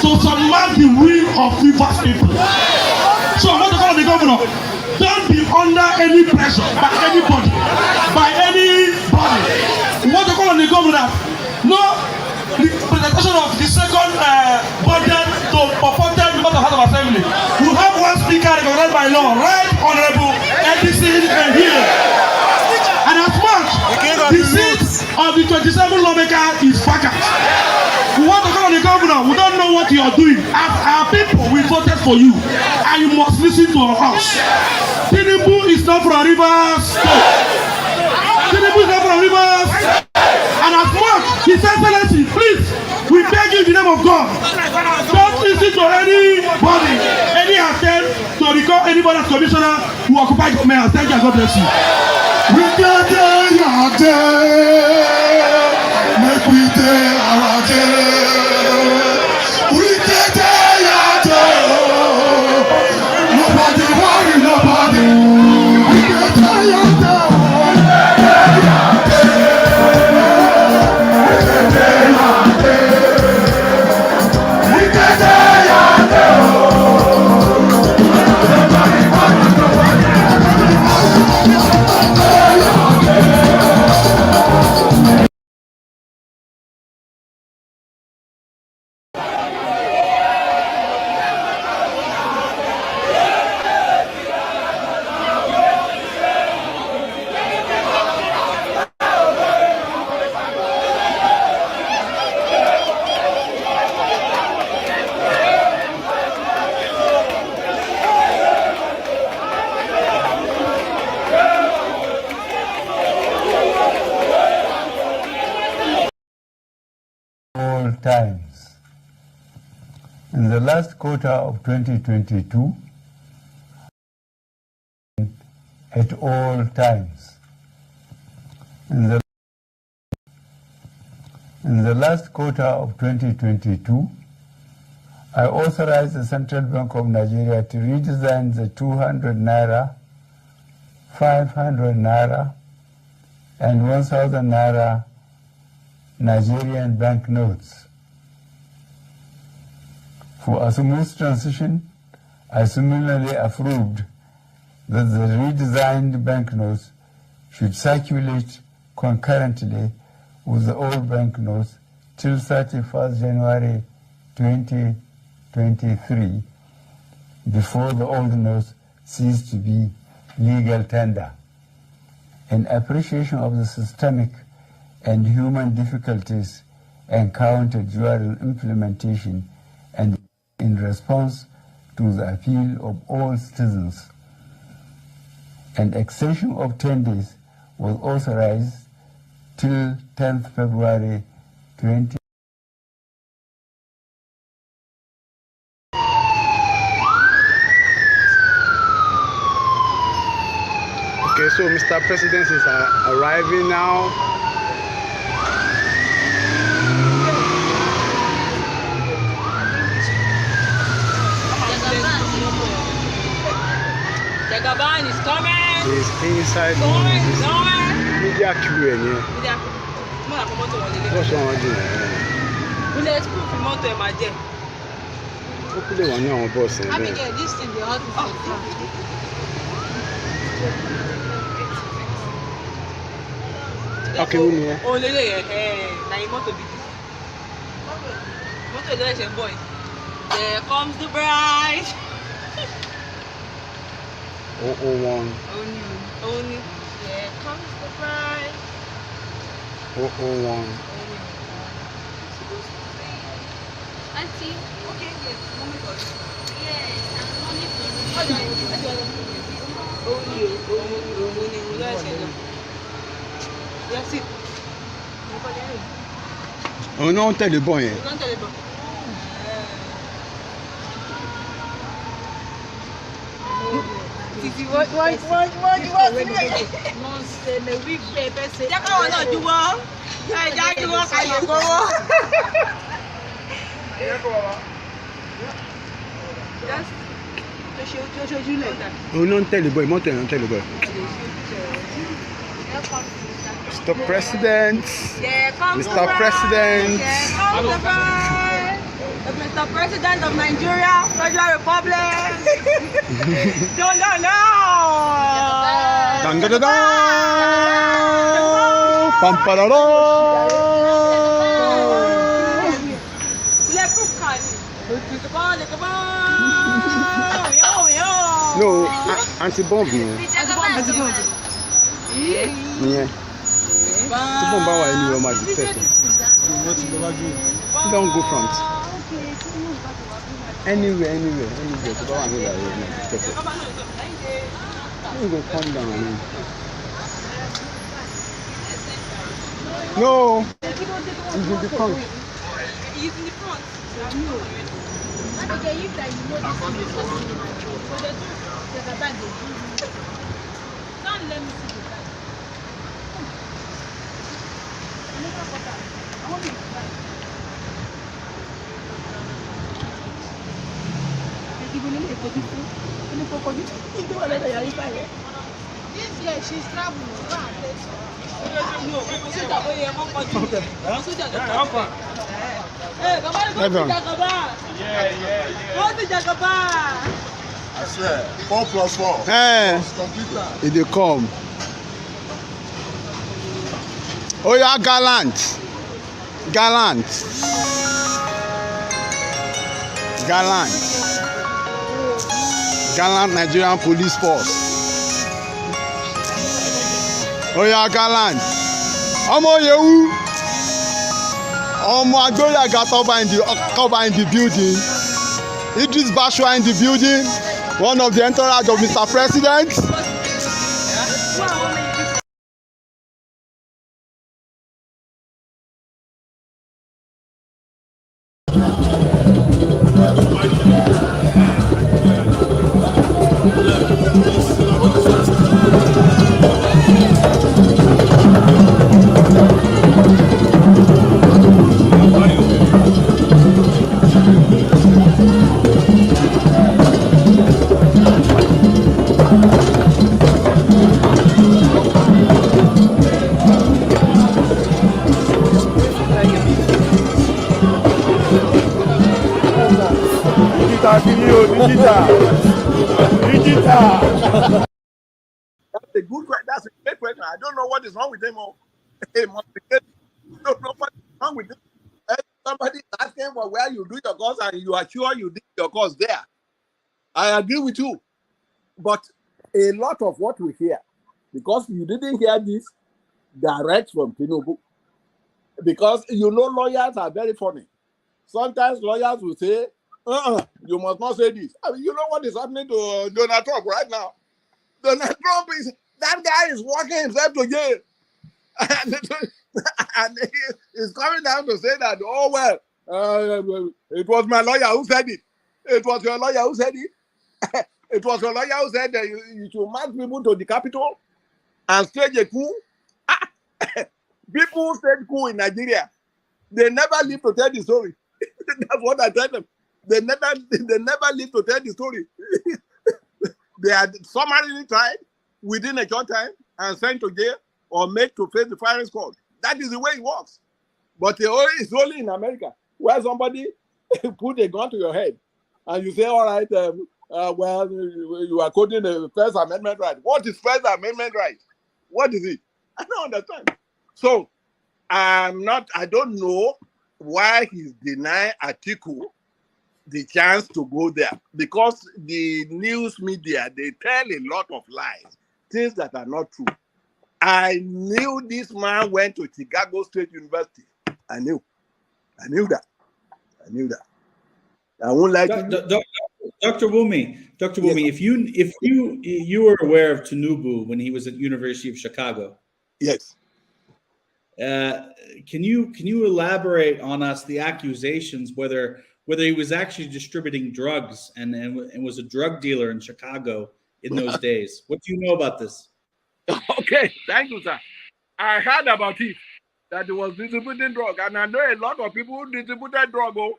to submerge the will of Rivers people. So I want to call on the governor. Don't be under any pressure by anybody, We want to call on the governor. No, the presentation of the second budget to purported members of the House of Assembly. We have one speaker recognized by law, Right Honorable Edison here. And as much, the seat of the 27 lawmaker is vacant. We want to call on the governor. We don't know what you are doing. Our people, we voted for you, and you must listen to us. Tinubu is not from Rivers State. Tinubu is not from Rivers. And as much, His Excellency, please, we beg you in the name of God, don't listen to anybody, any attempt to recall anybody as commissioner who occupy your mayor. Thank you and God bless you. We get your day, make we day our day. We get your day, nobody worry nobody. We get your day. Times. In the last quarter of 2022, at all times. In the last quarter of 2022, I authorized the Central Bank of Nigeria to redesign the 200 Naira, 500 Naira, and 1,000 Naira Nigerian banknotes. For a smooth transition, I similarly approved that the redesigned banknotes should circulate concurrently with the old banknotes till 31st January 2023, before the old notes cease to be legal tender. In appreciation of the systemic and human difficulties encountered during implementation and in response to the appeal of all citizens, an extension of 10 days was authorized till 10th February 20. Okay, so Mr. President is arriving now. The Gaban is coming. He's inside media queue. What's wrong with you? Let's put the motor in my jet. Hopefully, one of our boss. Abigail, this thing the hot. Okay, we here. Oh, lele, na your motor be this. Motor is a boy. There comes the bride. 001. Only. Here comes the bride. 001. Auntie, okay, yes. Mommy got it. Yes, I'm money for you. Only. Yes, it. Oh non, t'es le bon. Non, t'es le bon. Titi, what? Non, c'est le week c'est. Y'a quoi, on a du bon? Y'a du bon, quand il est bon. Oh non, t'es le boy. Monte, t'es le boy. Mr. President, Mr. President. Mr. President of Nigeria, Federal Republic. Don't know. Dun, dun, dun, dun. Pam, pa, da, da. No, anti-bomb. Anti-bomb. Yeah. Anti-bomb power anywhere might be tested. Don't go front. Anywhere. So don't want to you go calm down. No. He's in the front. He's in the front. Okay, you guys know this. There's a bag. Don't let me see the bag. I want you to buy. This girl, she's traveling. I swear, 4 plus 4. Hey, it will come. Oh, yeah, gallant. Gallant Nigerian police force. Oh, yeah, gallant. Omo Yehu. Omo Agoya Gatoba in the building. Idris Bashwa in the building. One of the entourage of Mr. President. Digital. That's a good question. That's a great question. I don't know what is wrong with them all. I don't know what is wrong with them. Somebody is asking for where you do your course and you are sure you did your course there. I agree with you. But a lot of what we hear, because you didn't hear this direct from Tinubu, because you know lawyers are very funny. Sometimes lawyers will say, you must not say this. I mean, you know what is happening to Donald Trump right now? Donald Trump that guy is walking himself to jail. And he's coming down to say that, oh, well, it was my lawyer who said it. It was your lawyer who said it. It was your lawyer who said that you should march people to the capital and stage a coup. People stage coup in Nigeria. They never live to tell the story. That's what I tell them. They never live to tell the story. They are summarily tried within a short time and sent to jail or made to face the firing squad. That is the way it works. But it's only in America where somebody put a gun to your head and you say, all right, well, you are quoting the First Amendment right. What is First Amendment right? What is it? I don't understand. So I don't know why he's denying Atiku the chance to go there, because the news media, they tell a lot of lies, things that are not true. I knew this man went to Chicago State University. I knew that. I won't like Dr. Wumi, yes. if you were aware of Tinubu when he was at University of Chicago. Yes. Can you elaborate on us the accusations whether he was actually distributing drugs and was a drug dealer in Chicago in those days? What do you know about this? Okay, thank you, sir. I heard about it, that he was distributing drug, and I know a lot of people who distributed drug. Who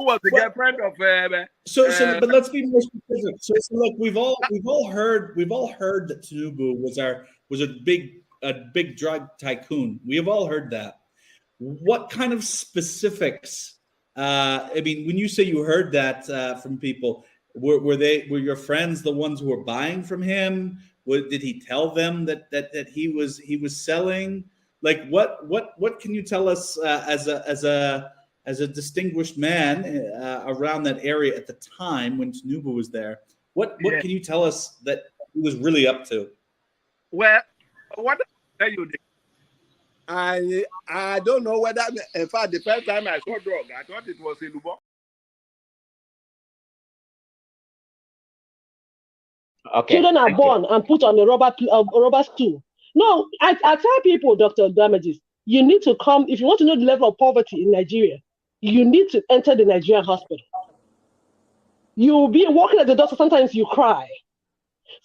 was the girlfriend of? But let's be more specific. So look, we've all heard that Tinubu was a big drug tycoon. We have all heard that. what kind of specifics? I mean, when you say you heard that from people, were your friends the ones who were buying from him? Did he tell them that he was selling? Like what can you tell us as a distinguished man around that area at the time when Tinubu was there? What can you tell us that he was really up to? Well, what I tell you, I don't know whether, in fact, the first time I saw drug, I thought it was in Lubo. Okay. Children are born and put on a rubber stool. No, I tell people, Dr. Damages, you need to come, if you want to know the level of poverty in Nigeria, you need to enter the Nigerian hospital. You'll be walking at the doctor, sometimes you cry.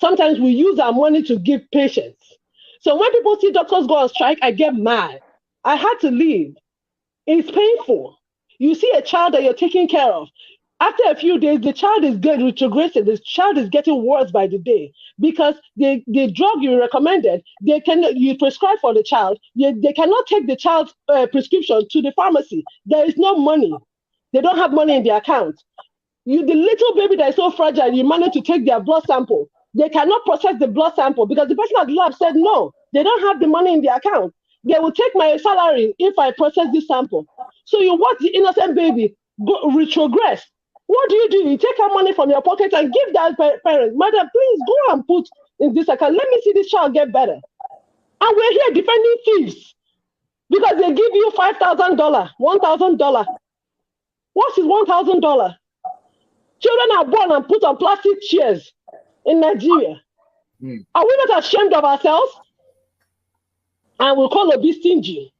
Sometimes we use our money to give patients. So when people see doctors go on strike, I get mad. I had to leave. It's painful. You see a child that you're taking care of. After a few days, the child is retrogressing. The child is getting worse by the day because the drug you recommended, you prescribe for the child, they cannot take the child's prescription to the pharmacy. There is no money. They don't have money in their account. The little baby that is so fragile, you manage to take their blood sample. They cannot process the blood sample because the person at the lab said no, they don't have the money in their account. They will take my salary if I process this sample. So you watch the innocent baby retrogress. What do? You take our money from your pocket and give that parent, madam, please go and put in this account. Let me see this child get better. And we're here defending thieves because they give you $5,000, $1,000. What is $1,000? Children are born and put on plastic chairs in Nigeria. Are we not ashamed of ourselves? And we'll call Obi stingy.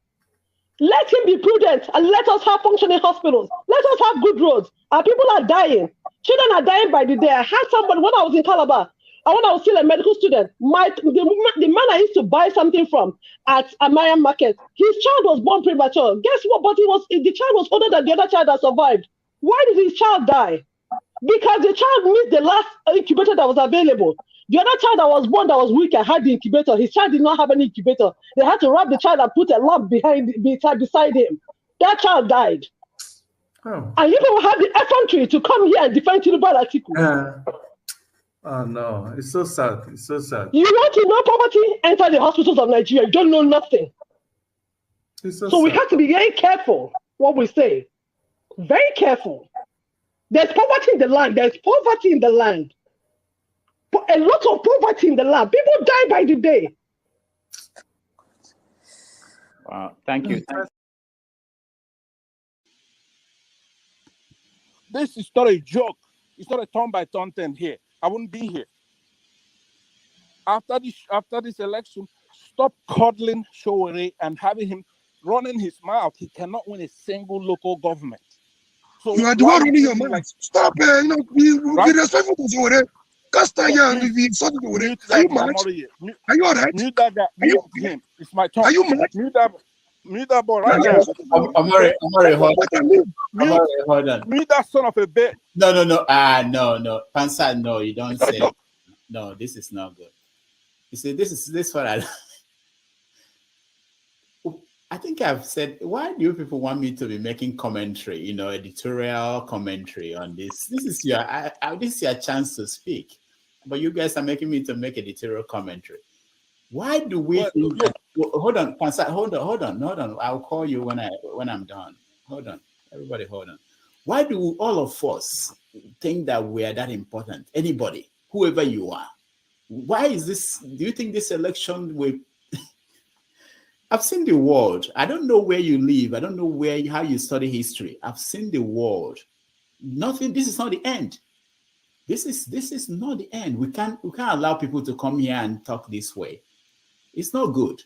Let him be prudent and let us have functioning hospitals. Let us have good roads. Our people are dying. Children are dying by the day. I had somebody when I was in Calabar, and when I was still a medical student, the man I used to buy something from at Amaya Market, his child was born premature. Guess what? But the child was older than the other child that survived. Why did his child die? Because the child missed the last incubator that was available. The other child that was born that was weak and had the incubator, his child did not have any incubator. They had to wrap the child and put a lamp beside him. That child died. Oh. And you people have the effrontery to come here and defend Tinubu article. Oh no, it's so sad. It's so sad. You want to know poverty? Enter the hospitals of Nigeria. You don't know nothing. So we have to be very careful what we say. Very careful. There's poverty in the land. There's poverty in the land. A lot of poverty in the land. People die by the day. Wow, thank you. This is not a joke. It's not a turn-by-turn thing here. I wouldn't be here. After this election, stop coddling Showore and having him running his mouth. He cannot win a single local government. So you are the one running your mouth. Stop be respectful to Showore. Are you mad? Are you alright? Mute that guy. Mute him. It's my turn. Are you mad? Mute that boy right now. Amari, hold on. Mute that son of a bitch. No. No. Pansa, no, you don't say. No, this is not good. You see, this what I think I've said, why do you people want me to be making commentary, editorial commentary on this? This is your chance to speak. But you guys are making me to make editorial commentary. Why do we think that, hold on, Pansa, hold on. I'll call you when I'm done. Hold on. Everybody hold on. Why do all of us think that we are that important? Anybody, whoever you are. Why is this? Do you think this election will? I've seen the world. I don't know where you live. I don't know how you study history. I've seen the world. Nothing. This is not the end. This is not the end. We can't allow people to come here and talk this way. It's not good.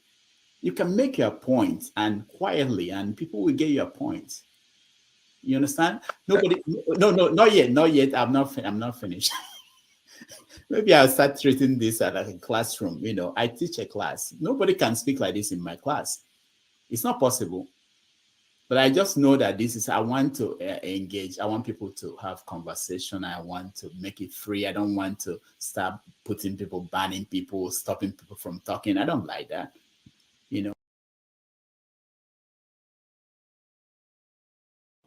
You can make your point and quietly, and people will get your point. You understand? Nobody. No, not yet. I'm not finished. Maybe I'll start treating this as like a classroom. I teach a class. Nobody can speak like this in my class. It's not possible. But I just know that I want to engage. I want people to have conversation. I want to make it free. I don't want to start putting people, banning people, stopping people from talking. I don't like that.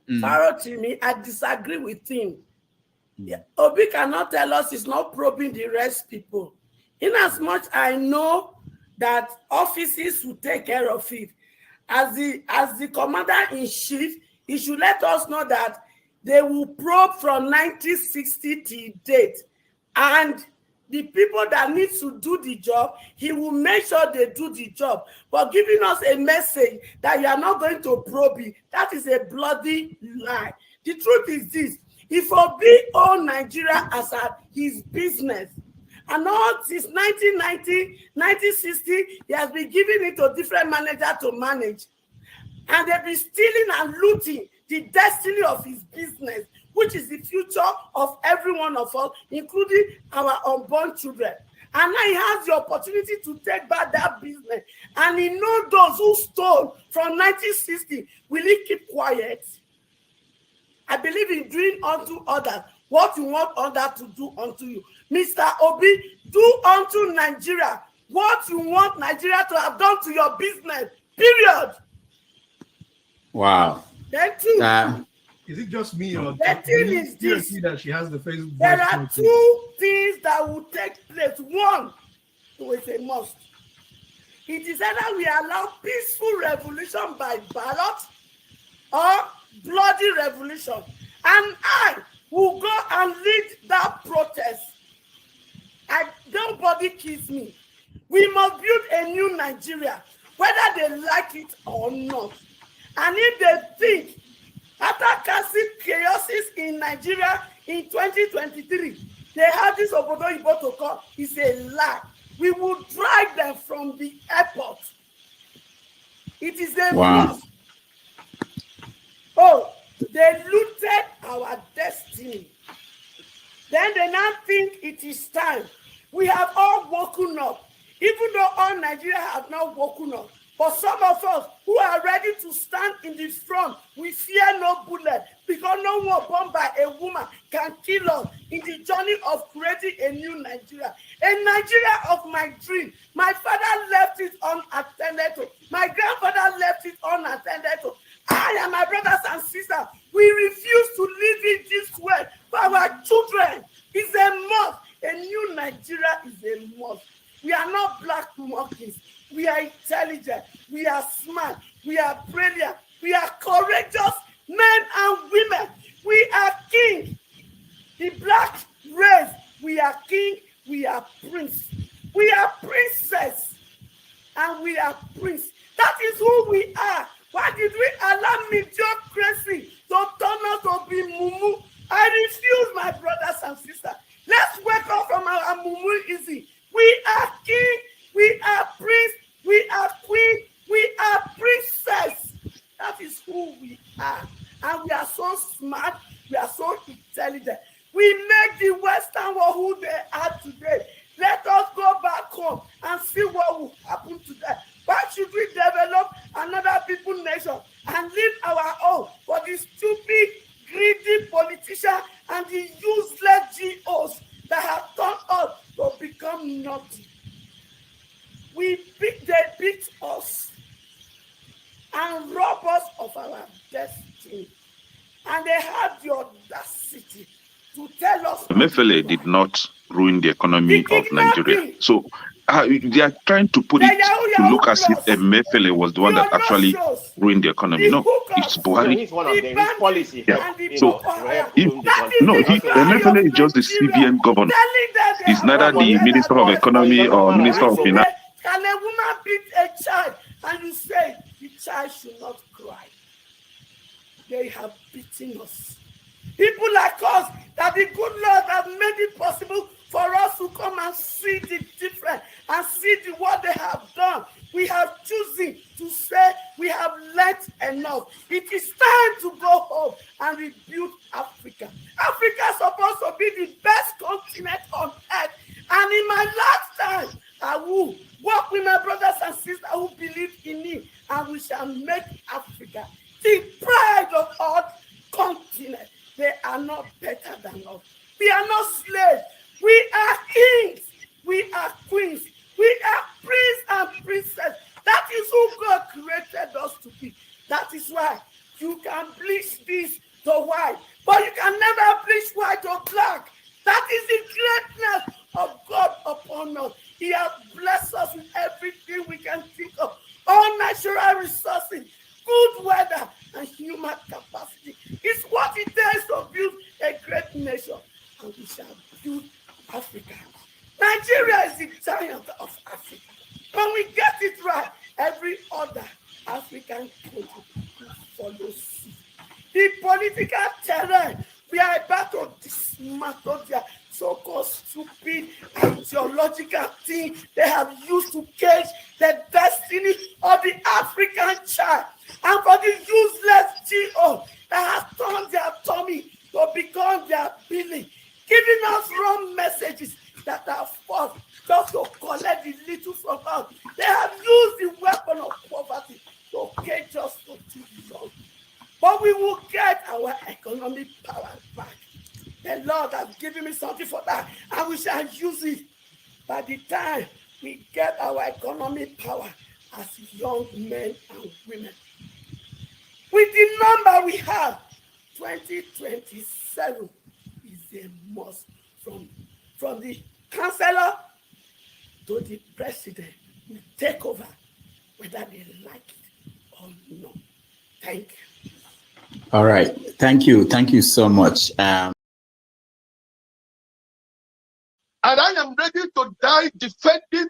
Farotimi, I disagree with him. Obi cannot tell us he's not probing the rest people. In as much I know that offices will take care of it. As the commander-in-chief, he should let us know that they will probe from 1960 till date. And the people that need to do the job, he will make sure they do the job. But giving us a message that you are not going to probe it, that is a bloody lie. The truth is this: if Obi own Nigeria as his business, and all since 1990, 1960, he has been giving it to different managers to manage. And they've been stealing and looting the destiny of his business, which is the future of every one of us, including our unborn children. And now he has the opportunity to take back that business. And he knows those who stole from 1960. Will he keep quiet? I believe in doing unto others what you want others to do unto you. Mr. Obi, do unto Nigeria what you want Nigeria to have done to your business. Period. Wow. Then two. Is it just me or the thing is this? See that she has the Facebook? There are two things that will take place. One, is a must. It is either we allow peaceful revolution by ballot or bloody revolution. And I will go and lead that protest. Nobody kills me. We must build a new Nigeria, whether they like it or not. And if they think after casting chaos in Nigeria in 2023, they have this Obodo to come, it's a lie. We will drag them from the airport. It is a must. Oh, they looted our destiny. Then they now think it is time. We have all woken up, even though all Nigeria have not woken up. But some of us who are ready to stand in the front, we fear no bullet, because no one born by a woman can kill us in the journey of creating a new Nigeria. A Nigeria of my dream. My father left it unattended to. My grandfather left it unattended to. I and my brothers and sisters, we refuse to live in this way for our children. It's a must. A new Nigeria is a must. We are not black monkeys. We are intelligent. We are smart. We are brilliant. We are courageous men and women. We are king. The black race. We are king. We are prince. We are princess. And we are prince. That is who we are. Why did we allow mediocrity to turn us to be mumu? I refuse, my brothers and sisters. Let's wake up from our mumu easy. We are king. We are prince. We are queen. We are princess. That is who we are. And we are so smart. We are so intelligent. We make the Western world who they are today. Let us go back home and see what will happen today. Why should we develop another people nation and leave our own for the stupid, greedy politicians and the useless GOs that have turned us to become nothing? They beat us and rob us of our destiny. And they had the audacity to tell us. Emefiele did not ruin the economy of Nigeria. So they are trying to put it to look as if Emefiele was the one that actually ruined the economy. No, it's Buhari. He's one of them. His policy. Yeah. So Emefiele is just the CBN governor. He's neither the Minister of Economy or Minister of Finance. Can a woman beat a child and you say the child should not cry? They have beaten us. People like us, that the good Lord have made it possible for us to come and see the difference and see what they have done. We have chosen to say we have learned enough. It is time to go home and rebuild Africa. Africa is supposed to be the best continent on earth. And in my lifetime, I will work with my brothers and sisters who believe in me, and we shall make Africa the pride of our continent. They are not better than us. We are not slaves. We are kings. We are queens. We are prince and princess. That is who God created us to be. That is why you can bleach this on us. He has blessed us with everything we can think of. All natural resources, good weather, and human capacity. It's what it takes to build a great nation. And we shall build Africa. Nigeria is the giant of Africa. When we get it right, every other African country will follow suit. The political terrain, we are about to dismantle their so-called stupid ideological thing they have used to cage the destiny of the African child, and for the useless GO that has turned their tummy to become their billing, giving us wrong messages that are false just to collect the little from us. They have used the weapon of poverty to cage us for too long. But we will get our economic power back. The Lord has given me something for that, and we shall use it. By the time we get our economic power as young men and women, with the number we have, 2027 is a must. From the chancellor to the president will take over, whether they like it or not. Thank you. All right. Thank you. Thank you so much. And I am ready to die defending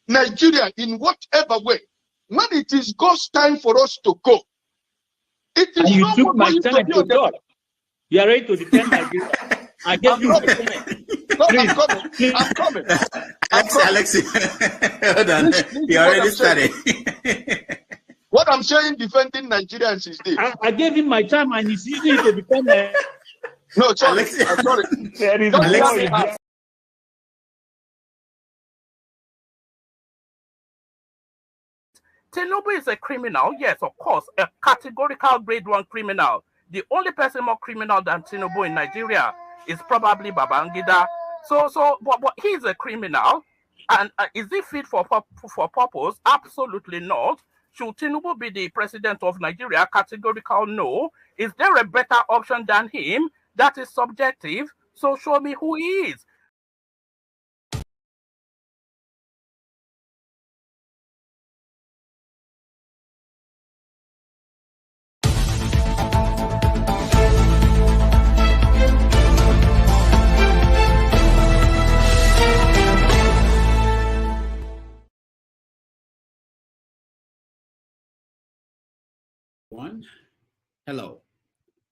Nigeria in whatever way. When it is God's time for us to go, it is and you not took my going time to to God. You are ready to defend Nigeria. I gave you my time. No, I'm coming. I'm coming. Alexi, hold on. You already started. What I'm saying, defending Nigerians is this. I gave him my time, and he's using it to defend Nigeria. No, sorry. I'm sorry. There is Alexi, Tinubu is a criminal, yes, of course, a categorical grade 1 criminal. The only person more criminal than Tinubu in Nigeria is probably Babangida. But he's a criminal, and is he fit for purpose? Absolutely not. Should Tinubu be the president of Nigeria? Categorical no. Is there a better option than him? That is subjective. So show me who he is. Hello,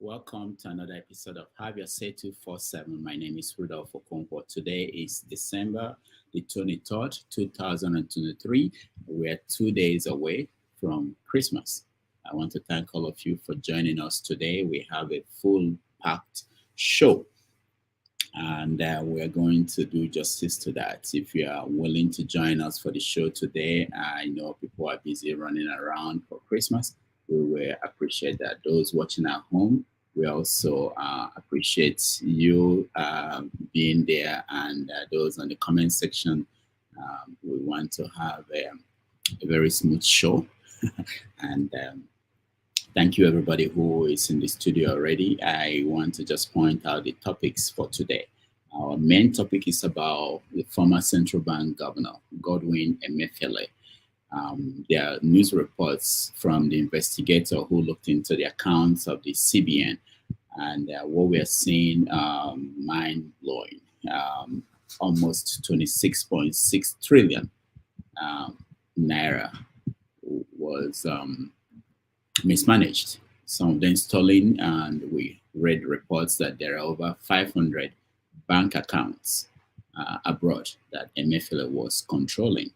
welcome to another episode of Have Your Say 247. My name is Rudolph Okonkwo. Today is December the 23rd, 2023. We're 2 days away from Christmas. I want to thank all of you for joining us today. We have a full packed show, and we're going to do justice to that. If you are willing to join us for the show today, I know people are busy running around for Christmas. We will appreciate that. Those watching at home, we also appreciate you being there, and those on the comment section. We want to have a very smooth show. And thank you everybody who is in the studio already. I want to just point out the topics for today. Our main topic is about the former central bank governor, Godwin Emefiele. There are news reports from the investigator who looked into the accounts of the CBN, and what we are seeing, mind-blowing. Almost 26.6 trillion Naira was mismanaged. Some of them stolen, and we read reports that there are over 500 bank accounts abroad that Emefiele was controlling.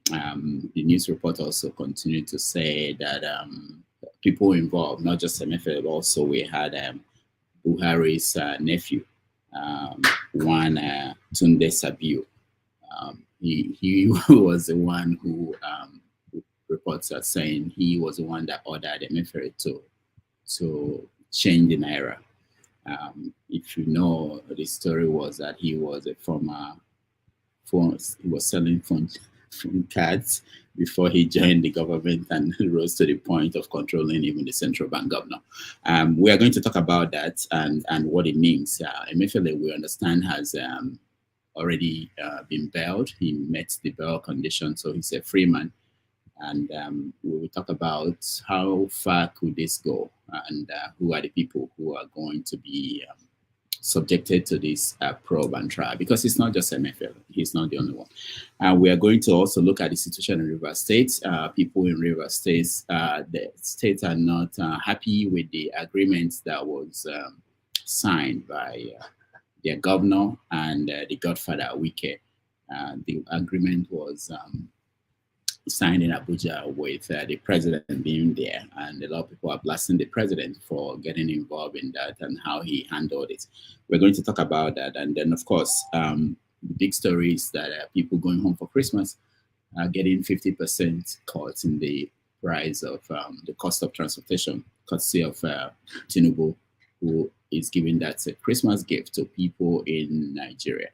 The news report also continued to say that people involved, not just Emefiele, but also we had Buhari's nephew, one Tunde Sabiu. He was the one who reports are saying he was the one that ordered Emefiele to change the Naira. If you know, the story was that he was a former he was selling phone cards before he joined the government and rose to the point of controlling even the central bank governor. We are going to talk about that and what it means. Emefiele, we understand, has already been bailed. He met the bail condition, so he's a free man. And we will talk about how far could this go, and who are the people who are going to be subjected to this probe and trial, because it's not just Emefiele. He's not the only one. And we are going to also look at the situation in River State. People in River State, the states are not happy with the agreement that was signed by their governor and the godfather, Wike. The agreement was signed in Abuja with the president being there, and a lot of people are blasting the president for getting involved in that and how he handled it. We're going to talk about that, and then of course the big story is that people going home for Christmas are getting 50% cut in the price of the cost of transportation, courtesy of Tinubu, who is giving that a Christmas gift to people in Nigeria.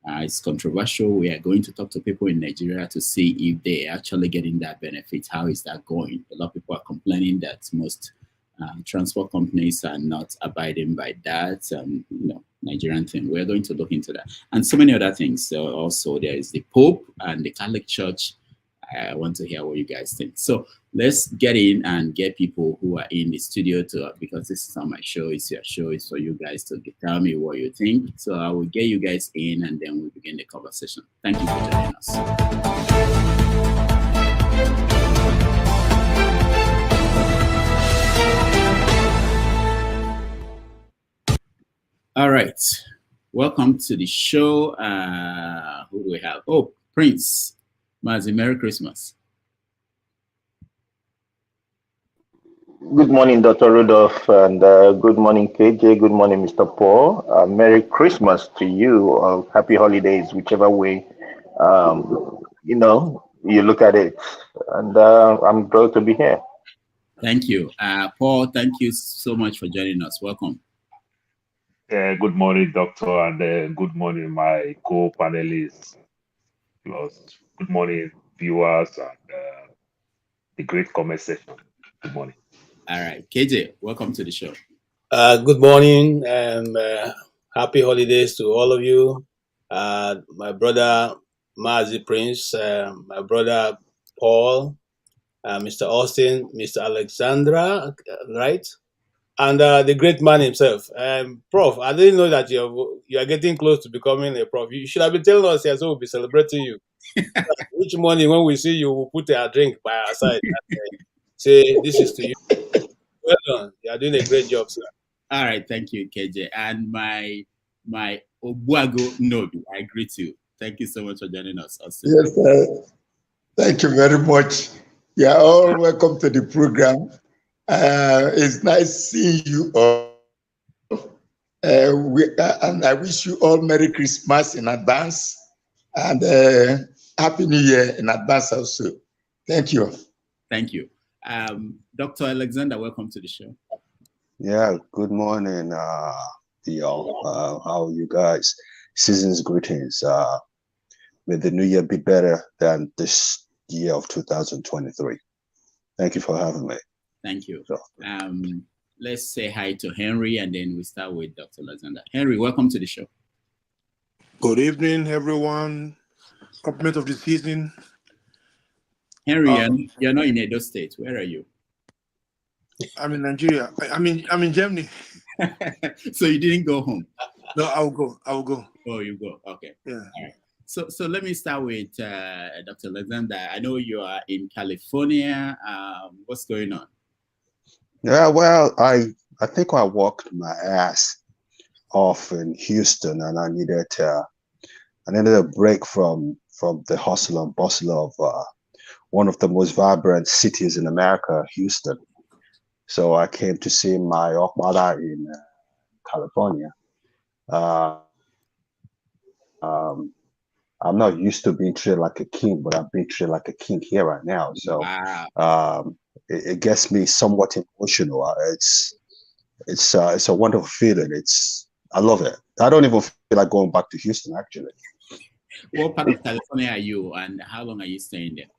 It's controversial. We are going to talk to people in Nigeria to see if they're actually getting that benefit. How is that going? A lot of people are complaining that most transport companies are not abiding by that, Nigerian thing. We're going to look into that. And so many other things. So also there is the Pope and the Catholic Church. I want to hear what you guys think. So let's get in and get people who are in the studio to, because this is not my show, it's your show, it's for you guys to tell me what you think. So I will get you guys in and then we'll begin the conversation. Thank you for joining us. All right, welcome to the show. Who do we have? Oh, Prince. Mazi, Merry Christmas. Good morning, Dr. Rudolph, and good morning, KJ. Good morning, Mr. Paul. Merry Christmas to you. Happy holidays, whichever way you look at it. And I'm glad to be here. Thank you, Paul. Thank you so much for joining us. Welcome. Good morning, Doctor, and good morning, my co-panelists. Good morning, viewers, and the great comment section. Good morning. All right, KJ, welcome to the show. Good morning and happy holidays to all of you. My brother Mazi Prince, my brother Paul, Mr. Austin, Mr. Alexandra, right? And the great man himself, Prof. I didn't know that you are getting close to becoming a prof. You should have been telling us here, so we'll be celebrating you. Each morning when we see you, we'll put a drink by our side and say, "This is to you." Well done. You are doing a great job, sir. All right, thank you, KJ. And my Obuago Nobi, I greet you. Thank you so much for joining us, Austin. Yes, thank you very much. You are all welcome to the program. It's nice seeing you all. And I wish you all Merry Christmas in advance and Happy New Year in advance also. Thank you. Thank you. Dr. Alexander, welcome to the show. Yeah, good morning, y'all. How are you guys? Season's greetings. May the new year be better than this year of 2023. Thank you for having me. Thank you. Let's say hi to Henry, and then we start with Dr. Alexander. Henry, welcome to the show. Good evening, everyone. Compliment of the season. Henry, you're not in Edo State. Where are you? I'm in Nigeria. I'm in Germany. So you didn't go home? No, I'll go. Oh, you go. Okay. Yeah. All right. So let me start with Dr. Alexander. I know you are in California. What's going on? Yeah, well, I think I worked my ass off in Houston, and I needed a break from the hustle and bustle of one of the most vibrant cities in America, Houston. So I came to see my mother in California. I'm not used to being treated like a king, but I'm being treated like a king here right now. So wow. It gets me somewhat emotional. It's a wonderful feeling. I love it. I don't even feel like going back to Houston, actually. What part of California are you, and how long are you staying there?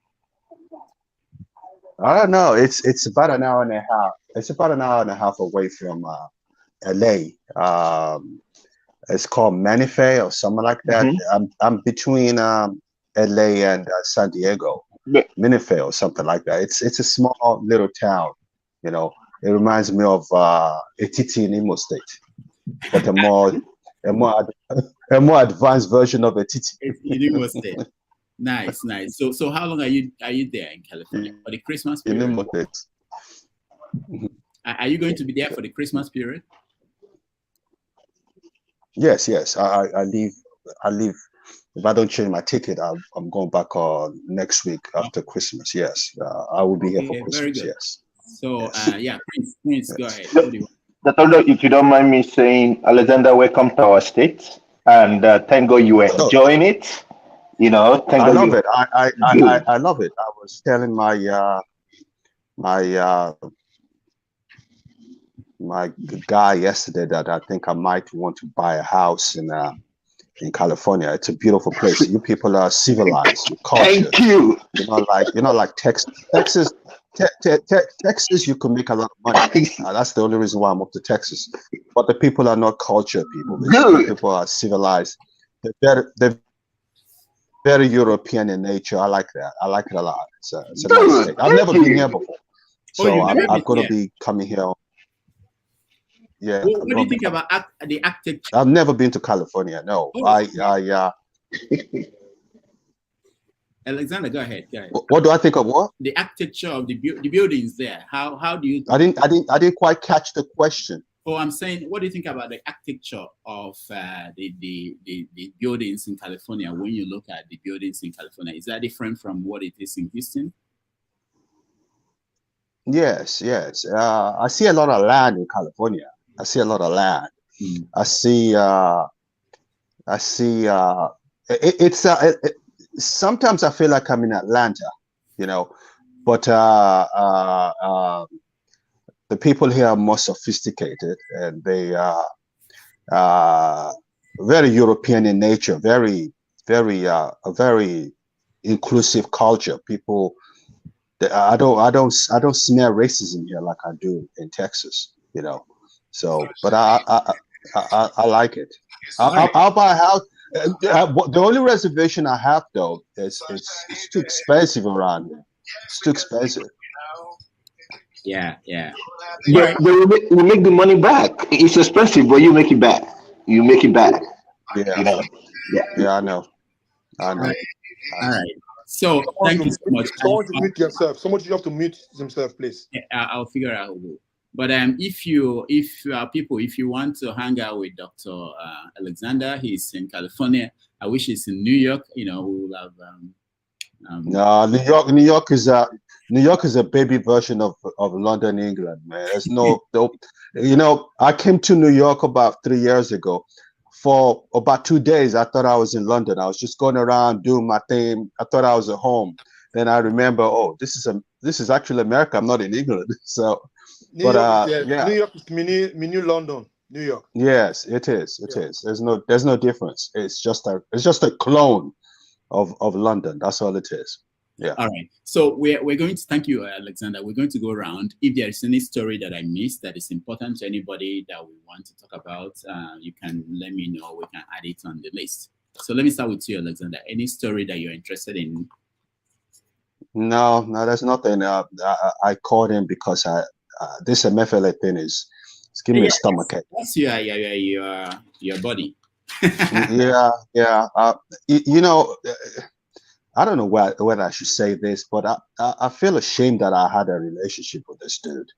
I don't know. It's about an hour and a half. It's about an hour and a half away from LA. It's called Manife or something like that. I'm between LA and San Diego. Manife or something like that. It's a small little town. You know, it reminds me of Etiti in Imo State, but a more advanced version of Etiti. In Imo State. Nice. So how long are you there in California for the Christmas period? In Imo State. Are you going to be there for the Christmas period? Yes. I leave. If I don't change my ticket, I'm going back next week after Christmas. Yes, I will be here for Christmas. Very good. Yes. So yes. Prince, go ahead. Dr. If you don't mind me saying, Alexander, welcome to our state, and thank God you are enjoying it. You know, thank God. I love it. I love it. I was telling my guy yesterday that I think I might want to buy a house in California. It's a beautiful place. You people are civilized. Culture. Thank you. You're not like Texas. Texas, you can make a lot of money. That's the only reason why I'm up to Texas. But the people are not culture people. The people are civilized. They're very European in nature. I like that. I like it a lot. It's a nice state. I've never been here before, so I'm going to be coming here. Yeah. What do you think about the architecture? I've never been to California. No. Alexander, go ahead. What do I think of what? The architecture of the buildings there. How do you? I didn't quite catch the question. Oh, I'm saying, what do you think about the architecture of the buildings in California? When you look at the buildings in California, is that different from what it is in Houston? Yes. I see a lot of land in California. I see a lot of land. Sometimes I feel like I'm in Atlanta, you know, but the people here are more sophisticated, and they are very European in nature, very inclusive culture. People, I don't smell racism here like I do in Texas, you know. So, but I like it. I'll buy a house. The only reservation I have though is it's too expensive around here. It's too expensive. Yeah. But we make the money back. It's expensive, but you make it back. You make it back. Yeah. You know? Yeah, I know. All right. So thank you so much. Someone to mute yourself. Someone you have to mute himself, please. I'll figure out who. But if you want to hang out with Dr. Alexander, he's in California. I wish he's in New York. You know, we will have. No, New York is a baby version of London, England, man. There's no, you know, I came to New York about 3 years ago. For about 2 days, I thought I was in London. I was just going around doing my thing. I thought I was at home. Then I remember, oh, this is actually America. I'm not in England. So, New York is mini London. New York. Yes, it is. It is. There's no difference. It's just a clone of London. That's all it is. Yeah. All right. So we're going to thank you, Alexander. We're going to go around. If there is any story that I missed that is important to anybody that we want to talk about, you can let me know. We can add it on the list. So let me start with you, Alexander. Any story that you're interested in? No, there's nothing. I called him because this Emefiele thing is giving me a stomachache. That's your body. Yeah. You know, I don't know whether I should say this, but I feel ashamed that I had a relationship with this dude.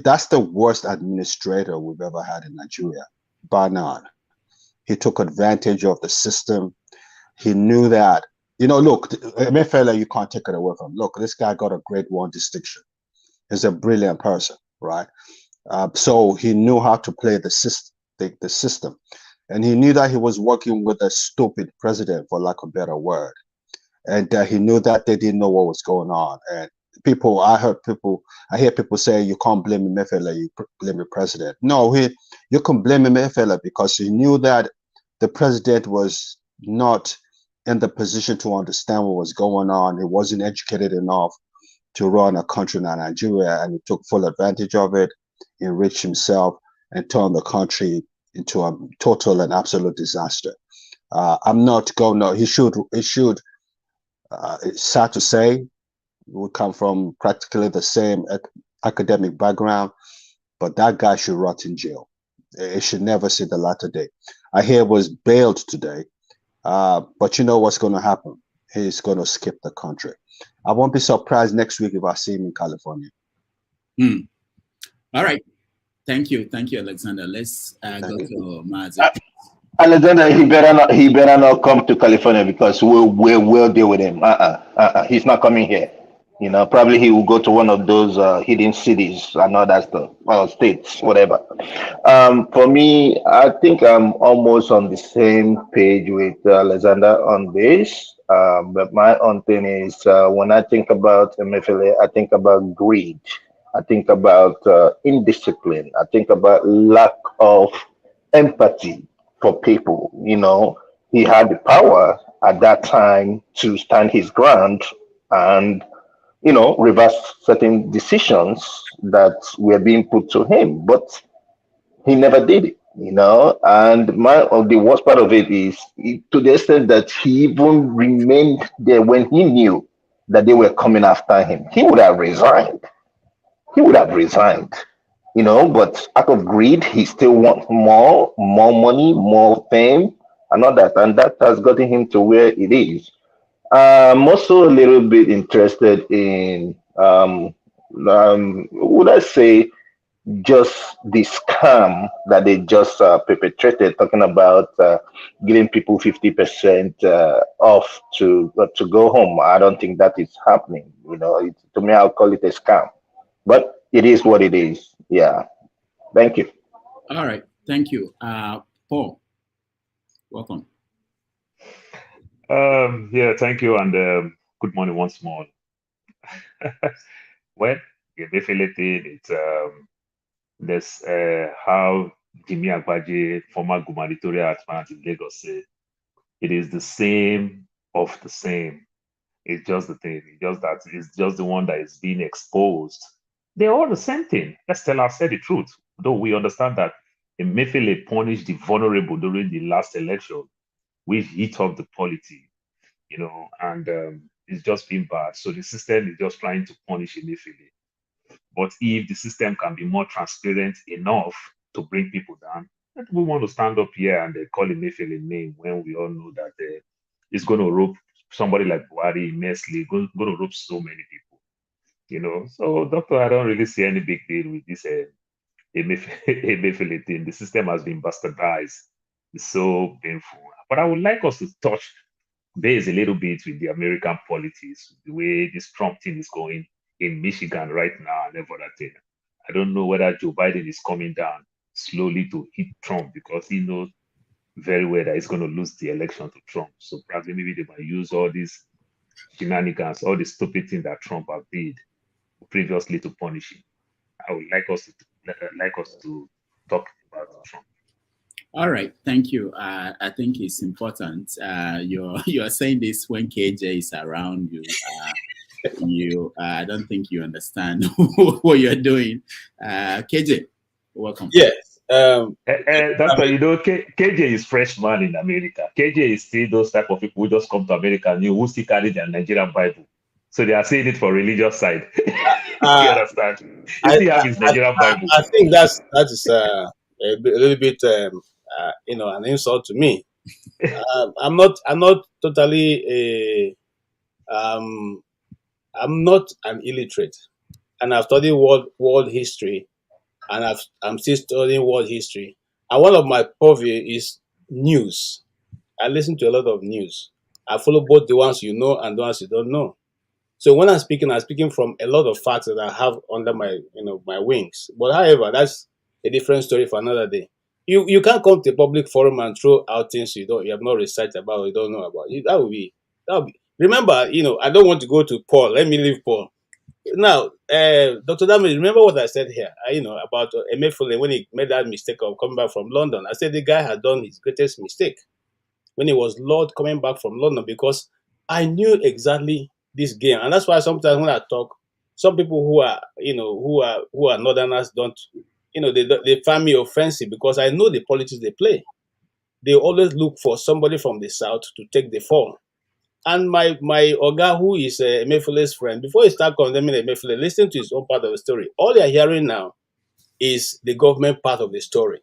That's the worst administrator we've ever had in Nigeria, bar none. He took advantage of the system. He knew that, you know, look, Emefiele, you can't take it away from him. Look, this guy got a grade 1 distinction. He's a brilliant person, right? So he knew how to play the system. And he knew that he was working with a stupid president, for lack of a better word. And he knew that they didn't know what was going on. And I hear people say, you can't blame Emefiele, you blame the president. No, you can blame Emefiele because he knew that the president was not in the position to understand what was going on. He wasn't educated enough to run a country like Nigeria, and he took full advantage of it, enriched himself, and turned the country into a total and absolute disaster. I'm not going to, he should, it's sad to say, we come from practically the same academic background, but that guy should rot in jail. It should never see the latter day. I hear he was bailed today, but you know what's going to happen? He's going to skip the country. I won't be surprised next week if I see him in California. All right. Thank you, Alexander. Let's go to Mazi. Alexander, he better not come to California because we'll deal with him. He's not coming here. You know, probably he will go to one of those hidden cities and all that stuff, or states, whatever. For me, I think I'm almost on the same page with Alexander on this. But my own thing is when I think about Emefiele, I think about greed. I think about indiscipline. I think about lack of empathy for people. You know, he had the power at that time to stand his ground and, you know, reverse certain decisions that were being put to him, but he never did it, you know. And the worst part of it is to the extent that he even remained there when he knew that they were coming after him. He would have resigned. You know, but out of greed, he still wants more money, more fame, and all that, and that has gotten him to where it is. I'm also a little bit interested in, would I say, just the scam that they just perpetrated, talking about giving people 50% off to go home. I don't think that is happening. You know, to me, I'll call it a scam, but it is what it is. Yeah. Thank you. All right. Thank you. Paul, welcome. Yeah, thank you, and good morning once more. Well, the Emefiele thing, it's there's how Jimmy Agbaje, former gubernatorial aspirant in Lagos, said, it is the same of the same. It's just the thing. It's just that it's just the one that is being exposed. They're all the same thing. Let's tell ourselves the truth. Though we understand that Emefiele punished the vulnerable during the last election, which hit up the polity, you know, and it's just been bad. So the system is just trying to punish Emefiele. But if the system can be more transparent enough to bring people down, we want to stand up here and call Emefiele name when we all know that it's going to rope somebody like Buhari immensely, going to rope so many people, you know. So, Doctor, I don't really see any big deal with this Emefiele thing. The system has been bastardized. It's so painful. But I would like us to touch base a little bit with the American politics, the way this Trump thing is going in Michigan right now and every other thing. I don't know whether Joe Biden is coming down slowly to hit Trump because he knows very well that he's going to lose the election to Trump. So probably maybe they might use all these shenanigans, all the stupid things that Trump have did previously to punish him. I would like us to talk about Trump. All right, thank you. I think it's important. You're saying this when KJ is around you. I don't think you understand what you're doing. KJ, welcome. Yes. Doctor, you know, KJ is freshman in America. KJ is still those type of people who just come to America and who still carry their Nigerian Bible. So they are saying it for religious side. You understand? He still have his Nigerian Bible. I think that is a little bit, you know, an insult to me. I'm not totally I'm not an illiterate, and I've studied world history, and I'm still studying world history. And one of my purview is news. I listen to a lot of news. I follow both the ones you know and the ones you don't know. So when I'm speaking from a lot of facts that I have under my my wings. But however, that's a different story for another day. You can't come to a public forum and throw out things you have not researched about, you don't know about. That would be. Remember, I don't want to go to Paul. Let me leave Paul. Now, Dr. Damage, remember what I said here, about Emefiele when he made that mistake of coming back from London. I said the guy had done his greatest mistake when he was Lord coming back from London, because I knew exactly this game. And that's why sometimes when I talk, some people who are, who are Northerners don't, they find me offensive because I know the politics they play. They always look for somebody from the south to take the fall. And my Oga, who is Emefiele's friend, before you start condemning Emefiele, listen to his own part of the story. All you're hearing now is the government part of the story.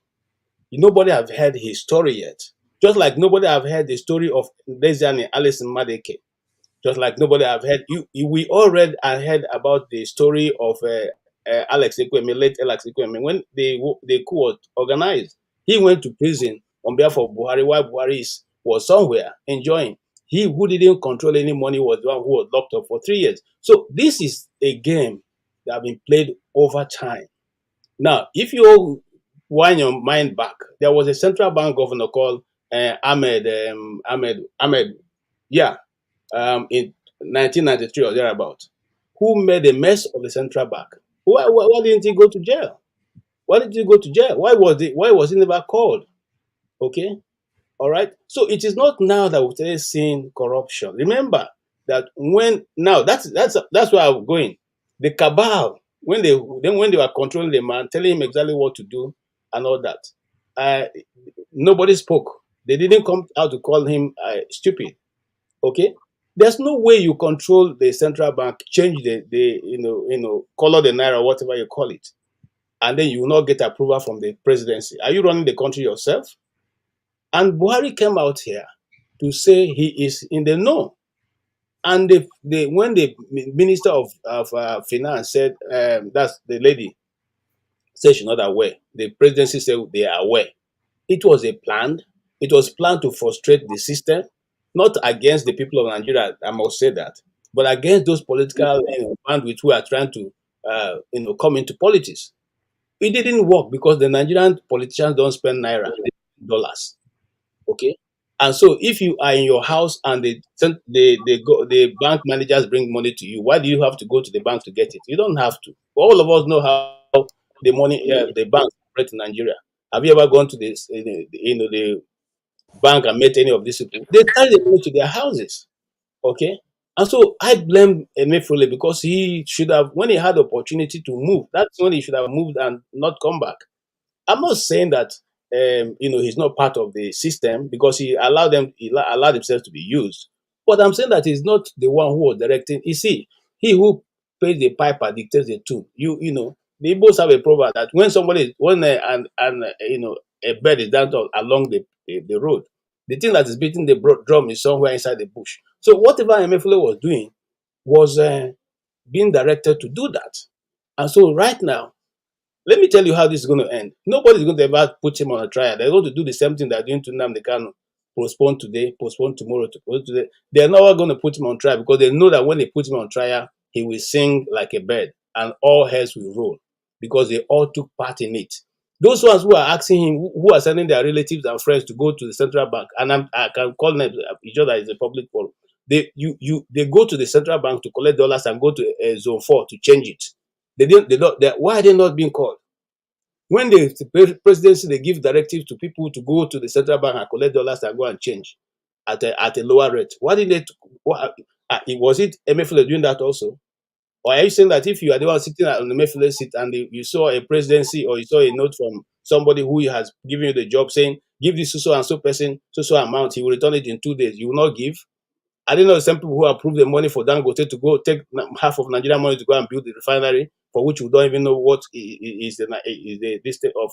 Nobody have heard his story yet. Just like nobody have heard the story of Desiani Alison Madeke. Just like nobody have heard, we all read and heard about the story of Alex Ekweme, late Alex Ekweme, when the coup was organized. He went to prison on behalf of Buhari while Buhari was somewhere enjoying. He who didn't control any money was the one who was locked up for 3 years. So this is a game that has been played over time. Now, if you wind your mind back, there was a central bank governor called Ahmed, in 1993 or thereabout, who made a mess of the central bank. Why didn't he go to jail? Why did he go to jail? Why was he never called? Okay, all right. So it is not now that we're seeing corruption. Remember that that's where I'm going. The cabal, when they were controlling the man, telling him exactly what to do and all that, nobody spoke. They didn't come out to call him stupid. Okay, there's no way you control the central bank, change the color the naira, whatever you call it, and then you will not get approval from the presidency. Are you running the country yourself? And Buhari came out here to say he is in the know. And when the minister of finance said, that's the lady, said she's not aware, the presidency said they are aware. It was it was planned to frustrate the system, not against the people of Nigeria, I must say that, but against those political bandwidth who are trying to come into politics. It didn't work because the Nigerian politicians don't spend naira, they spend dollars. Okay, and so if you are in your house and the bank managers bring money to you, why do you have to go to the bank to get it? You don't have to. All of us know how the money the banks operate in Nigeria. Have you ever gone to this the bank and met any of these people? They carry the money to their houses. Okay, and so I blame Emefiele because he should have, when he had the opportunity to move, that's when he should have moved and not come back. I'm not saying that he's not part of the system because he allowed himself to be used. But I'm saying that he's not the one who was directing. You see, he who pays the piper dictates the tune. The Igbos have a proverb that when a bird is down along the road, the thing that is beating the drum is somewhere inside the bush. So whatever Emefiele was doing was being directed to do that. And so right now, let me tell you how this is going to end. Nobody's going to ever put him on a trial. They're going to do the same thing they're doing to Nnamdi Kanu. Postpone today, postpone tomorrow, postpone today. They're never going to put him on trial because they know that when they put him on trial, he will sing like a bird and all heads will roll because they all took part in it. Those ones who are asking him, who are sending their relatives and friends to go to the central bank, and I can call them each other as a public forum. They go to the central bank to collect dollars and go to zone 4 to change it. Why are they not being called? When the presidency, they give directives to people to go to the central bank and collect dollars and go and change at a lower rate. Why did they? Was it Emefiele doing that also? Or are you saying that if you are the one sitting on the Emefiele seat and you saw a presidency or you saw a note from somebody who has given you the job saying, give this so and so person so amount, he will return it in 2 days, you will not give? I didn't know some people who approve the money for Dangote to go take half of Nigerian money to go and build the refinery, for which we don't even know what is the list of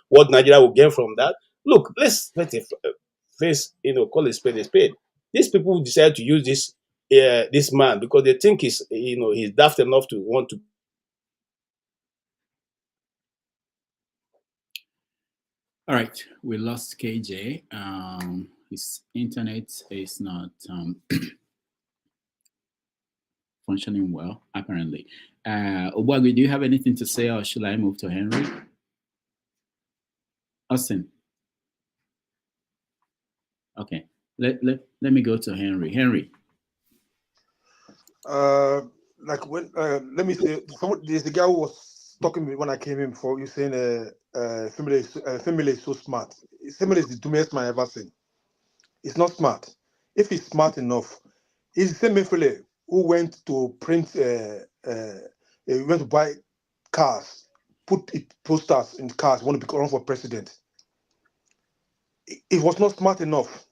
what Nigeria will gain from that. Look, let's face, call a spade a spade. These people decide to use this man because they think he's daft enough to want to. All right, we lost KJ. His internet is not functioning well, apparently. Obagi, do you have anything to say, or should I move to Henry? Austin. Okay, let me go to Henry. Henry. Like when let me say, there's the guy who was talking to me when I came in before. You saying family is so smart. Family is the dumbest man I ever seen. It's not smart. If he's smart enough, he's the same family who went to print. He went to buy cars put posters in cars, want to run for president. It was not smart enough.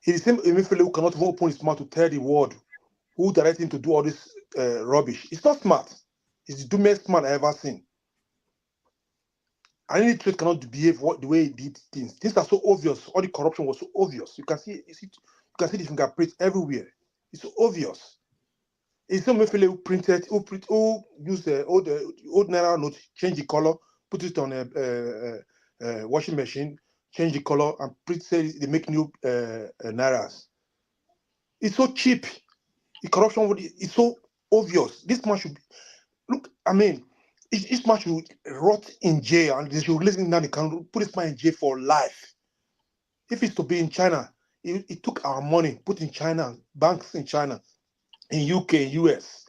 He's the same Emefiele who cannot even open his mouth to tell the world who directed him to do all this rubbish. It's not smart. It's the dumbest man I ever seen. And any trade cannot behave the way he did things. Things are so obvious. All the corruption was so obvious. You can see the fingerprints everywhere. It's so obvious. It's some Emefiele who used the old Naira note, change the color, put it on a washing machine, change the color, and say they make new Nairas. It's so cheap. The corruption is so obvious. This man should look. I mean, this man should rot in jail, and they should release him now. They can put this man in jail for life. If it's to be in China, it took our money, put in China, banks in China, in UK, US.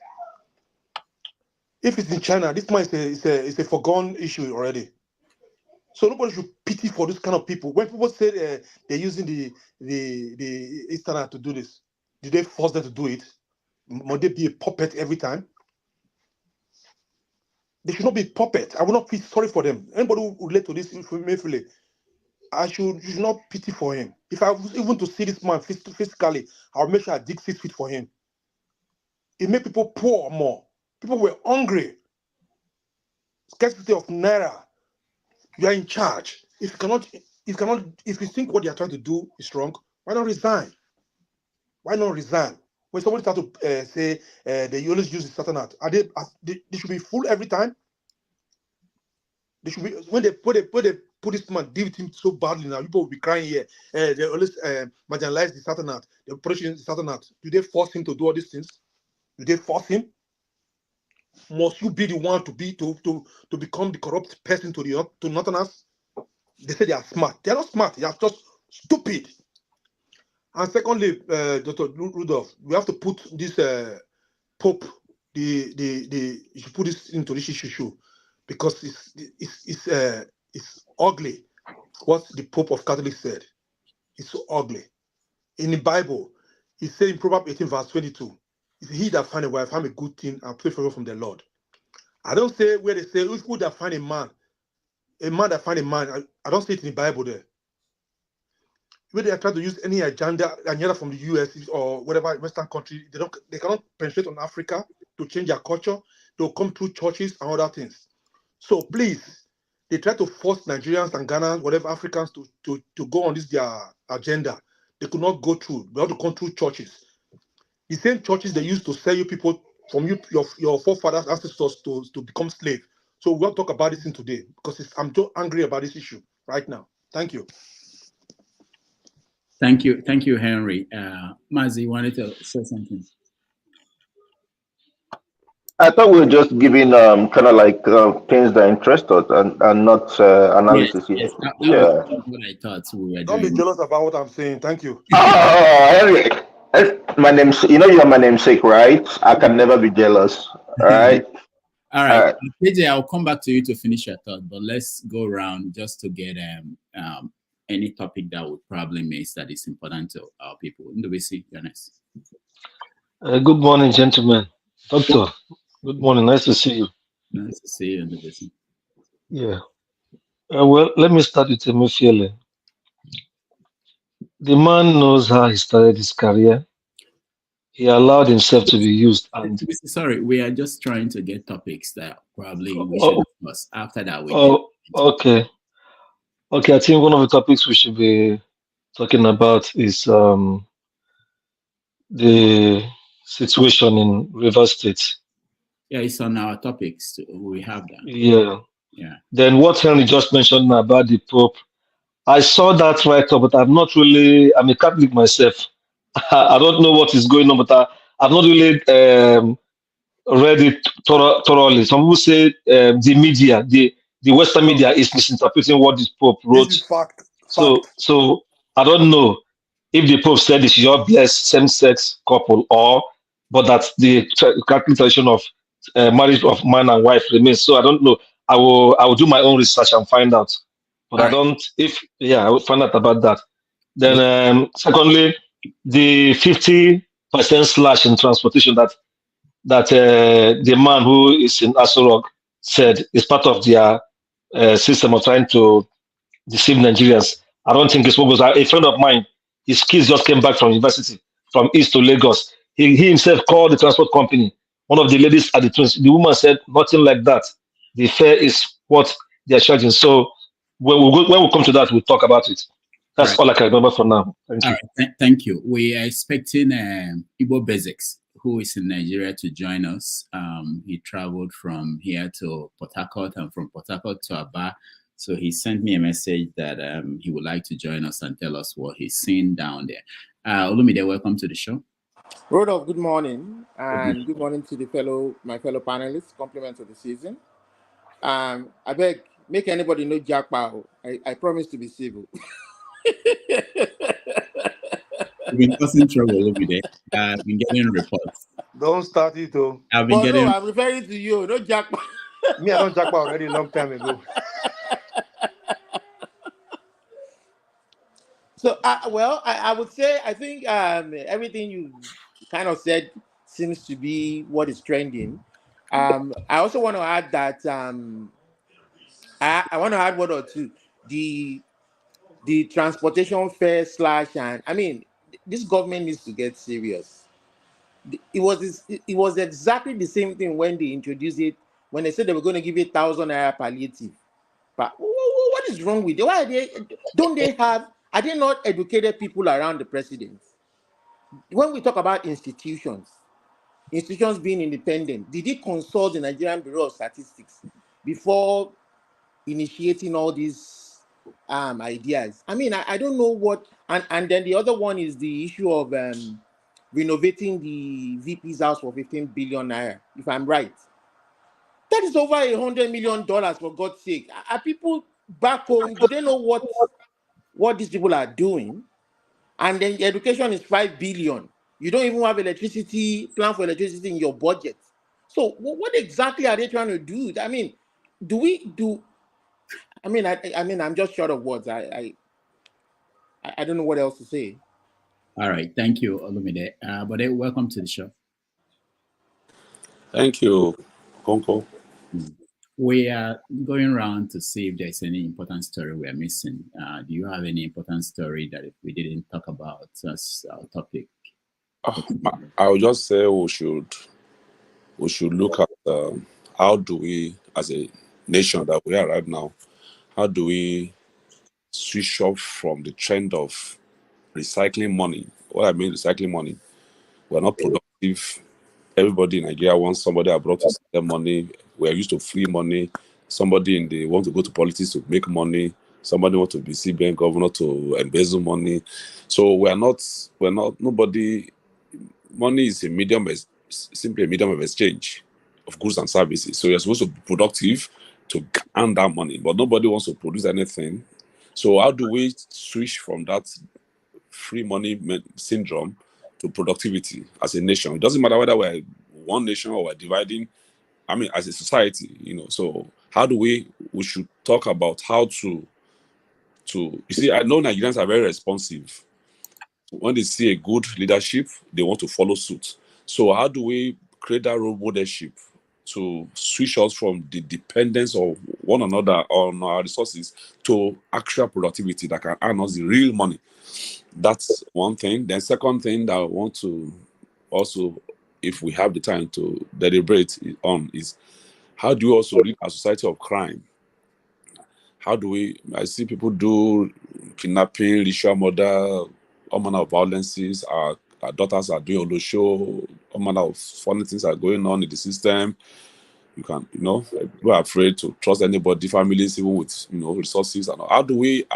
If it's in China, this man is a foregone issue already. So nobody should pity for this kind of people. When people say they're using the internet to do this, did they force them to do it? Must they be a puppet every time? They should not be puppet. I will not feel sorry for them. Anybody who relate to this Emefiele, you should not pity for him. If I was even to see this man physically, I'll make sure I dig 6 feet for him. It made people poor more. People were hungry. Scarcity of Naira. You are in charge. If you think what you are trying to do is wrong, why not resign? Why not resign? When somebody start to say they always use the certain art, they should be full every time. They should be when they put this man, deal with him so badly now. People will be crying here. They always marginalize the certain art. They punish the certain art. Do they force him to do all these things? Do they force him? Must you be the one to become the corrupt person to Northerners? They say they are smart. They are not smart. They are just stupid. And secondly, Dr. Rudolph, we have to put this Pope. You should put this into this issue because it's ugly. What the Pope of Catholics said, it's so ugly. In the Bible, he said in Proverbs 18 verse 22. He that find a wife, have a good thing, and pray favor from the Lord. I don't say where they say, who that find a man that find a man, I don't see it in the Bible there. When they are trying to use any agenda from the US or whatever Western country, they cannot penetrate on Africa to change their culture. They'll come through churches and other things. So please, they try to force Nigerians and Ghanaians, whatever Africans, to go on their agenda. They could not go through. They have to come through churches. The same churches they used to sell you people from your forefathers, ancestors to become slaves. So we'll talk about this today because I'm so angry about this issue right now. Thank you. Thank you, Henry. Mazi, you wanted to say something? I thought we were just giving kind of like things that interest us and not analysis yes, here. that was what I thought we were Don't doing. be jealous about what I'm saying. Thank you. Henry, my name's you're my namesake, right? I can never be jealous. All right. All right. KJ, I'll come back to you to finish your thought, but let's go around just to get any topic that would probably miss that is important to our people. Ndubisi, you're next. Good morning, gentlemen. Doctor, good morning. Nice to see you. Nice to see you, Ndubisi. Yeah. Well, let me start with Emefiele. The man knows how he started his career. He allowed himself to be used. And sorry, we are just trying to get topics that probably we should discuss. After that, we okay. Okay, I think one of the topics we should be talking about is the situation in Rivers State. Yeah, it's on our topics. We have that. Yeah. Yeah. Then what Henry just mentioned about the Pope, I saw that right up, but I'm not really, I'm a Catholic myself. I don't know what is going on, but I've not really read it thoroughly. Some people say the media, the Western media is misinterpreting what this Pope wrote. This is fact. So I don't know if the Pope said they should not bless same-sex couple but that the Catholic tradition of marriage of man and wife remains. So I don't know. I will do my own research and find out. But I will find out about that. Then secondly, the 50% slash in transportation that the man who is in Aso Rock said is part of their system of trying to deceive Nigerians. I don't think it's what was a friend of mine. His kids just came back from university from East to Lagos. He himself called the transport company. One of the ladies at the woman said nothing like that. The fare is what they are charging. So when we come to that, we'll talk about it. That's Right. all I can remember for now. Thank you. All right. Thank you. We are expecting Igbo Basics, who is in Nigeria, to join us. He traveled from here to Port Harcourt and from Port Harcourt to Aba. So he sent me a message that he would like to join us and tell us what he's seen down there. Olumide, welcome to the show. Rodolph, good morning, and good morning to my fellow panelists. Compliments of the season. I beg, make anybody know Jack Pao. I promise to be civil. You've been causing trouble Olumide. I've been getting reports. Don't start it, though. I've been getting. No, I'm referring to you, not Jack Pao. Me, I don't Jack Pao already a long time ago. So, I would say I think everything you kind of said seems to be what is trending. I also want to add that I want to add one or two. The transportation fare / and I mean, this government needs to get serious. It was exactly the same thing when they introduced it, when they said they were going to give 1,000 Naira palliative. But what is wrong with it? Why are they not educated people around the president? When we talk about institutions being independent, did he consult the Nigerian Bureau of Statistics before initiating all these ideas? I mean, I don't know what, and then the other one is the issue of renovating the VP's house for 15 billion naira, if I'm right. That is over $100 million, for God's sake. Are people back home, do they know what these people are doing? And then education is 5 billion. You don't even have plan for electricity in your budget. So what exactly are they trying to do? I mean, I'm just short of words. I don't know what else to say. All right, thank you, Olumide. Bode, welcome to the show. Thank you, Konko. We are going around to see if there's any important story we are missing. Do you have any important story that we didn't talk about as our topic? I would just say we should look at how do we, as a nation that we are right now, how do we switch off from the trend of recycling money? What I mean, recycling money, we're not productive. Everybody in Nigeria wants somebody abroad to send them money. We're used to free money. Somebody want to go to politics to make money. Somebody wants to be CBN governor to embezzle money. So nobody. Money is simply a medium of exchange of goods and services. So you're supposed to be productive to earn that money, but nobody wants to produce anything. So how do we switch from that free money syndrome to productivity as a nation? It doesn't matter whether we're one nation or we're dividing. I mean, as a society, so how do we should talk about how to you see, I know Nigerians are very responsive. When they see a good leadership, they want to follow suit. So how do we create that role modelship to switch us from the dependence of one another on our resources to actual productivity that can earn us the real money? That's one thing. Then second thing that I want to also, if we have the time to deliberate on, is how do we also rid a society of crime? How do I see people do kidnapping, ritual murder, all manner of violences. Our daughters are doing Olosho, all manner of funny things are going on in the system. People are afraid to trust anybody, families, even with resources. And how do we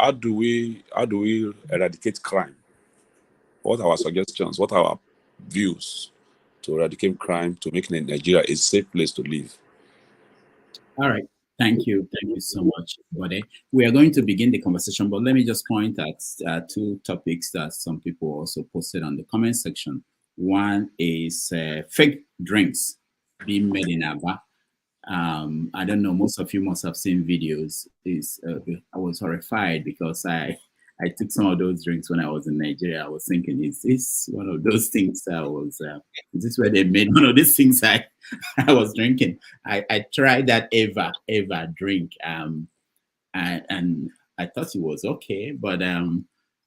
eradicate crime? What are our suggestions? What are our views to eradicate crime, to make Nigeria a safe place to live? All right. Thank you so much, Bode. We are going to begin the conversation, but let me just point at two topics that some people also posted on the comment section. One is fake drinks being made in Aba. I don't know, most of you must have seen videos. I was horrified because I I took some of those drinks when I was in Nigeria. I was thinking, is this one of those things I was, is this where they made one of these things I was drinking? I tried that Eva drink, and I thought it was okay. But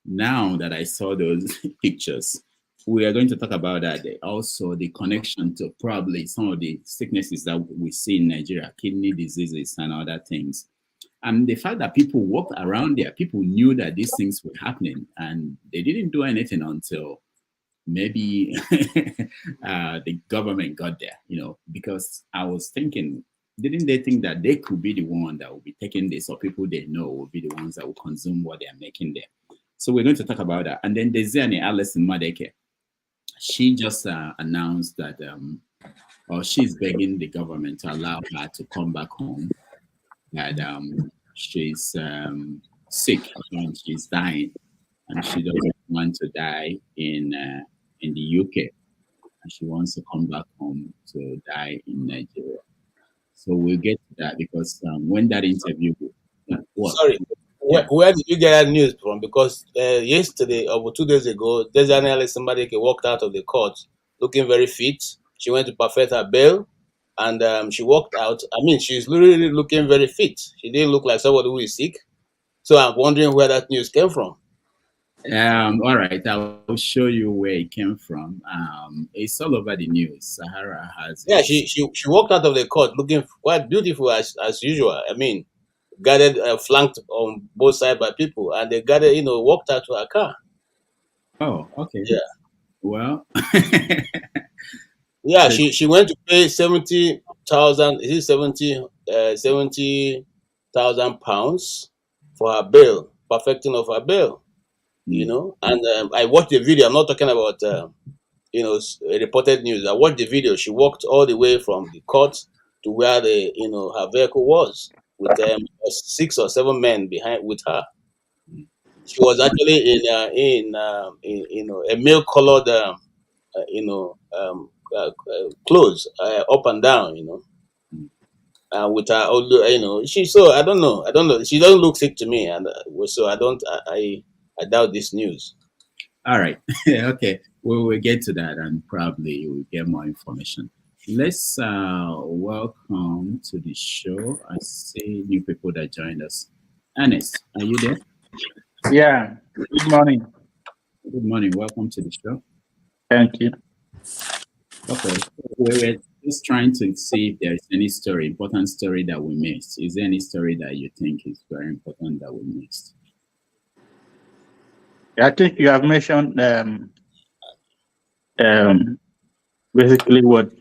now that I saw those pictures, we are going to talk about that. Also, the connection to probably some of the sicknesses that we see in Nigeria, kidney diseases and other things. And the fact that people walked around there, people knew that these things were happening, and they didn't do anything until maybe the government got there, because I was thinking, didn't they think that they could be the one that will be taking this, or people they know will be the ones that will consume what they are making there? So we're going to talk about that. And then Desiani Alison Madeke, she just announced that, or she's begging the government to allow her to come back home, that she's sick and she's dying, and she doesn't want to die in the UK, and she wants to come back home to die in Nigeria. So we'll get to that, because when that interview, sorry, where did you get that news from? Because yesterday or 2 days ago, Desiani somebody walked out of the court looking very fit. She went to perfect her bail, and she walked out. I mean, she's literally looking very fit. She didn't look like somebody who is sick. So I'm wondering where that news came from. All right, I'll show you where it came from. It's all over the news. Sahara has. Yeah, she walked out of the court looking quite beautiful as usual. I mean, guarded, flanked on both sides by people, and they gathered, walked out to her car. Oh, okay. Yeah. Well. Yeah, she went to pay 70,000. Is it 70,000 pounds for her bail, perfecting of her bail. And I watched the video. I'm not talking about reported news. I watched the video. She walked all the way from the court to where her vehicle was, with 6 or 7 men behind with her. She was actually in a milk-colored clothes, up and down, with her, so I don't know. She doesn't look sick to me, and so I doubt this news. All right. Okay. We'll get to that, and probably we'll get more information. Let's welcome to the show. I see new people that joined us. Ernest, are you there? Yeah. Good morning. Good morning. Welcome to the show. Thank you. Okay. We're just trying to see if there's any important story that we missed. Is there any story that you think is very important that we missed? I think you have mentioned basically what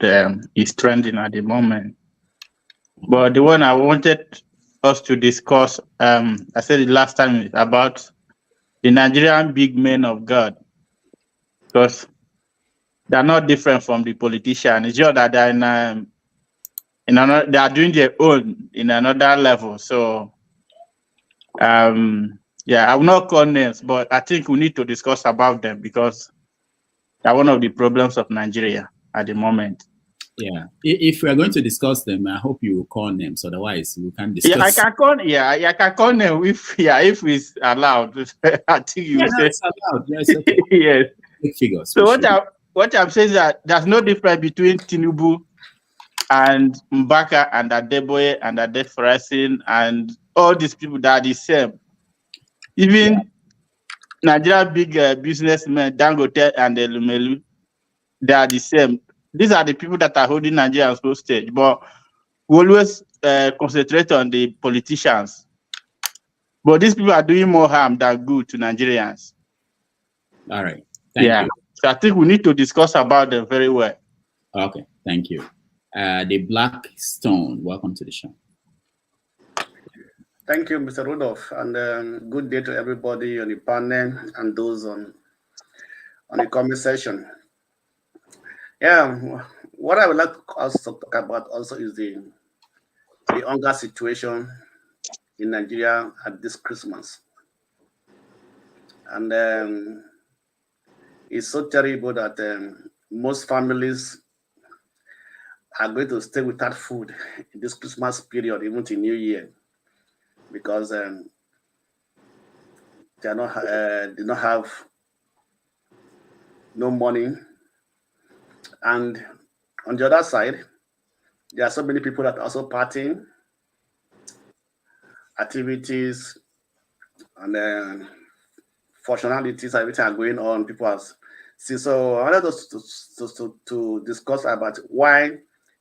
is trending at the moment. But the one I wanted us to discuss, I said it last time, is about the Nigerian big men of God, because they're not different from the politicians. It's just that they're they are doing their own in another level. So, yeah, I will not call names, but I think we need to discuss about them, because they're one of the problems of Nigeria at the moment. Yeah, if we are going to discuss them, I hope you will call names. Otherwise, we can't discuss. Yeah, I can call them if it's allowed. I think you say it's allowed. Yes, okay. Yes. Big figures. So what I'm saying is that there's no difference between Tinubu and Mbaka and Adeboye and Adefrasin and all these people that are the same. Even Nigeria big businessmen, Dangote and Elumelu, they are the same. These are the people that are holding Nigeria hostage, but we always concentrate on the politicians. But these people are doing more harm than good to Nigerians. All right. Thank you. So I think we need to discuss about them very well. Okay. Thank you. The Black Stone, welcome to the show. Thank you, Mr. Rudolph, and good day to everybody on the panel and those on the conversation. Yeah, what I would like to also talk about also is the hunger situation in Nigeria at this Christmas. And it's so terrible that most families are going to stay without food in this Christmas period, even to New Year, because they don't have no money. And on the other side, there are so many people that are also partying, activities, and then functionalities, everything are going on. People are see. So I wanted us to discuss about why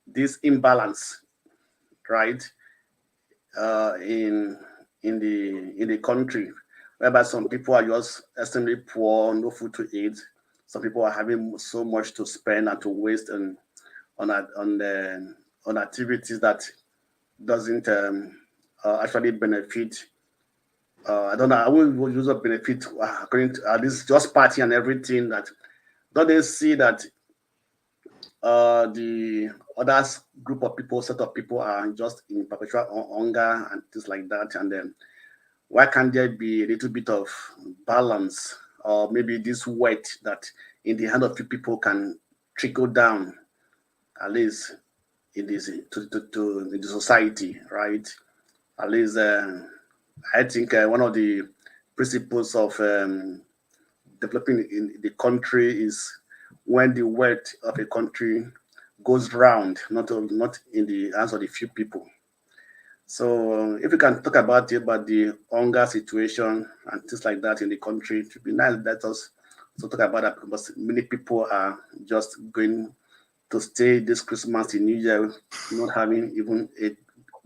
this imbalance, right, in the country, whereby some people are just extremely poor, no food to eat. Some people are having so much to spend and to waste on activities that doesn't actually benefit. I don't know. I will use a benefit according to this just party and everything. That don't they see that the other group of people, set of people are just in perpetual hunger and things like that, and then why can't there be a little bit of balance, or maybe this weight that in the hand of few people can trickle down, at least in this to the society, right? At least I think one of the principles of developing in the country is when the wealth of a country goes round, not in the hands of the few people. So if we can talk about the hunger situation and things like that in the country, it would be nice. Let us talk about that, because many people are just going to stay this Christmas in New Year not having even a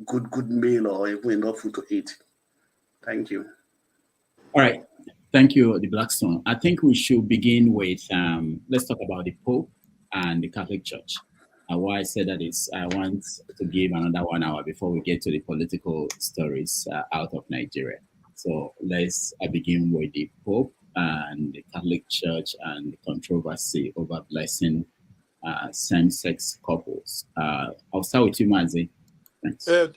good meal or even enough food to eat. Thank you. All right. Thank you, the Blackstone. I think we should begin with, let's talk about the Pope and the Catholic Church. Why I said that is I want to give another 1 hour before we get to the political stories out of Nigeria. So let's begin with the Pope and the Catholic Church and the controversy over blessing same-sex couples. I'll start with you, Mazi. Thanks. Sorry.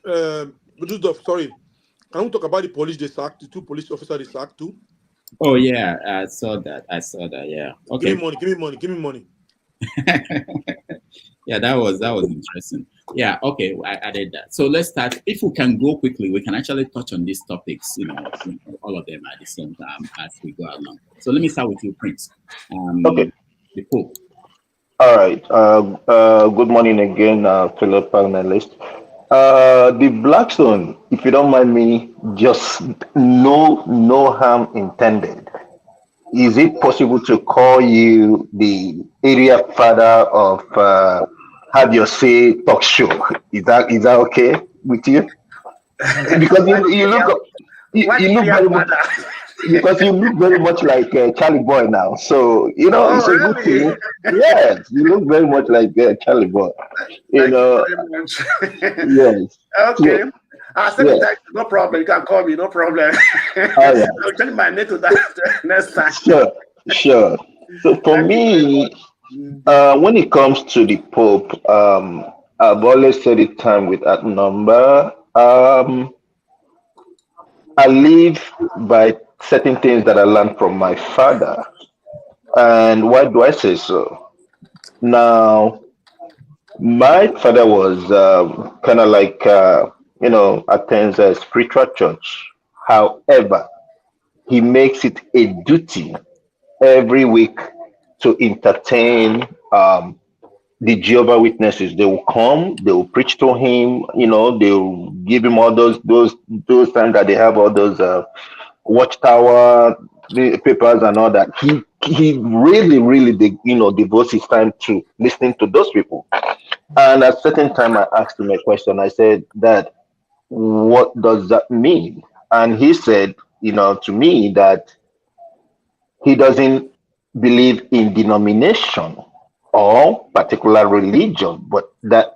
Can we talk about the police they sacked, the 2 police officers they sacked too? Oh yeah, I saw that. Yeah. Okay. Give me money. Yeah, that was interesting. Yeah, okay, I did that. So let's start. If we can go quickly, we can actually touch on these topics, all of them at the same time as we go along. So let me start with you, Prince. Okay. The Pope. All right. Good morning again, fellow panelists. The Blackstone, if you don't mind me, just no harm intended. Is it possible to call you the area father of Have Your Say talk show? Is that okay with you? Because you look very much, because you look very much like Charlie Boy now. So it's a good thing. Yes, you look very much like Charlie Boy. Thank you very much. Yes. Okay. So, I said that, no problem. You can call me, no problem. yeah. I'll change my name to that next time. Sure. So for me, when it comes to the Pope, I've always said it time without number. I live by certain things that I learned from my father. And why do I say so? Now, my father was kind of like, attends a spiritual church. However, he makes it a duty every week to entertain the Jehovah Witnesses. They will come, they will preach to him, they will give him all those times that they have all those watchtower papers and all that. He really devotes his time to listening to those people. And at a certain time I asked him a question. I said, Dad, what does that mean? And he said, to me, that he doesn't believe in denomination or particular religion, but that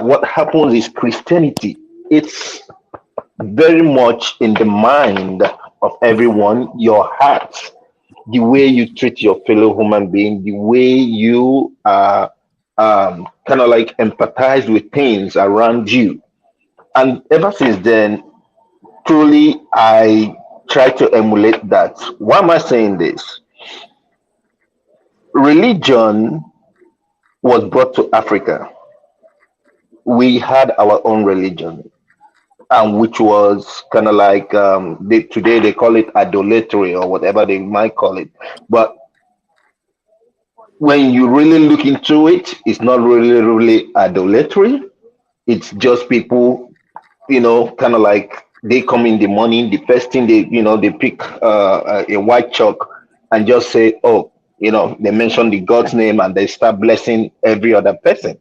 what happens is Christianity. It's very much in the mind of everyone, your heart, the way you treat your fellow human being, the way you kind of like empathize with things around you. And ever since then, truly, I try to emulate that. Why am I saying this? Religion was brought to Africa. We had our own religion. and which was kind of like today they call it idolatry or whatever they might call it. But when you really look into it, it's not really idolatry. It's just people, kind of like they come in the morning, the first thing they pick a white chalk and just say, oh, they mention the God's name and they start blessing every other person.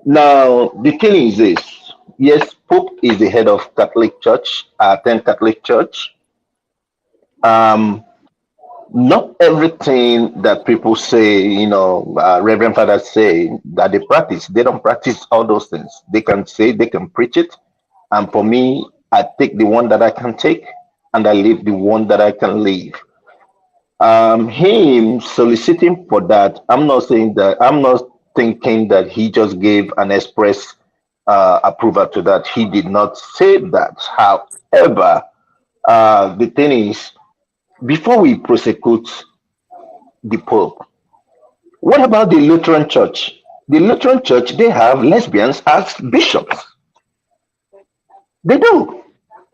Now, the thing is this. Yes, Pope is the head of Catholic Church. I attend Catholic Church. Not everything that people say, Reverend Fathers say that they practice. They don't practice all those things. They can say, they can preach it. And for me, I take the one that I can take and I leave the one that I can leave. Him soliciting for that, I'm not thinking that he just gave an express approval to that. He did not say that. However, the thing is, before we prosecute the Pope, what about the Lutheran Church? The Lutheran Church, they have lesbians as bishops. They do.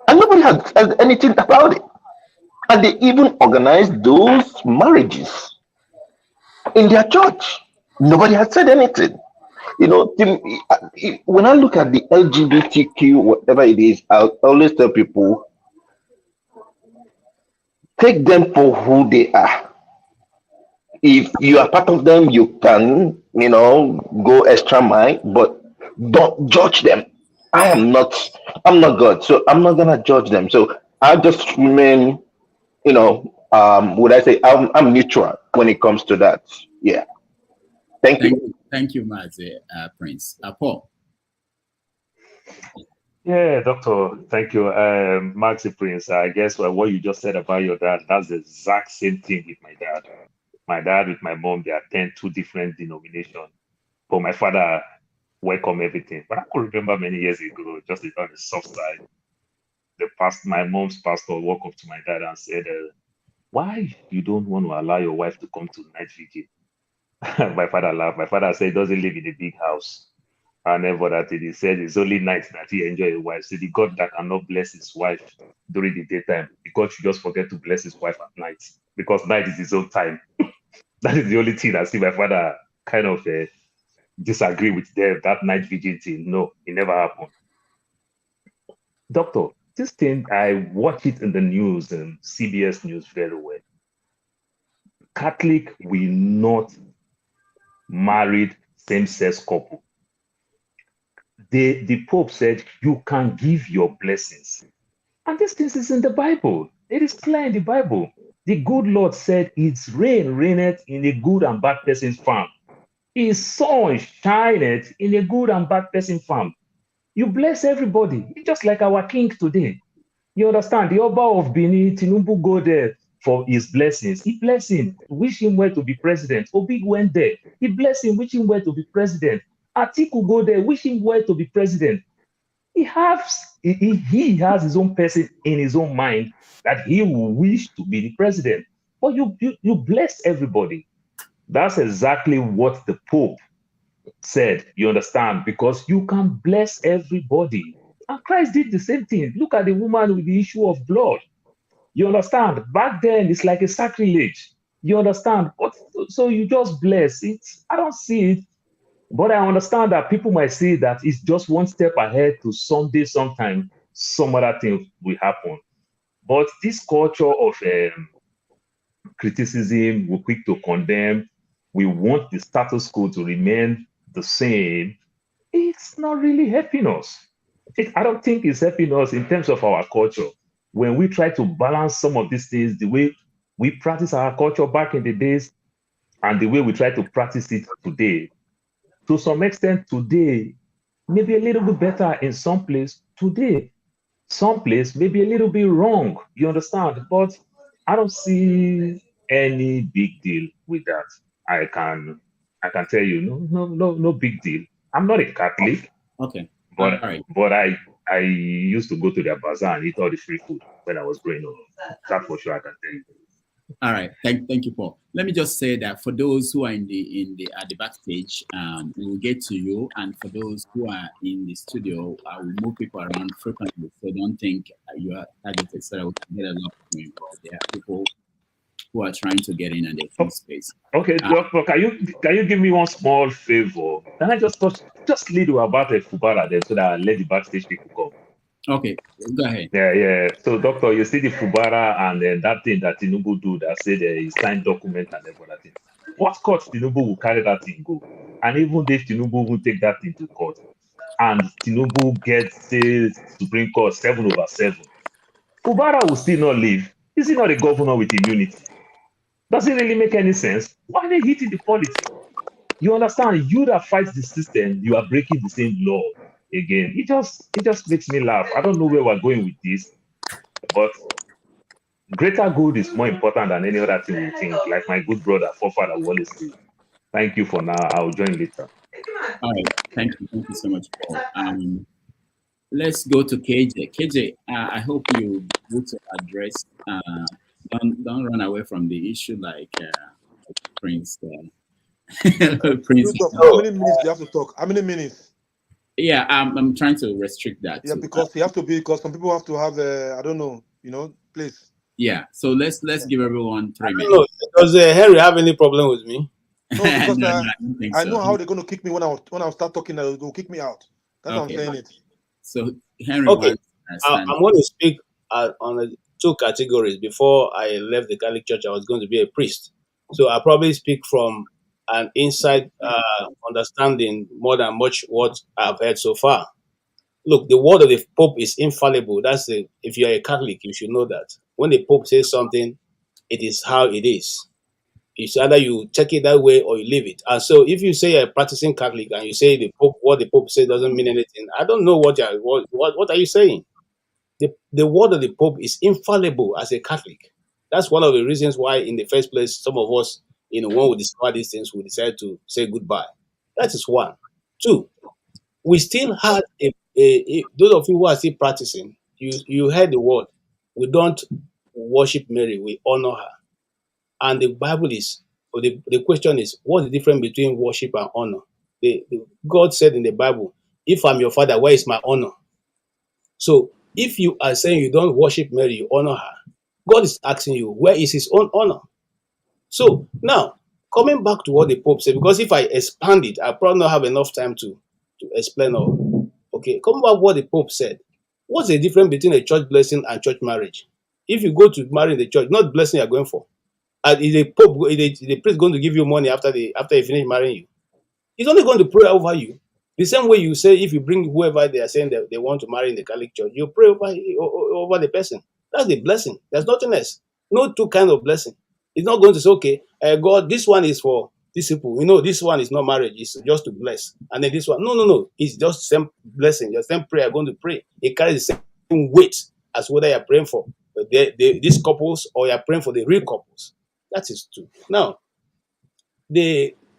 And nobody has anything about it. And they even organize those marriages in their church. Nobody has said anything. When I look at the LGBTQ, whatever it is, I always tell people, take them for who they are. If you are part of them, you can, go extra mile, but don't judge them. I'm not God, so I'm not gonna judge them. So I just remain, would I say I'm neutral when it comes to that. Yeah. Thank you. Thank you, Mazi, Prince. Paul. Yeah, Doctor, thank you. Maxi Prince, I guess what you just said about your dad, that's the exact same thing with my dad. My dad with my mom, they attend two different denominations. But my father welcome everything. But I could remember many years ago, just on the soft side, my mom's pastor walked up to my dad and said, why you don't want to allow your wife to come to night vigil? My father laughed. My father said he doesn't live in a big house. And then for that, he said it's only night that he enjoys his wife. So the God that cannot bless his wife during the daytime, God should just forget to bless his wife at night, because night is his own time. That is the only thing I see my father kind of disagree with them, that night vigil thing. No, it never happened. Doctor, this thing, I watch it in the news and CBS News very well. Catholic will not marry same-sex couple. The Pope said you can give your blessings. And this thing is in the Bible. It is clear in the Bible. The good Lord said, it's rain raineth in a good and bad person's farm. His sun shineth in a good and bad person's farm. You bless everybody. It's just like our king today. You understand? The Oba of Benin, Tinubu, go there for his blessings. He bless him, wish him well to be president. Obi went there. He bless him, wish him well to be president. Atiku go there, wish him well to be president. He has his own person in his own mind that he will wish to be the president. But you bless everybody. That's exactly what the Pope said, you understand, because you can bless everybody. And Christ did the same thing. Look at the woman with the issue of blood. You understand? Back then, it's like a sacrilege. You understand? But so you just bless it. I don't see it. But I understand that people might say that it's just one step ahead to someday, sometime, some other thing will happen. But this culture of criticism, we're quick to condemn, we want the status quo to remain the same, it's not really helping us. I don't think it's helping us in terms of our culture. When we try to balance some of these things, the way we practice our culture back in the days and the way we try to practice it today, to some extent today, maybe a little bit better in some place today. Some place maybe a little bit wrong, you understand? But I don't see any big deal with that. I can tell you, no big deal. I'm not a Catholic. Okay. But I used to go to their bazaar and eat all the free food when I was growing up. That for sure I can tell you. All right, thank you, Paul. Let me just say that for those who are in the at the backstage, we will get to you, and for those who are in the studio, I will move people around frequently, so don't think you are targeted. So I will get a lot of you involved. There are people who are trying to get in and they feel space. Okay, Doctor, can you give me one small favor? Can I just lead you about Fubara then, so that I let the backstage people come? Okay, go ahead. Yeah. So, Doctor, you see the Fubara and then that thing that Tinubu do that said he signed document and everything. What court Tinubu will carry that thing go? And even if Tinubu will take that thing to court, and Tinubu gets say Supreme Court 7/7, Fubara will still not leave. Is he not a governor with immunity? Does it really make any sense? Why are they hitting the politics? You understand? You that fights the system, you are breaking the same law again. It just makes me laugh. I don't know where we're going with this, but greater good is more important than any other thing we think. Like my good brother, forefather Wallace said. Thank you for now. I'll join later. All right, thank you so much, Paul. Let's go to KJ. KJ, I hope you would address. Don't run away from the issue like Prince. Prince. How many minutes do you have to talk? How many minutes? Yeah, I'm trying to restrict that. Yeah, because you have to be, because some people have to have I don't know, please. Yeah, so let's give everyone 3 minutes. No, does Henry have any problem with me? No, because No, I know how they're going to kick me when I start talking. They'll go kick me out. That's why I'm saying it. So Henry, okay, I'm going to speak on 2 categories. Before I left the Catholic Church, I was going to be a priest. So I probably speak from an inside understanding more than much what I've heard so far. Look, the word of the Pope is infallible. If you're a Catholic, you should know that. When the Pope says something, it is how it is. It's either you take it that way or you leave it. And so if you say you're a practicing Catholic and you say what the Pope says doesn't mean anything, I don't know what are you saying? The word of the Pope is infallible as a Catholic. That's one of the reasons why, in the first place, some of us, when we discover these things, we decide to say goodbye. That is one. 2, we still had those of you who are still practicing, you heard the word. We don't worship Mary, we honor her. And the Bible is, or the question is, what's the difference between worship and honor? God said in the Bible, if I'm your father, where is my honor? So if you are saying you don't worship Mary, you honor her, God is asking you, where is his own honor? So now, coming back to what the Pope said, because if I expand it, I probably not have enough time to explain all. Okay, coming back to what the Pope said, what's the difference between a church blessing and church marriage? If you go to marry in the church, not blessing you're going for. And is the priest going to give you money after he finish marrying you? He's only going to pray over you. The same way you say, if you bring whoever they are saying that they want to marry in the Catholic Church, you pray over the person. That's the blessing. There's nothing else. No 2 kinds of blessing. It's not going to say, okay, God, this one is for these people. This one is not marriage. It's just to bless. And then this one, no. It's just the same blessing, the same prayer going to pray. It carries the same weight as whether you're praying for these couples or you're praying for the real couples. That is true. Now,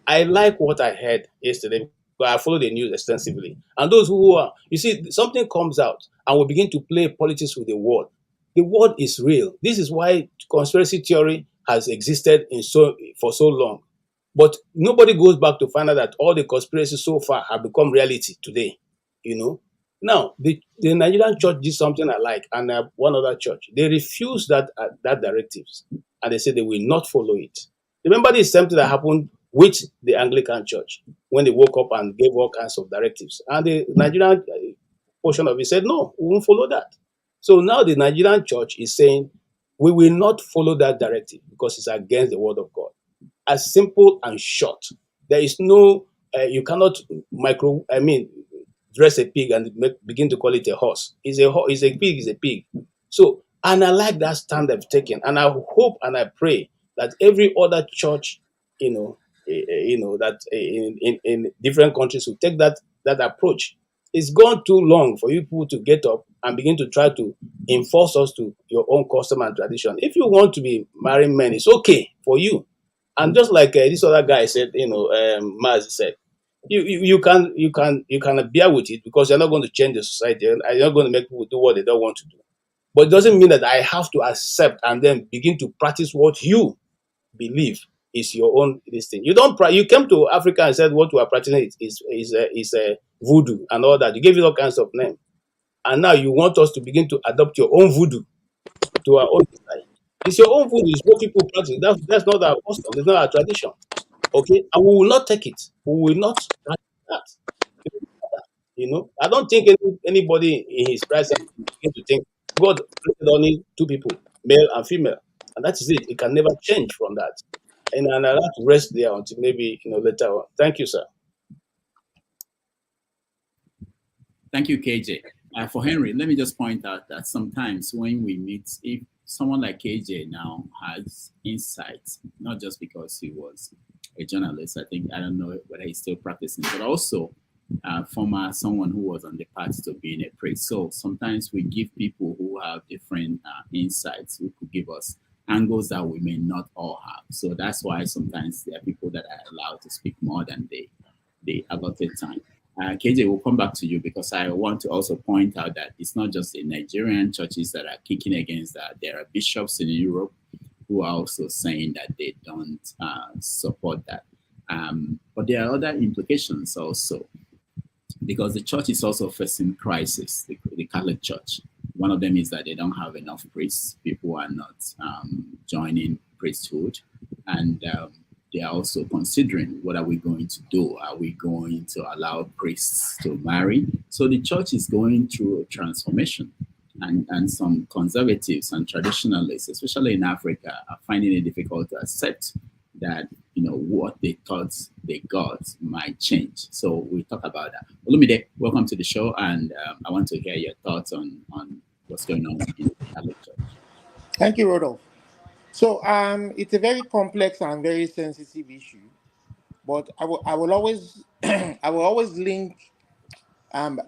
I like what I heard yesterday, but I follow the news extensively. And those who are, you see, something comes out and we begin to play politics with the world. The world is real. This is why conspiracy theory has existed for so long. But nobody goes back to find out that all the conspiracies so far have become reality today. Now, the Nigerian church did something I like, and one other church. They refused that directives, and they said they will not follow it. Remember the same thing that happened with the Anglican Church when they woke up and gave all kinds of directives. And the Nigerian portion of it said, no, we won't follow that. So now the Nigerian Church is saying, we will not follow that directive because it's against the word of God. As simple and short. There is no, you cannot dress a pig and begin to call it a horse. It's a pig, is a pig. So, and I like that stand they've taken. And I hope and I pray that every other church, that in different countries will take that approach. It's gone too long for you people to get up and begin to try to enforce us to your own custom and tradition. If you want to be marrying men, it's okay for you. And just like this other guy said, Maz said, you can bear with it because you're not going to change the society. You're not going to make people do what they don't want to do. But it doesn't mean that I have to accept and then begin to practice what you believe is your own this thing. You don't. You came to Africa and said what we are practicing is a voodoo and all that. You gave it all kinds of names, and now you want us to begin to adopt your own voodoo to our own design. It's your own voodoo. It's what people practice. That's not our custom. It's not our tradition. Okay, and we will not take it. We will not practice that. I don't think anybody in his presence will begin to think God created only two people, male and female, and that is it. It can never change from that. And I'll have to rest there until maybe later on. Thank you, sir. Thank you, KJ. For Henry, let me just point out that sometimes when we meet, if someone like KJ now has insights, not just because he was a journalist, I don't know whether he's still practicing, but also someone who was on the path to being a priest. So sometimes we give people who have different insights, who could give us angles that we may not all have. So that's why sometimes there are people that are allowed to speak more than the allotted time. KJ, we'll come back to you because I want to also point out that it's not just the Nigerian churches that are kicking against that. There are bishops in Europe who are also saying that they don't support that. But there are other implications also, because the church is also facing crisis, the Catholic Church. One of them is that they don't have enough priests. People are not joining priesthood. And they are also considering, what are we going to do? Are we going to allow priests to marry? So the church is going through a transformation. And some conservatives and traditionalists, especially in Africa, are finding it difficult to accept that what they thought they got might change. So we talk about that. Olumide, welcome to the show, and I want to hear your thoughts on what's going on in the Catholic Church. Thank you, Rodolph. So it's a very complex and very sensitive issue, but I will always I will always link,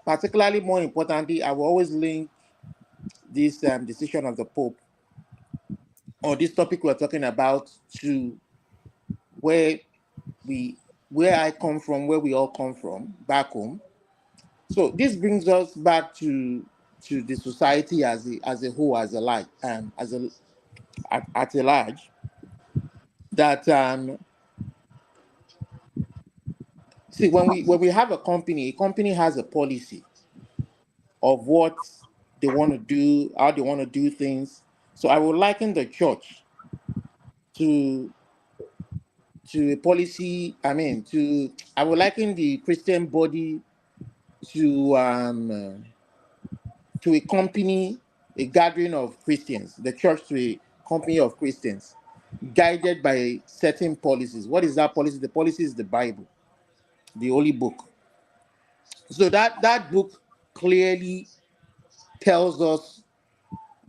particularly more importantly, I will always link this decision of the Pope or this topic we're talking about to where I come from, where we all come from, back home. So this brings us back to the society as a whole, at a large, that see, when we have a company has a policy of what they want to do, how they want to do things. So I would liken the church to a policy. I would liken the Christian body to a company, a gathering of Christians, the church to a company of Christians, guided by certain policies. What is that policy? The policy is the Bible, the Holy Book. So that book clearly tells us,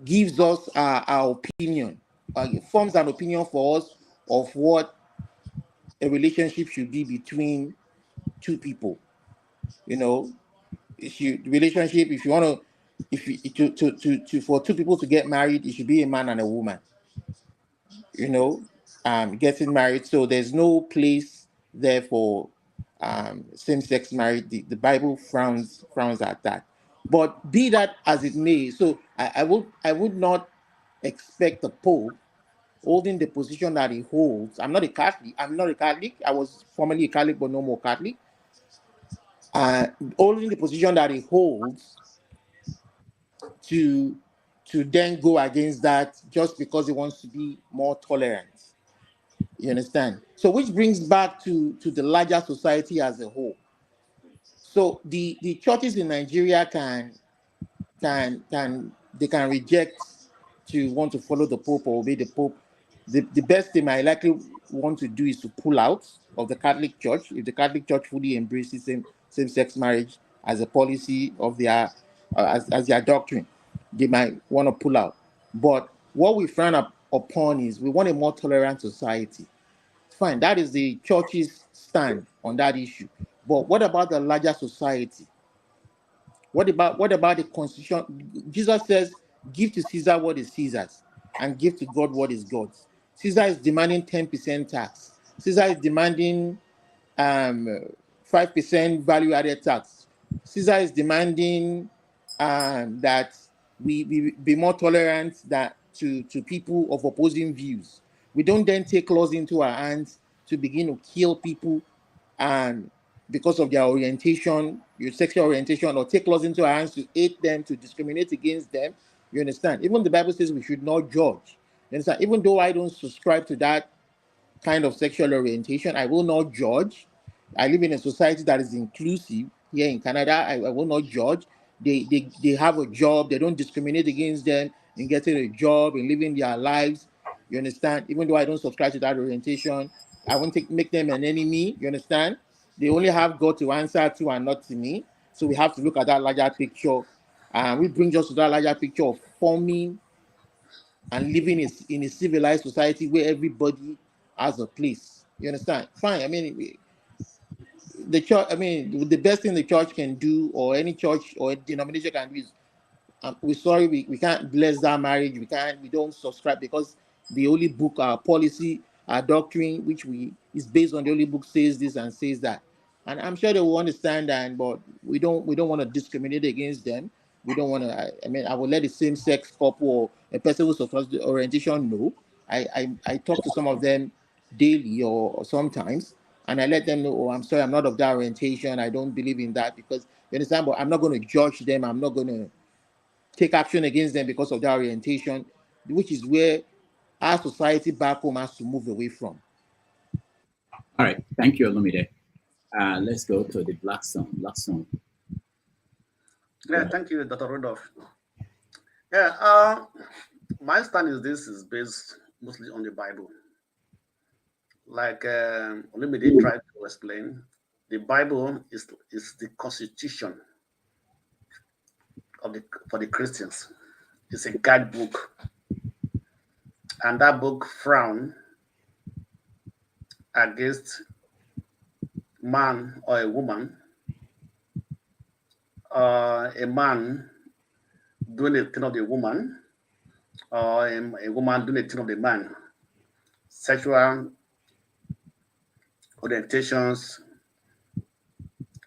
gives us our opinion, forms an opinion for us of what a relationship should be between two people. If you want to, for two people to get married, it should be a man and a woman. Getting married. So there's no place there for same-sex marriage. The Bible frowns at that. But be that as it may, so I would not expect the Pope holding the position that he holds. I'm not a Catholic. I was formerly a Catholic, but no more Catholic. Holding the position that he holds to then go against that just because he wants to be more tolerant. You understand? So which brings back to the larger society as a whole. So the churches in Nigeria can reject to want to follow the Pope or obey the Pope. The best they might likely want to do is to pull out of the Catholic Church. If the Catholic Church fully embraces same-sex marriage as a policy of their as their doctrine, they might want to pull out. But what we frown upon is we want a more tolerant society. Fine, that is the church's stand on that issue. But what about the larger society? What about the constitution? Jesus says, give to Caesar what is Caesar's and give to God what is God's. Caesar is demanding 10% tax. Caesar is demanding 5% value-added tax. Caesar is demanding that we be more tolerant to people of opposing views. We don't then take laws into our hands to begin to kill people and because of their orientation, your sexual orientation, or take laws into our hands to hate them, to discriminate against them. You understand? Even the Bible says we should not judge. You understand? Even though I don't subscribe to that kind of sexual orientation, I will not judge. I live in a society that is inclusive here in Canada. I will not judge. They have a job. They don't discriminate against them in getting a job and living their lives. You understand? Even though I don't subscribe to that orientation, I won't make them an enemy. You understand? They only have God to answer to and not to me. So we have to look at that larger picture. And we bring us to that larger picture of forming and living in a civilized society where everybody has a place. You understand? Fine. I mean, the church, I mean, the best thing the church can do, or any church or denomination can do, is we're sorry, we can't bless that marriage. We don't subscribe, because the Holy Book, our policy, our doctrine, which is based on the Holy Book, says this and says that. And I'm sure they will understand that, but we don't want to discriminate against them. We don't want to. I mean, I will let the same-sex couple or a person who supports the orientation know. I talk to some of them daily or sometimes, and I let them know, oh, I'm sorry, I'm not of that orientation. I don't believe in that, because you understand. But I'm not going to judge them. I'm not going to take action against them because of their orientation, which is where our society back home has to move away from. All right, thank you, Olumide. Let's go to the Black Song. Yeah, thank you, Dr. Rudolph. Yeah, my stand is based mostly on the Bible. Like Olumide tried to explain, the Bible is the constitution for the Christians. It's a guidebook, and that book frowns against man or a woman, a man doing the thing of the woman, or a woman doing the thing of the man, sexual orientations,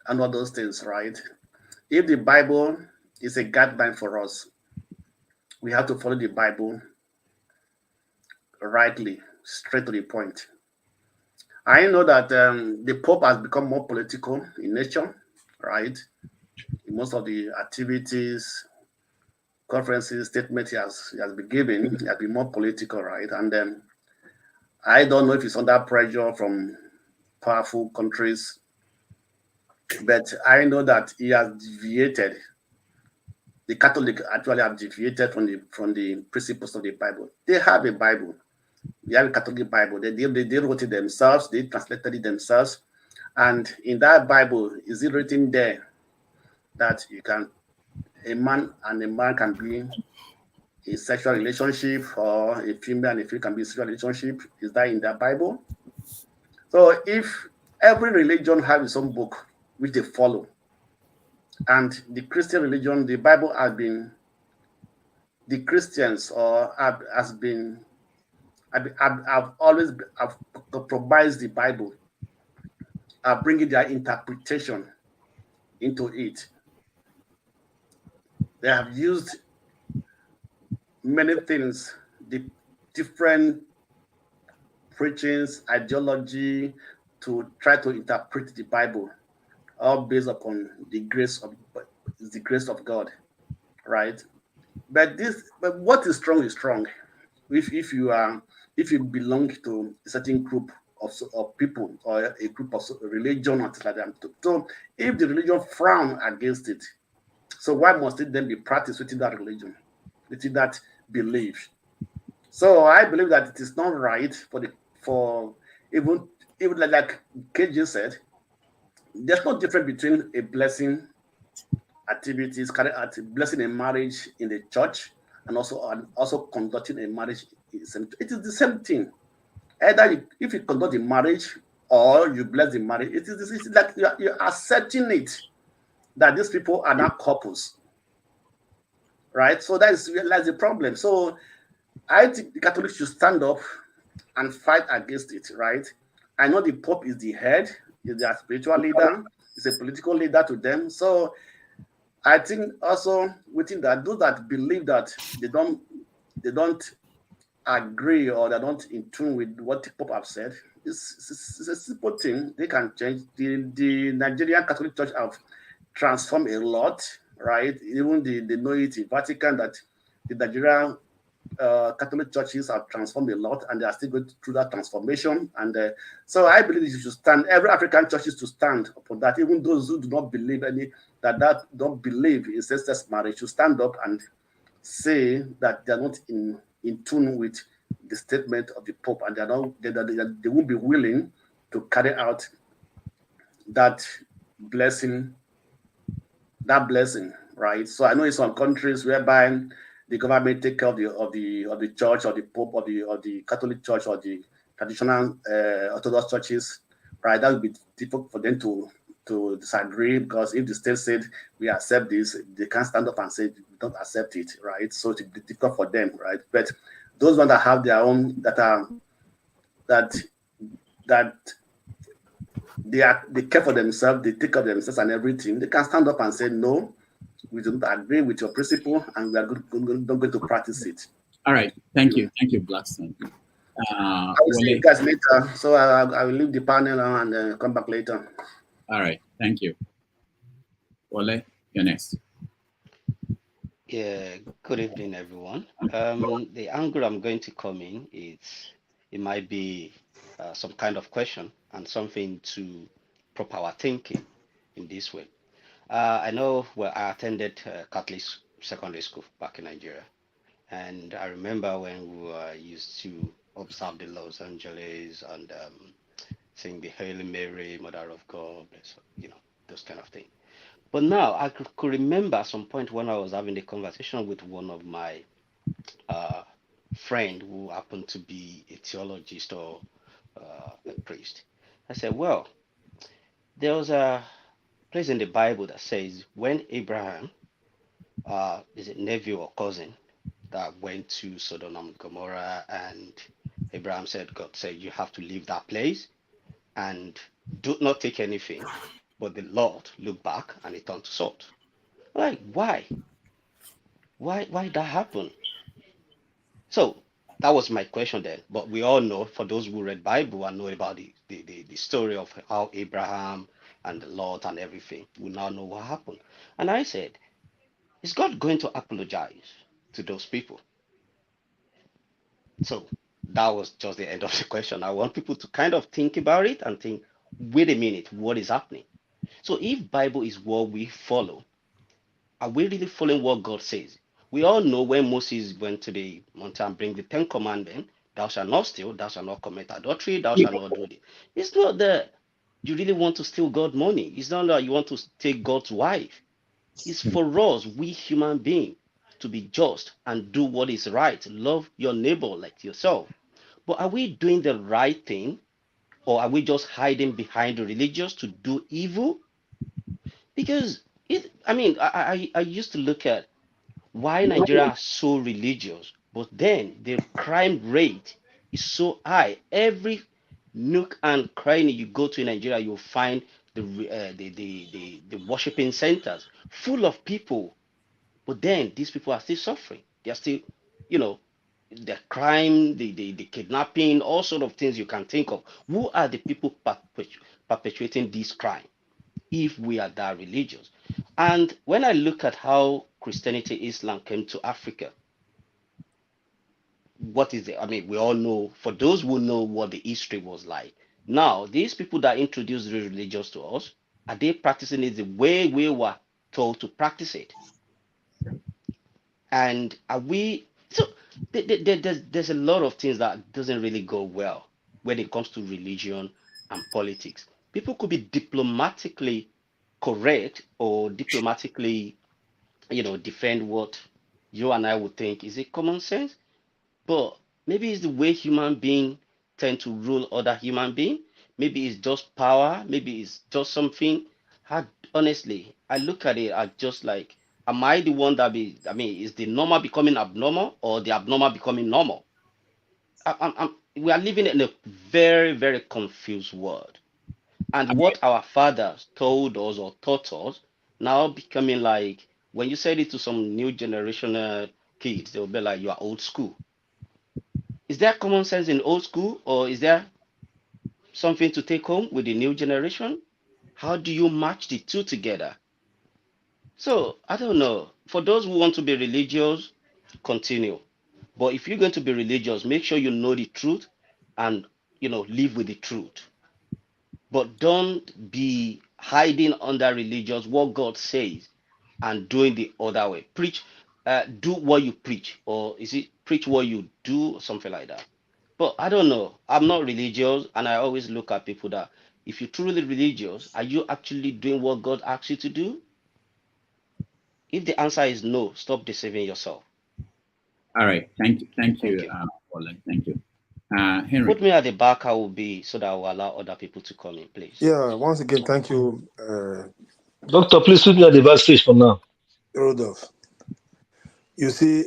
and all those things, right? If the Bible is a guideline for us, we have to follow the Bible rightly, straight to the point. I know that the Pope has become more political in nature, right? In most of the activities, conferences, statements he has been giving, he has been more political, right? And then I don't know if it's under pressure from powerful countries, but I know that he has deviated. The Catholics actually have deviated from the principles of the Bible. They have a Bible. They have a Catholic Bible. They wrote it themselves. They translated it themselves. And in that Bible, is it written there that a man and a man can be a sexual relationship, or a female and a female can be a sexual relationship? Is that in the Bible? So if every religion has its own book which they follow, and the Christian religion, the Bible has been, the Christians have always compromised the Bible, bringing their interpretation into it. They have used many things, the different preachings, ideology, to try to interpret the Bible, all based upon the grace of God, right? But what is strong is strong. If you belong to a certain group of people, or a group of religion, or like that. So if the religion frown against it, so why must it then be practiced within that religion, within that belief? So I believe that it is not right for even like KJ said, there's no difference between a blessing activities, blessing a marriage in the church, and also conducting a marriage. It is the same thing. Either if you conduct a marriage or you bless the marriage, it's like you're accepting it that these people are not couples, right? So that's the problem. So I think the Catholics should stand up and fight against it, right? I know the Pope is the head, is their spiritual leader, is a political leader to them. So I think also within that, those that believe that they don't agree or they're not in tune with what the Pope have said, it's a simple thing. They can change. The Nigerian Catholic Church have transformed a lot, right? Even they know it in Vatican that the Nigerian Catholic churches have transformed a lot, and they are still going through that transformation. And so I believe you should stand. Every African church is to stand upon that. Even those who do not believe that don't believe in same-sex marriage should stand up and say that they are not in tune with the statement of the Pope, and they won't be willing to carry out that blessing, right? So I know in some countries whereby the government take care of the church or the Pope or the Catholic Church or the traditional Orthodox churches, right? That would be difficult for them to disagree, because if the state said we accept this, they can't stand up and say we don't accept it, right? So it's difficult for them, right? But those ones that have their own that they care for themselves, they take care of themselves and everything, they can stand up and say no, we don't agree with your principle, and we are not going to practice it. All right, thank you, Blackstone. I will see you guys later, so I will leave the panel and come back later. All right, thank you. Wale, you're next. Yeah, good evening, everyone. The angle I'm going to come in is it might be some kind of question and something to prop our thinking in this way. I know I attended Catholic secondary school back in Nigeria, and I remember when we were used to observe the Los Angeles and sing the Hail Mary, Mother of God, those kind of things. But now I could remember at some point when I was having a conversation with one of my friend who happened to be a theologist or a priest. I said, well, there was a place in the Bible that says when Abraham, is it nephew or cousin, that went to Sodom and Gomorrah, and Abraham said, God said, you have to leave that place and do not take anything. But the Lord looked back and he turned to salt. Like, why? Why that happen? So that was my question then. But we all know, for those who read Bible and know about the story of how Abraham and the Lord and everything, we now know what happened. And I said, is God going to apologize to those people? So that was just the end of the question. I want people to kind of think about it and think, wait a minute, what is happening? So if Bible is what we follow, are we really following what God says? We all know when Moses went to the mountain and bring the 10 commandments, thou shalt not steal, thou shalt not commit adultery, thou shalt not do this. It's not that you really want to steal God's money. It's not that you want to take God's wife. It's for us, we human beings, to be just and do what is right. Love your neighbor like yourself. But are we doing the right thing? Or are we just hiding behind the religious to do evil? Because I used to look at why Nigeria is so religious, but then the crime rate is so high. Every nook and cranny you go to in Nigeria, you'll find the worshiping centers full of people. But then these people are still suffering. They are still, the crime, the kidnapping, all sort of things you can think of. Who are the people perpetuating this crime if we are that religious? And when I look at how Christianity, Islam came to Africa, what is it? I mean, we all know, for those who know what the history was like. Now, these people that introduced the religions to us, are they practicing it the way we were told to practice it? And are we, so there's a lot of things that doesn't really go well when it comes to religion and politics. People could be diplomatically correct or diplomatically, defend what you and I would think is a common sense, but maybe it's the way human beings tend to rule other human beings. Maybe it's just power. Maybe it's just something. Honestly, I look at it as just like, am I the one is the normal becoming abnormal or the abnormal becoming normal? We are living in a very, very confused world. And what our fathers told us or taught us now becoming like When you said it to some new generation kids, they'll be like, you are old school. Is there common sense in old school, or is there something to take home with the new generation? How do you match the two together? So I don't know. For those who want to be religious, continue. But if you're going to be religious, make sure you know the truth and live with the truth. But don't be hiding under religious what God says and doing the other way. Preach, do what you preach, or is it preach what you do, or something like that. But I don't know. I'm not religious, and I always look at people that if you're truly religious, are you actually doing what God asks you to do? If the answer is no, stop deceiving yourself. All right. Thank you. Thank Thank you, you. Pauline. Thank you. Henry. Put me at the back, I will be, so that I will allow other people to come in, please. Yeah, once again, thank you, Doctor, please put me at the back stage for now. Rodolph. You see,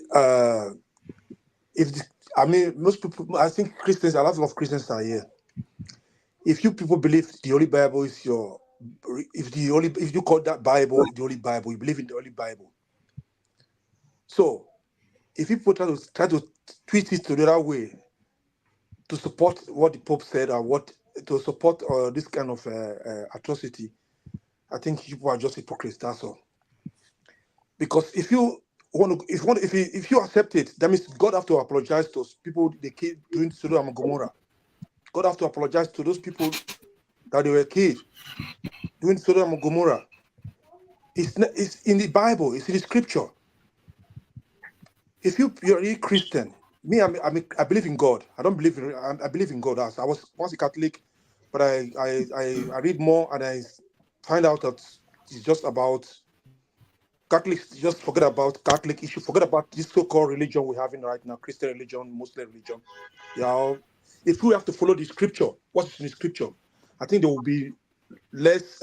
most people, I think Christians, a lot of Christians are here. If you people believe the Holy Bible is if you call that Bible the Holy Bible, you believe in the Holy Bible. So, if people try to twist it to the other way to support what the Pope said or to support this kind of atrocity, I think people are just hypocrites. That's all. Because if you accept it, that means God have to apologize to people they killed doing Sodom and Gomorrah. God have to apologize to those people that they were killed doing Sodom and Gomorrah. It's in the Bible. It's in the Scripture. If you're a Christian, me, I believe in God. I don't believe in. I believe in God. I was once a Catholic, but I read more and I find out that it's just about Catholics. Just forget about Catholic issue. Forget about this so-called religion we're having right now: Christian religion, Muslim religion. Yeah, if we have to follow the Scripture, what's in the Scripture, I think there will be less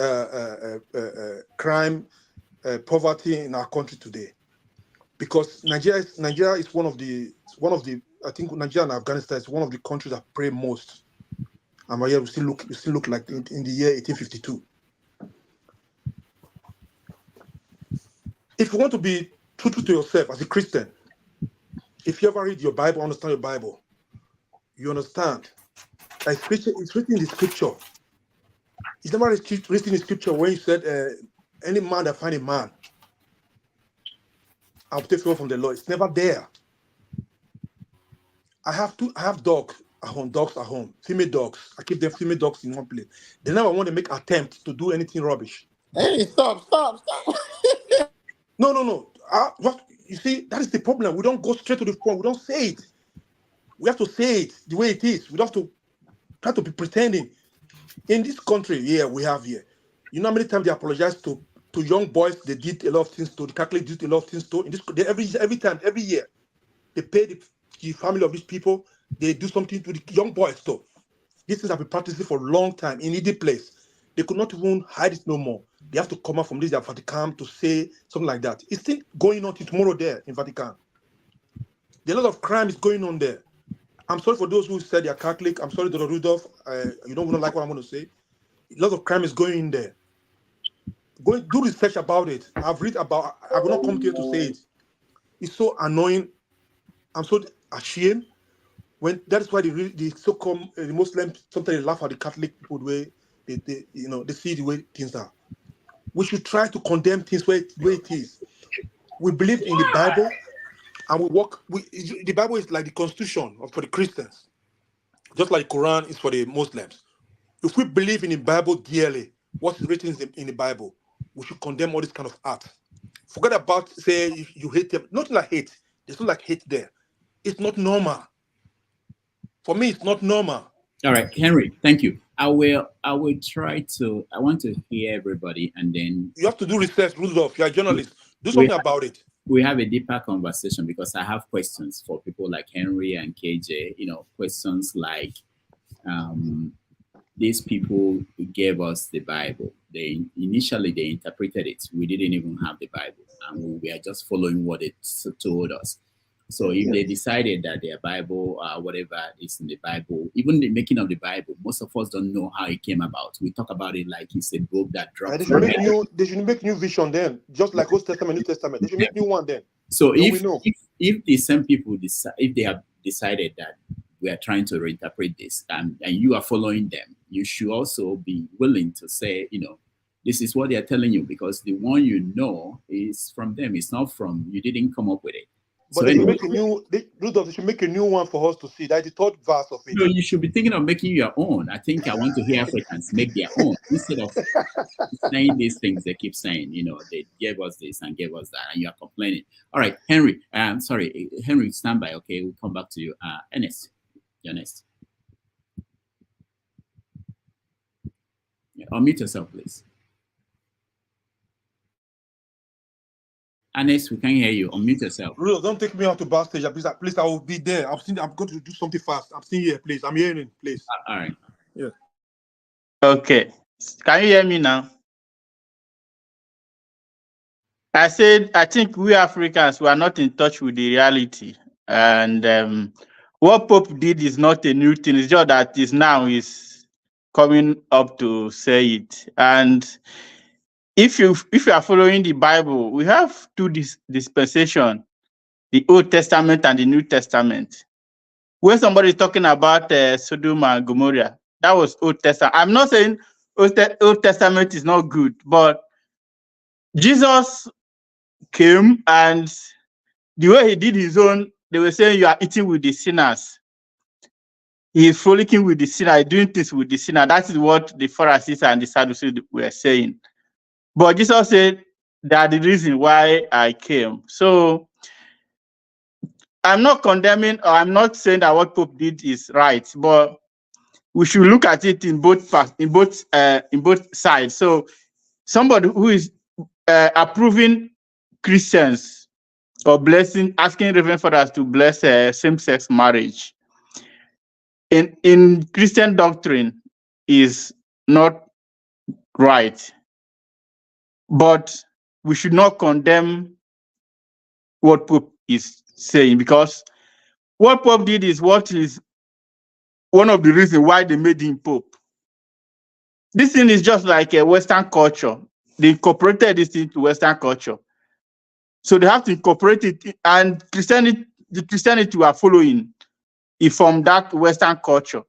crime, poverty in our country today. Because Nigeria is one of the I think Nigeria and Afghanistan is one of the countries that pray most. And here we still look like in the year 1852. If you want to be true to yourself as a Christian, if you ever read your Bible, understand your Bible, you understand that it's written in the Scripture. It's never written in the Scripture when you said any man that find a man, I'll take favor from the Lord. It's never there. I have dogs at home, female dogs. I keep them female dogs in one place. They never want to make attempt to do anything rubbish. Hey, stop. No. What you see, that is the problem. We don't go straight to the point. We don't say it. We have to say it the way it is. We don't have to try to be pretending. In this country, we have here. You know how many times they apologize to young boys? They did a lot of things to the Catholic. Did a lot of things to. In this, every year, they pay the family of these people. They do something to the young boys too. These things have been practicing for a long time in any place. They could not even hide it no more. They have to come out from this Vatican to say something like that. It's still going on till tomorrow there in Vatican. There are a lot of crime is going on there. I'm sorry for those who said they're Catholic. I'm sorry, Dr. Rudolph. You don't like what I'm going to say. A lot of crime is going in there. Go do research about it. I will not come here to say it. It's so annoying. I'm so ashamed. That is why the so-called the Muslims sometimes they laugh at the Catholic people the way they see the way things are. We should try to condemn things where it is. We believe in the Bible, and we work. The Bible is like the Constitution for the Christians, just like the Quran is for the Muslims. If we believe in the Bible dearly, what's written in the Bible, we should condemn all this kind of art. Forget about say if you hate them. Not like hate. There's not like hate there. It's not normal. For me, it's not normal. All right, Henry, thank you. I will try to. I want to hear everybody, and then you have to do research, Rudolph. You're a journalist. Do something about it. We have a deeper conversation because I have questions for people like Henry and KJ. Questions like, these people gave us the Bible. They initially interpreted it. We didn't even have the Bible, and we are just following what it told us. So if they decided that their Bible, whatever is in the Bible, even the making of the Bible, most of us don't know how it came about. We talk about it like it's a book that dropped. They should make new vision then, just like Old Testament, New Testament. They should make new one then. So if the same people decide, if they have decided that we are trying to reinterpret this, and you are following them, you should also be willing to say, this is what they are telling you, because the one is from them. It's not from you. Didn't come up with it. But they should make a new. They should make a new one for us to see. That's the third verse of it. No, you should be thinking of making your own. I think I want to hear Africans make their own instead of saying these things. They keep saying, they gave us this and gave us that, and you are complaining. All right, Henry. Sorry, Henry, stand by. Okay, we'll come back to you. Ernest, you're next. Yeah, unmute yourself, please. Ernest, we can hear you. Unmute yourself. Real, don't take me out to backstage. Please, I will be there. I'm going to do something fast. I'm still here, please. I'm hearing, please. All right. Yeah. Okay. Can you hear me now? I said, I think we Africans, we are not in touch with the reality. And what Pope did is not a new thing. It's just that is coming up to say it. And if you are following the Bible, we have two dispensations, the Old Testament and the New Testament. When somebody is talking about Sodom and Gomorrah, that was Old Testament. I'm not saying Old Testament is not good, but Jesus came, and the way he did his own, they were saying you are eating with the sinners. He is frolicking with the sinner, doing things with the sinner. That is what the Pharisees and the Sadducees were saying. But Jesus said that the reason why I came. So I'm not condemning, or I'm not saying that what Pope did is right, but we should look at it in both sides. So somebody who is approving Christians or asking Reverend Fathers to bless same-sex marriage in Christian doctrine is not right. But we should not condemn what Pope is saying, because what Pope did is what is one of the reasons why they made him Pope. This thing is just like a Western culture. They incorporated this into Western culture. So they have to incorporate it, and the Christianity we are following is from that Western culture.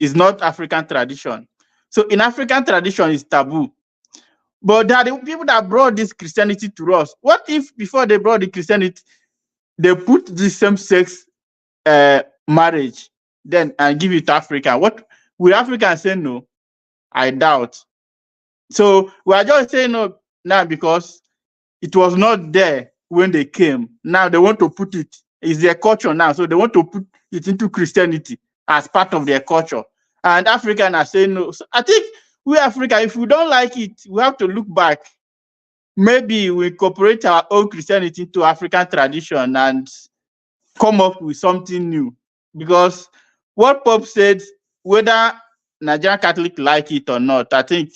It's not African tradition. So in African tradition, it's taboo. But there are the people that brought this Christianity to us. What if before they brought the Christianity, they put the same-sex marriage then and give it to Africa? What will Africans say no? I doubt. So we are just saying no now because it was not there when they came. Now they want to put it. It's their culture now, so they want to put it into Christianity as part of their culture. And Africans are saying no. So I think we Africa, if we don't like it, we have to look back. Maybe we incorporate our own Christianity into African tradition and come up with something new. Because what Pope said, whether Nigerian Catholic like it or not, I think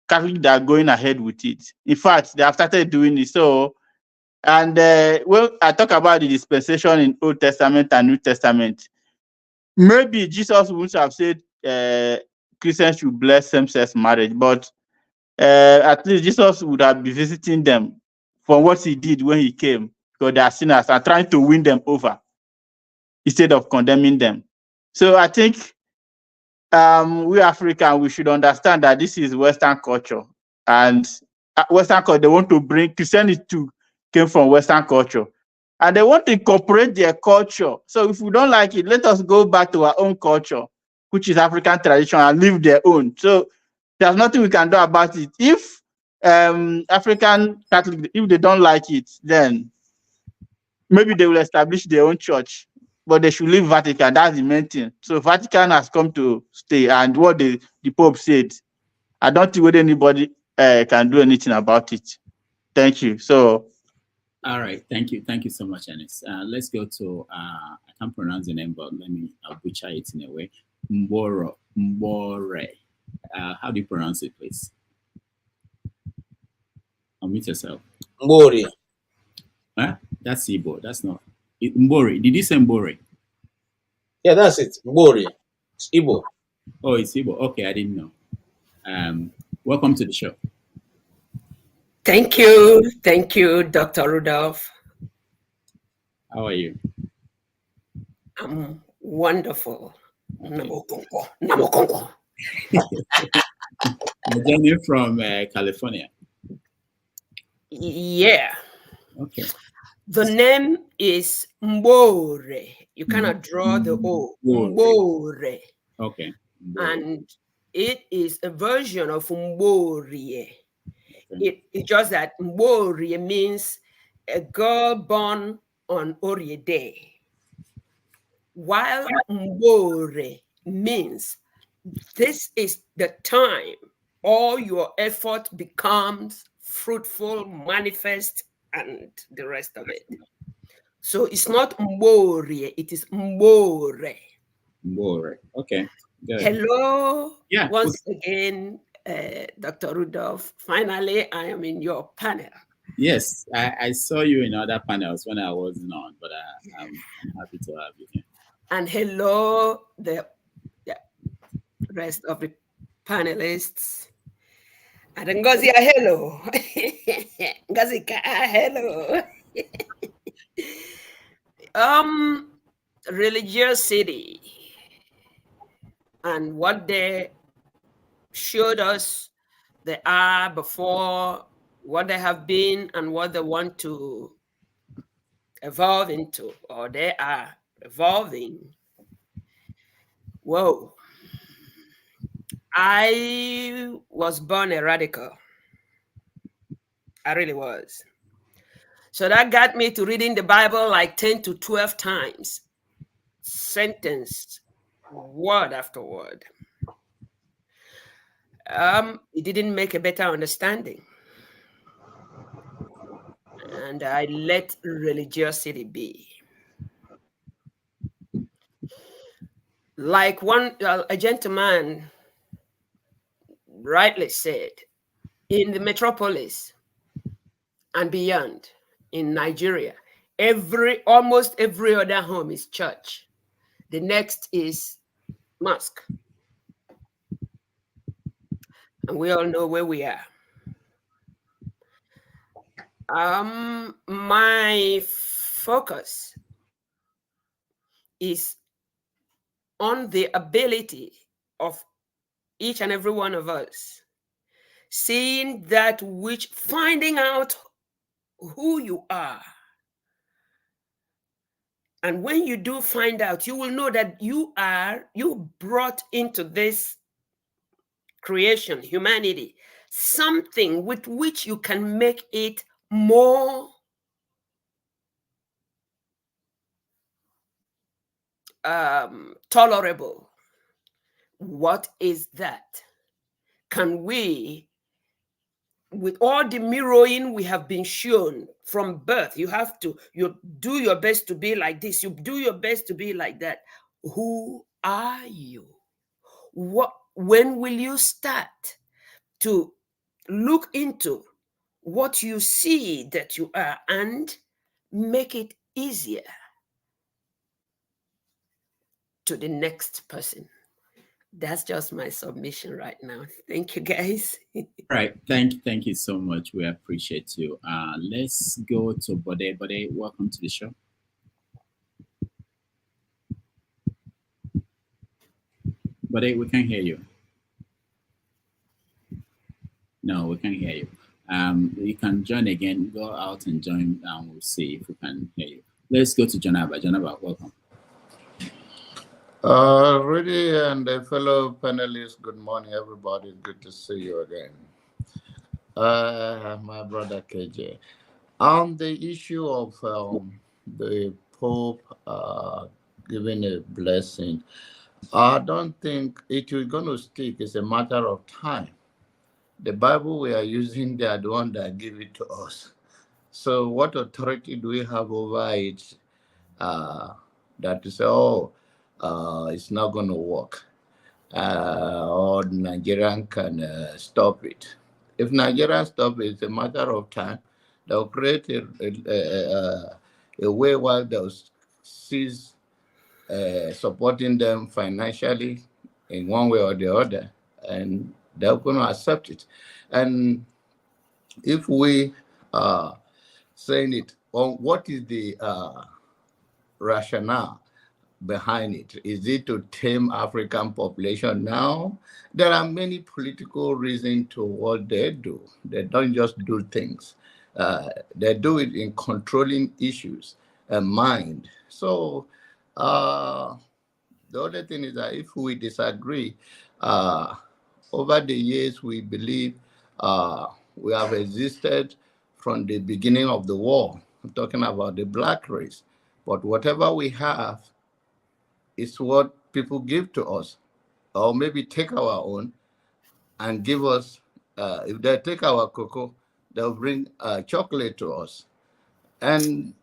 Catholics are going ahead with it. In fact, they have started doing it. So, and when I talk about the dispensation in Old Testament and New Testament, maybe Jesus would have said Christians should bless same-sex marriage, but at least Jesus would have been visiting them for what he did when he came, because they are sinners, and trying to win them over instead of condemning them. So I think we Africans, we should understand that this is Western culture, and Western culture, they want to bring Christianity too, came from Western culture, and they want to incorporate their culture. So if we don't like it, let us go back to our own culture, which is African tradition, and live their own. So there's nothing we can do about it. If African Catholic, if they don't like it, then maybe they will establish their own church, but they should leave Vatican. That's the main thing. So Vatican has come to stay, and what the Pope said, I don't think whether anybody can do anything about it. Thank you. So, all right, thank you so much, Ernest. Let's go to I can't pronounce the name, but I'll butcher it in a way. Mbore. How do you pronounce it, please? Unmute yourself. Mbore. Huh? That's Igbo. That's not. Mbori. Did you say Mbori? Yeah, that's it. Mbori. It's Igbo. Oh, it's Igbo. Okay, I didn't know. Welcome to the show. Thank you, Dr. Rudolph. How are you? I'm wonderful. Okay. Jenny from California. Yeah. Okay. The name is Mbore. You cannot draw the O. Mbore. Okay. And it is a version of Mborie. Okay. It's just that Mborie means a girl born on Orie Day, while Mbore means this is the time all your effort becomes fruitful, manifest, and the rest of it. So it's not Mbore, it is Mbore. Mbore. Okay. Good. Hello. Yeah. Once again, Dr. Rudolph. Finally, I am in your panel. Yes, I saw you in other panels when I wasn't on, but I'm happy to have you here. And hello, the rest of the panelists. And Ngozi, hello. Ngozi, hello. Religiosity and what they showed us they are before, what they have been, and what they want to evolve into, or they are evolving. Whoa. I was born a radical. I really was. So that got me to reading the Bible like 10 to 12 times, sentence, word after word. It didn't make a better understanding. And I let religiosity be. Like a gentleman rightly said, in the metropolis and beyond, in Nigeria, almost every other home is church. The next is mosque. And we all know where we are. My focus is on the ability of each and every one of us, seeing that which, finding out who you are. And when you do find out, you will know that you brought into this creation, humanity, something with which you can make it more tolerable. What is that? Can we, with all the mirroring we have been shown from birth, you do your best to be like this, you do your best to be like that. Who are you? When will you start to look into what you see that you are and make it easier to the next person? That's just my submission right now. Thank you, guys. Right. Thank you so much. We appreciate you. Let's go to Bode. Bode, welcome to the show. Bode, we can't hear you. No, we can't hear you. You can join again. Go out and join, and we'll see if we can hear you. Let's go to Janaba. Janaba, welcome. Rudy and fellow panelists, good morning, everybody. Good to see you again. My brother KJ. On the issue of the Pope giving a blessing, I don't think it is going to stick. It's a matter of time. The Bible we are using, they are the one that give it to us. So what authority do we have over it that to say, it's not going to work, or Nigerian can stop it? If Nigerian stop it, it's a matter of time. They'll create away while those seize supporting them financially in one way or the other, and they're going to accept it. And if we are saying it, on what is the rationale behind it? Is it to tame African population now? There are many political reasons to what they do. They don't just do things. They do it in controlling issues and mind. So the other thing is that if we disagree, over the years we believe we have existed from the beginning of the war. I'm talking about the black race. But whatever we have is what people give to us, or maybe take our own and give us. If they take our cocoa, they'll bring chocolate to us. And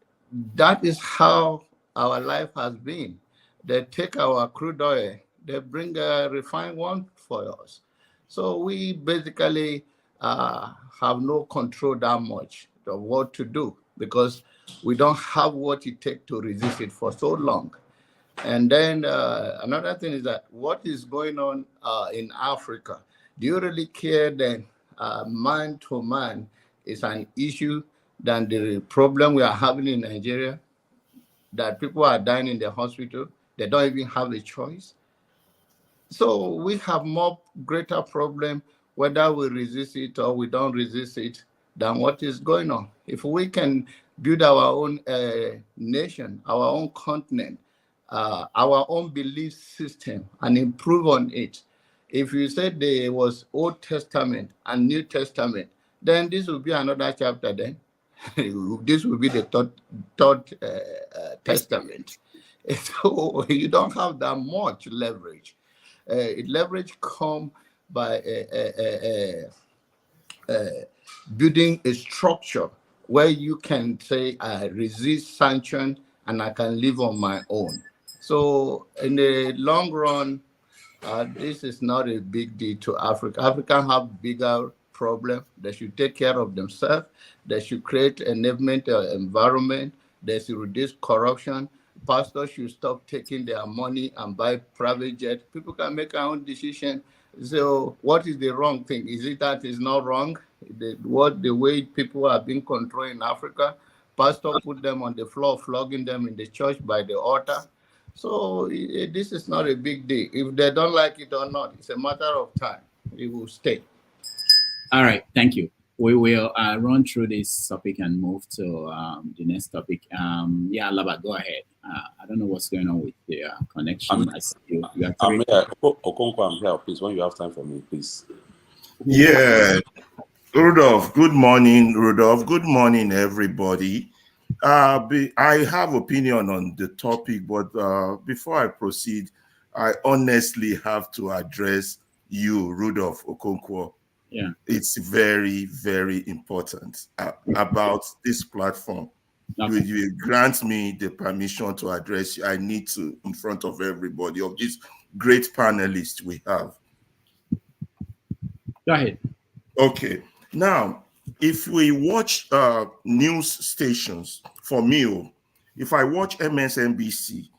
that is how our life has been. They take our crude oil, they bring a refined one for us. So we basically have no control that much of what to do because we don't have what it takes to resist it for so long. And then another thing is that what is going on in Africa? Do you really care that man to man is an issue than the problem we are having in Nigeria? That people are dying in the hospital, they don't even have a choice. So we have more greater problem whether we resist it or we don't resist it than what is going on. If we can build our own nation, our own continent, our own belief system and improve on it. If you said there was Old Testament and New Testament, then this will be another chapter then. This will be the third testament. So you don't have that much leverage. Leverage come by building a structure where you can say, I resist sanction and I can live on my own. So in the long run, this is not a big deal to Africa. Africans have bigger problems. They should take care of themselves. They should create an enablement environment. They should reduce corruption. Pastors should stop taking their money and buy private jets. People can make their own decision. So what is the wrong thing? Is it that it's not wrong? The way people are being controlled in Africa, pastor put them on the floor, flogging them in the church by the altar. So this is not a big deal. If they don't like it or not, it's a matter of time. It will stay. All right, thank you. We will run through this topic and move to the next topic. Yeah, Laba, go ahead. I don't know what's going on with the connection. I see you. You are I'm here. Okonkwo, I'm here. Please, when you have time for me, please. Yeah, Rudolph. Good morning, Rudolph. Good morning, everybody. I have opinion on the topic, but before I proceed, I honestly have to address you, Rudolph Okonkwo. Yeah, it's very, very important about this platform. Okay. You grant me the permission to address you. I need to in front of everybody of these great panelists we have. Go ahead. Okay. Now, if we watch news stations, for me, if I watch MSNBC,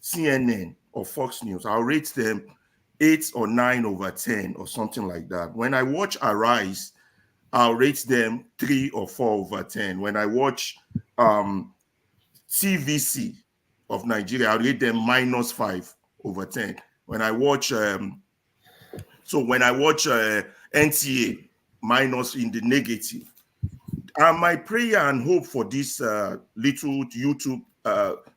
CNN, or Fox News, I'll rate them 8 or 9 over 10 or something like that. When I watch Arise, I'll rate them 3 or 4 over 10. When I watch TVC of Nigeria, I'll rate them -5 over 10. When I watch NTA, minus in the negative. My prayer and hope for this little YouTube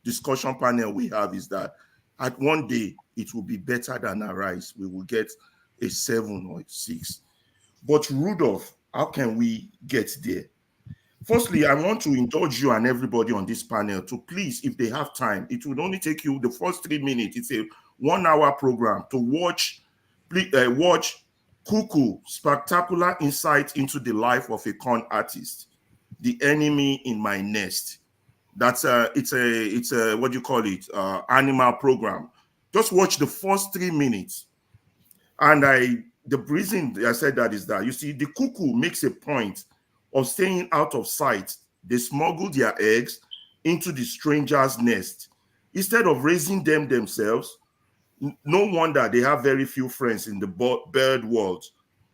discussion panel we have is that at one day it will be better than Arise. We will get a 7 or 6. But Rudolph, how can we get there? Firstly, I want to indulge you and everybody on this panel to please, if they have time, it will only take you the first 3 minutes. It's a 1-hour program to watch. Watch Cuckoo, Spectacular Insight into the Life of a Con Artist, The Enemy in My Nest. That's it's a what do you call it? Animal program. Just watch the first 3 minutes. And the reason I said that is that, you see, the cuckoo makes a point of staying out of sight. They smuggle their eggs into the stranger's nest. Instead of raising them themselves, no wonder they have very few friends in the bird world.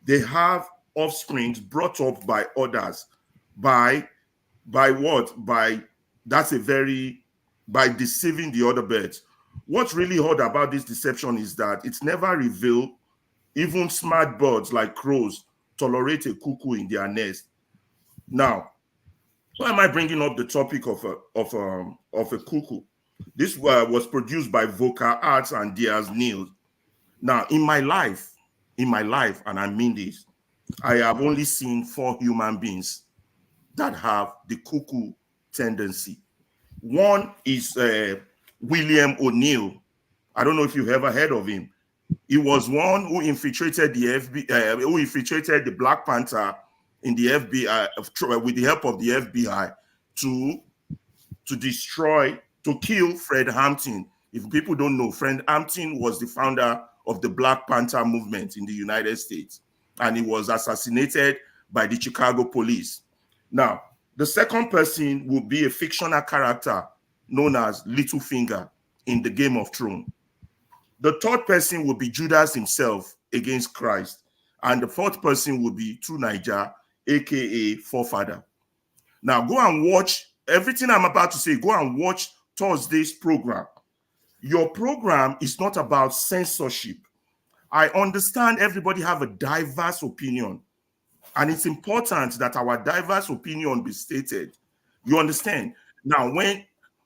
They have offsprings brought up by others. By what? By deceiving the other birds. What's really odd about this deception is that it's never revealed even smart birds like crows tolerate a cuckoo in their nest. Now, why am I bringing up the topic of a cuckoo? This was produced by Vocal Arts and Diaz Neil. Now, in my life, and I mean this, I have only seen 4 human beings that have the cuckoo tendency. One is William O'Neill. I don't know if you've ever heard of him. He was one who infiltrated the who infiltrated the Black Panther in the FBI with the help of the FBI to kill Fred Hampton. If people don't know, Fred Hampton was the founder of the Black Panther movement in the United States, and he was assassinated by the Chicago police. Now, the second person will be a fictional character known as Littlefinger in the Game of Thrones. The third person will be Judas himself against Christ. And the fourth person will be True Niger, aka Forefather. Now go and watch everything I'm about to say. Go and watch Thursday's program. Your program is not about censorship. I understand everybody have a diverse opinion, and it's important that our diverse opinion be stated. You understand? Now,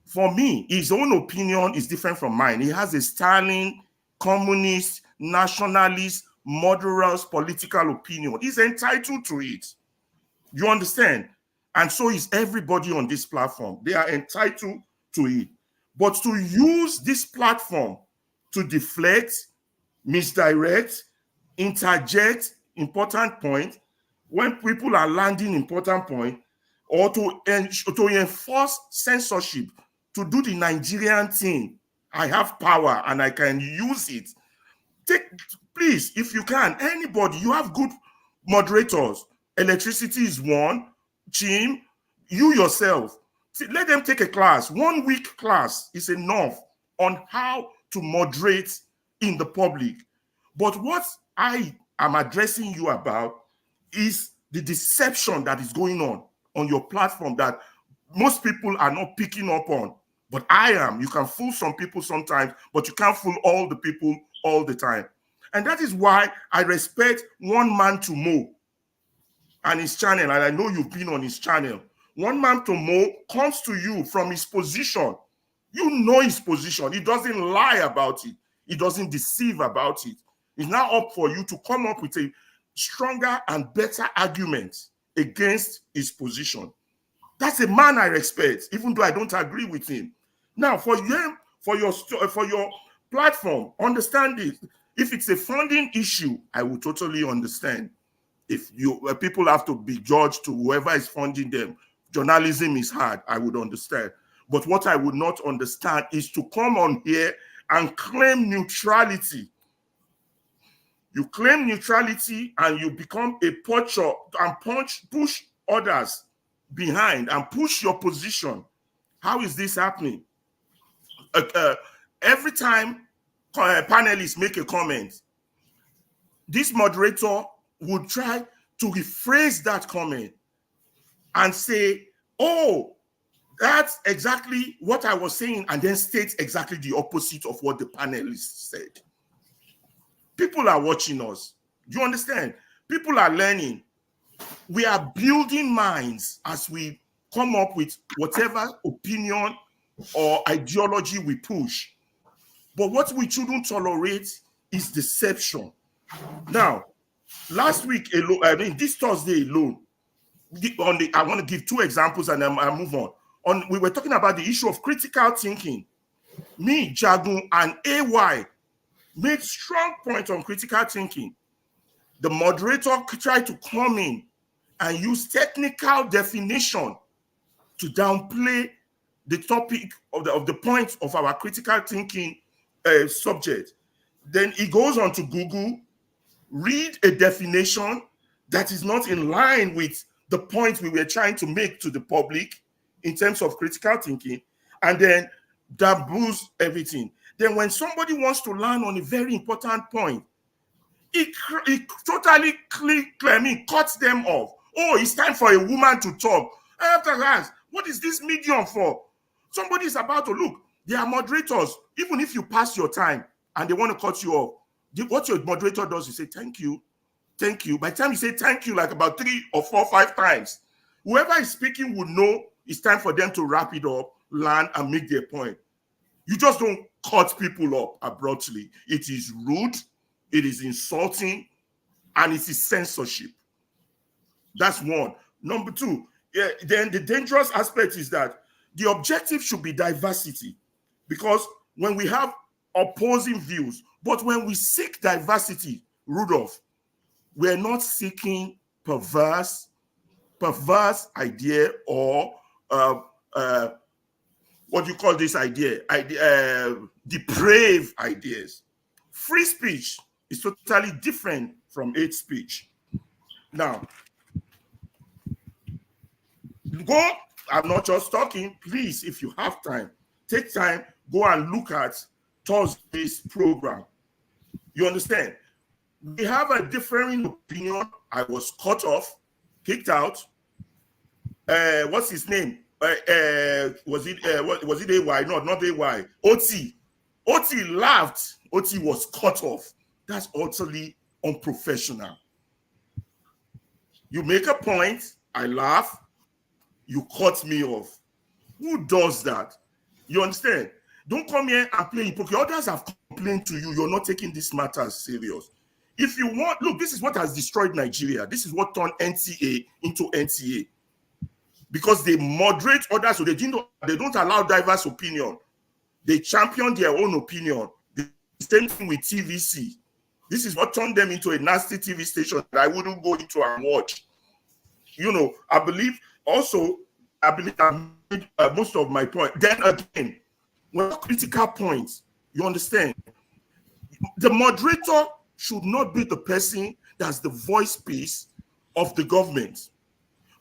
for me, his own opinion is different from mine. He has a styling, communist, nationalist, murderous political opinion. He's entitled to it. You understand? And so is everybody on this platform. They are entitled to it. But to use this platform to deflect, misdirect, interject important point when people are landing important point, or to enforce censorship, to do the Nigerian thing. I have power and I can use it. Please, if you can, anybody, you have good moderators. Electricity is one. Jim, you yourself, let them take a class. 1 week class is enough on how to moderate in the public. But what I am addressing you about is the deception that is going on your platform that most people are not picking up on. But I am. You can fool some people sometimes, but you can't fool all the people all the time. And that is why I respect One Man to Mo and his channel. And I know you've been on his channel. One Man to Mo comes to you from his position. You know his position. He doesn't lie about it. He doesn't deceive about it. It's now up for you to come up with a stronger and better argument against his position. That's a man I respect, even though I don't agree with him. Now, for your platform, understand it. If it's a funding issue, I will totally understand. If people have to be judged to whoever is funding them, journalism is hard, I would understand. But what I would not understand is to come on here and claim neutrality. You claim neutrality and you become a poacher and push others behind and push your position. How is this happening? Every time panelists make a comment, this moderator would try to rephrase that comment and say, oh, that's exactly what I was saying, and then state exactly the opposite of what the panelists said. People are watching us. Do you understand? People are learning. We are building minds as we come up with whatever opinion or ideology we push. But what we shouldn't tolerate is deception. Now, last week alone, this Thursday alone, I want to give 2 examples and I move on. We were talking about the issue of critical thinking. Me, Jagun, and AY made strong point on critical thinking. The moderator tried to come in and use technical definition to downplay the topic of the point of our critical thinking subject. Then he goes on to Google, read a definition that is not in line with the point we were trying to make to the public. in terms of critical thinking, and then that boosts everything. Then when somebody wants to land on a very important point, it totally cuts them off. Oh, it's time for a woman to talk. I have to ask, what is this medium for? Somebody is about to look. They are moderators. Even if you pass your time and they want to cut you off, what your moderator does is say, thank you, thank you. By the time you say thank you, like about 3 or 4 or 5 times, whoever is speaking would know it's time for them to wrap it up, land, and make their point. You just don't cut people up abruptly. It is rude, it is insulting, and it is censorship. That's one. Number 2, then the dangerous aspect is that the objective should be diversity, because when we have opposing views, but when we seek diversity, Rudolph, we're not seeking perverse idea or what do you call this idea? Depraved ideas. Free speech is totally different from hate speech. Now, go, I'm not just talking, please, if you have time, take time, go and look at Thursday's program. You understand? We have a differing opinion. I was cut off, kicked out. What's his name? Was it AY? No, not AY. OT. OT laughed. OT was cut off. That's utterly unprofessional. You make a point, I laugh, you cut me off. Who does that? You understand? Don't come here and play hypocrite. Others have complained to you. You're not taking this matter serious. If you want, look, this is what has destroyed Nigeria. This is what turned NTA into NTA. Because they moderate others, so they don't allow diverse opinion. They champion their own opinion. The same thing with TVC. This is what turned them into a nasty TV station that I wouldn't go into and watch. You know, I believe I made most of my point. Then again, when critical points, you understand, the moderator should not be the person that's the voice piece of the government.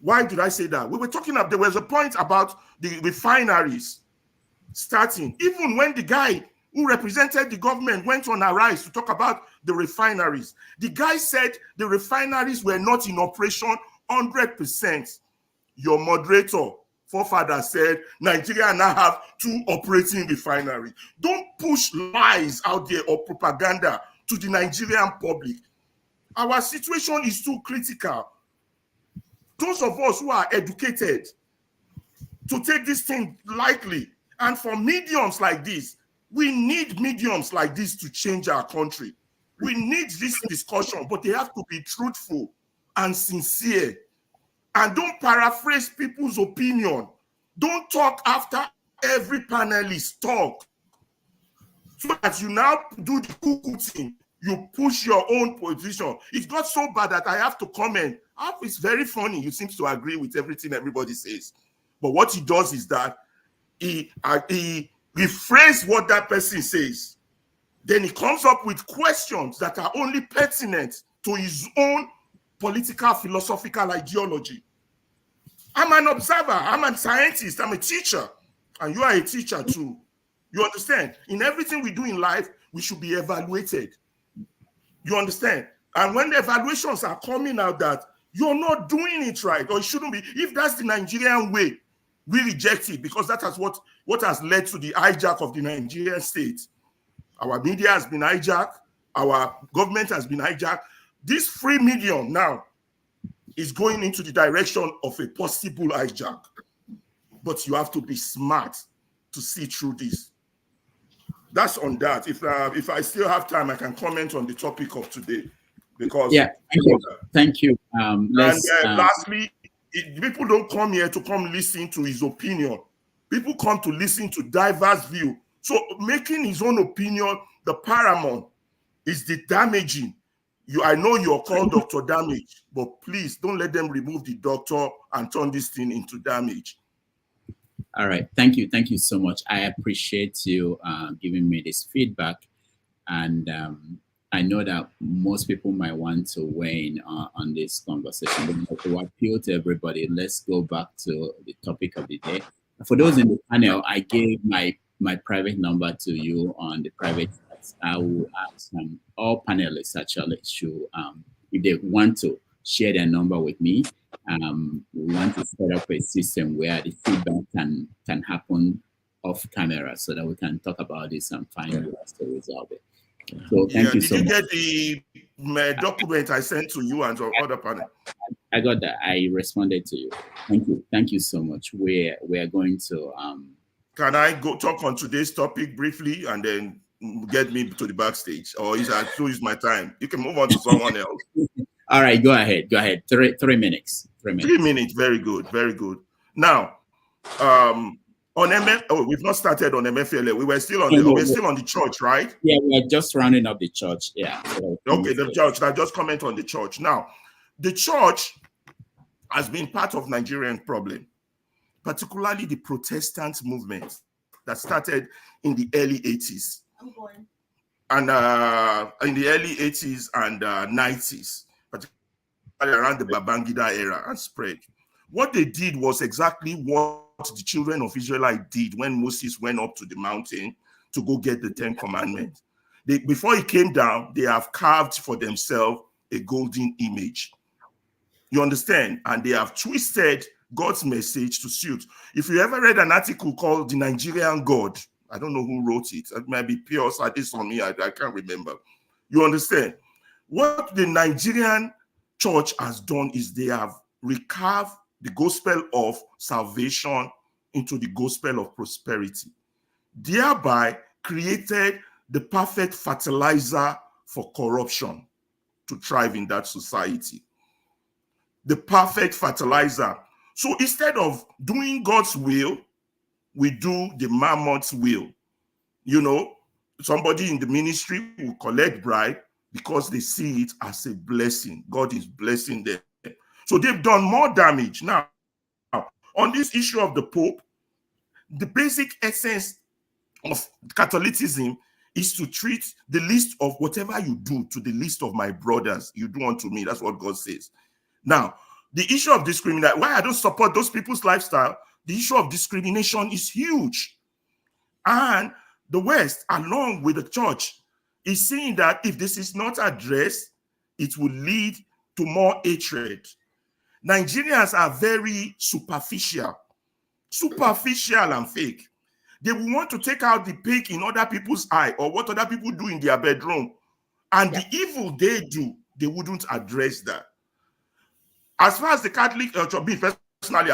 Why did I say that? We were talking about, there was a point about the refineries starting. Even when the guy who represented the government went on Arise to talk about the refineries, the guy said the refineries were not in operation 100%. Your moderator, forefather, said Nigeria now have 2 operating refineries. Don't push lies out there or propaganda to the Nigerian public. Our situation is too critical. Those of us who are educated to take this thing lightly, and for mediums like this, we need mediums like this to change our country. We need this discussion, but they have to be truthful and sincere. And don't paraphrase people's opinion. Don't talk after every panelist talk. So that you now do the cuckoo thing. You push your own position. It got so bad that I have to comment. It's very funny. He seems to agree with everything everybody says. But what he does is that he rephrase what that person says. Then he comes up with questions that are only pertinent to his own political, philosophical ideology. I'm an observer. I'm a scientist. I'm a teacher. And you are a teacher too. You understand? In everything we do in life, we should be evaluated. You understand? And when the evaluations are coming out that you're not doing it right, or it shouldn't be, if that's the Nigerian way, we reject it, because that is what has led to the hijack of the Nigerian state. Our media has been hijacked. Our government has been hijacked. This free medium now is going into the direction of a possible hijack. But you have to be smart to see through this. That's on that. If I still have time, I can comment on the topic of today. Because yeah, thank you. Lastly, people don't come here to come listen to his opinion. People come to listen to diverse view. So making his own opinion the paramount is the damaging. I know you're called Dr. Damage, but please don't let them remove the doctor and turn this thing into damage. All right. Thank you. Thank you so much. I appreciate you giving me this feedback. And I know that most people might want to weigh in on this conversation. But to appeal to everybody, let's go back to the topic of the day. For those in the panel, I gave my private number to you on the private chat. I will ask all panelists actually to, if they want to share their number with me. We want to set up a system where the feedback can happen off camera so that we can talk about this and find ways to resolve it. So thank you so much. Did you get the document I sent to you and your other panel? I got that. I responded to you. Thank you. Thank you so much. We are going to Can I go talk on today's topic briefly and then get me to the backstage, or is that lose my time? You can move on to someone else. All right, go ahead. Go ahead. 3 minutes. 3 minutes. 3 minutes. Very good. Very good. Now, on we've not started on Emefiele. We're still on the church, right? Yeah, we are just rounding up the church. Yeah. So okay, the church. I just comment on the church. Now, the church has been part of Nigerian problem, particularly the Protestant movement that started in the early 80s. And in the early 80s and 90s, particularly around the Babangida era, and spread. What they did was exactly what the children of Israel did when Moses went up to the mountain to go get the 10 Commandments. Before he came down, they have carved for themselves a golden image. You understand? And they have twisted God's message to suit. If you ever read an article called The Nigerian God, I don't know who wrote it. It might be Pure Sadis on me. I can't remember. You understand? What the Nigerian church has done is they have recarved the gospel of salvation into the gospel of prosperity, thereby created the perfect fertilizer for corruption to thrive in that society. The perfect fertilizer. So instead of doing God's will, we do the mammoth's will. You know, somebody in the ministry will collect bribe because they see it as a blessing. God is blessing them. So they've done more damage. Now, on this issue of the Pope, the basic essence of Catholicism is to treat the least of whatever you do to the least of my brothers, you do unto me. That's what God says. Now, the issue of discrimination, why I don't support those people's lifestyle, the issue of discrimination is huge. And the West, along with the church, is saying that if this is not addressed, it will lead to more hatred. Nigerians are very superficial and fake. They will want to take out the pig in other people's eye or what other people do in their bedroom. And the evil they do, they wouldn't address that. As far as the Catholic Church, me personally,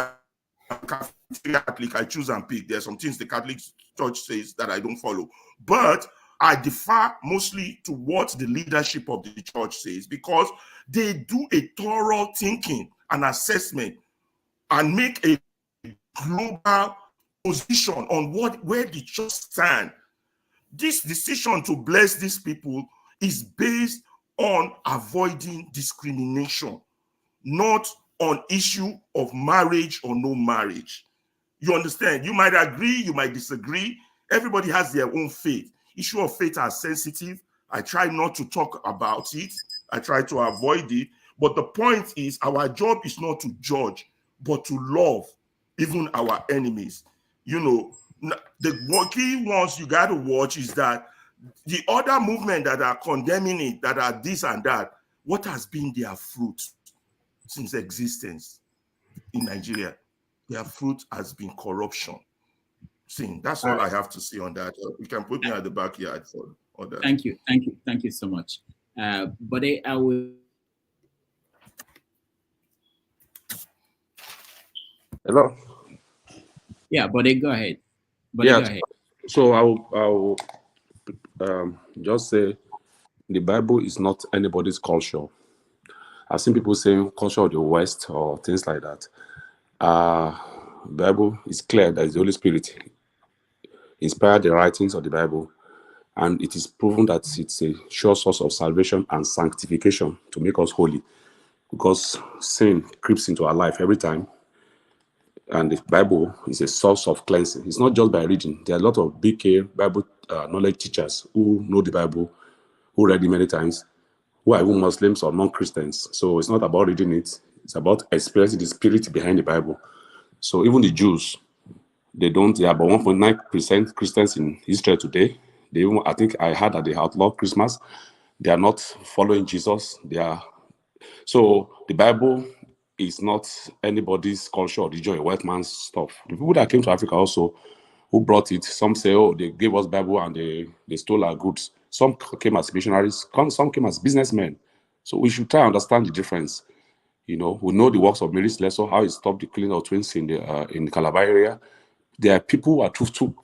Catholic, I choose and pick. There are some things the Catholic Church says that I don't follow. But I defer mostly to what the leadership of the church says, because they do a thorough thinking and assessment and make a global position on where the church stands. This decision to bless these people is based on avoiding discrimination, not on issue of marriage or no marriage. You understand? You might agree, you might disagree. Everybody has their own faith. Issue of faith are sensitive. I try not to talk about it. I try to avoid it. But the point is, our job is not to judge, but to love even our enemies. You know, the key ones you got to watch is that the other movement that are condemning it, that are this and that, what has been their fruit since existence in Nigeria? Their fruit has been corruption. See, that's all I have to say on that. You can put me at the backyard for that. Thank you so much. But I will. Hello. Yeah, but go ahead. Go ahead. So I will just say the Bible is not anybody's culture. I've seen people saying culture of the West or things like that. Bible is clear that the Holy Spirit inspired the writings of the Bible, and it is proven that it's a sure source of salvation and sanctification to make us holy, because sin creeps into our life every time. And the Bible is a source of cleansing. It's not just by reading. There are a lot of BK Bible knowledge teachers who know the Bible who read it many times, who are even Muslims or non-Christians. So it's not about reading it. It's about experiencing the spirit behind the Bible. So even the Jews, they are about 1.9% Christians in Israel today. They even, I think I heard that they outlaw Christmas. They are not following Jesus. So the Bible is not anybody's culture or religion, a white man's stuff. The people that came to Africa also, who brought it, some say, oh, they gave us Bible and they stole our goods. Some came as missionaries, some came as businessmen. So we should try to understand the difference. We know the works of Mary Slessor, how he stopped the killing of twins in the Calabar area. There are people who are truthful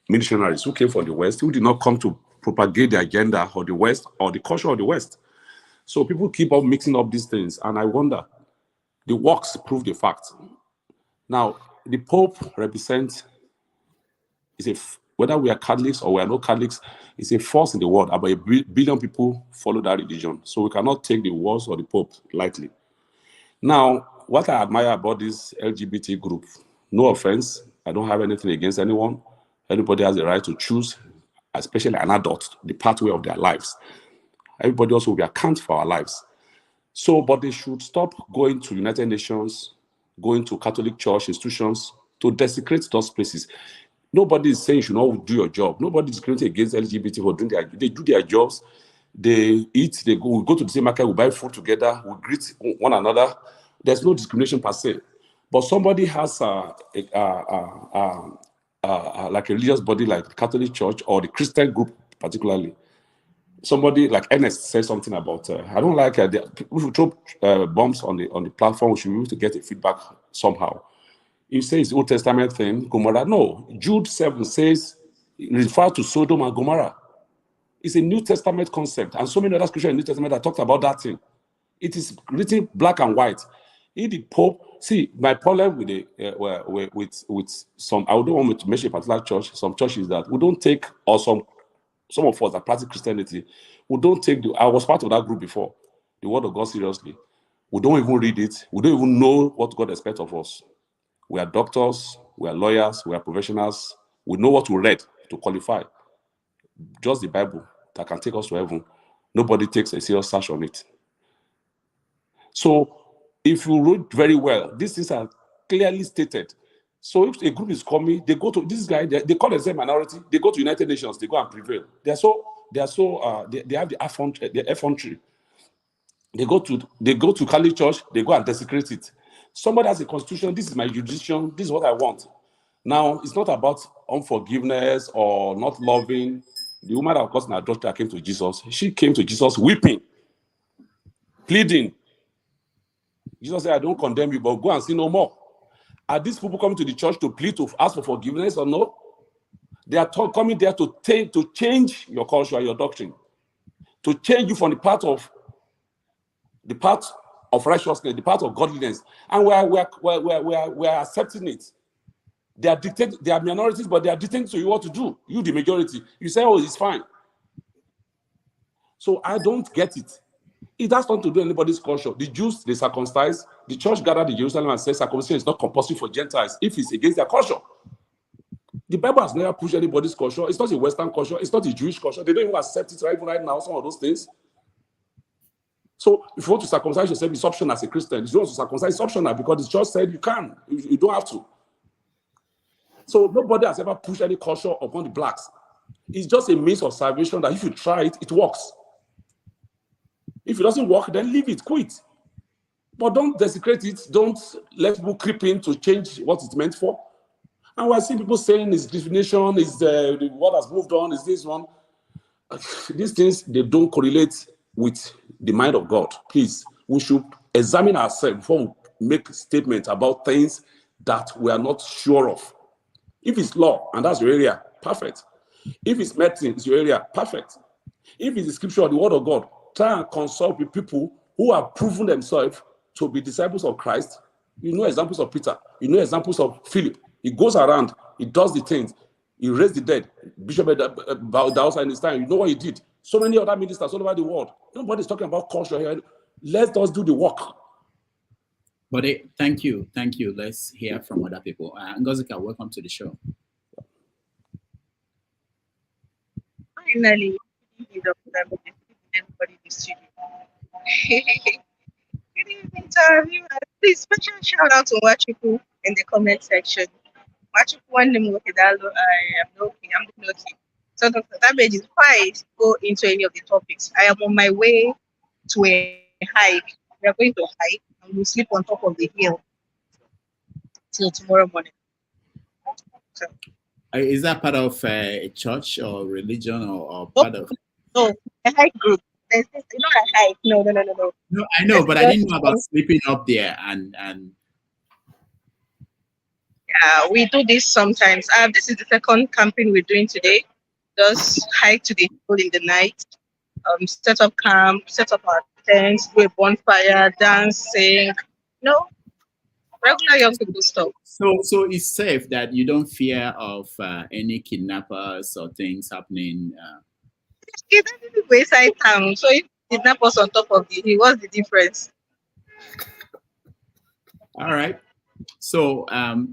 missionaries who came from the West, who did not come to propagate the agenda of the West or the culture of the West. So people keep on mixing up these things, and I wonder, the works prove the fact. Now, the Pope represents, whether we are Catholics or we are not Catholics, it's a force in the world. About 1 billion people follow that religion. So we cannot take the words of the Pope lightly. Now, what I admire about this LGBT group, no offense, I don't have anything against anyone. Everybody has the right to choose, especially an adult, the pathway of their lives. Everybody also will be accountable for our lives. So, but they should stop going to United Nations, going to Catholic Church institutions to desecrate those places. Nobody is saying you should not do your job. Nobody is discriminating against LGBT for doing they do their jobs. They eat, we go to the same market, we buy food together, we greet one another. There's no discrimination per se. But somebody has like a religious body like the Catholic Church or the Christian group particularly. Somebody like Ernest said something about, I don't like, we should throw bombs on the platform, we should be able to get a feedback somehow. You say it's Old Testament thing, Gomorrah. No, Jude 7 says, it refers to Sodom and Gomorrah. It's a New Testament concept, and so many other scriptures in the New Testament that talked about that thing. It is written black and white. In the Pope, see, my problem with some, I don't want to mention a particular church, some churches that we don't take, or some of us that practice Christianity, we don't take I was part of that group before, the Word of God seriously. We don't even read it. We don't even know what God expects of us. We are doctors, we are lawyers, we are professionals. We know what we read to qualify. Just the Bible that can take us to heaven. Nobody takes a serious search on it. So if you read very well, these things are clearly stated. So if a group is coming, they go to this guy, they call themselves minority, they go to United Nations, they go and prevail. They have the effrontery. They go to Catholic Church, they go and desecrate it. Somebody has a constitution, this is my jurisdiction, this is what I want. Now, it's not about unforgiveness or not loving. The woman that caused an adultery came to Jesus. She came to Jesus weeping, pleading. Jesus said, I don't condemn you, but go and sin no more. Are these people coming to the church to plead, to ask for forgiveness or no? They are coming there to change your culture, your doctrine, to change you from the path of righteousness, the path of godliness. And we are accepting it. They are minorities, but they are dictating to you what to do. You, the majority, you say, oh, it's fine. So I don't get it. It has nothing to do with anybody's culture. The Jews, they circumcise. The church gathered in Jerusalem and said circumcision is not compulsory for Gentiles if it's against their culture. The Bible has never pushed anybody's culture. It's not a Western culture. It's not a Jewish culture. They don't even accept it even right now, some of those things. So if you want to circumcise yourself, it's optional as a Christian. If you want to circumcise, it's optional because the church said you can. You don't have to. So nobody has ever pushed any culture upon the blacks. It's just a means of salvation that if you try it, it works. If it doesn't work, then leave it, quit. But don't desecrate it. Don't let people creep in to change what it's meant for. And we're seeing people saying it's definition, is the what has moved on, is this one. These things, they don't correlate with the mind of God. Please, we should examine ourselves before we make statements about things that we are not sure of. If it's law, and that's your area, perfect. If it's medicine, it's your area, perfect. If it's the scripture or the word of God, try and consult with people who have proven themselves to be disciples of Christ. You know examples of Peter. You know examples of Philip. He goes around. He does the things. He raised the dead. Bishop Dausa in his time. You know what he did. So many other ministers all over the world. Nobody's talking about culture here. Let us do the work. But thank you. Thank you. Let's hear from other people. Ngozika, welcome to the show. Finally, everybody in the studio. Good evening to our viewers. Please, special shout out to Wachuku in the comment section. Wachuku one name Wakidalo, I am lucky. I'm lucky. So Dr. Damage is quiet go into any of the topics. I am on my way to a hike. We are going to hike and we'll sleep on top of the hill till tomorrow morning. So, Is that part of a church or religion or no, part of? no, a hike group. There's this, not a hike. No. No, I know, but I didn't know about sleeping up there and. We do this sometimes. This is the second camping we're doing today. Just hike to the hill in the night, set up camp, set up our tents, do a bonfire, dance, sing. No, regular young people stuff. So it's safe that you don't fear of any kidnappers or things happening. It's actually wayside town. So if kidnap us on top of the hill, what's the difference? All right. So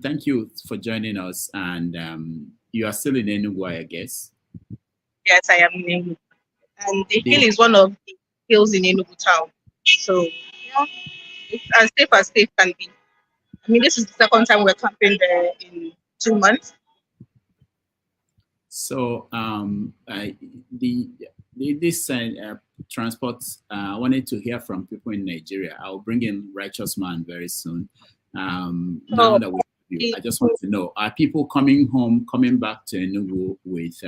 thank you for joining us, and you are still in Enugu, I guess. Yes, I am in Enugu, and the hill is one of the hills in Enugu town. So it's as safe can be. I mean, this is the second time we're camping there in 2 months. So this transport, I wanted to hear from people in Nigeria. I'll bring in Righteous Man very soon. Now that I just want to know, are people coming back to Enugu with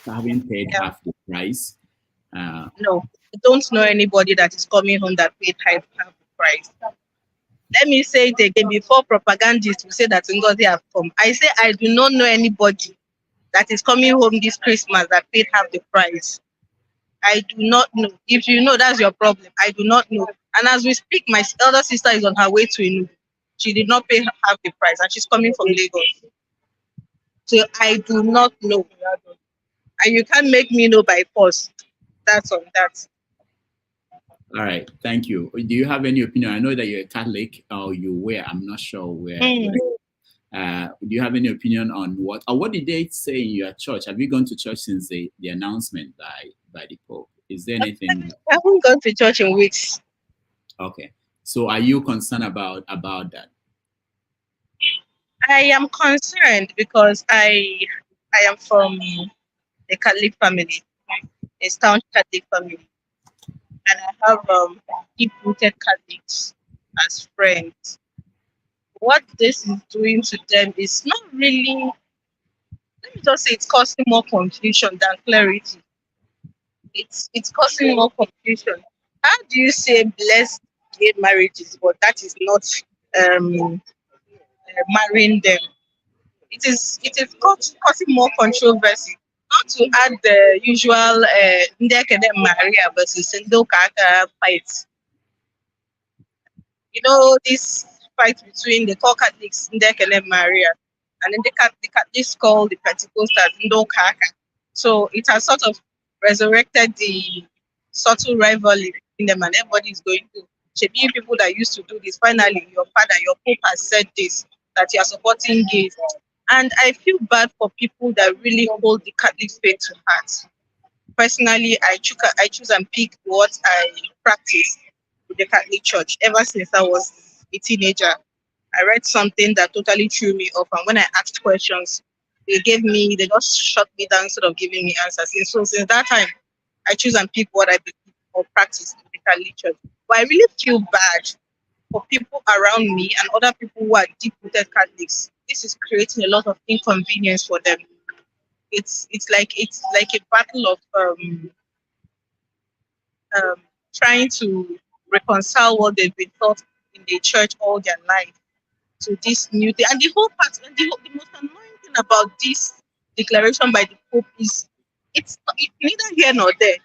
having paid half the price? No, I don't know anybody that is coming home that paid half the price. Let me say it again before propagandists will say that Ngozi have come. I say I do not know anybody that is coming home this Christmas that paid half the price. I do not know. If you know, that's your problem. I do not know. And as we speak, my elder sister is on her way to Enugu. She did not pay half the price, and she's coming from Lagos. So I do not know. And you can't make me know by force. That's on that. All right, thank you. Do you have any opinion? I know that you're a Catholic, or you were. I'm not sure where. Do you have any opinion on what did they say in your church? Have you gone to church since the announcement by the Pope? Is there anything? I haven't gone to church in weeks. Okay, so are you concerned about that? I am concerned because I am from a Catholic family, a staunch Catholic family, and I have deep-rooted Catholics as friends. What this is doing to them is not really, let me just say, it's causing more confusion than clarity. It's causing more confusion. How do you say blessed gay marriages, but that is not marrying them? It is causing more controversy. Not to add the usual Ndekede Maria versus Ndokaka fight. You know, this fight between the core Catholics, Ndekede Maria, and then the Catholics call the Pentecostals Ndokaka. So it has sort of resurrected the subtle rivalry in them, and everybody is going to be people that used to do this. Finally, your father, your Pope has said this, that you are supporting gays. And I feel bad for people that really hold the Catholic faith to heart. Personally, I choose and pick what I practice with the Catholic Church ever since I was a teenager. I read something that totally threw me off, and when I asked questions, they just shut me down instead of giving me answers. And so since that time, I choose and pick what I believe or practice in the Catholic Church. But I really feel bad for people around me and other people who are deep-rooted Catholics. This is creating a lot of inconvenience for them. It's like a battle of trying to reconcile what they've been taught in the church all their life to this new thing. And the whole part, the most annoying thing about this declaration by the Pope is it's neither here nor there.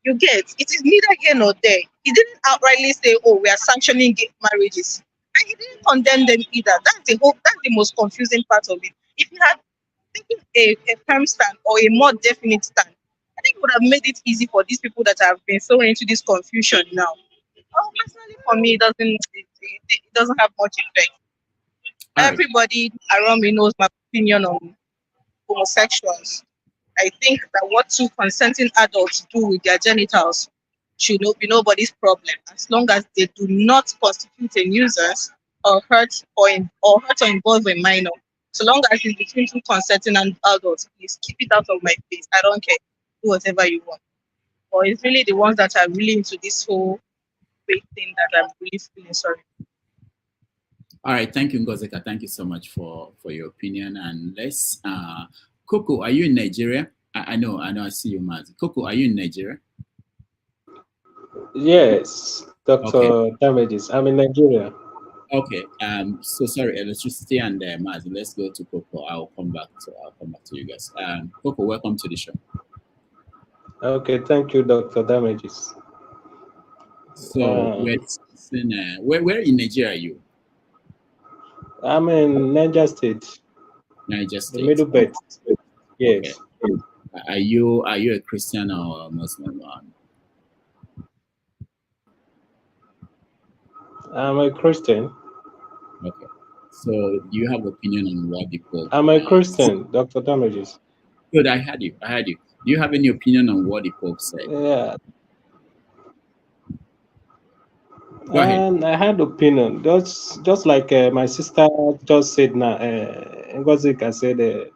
You get, it is neither here nor there. He didn't outrightly say, "Oh, we are sanctioning gay marriages," and he didn't condemn them either. That's the most confusing part of it. If he had taken a firm stand or a more definite stand, I think it would have made it easy for these people that have been thrown into this confusion now. Personally, for me, it doesn't have much effect. Everybody around me knows my opinion on homosexuals. I think that what two consenting adults do with their genitals should not be nobody's problem, as long as they do not constitute a nuisance or hurt or involve a minor. So long as it's between two consenting and adults, please keep it out of my face. I don't care. Do whatever you want. Or it's really the ones that are really into this whole big thing that I'm really feeling sorry. All right, thank you, Ngozeka. Thank you so much for your opinion. And let's Coco, are you in Nigeria? I know, I see you, Maz. Coco, are you in Nigeria? Yes, Dr. Okay. Damages. I'm in Nigeria. Okay. So sorry, electricity and Maz. Let's go to Coco. I'll come back to you guys. Coco, welcome to the show. Okay, thank you, Dr. Damages. So where in Nigeria are you? I'm in Niger State. Niger State. The Middle Belt. Yes. Okay. Are you a Christian or a Muslim? I'm a Christian. Okay. So do you have opinion on what the Pope? I'm a Christian, Dr. Damages. Good, I heard you. Do you have any opinion on what the Pope said? Yeah. Go ahead. I had opinion. Just like my sister just said now, Ngozika said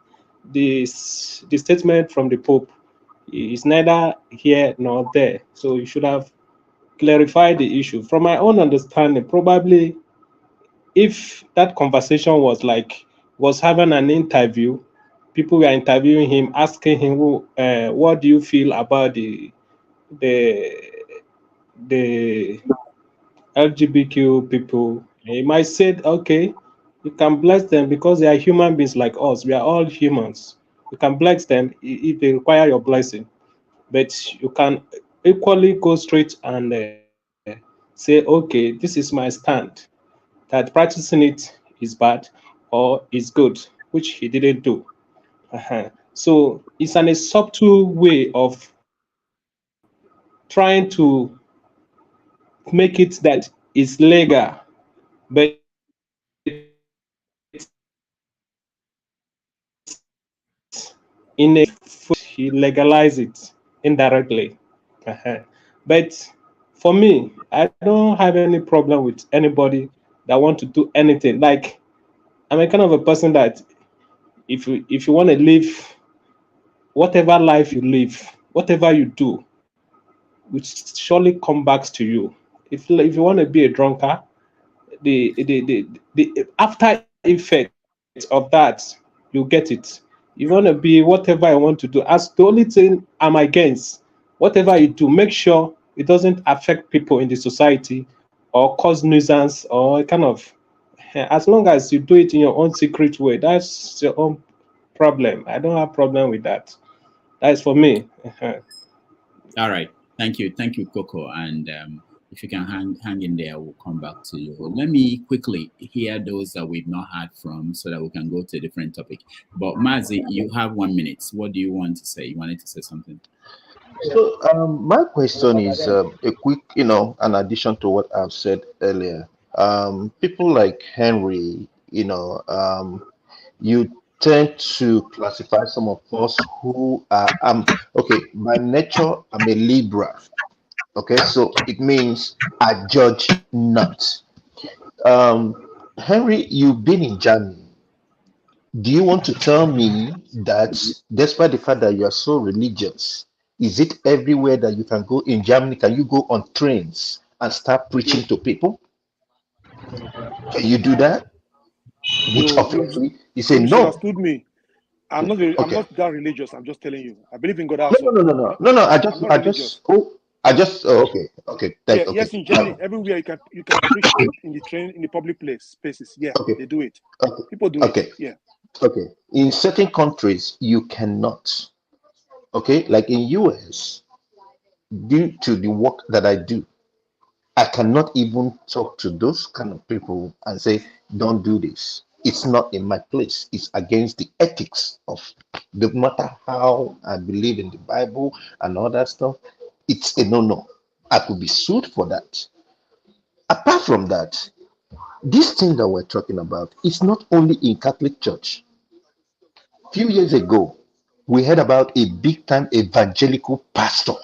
the statement from the Pope is neither here nor there. So you should have clarified the issue. From my own understanding, probably if that conversation was having an interview, people were interviewing him, asking him, what do you feel about the LGBTQ people? He might say, okay, you can bless them because they are human beings like us. We are all humans. You can bless them if they require your blessing, but you can equally go straight and say, okay, this is my stand, that practicing it is bad or is good, which he didn't do. So it's a subtle way of trying to make it that it's legal, but in a he legalize it indirectly. But for me, I don't have any problem with anybody that want to do anything. Like, I'm a kind of a person that if you want to live whatever life you live, whatever you do, will surely come back to you. If you want to be a drunkard, the after effect of that, you get it. You want to be whatever I want to do. As the only thing I'm against, whatever you do, make sure it doesn't affect people in the society or cause nuisance or kind of. As long as you do it in your own secret way, that's your own problem. I don't have problem with that. That's for me. All right. Thank you, Coco. And if you can hang in there, we'll come back to you. Let me quickly hear those that we've not heard from so that we can go to a different topic. But Mazi, you have 1 minute. What do you want to say? You wanted to say something? So my question is a quick, an addition to what I've said earlier. People like Henry, you tend to classify some of us who are okay, by nature I'm a Libra. Okay, so it means I judge not. Henry, you've been in Germany. Do you want to tell me that despite the fact that you are so religious, is it everywhere that you can go in Germany? Can you go on trains and start preaching to people? Can you do that? Which obviously you say you no. misunderstood me. I'm not Okay. that religious. I'm just telling you. I believe in God No, also. no. I just okay. Yes, in Germany, everywhere you can preach in the train, in the public spaces. Yeah, Okay. they do it. Okay. People do Okay. it. Yeah. Okay. In certain countries, you cannot. Okay, like in US, due to the work that I do, I cannot even talk to those kind of people and say, don't do this. It's not in my place. It's against the ethics of no matter how I believe in the Bible and all that stuff. It's a no. I could be sued for that. Apart from that, this thing that we're talking about is not only in Catholic Church. Few years ago, we heard about a big time evangelical pastor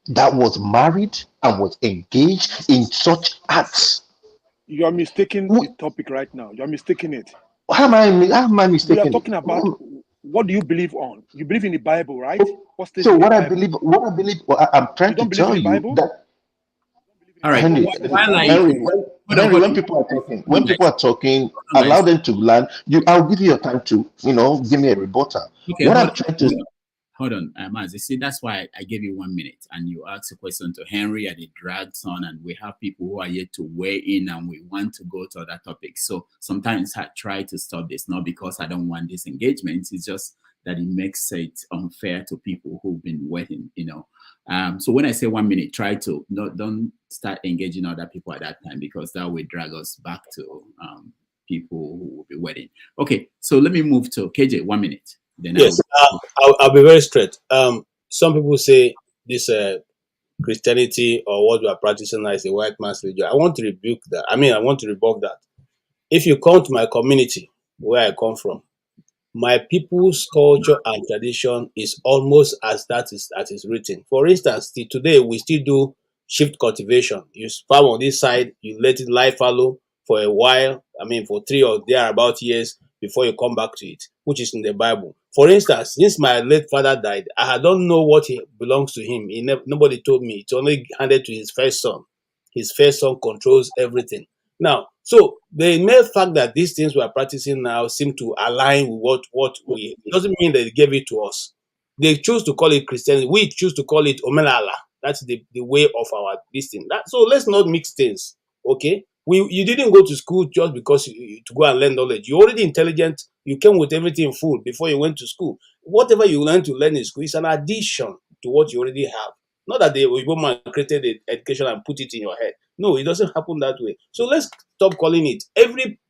that was married and was engaged in such acts. You are mistaking the topic right now. You are mistaking it. How am I mistaken? We are talking about what do you believe on? You believe in the Bible, right? So what I believe, I'm trying to tell you that. All right. Henry, when people are talking, allow them to land. I'll give you your time to, give me a rebuttal. Okay, what I'm trying to. Hold on, Maz. See, that's why I gave you 1 minute, and you asked a question to Henry, and it drags on, and we have people who are yet to weigh in, and we want to go to other topics. So sometimes I try to stop this, not because I don't want this engagement. It's just that it makes it unfair to people who've been waiting, So when I say 1 minute, try to don't start engaging other people at that time, because that will drag us back to people who will be waiting. Okay, so let me move to KJ. 1 minute. Then yes, I'll be very straight. Some people say this Christianity or what we are practicing now is a white man's religion. I want to rebuke that. I want to rebuke that. If you come to my community, where I come from, my people's culture and tradition is almost as that is written. For instance, today we still do shift cultivation. You farm on this side, you let it lie fallow for a while. For 3 or thereabout years before you come back to it, which is in the Bible. For instance, since my late father died, I don't know what belongs to him. Nobody told me. It's only handed to his first son. His first son controls everything. Now, so the mere fact that these things we are practicing now seem to align with what we, it doesn't mean that they gave it to us. They choose to call it Christianity. We choose to call it Omelala. That's the way of our this thing. So let's not mix things. Okay? You didn't go to school just because to go and learn knowledge. You're already intelligent. You came with everything full before you went to school. Whatever you learn to learn in school is an addition to what you already have. Not that the Igbo man created the education and put it in your head. No, it doesn't happen that way. So let's stop calling it. Every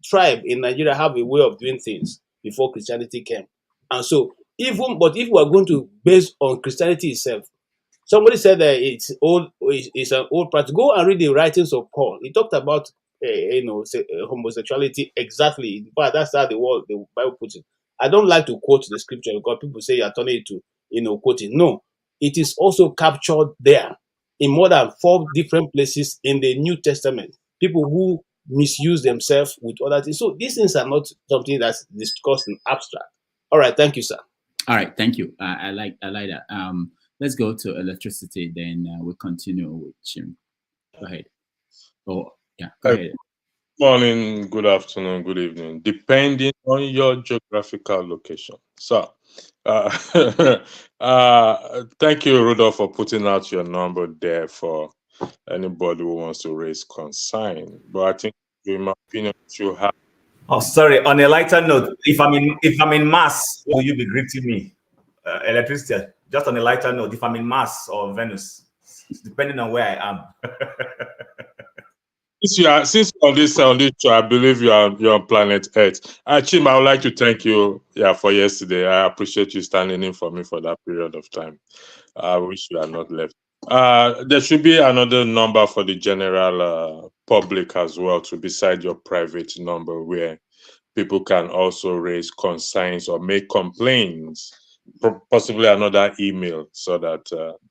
tribe in Nigeria have a way of doing things before Christianity came. And so if we are going to base on Christianity itself, somebody said that it's an old practice. Go and read the writings of Paul. He talked about homosexuality exactly. But that's how the Bible puts it. I don't like to quote the scripture because people say you're turning it to quoting. No, it is also captured there in more than 4 different places in the New Testament. People who misuse themselves with other things. So these things are not something that's discussed in abstract. All right, thank you, sir. All right, thank you. I like that. Let's go to electricity, then we'll continue with Jim. Go ahead. Oh, yeah, go ahead. Good morning, good afternoon, good evening, depending on your geographical location. So, thank you, Rudolph, for putting out your number there for anybody who wants to raise concern. But I think, in my opinion, you have. Oh, sorry. On a lighter note, if I'm in Mars, will you be greeting me? Electricity. Just on a lighter note, if I'm in Mars or Venus, depending on where I am. Since on this show, I believe you're on planet Earth. Chim, I would like to thank you for yesterday. I appreciate you standing in for me for that period of time. I wish you had not left. There should be another number for the general public as well, to beside your private number, where people can also raise concerns or make complaints, possibly another email. So that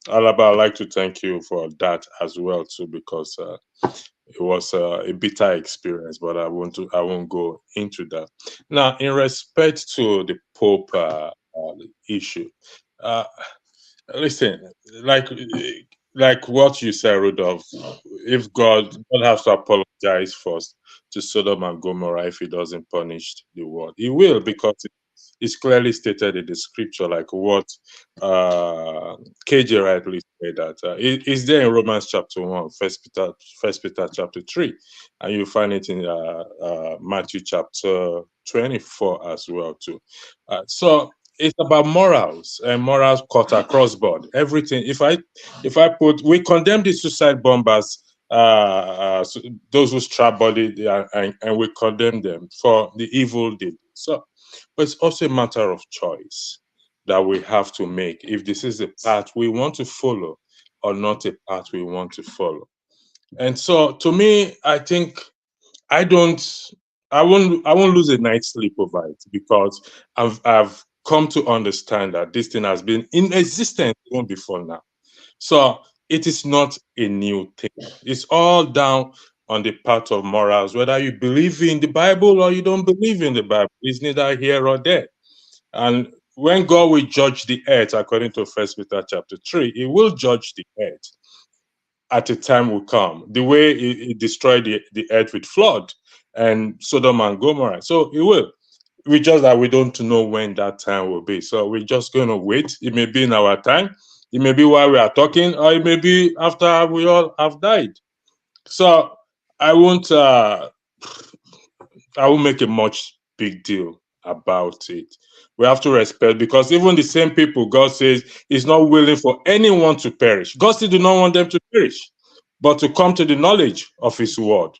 Alaba, I'd like to thank you for that as well too, because it was a bitter experience, but I won't go into that. Now, in respect to the Pope issue, listen, like what you said, Rudolph, if God has to apologize first to Sodom and Gomorrah if he doesn't punish the world. He will, because it's clearly stated in the scripture, like what KJ rightly said, that it's there in Romans chapter 1, First Peter chapter 3, and you find it in Matthew chapter 24 as well too. So it's about morals, and morals cut across board. Everything. We condemn the suicide bombers, those who strap body, and we condemn them for the evil deed. So, but it's also a matter of choice that we have to make, if this is a path we want to follow or not a path we want to follow. And so, to me, I think I won't lose a night's sleep over it, because I've come to understand that this thing has been in existence even before now. So it is not a new thing. It's all down on the part of morals, whether you believe in the Bible or you don't believe in the Bible. It's neither here or there. And when God will judge the earth, according to 1 Peter chapter 3, he will judge the earth at a time will come. The way he destroyed the earth with flood and Sodom and Gomorrah. So he will. We just that we don't know when that time will be. So we're just going to wait. It may be in our time. It may be while we are talking, or it may be after we all have died. So I won't make a much big deal about it. We have to respect, because even the same people, God says He's not willing for anyone to perish. God still do not want them to perish, but to come to the knowledge of His word.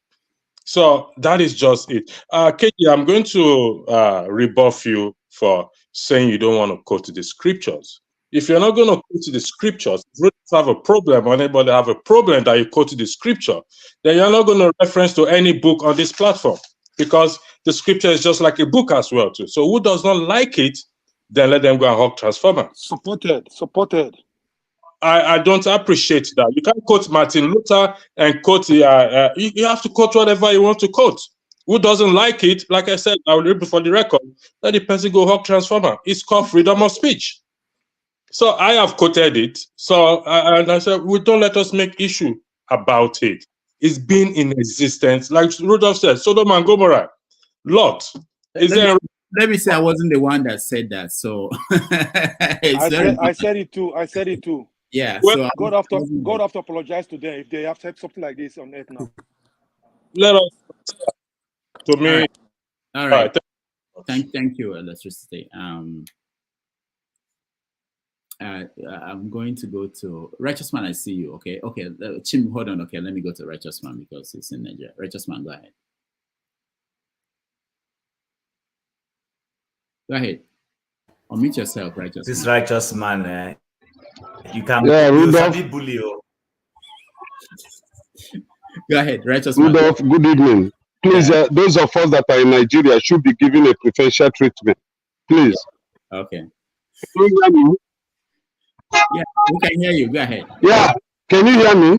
So that is just it. Katie, I'm going to rebuff you for saying you don't want to quote the scriptures. If you're not going to quote the scriptures, if you have a problem, or anybody have a problem that you quote the scripture, then you're not going to reference to any book on this platform, because the scripture is just like a book as well too. So who does not like it, then let them go and hug Transformer. Supported. I don't appreciate that. You can't quote Martin Luther and quote, you have to quote whatever you want to quote. Who doesn't like it, like I said, I will read before the record, let the person go hug Transformer. It's called freedom of speech. So I have quoted it. So and I said, we don't let us make issue about it. It's been in existence. Like Rudolph said, Sodom and Gomorrah, Lot. Let me say I wasn't the one that said that. So I said it too. Yeah. Well, so God have to apologize to them if they have said something like this on earth now. Let us. To me. All right. Thank you, Electricity. I'm going to go to Righteous Man. I see you. Okay. Chim, hold on. Okay, let me go to Righteous Man because it's in Nigeria. Righteous Man, go ahead. Go ahead. Unmute yourself, Righteous This Man. Righteous Man, you can be bully. Go ahead, Righteous Rudolph, Man. good evening. Please, those of us that are in Nigeria should be given a preferential treatment. Please. Okay. Can you hear me? Yeah, we can hear you. Go ahead. Yeah. Can you hear me?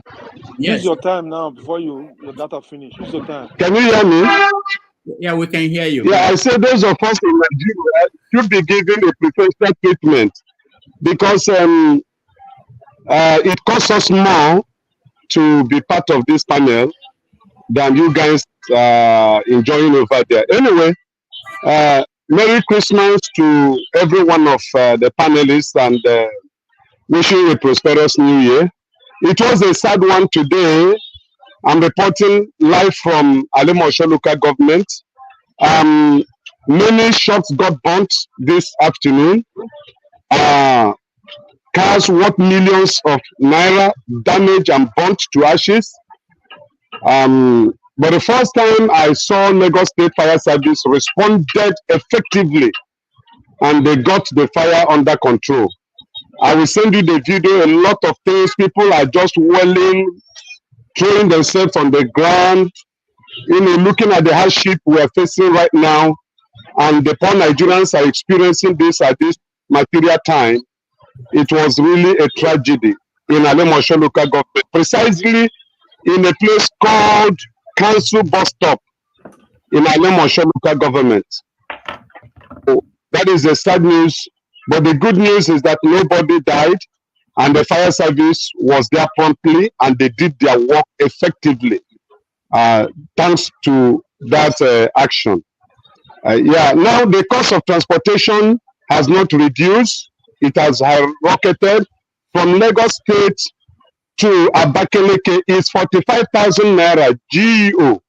Yes. Use your time now before your data finish. Use your time. Can you hear me? Yeah, we can hear you. Yeah, I said those of us in Nigeria should be given a preferential treatment because it costs us more to be part of this panel than you guys enjoying over there. Anyway, Merry Christmas to every one of the panelists and wishing a prosperous new year. It was a sad one today. I'm reporting live from Alemosho local government. Many shops got burnt this afternoon. Cars worth millions of naira damaged and burnt to ashes. But the first time I saw Lagos State Fire Service responded effectively and they got the fire under control. I will send you the video. A lot of things, people are just wailing, throwing themselves on the ground, looking at the hardship we are facing right now, and the poor Nigerians are experiencing this at this material time. It was really a tragedy in Alemosho local government, precisely in a place called Council Bus Stop in Alemosho local government. So that is the sad news, but the good news is that nobody died and the fire service was there promptly and they did their work effectively. Thanks to that action. Now the cost of transportation has not reduced. It has rocketed from Lagos State to Abakaliki is 45,000 naira GEO,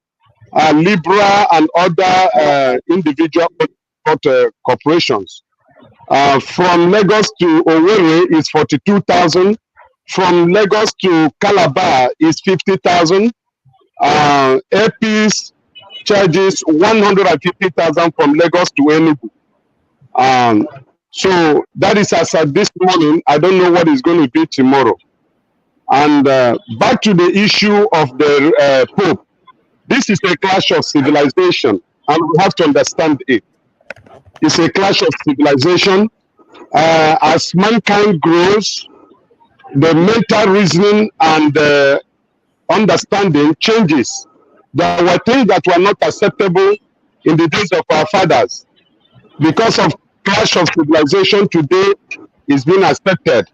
Libra and other individual corporations. From Lagos to Owerri is 42,000. From Lagos to Calabar is 50,000. Airpeace charges 150,000 from Lagos to Enugu. So that is as of this morning. I don't know what is going to be tomorrow. And back to the issue of the Pope. This is a clash of civilization, and we have to understand it. It's a clash of civilization. As mankind grows, the mental reasoning and understanding changes. There were things that were not acceptable in the days of our fathers. Because of clash of civilization today is being accepted.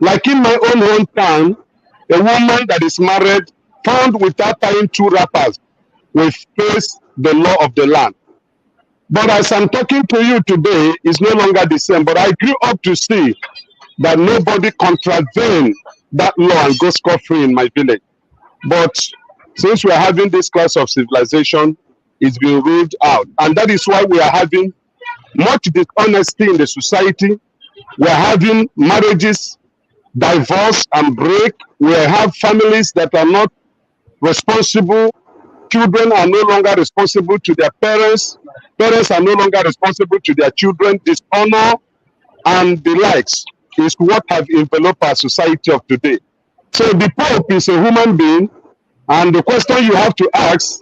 Like in my own hometown, a woman that is married found without tying 2 wrappers will face the law of the land. But as I'm talking to you today, it's no longer the same. But I grew up to see that nobody contravened that law and go scot-free in my village. But since we are having this class of civilization, it's been ruled out. And that is why we are having much dishonesty in the society. We are having marriages, divorce and break. We have families that are not responsible. Children are no longer responsible to their parents. Parents are no longer responsible to their children. Dishonor and the likes is what have enveloped our society of today. So the Pope is a human being, and the question you have to ask,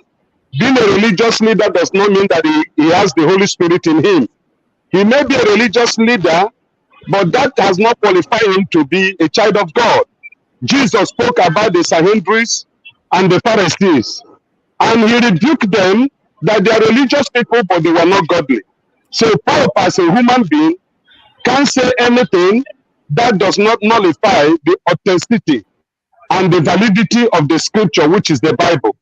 being a religious leader does not mean that he has the Holy Spirit in him. He may be a religious leader, but that has not qualified him to be a child of God. Jesus spoke about the Sanhedrin and the Pharisees, and he rebuked them that they are religious people, but they were not godly. So Pope, as a human being, can't say anything that does not nullify the authenticity and the validity of the scripture, which is the Bible.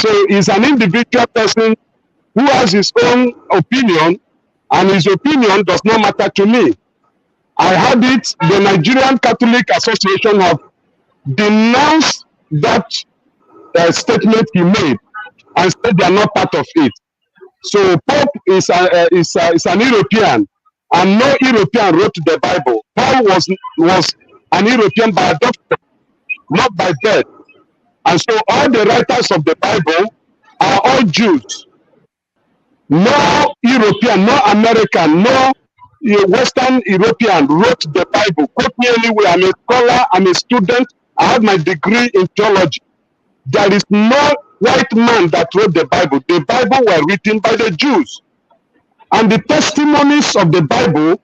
So he's an individual person who has his own opinion, and his opinion does not matter to me. I had it, the Nigerian Catholic Association have denounced that statement he made and said they are not part of it. So Pope is an European, and no European wrote the Bible. Paul was an European by adoption, not by birth. And so all the writers of the Bible are all Jews. No European, no American, no Western European wrote the Bible. Quote me anywhere. I'm a scholar, I'm a student, I have my degree in theology. There is no white man that wrote the Bible. The Bible were written by the Jews. And the testimonies of the Bible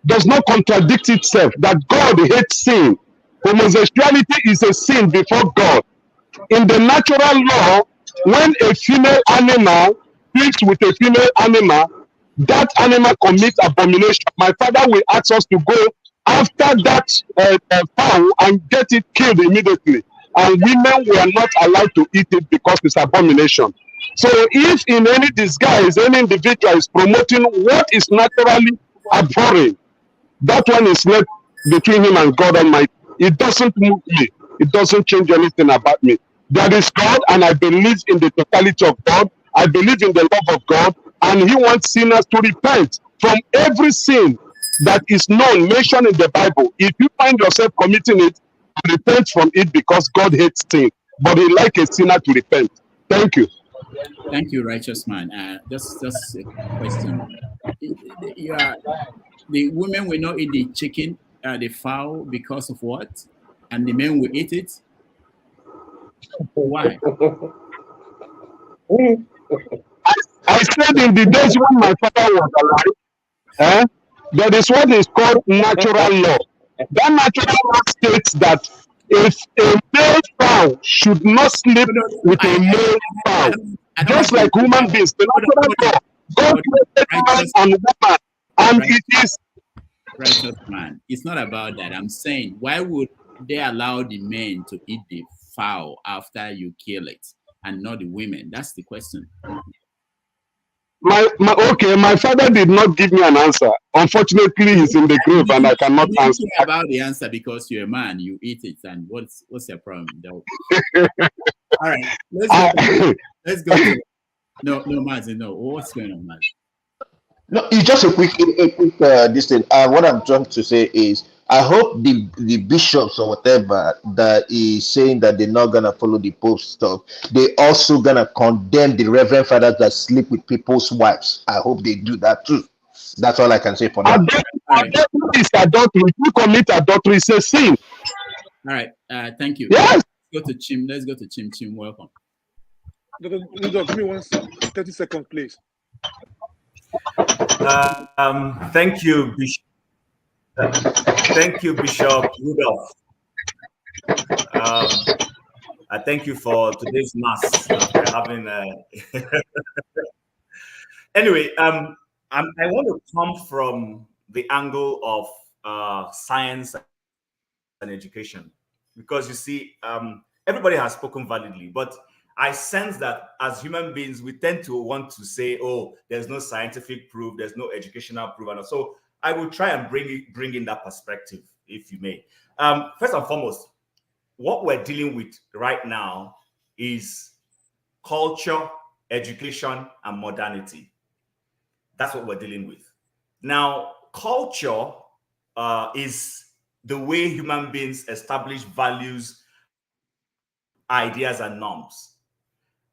does not contradict itself, that God hates sin. Homosexuality is a sin before God. In the natural law, when a female animal sleeps with a female animal, that animal commits abomination. My father will ask us to go after that fowl and get it killed immediately. And women were not allowed to eat it because it's abomination. So if in any disguise, any individual is promoting what is naturally abhorrent, that one is left between him and God Almighty. It doesn't move me. It doesn't change anything about me. There is God, and I believe in the totality of God. I believe in the love of God, and he wants sinners to repent from every sin that is known, mentioned in the Bible. If you find yourself committing it, repent from it, because God hates sin, but he likes a sinner to repent. Thank you. Thank you, righteous man. Just a question. The women will not eat the chicken, the fowl, because of what? And the men will eat it? Why? I said in the days when my father was alive, there is what is called natural law. That natural law states that if a male fowl should not sleep with a male fowl, just like human beings, the natural law, God created man and woman, and it is. Righteous man, it's not about that. I'm saying, why would they allow the men to eat the fowl after you kill it and not the women? That's the question. My father did not give me an answer. Unfortunately, he's in the grave and I cannot answer. About the answer because you're a man, you eat it, and what's your problem? All right, let's go to no, Mazi, no. What's going on, Mazi? No, it's just a quick this thing. What I'm trying to say is, I hope the bishops or whatever that is saying that they're not gonna follow the Pope stuff, they also gonna condemn the Reverend Fathers that sleep with people's wives. I hope they do that too. That's all I can say for now. Adultery is adultery. If you commit adultery, it's a sin. All right. Thank you. Yes. Let's go to Chim. Let's go to Chim. Chim, welcome. Give me 30 seconds, please. Thank you, Bishop. Thank you, Bishop Rudolph. I thank you for today's mass that we're having. Anyway, I want to come from the angle of science and education, because you see, everybody has spoken validly, but I sense that as human beings, we tend to want to say, "Oh, there's no scientific proof, there's no educational proof," and so I will try and bring in that perspective, if you may. First and foremost, what we're dealing with right now is culture, education, and modernity. That's what we're dealing with. Now, culture is the way human beings establish values, ideas, and norms.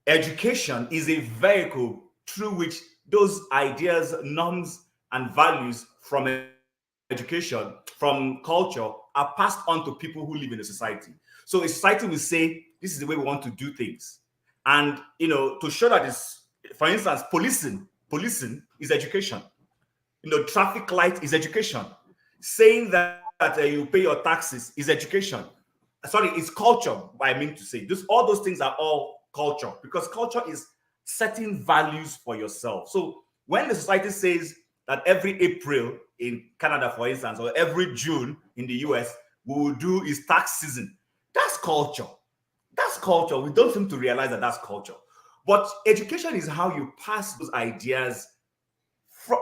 Education is a vehicle through which those ideas, norms, and values from education, from culture, are passed on to people who live in a society. So a society will say, this is the way we want to do things. And, to show that is, for instance, policing is education. Traffic light is education. Saying that you pay your taxes is education. Sorry, it's culture, I mean to say. All those things are all culture, because culture is setting values for yourself. So when the society says that every April in Canada, for instance, or every June in the US, we will do is tax season, that's culture. That's culture. We don't seem to realize that that's culture. But education is how you pass those ideas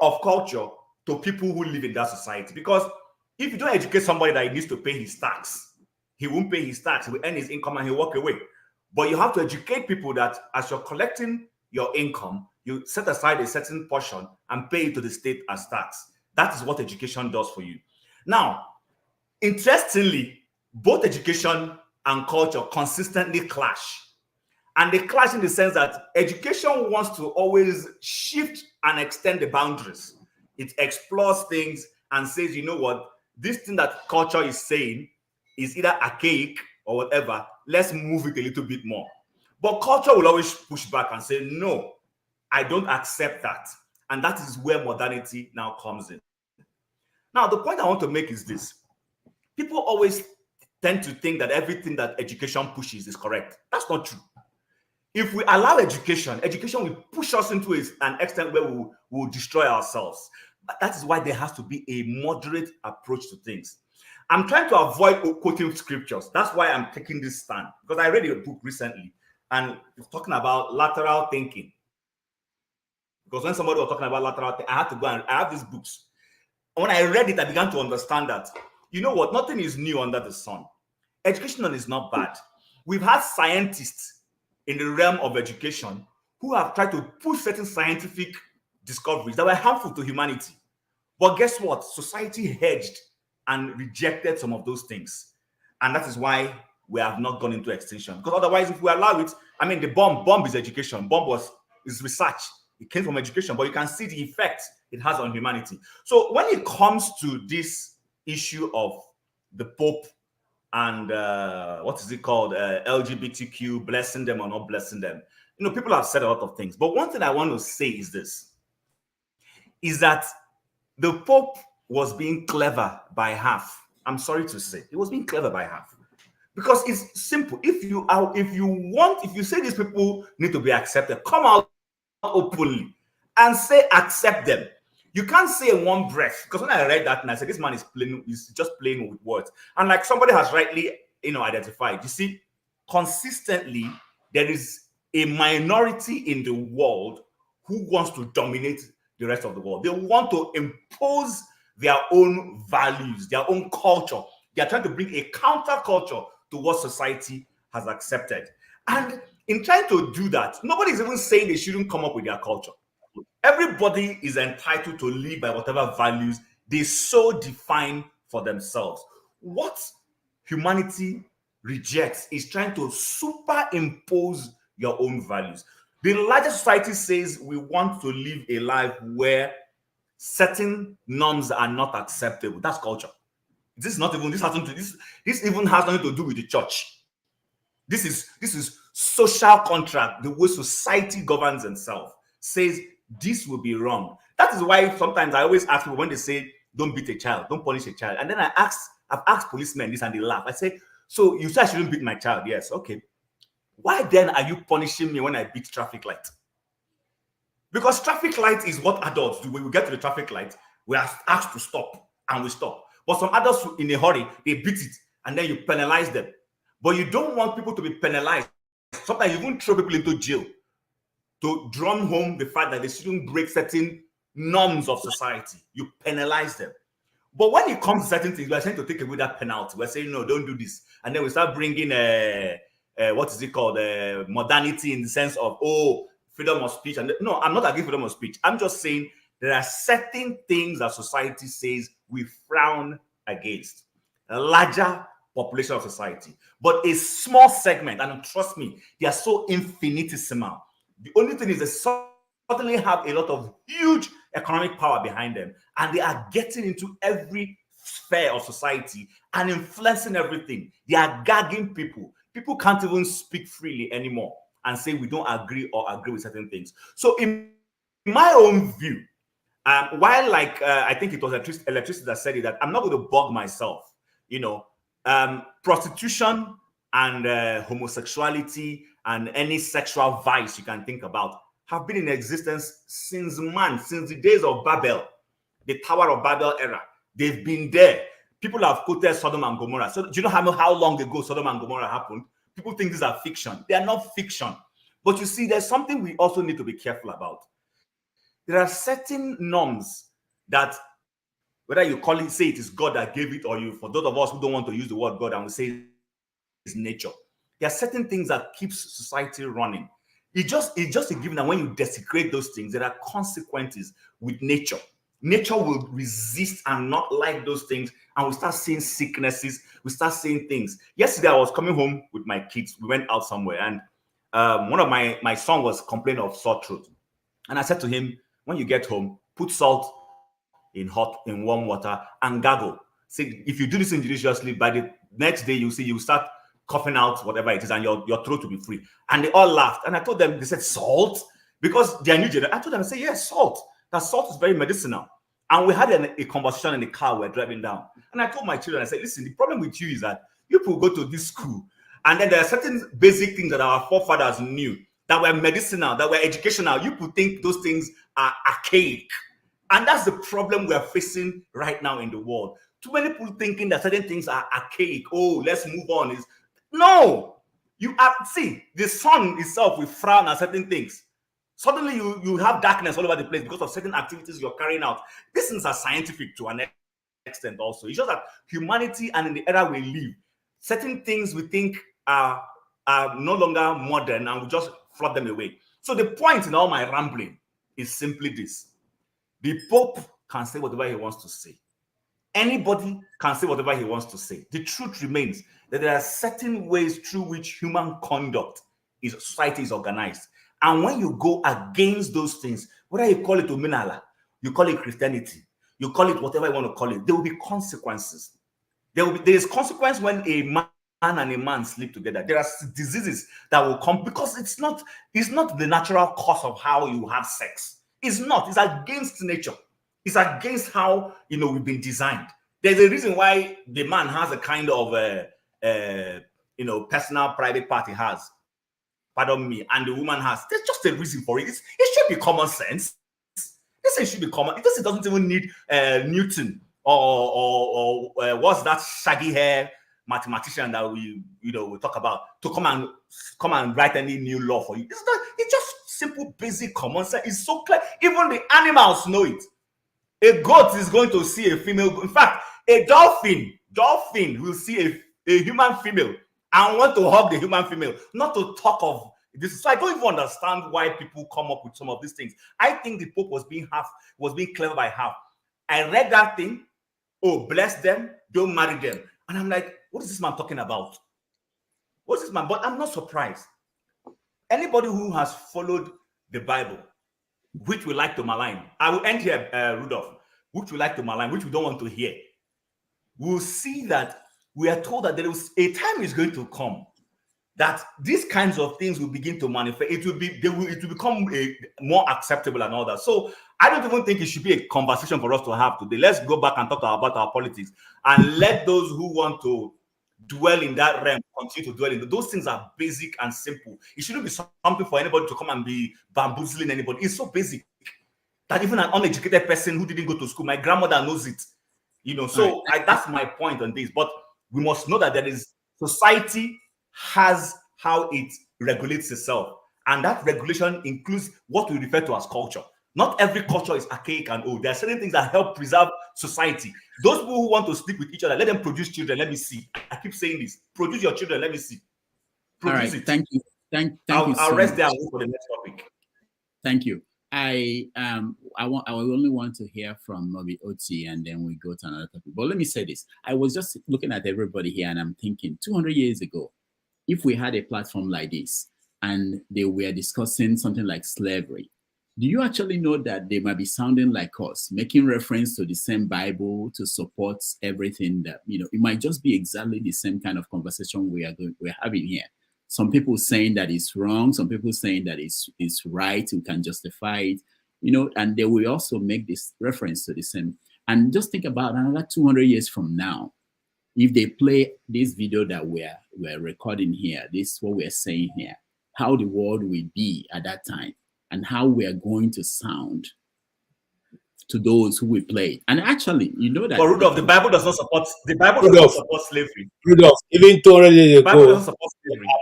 of culture to people who live in that society. Because if you don't educate somebody that he needs to pay his tax, he won't pay his tax, he will earn his income and he'll walk away. But you have to educate people that as you're collecting your income, you set aside a certain portion and pay it to the state as tax. That is what education does for you. Now, interestingly, both education and culture consistently clash. And they clash in the sense that education wants to always shift and extend the boundaries. It explores things and says, you know what, this thing that culture is saying is either archaic or whatever, let's move it a little bit more. But culture will always push back and say, no, I don't accept that. And that is where modernity now comes in. Now, the point I want to make is this. People always tend to think that everything that education pushes is correct. That's not true. If we allow education will push us into an extent where we will destroy ourselves. But that is why there has to be a moderate approach to things. I'm trying to avoid quoting scriptures. That's why I'm taking this stand. Because I read a book recently and it's talking about lateral thinking. Because when somebody was talking about lateral thinking, I had to go and I have these books. And when I read it, I began to understand that, you know what, nothing is new under the sun. Education is not bad. We've had scientists in the realm of education who have tried to push certain scientific discoveries that were harmful to humanity. But guess what? Society hedged and rejected some of those things. And that is why we have not gone into extinction. Because otherwise, if we allow it, I mean, the bomb is education. Bomb is research. It came from education, but you can see the effect it has on humanity. So when it comes to this issue of the Pope and what is it called, LGBTQ, blessing them or not blessing them, people have said a lot of things. But one thing I want to say is this, is that the Pope was being clever by half. I'm sorry to say, he was being clever by half. Because it's simple. If you say these people need to be accepted, come out openly and say accept them. You can't say in one breath, because when I read that and I said this man is just playing with words. And like somebody has rightly identified, you see, consistently there is a minority in the world who wants to dominate the rest of the world. They want to impose their own values, their own culture. They are trying to bring a counterculture to what society has accepted. And in trying to do that, nobody's even saying they shouldn't come up with their culture. Everybody is entitled to live by whatever values they so define for themselves. What humanity rejects is trying to superimpose your own values. The larger society says we want to live a life where certain norms are not acceptable. That's culture. This even has nothing to do with the church. This is social contract. The way society governs itself says this will be wrong. That is why sometimes I always ask people when they say, don't beat a child, don't punish a child. And then I've asked policemen this and they laugh. I say, so you say I shouldn't beat my child? Yes, okay. Why then are you punishing me when I beat traffic light? Because traffic light is what adults do. When we get to the traffic light, we are asked to stop and we stop. But some adults in a hurry, they beat it and then you penalize them. But you don't want people to be penalized. Sometimes you even throw people into jail to drum home the fact that they shouldn't break certain norms of society. You penalize them. But when it comes to certain things, we're trying to take away that penalty. We're saying, no, don't do this. And then we start bringing, what is it called? Modernity in the sense of, freedom of speech. And no, I'm not against freedom of speech. I'm just saying there are certain things that society says we frown against. A larger population of society. But a small segment, and trust me, they are so infinitesimal. The only thing is they certainly have a lot of huge economic power behind them, and they are getting into every sphere of society and influencing everything. They are gagging people. People can't even speak freely anymore and say we don't agree or agree with certain things. So in my own view, while I think it was electricity that said it, that I'm not going to bug myself, prostitution and homosexuality and any sexual vice you can think about have been in existence since the days of Babel, the Tower of Babel era. They've been there. People have quoted Sodom and Gomorrah. So do you know how long ago Sodom and Gomorrah happened? People think these are fiction. They are not fiction. But you see, there's something we also need to be careful about. There are certain norms that, whether you say it is God that gave it, or for those of us who don't want to use the word God and we say it's nature, there are certain things that keeps society running. It's just a given that when you desecrate those things, there are consequences with nature. Nature will resist and not like those things, and we start seeing sicknesses. We start seeing things. Yesterday, I was coming home with my kids. We went out somewhere, and one of my son was complaining of sore throat, and I said to him, "When you get home, put salt in warm water and gargle. See, if you do this injudiciously, by the next day you start coughing out whatever it is, and your throat will be free." And they all laughed. And I told them, they said, "Salt?" Because they are new generation. I told them, I said, "Yes, salt. That salt is very medicinal." And we had a conversation in the car we're driving down. And I told my children, I said, "Listen, the problem with you is that you people go to this school, and then there are certain basic things that our forefathers knew that were medicinal, that were educational. You people think those things are archaic." And that's the problem we are facing right now in the world. Too many people thinking that certain things are archaic. Oh, let's move on. No. The sun itself will frown at certain things. Suddenly you have darkness all over the place because of certain activities you're carrying out. These things are scientific to an extent also. It's just that humanity and in the era we live, certain things we think are no longer modern, and we just flood them away. So the point in all my rambling is simply this. The Pope can say whatever he wants to say. Anybody can say whatever he wants to say. The truth remains that there are certain ways through which human conduct society is organized. And when you go against those things, whether you call it Omenala, you call it Christianity, you call it whatever you want to call it, there will be consequences. There is consequence when a man and a man sleep together. There are diseases that will come because it's not the natural course of how you have sex. It's not. It's against nature. It's against how we've been designed. There's a reason why the man has a kind of personal private part he has. Pardon me, and the woman has. There's just a reason for it. It should be common sense. This should be common. This doesn't even need Newton or what's that shaggy hair mathematician that we talk about to come and write any new law for you. It's just simple, basic common sense. It's so clear. Even the animals know it. A goat is going to see a female. In fact, a dolphin will see a human female and want to hug the human female, not to talk of this. So I don't even understand why people come up with some of these things. I think the Pope was being clever by half. I read that thing. Oh, bless them, don't marry them. And I'm like, what is this man talking about? What's this man? But I'm not surprised. Anybody who has followed the Bible, which we like to malign, I will end here, Rudolph, which we like to malign, which we don't want to hear, we'll see that we are told that there is a time is going to come that these kinds of things will begin to manifest. It will become more acceptable and all that. So I don't even think it should be a conversation for us to have today. Let's go back and talk about our politics and let those who want to dwell in that realm continue to dwell in. Those things are basic and simple. It shouldn't be something for anybody to come and be bamboozling anybody. It's so basic that even an uneducated person who didn't go to school, my grandmother knows it. So that's my point on this. But we must know that there is society has how it regulates itself, and that regulation includes what we refer to as culture. Not every culture is archaic and old. There are certain things that help preserve society. Those people who want to sleep with each other, let them produce children. Let me see. I keep saying this. Produce your children. Let me see. Produce it. Thank you. Thank you. I'll rest there and wait for the next topic. Thank you. I only want to hear from maybe Oti, and then we go to another topic. But let me say this. I was just looking at everybody here, and I'm thinking 200 years ago, if we had a platform like this and they were discussing something like slavery, do you actually know that they might be sounding like us, making reference to the same Bible to support everything that, it might just be exactly the same kind of conversation we're having here. Some people saying that it's wrong, some people saying that it's right, we can justify it, and they will also make this reference to the same. And just think about another 200 years from now, if they play this video that we're recording here, this is what we're saying here, how the world will be at that time and how we are going to sound to those who we play. And actually, that. But Rudolph, the Bible does not support slavery. Rudolph, even 200 years ago,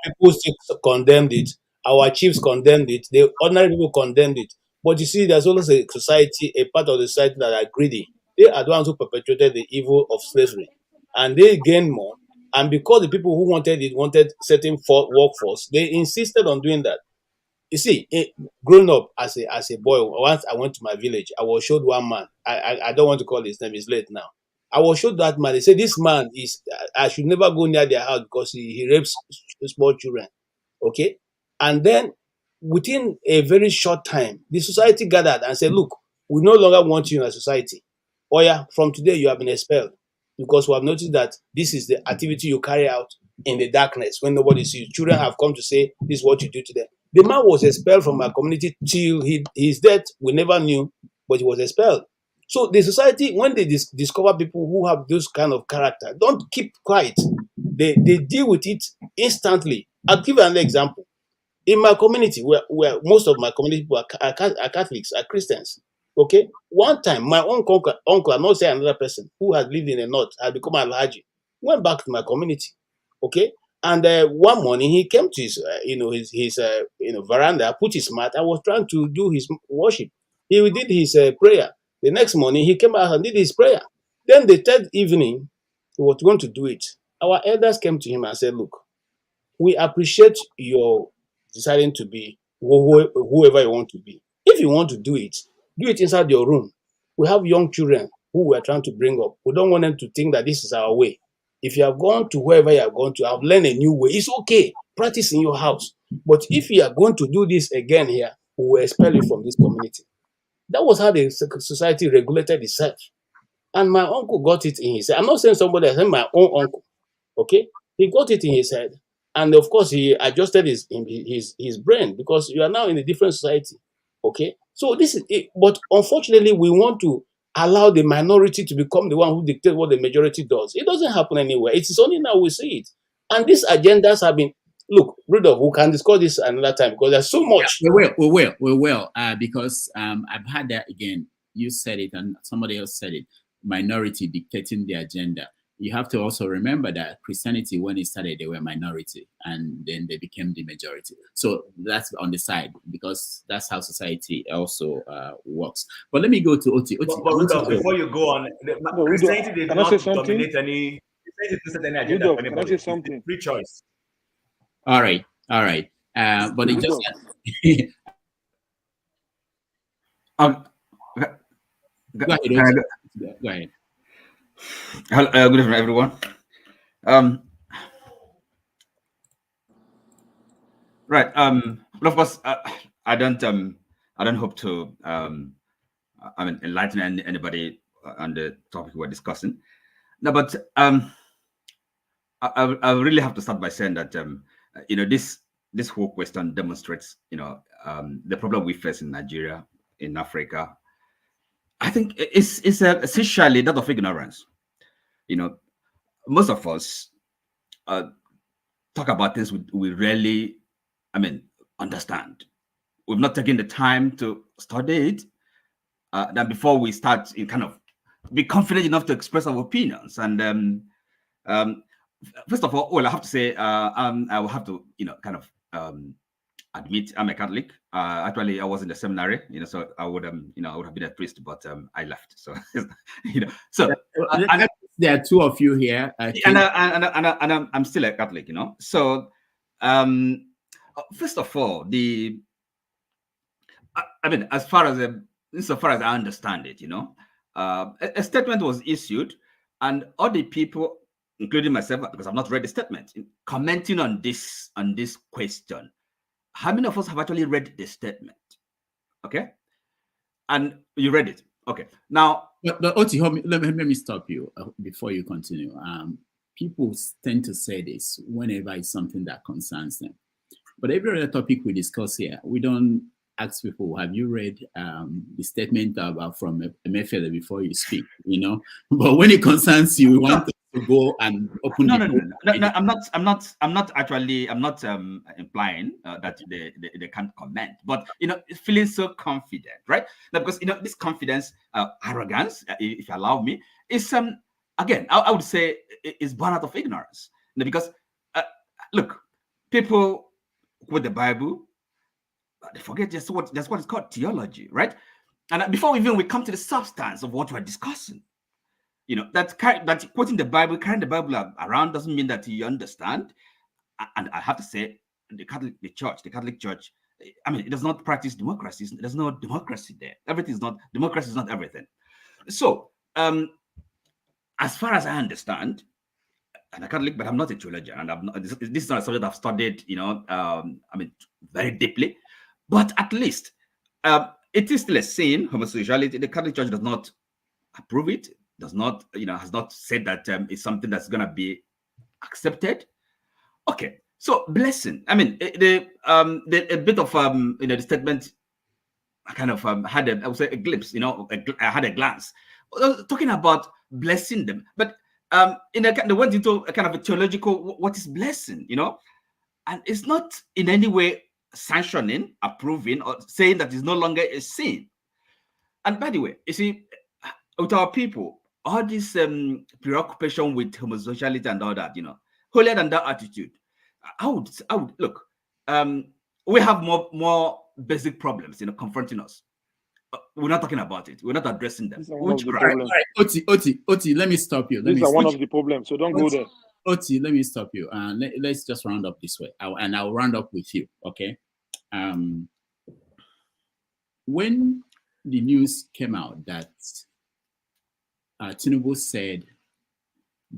people still condemned it. Our chiefs condemned it. The ordinary people condemned it. But you see, there's always a society, a part of the society that are greedy. They are the ones who perpetuated the evil of slavery. And they gain more. And because the people who wanted certain workforce, they insisted on doing that. You see, growing up as a boy, once I went to my village, I was showed one man. I don't want to call his name, he's late now. I was showed that man. They said, this man I should never go near their house because he rapes small children. Okay? And then within a very short time, the society gathered and said, look, we no longer want you in a society. Oh yeah, from today you have been expelled because we have noticed that this is the activity you carry out in the darkness when nobody sees you. Children have come to say, this is what you do to them. The man was expelled from our community till his death. We never knew, but he was expelled. So the society, when they discover people who have this kind of character, don't keep quiet. They deal with it instantly. I'll give you an example. In my community, where most of my community people are Catholics, are Christians. Okay? One time, my own uncle, I'm not saying another person, who had lived in the north, had become a Alhaji, went back to my community. Okay? And one morning he came to his veranda, put his mat. I was trying to do his worship. He did his prayer. The next morning he came out and did his prayer. Then the third evening he was going to do it. Our elders came to him and said, "Look, we appreciate your deciding to be whoever you want to be. If you want to do it inside your room. We have young children who we are trying to bring up. We don't want them to think that this is our way. If you have gone to wherever you have gone to, have learned a new way, it's okay. Practice in your house. But if you are going to do this again here, we will expel you from this community." That was how the society regulated itself. And my uncle got it in his head. I'm not saying somebody else, my own uncle. Okay? He got it in his head. And of course, he adjusted his brain because you are now in a different society. Okay? So this is it. But unfortunately, we want to allow the minority to become the one who dictates what the majority does. It doesn't happen anywhere. It is only now we see it. And these agendas have been, look, Rudolph, we can discuss this another time because there's so much. Yeah, we will. Because I've had that again. You said it and somebody else said it. Minority dictating the agenda. You have to also remember that Christianity, when it started, they were minority and then they became the majority. So that's on the side because that's how society also works. But let me go to Oti. But Rudolph, before you go on, Christianity did not dominate any. Christianity didn't set any agenda for anybody. It's free choice. All right. But it just go ahead. Hello, good evening, everyone. Right. But of course, I don't hope to enlighten anybody on the topic we're discussing. No, but I really have to start by saying that this whole question demonstrates, the problem we face in Nigeria, in Africa. I think it's essentially that of ignorance. Most of us talk about things we rarely, understand. We've not taken the time to study it. Then before we start, kind of be confident enough to express our opinions. And first of all, I have to say, I will have to, kind of admit I'm a Catholic. Actually, I was in the seminary, so I would have been a priest, but I left. So, so there are two of you here, and I'm still a Catholic, So, first of all, as far as I understand it, a statement was issued, and all the people, including myself, because I've not read the statement, commenting on this question. How many of us have actually read the statement? Okay, and you read it. Okay, now, but Oti, let me stop you before you continue. People tend to say this whenever it's something that concerns them, but every other topic we discuss here, we don't ask people, have you read the statement from Emefiele before you speak? But when it concerns you, we want to go and open. No. I'm not implying that they can't comment, but feeling so confident, right? Now, because this confidence, arrogance, if you allow me, is again, I would say is born out of ignorance. Because look, people with the Bible, they forget that's what is called theology, right? And before we come to the substance of what we're discussing, that quoting the Bible, carrying the Bible around doesn't mean that you understand. And I have to say, the Catholic Church, it does not practice democracy. There's no democracy there. Democracy is not everything. So, as far as I understand, I'm a Catholic, but I'm not a theologian, and this is not a subject I've studied, very deeply. But at least it is still a sin, homosexuality. The Catholic Church does not approve it. Does not, has not said that it's something that's going to be accepted. Okay, so blessing. A bit of the statement, I kind of had I would say a glimpse. I had a glance talking about blessing them, but they went into a kind of a theological. What is blessing? And it's not in any way sanctioning, approving, or saying that it's no longer a sin. And by the way, you see, with our people, all this preoccupation with homosexuality and all that, holier than that attitude, I would look. We have more basic problems, confronting us. We're not talking about it. We're not addressing them. Oti, let me stop you. These are one of the problems, so don't go there. Oti, let me stop you. Let's just round up this way, and I'll round up with you. Okay. When the news came out that Tinubu said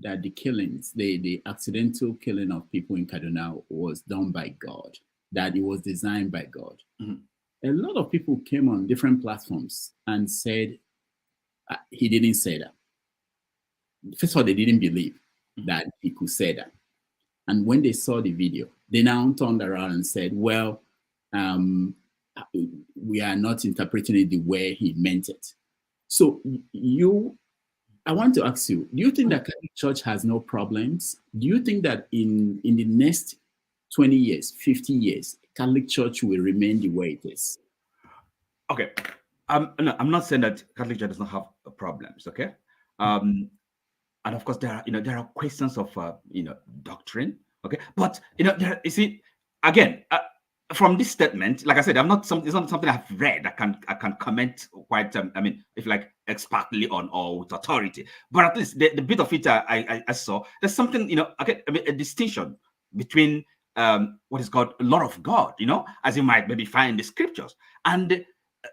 that the killings, the accidental killing of people in Kaduna was done by God, that it was designed by God. Mm-hmm. A lot of people came on different platforms and said he didn't say that. First of all, they didn't believe that he could say that. And when they saw the video, they now turned around and said, well, we are not interpreting it the way he meant it. So I want to ask you, do you think that Catholic Church has no problems? Do you think that in the next 20 years, 50 years, Catholic Church will remain the way it is? Okay. No, I'm not saying that Catholic Church does not have problems, okay? And of course, there are questions of, doctrine, okay? But, you see, again, from this statement, like I said, it's not something I've read. I can comment quite, if like expertly on or with authority. But at least the bit of it I saw, there's something, a distinction between what is called law of God, as you might maybe find in the scriptures, and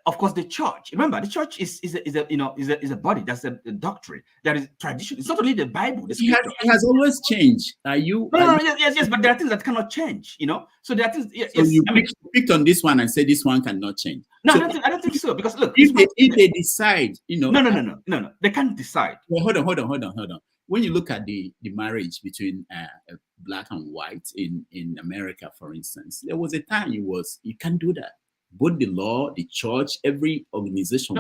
of course the church. Remember, the church is a body. That's a doctrine. There is tradition. It's not only the Bible. The it has always changed. Yes, but there are things that cannot change. So there are things. Yes, so you picked on this one and said this one cannot change. No, so, I don't think so. Because look, if they decide, no, they can't decide. Well, hold on. when you look at the marriage between black and white in America, for instance, there was a time you can't do that. Both the law, the church, every organization,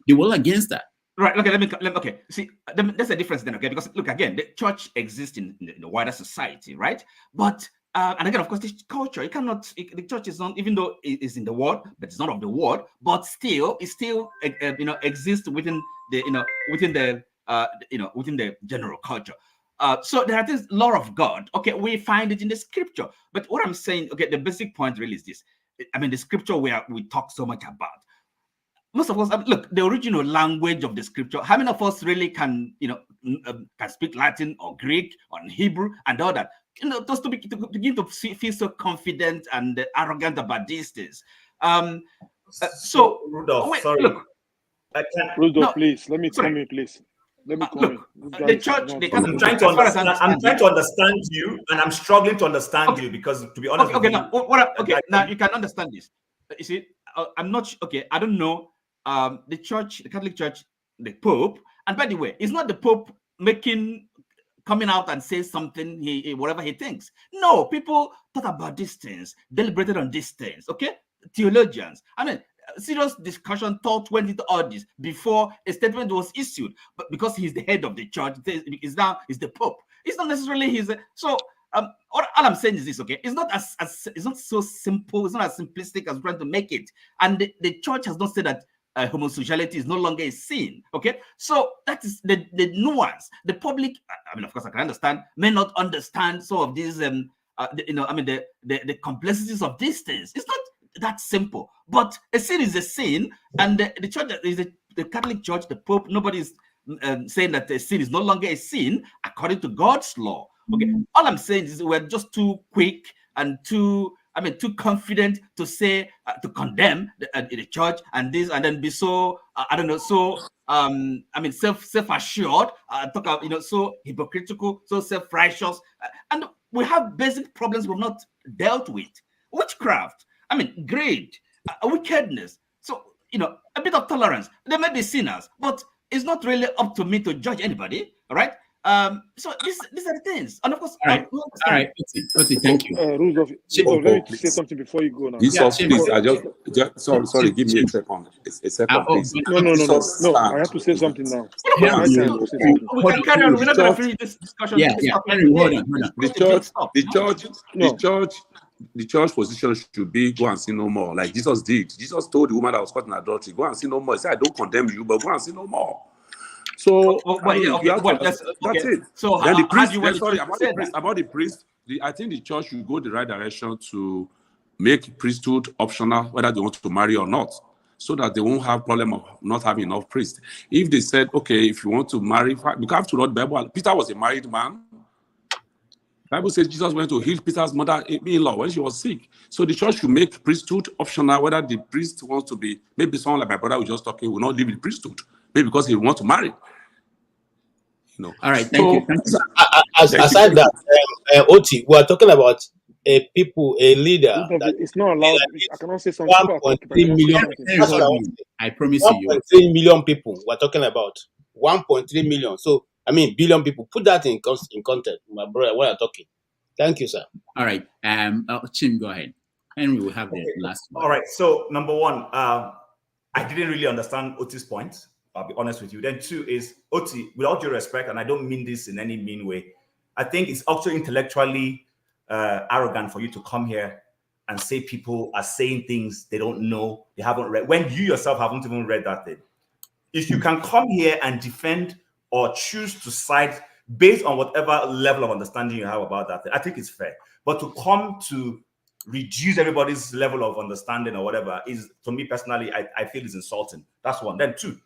they were all against that. Right. Okay. Okay. See, there's a difference then. Okay, because look again, the church exists in the wider society, right? But and again, of course, the culture, the church is not, even though it is in the world, but it's not of the world, but still, it still, exists within the, within the general culture. So there are things, law of God. Okay, we find it in the scripture. But what I'm saying, okay, the basic point really is this. I mean, the scripture we talk so much about. Most of us, look, the original language of the scripture. How many of us really can speak Latin or Greek or Hebrew and all that? Just to begin to feel so confident and arrogant about these things. So, Rudolph, sorry. Look, Rudolph, please, let me come in, please. Let me come in. The church, I'm trying to understand. I'm trying to understand you, and I'm struggling to understand you because, to be honest, now you can understand this. You see, I'm not okay. I don't know. The church, the Catholic Church, the Pope, and by the way, it's not the Pope coming out and say something whatever he thinks. No, people thought about these things, deliberated on these things. Okay, theologians. I mean, serious discussion, thought went into all this before a statement was issued. But because he's the head of the church, is the Pope. It's not necessarily his. So all I'm saying is this. Okay, it's not it's not so simple. It's not as simplistic as trying to make it. And the church has not said that homosexuality is no longer a sin. Okay, so that is the nuance. The public, I mean, of course, I can understand, may not understand some of these, the complexities of these things. It's not that simple. But a sin is a sin, and the church is the Catholic Church, the Pope. Nobody's saying that a sin is no longer a sin according to God's law. Okay, all I'm saying is we're just too quick and too confident to say, to condemn the church and this, and then be so, self-assured, talk about, so hypocritical, so self-righteous. And we have basic problems we've not dealt with. Witchcraft, greed, wickedness. So, a bit of tolerance. There may be sinners, but it's not really up to me to judge anybody, all right? So these are the things, and of course, all right. Okay, thank you. Rudolph, let me say something before you go now. Please, I just sorry, give me a second. A second, please. No, I have to say something now. We can carry on. We're not going to finish this discussion. Henry, hold on. The church position should be go and sin no more, like Jesus did. Jesus told the woman that was caught in adultery, go and sin no more. He said, I don't condemn you, but go and sin no more. So that's it. So then the priest. About the priest. I think the church should go the right direction to make priesthood optional, whether they want to marry or not, so that they won't have problem of not having enough priests. If they said, okay, if you want to marry, you have to read the Bible. Peter was a married man. The Bible says Jesus went to heal Peter's mother-in-law when she was sick. So the church should make priesthood optional, whether the priest wants to be, maybe someone like my brother was just talking, will not live in priesthood, maybe because he wants to marry. All right, thank you. Aside that, Oti, we are talking about a leader. It's not allowed. I cannot say something. 1.3 million. I promise you. 1.3 million people. We're talking about 1.3 million. So, billion people. Put that in context, my brother, when you're talking. Thank you, sir. All right. Chim, go ahead. Henry will have the last one. All right. So, number one, I didn't really understand Oti's point. I'll be honest with you. Then two is, Oti, with all due respect, and I don't mean this in any mean way, I think it's also intellectually arrogant for you to come here and say people are saying things they don't know, they haven't read, when you yourself haven't even read that thing. If you can come here and defend or choose to side based on whatever level of understanding you have about that thing, I think it's fair. But to come to reduce everybody's level of understanding or whatever is, to me personally, I feel is insulting. That's one. Then two,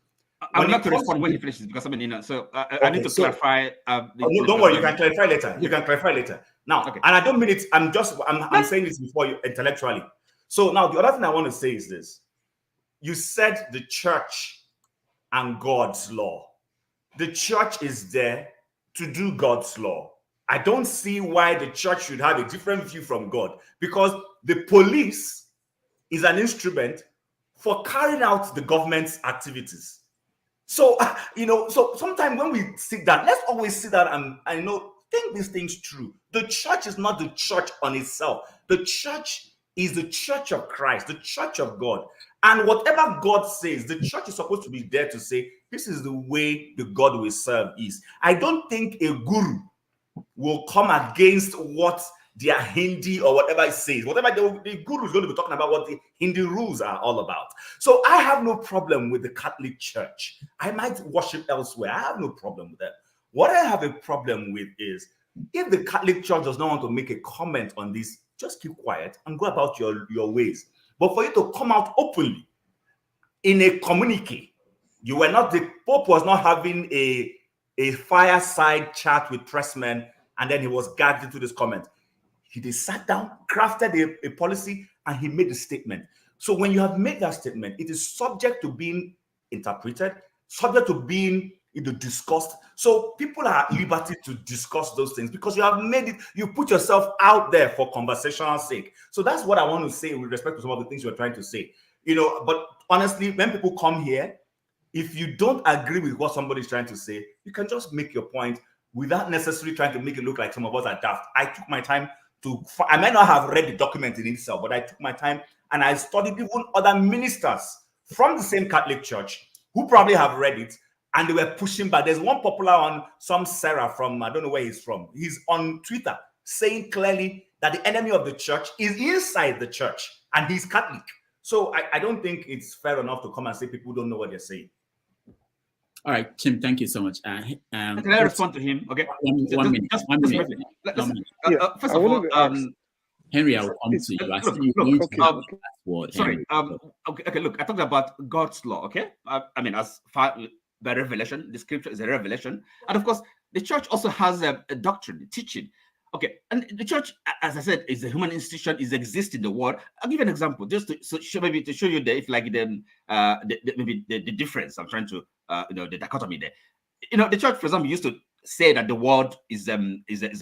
I would like to respond when he finishes because I need to clarify. Don't worry, you can clarify later. Now, and I don't mean it. I'm saying this before you intellectually. So now the other thing I want to say is this: you said the church and God's law. The church is there to do God's law. I don't see why the church should have a different view from God, because the police is an instrument for carrying out the government's activities. So, so sometimes when we sit down, let's always sit down and think these things through. The church is not the church on itself. The church is the church of Christ, the church of God. And whatever God says, the church is supposed to be there to say, this is the way the God we serve is. I don't think a guru will come against what their Hindi or whatever it says. Whatever the guru is going to be talking about, what the Hindi rules are all about. So I have no problem with the Catholic Church. I might worship elsewhere. I have no problem with that. What I have a problem with is if the Catholic Church does not want to make a comment on this, just keep quiet and go about your ways. But for you to come out openly in a communique, the Pope was not having a fireside chat with pressmen and then he was gagged into this comment. He just sat down, crafted a policy, and he made a statement. So when you have made that statement, it is subject to being interpreted, subject to being discussed. So people are at liberty to discuss those things because you have made it, you put yourself out there for conversational sake. So that's what I want to say with respect to some of the things you're trying to say. But honestly, when people come here, if you don't agree with what somebody's trying to say, you can just make your point without necessarily trying to make it look like some of us are daft. I took my time I might not have read the document in itself, but I took my time and I studied even other ministers from the same Catholic Church who probably have read it and they were pushing back. There's one popular one, some Sarah from, I don't know where he's from. He's on Twitter saying clearly that the enemy of the church is inside the church and he's Catholic. So I don't think it's fair enough to come and say people don't know what they're saying. All right, Tim, thank you so much. Can I respond to him? Okay. One minute. First of all, Henry, I will come to you. Sorry. Okay. Look, I talked about God's law. Okay. I mean, as far by revelation, the scripture is a revelation, and of course, the church also has a doctrine, a teaching. Okay, and the church, as I said, is a human institution, is exists in the world. I'll give you an example, just to show you the difference. I'm trying to the dichotomy there. The church, for example, used to say that the world is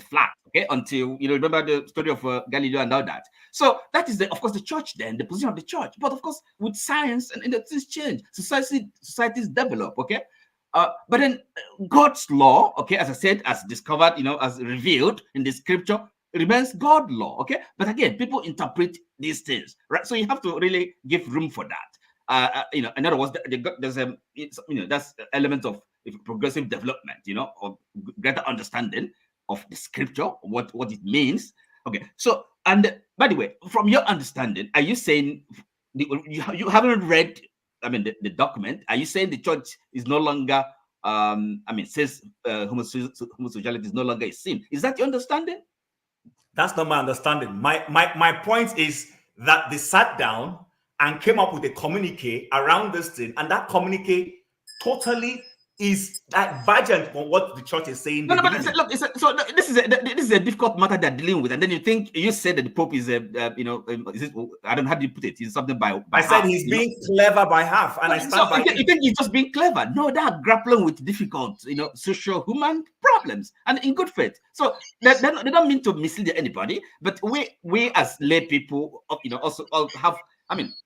flat. Okay, until remember the story of Galileo and all that. So that is of course the church then, the position of the church. But of course, with science and things change, societies develop. Okay. But then God's law, okay, as I said, as discovered, as revealed in the scripture, remains God's law, okay? But again, people interpret these things, right? So you have to really give room for that. In other words, there's that's element of progressive development, of greater understanding of the scripture, what it means. Okay, so, and by the way, from your understanding, are you saying you haven't read the document? Are you saying the church is no longer, says homosexuality is no longer a sin? Is that your understanding? That's not my understanding. My point is that they sat down and came up with a communique around this thing, and that communique totally is divergent from what the church is saying. No, but this is a difficult matter they're dealing with, and then you said that the Pope is I don't know how do you put it? Is something by I said half, he's being clever by half, and I stand by. You think he's just being clever? No, they're grappling with difficult, social human problems, and in good faith. So they don't mean to mislead anybody, but we as lay people, also have.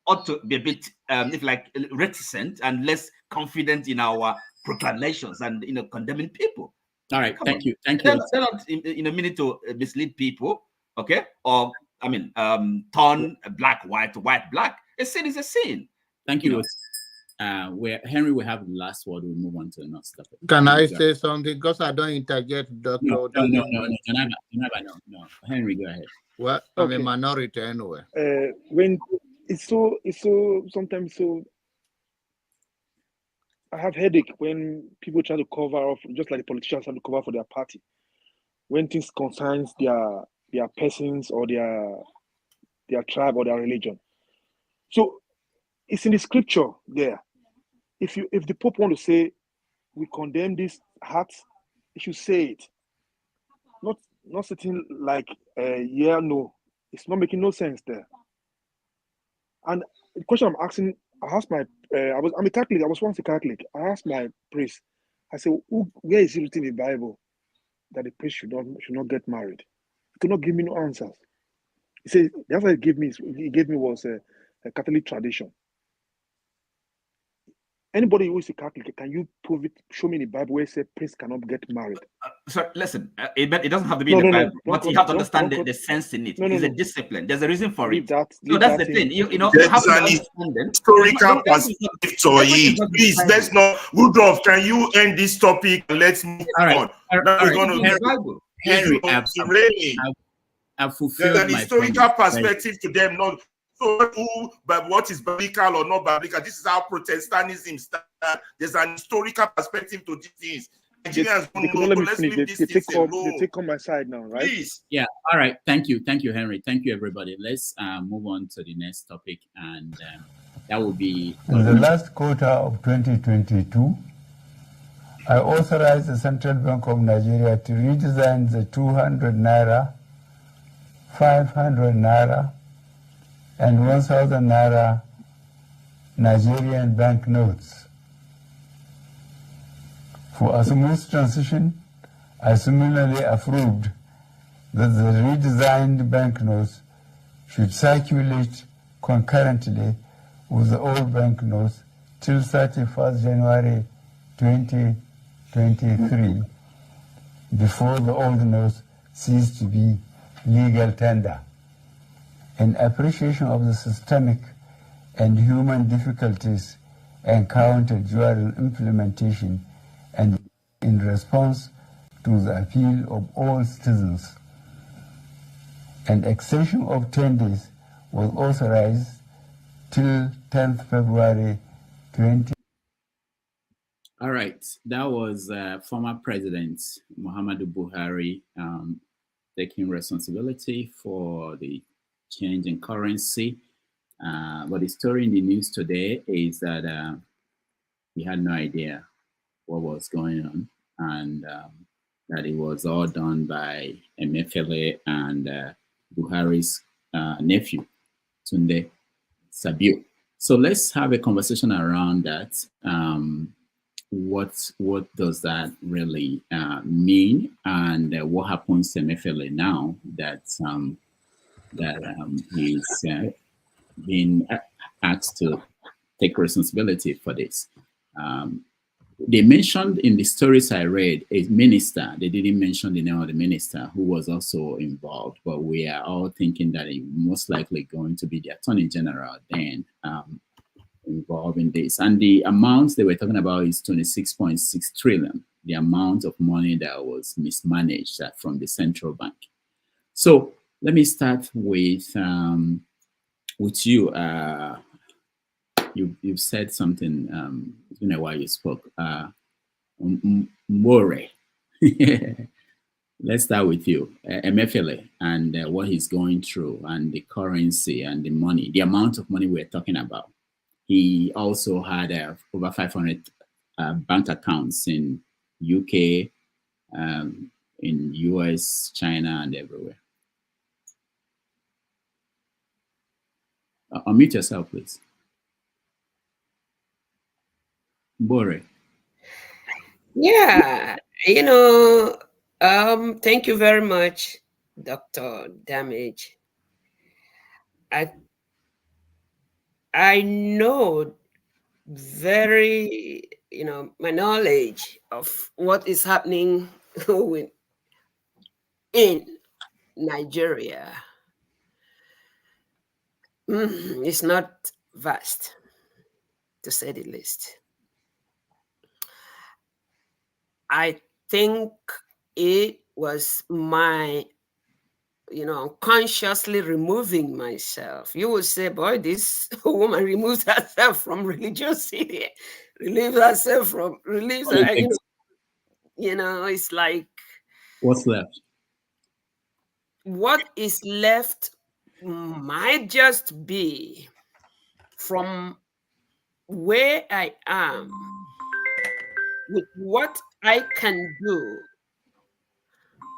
Ought to be a bit, reticent and less confident in our proclamations and condemning people. All right, thank you. They're not in a minute to mislead people, okay? Or turn black white, white black. A sin is a sin. Thank you. Henry will have the last word. We'll move on to the next topic. Can I say something? Because I don't interject, Doctor. No. Henry, go ahead. Well, I'm a minority anyway. When it's so sometimes so. I have headache when people try to cover up, just like the politicians try to cover for their party, when things concerns their persons or their tribe or their religion. So it's in the scripture there. If the Pope want to say we condemn this act, he should say it. Not sitting like no. It's not making no sense there. And the question I'm asking, I'm a Catholic. I was once a Catholic. I asked my priest. I said, "Where is it written in the Bible that the priest should not get married?" He could not give me no answers. He said the answer he gave me was a Catholic tradition. Anybody who is a Catholic, can you prove it? Show me in the Bible where it says priests cannot get married. So listen, it doesn't have to be in the Bible, but you have to understand the sense in it. It's a discipline. There's a reason for it. So that's the thing. You know, There's having an the understanding. historical perspective to it. Please, let's not. Rudolph, can you end this topic and let's move on? Now we're going to Henry, I've fulfilled there's an my historical promise. perspective to them, not so but what is biblical or not biblical. This is how Protestantism started. There's an historical perspective to these things. Nigerians don't know. Let's leave this thing alone. They take on my side now, right? Please. Yeah. All right. Thank you, Henry. Thank you, everybody. Let's move on to the next topic, and that will be in the last quarter of 2022. I authorized the Central Bank of Nigeria to redesign the 200 Naira, 500 Naira, and 1,000 Naira Nigerian banknotes. For a smooth transition, I similarly approved that the redesigned banknotes should circulate concurrently with the old banknotes till 31st January 2023, before the old notes cease to be legal tender. In appreciation of the systemic and human difficulties encountered during implementation and in response to the appeal of all citizens, an extension of 10 days was authorized till 10th February 20. All right, that was former President Muhammadu Buhari taking responsibility for the change in currency. But the story in the news today is that he had no idea what was going on, and that it was all done by Emefiele and Buhari's nephew, Tunde Sabiu. So let's have a conversation around that. What does that really mean, and what happens to Emefiele now that he's been asked to take responsibility for this? They mentioned in the stories I read a minister. They didn't mention the name of the minister who was also involved, but we are all thinking that it most likely going to be the Attorney General then involved in this. And the amounts they were talking about is 26.6 trillion, the amount of money that was mismanaged from the central bank. So let me start with you. You've said something. It's been a while you spoke. More. Let's start with you, Emefiele, and what he's going through, and the currency and the money, the amount of money we're talking about. He also had over 500 bank accounts in UK, in US, China, and everywhere. Unmute yourself, please. Bore. Yeah, thank you very much, Dr. Damage. I know very, my knowledge of what is happening in Nigeria is not vast, to say the least. I think it was my, consciously removing myself. You would say, boy, this woman removes herself from religiosity, relieves herself from, it's like. What's left? What is left might just be from where I am with what I can do.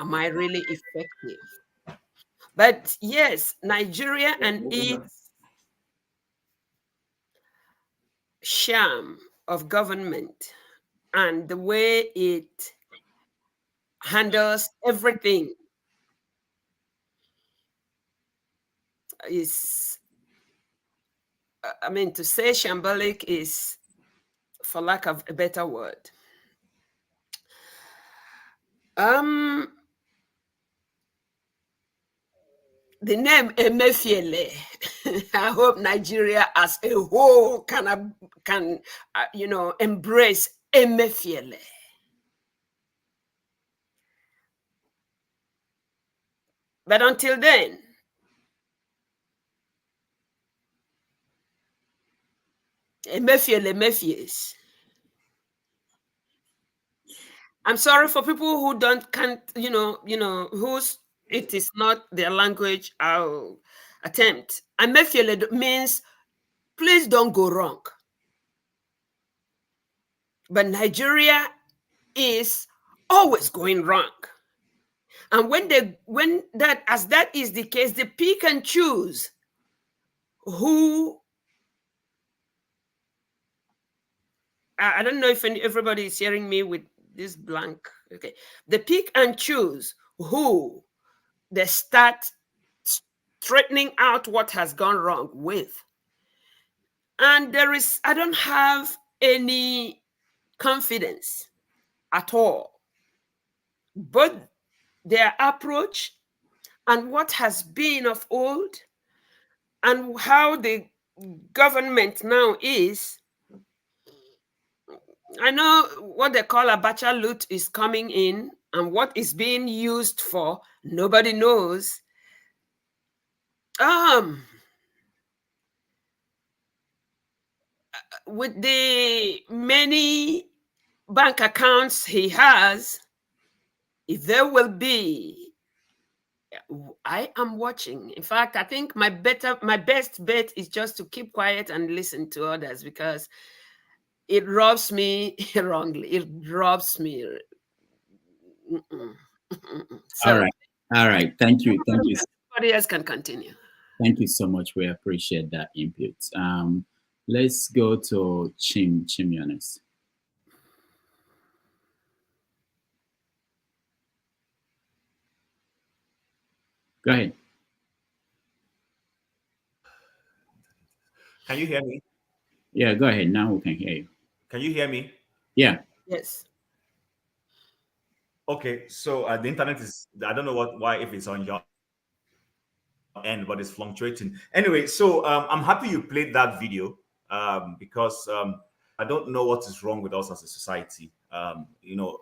Am I really effective? But yes, Nigeria and its sham of government and the way it handles everything is, to say shambolic is for lack of a better word. The name Emefiele, I hope Nigeria as a whole can embrace Emefiele. But until then, Emefieles. I'm sorry for people who can't, whose it is not their language. I'll attempt. Emefiele means please don't go wrong. But Nigeria is always going wrong. And when that is the case, they pick and choose who. I don't know if everybody is hearing me with this blank. Okay, they pick and choose who they start straightening out what has gone wrong with. And I don't have any confidence at all. But their approach and what has been of old and how the government now is, I know what they call Abacha loot is coming in, and what is being used for, nobody knows. With the many bank accounts he has, if there will be, I am watching. In fact, I think my best bet is just to keep quiet and listen to others, because it robs me wrongly. It robs me. All right. Thank you. Somebody else can continue. Thank you so much. We appreciate that input. Let's go to Chim Yones. Go ahead. Can you hear me? Yeah, go ahead. Now we can hear you. Can you hear me? Yeah. Yes. Okay, so the internet is, I don't know why, if it's on your end, but it's fluctuating. Anyway, so I'm happy you played that video because I don't know what is wrong with us as a society.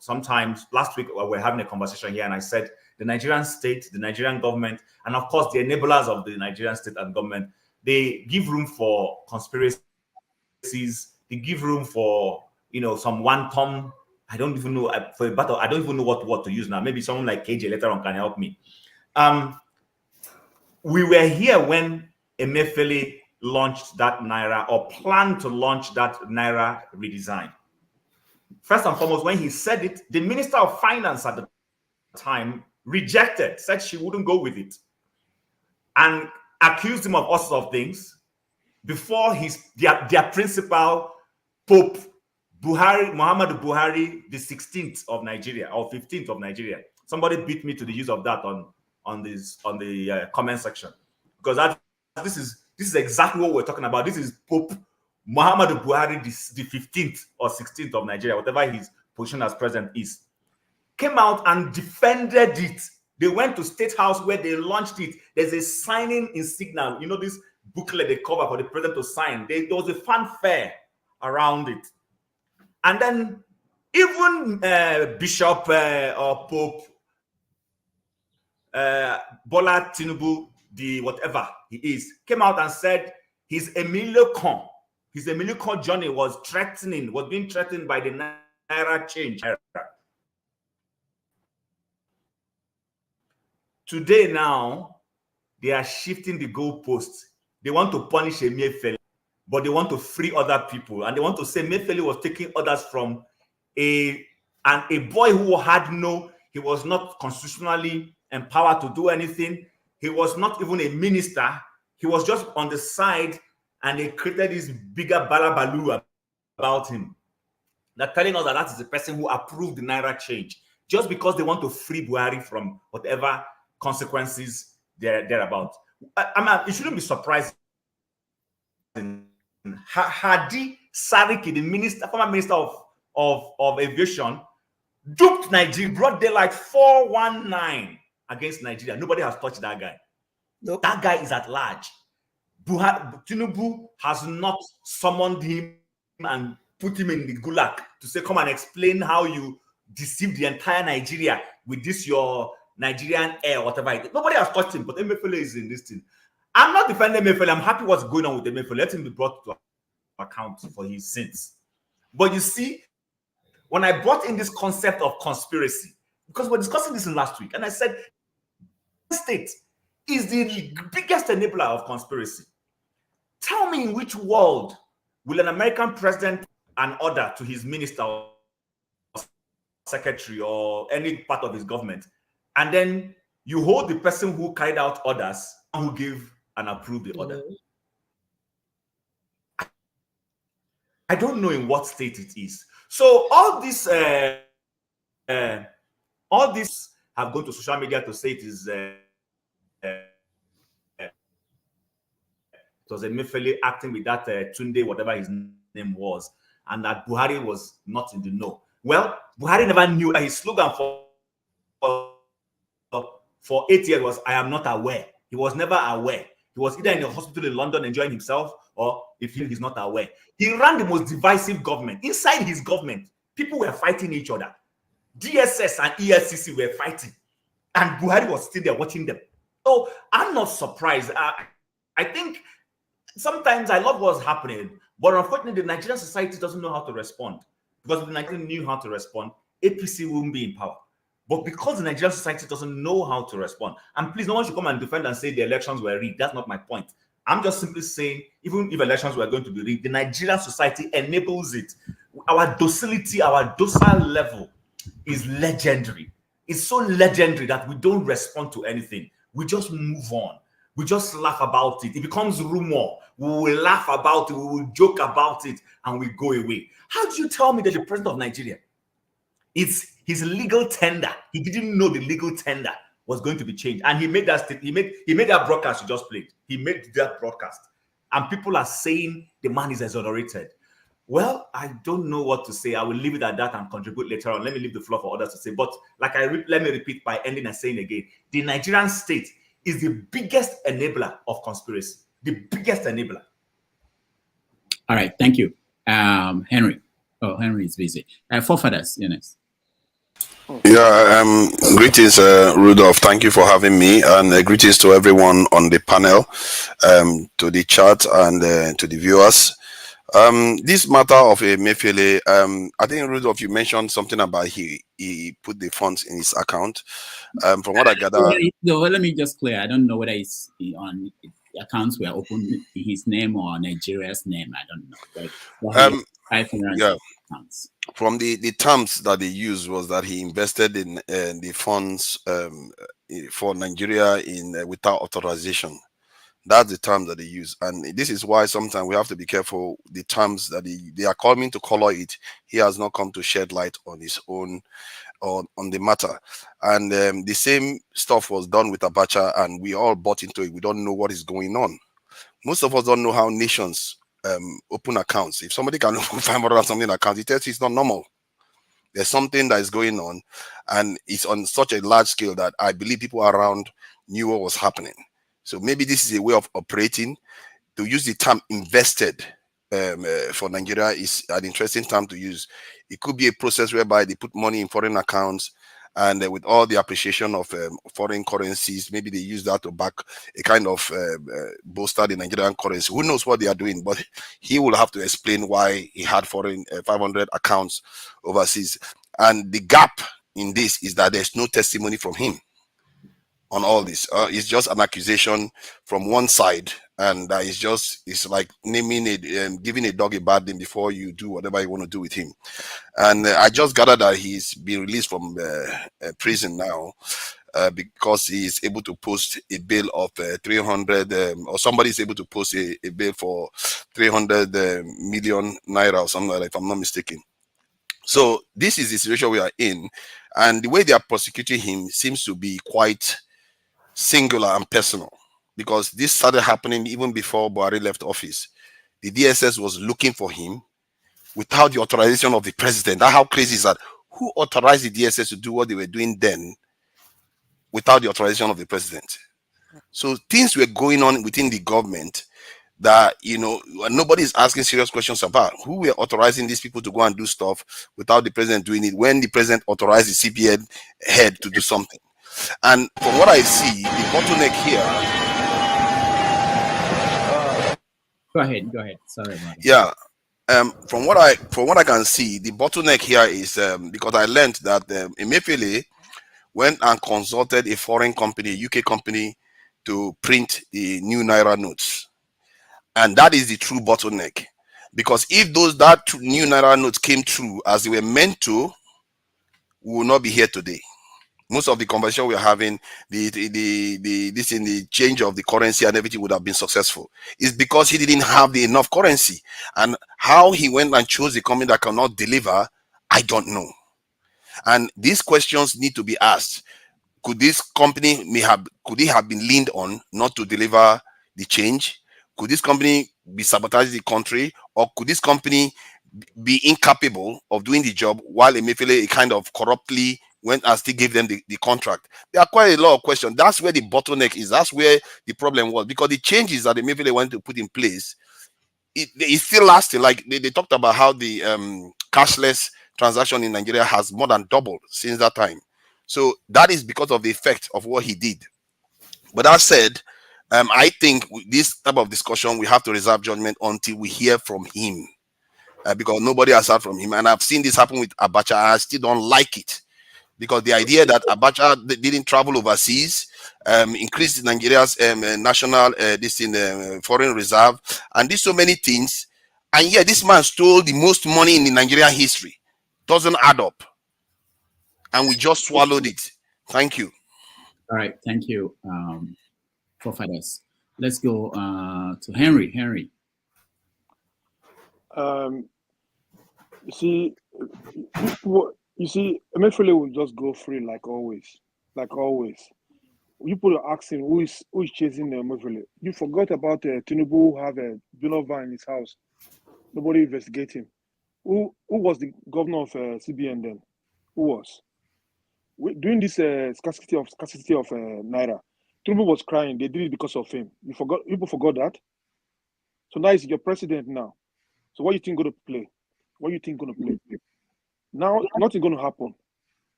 Sometimes last week we're having a conversation here and I said the Nigerian state, the Nigerian government, and of course the enablers of the Nigerian state and government, they give room for conspiracies. They give room for, some one-tom, I don't even know, for a battle, I don't even know what to use now. Maybe someone like KJ later on can help me. We were here when Emefiele launched that Naira, or planned to launch that Naira redesign. First and foremost, when he said it, the Minister of Finance at the time rejected, said she wouldn't go with it, and accused him of all sorts of things before their principal, Pope Buhari, Muhammadu Buhari, the 16th of Nigeria, or 15th of Nigeria. Somebody beat me to the use of that on the comment section, because this is exactly what we're talking about. This is Pope Muhammadu Buhari, the 15th or 16th of Nigeria, whatever his position as president is, came out and defended it. They went to State House where they launched it. There's a signing insignia. This booklet they cover for the president to sign. There was a fanfare around it. And then even Bishop or Pope Bola Tinubu, the whatever he is, came out and said his Emilio Con journey was being threatened by the Naira change. Today now, they are shifting the goalposts. They want to punish Emefiele, but they want to free other people. And they want to say Emefiele was taking orders from a boy who he was not constitutionally empowered to do anything. He was not even a minister. He was just on the side, and they created this bigger balabaloo about him. They're telling us that is the person who approved the Naira change, just because they want to free Buhari from whatever consequences they're about. It shouldn't be surprising. Had he Sariki, the minister, former minister of aviation, duped Nigeria, brought daylight 419 against Nigeria. Nobody has touched that guy. Nope. That guy is at large. Tinubu has not summoned him and put him in the gulag to say, come and explain how you deceived the entire Nigeria with this your Nigerian air, whatever it is. Nobody has touched him, but Emefiele is in this thing. I'm not defending Emefiele. I'm happy what's going on with Emefiele. Let him be brought to account for his sins. But you see, when I brought in this concept of conspiracy, because we're discussing this in last week, and I said, state is the biggest enabler of conspiracy. Tell me in which world will an American president an order to his minister or secretary or any part of his government, and then you hold the person who carried out orders and who gave and approved the order. I don't know in what state it is. So all this have gone to social media to say it is it was Emefiele acting with that Tunde, whatever his name was, and that Buhari was not in the know. Well, Buhari never knew. His slogan for 8 years was, I am not aware. He was never aware. He was either in a hospital in London enjoying himself, or if he's not aware. He ran the most divisive government. Inside his government, people were fighting each other. DSS and EFCC were fighting, and Buhari was still there watching them. So I'm not surprised. I think sometimes I love what's happening, but unfortunately, the Nigerian society doesn't know how to respond. Because if the Nigerian knew how to respond, APC wouldn't be in power. But because the Nigerian society doesn't know how to respond, and please, no one should come and defend and say the elections were rigged. That's not my point. I'm just simply saying, even if elections were going to be rigged, the Nigerian society enables it. Our docility, our docile level is legendary. It's so legendary that we don't respond to anything. We just move on. We just laugh about it. It becomes rumor. We will laugh about it. We will joke about it, and we go away. How do you tell me that the president of Nigeria, it's his legal tender? He didn't know the legal tender was going to be changed, and he made that. He made that broadcast you just played. He made that broadcast, and people are saying the man is exonerated. Well, I don't know what to say. I will leave it at that and contribute later on. Let me leave the floor for others to say. But let me repeat by ending and saying again: the Nigerian state is the biggest enabler of conspiracy. The biggest enabler. All right, thank you, Henry. Oh, Henry is busy. Forefathers, Eunice. Yeah, greetings, Rudolph. Thank you for having me, and greetings to everyone on the panel, to the chat, and to the viewers. This matter of Emefiele, I think, Rudolph, you mentioned something about he put the funds in his account. From what I gather, no, let me just clear. I don't know whether it's on accounts were opened in his name or Nigeria's name. I don't know. But yeah. From the terms that they used was that he invested in the funds for Nigeria without authorization. That's the term that they use, and this is why sometimes we have to be careful. The terms that they are coming to color it, he has not come to shed light on his own on the matter. And the same stuff was done with Abacha, and we all bought into it. We don't know what is going on. Most of us don't know how nations open accounts. If somebody can open 500 something accounts, it tells you it's not normal. There's something that is going on, and it's on such a large scale that I believe people around knew what was happening. So maybe this is a way of operating. To use the term invested for Nigeria is an interesting term to use. It could be a process whereby they put money in foreign accounts, and with all the appreciation of foreign currencies, maybe they use that to back a kind of bolster the Nigerian currency. Who knows what they are doing? But he will have to explain why he had foreign 500 accounts overseas. And the gap in this is that there's no testimony from him on all this. It's just an accusation from one side, and it's like naming giving a dog a bad name before you do whatever you want to do with him. And I just gathered that he's been released from prison now because he is able to post a bail of 300 or somebody is able to post a bail for 300 million naira or something like that, if I'm not mistaken. So this is the situation we are in, and the way they are prosecuting him seems to be quite singular and personal, because this started happening even before Buhari left office. The DSS was looking for him without the authorization of the president. That's how crazy is that? Who authorized the DSS to do what they were doing then without the authorization of the president? So things were going on within the government that, you know, nobody is asking serious questions about. Who were authorizing these people to go and do stuff without the president doing it, when the president authorized the CBN head to do something? And from what I see, the bottleneck here. Go ahead. Sorry about that. Yeah. From what I can see, the bottleneck here is because I learned that Emefiele went and consulted a foreign company, a UK company, to print the new Naira notes, and that is the true bottleneck. Because if that new Naira notes came through as they were meant to, we will not be here today. Most of the conversation we're having, the change of the currency and everything would have been successful. It's because he didn't have enough currency. And how he went and chose a company that cannot deliver, I don't know. And these questions need to be asked. Could this company could it have been leaned on not to deliver the change? Could this company be sabotaging the country, or could this company be incapable of doing the job while Emefiele kind of corruptly went and still gave them the contract? There are quite a lot of questions. That's where the bottleneck is. That's where the problem was, because the changes that Emefiele wanted to put in place, it's still lasting. Like they talked about how the cashless transaction in Nigeria has more than doubled since that time. So that is because of the effect of what he did. But that said, I think this type of discussion, we have to reserve judgment until we hear from him, because nobody has heard from him. And I've seen this happen with Abacha. I still don't like it, because the idea that Abacha didn't travel overseas, increased Nigeria's national foreign reserve, and did so many things, and yet this man stole the most money in the Nigerian history. Doesn't add up, and we just swallowed it. Thank you. All right, thank you, forefathers. Let's go to Henry. You see, Emefiele will just go free like always. You put asking who is chasing Emefiele. You forgot about Tinubu, who have a Bunova in his house. Nobody investigate him. Who was the governor of CBN then? Who was? During this scarcity of Naira, Tinubu was crying. They did it because of him. People forgot that. So now he's your president now. So what you think going to play? Now nothing going to happen.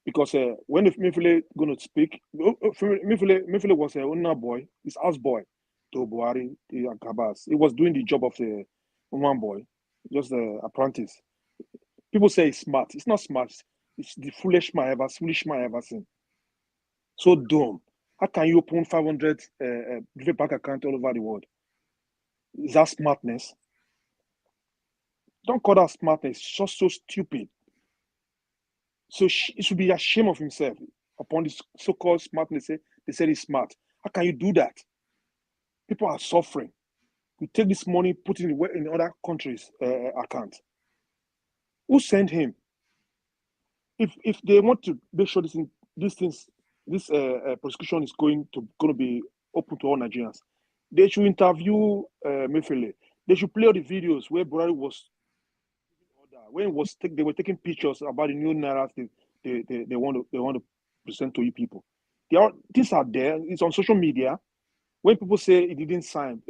Because when Emefiele going to speak, Emefiele was a owner boy, his house boy to Buhari, Kabas. He was doing the job of the one boy, just the apprentice. People say he's smart. It's not smart. It's the foolish man I ever seen. So dumb. How can you open 500 different bank accounts all over the world? Is that smartness? Don't call that smartness. It's just so stupid. So it should be ashamed of himself upon this so-called smartness. They said he's smart. How can you do that? People are suffering. You take this money, put it in other countries' account. Who sent him? If they want to make sure this prosecution is going to be open to all Nigerians, they should interview Emefiele. They should play all the videos where Buhari was when they were taking pictures about the new Naira they want to present to you people. These are there. It's on social media. When people say he didn't sign,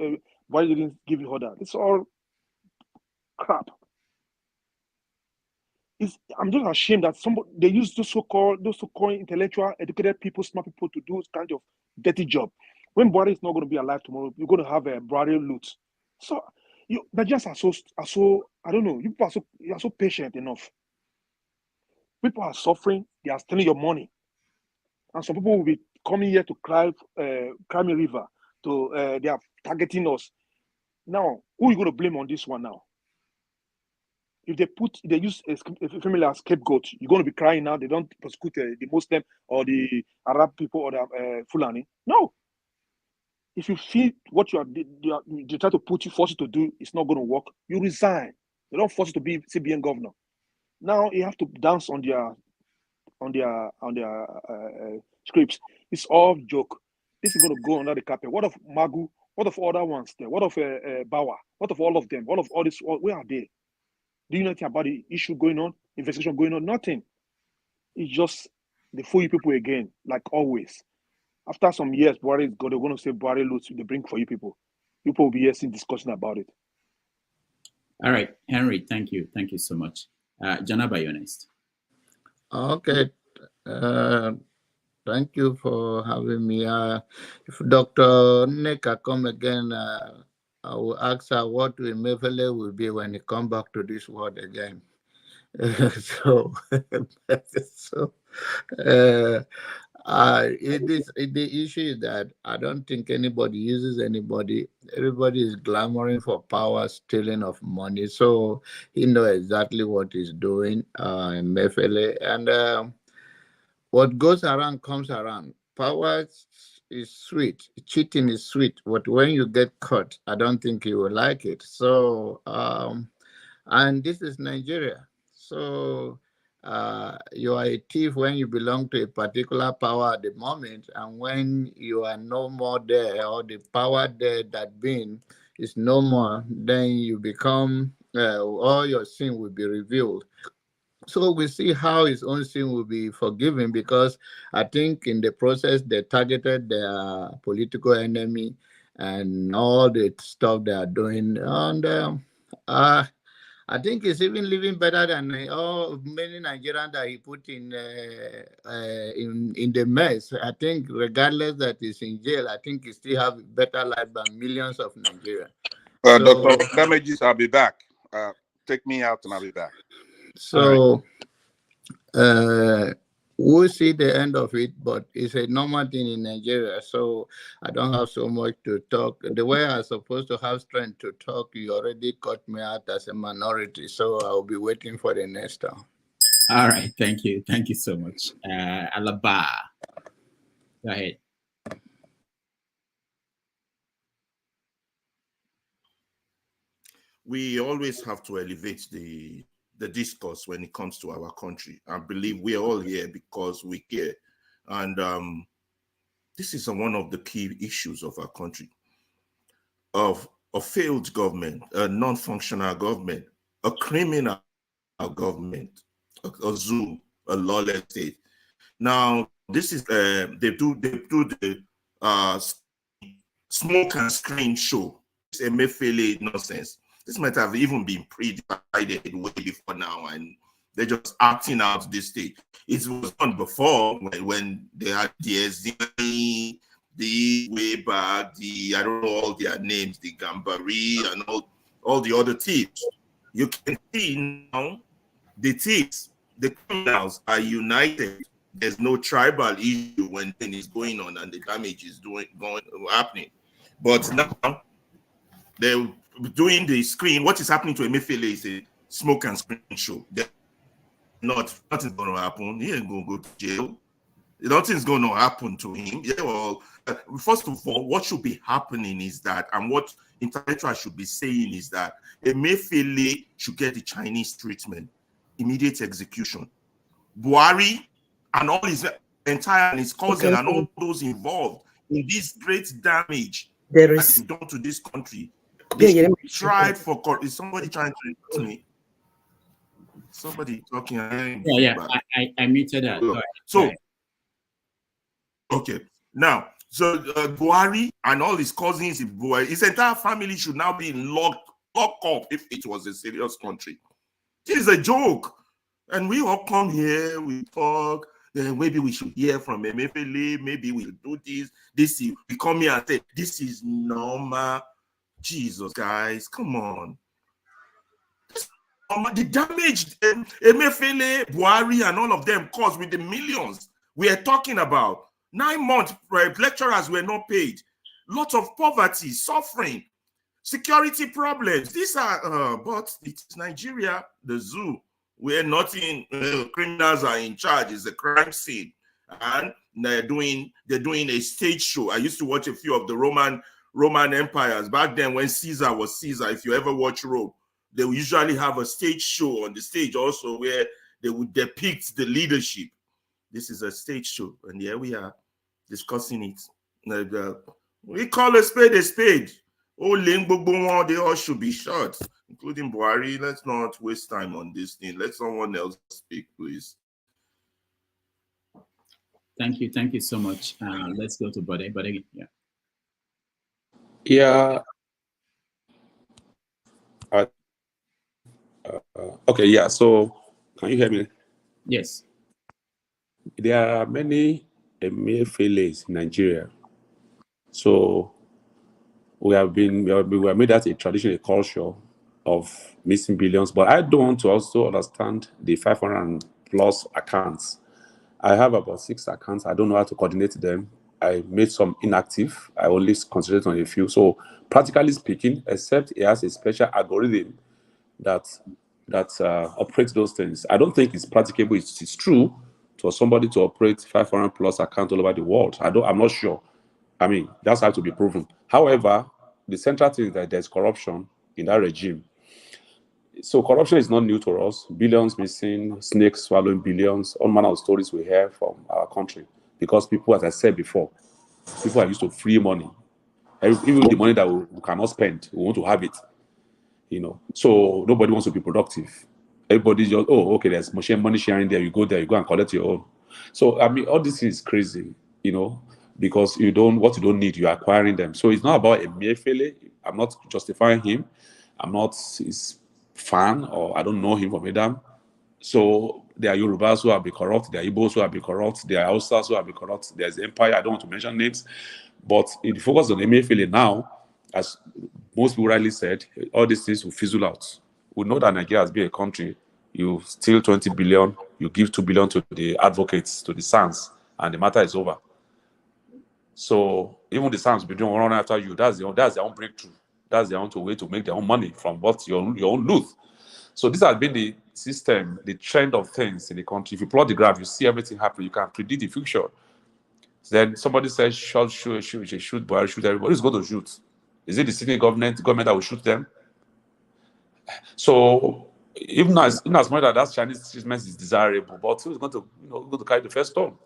why didn't give you order? It's all crap. I'm just ashamed that they use those so-called intellectual, educated people, smart people to do this kind of dirty job. When Buhari is not going to be alive tomorrow, you're going to have a Buhari loot. So Nigerians are so I don't know. You are so patient enough. People are suffering. They are stealing your money, and some people will be coming here to climb a river. They are targeting us. Now, who are you going to blame on this one now? If they use a family as scapegoat, you're going to be crying now. They don't prosecute the Muslim or the Arab people or the Fulani. No. If you feel what they try to force you to do, it's not going to work, you resign. They don't force you to be CBN governor. Now you have to dance on their scripts. It's all joke. This is going to go under the carpet. What of Magu? What of other ones there? What of Bawa? What of all of them? All this? Where are they? Do you know anything about the issue going on? Investigation going on? Nothing. It's just they fool you people again, like always. After some years, Buhari is good. They're going to say Buhari loots they bring for you people. You people will be here seeing discussion about it. All right, Henry, thank you. Thank you so much. Janaba, you're next. Okay. Thank you for having me. If Dr. Neka come again, I will ask her what Emefiele will be when he come back to this world again. so, so the issue is that I don't think anybody uses anybody. Everybody is clamoring for power, stealing of money. So he knows exactly what he's doing, Emefiele. And what goes around comes around. Power is sweet. Cheating is sweet. But when you get caught, I don't think you will like it. So, and this is Nigeria. So you are a thief when you belong to a particular power at the moment, and when you are no more there, or the power there that been is no more, then you become all your sin will be revealed. So we see how his own sin will be forgiven, because I think in the process they targeted their political enemy and all the stuff they are doing, and I think he's even living better than many Nigerians that he put in the mess. I think regardless that he's in jail, I think he still have a better life than millions of Nigerians. Dr. Damages, I'll be back. Take me out and I'll be back. So we'll see the end of it, but it's a normal thing in Nigeria. So I don't have so much to talk. The way I'm supposed to have strength to talk, you already cut me out as a minority. So I'll be waiting for the next time. All right. Thank you. Thank you so much. Alaba, go ahead. We always have to elevate the discourse when it comes to our country. I believe we are all here because we care. And this is one of the key issues of our country. Of a failed government, a non-functional government, a criminal government, a zoo, a lawless state. Now, this is they do the smoke and screen show. It's a Emefiele nonsense. This might have even been pre-decided way before now, and they're just acting out this state. It was done before when they had the SDI, the way back, I don't know all their names, the Gambari and all the other thieves. You can see now the thieves, the criminals are united. There's no tribal issue when things is going on and the damage is happening. But now they're doing the screen. What is happening to Emefiele is a smoke and screen show. Nothing's going to happen. He ain't going to go to jail. Nothing's going to happen to him. Yeah, well, first of all, what should be happening is that, and what intellectuals should be saying is that Emefiele should get the Chinese treatment, immediate execution. Buhari and all his cousin and all those involved in this great damage that is done to this country. They tried for court. Is somebody trying to hit me? Somebody talking. I muted that. So, okay. Now, so Buhari and all his cousins, his entire family should now be locked up if it was a serious country. This is a joke. And we all come here, we talk, then maybe we should hear from Emefiele, maybe we'll do this. We come here and say, this is normal. Jesus, guys, come on. The damage Emefiele, Buhari, and all of them caused with the millions we are talking about. 9 months, lecturers were not paid. Lots of poverty, suffering, security problems. These are, but it's Nigeria, the zoo, where nothing, criminals are in charge. It's a crime scene. And they're doing a stage show. I used to watch a few of the Roman empires. Back then when Caesar was Caesar, if you ever watch Rome, they would usually have a stage show on the stage also where they would depict the leadership. This is a stage show, and here we are discussing it. We call a spade a spade. They all should be shot, including Buhari. Let's not waste time on this thing. Let someone else speak, please. Thank you so much. Let's go to Bode. Yeah. Yeah. Okay. Yeah. So, can you hear me? Yes. There are many Emefieles in Nigeria. So we have made that a tradition, a culture of missing billions. But I don't want to also understand the 500 plus accounts. I have about 6 accounts. I don't know how to coordinate them. I made some inactive. I only concentrate on a few. So practically speaking, except it has a special algorithm that operates those things, I don't think it's practicable. It's true for somebody to operate 500 plus accounts all over the world. I'm not sure. I mean, that's how to be proven. However, the central thing is that there's corruption in that regime. So corruption is not new to us. Billions missing, snakes swallowing billions, all manner of stories we hear from our country. Because people, as I said before, people are used to free money. Even the money that we cannot spend, we want to have it. So nobody wants to be productive. Everybody's just, okay, there's money sharing there. You go there, you go and collect your own. So I mean, all this is crazy, because what you don't need, you're acquiring them. So it's not about Emefiele. I'm not justifying him. I'm not his fan, or I don't know him from Adam. So there are Yorubas who have been corrupt, there are Igbos who have been corrupt, there are Hausas who have been corrupt, there's Empire, I don't want to mention names. But if you focus on Emefiele now, as most people rightly said, all these things will fizzle out. We know that Nigeria has been a country, you steal 20 billion, you give 2 billion to the advocates, to the SANS, and the matter is over. So even the SANS will be doing one after you. That's their own breakthrough. That's their own way to make their own money from what your own loot. So this has been the system, the trend of things in the country. If you plot the graph, you see everything happen. You can predict the future. Then somebody says, shoot Buhari, shoot everybody. Who's going to shoot? Is it the sitting government that will shoot them? So even as much as that Chinese treatment is desirable, but who's going to carry the first stone?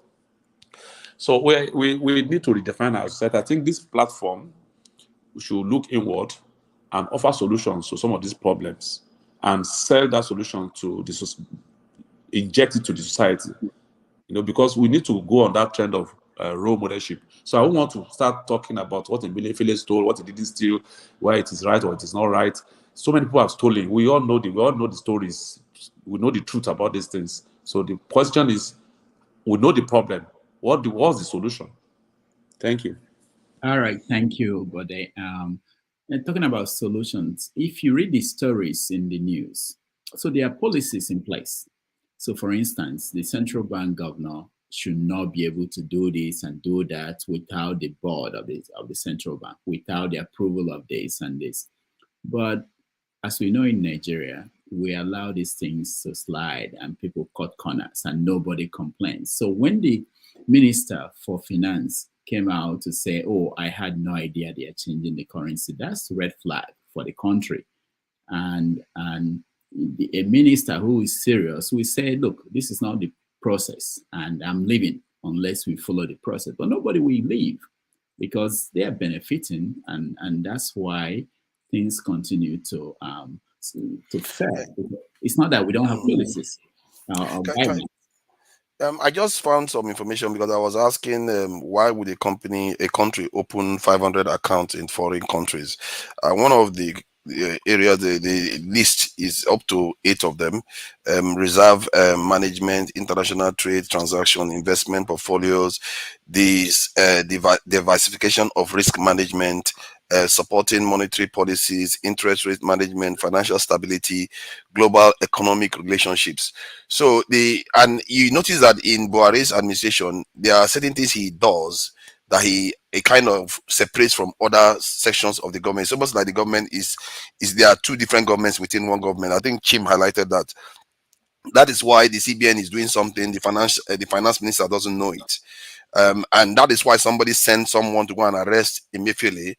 So we need to redefine our society. I think this platform, we should look inward and offer solutions to some of these problems and sell that solution to inject it to the society. Because we need to go on that trend of role modelship. So I don't want to start talking about what Emefiele stole, what he didn't steal, why it is right or it is not right. So many people have stolen. We all know the stories. We know the truth about these things. So the question is, we know the problem. What's the solution? Thank you. All right, thank you, Bode. And talking about solutions, if you read the stories in the news, so there are policies in place. So for instance, the central bank governor should not be able to do this and do that without the board of the central bank, without the approval of this and this. But as we know in Nigeria, we allow these things to slide and people cut corners and nobody complains. So when the Minister for Finance came out to say, I had no idea they are changing the currency, that's a red flag for the country. And a minister who is serious will say, look, this is not the process and I'm leaving unless we follow the process. But nobody will leave because they are benefiting, and that's why things continue to fail. It's not that we don't have policies. I just found some information because I was asking why would a country open 500 accounts in foreign countries? One of the areas, the list is up to 8 of them: reserve management, international trade, transaction, investment portfolios, diversification of risk management, supporting monetary policies, interest rate management, financial stability, global economic relationships. So and you notice that in Buhari's administration, there are certain things he does that he kind of separates from other sections of the government. It's almost like the government is there are 2 different governments within one government. I think Chim highlighted that. That is why the CBN is doing something the finance minister doesn't know it, and that is why somebody sent someone to go and arrest Emefiele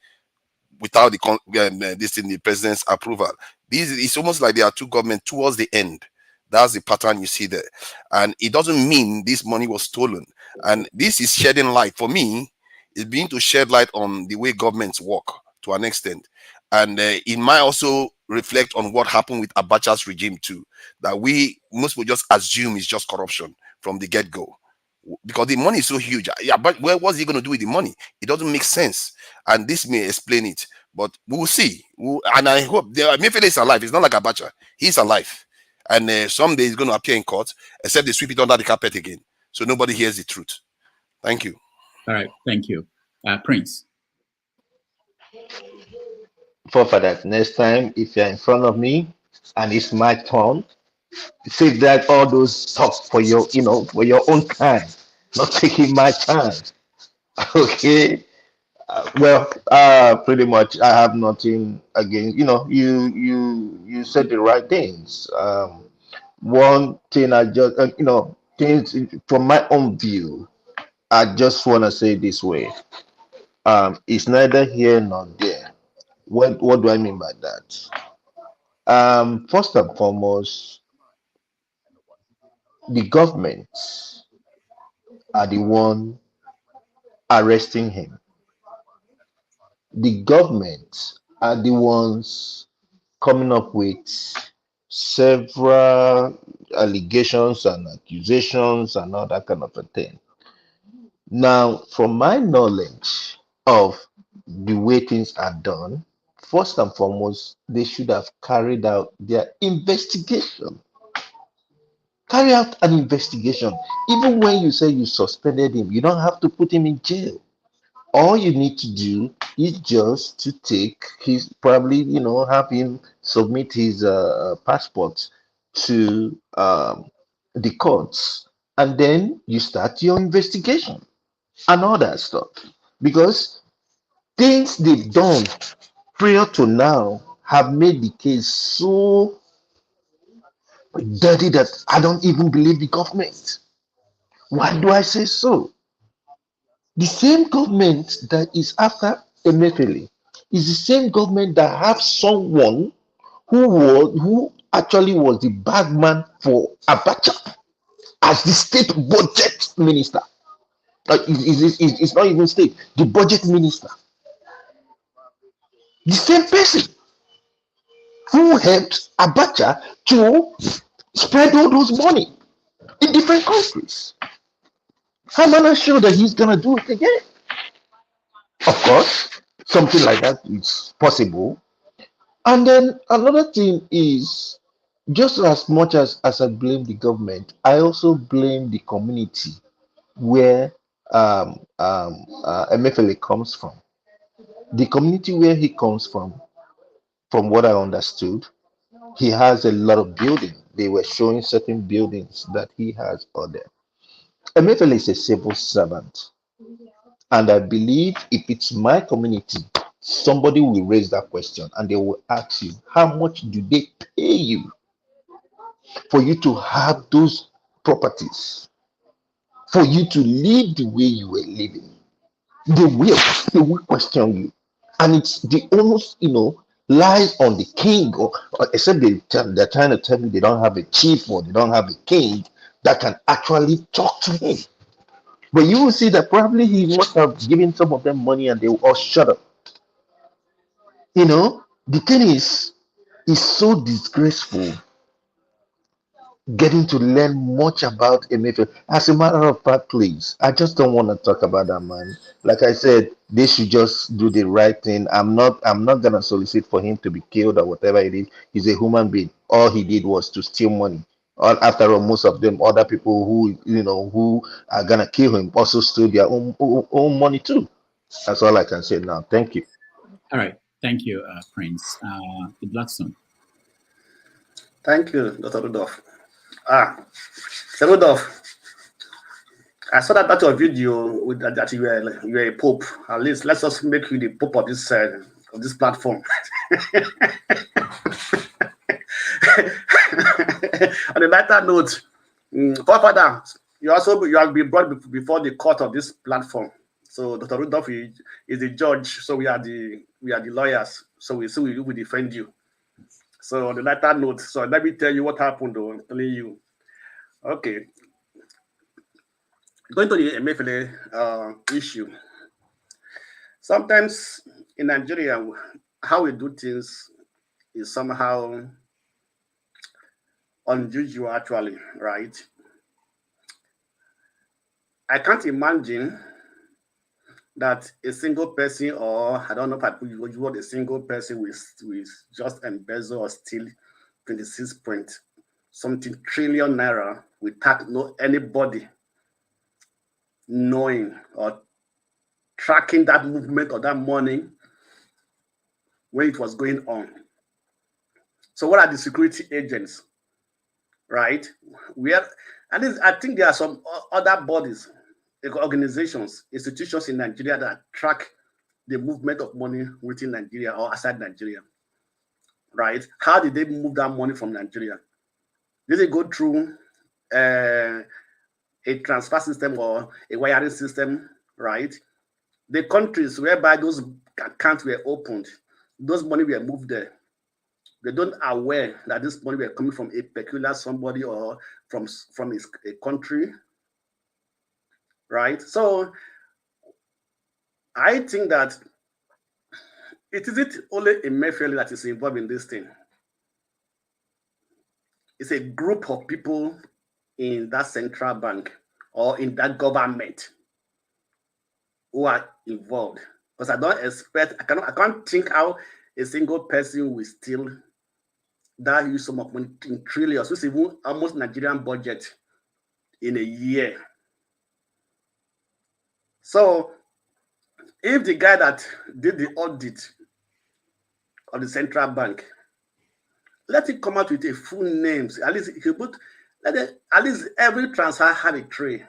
without the president's approval. It's almost like there are 2 governments towards the end. That's the pattern you see there, and it doesn't mean this money was stolen. And this is shedding light for me. It's being to shed light on the way governments work. to an extent. And it might also reflect on what happened with Abacha's regime too, that most people just assume it's just corruption from the get-go. Because the money is so huge. Yeah, but what's he going to do with the money? It doesn't make sense. And this may explain it. But we'll see. And I hope Emefiele is alive. It's not like Abacha. He's alive. And someday he's going to appear in court, except they sweep it under the carpet again. So nobody hears the truth. Thank you. All right. Thank you. Prince. For that, next time, if you're in front of me and it's my turn, save that all those talks for your, for your own time, not taking my time. Okay. Pretty much, I have nothing against. You said the right things. One thing I just, things from my own view, I just want to say this way. It's neither here nor there. What do I mean by that? First and foremost, the government are the one arresting him. The government are the ones coming up with several allegations and accusations and all that kind of a thing. Now, from my knowledge of the way things are done, first and foremost, they should have carried out their investigation. Carry out an investigation. Even when you say you suspended him, you don't have to put him in jail. All you need to do is just to take his, probably, have him submit his passport to the courts, and then you start your investigation and all that stuff. Because things they've done prior to now have made the case so dirty that I don't even believe the government. Why do I say so? The same government that is after Emefiele is the same government that have someone who actually was the bagman for Abacha as the state budget minister. It's not even state, the budget minister. The same person who helped Abacha to spread all those money in different countries. How am I sure that he's gonna do it again? Of course, something like that is possible. And then another thing is, just as much as I blame the government, I also blame the community where Emefiele comes from. The community where he comes from what I understood, he has a lot of buildings. They were showing certain buildings that he has out there. Emefiele is a civil servant. And I believe if it's my community, somebody will raise that question and they will ask you, how much do they pay you for you to have those properties? For you to live the way you were living? They will question you. And it's the almost, lies on the king, or except they're trying to tell you they don't have a chief or they don't have a king that can actually talk to him. But you will see that probably he must have given some of them money and they will all shut up. The thing is so disgraceful getting to learn much about Emefiele. As a matter of fact, please, I just don't want to talk about that man. Like I said, they should just do the right thing. I'm not gonna solicit for him to be killed or whatever it is. He's a human being. All he did was to steal money. After all, most of them, other people who are gonna kill him, also stole their own money too. That's all I can say now. Thank you. All right. Thank you, Prince. The Blackstone. Thank you, Dr. Rudolph. Mr. Rudolph, I saw that your video with that you were a pope. At least let's just make you the pope of this platform. On a lighter note, Father, you have been brought before the court of this platform. So Dr. Rudolph is the judge, so we are the lawyers. So we will defend you. So on the lighter note, so let me tell you what happened. Though I'm telling you. Okay. Going to the Emefiele issue. Sometimes in Nigeria, how we do things is somehow unusual, actually, right? I can't imagine that a single person, or I don't know if I put you a single person with just embezzle or steal 26 point something trillion naira without anybody knowing or tracking that movement or that money when it was going on. So what are the security agents, right? At least I think there are some other bodies, organizations, institutions in Nigeria that track the movement of money within Nigeria or outside Nigeria, right? How did they move that money from Nigeria? Did it go through a transfer system or a wiring system, right? The countries whereby those accounts were opened, those money were moved there. They don't aware that this money were coming from a peculiar somebody or from a country, right? So I think that it isn't only Emefiele that is involved in this thing. It's a group of people in that central bank or in that government who are involved. Because I don't expect, I can't think how a single person will steal that huge sum of money in trillions, which is even almost Nigerian budget in a year. So if the guy that did the audit of the central bank, let it come out with a full name. At least he put, at least every transfer had a tray,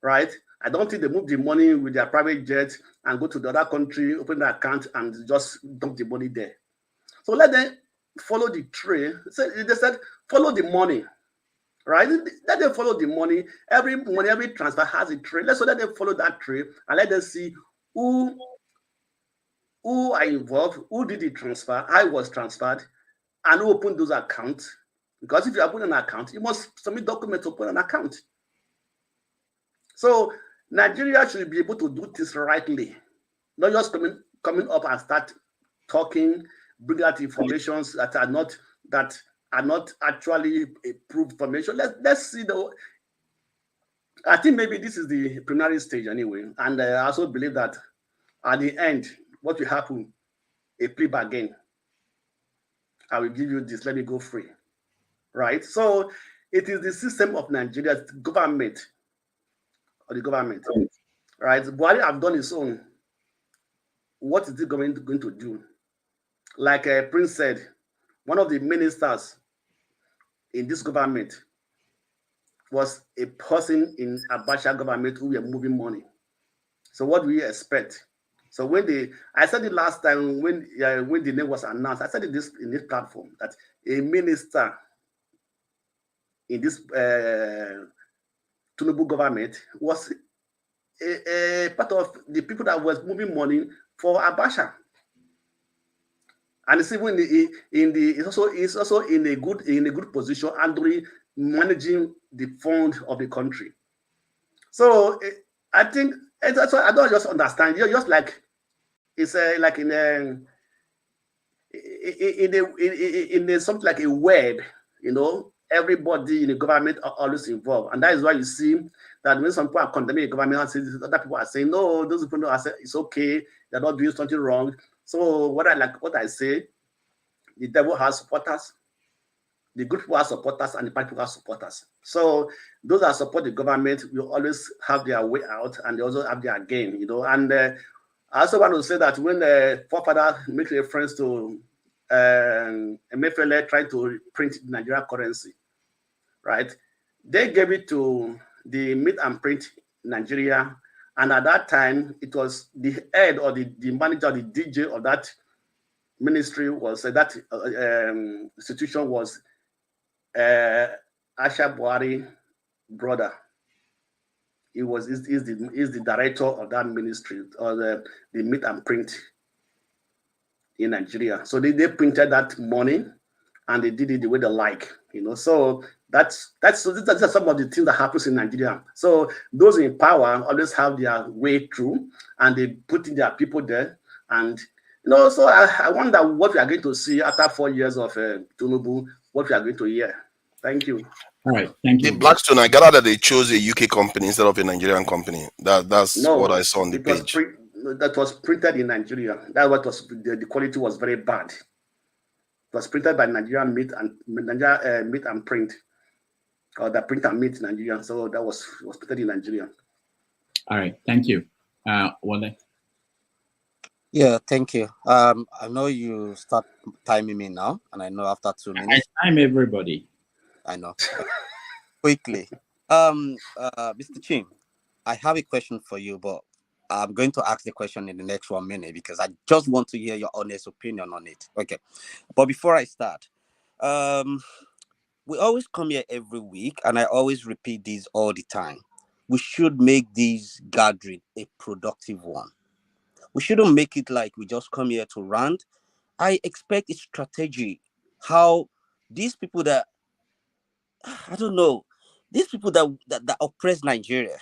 right? I don't think they move the money with their private jet and go to the other country, open the account, and just dump the money there. So let them follow the tray. They said, follow the money, right? Let them follow the money. Every transfer has a tray. Let them follow that tray and let them see who are involved, who did the transfer, how it was transferred, and who opened those accounts. Because if you open an account, you must submit documents to open an account. So Nigeria should be able to do this rightly, not just coming up and start talking, bring out informations that are not actually approved information. Let's see I think maybe this is the preliminary stage anyway, and I also believe that at the end, what will happen? A plea bargain. I will give you this. Let me go free, right? So it is the system of Nigeria's government, right? Buhari have done his own. What is the government going to do? Like Prince said, one of the ministers in this government was a person in Abacha government who were moving money. So what do we expect? So I said it last time when the name was announced, I said it in this platform that a minister in this Tinubu government was a part of the people that was moving money for Abacha. And it's even it's also in a good position and managing the fund of the country. So I think that's why I don't just understand. You're just like it's like in something like a web, everybody in the government are always involved, and that is why you see that when some people are condemning the government, other people are saying no, those people are saying it's okay, they're not doing something wrong. So what I say, the devil has supporters, the good people have supporters, and the bad people have supporters. So those that support the government will always have their way out, and they also have their gain, And I also want to say that when the forefather makes reference to Emefiele trying to print the Nigerian currency, right? They gave it to the Meet and Print Nigeria, and at that time it was the head or the manager, the DJ of that ministry was that institution was Asha Buhari brother. Is the director of that ministry or the Meet and Print in Nigeria. So they printed that money and they did it the way they like, So that's some of the things that happens in Nigeria. So those in power always have their way through, and they put in their people there, And you know, so I wonder what we are going to see after 4 years of Tinubu, what we are going to hear. Thank you. All right, thank you. In Blackstone, I gather that they chose a UK company instead of a Nigerian company. That's No, what I saw on the page. That was printed in Nigeria. That what was the quality was very bad. It was printed by Nigerian Meat and Print, or the Print and Meat Nigerian. So that was printed in Nigeria. All right, thank you. Wale. Yeah, thank you. I know you start timing me now, and I know after 2 minutes. I time everybody. I know. Quickly. Mr. Chim, I have a question for you, but I'm going to ask the question in the next 1 minute because I just want to hear your honest opinion on it. Okay. But before I start, we always come here every week, and I always repeat this all the time. We should make this gathering a productive one. We shouldn't make it like we just come here to rant. I expect a strategy. How these people that, I don't know, these people that oppress Nigeria,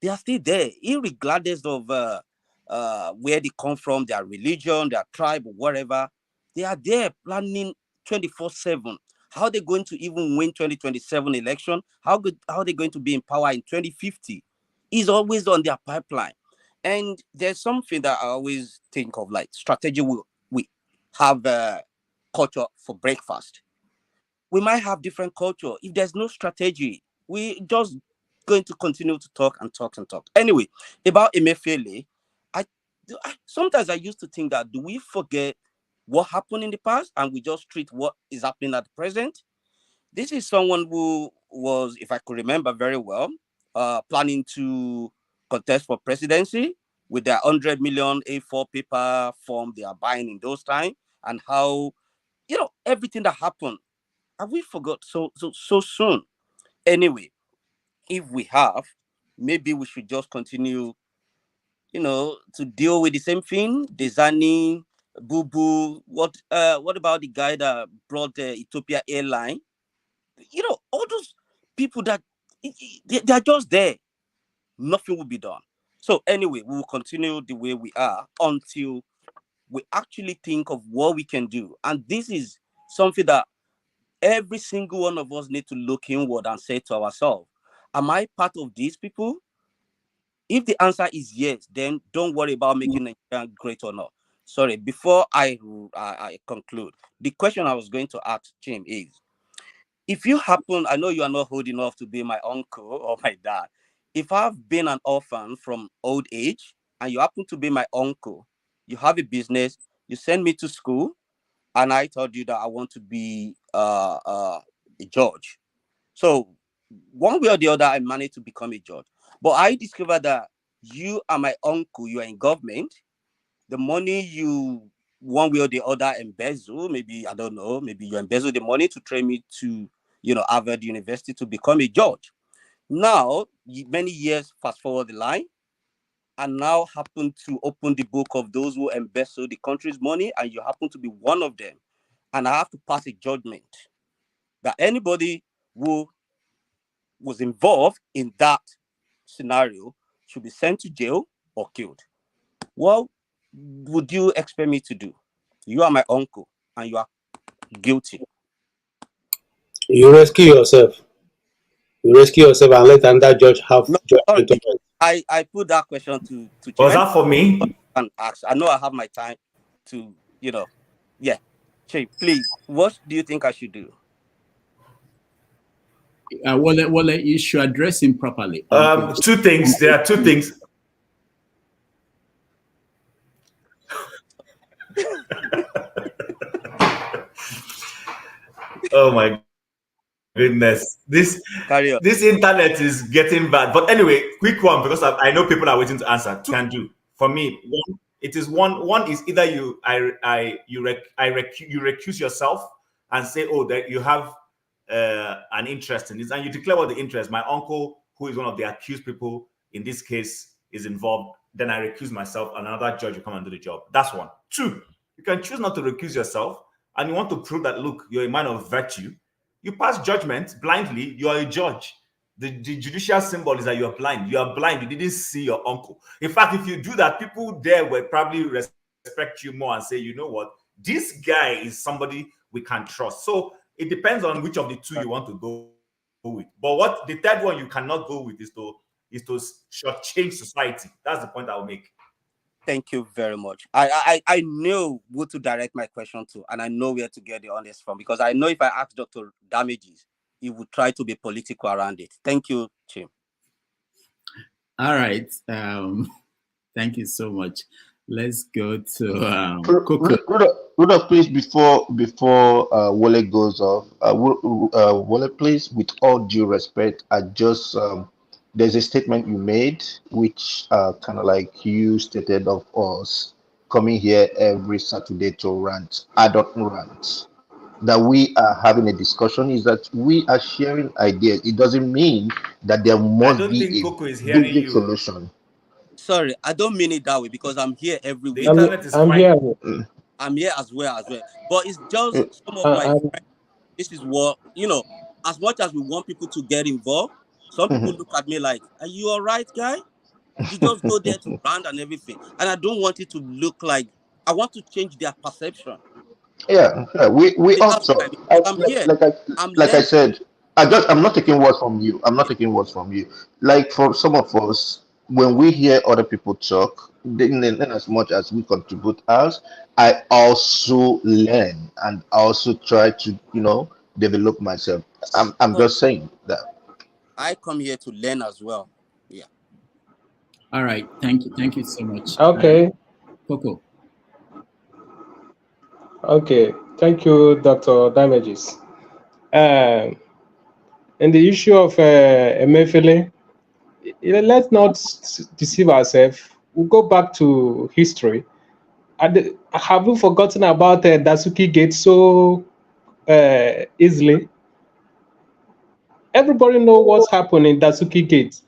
they are still there, regardless of where they come from, their religion, their tribe, or whatever. They are there planning 24/7. How are they going to even win 2027 election? How are they going to be in power in 2050? Is always on their pipeline. And there's something that I always think of, like strategy. We have culture for breakfast. We might have different culture. If there's no strategy, we just going to continue to talk and talk and talk. Anyway, about Emefiele, sometimes I used to think that, do we forget what happened in the past and we just treat what is happening at the present? This is someone who was, if I could remember very well, planning to contest for presidency with their 100 million A4 paper form they are buying in those times, and how, everything that happened. Have we forgot so soon? Anyway, if we have, maybe we should just continue, to deal with the same thing, designing, boo-boo. What about the guy that brought the Ethiopia airline? All those people that they are just there. Nothing will be done. So anyway, we will continue the way we are until we actually think of what we can do. And this is something that every single one of us need to look inward and say to ourselves, am I part of these people? If the answer is yes, then don't worry about making Nigeria great or not. Sorry, before I conclude, the question I was going to ask Jim is, if you happen, I know you are not old enough to be my uncle or my dad. If I've been an orphan from old age and you happen to be my uncle, you have a business, you send me to school, and I told you that I want to be a judge. So one way or the other, I managed to become a judge. But I discovered that you are my uncle, you are in government. The money you, one way or the other, embezzle, maybe, I don't know, maybe you embezzle the money to train me to, Harvard University to become a judge. Now, many years fast forward the line, and now happen to open the book of those who embezzle the country's money, and you happen to be one of them. And I have to pass a judgment that anybody who was involved in that scenario should be sent to jail or killed. What would you expect me to do? You are my uncle and you are guilty. You rescue yourself. You rescue yourself and let another judge have judgment. I put that question to Was that for me? And ask. I know I have my time to, yeah. Chief, please, what do you think I should do? Well, you should address him properly. Two things. There are two things. Oh my goodness, this internet is getting bad. But anyway, quick one, because I know people are waiting to answer. Two can do for me. One is either you recuse yourself and say, oh, that you have an interest in this, and you declare what the interest. My uncle, who is one of the accused people in this case, is involved. Then I recuse myself, and another judge will come and do the job. That's one. Two, you can choose not to recuse yourself, and you want to prove that, look, you're a man of virtue. You pass judgment blindly. You are a judge. The judicial symbol is that you are blind. You are blind. You didn't see your uncle. In fact, if you do that, people there will probably respect you more and say, you know what, this guy is somebody we can trust. So it depends on which of the two you want to go with. But what the third one you cannot go with is to shortchange society. That's the point I will make. Thank you very much. I know who to direct my question to, and I know where to get the honest from, because I know if I ask Dr. Damages, he would try to be political around it. Thank you, Chim. All right. Thank you so much. Let's go to Coco. Rudolph, please, before Wole goes off, Wole, please, with all due respect, I just there's a statement you made which kind of like you stated of us coming here every Saturday to rant. I don't rant. That we are having a discussion is that we are sharing ideas. It doesn't mean that there must be a big solution. Sorry, I don't mean it that way, because I'm here every week. I'm here. I'm here as well. But it's just some of my friends. This is what, as much as we want people to get involved, some people look at me like, are you all right, guy? You just go there to brand and everything. And I don't want it to look like, I want to change their perception. Yeah, we also, I'm here. Like I said, I'm not taking words from you. Like for some of us, when we hear other people talk, then as much as we contribute ours, I also learn and also try to, develop myself. I'm just saying that. I come here to learn as well. Yeah. All right. Thank you so much. Okay. Coco. Okay. Thank you, Dr. Damages. And the issue of Emefiele, let's not deceive ourselves. We'll go back to history. Have you forgotten about Dasuki Gate so easily? Everybody know what's happened in Dasuki Gate.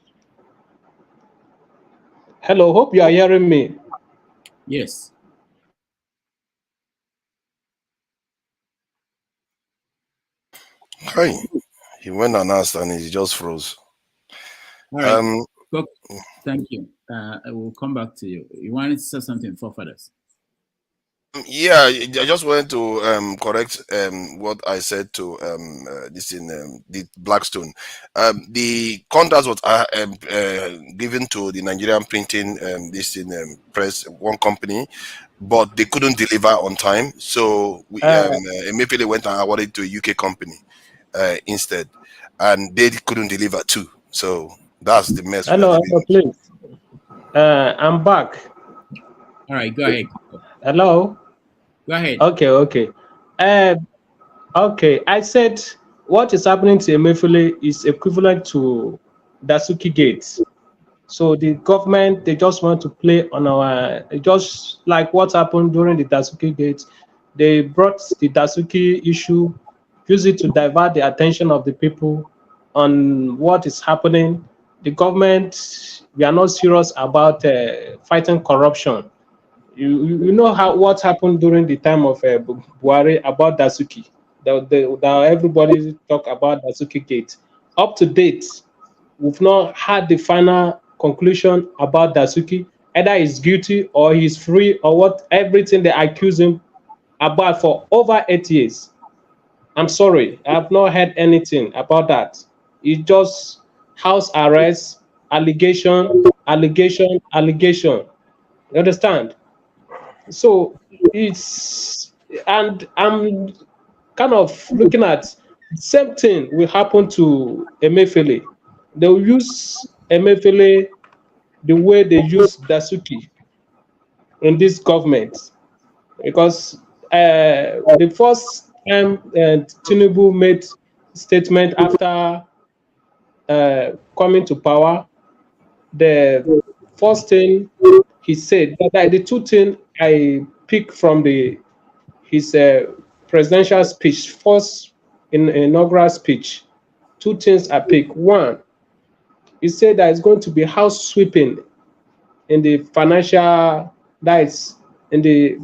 Hello, hope you are hearing me. Yes. Hi. He went and asked and he just froze. All right. Thank you. I will come back to you. You wanted to say something for fathers? Yeah, I just wanted to correct what I said to the Blackstone. The contract was given to the Nigerian printing press, one company, but they couldn't deliver on time. So Emefiele went and awarded to a UK company instead, and they couldn't deliver too. So that's the mess. Hello, please. I'm back. All right, go ahead. Hello. Go ahead. Okay. Okay. I said what is happening to Emefiele is equivalent to Dasuki Gate. So the government, they just want to play on just like what happened during the Dasuki Gate. They brought the Dasuki issue, use it to divert the attention of the people on what is happening. The government, we are not serious about fighting corruption. You know what happened during the time of Buhari about Dasuki. Everybody talk about Dasuki Gate. Up to date, we've not had the final conclusion about Dasuki. Either he's guilty or he's free or what. Everything they accuse him about for over 8 years. I'm sorry, I have not heard anything about that. It's just house arrest, allegation. You understand? So and I'm kind of looking at the same thing will happen to Emefiele. They'll use Emefiele the way they use Dasuki in this government, because the first time Tinubu made statement after coming to power, the first thing he said, that the two things I picked from his presidential speech, first inaugural speech, two things I picked. One, he said that it's going to be house sweeping in the financial, that is in the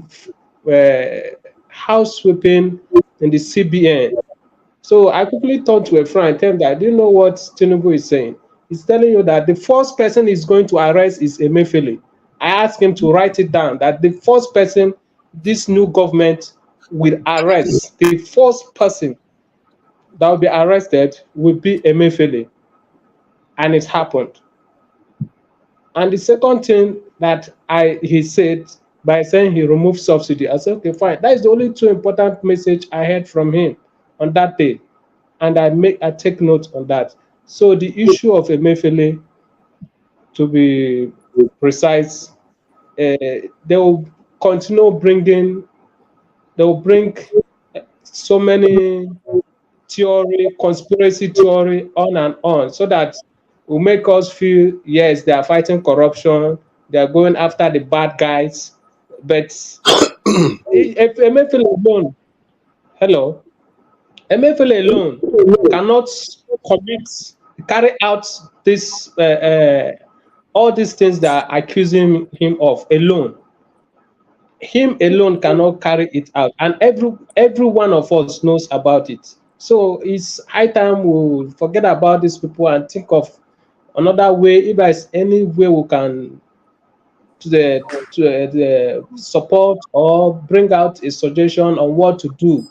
house sweeping in the CBN. So I quickly turned to a friend and tell him that, do you know what Tinubu is saying? He's telling you that the first person he's going to arrest is Emefiele. I asked him to write it down that the first person this new government will arrest, the first person that will be arrested will be Emefiele. And it's happened. And the second thing that he said by saying he removed subsidy, I said, okay, fine. That is the only two important message I heard from him on that day. And I take note on that. So the issue of Emefiele, to be precise, they will continue bringing, they will bring so many theory, conspiracy theory on and on, so that will make us feel, yes, they are fighting corruption, they are going after the bad guys. But if Emefiele alone, Emefiele alone cannot carry out this all these things that are accusing him of alone. Him alone cannot carry it out, and every one of us knows about it. So it's high time we forget about these people and think of another way. If there's any way we can to the support or bring out a suggestion on what to do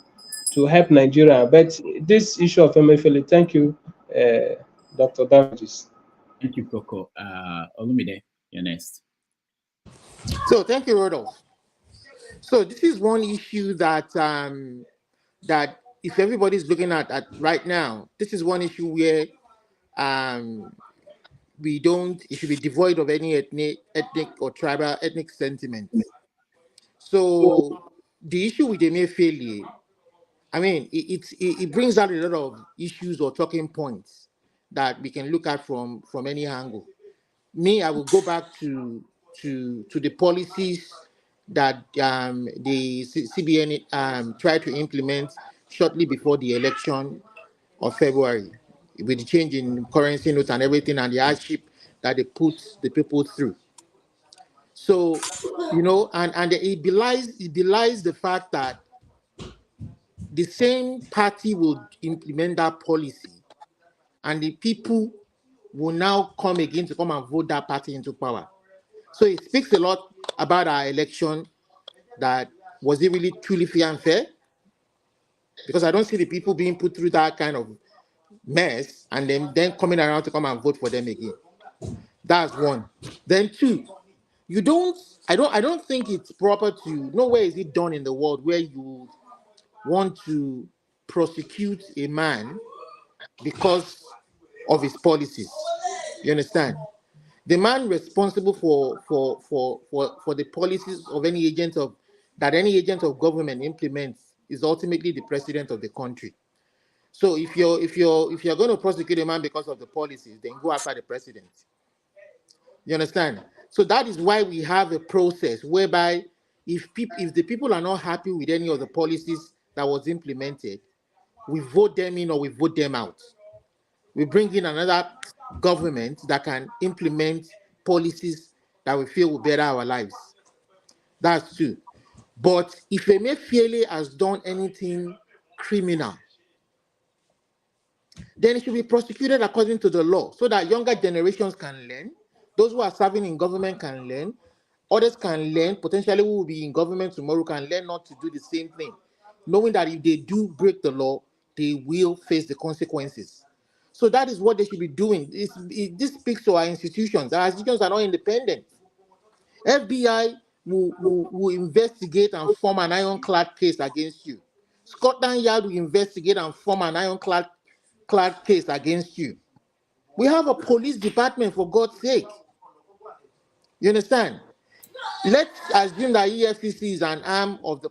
to help Nigeria. But this issue of Emefiele, thank you, Dr. Damages. Thank you, Coco. Olumide, you're next. So thank you, Rodolph. So this is one issue that that if everybody's looking at right now, this is one issue where it should be devoid of any ethnic or tribal ethnic sentiments. So the issue with Emefiele, I mean, it brings out a lot of issues or talking points that we can look at from any angle. I will go back to the policies that the CBN tried to implement shortly before the election of February, with the change in currency notes and everything, and the hardship that they put the people through. So, and it belies the fact that the same party will implement that policy, and the people will now come again to come and vote that party into power. So it speaks a lot about our election, that was it really truly fair and fair? Because I don't see the people being put through that kind of mess and then coming around to come and vote for them again. That's one. Then two, I don't think it's proper to, nowhere is it done in the world where you want to prosecute a man because of his policies. You understand? The man responsible for the policies of any agent of government implements is ultimately the president of the country. So if you're going to prosecute a man because of the policies, then go after the president. You understand? So that is why we have a process whereby if the people are not happy with any of the policies that was implemented, we vote them in or we vote them out. We bring in another government that can implement policies that we feel will better our lives. That's true. But if Emefiele has done anything criminal, then it should be prosecuted according to the law so that younger generations can learn. Those who are serving in government can learn. Others can learn. Potentially, who will be in government tomorrow can learn not to do the same thing, knowing that if they do break the law, they will face the consequences. So that is what they should be doing. This speaks to our institutions. Our institutions are not independent. FBI will investigate and form an ironclad case against you. Scotland Yard will investigate and form an ironclad case against you. We have a police department, for God's sake. You understand? Let's assume that EFCC is an arm of the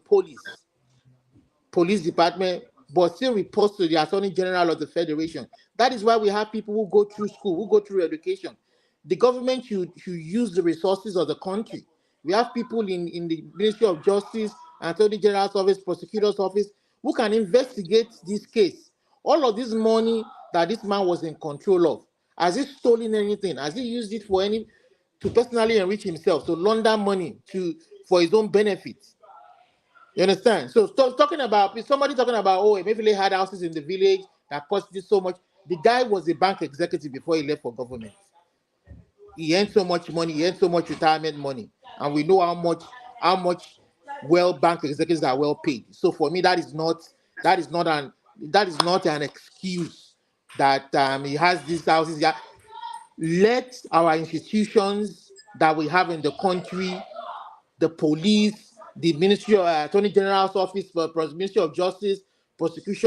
police department, but still reports to the Attorney General of the Federation. That is why we have people who go through school, who go through education. The government should use the resources of the country. We have people in the Ministry of Justice, Attorney General's office, Prosecutor's office, who can investigate this case. All of this money that this man was in control of, has he stolen anything? Has he used it to personally enrich himself, to launder money for his own benefit? You understand? So somebody talking about, Emefiele had houses in the village that cost this so much. The guy was a bank executive before he left for government. he earned so much money, he earned so much retirement money, and we know how much well bank executives are well paid. So for me, that is not an excuse that he has these houses. Yeah, let our institutions that we have in the country, the police, the Ministry of Attorney General's office for Ministry of Justice, Office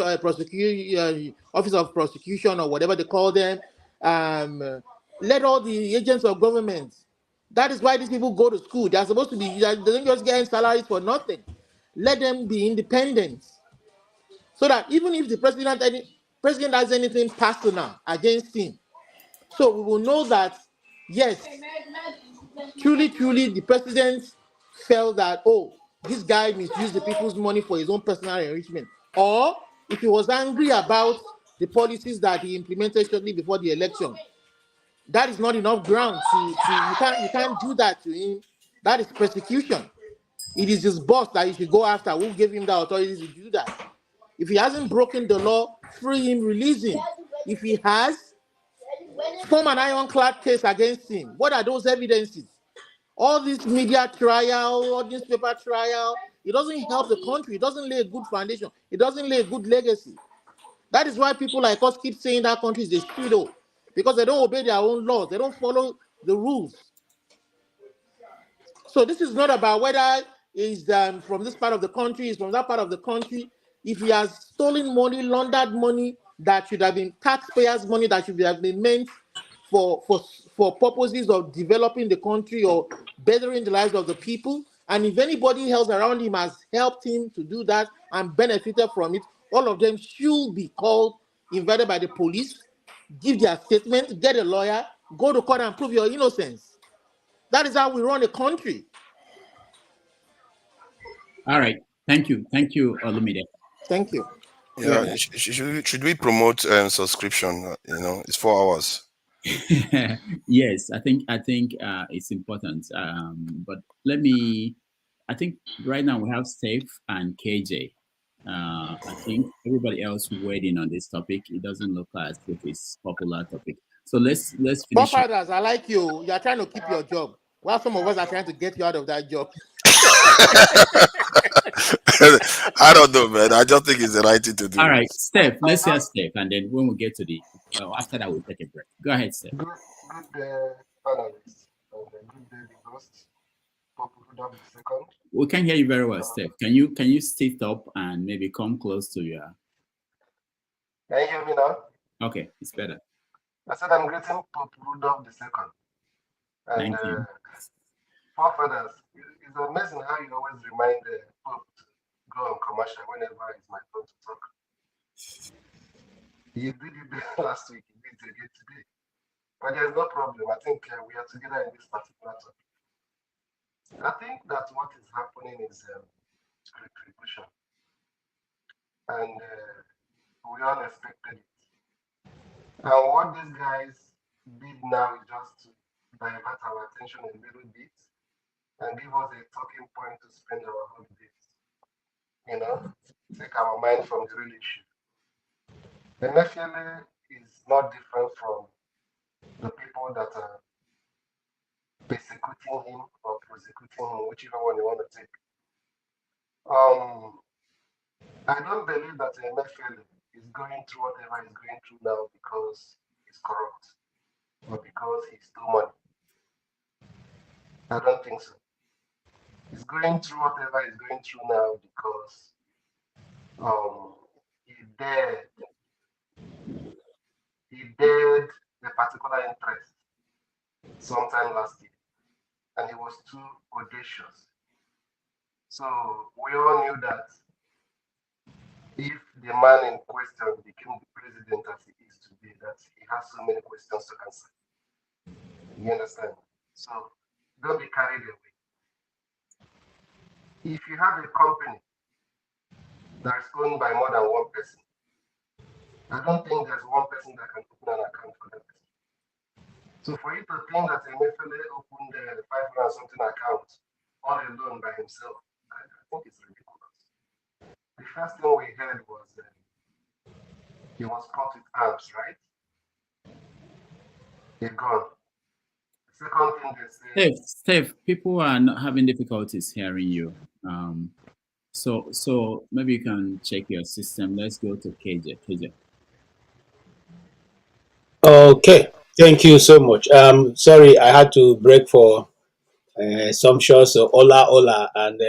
of Prosecution, or whatever they call them. Let all the agents of government. That is why these people go to school. They are supposed to be. They don't just get salaries for nothing. Let them be independent, so that even if the president has anything personal against him, so we will know that yes, truly, the president felt that, oh, this guy misused the people's money for his own personal enrichment. Or if he was angry about the policies that he implemented shortly before the election, that is not enough ground you can't do that to him. That is persecution. It is his boss that you should go after, who gave him the authority to do that. If he hasn't broken the law, free him, release him. If he has, form an ironclad case against him. What are those evidences? All this media trial, all this paper trial, it doesn't help the country. It doesn't lay a good foundation. It doesn't lay a good legacy. That is why people like us keep saying that country is a shithole, because they don't obey their own laws. They don't follow the rules. So this is not about whether he's from this part of the country, he's from that part of the country. If he has stolen money, laundered money that should have been taxpayers' money that should have been meant for purposes of developing the country or bettering the lives of the people, and if anybody else around him has helped him to do that and benefited from it, all of them should be called, invited by the police, give their statement, get a lawyer, go to court and prove your innocence. That is how we run a country. All right. Thank you, Olumide. Thank you. Yeah, should we promote subscription? It's 4 hours. Yes, I think it's important. But I think right now we have Steph and KJ. I think everybody else weighed in on this topic. It doesn't look as if it's a popular topic. So let's finish. Fathers, I like you. You are trying to keep your job, while some of us are trying to get you out of that job. I don't know, man. I just think it's the right thing to do. All right, Steph, let's hear Steph, and then when we get to after that, we'll take a break. Go ahead, Steph. Good panelists, and good day, the host. Second. We can hear you very well, Steph. Can you sit up and maybe come close to your? Can you hear me now? Okay, it's better. I said I'm greeting Pope Rudolph II. And thank you. Forefathers, it's amazing how you always remind the Pope to go on commercial whenever it's my turn to talk. He did it last week, he did it again today. But there's no problem. I think we are together in this particular topic. I think that what is happening is retribution. And we all expected it. And what these guys did now is just to divert our attention a little bit and give us a talking point to spend our holidays. Take our mind from the real issue. Emefiele is not different from the people that are persecuting him or prosecuting him, whichever one you want to take. I don't believe that Emefiele is going through whatever he's going through now because he's corrupt or because he stole money. I don't think so. He's going through whatever he's going through now because he dared a particular interest sometime last year, and he was too audacious. So we all knew that if the man in question became the president as he is today, that he has so many questions to answer. You understand? So don't be carried away. If you have a company that's owned by more than one person, I don't think there's one person that can open an account for that person. So for you to think that Emefiele opened 500 something account all alone by himself, I think it's ridiculous. The first thing we heard was he was caught with arms, right? A gun. Second thing they say. Steph, people are not having difficulties hearing you. So maybe you can check your system. Let's go to KJ. KJ. Okay, thank you so much. Sorry, I had to break for some shots. So hola, and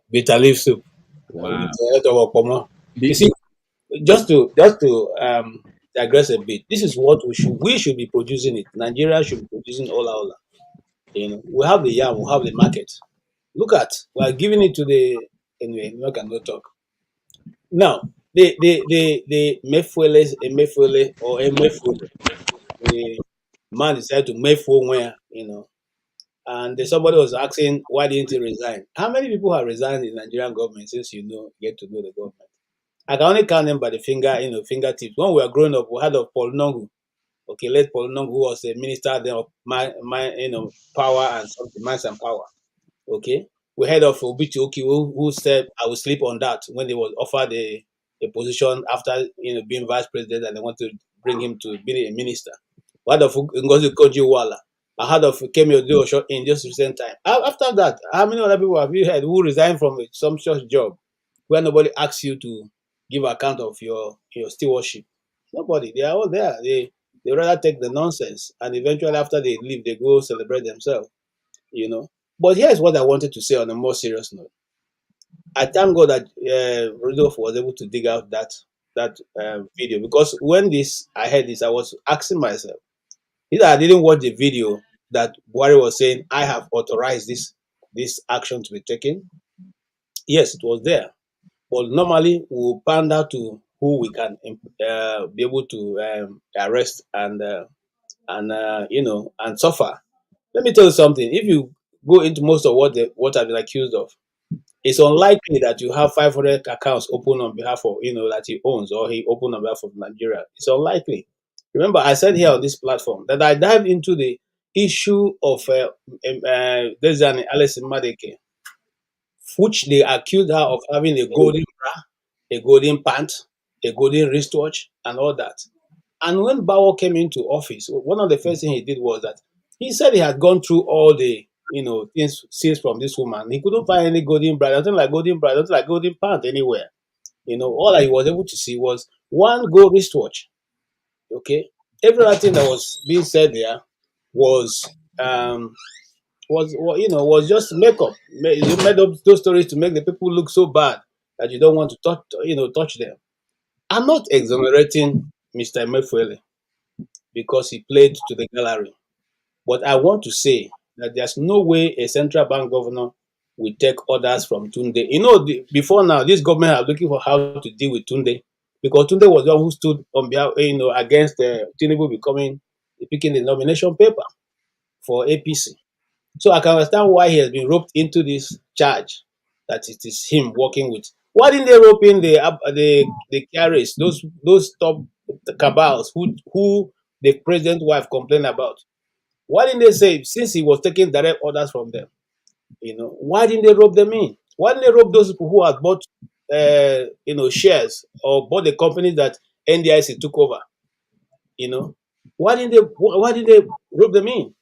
bitter leaf soup Wow. with a lot of opomo. You see, just to digress a bit, this is what we should be producing it. Nigeria should be producing hola. You know, we have the yam, we have the market. Look at, we are giving it to the anyway. We can go talk now. The Emefiele or Emefiele, the man decided to make for where, you know, and somebody was asking why didn't he resign? How many people have resigned in the Nigerian government since get to know the government? I can only count them by the fingertips. When we were growing up, we had of Paul Nongu. Okay, let Paul Nongu, who was a minister then of power and something, minds and power. Okay, we heard of Obichi Oki, who said I will sleep on that when they was offered a position after being vice president, and they want to bring him to be a minister. We heard of Ngozi Konjo-Iweala. I heard of Kemi Odeosho in just recent time. After that, how many other people have you heard who resigned from some such job where nobody asks you to give account of your stewardship? Nobody. They are all there. They rather take the nonsense, and eventually after they leave, they go celebrate themselves. But here's what I wanted to say on a more serious note. I thank God that Rudolph was able to dig out that video, because when I heard this, I was asking myself, either I didn't watch the video that Buhari was saying, I have authorized this action to be taken. Yes, it was there. But normally we'll pander to who we can be able to arrest and suffer. Let me tell you something. If you go into most of what I've been accused of, it's unlikely that you have 500 accounts open on behalf of, that he owns, or he opened on behalf of Nigeria. It's unlikely. Remember, I said here on this platform that I dived into the issue of Desani Alice Madeke, which they accused her of having a golden bra, a golden pant, a golden wristwatch, and all that. And when Bawo came into office, one of the first things he did was that he said he had gone through all the things seen from this woman. He couldn't find any golden bra, nothing like golden bra, nothing like golden pant anywhere. All that he was able to see was one gold wristwatch. Okay, every other thing that was being said there was just makeup. You made up those stories to make the people look so bad that you don't want to touch them. I'm not exonerating Mr. Emefiele because he played to the gallery. But I want to say that there's no way a central bank governor will take orders from Tunde. Before now, this government are looking for how to deal with Tunde, because Tunde was the one who stood on behalf, against Tinubu picking the nomination paper for APC. So I can understand why he has been roped into this charge that it is him working with. Why didn't they rope in the carriers, those top cabals who the president's wife complained about? Why didn't they say, since he was taking direct orders from them, why didn't they rope them in? Why didn't they rope those people who had bought shares or bought the companies that NDIC took over? Why didn't they rope them in?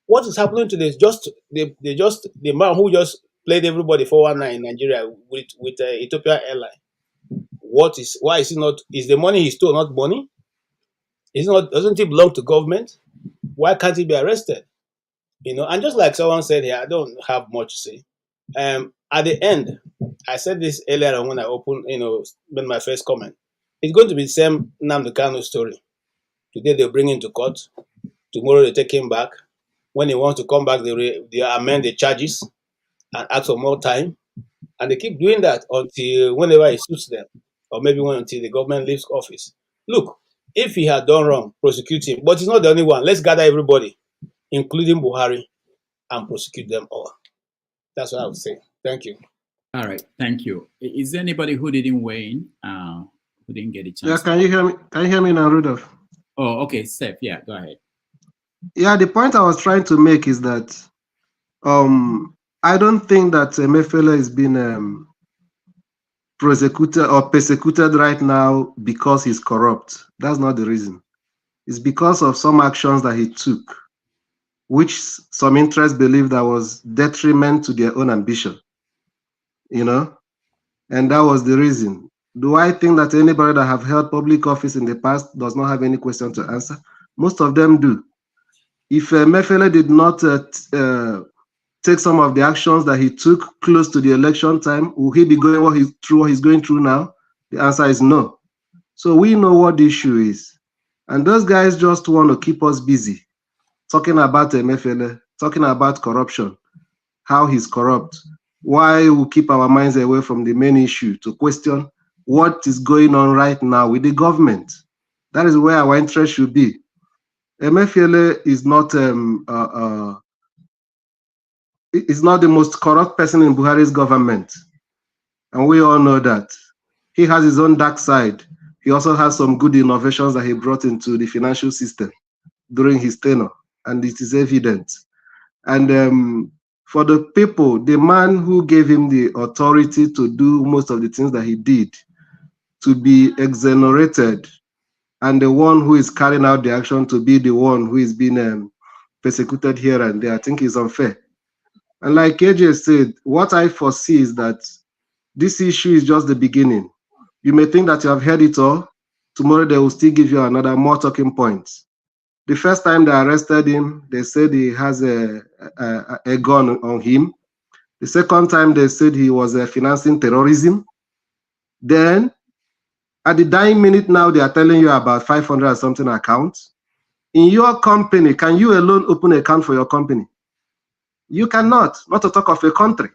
What is happening to this? The man who just played everybody 419 in Nigeria with Ethiopian Airline. Why is he not? Is the money he stole not money? Doesn't it belong to government? Why can't he be arrested? And just like someone said here, I don't have much to say. At the end, I said this earlier on when I opened, made my first comment. It's going to be the same Nnamdi Kanu story. Today they bring him to court. Tomorrow they take him back. When he wants to come back, they amend the charges and ask for more time. And they keep doing that until whenever it suits them, or maybe until the government leaves office. Look, if he had done wrong, prosecute him. But he's not the only one. Let's gather everybody, including Buhari, and prosecute them all. That's what I would say. Thank you. All right, thank you. Is there anybody who didn't weigh in, who didn't get a chance? Yeah, can you hear me? Can you hear me now, Rudolph? Oh, okay, Seth. Yeah, go ahead. Yeah, the point I was trying to make is that I don't think that Emefiele is being prosecuted or persecuted right now because he's corrupt. That's not the reason. It's because of some actions that he took which some interests believe that was detriment to their own ambition, you know, and that was the reason. Do I think that anybody that have held public office in the past does not have any question to answer? Most of them do. If Emefiele did not take some of the actions that he took close to the election time, will he be going what he's going through now? The answer is no. So we know what the issue is. And those guys just want to keep us busy, talking about Emefiele, talking about corruption, how he's corrupt, why we keep our minds away from the main issue to question what is going on right now with the government. That is where our interest should be. Emefiele is not the most corrupt person in Buhari's government, and we all know that. He has his own dark side. He also has some good innovations that he brought into the financial system during his tenure, and it is evident. And for the people, the man who gave him the authority to do most of the things that he did, to be exonerated, and the one who is carrying out the action to be the one who is being persecuted here and there, I think is unfair. And like AJ said, what I foresee is that this issue is just the beginning. You may think that you have heard it all. Tomorrow they will still give you another more talking points. The first time they arrested him, they said he has a gun on him. The second time they said he was financing terrorism. Then at the dying minute now, they are telling you about 500 or something accounts. In your company, can you alone open an account for your company? You cannot, not to talk of a country.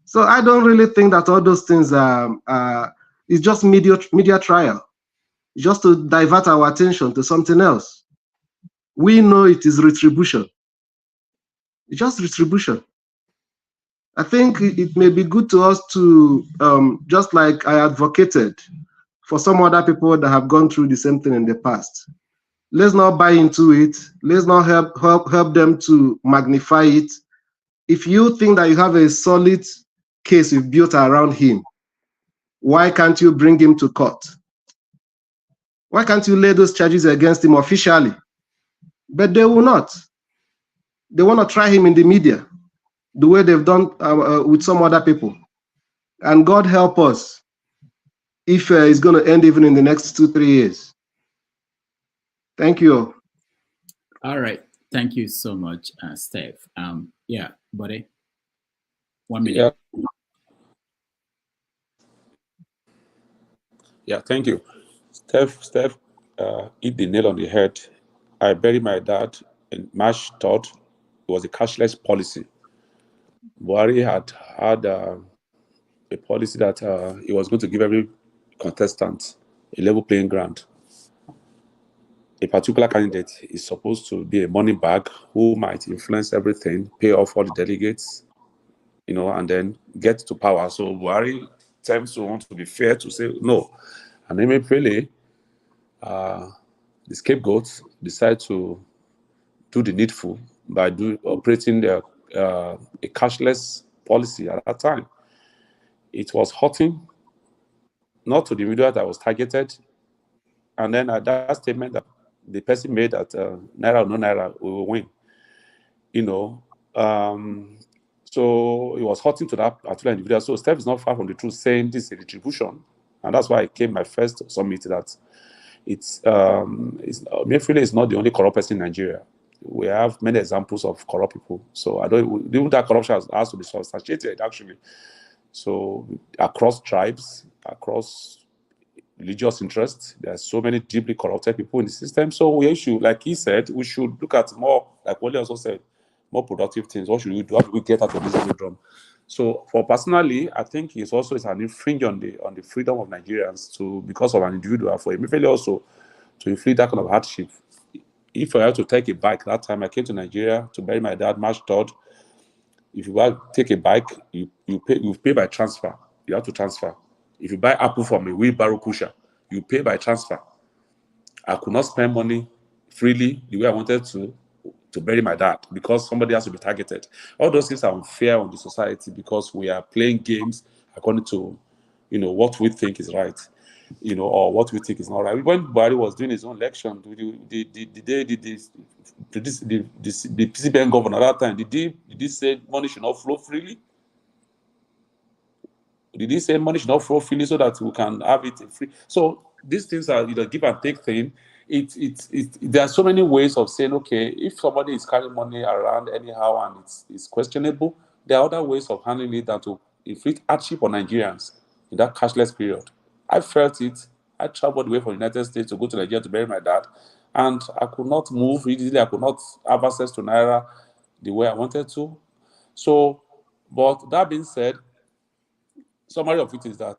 So I don't really think that all those things is just media trial, just to divert our attention to something else. We know it is retribution. It's just retribution. I think it may be good to us to, just like I advocated for some other people that have gone through the same thing in the past. Let's not buy into it. Let's not help them to magnify it. If you think that you have a solid case you've built around him, why can't you bring him to court? Why can't you lay those charges against him officially? But they will not. They want to try him in the media, the way they've done with some other people. And God help us if it's going to end even in the next 2-3 years. Thank you. All right. Thank you so much, Steph. Yeah, buddy. 1 minute. Yeah, thank you. Steph hit the nail on the head. I buried my dad in March 3rd. It was a cashless policy. Buhari had a policy that he was going to give every contestant a level playing ground. A particular candidate is supposed to be a money bag who might influence everything, pay off all the delegates, you know, and then get to power. So Buhari tends to want to be fair to say no. And Emefiele, the scapegoats, decide to do the needful by operating a cashless policy at that time. It was hurting, not to the individual that was targeted, and then at that statement that the person made that Naira or no Naira, we will win. You know, so it was hurting to that particular individual. So Steph is not far from the truth, saying this is a retribution, and that's why I came my first summit that Emefiele is not the only corrupt person in Nigeria. We have many examples of corrupt people. So even that corruption has to be substantiated actually. So across tribes, across religious interests, there are so many deeply corrupted people in the system. So we should, like he said, we should look at more, like Wole also said, more productive things. What should we do? How do we get out of this doldrum? So for personally, I think it's an infringe on the freedom of Nigerians to, because of an individual, for Emefiele also to inflict that kind of hardship. If I had to take a bike that time, I came to Nigeria to bury my dad March 3rd. If you want to take a bike, you pay by transfer. You have to transfer. If you buy apple from a wheelbarrow pusher, you pay by transfer. I could not spend money freely the way I wanted to bury my dad because somebody has to be targeted. All those things are unfair on the society because we are playing games according to, you know, what we think is right, or what we think is not right. When Buhari was doing his own election, did they the CBN governor at that time, did he say money should not flow freely? Did he say money should not flow freely so that we can have it free? So these things are give and take thing. There are so many ways of saying, okay, if somebody is carrying money around anyhow and it's questionable, there are other ways of handling it than to inflict hardship on Nigerians in that cashless period. I felt it. I traveled away from the United States to go to Nigeria to bury my dad, and I could not move easily. I could not have access to Naira the way I wanted to. So, but that being said, summary of it is that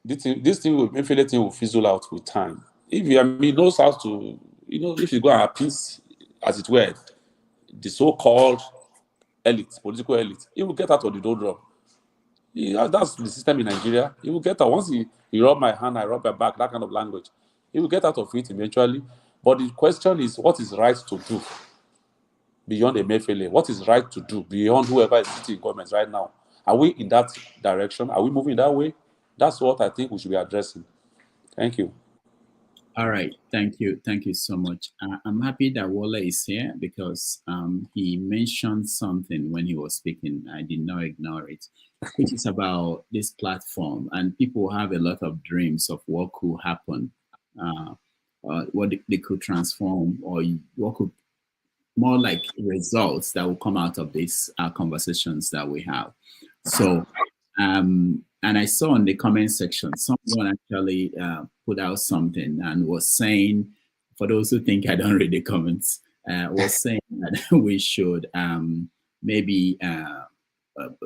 this thing will fizzle out with time. If he knows how to, if you go and appease, as it were, the so-called elite, political elite, he will get out of the doldrum. That's the system in Nigeria. He will get out. Once he rub my hand, I rub my back, that kind of language. He will get out of it eventually. But the question is, what is right to do beyond Emefiele? What is right to do beyond whoever is sitting in government right now? Are we in that direction? Are we moving that way? That's what I think we should be addressing. Thank you. All right. Thank you. Thank you so much. I'm happy that Wole is here because he mentioned something when he was speaking. I did not ignore it, which is about this platform. And people have a lot of dreams of what could happen, what they could transform, or what could more like results that will come out of these conversations that we have. So, and I saw in the comment section, someone actually put out something and was saying, for those who think I don't read the comments, was saying that we should maybe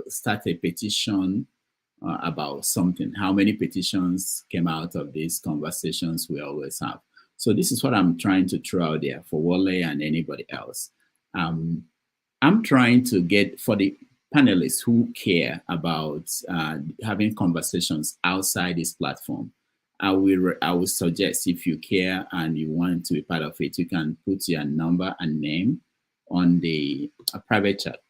start a petition about something. How many petitions came out of these conversations we always have? So this is what I'm trying to throw out there for Wole and anybody else. I'm trying to get, for the panelists who care about having conversations outside this platform, I will suggest, if you care and you want to be part of it, you can put your number and name on the private chat.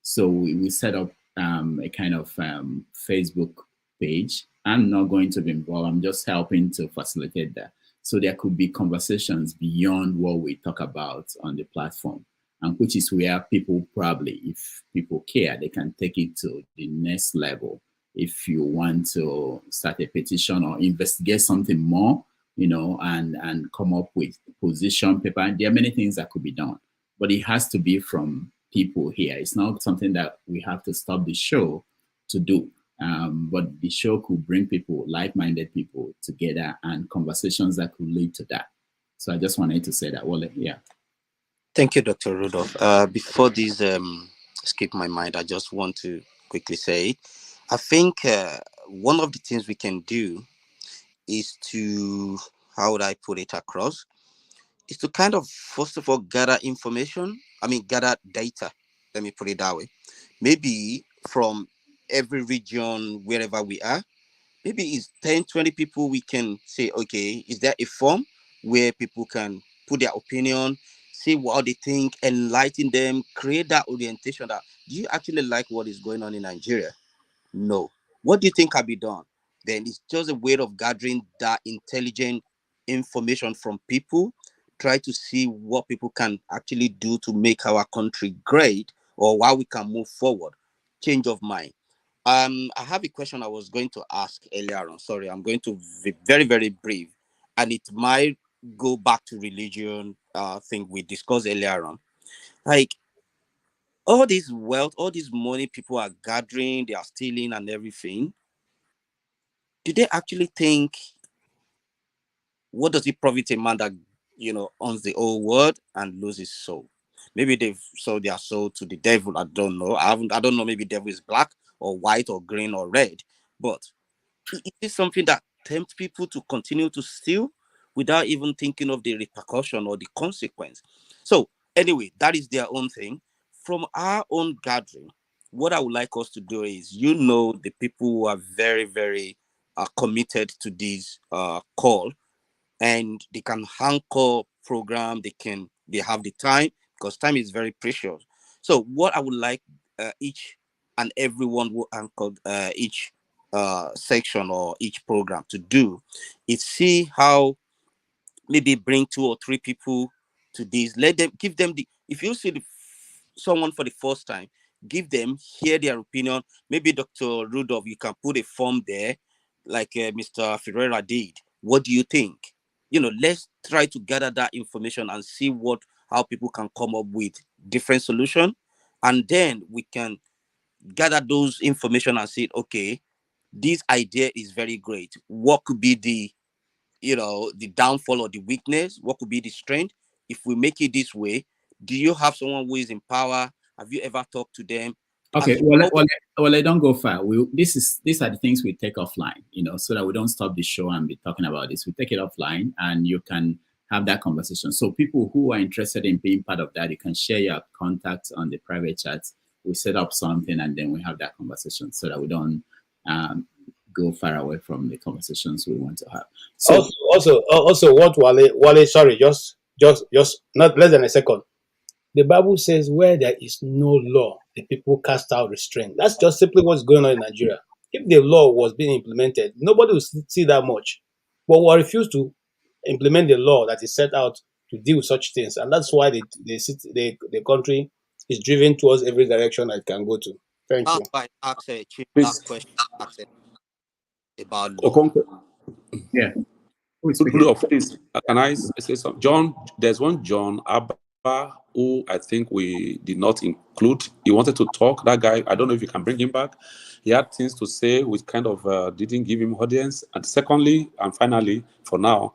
So we set up a kind of Facebook page. I'm not going to be involved. I'm just helping to facilitate that. So there could be conversations beyond what we talk about on the platform, and which is where people probably, if people care, they can take it to the next level. If you want to start a petition or investigate something more, and come up with position paper, there are many things that could be done, but it has to be from people here. It's not something that we have to stop the show to do. But the show could bring people, like-minded people together, and conversations that could lead to that. So I just wanted to say that. Well, yeah. Thank you, Dr. Rudolph. Before this skip my mind, I just want to quickly say, I think one of the things we can do is to, how would I put it across, is to kind of, first of all, gather gather data. Let me put it that way. Maybe from every region, wherever we are, maybe it's 10, 20 people we can say, okay, is there a form where people can put their opinion, say what they think, enlighten them, create that orientation that, do you actually like what is going on in Nigeria? No. What do you think can be done? Then it's just a way of gathering that intelligent information from people, try to see what people can actually do to make our country great, or how we can move forward. Change of mind. I have a question I was going to ask earlier on. Sorry, I'm going to be very, very brief. And it might go back to religion thing we discussed earlier on. Like, all this wealth, all this money people are gathering, they are stealing and everything. Do they actually think, what does it profit a man that, owns the whole world and loses his soul? Maybe they've sold their soul to the devil. I don't know. I don't know. Maybe devil is black or white or green or red. But it is something that tempts people to continue to steal without even thinking of the repercussion or the consequence. So anyway, that is their own thing. From our own gathering, what I would like us to do is, the people who are very, very committed to this call, and they can anchor program, they have the time, because time is very precious. So what I would like each and everyone who anchored each section or each program to do is see how maybe bring 2 or 3 people to this. Let them give them the. If you see someone for the first time, give them, hear their opinion. Maybe Dr. Rudolph, you can put a form there, like Mr. Ferreira did. What do you think? Let's try to gather that information and see how people can come up with different solutions, and then we can gather those information and say, okay, this idea is very great. What could be the downfall or the weakness? What could be the strength? If we make it this way, do you have someone who is in power? Have you ever talked to them? Okay, well, I don't go far. These are the things we take offline, so that we don't stop the show and be talking about this. We take it offline, and you can have that conversation. So people who are interested in being part of that, you can share your contacts on the private chats. We set up something, and then we have that conversation, so that we don't go far away from the conversations we want to have. So also, what Wale, sorry, just not less than a second. The Bible says, where there is no law, the people cast out restraint. That's just simply what's going on in Nigeria. If the law was being implemented, nobody would see that much. But we refuse to implement the law that is set out to deal with such things. And that's why the country is driven towards every direction it can go to. Thank you. Why I asked a last question about law. Okonkwo. Yeah. Please, can I say something? John, there's one John Abba who I think we did not include. He wanted to talk. That guy, I don't know if you can bring him back. He had things to say, which kind of didn't give him audience. And secondly, and finally, for now,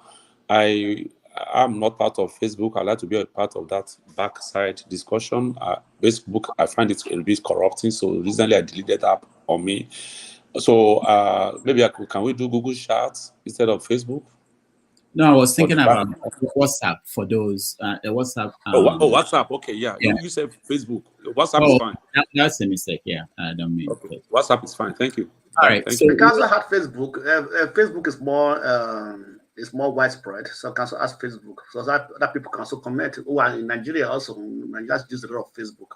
I'm not part of Facebook. I like to be a part of that backside discussion. Facebook, I find it a bit corrupting. So recently, I deleted that app on me. So maybe can we do Google Chats instead of Facebook? No, I was thinking about WhatsApp for those. WhatsApp. WhatsApp. Okay, yeah. You said Facebook. WhatsApp is fine. That's a mistake. Yeah, I don't mean. Okay. WhatsApp is fine. Thank you. All right. So we can also have Facebook. Facebook is more widespread, so can also ask Facebook, so that people can also comment. Who are in Nigeria also? Nigeria use a lot of Facebook.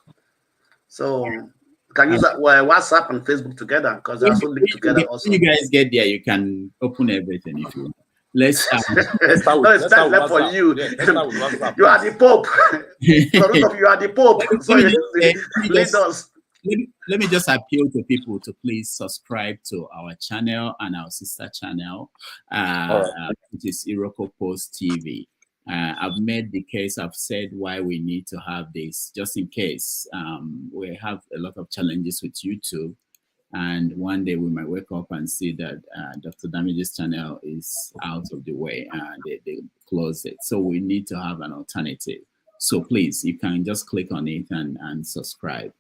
So you can use WhatsApp and Facebook together because they're also linked together. Also, when you guys get there, you can open everything if you want. Let's start. It's time for you. You are the Pope. You are the Pope. Let me just appeal to people to please subscribe to our channel and our sister channel, which is Iroko Post TV. I've made the case. I've said why we need to have this, just in case we have a lot of challenges with YouTube. And one day we might wake up and see that Dr. Damage's channel is out of the way and they closed it. So we need to have an alternative. So please, you can just click on it and subscribe.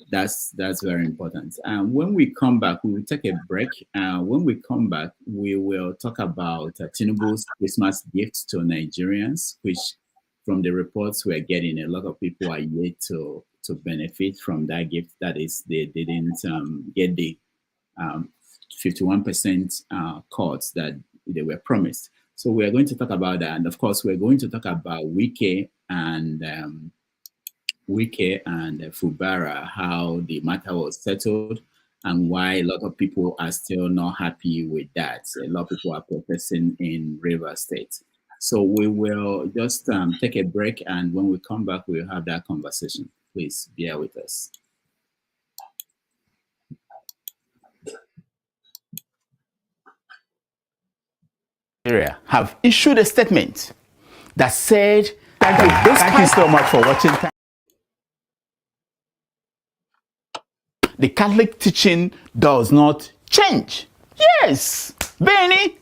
That's very important. When we come back, we will take a break. When we come back, we will talk about Tinubu's Christmas gift to Nigerians, which from the reports we're getting, a lot of people are yet to benefit from that gift. That is, they didn't get the 51% cuts that they were promised. So we are going to talk about that. And of course, we're going to talk about Wike and Fubara, how the matter was settled and why a lot of people are still not happy with that. A lot of people are protesting in Rivers State. So we will just take a break, and when we come back, we'll have that conversation. Please bear with us. Have issued a statement that said, thank you so much for watching. The Catholic teaching does not change. Yes, Benny,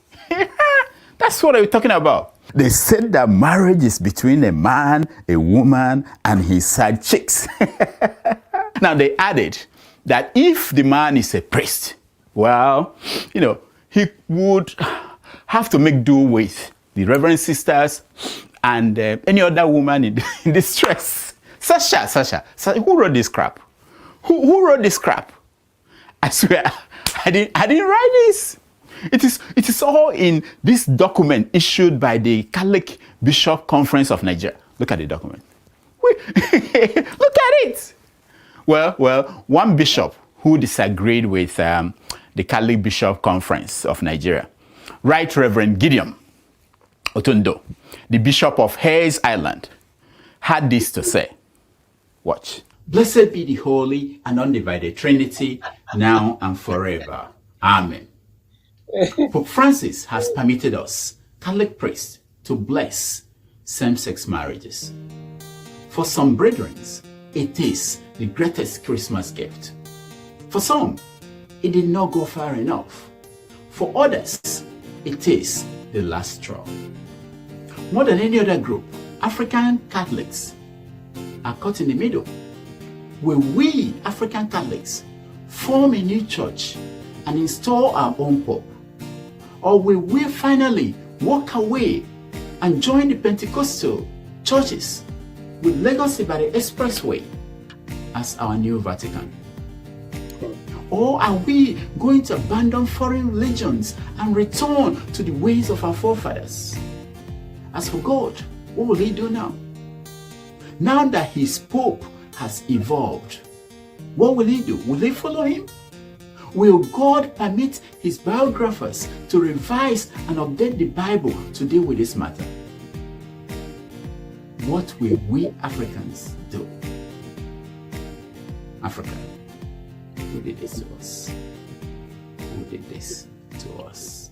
that's what I'm talking about. They said that marriage is between a man, a woman, and his side chicks. Now, they added that if the man is a priest, well, he would have to make do with the Reverend Sisters and any other woman in distress. Sasha, who wrote this crap? Who wrote this crap? I swear, I didn't write this. It is all in this document issued by the Catholic Bishop Conference of Nigeria. Look at the document. Look at it. Well, one bishop who disagreed with the Catholic Bishop Conference of Nigeria, Right Reverend Gideon, Otundo, the Bishop of Hayes Island, had this to say. Watch. Blessed be the Holy and Undivided Trinity, now and forever. Amen. Pope Francis has permitted us, Catholic priests, to bless same-sex marriages. For some brethren, it is the greatest Christmas gift. For some, it did not go far enough. For others, it is the last straw. More than any other group, African Catholics are caught in the middle. Will we, African Catholics, form a new church and install our own pope? Or will we finally walk away and join the Pentecostal churches with Lagos Ibadan Expressway as our new Vatican? Or are we going to abandon foreign religions and return to the ways of our forefathers? As for God, what will he do now? Now that his pope has evolved, what will he do? Will they follow him? Will God permit his biographers to revise and update the Bible to deal with this matter? What will we Africans do? Africa, who did this to us? Who did this to us?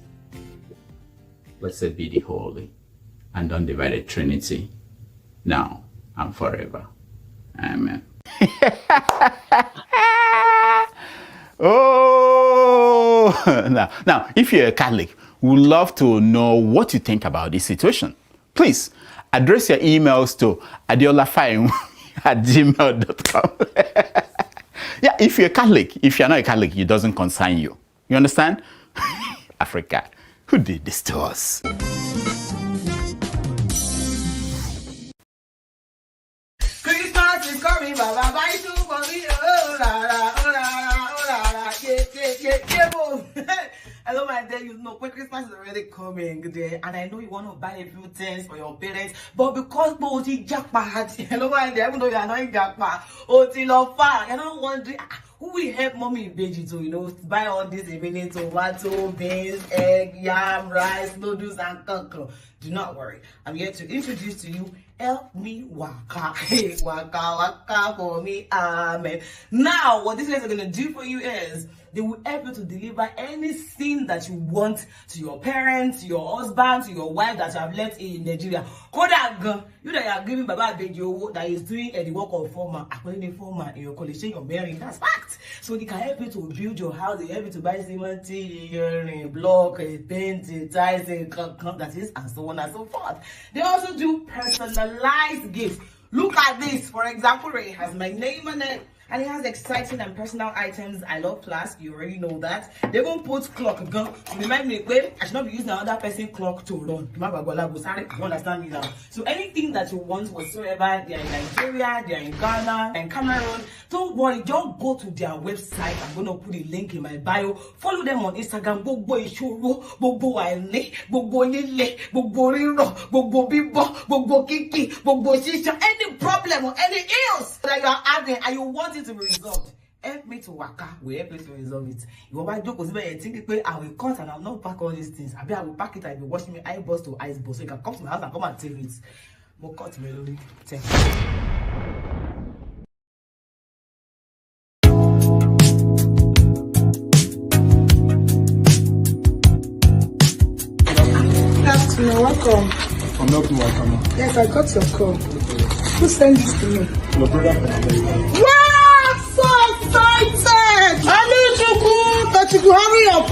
Blessed be the Holy and Undivided Trinity, now and forever. Amen. Oh, now, if you're a Catholic, we would love to know what you think about this situation. Please address your emails to adeolafine@gmail.com. Yeah, if you're a Catholic, if you're not a Catholic, it doesn't concern you. You understand? Africa, who did this to us? Christmas is coming, Baba, buy two for me. Oh, la, la, oh, la, la, oh, la, la, yeah, boom. Hello, my dear, you know, when Christmas is already coming, and I know you want to buy a few things for your parents, but because Boti Jackpot, hello, my dear, even though you are not in Jackpot, Otilofa, you're not wondering, who will help mommy in Beji to, you know, buy all these remaining tomato, beans, egg, yam, rice, noodles, and cocoa. Do not worry. I'm here to introduce to you Help Me Waka. Hey, waka, waka for me. Amen. Now, what these guys are going to do for you is they will help you to deliver anything that you want to your parents, to your husband, to your wife that you have left in Nigeria. Koda, you that are giving Baba Bejo that is doing the work of former, according to former in your collection, your bearing. That's fact. So they can help you to build your house, they help you to buy cement, block, paint, tiles, that is, and so on and so forth. They also do personalized gifts. Look at this. For example, it has my name on it. And it has exciting and personal items. I love class. You already know that. They're going to put clock gun to remind me, wait, I should not be using another person's clock to run. You understand me now? So anything that you want whatsoever, they are in Nigeria, they are in Ghana, and Cameroon. Don't worry, just go to their website. I'm going to put a link in my bio. Follow them on Instagram. Gbogbo Ishoro, Gbogbo Aile, Gbogbo Nile, Gbogbo Riro, Gbogbo Bibo, Gbogbo Kiki, Gbogbo Shisha. Any problem or any ills that you are having and you want it to be resolved, help me to waka. We help you to resolve it. You want to joke, you think I will cut and I will not pack all these things. I will pack it. I will wash me eyeballs to eyeballs, so you can come to my house and come and take it. More cut me, thank you. You're welcome. I'm not welcome. Yes, I got your call. Who sent this to me? Your brother from America. Wow, I'm so excited! I need you to hurry up.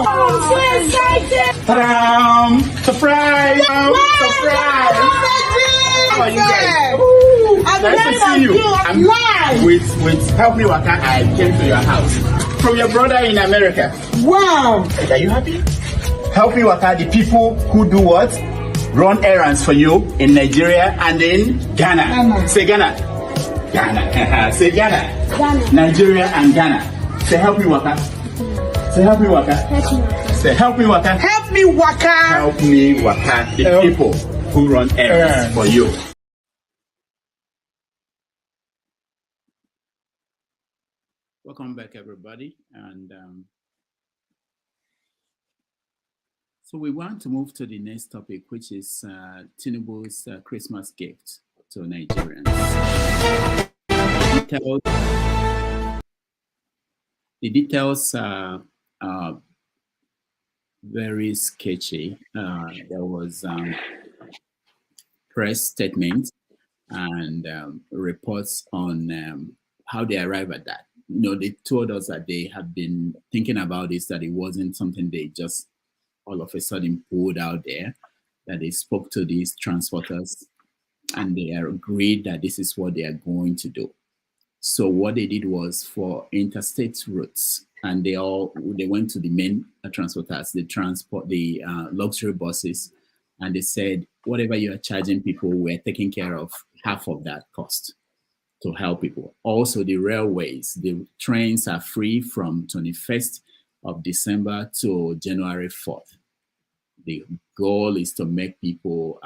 I'm so excited! Ta-da! Surprise! Surprise! How are you guys? Nice to see you. I'm live. With Help Me Waka, I came to your house. From your brother in America. Wow! Are you happy? Help Me Waka, the people who do what? Run errands for you in Nigeria and in Ghana. Say Ghana. Ghana. Say Ghana. Ghana. Nigeria and Ghana. Say Help Me Waka. Say Help Me Waka. Say Help Me Waka. Help Me Waka. Help Me Waka, the people who run errands for you. Welcome back, everybody. And So we want to move to the next topic, which is Tinubu's Christmas gift to Nigerians. The details are very sketchy. There was press statements and reports on how they arrived at that. You know, they told us that they had been thinking about this, that it wasn't something they just all of a sudden pulled out there, that they spoke to these transporters and they agreed that this is what they are going to do. So what they did was for interstate routes, and they went to the main transporters, they transport the luxury buses, and they said, whatever you are charging people, we're taking care of half of that cost to help people. Also, the railways, the trains are free from 21st of December to January 4th. The goal is to make people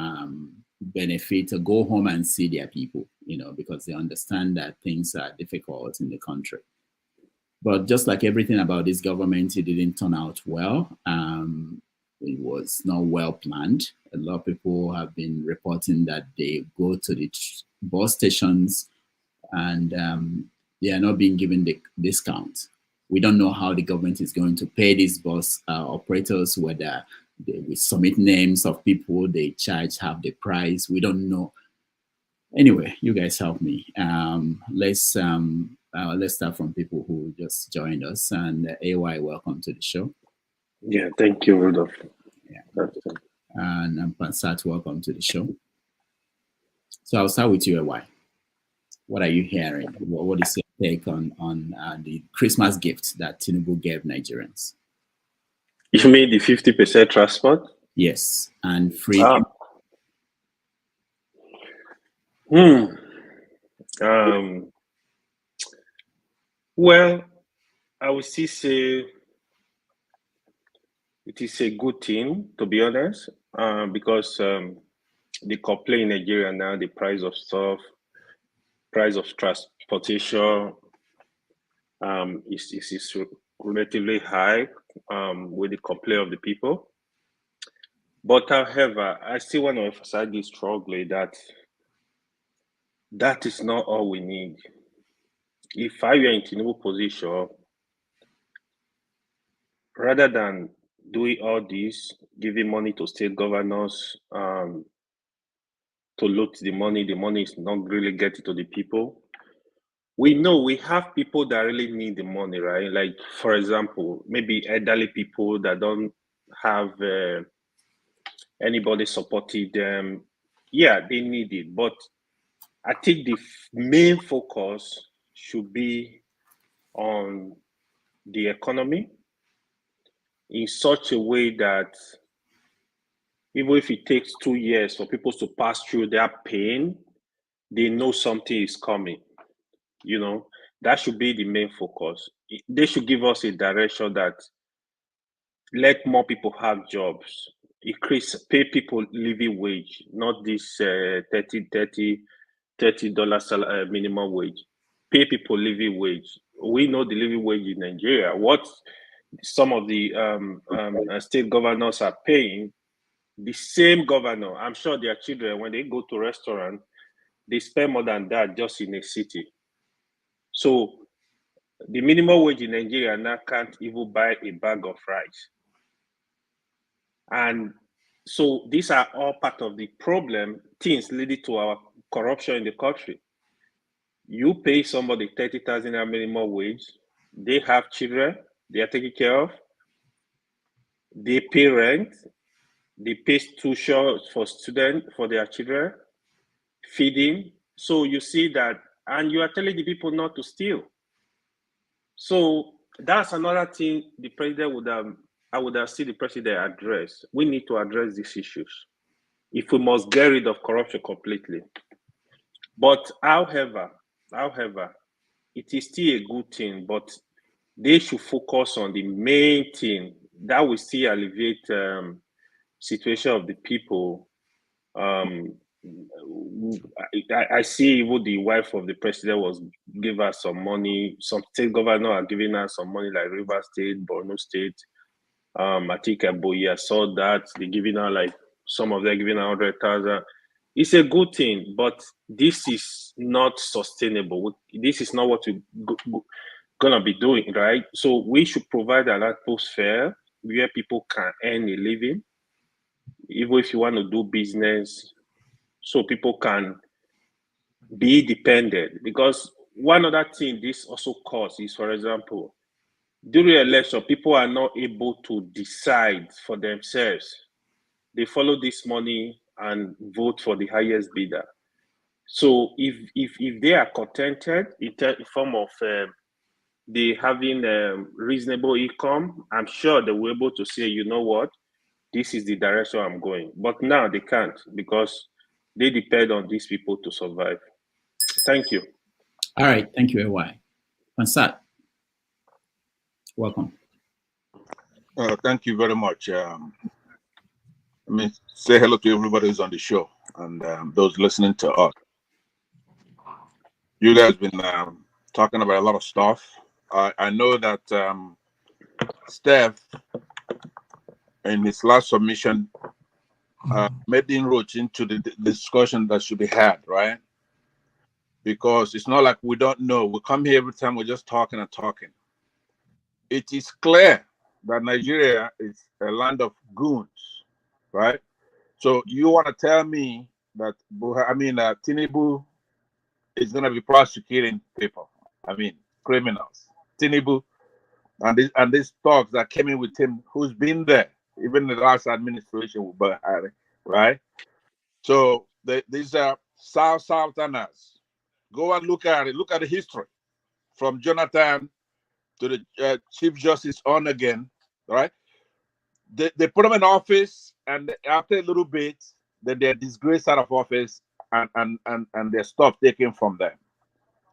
benefit, to go home and see their people, you know, because they understand that things are difficult in the country. But just like everything about this government, it didn't turn out well. It was not well planned. A lot of people have been reporting that they go to the bus stations and they are not being given the discount. We don't know how the government is going to pay these bus operators, whether they will submit names of people they charge half the price. We don't know. Anyway, you guys help me. Let's start from people who just joined us. And AY, welcome to the show. Yeah, thank you, Rudolph. Yeah. And Pansat, welcome to the show. So I'll start with you, AY. What are you hearing? What is your take on the Christmas gift that Tinubu gave Nigerians? You mean the 50% transport? Yes, and free. Well, I would still say it is a good thing, to be honest, because the complaint in Nigeria now, the price of stuff, price of transportation is relatively high with the complaint of the people. But however, I still want to emphasize this strongly that is not all we need. If I were in Tinubu position, rather than doing all this, giving money to state governors to loot the money is not really getting to the people. We know we have people that really need the money, right? Like, for example, maybe elderly people that don't have anybody supporting them. Yeah, they need it. But I think the main focus should be on the economy in such a way that even if it takes 2 years for people to pass through their pain, they know something is coming. You know, that should be the main focus. They should give us a direction that let more people have jobs, pay people living wage, not this $30 minimum wage. Pay people living wage. We know the living wage in Nigeria. What some of the state governors are paying, the same governor, I'm sure their children, when they go to restaurant, they spend more than that just in a city. So the minimum wage in Nigeria now can't even buy a bag of rice. And so these are all part of the problem, things leading to our corruption in the country. You pay somebody 30,000 minimum wage, they have children, they are taken care of, they pay rent, they pay tuition for students, for their children, feeding. So you see that, and you are telling the people not to steal. So that's another thing the president I would have seen the president address. We need to address these issues if we must get rid of corruption completely. But however, it is still a good thing, but they should focus on the main thing that will still alleviate situation of the people. I see even the wife of the president was give us some money. Some state governor are giving us some money, like River State, Borno State, I think Boya saw that they're giving out like some of them giving out 100,000. It's a good thing, but this is not sustainable. This is not what we're gonna be doing, right? So we should provide an atmosphere where people can earn a living, even if you want to do business, so people can be dependent. Because one other thing this also causes is, for example, during election, people are not able to decide for themselves. They follow this money and vote for the highest bidder. So if they are contented in form of they having reasonable income, I'm sure they will be able to say, you know what, this is the direction I'm going. But now they can't because they depend on these people to survive. Thank you. All right, thank you, AY. Pansat, welcome. Thank you very much. Let me say hello to everybody who's on the show and those listening to us. You guys been talking about a lot of stuff. I know that Steph, in his last submission, made inroads into the discussion that should be had, right? Because it's not like we don't know. We come here every time, we're just talking and talking. It is clear that Nigeria is a land of goons, right? So you want to tell me that Tinubu is going to be prosecuting people? I mean, criminals. Tinubu and these thugs that came in with him, who's been there, even in the last administration with Buhari, right? So these are Southerners. Go and look at it. Look at the history from Jonathan to the Chief Justice on again, right? They put them in office, and after a little bit, then they're disgraced out of office, and their stuff taken from them,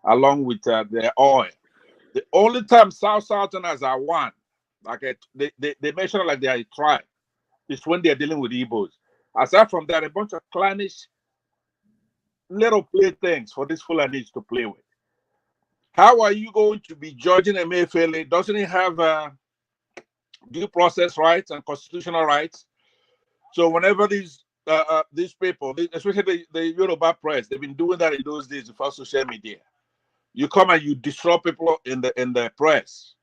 along with their oil. The only time Southerners are one, like they mention it like they are a tribe, is when they're dealing with Igbos. Aside from that, a bunch of clannish little playthings for these Fulanis to play with. How are you going to be judging Emefiele? Doesn't he have due process rights and constitutional rights? So whenever these people, especially the Yoruba press, they've been doing that in those days before social media. You come and you disrupt people in the press.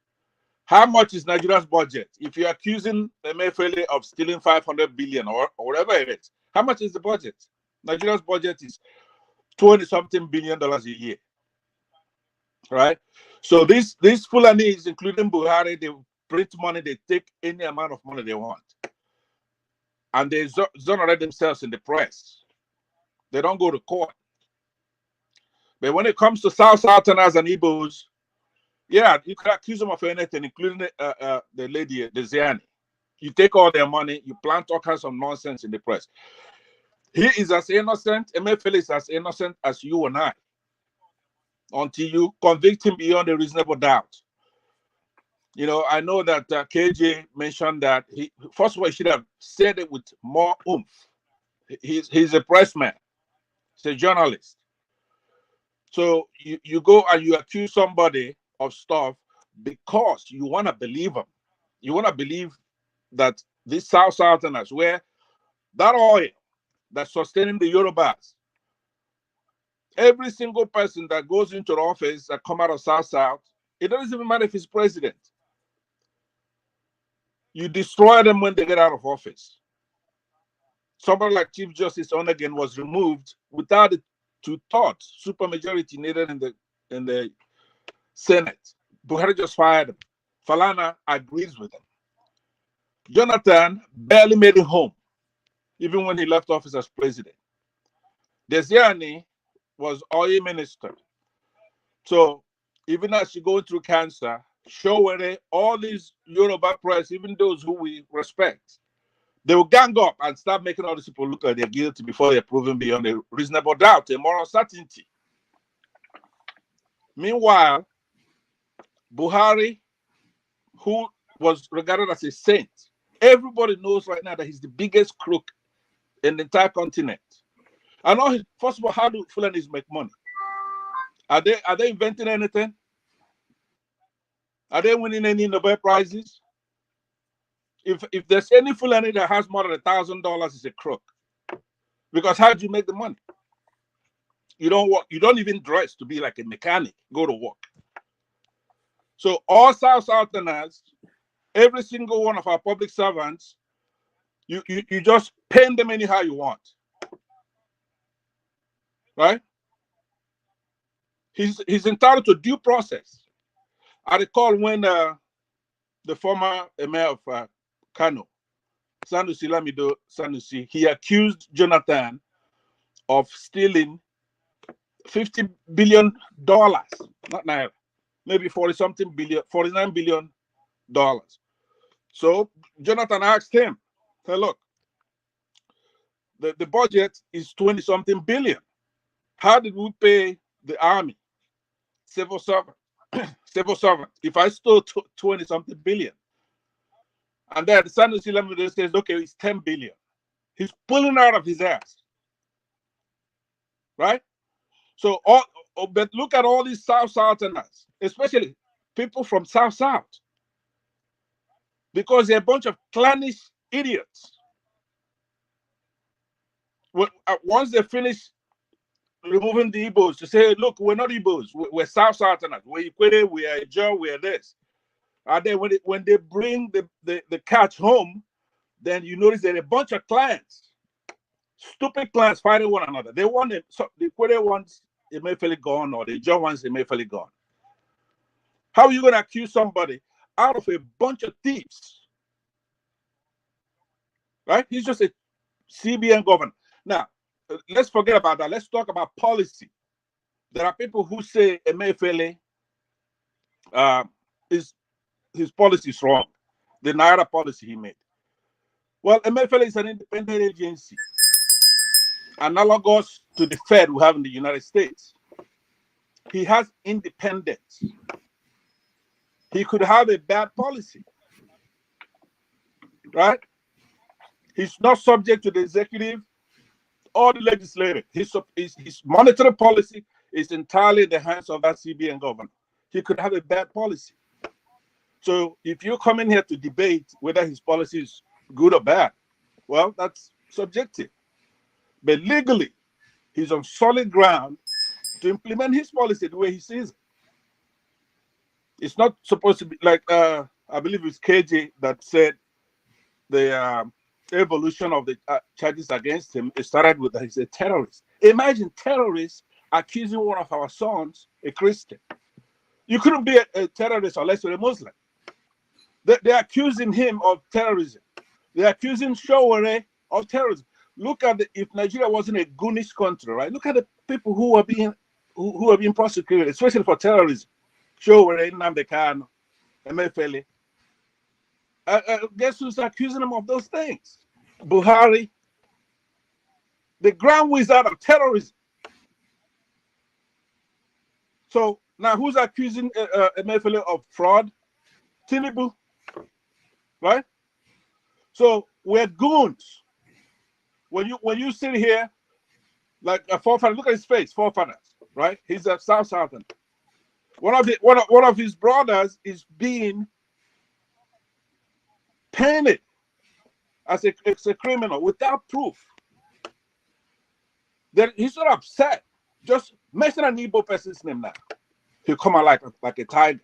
How much is Nigeria's budget? If you're accusing Emefiele of stealing 500 billion or whatever it is, how much is the budget? Nigeria's budget is $20-something billion a year, right? So these Fulanis, including Buhari, they print money, they take any amount of money they want. And they exonerate themselves in the press. They don't go to court. But when it comes to Southerners and Igbos, yeah, you can accuse them of anything, including the lady, the Ziani. You take all their money, you plant all kinds of nonsense in the press. He is as innocent, Emefiele is as innocent as you and I, until you convict him beyond a reasonable doubt. You know, I know that KJ mentioned that first of all, he should have said it with more oomph. He's a press man. He's a journalist. So you go and you accuse somebody of stuff because you want to believe them. You want to believe that these Southerners, where that oil that's sustaining the Yorubas, every single person that goes into the office that come out of South, it doesn't even matter if he's president. You destroy them when they get out of office. Somebody like Chief Justice Onegan was removed without the two-thirds supermajority needed in the Senate. Buhari just fired him. Falana agrees with him. Jonathan barely made it home, even when he left office as president. Desiani was oil minister. So even as she going through cancer, Showere, all these Yoruba press, even those who we respect, they will gang up and start making all these people look like they're guilty before they're proven beyond a reasonable doubt, a moral certainty. Meanwhile, Buhari, who was regarded as a saint, everybody knows right now that he's the biggest crook in the entire continent. I know, first of all, how do Fulanis make money? Are they inventing anything? Are they winning any Nobel Prizes? If there's any Fulani that has more than $1,000, it's a crook. Because how do you make the money? You don't work. You don't even dress to be like a mechanic. Go to work. So all Southerners, every single one of our public servants, you just pay them anyhow you want, right? He's entitled to due process. I recall when the former mayor of Kano, Sanusi Lamido Sanusi, he accused Jonathan of stealing $50 billion, not Naira, maybe 49 billion dollars. So Jonathan asked him, say, look, the budget is 20-something billion. How did we pay the army, civil servant, if I stole 20-something billion? And then the Sanusi Lamido says, okay, it's 10 billion. He's pulling out of his ass, right? So, but look at all these Southerners, especially people from South, because they're a bunch of clannish idiots. Once they finish removing the Igbos to say, look, we're not Igbos, we're Southerners, we're Ikwere, we are Ijaw, we are this. And then when they bring the catch home, then you notice that a bunch of clans, stupid clans fighting one another. They want the Ikwere ones Emefiele gone, or the Ijaw ones Emefiele gone. How are you going to accuse somebody out of a bunch of thieves? Right? He's just a CBN governor. Now, let's forget about that. Let's talk about policy. There are people who say Emefiele his policy is wrong. The Naira policy he made. Well, Emefiele is an independent agency, analogous to the Fed we have in the United States. He has independence. He could have a bad policy, right? He's not subject to the executive or the legislative. His monetary policy is entirely in the hands of that CBN governor. He could have a bad policy. So if you come in here to debate whether his policy is good or bad, well, that's subjective. But legally, he's on solid ground to implement his policy the way he sees it. It's not supposed to be like, I believe it's KJ that said the evolution of the charges against him, it started with that he's a terrorist. Imagine terrorists accusing one of our sons, a Christian. You couldn't be a terrorist unless you're a Muslim. They're accusing him of terrorism. They're accusing Showore of terrorism. Look at if Nigeria wasn't a Goonish country, right? Look at the people who are being prosecuted, especially for terrorism. Showore, Nnamdi Kanu, Emefiele. Guess who's accusing them of those things? Buhari, the grand wizard of terrorism. So now who's accusing Emefiele of fraud? Tinubu, right? So we're goons. When you sit here like a forefather, look at his face, forefathers, right? He's a Southern. One of his brothers is being painted as a criminal without proof. Then he's not upset. Just mention an Igbo person's name now. He'll come out like a tiger.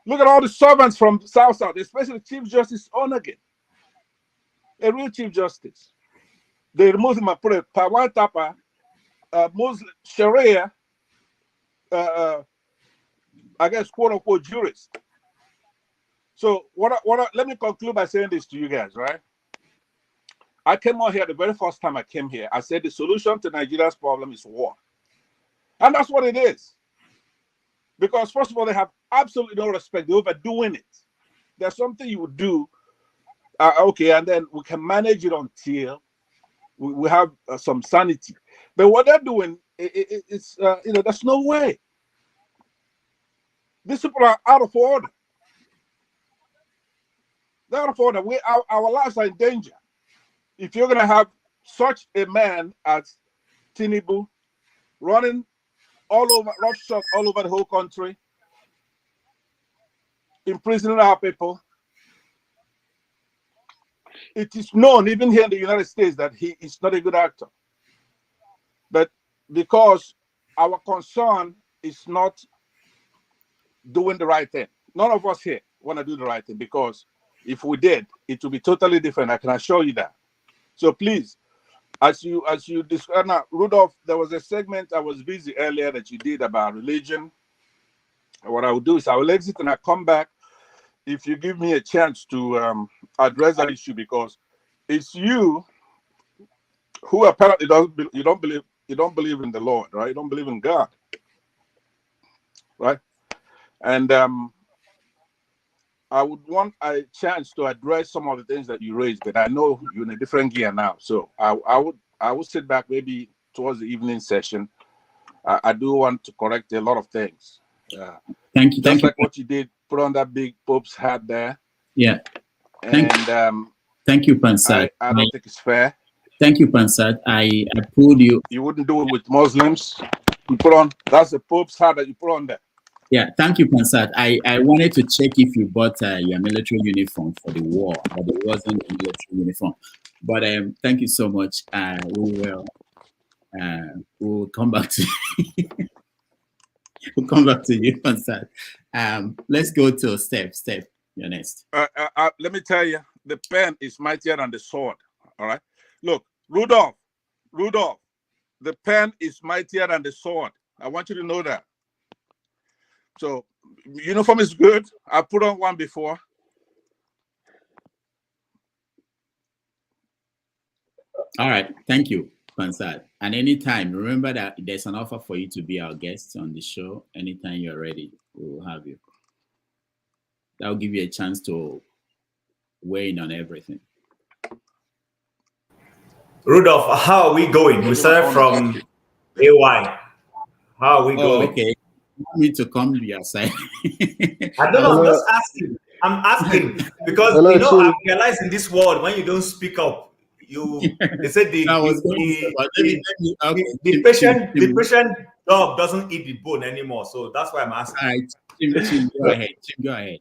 Look at all the servants from South, especially Chief Justice Onagin, a real Chief Justice. They removed him and put a Pawan Tapa, Muslim Sharia, I guess, quote unquote, jurist. So let me conclude by saying this to you guys, right? I came out here the very first time I came here. I said the solution to Nigeria's problem is war. And that's what it is. Because first of all, they have absolutely no respect. They're overdoing it. There's something you would do, okay, and then we can manage it until we have some sanity. But what they're doing, it's there's no way. These people are out of order. They're out of order. Our lives are in danger. If you're going to have such a man as Tinubu running roughshod all over the whole country, imprisoning our people, it is known even here in the United States that he is not a good actor. But because our concern is not doing the right thing, none of us here want to do the right thing, because if we did, it would be totally different. I can assure you that. So please, as you describe now, Rudolph, there was a segment I was busy earlier that you did about religion. What I will do is I will exit and I come back if you give me a chance to address that issue, because it's you who apparently you don't believe in the Lord, right? You don't believe in God, right? And I would want a chance to address some of the things that you raised, but I know you're in a different gear now, so I would sit back maybe towards the evening session. I do want to correct a lot of things. Thank you. Just like what you did, put on that big Pope's hat there. Yeah. Thank you, Pansat. I don't think it's fair. Thank you, Pansat. I pulled you. You wouldn't do it with Muslims. You put on, that's the Pope's hat that you put on there. Yeah, thank you, Pansat. I wanted to check if you bought your military uniform for the war, but it wasn't a military uniform. But thank you so much. We'll come back to you. We'll come back to you, Pansat. Let's go to Steph. Steph, you're next. Let me tell you, the pen is mightier than the sword. All right. Look, Rudolph, the pen is mightier than the sword. I want you to know that. So, uniform is good. I put on one before. All right. Thank you, Pansat. And anytime, remember that there's an offer for you to be our guest on the show. Anytime you're ready, we will have you. That will give you a chance to weigh in on everything. Rudolph, how are we going? We started from AY. How are we going? Okay. You want me to come to your side? I don't know. I'm just asking. I'm asking because you know I've realized in this world when you don't speak up, they said the patient dog doesn't eat the bone anymore. So that's why I'm asking. All right, Tim, go ahead. Tim, go ahead.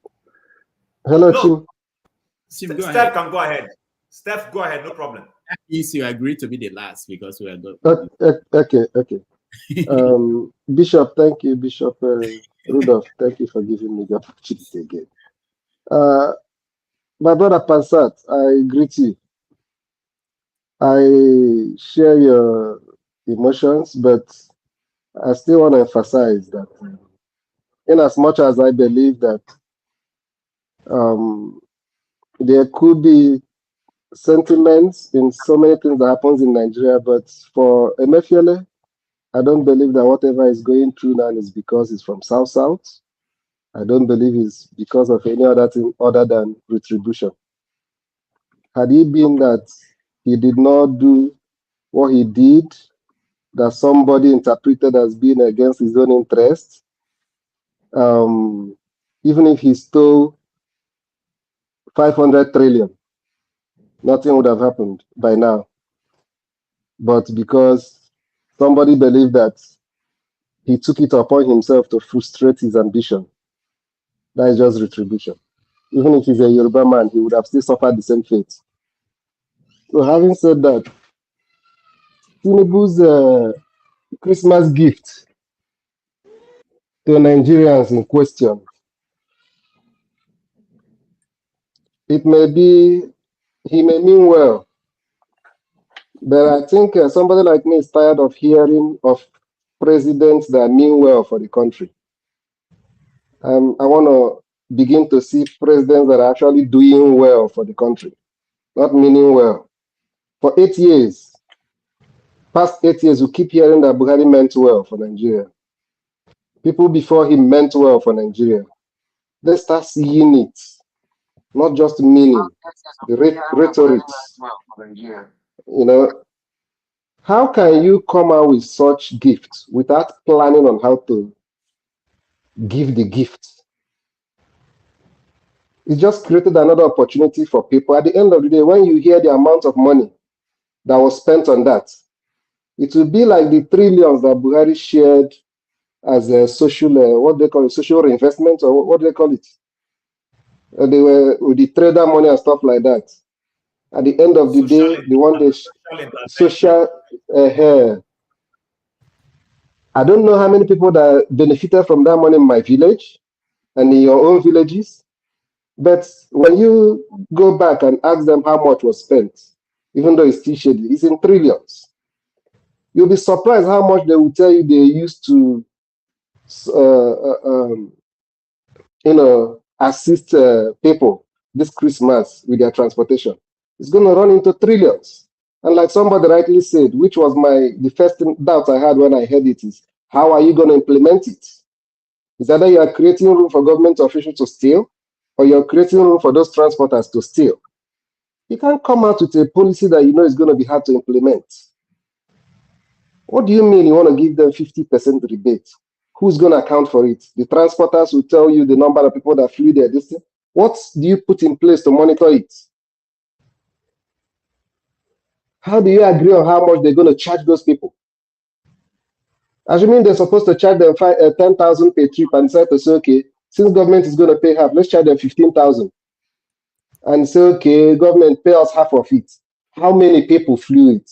Hello, Tim. Steph can go ahead. Steph, go ahead. No problem. That means you agree to be the last because we are good. Okay. Bishop, thank you. Bishop Rudolph, thank you for giving me the opportunity again. My brother Pansat, I greet you. I share your emotions, but I still want to emphasize that in as much as I believe that there could be sentiments in so many things that happens in Nigeria, but for Emefiele, I don't believe that whatever is going through now is because he's from South. I don't believe it's because of any other thing other than retribution. Had it been that he did not do what he did, that somebody interpreted as being against his own interests, even if he stole 500 trillion, nothing would have happened by now. But because somebody believed that he took it upon himself to frustrate his ambition, that is just retribution. Even if he's a Yoruba man, he would have still suffered the same fate. So having said that, Tinubu's Christmas gift to Nigerians in question, he may mean well, but I think somebody like me is tired of hearing of presidents that mean well for the country. I want to begin to see presidents that are actually doing well for the country, not meaning well. For 8 years, past 8 years, we keep hearing that Buhari meant well for Nigeria. People before him meant well for Nigeria. Let's start seeing it, not just meaning, the rhetoric. You know, how can you come out with such gifts without planning on how to give the gift? It just created another opportunity for people. At the end of the day, when you hear the amount of money that was spent on that, it will be like the trillions that Buhari shared as a social, what they call it, social reinvestment, or what do they call it? They were with the trader money and stuff like that. At the end of the day, they want the social. I don't know how many people that benefited from that money in my village and in your own villages. But when you go back and ask them how much was spent, even though it's still shady, it's in trillions. You'll be surprised how much they will tell you they used to, assist people this Christmas with their transportation. It's going to run into trillions. And like somebody rightly said, which was the first doubt I had when I heard it, is how are you going to implement it? Is either you are creating room for government officials to steal, or you're creating room for those transporters to steal. You can't come out with a policy that you know is going to be hard to implement. What do you mean you want to give them 50% rebate? Who's going to account for it? The transporters will tell you the number of people that flew there. What do you put in place to monitor it? How do you agree on how much they're going to charge those people? Assuming they're supposed to charge them 10,000 per trip and say to say, okay, since government is going to pay half, let's charge them 15,000. And say, okay, government pay us half of it. How many people flew it?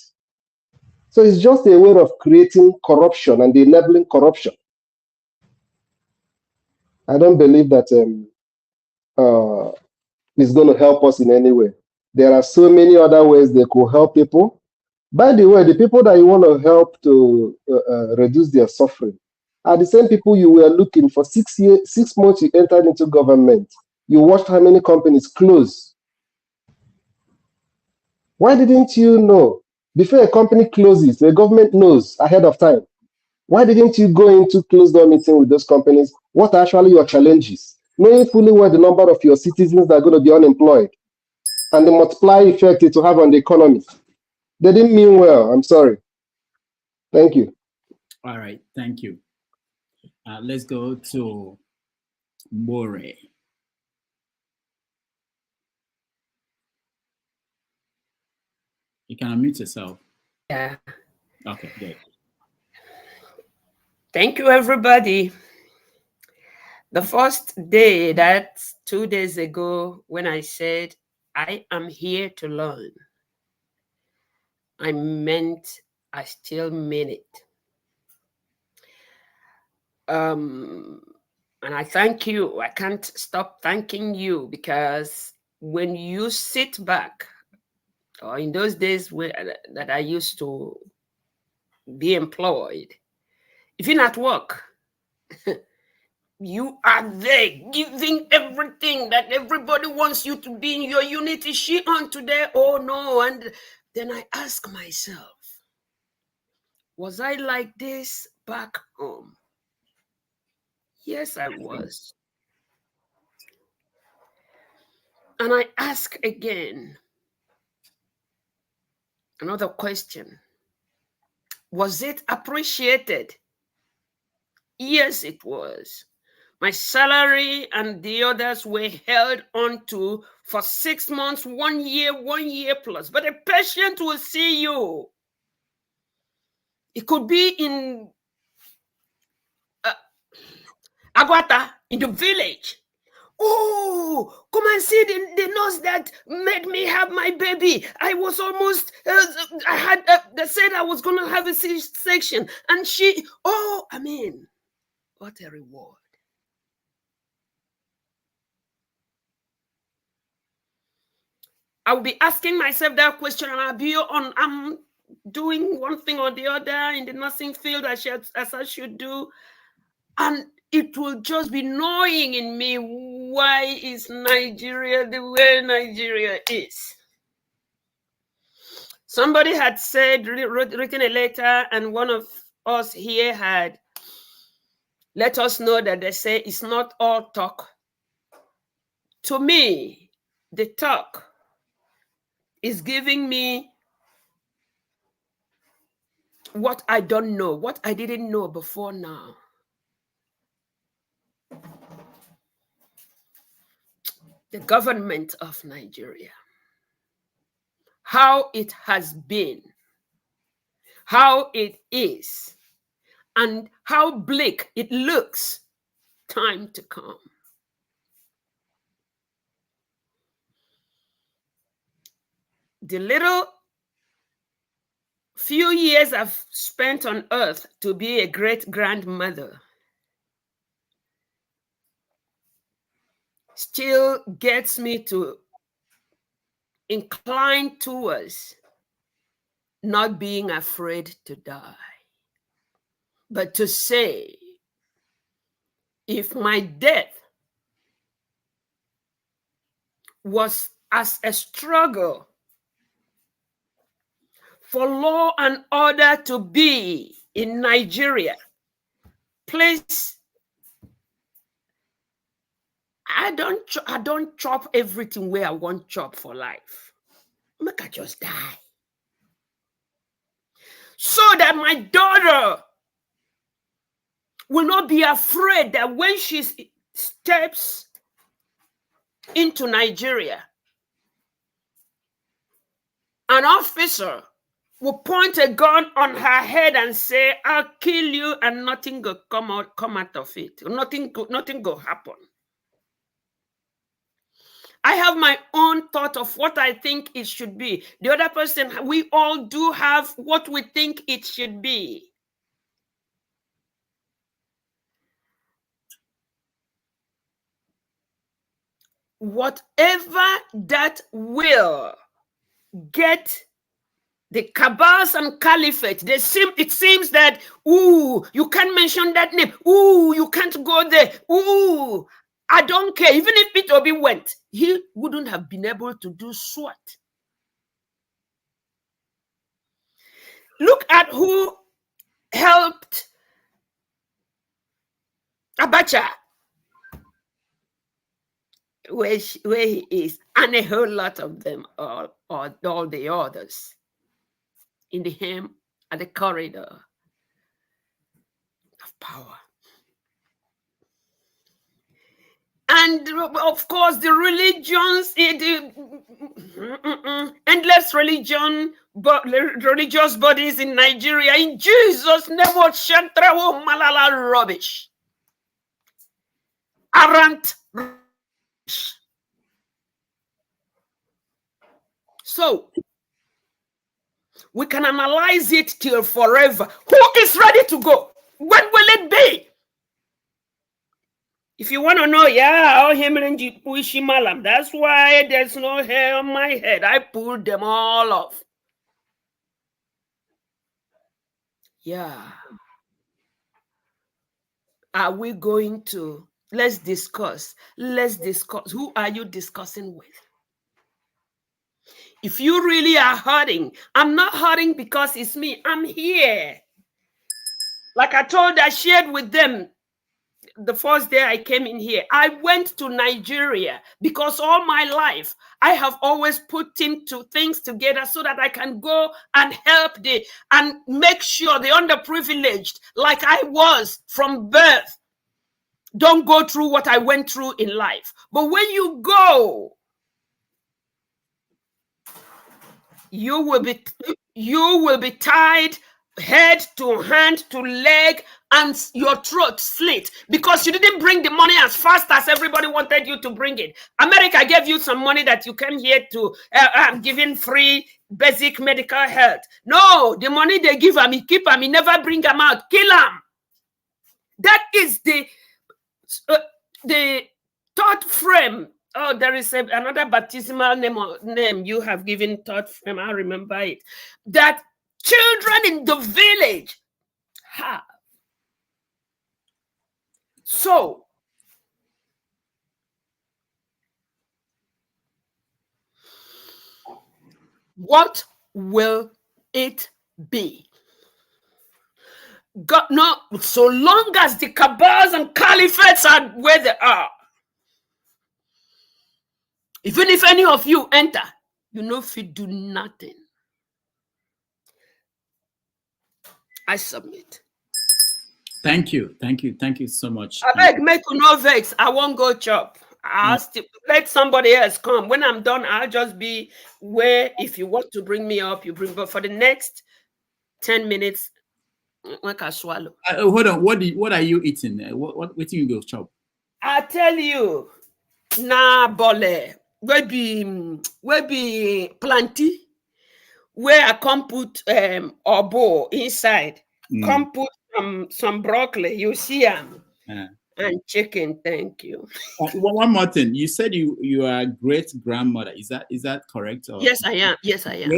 So it's just a way of creating corruption and enabling corruption. I don't believe that it's going to help us in any way. There are so many other ways they could help people. By the way, the people that you want to help to reduce their suffering are the same people you were looking for 6 months you entered into government. You watched how many companies close. Why didn't you know? Before a company closes, the government knows ahead of time. Why didn't you go into closed-door meeting with those companies? What are actually your challenges? Knowing fully well the number of your citizens that are going to be unemployed and the multiply effect it will have on the economy. They didn't mean well. I'm sorry. Thank you. All right. Thank you. Let's go to More. You can unmute yourself. Yeah. Okay, good. Thank you, everybody. The first day, that's 2 days ago, when I said, I am here to learn, I still mean it. And I thank you. I can't stop thanking you, because when you sit back, or in those days that I used to be employed, even at work, you are there giving everything that everybody wants you to be in your unit. Is she on today? Oh no. And then I ask myself, was I like this back home? Yes, I was. And I ask again, another question. Was it appreciated? Yes, it was. My salary and the others were held on to for 6 months, 1 year plus. But a patient will see you. It could be in Aguata, in the village. Oh, come and see the nurse that made me have my baby. I was almost, they said I was going to have a C-section. And she, what a reward. I'll be asking myself that question, and I'm doing one thing or the other in the nursing field as I should do. And it will just be gnawing in me, why is Nigeria the way Nigeria is? Somebody had said, written a letter, and one of us here had let us know that they say it's not all talk. To me, the talk is giving me what I don't know, what I didn't know before now. The government of Nigeria, how it has been, how it is, and how bleak it looks time to come. the little few years I've spent on earth to be a great-grandmother still gets me to incline towards not being afraid to die, but to say, if my death was as a struggle for law and order to be in Nigeria, please, I don't chop everything where I want chop for life. Make I just die. So that my daughter will not be afraid that when she steps into Nigeria, an officer will point a gun on her head and say, I'll kill you, and nothing will come out of it. Nothing will happen. I have my own thought of what I think it should be. The other person, we all do have what we think it should be. Whatever that will get the cabals and caliphate, it seems that, ooh, you can't mention that name. Ooh, you can't go there. Ooh, I don't care. Even if Peter Obi went, he wouldn't have been able to do SWAT. Look at who helped Abacha, where he is, and a whole lot of them, all the others, in the hem at the corridor of power. And of course, the religions, endless religious bodies in Nigeria, in Jesus' name, what Shantrawo Malala rubbish. Arrant. So, we can analyze it till forever. Who is ready to go? When will it be? If you want to know, yeah, that's why there's no hair on my head. I pulled them all off. Yeah. Are we going to? Let's discuss. Who are you discussing with? If you really are hurting, I'm not hurting because it's me. I'm here. Like I shared with them the first day I came in here. I went to Nigeria because all my life I have always put things together so that I can go and help and make sure the underprivileged, like I was from birth, don't go through what I went through in life. But when you go, you will be tied head to hand to leg and your throat slit because you didn't bring the money as fast as everybody wanted you to bring it. America gave you some money that you came here to giving free basic medical health. No, the money they give him, he keep him, he never bring him out, kill him. That is the third frame. Oh, there is another baptismal name you have given third frame. I remember it. That children in the village have. So, what will it be? God, no, so long as the cabals and caliphates are where they are, even if any of you enter, you know if you do nothing. I submit. Thank you so much. I beg, make no vex. I won't go chop. I'll let somebody else come. When I'm done, I'll just be where, if you want to bring me up, you bring. But for the next 10 minutes, I can swallow. Hold on. What are you eating? What do you go chop? I tell you, nah, bole. We be plenty. where I come put obo inside, come put some broccoli, you see them, and chicken. Thank you. One more thing. You said you are great grandmother. Is that correct? Or yes, I am. Yes, I am.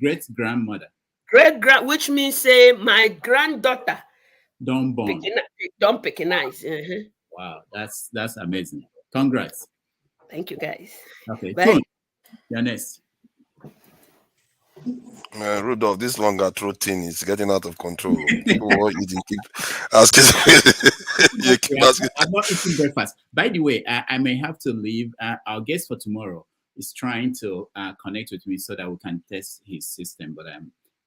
Great grandmother. Which means say my granddaughter. Don't born. Don't patronize. Wow, that's amazing. Congrats. Thank you, guys. Okay, Tone, you're next. Rudolph, this longer throat thing is getting out of control. People who are eating keep asking. I'm not eating breakfast. By the way, I may have to leave. Our guest for tomorrow is trying to connect with me so that we can test his system. But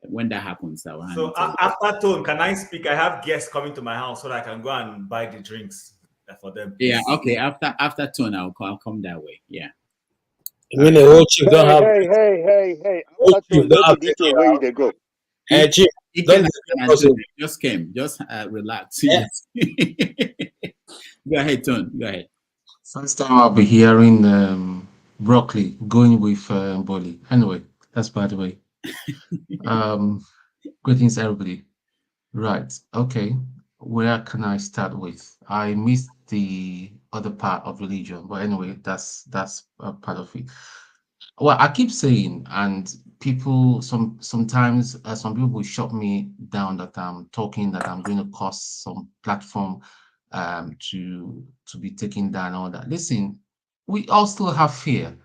when that happens, I will hand it over. After Tone, can I speak? I have guests coming to my house so that I can go and buy the drinks for them. Yeah, okay. After Tone, I'll come that way. Yeah. You mean the whole chief don't have? Hey! After Tone, don't be detail where they go. Hey, chief, just came. Just relax. Yeah. Go ahead, Tone. Go ahead. First time I'll be hearing broccoli going with Boli. Anyway, that's by the way. Greetings, everybody. Right. Okay. Where can I start with? I missed the other part of religion, but anyway, that's a part of it. Well, I keep saying, and people sometimes some people will shut me down that I'm talking that I'm going to cause some platform to be taken down and all that. Listen, we all still have fear.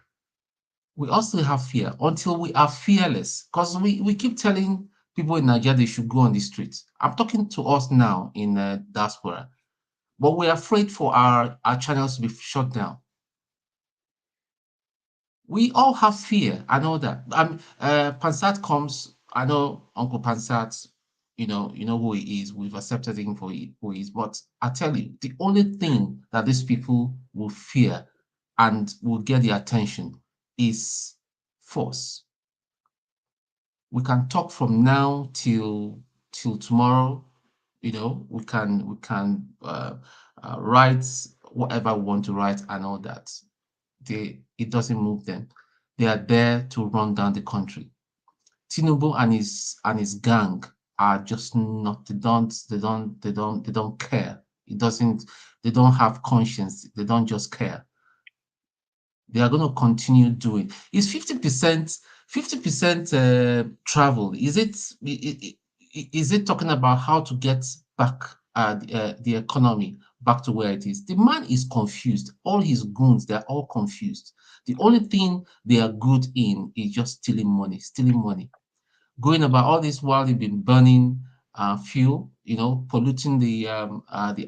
We all still have fear until we are fearless, because we keep telling people in Nigeria they should go on the streets. I'm talking to us now in diaspora, but we're afraid for our channels to be shut down. We all have fear. I know that. Pansat comes. I know Uncle Pansat. You know who he is. We've accepted him for who he is. But I tell you, the only thing that these people will fear and will get the attention is force. We can talk from now till tomorrow. We can write whatever we want to write and all that. It doesn't move them. They are there to run down the country. Tinubu and his gang are just not. They don't care. They don't have conscience. They don't just care. They are going to continue doing. Is 50% travel? Is it talking about how to get back the economy back to where it is? The man is confused. All his goons, they're all confused. The only thing they are good in is just stealing money. Going about all this while they've been burning fuel, polluting the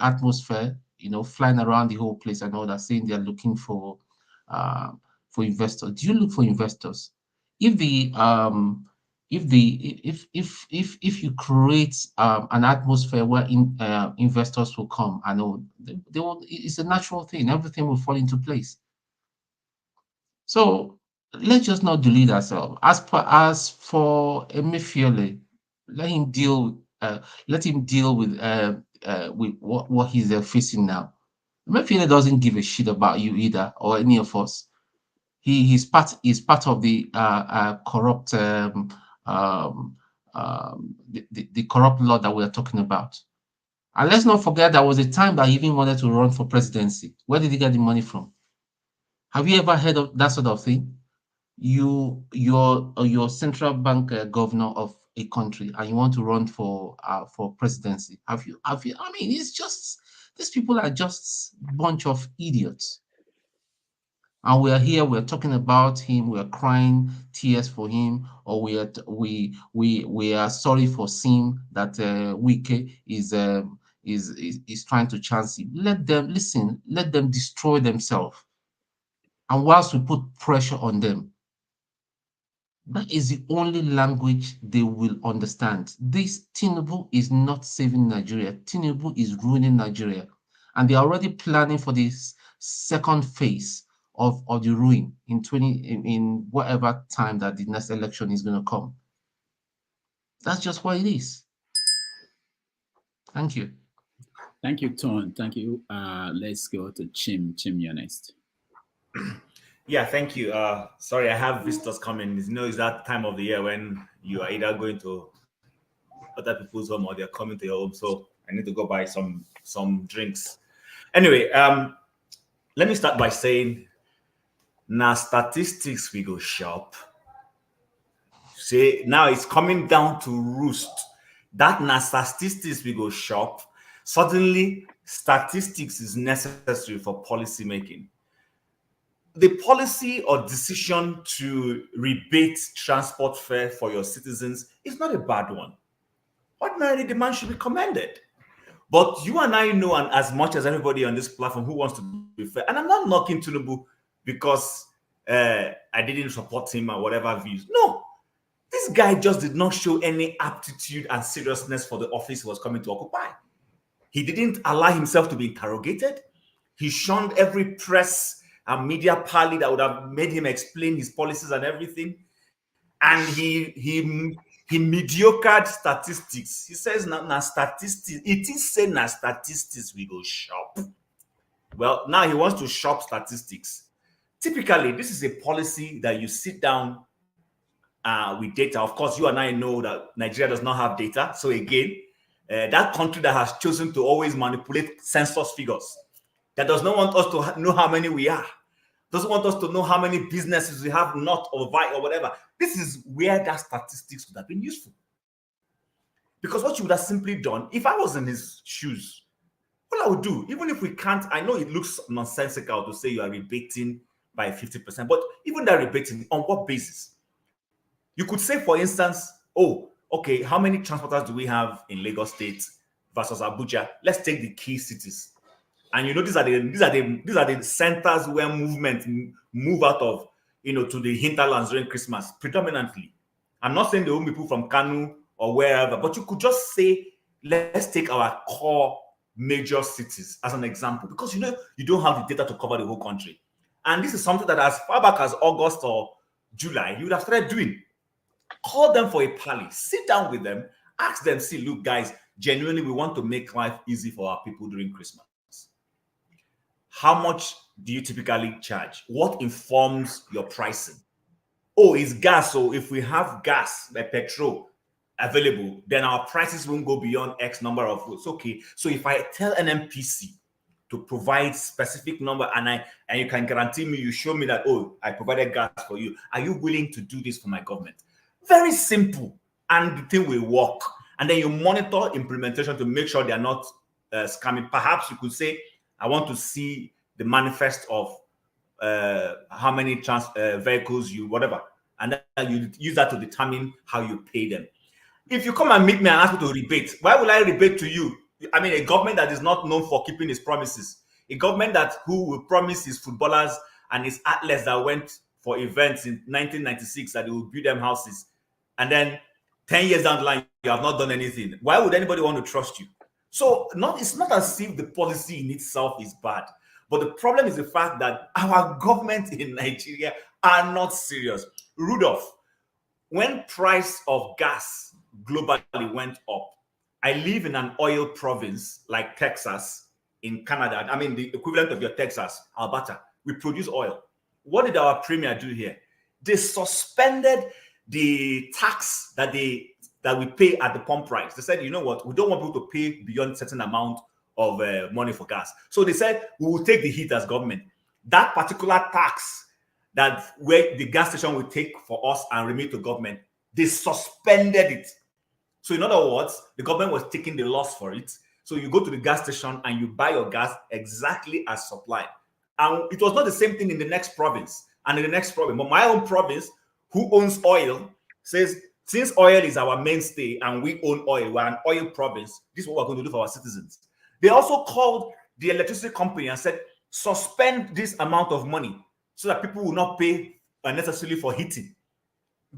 atmosphere, flying around the whole place and all that, saying they're looking for investors. Do you look for investors? If you create an atmosphere where investors will come, I know they will. It's a natural thing. Everything will fall into place. So let's just not delude ourselves. As for Emefiele, let him deal with what he's facing now. Emefiele doesn't give a shit about you either or any of us. He's part of the corrupt the corrupt law that we're talking about. And let's not forget there was a time that he even wanted to run for presidency. Where did he get the money from? Have you ever heard of that sort of thing? You're central bank governor of a country and you want to run for presidency. Have you? I mean, it's just these people are just a bunch of idiots. And we are here. We're talking about him. We're crying tears for him, or we are sorry for seeing that Wike is trying to chance him. Let them listen. Let them destroy themselves. And whilst we put pressure on them, that is the only language they will understand. This Tinubu is not saving Nigeria. Tinubu is ruining Nigeria. And they're already planning for this second phase of the ruin in whatever time that the next election is going to come. That's just what it is. Thank you. Thank you, Tone. Thank you. Let's go to Chim. Chim, you're next. Yeah, thank you. Sorry, I have visitors coming. It's that time of the year when you are either going to other people's home or they're coming to your home. So I need to go buy some drinks. Anyway, let me start by saying, now statistics we go shop. Say now it's coming down to roost. That na statistics we go shop. Suddenly, statistics is necessary for policy making. The policy or decision to rebate transport fare for your citizens is not a bad one. Ordinarily, the man should be commended. But you and I know, and as much as everybody on this platform who wants to be fair, and I'm not knocking Tinubu because I didn't support him or whatever views. No, this guy just did not show any aptitude and seriousness for the office he was coming to occupy. He didn't allow himself to be interrogated. He shunned every press and media parley that would have made him explain his policies and everything. And he mediocred statistics. He says na statistics. It is saying na statistics we go shop. Well, now he wants to shop statistics. Typically, this is a policy that you sit down with data. Of course, you and I know that Nigeria does not have data. So again, that country that has chosen to always manipulate census figures, that does not want us to know how many we are, doesn't want us to know how many businesses we have, not or buy or whatever. This is where that statistics would have been useful. Because what you would have simply done, if I was in his shoes, what I would do, even if we can't, I know it looks nonsensical to say you are rebating by 50%, but even that rebating, on what basis? You could say, for instance, oh, okay, how many transporters do we have in Lagos State versus Abuja? Let's take the key cities. And you know, these are the centers where movement move out of, to the hinterlands during Christmas, predominantly. I'm not saying there won't be people from Kanu or wherever, but you could just say, let's take our core major cities as an example, because you don't have the data to cover the whole country. And this is something that as far back as August or July, you would have started doing. Call them for a parley, sit down with them, ask them, see, look, guys, genuinely, we want to make life easy for our people during Christmas. How much do you typically charge? What informs your pricing? Oh, it's gas. So if we have gas, like petrol available, then our prices won't go beyond X number of votes. Okay. So if I tell NMPC to provide specific number and you can guarantee me, you show me that, oh, I provided gas for you, are you willing to do this for my government? Very simple. And the thing will work. And then you monitor implementation to make sure they are not scamming. Perhaps you could say, I want to see the manifest of how many vehicles you, whatever. And then you use that to determine how you pay them. If you come and meet me and ask me to rebate, why will I rebate to you? I mean, a government that is not known for keeping its promises. A government who will promise his footballers and his athletes that went for events in 1996 that they will build them houses. And then 10 years down the line, you have not done anything. Why would anybody want to trust you? So it's not as if the policy in itself is bad. But the problem is the fact that our government in Nigeria are not serious. Rudolph, when price of gas globally went up, I live in an oil province like Texas in Canada. I mean, the equivalent of your Texas, Alberta. We produce oil. What did our premier do here? They suspended the tax that we pay at the pump price. They said, you know what? We don't want people to pay beyond a certain amount of money for gas. So they said, we will take the hit as government. That particular tax where the gas station will take for us and remit to government, they suspended it. So in other words, the government was taking the loss for it. So you go to the gas station and you buy your gas exactly as supplied. And it was not the same thing in the next province and in the next province. But my own province, who owns oil, says, since oil is our mainstay and we own oil, we're an oil province, this is what we're going to do for our citizens. They also called the electricity company and said, suspend this amount of money so that people will not pay unnecessarily for heating.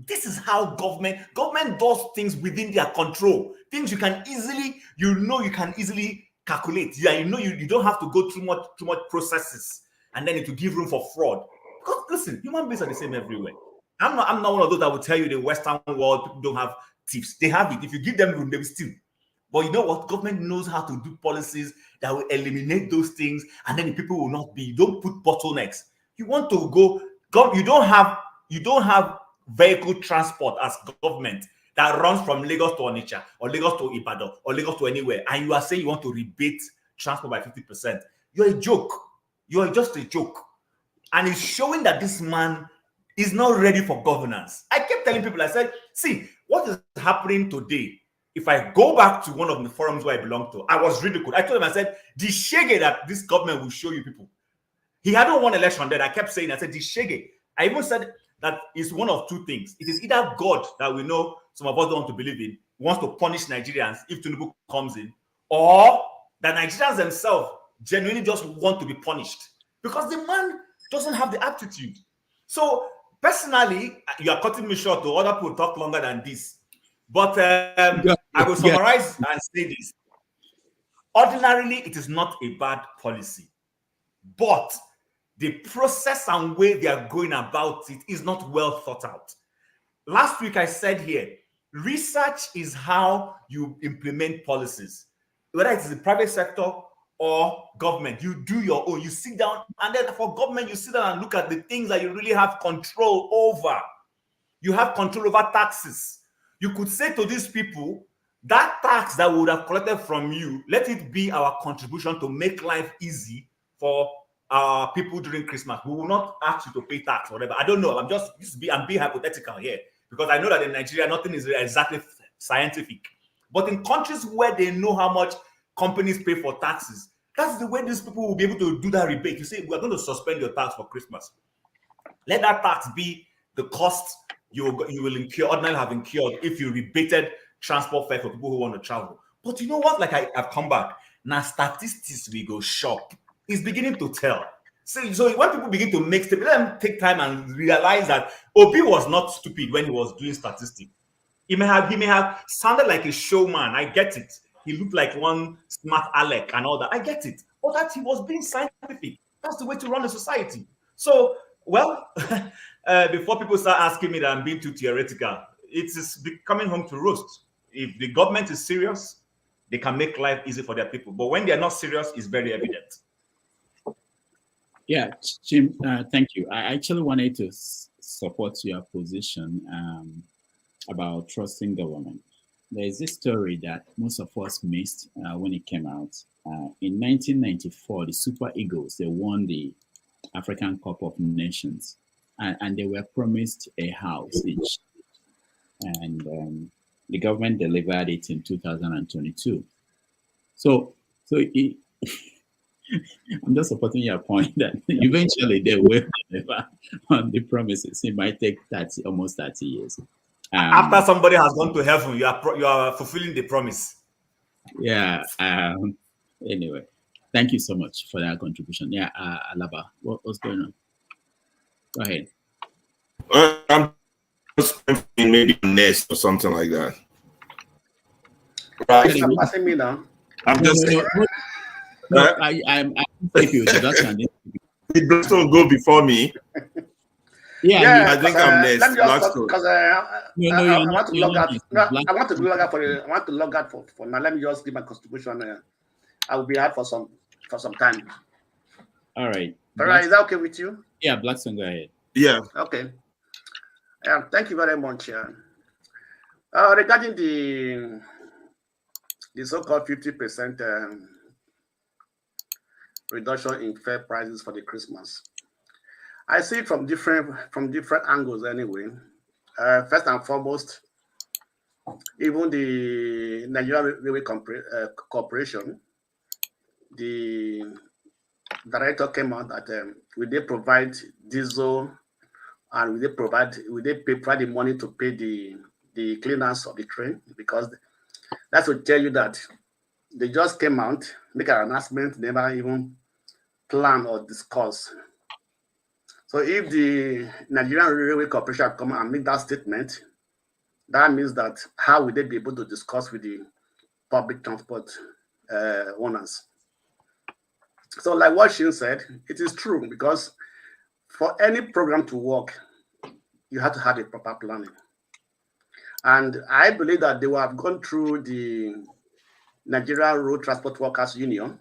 This is how government does things within their control. Things you can easily calculate. Yeah, you don't have to go through too much processes and then it will give room for fraud. Because listen, human beings are the same everywhere. I'm not one of those that will tell you the Western world people don't have tips. They have it. If you give them room, they will steal. But you know what? Government knows how to do policies that will eliminate those things, and then the people will not be. You don't put bottlenecks. You want to go. You don't have vehicle transport as government that runs from Lagos to Onitsha or Lagos to Ibadan or Lagos to anywhere, and you are saying you want to rebate transport by 50%, you're a joke. You're just a joke. And it's showing that this man is not ready for governance. I kept telling people, I said, see, what is happening today? If I go back to one of the forums where I belong to, I was ridiculed. I told them, I said, the shege that this government will show you people. He hadn't won election then. I kept saying, I said, the shege. I even said that is one of two things. It is either God that we know some of us don't want to believe in, wants to punish Nigerians if Tinubu comes in, or the Nigerians themselves genuinely just want to be punished because the man doesn't have the aptitude. So personally, you are cutting me short. To other people talk longer than this, but I will summarize and say this. Ordinarily, it is not a bad policy, but the process and way they are going about it is not well thought out. Last week I said here, research is how you implement policies, whether it's the private sector or government. You do your own. You sit down, and then for government, you sit down and look at the things that you really have control over. You have control over taxes. You could say to these people, that tax that we would have collected from you, let it be our contribution to make life easy for our people during Christmas. We will not ask you to pay tax or whatever. I don't know. I'm being hypothetical here because I know that in Nigeria, nothing is exactly scientific. But in countries where they know how much companies pay for taxes, that's the way these people will be able to do that rebate. You say, we're going to suspend your tax for Christmas. Let that tax be the cost you will incur, ordinarily have incurred if you rebated transport fare for people who want to travel. But you know what? Like I've come back. Now statistics we go shop. It's beginning to tell. So when people begin to make statements, let them take time and realize that Obi was not stupid when he was doing statistics. He may have sounded like a showman. I get it. He looked like one smart Alec and all that. I get it. But that he was being scientific. That's the way to run a society. So, well, before people start asking me that I'm being too theoretical, it is coming home to roost. If the government is serious, they can make life easy for their people. But when they are not serious, it's very evident. Yeah, Jim, thank you. I actually wanted to support your position about trusting government. There is this story that most of us missed when it came out. In 1994, the Super Eagles, they won the African Cup of Nations, and they were promised a house each. And the government delivered it in 2022. So I'm just supporting your point that eventually they will deliver on the promises. It might take almost 30 years. After somebody has gone to heaven, you are fulfilling the promise. Yeah. Anyway, thank you so much for that contribution. Yeah, Alaba, what's going on? Go ahead. I'm just maybe Nest or something like that. Right. You're passing me now. I'm just saying. No, I'm thank you. Did Blackstone go before me? Yeah, I think I'm next. Blackstone. Because I want to log out. I want to log out for now. Let me just give my contribution. I will be out for some time. All right. Is that okay with you? Yeah, Blackstone, go ahead. Yeah. Okay. Thank you very much. Regarding the so-called 50% reduction in fare prices for the Christmas, I see it from different angles anyway. First and foremost, even the Nigerian Railway Corporation, the director came out that will they provide diesel and will they provide the money to pay the cleaners of the train, because that will tell you that they just came out, make an announcement, never even plan or discuss. So if the Nigerian Railway Corporation come and make that statement, that means that how will they be able to discuss with the public transport owners? So like what Shin said, it is true, because for any program to work, you have to have a proper planning. And I believe that they will have gone through the Nigerian Road Transport Workers Union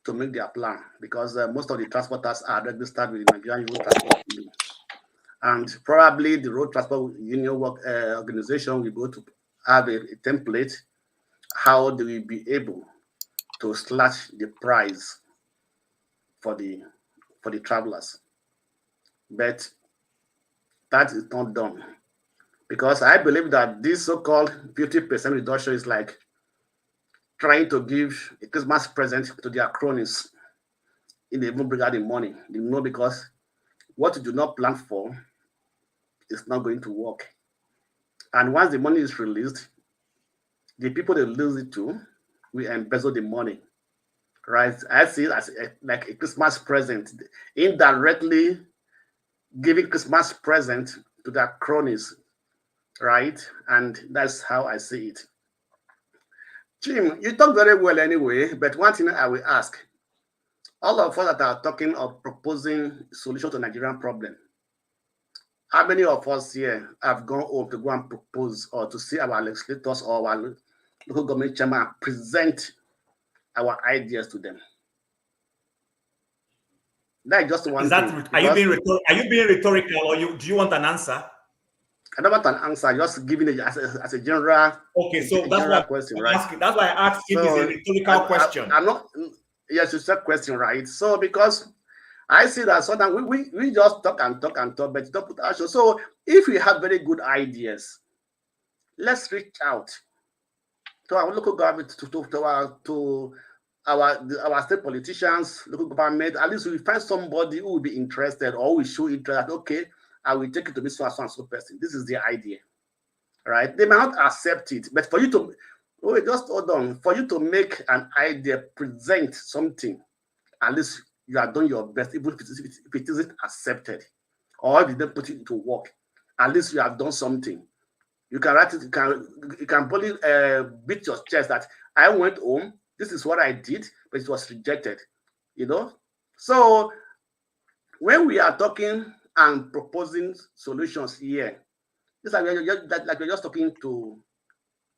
to make their plan, because most of the transporters are registered with the Nigerian Road Transport Union. And probably the Road Transport Union work organization will go to have a template. How do we be able to slash the price for the travelers? But that is not done, because I believe that this so-called 50% reduction is like trying to give a Christmas present to their cronies in the even bring the money. You know, because what you do not plan for is not going to work. And once the money is released, the people they lose it to will embezzle the money. Right? I see it as like a Christmas present, indirectly giving Christmas present to their cronies. Right? And that's how I see it. Jim, you talk very well anyway, but one thing I will ask, all of us that are talking of proposing solution to Nigerian problem, how many of us here have gone home to go and propose or to see our legislators or our local government chairman present our ideas to them? That's just one thing. Are you being rhetorical, or do you want an answer? I don't want an answer. Just giving it as a general. Okay, so that's why question, I'm right? asking. That's why I asked if it's a rhetorical question. I'm not. Yes, it's a question, right? So because I see that sometimes we just talk and talk and talk, but don't put action. So if we have very good ideas, let's reach out to our local government, to our state politicians, local government. At least we find somebody who will be interested or will show interest. That, okay, I will take it to this so and so person. This is the idea, right? They may not accept it, but for you to just hold on. For you to make an idea, present something, at least you have done your best, even if it isn't accepted or if you didn't put it into work. At least you have done something. You can write it. You can probably beat your chest that I went home. This is what I did, but it was rejected. You know. So when we are talking and proposing solutions here, it's like we're just talking to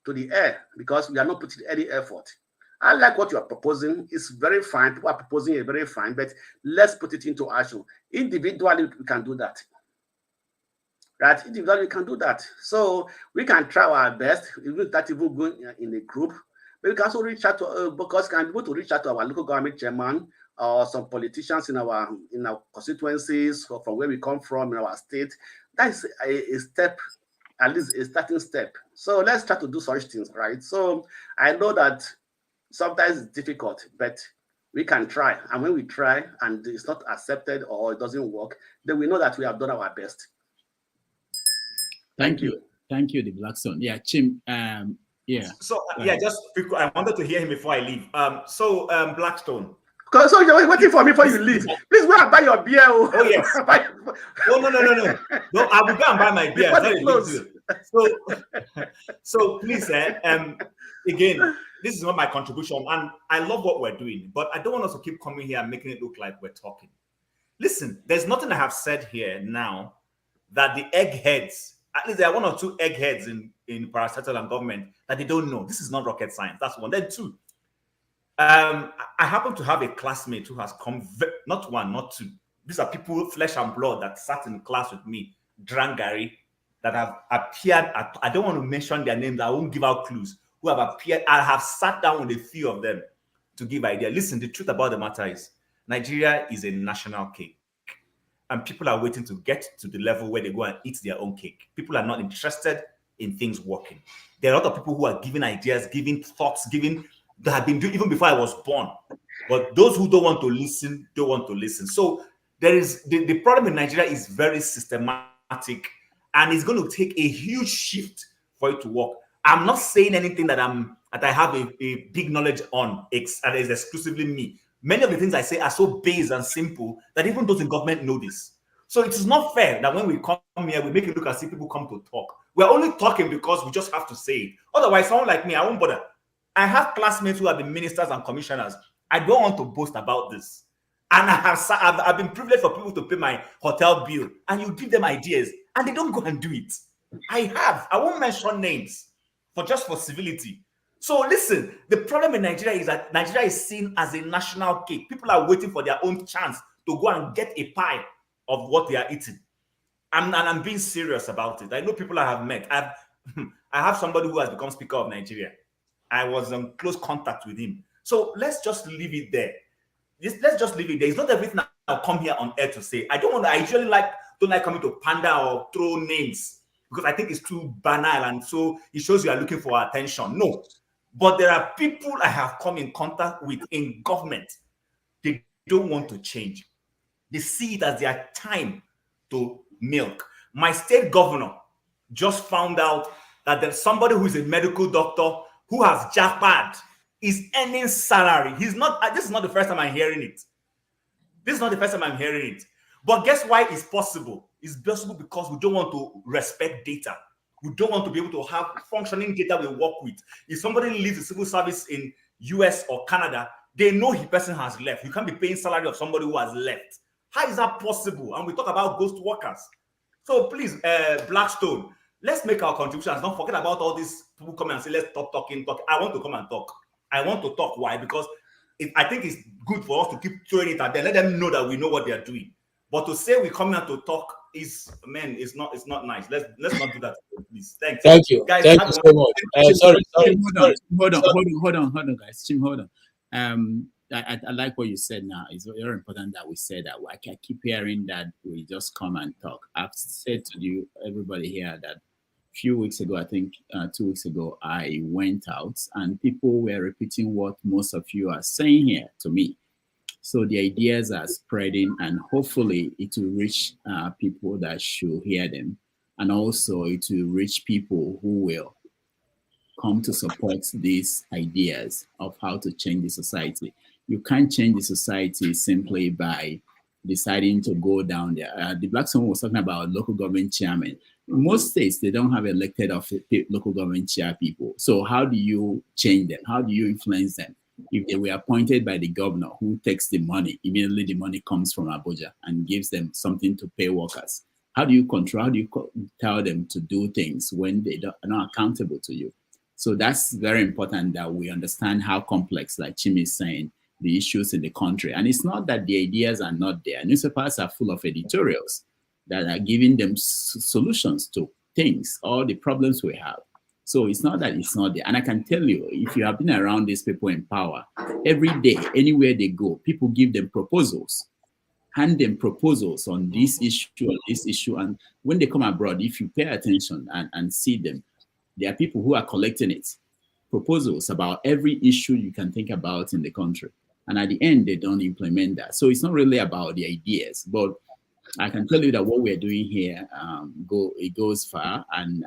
the air, because we are not putting any effort. I like what you are proposing. It's very fine. People are proposing it very fine, but let's put it into action. Individually, we can do that. Right? Individually, we can do that. So we can try our best, even that even going in a group. But we can also reach out to, because we can be able to reach out to our local government chairman or some politicians in our constituencies or from where we come from in our state. That is a step, at least a starting step. So let's try to do such things, right? So I know that sometimes it's difficult, but we can try. And when we try and it's not accepted or it doesn't work, then we know that we have done our best. Thank you. Thank you, the Blackstone. Yeah, Chim. Yeah. So just I wanted to hear him before I leave. Blackstone. So you're waiting for me before you leave. Please go and buy your beer. Oh yes. No, I will go and buy my beer. So please, again, this is not my contribution, and I love what we're doing, but I don't want us to keep coming here and making it look like we're talking. Listen, there's nothing I have said here now that the eggheads, at least there are one or two eggheads in parastatal and government that they don't know. This is not rocket science. That's one. Then two, I happen to have a classmate who has come, not one, not two. These are people, flesh and blood, that sat in class with me, Drangari, that have appeared at, I don't want to mention their names, I won't give out clues, who have appeared. I have sat down with a few of them to give idea. Listen, the truth about the matter is, Nigeria is a national cake. And people are waiting to get to the level where they go and eat their own cake. People are not interested in things working. There are a lot of people who are giving ideas, giving thoughts, that have been doing even before I was born. But those who don't want to listen, don't want to listen. So there is the problem in Nigeria is very systematic, and it's going to take a huge shift for it to work. I'm not saying anything that I have a big knowledge on, and is exclusively me. Many of the things I say are so base and simple that even those in government know this. So it is not fair that when we come here, we make it look as if people come to talk. We're only talking because we just have to say it. Otherwise, someone like me, I won't bother. I have classmates who have been ministers and commissioners. I don't want to boast about this. And I've been privileged for people to pay my hotel bill, and you give them ideas, and they don't go and do it. I won't mention names for civility. So listen, the problem in Nigeria is that Nigeria is seen as a national cake. People are waiting for their own chance to go and get a pie of what they are eating. I'm being serious about it. I know people I have met. I have somebody who has become Speaker of Nigeria. I was in close contact with him. So let's just leave it there. Let's just leave it there. It's not everything I'll come here on air to say. I usually don't like coming to pander or throw names because I think it's too banal and so it shows you are looking for attention. No. But there are people I have come in contact with in government. They don't want to change. They see it as their time to milk. My state governor just found out that there's somebody who is a medical doctor who has jackpot, is earning salary. This is not the first time I'm hearing it. This is not the first time I'm hearing it. But guess why it's possible? It's possible because we don't want to respect data. We don't want to be able to have functioning data we work with. If somebody leaves the civil service in US or Canada, they know the person has left. You can't be paying salary of somebody who has left. How is that possible? And we talk about ghost workers. So please, Blackstone, let's make our contributions. Don't forget about all these people coming and say, let's stop talking. I want to come and talk. I want to talk. Why? Because I think it's good for us to keep throwing it at them. Let them know that we know what they are doing. But to say we come here to talk it's not nice. Let's not do that, please. Thank you. Guys, thank you so much. Sorry. Hold on, guys. Tim, hold on. I like what you said now. It's very important that we say that. I keep hearing that we just come and talk. I've said to you, everybody here, that a few weeks ago, I think 2 weeks ago, I went out and people were repeating what most of you are saying here to me. So the ideas are spreading and hopefully it will reach people that should hear them. And also it will reach people who will come to support these ideas of how to change the society. You can't change the society simply by deciding to go down there. The black someone was talking about local government chairman. In most states, they don't have elected local government chair people. So how do you change them? How do you influence them? If they were appointed by the governor who takes the money, immediately the money comes from Abuja and gives them something to pay workers. How do you control, how do you tell them to do things when they are not accountable to you? So that's very important that we understand how complex, like Chim is saying, the issues in the country. And it's not that the ideas are not there. Newspapers are full of editorials that are giving them solutions to things, all the problems we have. So it's not that it's not there. And I can tell you, if you have been around these people in power, every day, anywhere they go, people give them proposals, hand them proposals on this issue or this issue. And when they come abroad, if you pay attention and see them, there are people who are collecting it, proposals about every issue you can think about in the country. And at the end, they don't implement that. So it's not really about the ideas, but I can tell you that what we're doing here, it goes far, and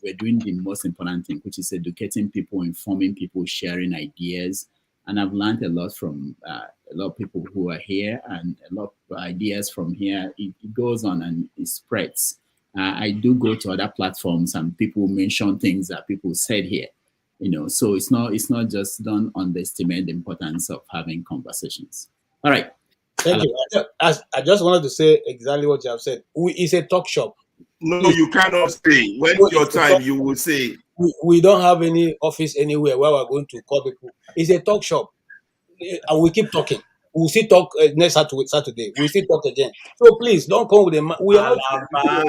we're doing the most important thing, which is educating people, informing people, sharing ideas. And I've learned a lot from a lot of people who are here, and a lot of ideas from here. It goes on and it spreads. I do go to other platforms, and people mention things that people said here. So it's not just, don't underestimate the importance of having conversations. All right. Thank you. I just wanted to say exactly what you have said. It's a talk shop. No, you cannot say. When your time, you will say. We don't have any office anywhere where we're going to call people. It's a talk shop. And we keep talking. We'll still talk next Saturday. We'll still talk again. So please, don't come with a... We are not...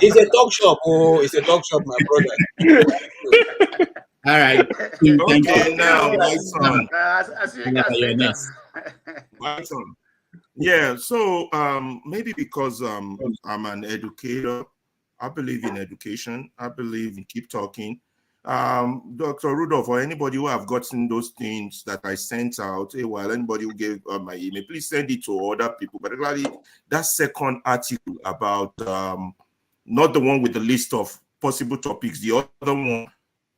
It's a talk shop. Oh, it's a talk shop, my brother. All right. Okay, now, my son. My son. Yeah, so maybe because I'm an educator, I believe in education. I believe in keep talking. Dr. Rudolph, or anybody who have gotten those things that I sent out, anybody who gave my email, please send it to other people. Particularly that second article about not the one with the list of possible topics, the other one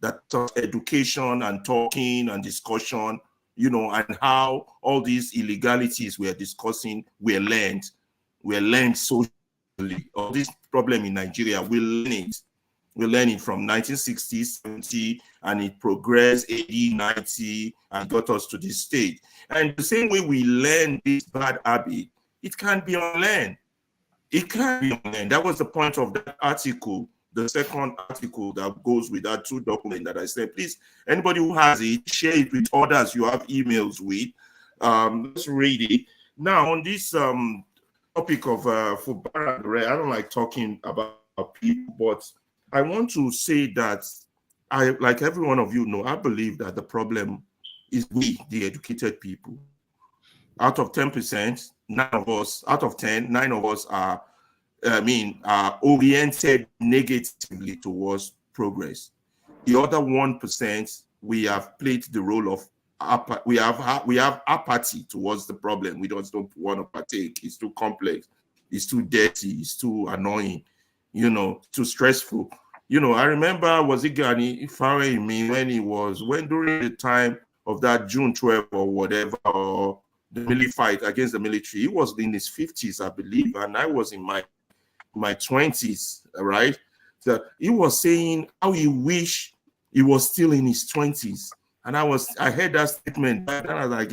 that education and talking and discussion, and how all these illegalities we are discussing were learned socially. All this problem in Nigeria, we learn it from 1960, 70, and it progressed 80, 90, and got us to this stage. And the same way we learn this bad habit, it can't be unlearned. It can't be unlearned. That was the point of that article, the second article that goes with that two documents that I said. Please, anybody who has it, share it with others you have emails with. Let's read it. Now, on this topic of Fubara, I don't like talking about people, but I want to say that I, like every one of you know, I believe that the problem is we, the educated people. Out of 10%, 9 of us, out of 10, 9 of us are, are oriented negatively towards progress. The other 1%, we have played the role of we have apathy towards the problem. We don't want to partake. It's too complex. It's too dirty. It's too annoying. Too stressful. I remember, was it Gani Farai when during the time of that June 12 or whatever, or the military fight against the military, he was in his 50s, I believe, and I was in my 20s, right? So he was saying how he wished he was still in his 20s. And I heard that statement, and I was like,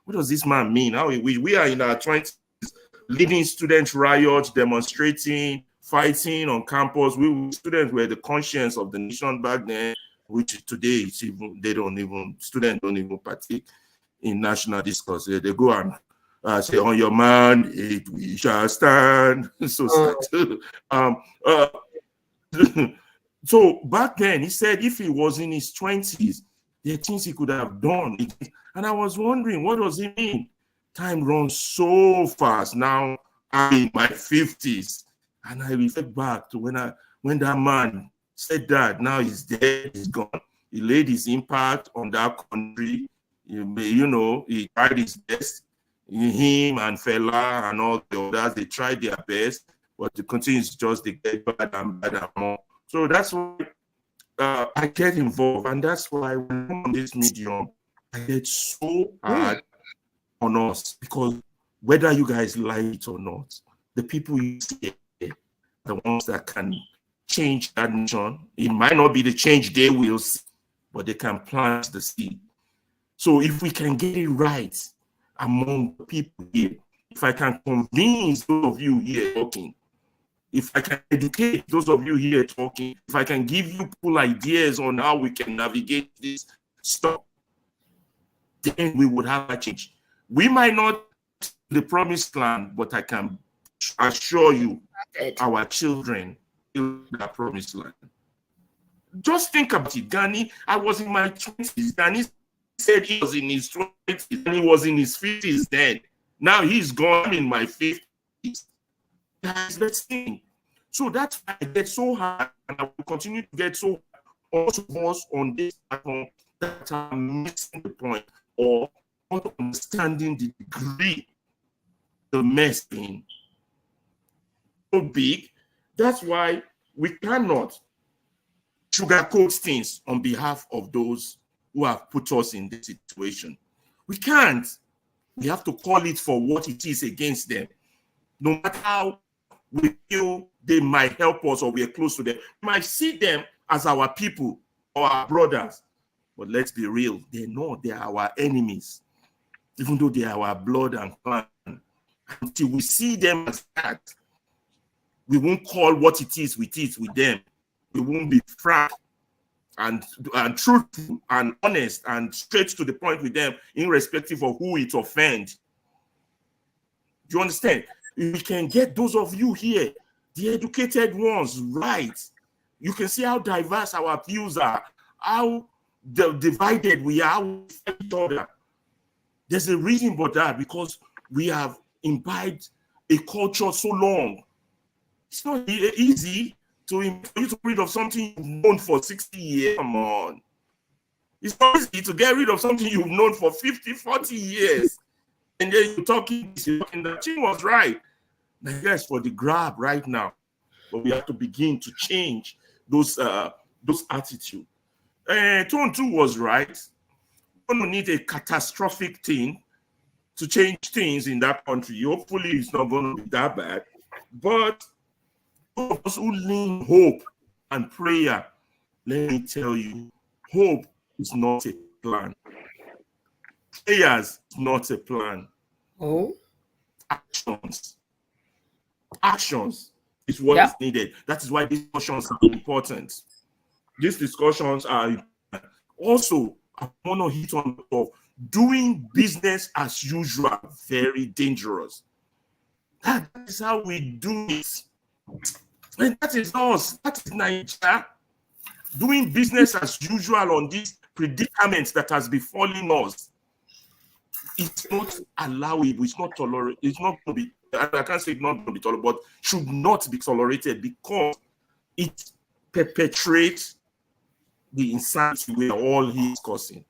what does this man mean? How we are in our 20s, leading student riots, demonstrating, fighting on campus. Students were the conscience of the nation back then, which today students don't even partake in national discourse. They go and say, on your man, we shall stand. So back then, he said if he was in his 20s, there are things he could have done. And I was wondering, what does it mean? Time runs so fast. Now I'm in my 50s. And I reflect back to when that man said that. Now he's dead, he's gone. He laid his impact on that country. He tried his best. Him and Fela and all the others, they tried their best, but the continues just to get bad and more. So that's why I get involved, and that's why when I'm on this medium, I get so hard on us, because whether you guys like it or not, the people you see, the ones that can change that nation. It might not be the change they will see, but they can plant the seed. So if we can get it right among the people here, if I can convince those of you here talking, if I can educate those of you here talking, if I can give you cool ideas on how we can navigate this stuff, then we would have a change. We might not the promised land, but I can assure you our children will that promised land. Just think about it. Gani, I was in my 20s. Gani said he was in his 20s and he was in his 50s then. Now he's gone in my 50s. That's the thing. So that's why I get so hard, and I will continue to get so hard on this platform that I'm missing the point or not understanding the degree the mess being so big. That's why we cannot sugarcoat things on behalf of those who have put us in this situation. We can't. We have to call it for what it is against them. No matter how we feel they might help us or we are close to them, we might see them as our people or our brothers. But let's be real, they know they are our enemies, even though they are our blood and clan. Until we see them as that, we won't call what it is with them. We won't be frank and truthful and honest and straight to the point with them, irrespective of who it offends. Do you understand? We can get those of you here, the educated ones, right. You can see how diverse our views are, how divided we are with each other. There's a reason for that, because we have imbibed a culture so long. It's not easy for you to get rid of something you've known for 60 years. Come on. It's not easy to get rid of something you've known for 50, 40 years. And then you're talking, the thing was right. Nigeria is for the grab right now. But we have to begin to change those attitudes. Tone 2 was right. We don't need a catastrophic thing to change things in that country. Hopefully it's not going to be that bad. But those of us who lean hope and prayer, let me tell you, hope is not a plan. Prayers is not a plan. Oh. Actions is what is needed. That is why discussions are important. These discussions are important. Also, I want to hit on the top. Doing business as usual, very dangerous. That is how we do it. And that is us. That is Nigeria doing business as usual on these predicaments that has befallen us. It's not allowable. It's not tolerated. It's not going to be. I can't say it's not going to be tolerated, but should not be tolerated because it perpetuates the insanity we are all causing.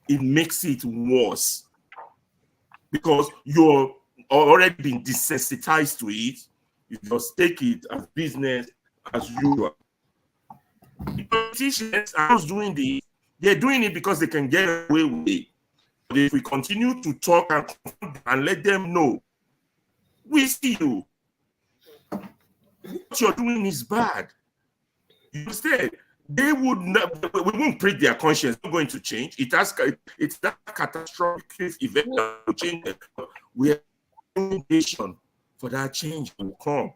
It makes it worse because you're already been desensitized to it. You just take it as business as usual. The politicians are just doing this. They're doing it because they can get away with it. But if we continue to talk and let them know, we see you. What you're doing is bad. You understand? They would not, we won't prick their conscience. It's not going to change. It's that catastrophic event that will change it. We are nation for that change to come.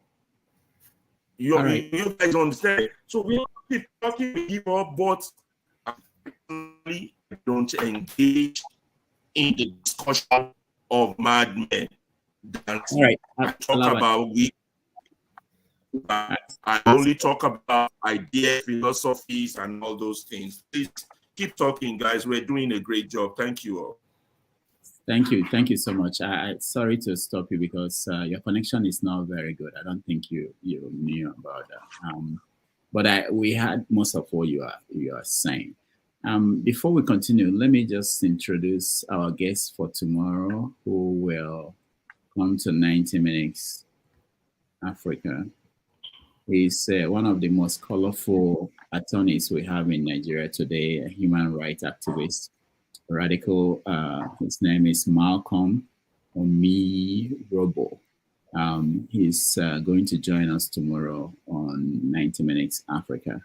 You guys understand? So we keep talking, we give up, but I don't engage in the discussion of madmen. All right. I talk about I only talk about ideas, philosophies, and all those things. Please keep talking, guys. We're doing a great job. Thank you all. Thank you so much. Sorry to stop you because your connection is not very good. I don't think you knew about that. But we had most of what you are saying. Before we continue, let me just introduce our guest for tomorrow, who will come to 90 Minutes Africa. He's one of the most colorful attorneys we have in Nigeria today, a human rights activist, radical. His name is Malcolm Omirobo. He's going to join us tomorrow on 90 Minutes Africa.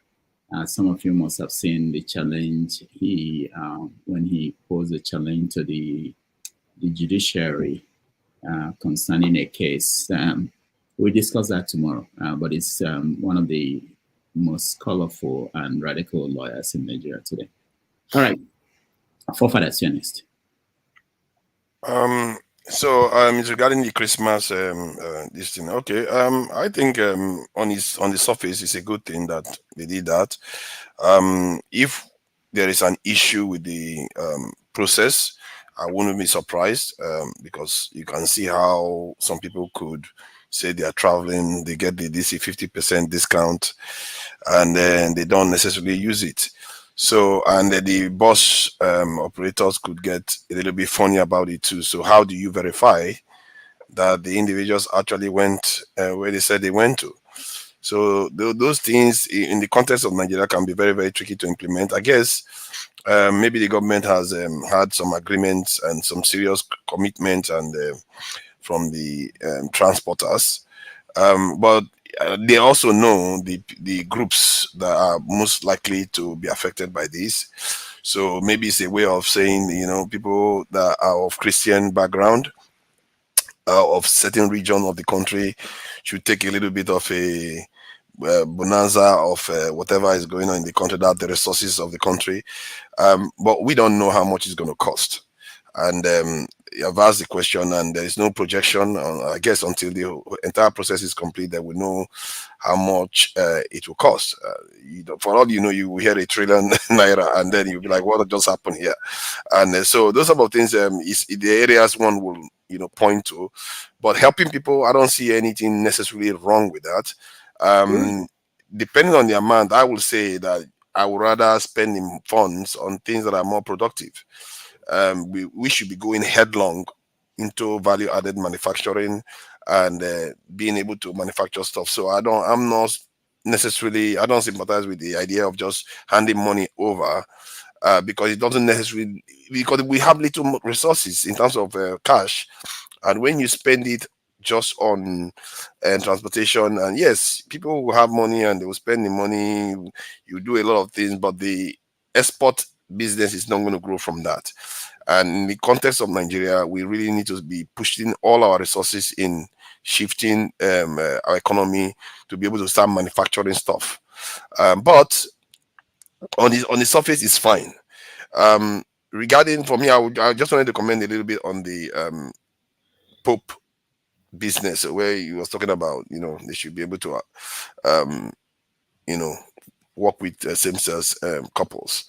Some of you must have seen the challenge when he posed a challenge to the judiciary concerning a case. We'll discuss that tomorrow, but it's one of the most colorful and radical lawyers in Nigeria today. All right, forefathers, you're next. So it's regarding the Christmas this thing. Okay. I think on the surface, it's a good thing that they did that. If there is an issue with the process, I wouldn't be surprised because you can see how some people could say they are traveling, they get the DC 50% discount, and then they don't necessarily use it. So, and the bus operators could get a little bit funny about it too. So how do you verify that the individuals actually went where they said they went to? So those things in the context of Nigeria can be very, very tricky to implement. I guess maybe the government has had some agreements and some serious commitment and from the transporters, but they also know the groups that are most likely to be affected by this. So maybe it's a way of saying, people that are of Christian background, of certain region of the country, should take a little bit of a bonanza of whatever is going on in the country, that the resources of the country. But we don't know how much it's going to cost. And I've asked the question, and there is no projection. I guess until the entire process is complete, they will know how much it will cost. For all you know, you will hear 1 trillion naira, and then you'll be like, "What just happened here?" And so those type of things is the areas one will point to. But helping people, I don't see anything necessarily wrong with that. Depending on the amount, I will say that I would rather spend funds on things that are more productive. We should be going headlong into value-added manufacturing and being able to manufacture stuff. So I don't sympathize with the idea of just handing money over because it doesn't necessarily, because we have little resources in terms of cash, and when you spend it just on transportation, and yes, people will have money and they will spend the money, you do a lot of things, but the export business is not going to grow from that. And in the context of Nigeria, we really need to be pushing all our resources in shifting our economy to be able to start manufacturing stuff. But on the surface, it's fine. Regarding, for me, I just wanted to comment a little bit on the Pope business where he was talking about, they should be able to, you know, work with same-sex couples.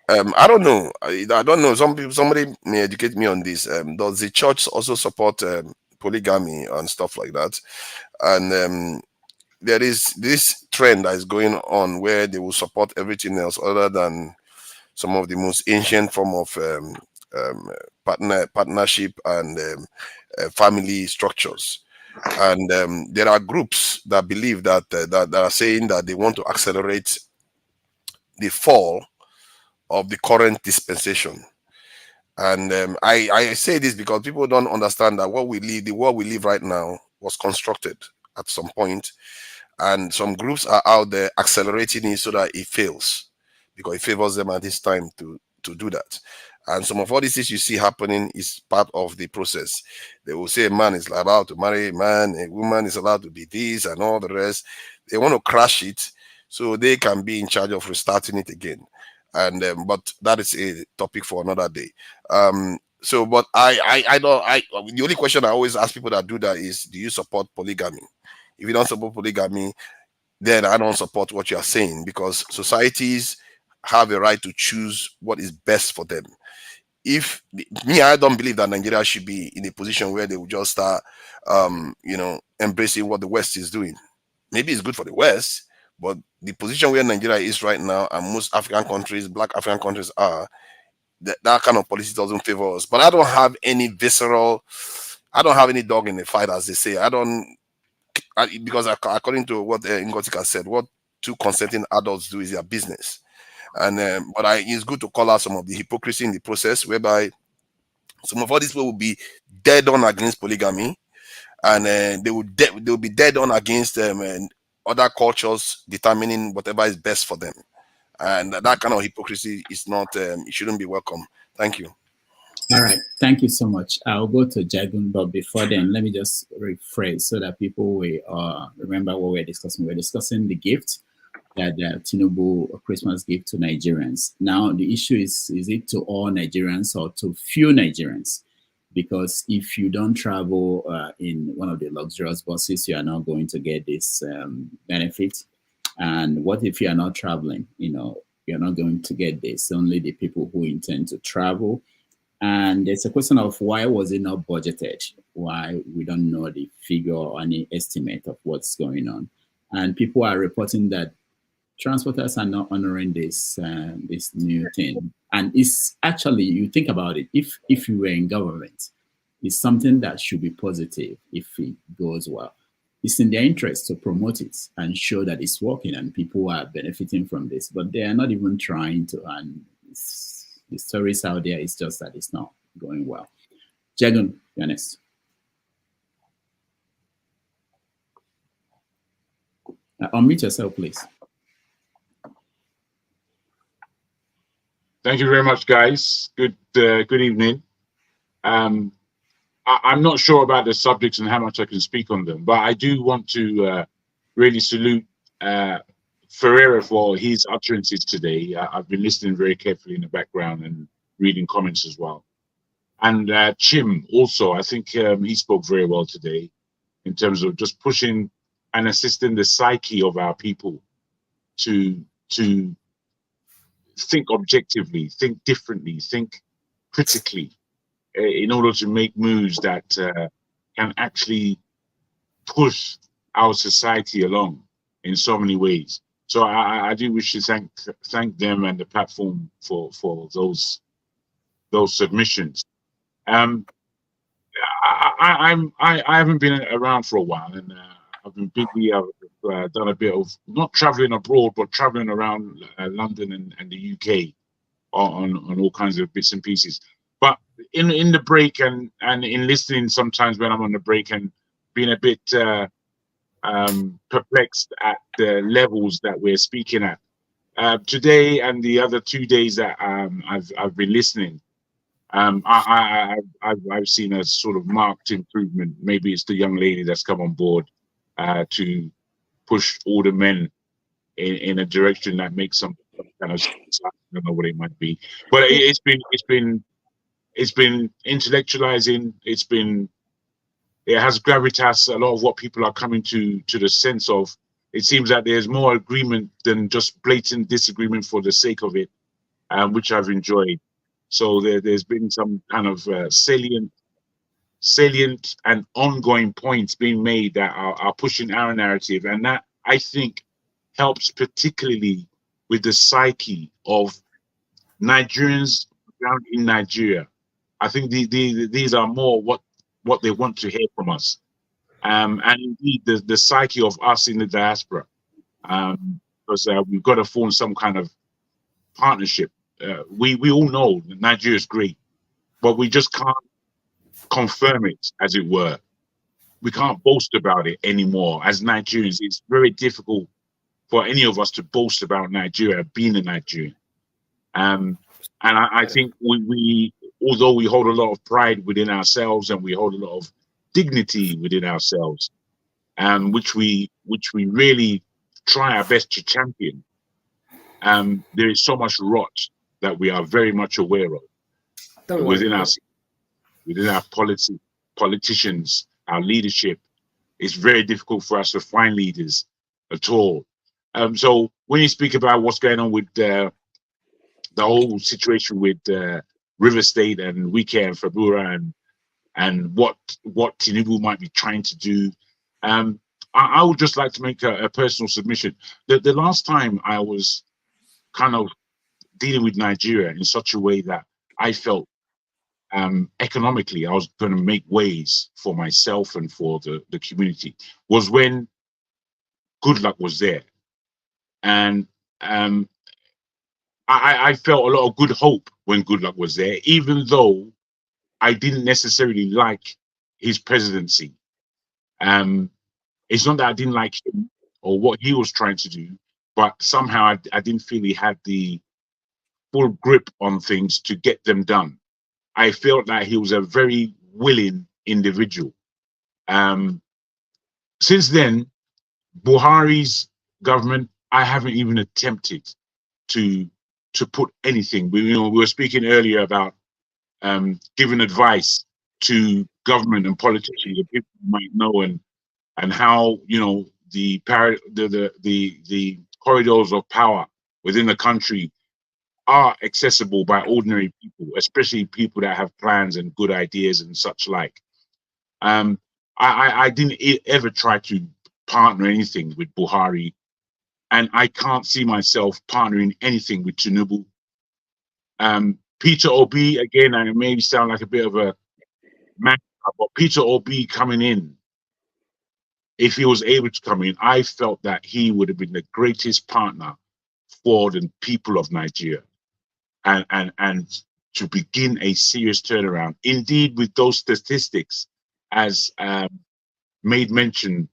I don't know. I don't know. Somebody may educate me on this. Does the church also support polygamy and stuff like that? And there is this trend that is going on where they will support everything else other than some of the most ancient form of partnership and family structures. And there are groups that believe that that are saying that they want to accelerate the fall of the current dispensation. And I say this because people don't understand that the world we live right now was constructed at some point, and some groups are out there accelerating it so that it fails because it favors them at this time to do that. And some of all these things you see happening is part of the process. They will say a man is allowed to marry a man, a woman is allowed to be this, and all the rest. They want to crash it so they can be in charge of restarting it again. And but that is a topic for another day. So, but I don't. The only question I always ask people that do that is, do you support polygamy? If you don't support polygamy, then I don't support what you are saying, because societies have a right to choose what is best for them. If me, I don't believe that Nigeria should be in a position where they will just start, embracing what the West is doing. Maybe it's good for the West, but the position where Nigeria is right now, and most African countries, Black African countries are, that kind of policy doesn't favor us. But I don't have any I don't have any dog in the fight, as they say. Because according to what Ngotika said, what two consenting adults do is their business. And but it's good to call out some of the hypocrisy in the process, whereby some of all these people will be dead on against polygamy, and they will be dead on against other cultures determining whatever is best for them. And that kind of hypocrisy is not, it shouldn't be welcome. Thank you. All right, thank you so much. I'll go to Jagun, but before then, let me just rephrase so that people will remember what we're discussing. We're discussing the gift that Tinubu Christmas gift to Nigerians. Now, the issue is it to all Nigerians or to few Nigerians? Because if you don't travel in one of the luxurious buses, you are not going to get this benefit. And what if you are not traveling? You're not going to get this. Only the people who intend to travel. And it's a question of why was it not budgeted? Why we don't know the figure or any estimate of what's going on. And people are reporting that transporters are not honoring this new thing. And it's actually, you think about it, if you were in government, it's something that should be positive if it goes well. It's in their interest to promote it and show that it's working and people are benefiting from this, but they are not even trying to. And the stories out there is just that it's not going well. Jagun, you're next. Unmute yourself, please. Thank you very much, guys. Good evening. I'm not sure about the subjects and how much I can speak on them, but I do want to really salute Ferreira for his utterances today. I've been listening very carefully in the background and reading comments as well. And Chim also, I think he spoke very well today in terms of just pushing and assisting the psyche of our people to think objectively, think differently, think critically, in order to make moves that can actually push our society along in so many ways. So I do wish to thank them and the platform for those submissions. I haven't been around for a while, and I've been busy. I've done a bit of not traveling abroad, but traveling around London and the UK on all kinds of bits and pieces. But in the break and in listening sometimes when I'm on the break and being a bit perplexed at the levels that we're speaking at today and the other 2 days that I've been listening. I've seen a sort of marked improvement. Maybe it's the young lady that's come on board to push all the men in a direction that makes some kind of sense. I don't know what it might be, but it's been intellectualizing. It's been it has gravitas. A lot of what people are coming to the sense of. It seems that there's more agreement than just blatant disagreement for the sake of it, which I've enjoyed. So there's been some kind of salient and ongoing points being made that are pushing our narrative, and that I think helps particularly with the psyche of Nigerians down in Nigeria. I think these are more what they want to hear from us, and indeed the psyche of us in the diaspora, because we've got to form some kind of partnership. We all know that Nigeria is great, but we just can't confirm it, as it were. We can't boast about it anymore. As Nigerians, it's very difficult for any of us to boast about Nigeria being a Nigerian. And I think we, although we hold a lot of pride within ourselves and we hold a lot of dignity within ourselves, which we really try our best to champion, there is so much rot that we are very much aware of within our politicians, our leadership. It's very difficult for us to find leaders at all. So when you speak about what's going on with the whole situation with River State and Wike Fubara and what Tinubu might be trying to do, I would just like to make a personal submission. The last time I was kind of dealing with Nigeria in such a way that I felt economically I was going to make ways for myself and for the community was when Goodluck was there. And I felt a lot of good hope when Goodluck was there, even though I didn't necessarily like his presidency. It's not that I didn't like him or what he was trying to do, but somehow I didn't feel he had the full grip on things to get them done. I felt that he was a very willing individual. Since then, Buhari's government, I haven't even attempted to put anything. We were speaking earlier about giving advice to government and politicians that people might know, and how the corridors of power within the country are accessible by ordinary people, especially people that have plans and good ideas and such like. I didn't ever try to partner anything with Buhari, and I can't see myself partnering anything with Tinubu. Peter Obi, again, I maybe sound like a bit of a man, but Peter Obi coming in, if he was able to come in, I felt that he would have been the greatest partner for the people of Nigeria, and to begin a serious turnaround. Indeed, with those statistics, as made mention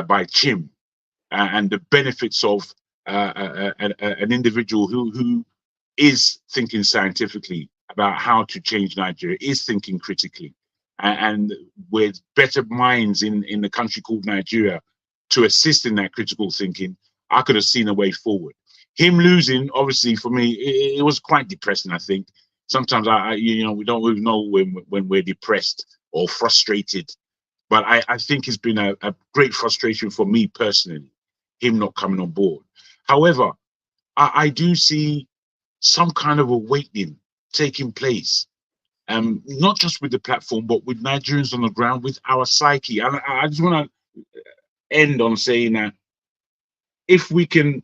by Chim, and the benefits of an individual who is thinking scientifically about how to change Nigeria, is thinking critically, and with better minds in the country called Nigeria to assist in that critical thinking, I could have seen a way forward. Him losing, obviously, for me, it was quite depressing. I think sometimes we don't really know when we're depressed or frustrated, but I think it's been a great frustration for me personally, him not coming on board. However, I do see some kind of awakening taking place, not just with the platform, but with Nigerians on the ground, with our psyche. And I just want to end on saying that if we can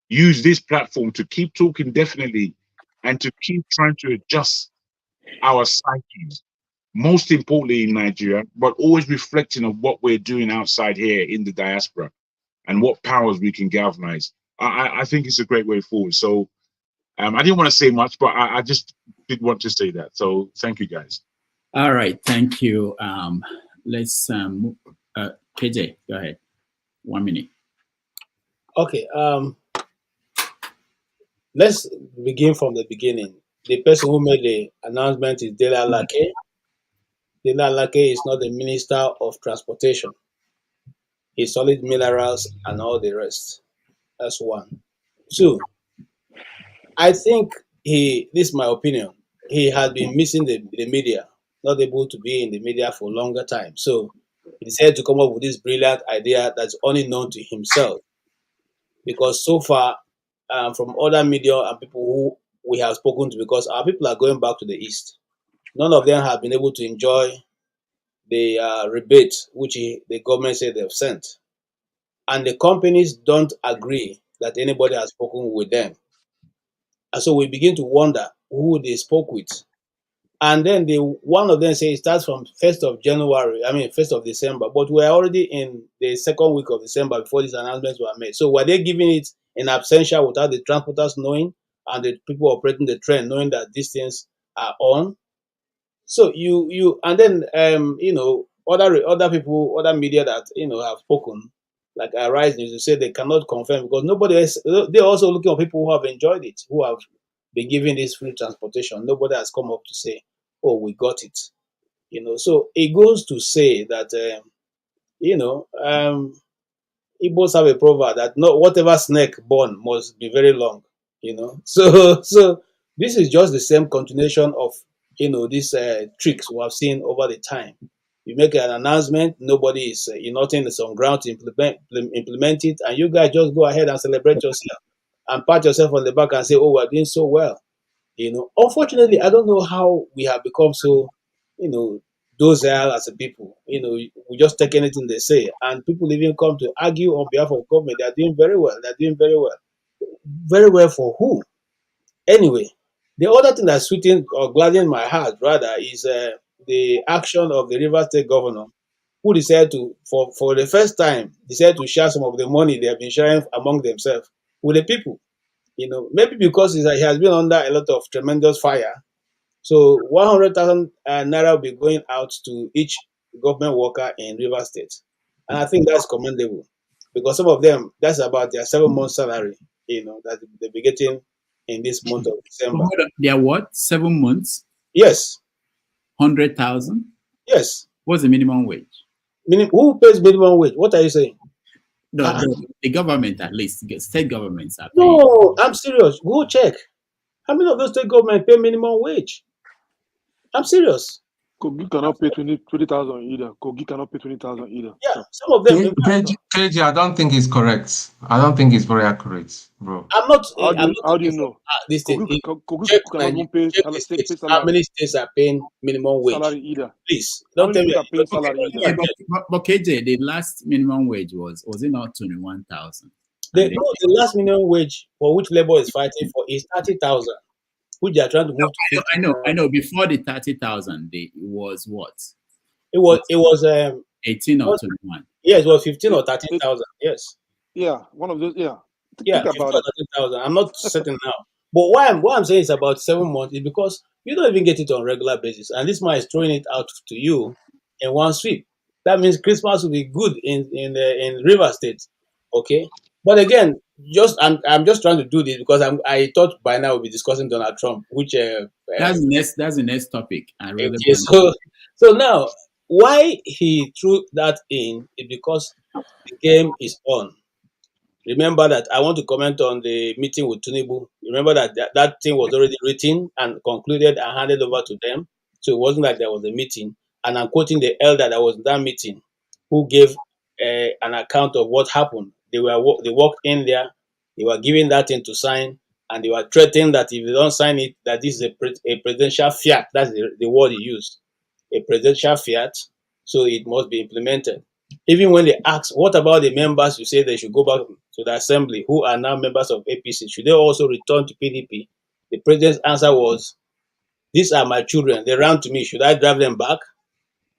use this platform to keep talking definitely and to keep trying to adjust our psyches, most importantly in Nigeria, but always reflecting on what we're doing outside here in the diaspora and what powers we can galvanize, I think it's a great way forward. So I didn't want to say much, but I just did want to say that. So thank you, guys. All right, thank you. Let's KJ, go ahead. 1 minute. Okay. Let's begin from the beginning. The person who made the announcement is Dele Alake. Dele Alake is not the Minister of Transportation. He's solid minerals and all the rest. That's one. Two, I think this is my opinion, he had been missing the media, not able to be in the media for a longer time. So decided to come up with this brilliant idea that's only known to himself. Because so far, from other media and people who we have spoken to, because our people are going back to the east, none of them have been able to enjoy the rebate which the government said they've sent. And the companies don't agree that anybody has spoken with them. And so we begin to wonder who they spoke with. And then one of them says it starts from 1st of January, 1st of December, but we're already in the second week of December before these announcements were made. So were they giving it in absentia without the transporters knowing and the people operating the train knowing that these things are on? So and then other people, other media that have spoken, like Arise News, you say they cannot confirm because nobody else. They're also looking at people who have enjoyed it, who have been given this free transportation. Nobody has come up to say, "Oh, we got it." So it goes to say that Igbos have a proverb that not whatever snake born must be very long. So this is just the same continuation of these tricks we have seen over the time. You make an announcement, nobody is nothing is on ground to implement it, and you guys just go ahead and celebrate yourself and pat yourself on the back and say, "Oh, we're doing so well." Unfortunately, I don't know how we have become so, docile as a people. We just take anything they say, and people even come to argue on behalf of government. They are doing very well. They're doing very well. Very well for who? Anyway, the other thing that's sweetening or gladdening my heart rather is the action of the River State Governor, who decided to, for the first time, decided to share some of the money they have been sharing among themselves with the people. Maybe because he has been under a lot of tremendous fire. So 100,000 naira will be going out to each government worker in River State, and I think that's commendable because some of them that's about their 7 months salary. That they'll be getting in this month of December. They are what? 7 months? Yes. 100,000? Yes. What's the minimum wage? Who pays minimum wage? What are you saying? No, the government at least, state governments are paying. No, I'm serious. Go check. How many of those state government pay minimum wage? I'm serious. Kogi cannot pay 20,000 either. Kogi cannot pay 20,000 either. Yeah, some of them. KG, I don't think it's correct. I don't think it's very accurate, bro. I'm not. How do you know? This thing. Kogi Check cannot even pay how many states are paying minimum wage? salary either. Please don't tell me that paying salary either. But KJ, the last minimum wage was it not 21,000? The last minimum wage for which labor is fighting for is 30,000, which they are trying to move to 50. I know. Before the 30,000, it was what? It was 18 or 21. Yes, it was 15 or 13,000. Yes. Yeah, one of those. Yeah. Yeah, 15 or 13,000. I'm not certain now. But what I'm saying is about 7 months is because you don't even get it on a regular basis, and this man is throwing it out to you in one sweep. That means Christmas will be good in River State. Okay. But again, I'm just trying to do this because I thought by now we'll be discussing Donald Trump, which that's the next topic. So now why he threw that in is because the game is on. Remember that I want to comment on the meeting with Tinubu. Remember that thing was already written and concluded and handed over to them. So it wasn't like there was a meeting. And I'm quoting the elder that was in that meeting, who gave an account of what happened. They walked in there, they were given that thing to sign, and they were threatening that if they don't sign it, that this is a presidential fiat. That's the word he used, a presidential fiat. So it must be implemented. Even when they ask, what about the members who say they should go back to the assembly, who are now members of APC? Should they also return to PDP? The president's answer was, these are my children. They ran to me. Should I drive them back?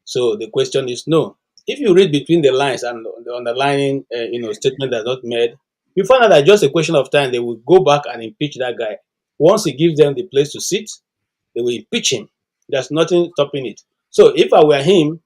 So the question is no. If you read between the lines and the underlying statement that's not made, you find out that just a question of time, they will go back and impeach that guy. Once he gives them the place to sit, they will impeach him. There's nothing stopping it. So if I were him,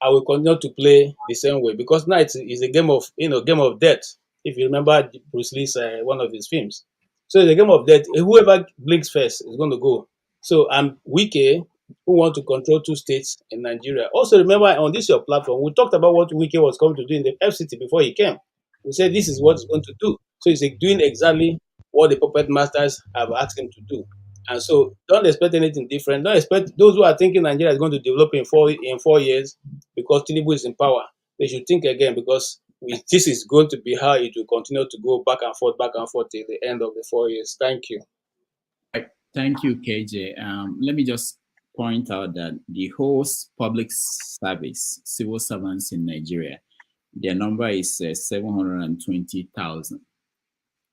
I will continue to play the same way because now it's a game of game of death. If you remember Bruce Lee's one of his films, so it's a game of death. Whoever blinks first is going to go. So I'm Wike, who want to control 2 states in Nigeria. Also remember on this your platform, we talked about what Wike was coming to do in the FCT before he came. We said this is what he's going to do. So he's doing exactly what the puppet masters have asked him to do. And so don't expect anything different. Don't expect those who are thinking Nigeria is going to develop in 4 years because Tinubu is in power. they should think again, because this is going to be how it will continue to go back and forth till the end of the 4 years. Thank you. Right. Thank you, KJ. Let me just point out that the whole public service, civil servants in Nigeria, their number is 720,000.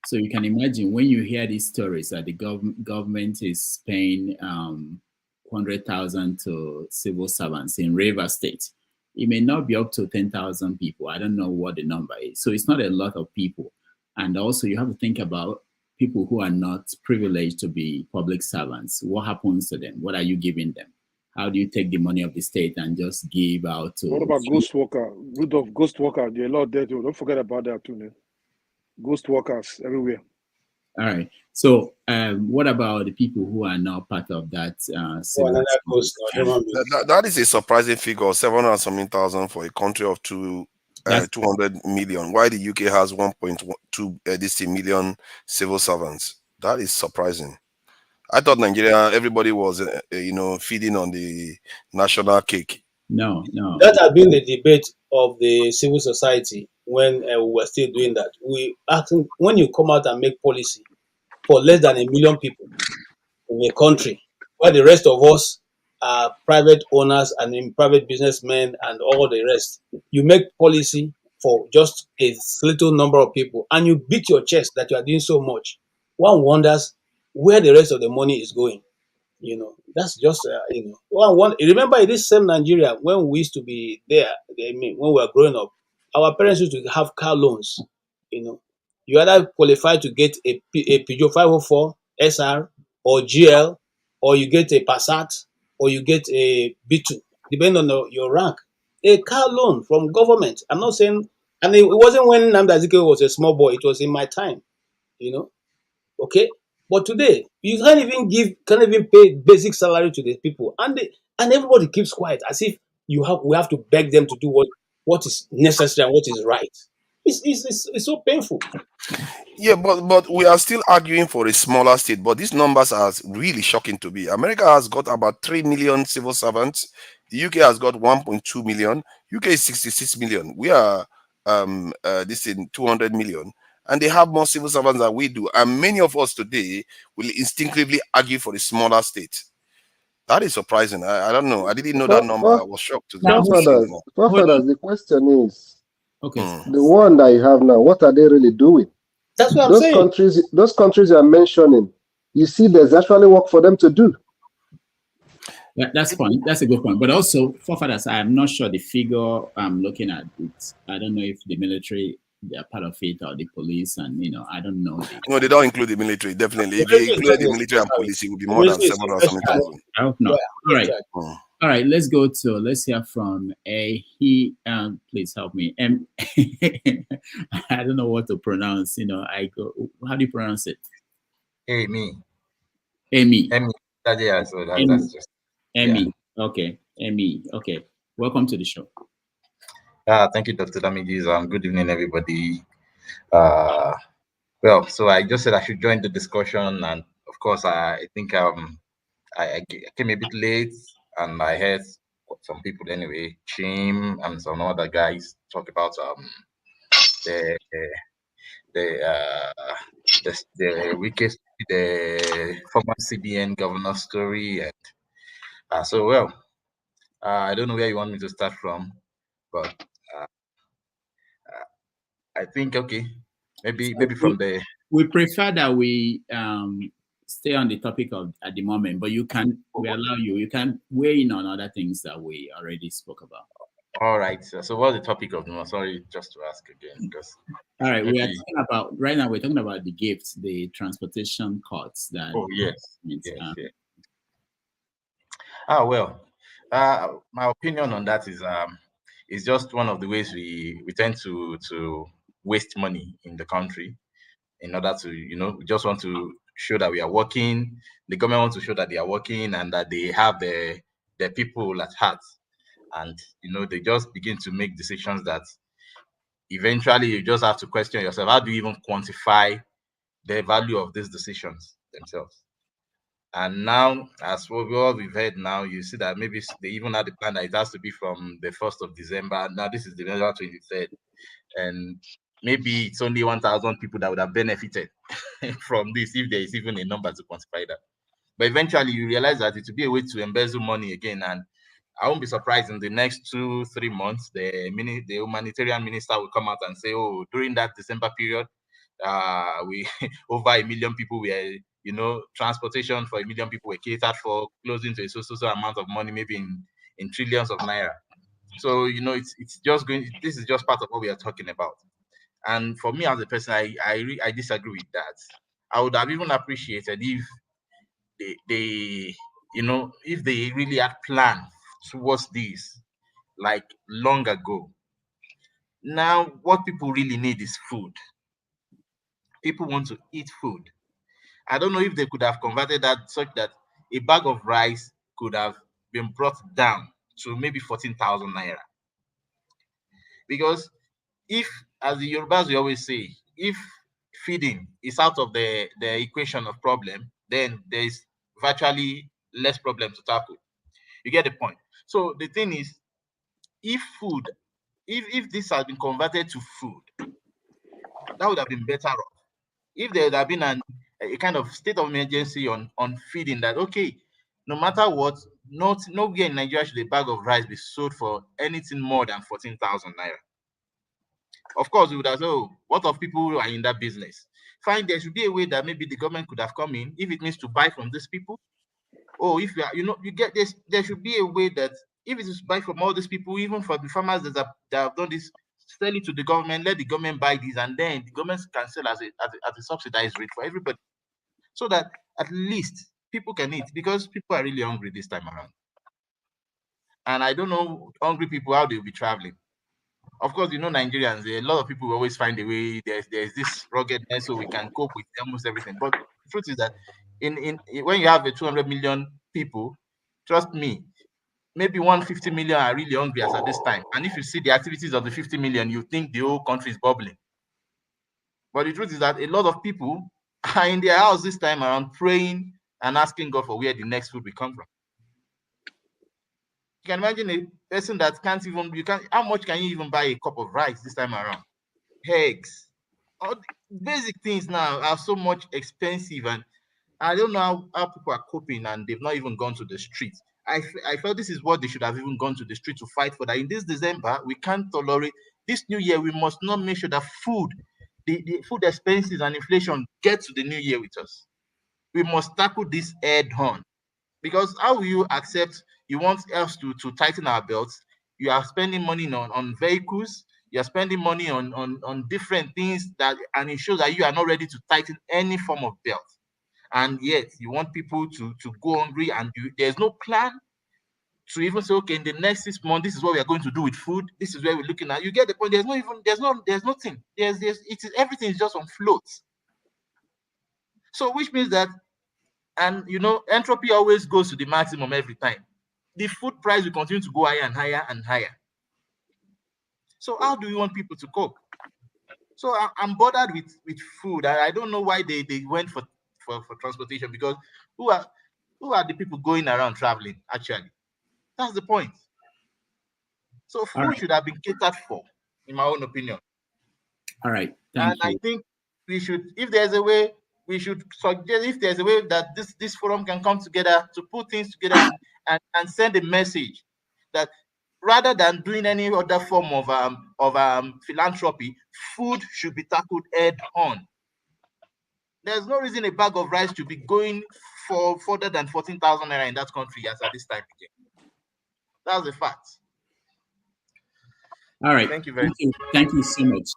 So you can imagine when you hear these stories that the government is paying 100,000 to civil servants in Rivers State. It may not be up to 10,000 people. I don't know what the number is. So it's not a lot of people. And also you have to think about people who are not privileged to be public servants. What happens to them? What are you giving them? How do you take the money of the state and just give out to... What about ghost worker? Rudolph, ghost worker. There are a lot there too. Don't forget about that too, man. Ghost workers everywhere. All right. So what about the people who are now part of that? That is a surprising figure, 700 something thousand for a country of 200 million. Why the UK has 1.2 million civil servants? That is surprising. I thought Nigeria, everybody was, feeding on the national cake. No. That had been the debate of the civil society when we were still doing that. We asking, when you come out and make policy for less than 1 million people in a country, where the rest of us are private owners and in private businessmen and all the rest, you make policy for just a little number of people and you beat your chest that you are doing so much. One wonders where the rest of the money is going. That's just, remember in this same Nigeria, when we used to be there, when we were growing up, our parents used to have car loans. You either qualify to get a Peugeot 504 SR or GL, or you get a Passat, or you get a B2, depending on your rank. A car loan from government. I'm not saying, and it wasn't when Nnamdi Azikiwe was a small boy, it was in my time, okay? But today, you can't even pay basic salary to the people, and everybody keeps quiet, as if we have to beg them to do what is necessary and what is right. It's so painful. Yeah, but we are still arguing for a smaller state. But these numbers are really shocking to me. America has got about 3 million civil servants. The UK has got 1.2 million. UK is 66 million. We are this in 200 million. And they have more civil servants than we do. And many of us today will instinctively argue for a smaller state. That is surprising. I don't know. I didn't know that number. I was shocked to Forefathers, the question is, okay, the one that you have now, what are they really doing? That's what I'm saying. Those countries you are mentioning, you see there's actually work for them to do. That's fine. That's a good point. But also, forefathers, I'm not sure the figure I'm looking at. I don't know if the military, they are part of it, or the police, and I don't know. No, they don't include the military. Definitely, if they include the military and police, it would be more than 700,000. I hope not. All right, all right. Let's hear from please help me. I don't know what to pronounce. How do you pronounce it? Amy. That's just Amy. Yeah. Okay, Amy. Okay, welcome to the show. Thank you, Dr. Damages. Good evening, everybody. Well, so I just said I should join the discussion, and of course, I think I came a bit late, and I heard some people anyway, Chim and some other guys talk about the weakest, the former CBN governor story, and so well, I don't know where you want me to start from, but I think maybe from the. We prefer that we stay on the topic at the moment, but we allow you can weigh in on other things that we already spoke about. All right. So what's the topic of the? Sorry, just to ask again, because. All right, we are talking about right now. We're talking about the gifts, the transportation costs. That. Oh yes. Well, my opinion on that is just one of the ways we tend to waste money in the country, in order to we just want to show that we are working. The government wants to show that they are working and that they have the people at heart, and they just begin to make decisions that eventually you just have to question yourself. How do you even quantify the value of these decisions themselves? And now, as what we've heard now, you see that maybe they even had the plan that it has to be from the 1st of December. Now this is December 23rd. And maybe it's only 1,000 people that would have benefited from this, if there is even a number to quantify that. But eventually you realize that it will be a way to embezzle money again. And I won't be surprised in the next 2-3 months, the humanitarian minister will come out and say, oh, during that December period, we over 1 million people were, transportation for 1 million people were catered for, closing to a so amount of money, maybe in trillions of naira. So it's just going. This is just part of what we are talking about. And for me as a person, I disagree with that. I would have even appreciated if they if they really had planned towards this like long ago. Now what people really need is food. People want to eat food. I don't know if they could have converted that such that a bag of rice could have been brought down to maybe 14,000 naira. Because if, as the Yorubas we always say, if feeding is out of the equation of problem, then there is virtually less problem to tackle. You get the point? So the thing is, if this had been converted to food, that would have been better off. If there would have been a kind of state of emergency on feeding, that okay, no matter what, nowhere in Nigeria should a bag of rice be sold for anything more than 14,000 naira. Of course, we would have said, oh, what of people who are in that business? Fine, there should be a way that maybe the government could have come in if it means to buy from these people. Or if you are, you get this, there should be a way that if it is buy from all these people, even for the farmers that have done this, sell it to the government, let the government buy this, and then the government can sell at a subsidized rate for everybody, so that at least people can eat, because people are really hungry this time around. And I don't know hungry people how they'll be traveling. Of course, Nigerians, a lot of people will always find a way. There's this ruggedness, so we can cope with almost everything. But the truth is that in when you have a 200 million people, trust me, maybe 150 million are really hungry as at this time. And if you see the activities of the 50 million, you think the whole country is bubbling. But the truth is that a lot of people are in their house this time around praying and asking God for where the next food will come from. You can imagine a person that can't even, how much can you even buy a cup of rice this time around? Eggs, all the basic things now are so much expensive, and I don't know how people are coping, and they've not even gone to the streets. I felt this is what they should have even gone to the street to fight for, that in this December, we can't tolerate this new year. We must not make sure that the food expenses and inflation get to the new year with us. We must tackle this head on. Because how will you accept, you want us to tighten our belts? You are spending money on vehicles, you're spending money on different things, and it shows that you are not ready to tighten any form of belt. And yet you want people to go hungry, and there's no plan to even say, okay, in the next 6 months, this is what we are going to do with food. This is where we're looking at. You get the point. There's nothing. Everything is just on floats. So which means that, and entropy always goes to the maximum every time. The food price will continue to go higher and higher and higher. So how do you want people to cope? So I'm bothered with food. I don't know why they went for transportation, because who are the people going around traveling actually? That's the point. So food should have been catered for, in my own opinion. All right. Thank you. I think we should, if there's a way, we should suggest, if there's a way that this forum can come together to put things together and send a message that rather than doing any other form of philanthropy, food should be tackled head on. There's no reason a bag of rice should be going for further than 14,000 naira in that country as at this time again. That's a fact. All right. Thank you very much. Thank you so much.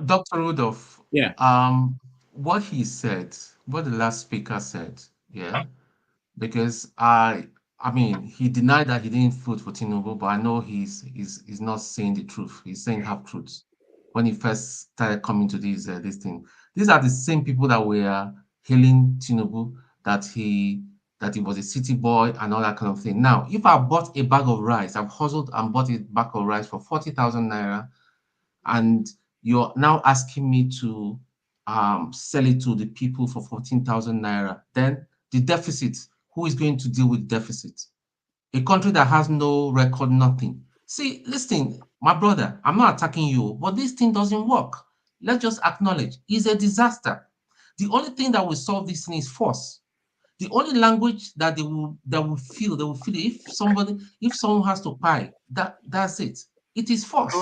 Dr. Rudolph. Yeah. What he said, what the last speaker said, yeah, because I mean, he denied that he didn't vote for Tinubu, but I know he's not saying the truth. He's saying half truths. When he first started coming to this thing, these are the same people that were hailing Tinubu, that he was a city boy and all that kind of thing. Now, if I bought a bag of rice, I've hustled and bought a bag of rice for 40,000 naira, and you're now asking me to sell it to the people for 14,000 naira, then The deficit, who is going to deal with deficit? A country that has no record, nothing. See, listen, my brother, I'm not attacking you, but this thing doesn't work. Let's just acknowledge it's a disaster. The only thing that will solve this thing is force. The only language that they will feel if someone has to pay, that's it. It is force.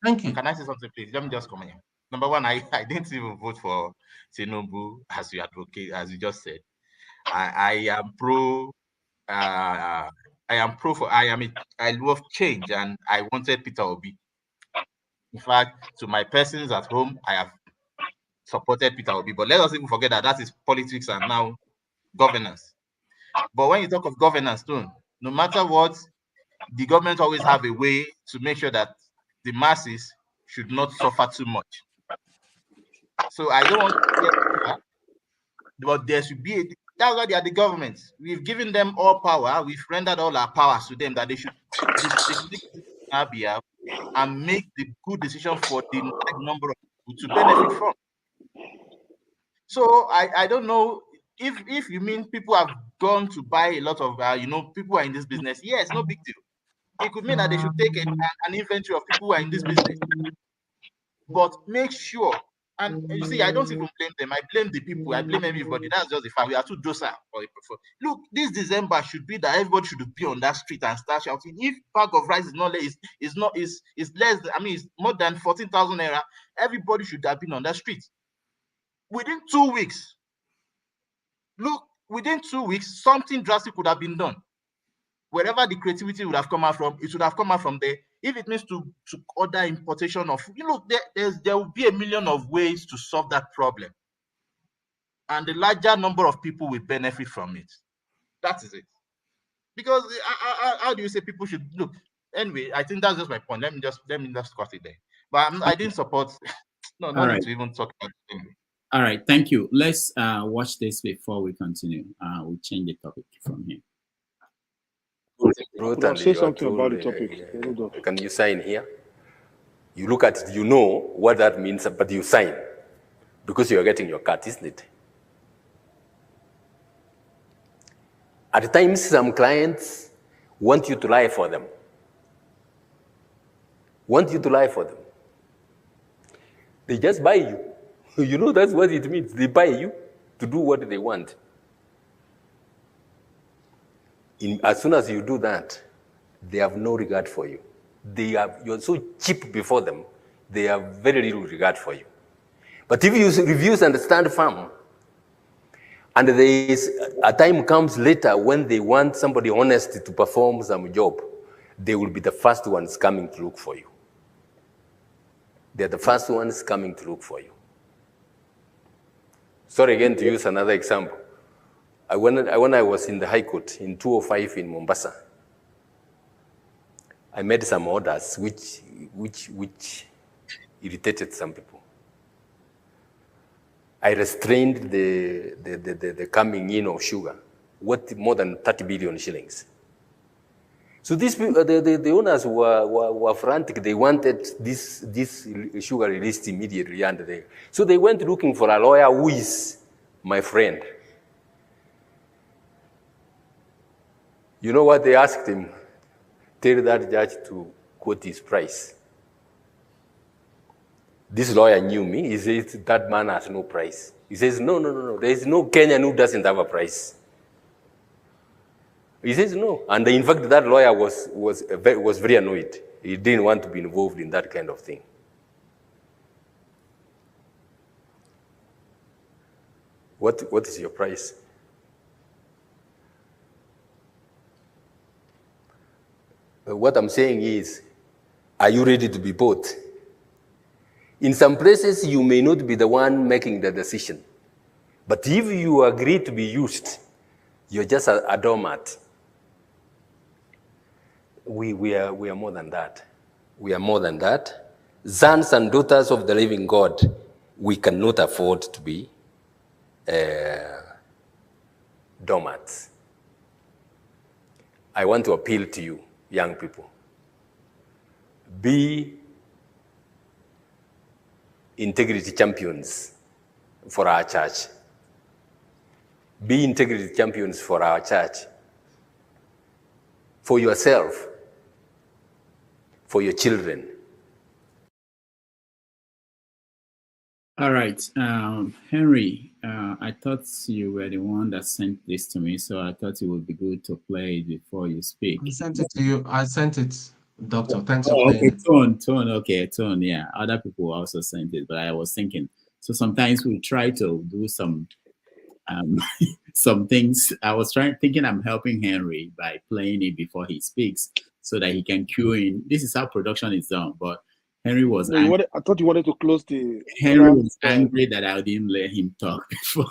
Thank you. Can I say something, please? Let me just come in. Number one, I didn't even vote for Tinubu as you advocate, as you just said. I am pro. I love change, and I wanted Peter Obi. In fact, to my persons at home, I have supported Peter Obi. But let us even forget that is politics and now governance. But when you talk of governance, too, no matter what, the government always have a way to make sure that the masses should not suffer too much. So I don't want to get, but there should be that's why they are the government. We've given them all power. We've rendered all our powers to them that they should take our behalf and make the good decision for the number of people to benefit from. So I don't know if you mean people have gone to buy a lot of people are in this business. Yes, no big deal. It could mean that they should take an inventory of people who are in this business, but make sure. And you see, I don't even blame them. I blame the people. I blame everybody. That's just the fact. We are too docile. Look, this December should be that everybody should be on that street and start shouting. If bag of rice is less. I mean, it's more than 14,000 naira. Everybody should have been on that street within 2 weeks. Look, within 2 weeks, something drastic would have been done. Wherever the creativity would have come out from, it should have come out from there. If it means to order importation of, there will be a million of ways to solve that problem. And the larger number of people will benefit from it. That is it. Because how do you say people should look? Anyway, I think that's just my point. Let me just cut it there. But I didn't support. No need to even talk about it anyway. All right, thank you. Let's watch this before we continue. We'll change the topic from here. Say something about the topic. Can you sign here? You look at it, you know what that means, but you sign because you are getting your cut, isn't it? At times, some clients want you to lie for them. They just buy you. You know, that's what it means. They buy you to do what they want. As soon as you do that, they have no regard for you. You're so cheap before them, they have very little regard for you. But if you refuse and stand firm, and a time comes later when they want somebody honest to perform some job, they will be the first ones coming to look for you. They're the first ones coming to look for you. Sorry again to use another example. When I was in the High Court in 2005 in Mombasa, I made some orders which irritated some people. I restrained the coming in of sugar, worth more than 30 billion shillings. So these people, the owners were frantic. They wanted this sugar released immediately, so they went looking for a lawyer who is my friend. You know what they asked him? Tell that judge to quote his price. This lawyer knew me. He says, that man has no price. He says, no. There is no Kenyan who doesn't have a price. He says, no. And in fact, that lawyer was very annoyed. He didn't want to be involved in that kind of thing. What is your price? What I'm saying is, are you ready to be bought? In some places, you may not be the one making the decision. But if you agree to be used, you're just a doormat. We are more than that. We are more than that. Sons and daughters of the living God, we cannot afford to be doormats. I want to appeal to you, young people. Be integrity champions for our church. Be integrity champions for our church, for yourself, for your children. All right, Henry, I thought you were the one that sent this to me, so I thought it would be good to play it before you speak. I sent it to you. I sent it, Doctor. Thanks for okay, playing it. Tone, yeah. Other people also sent it, but I was thinking, so sometimes we try to do some some things. I was thinking I'm helping Henry by playing it before he speaks so that he can cue in. This is how production is done, but Henry was No, I thought you wanted to close the. Henry was angry that I didn't let him talk before.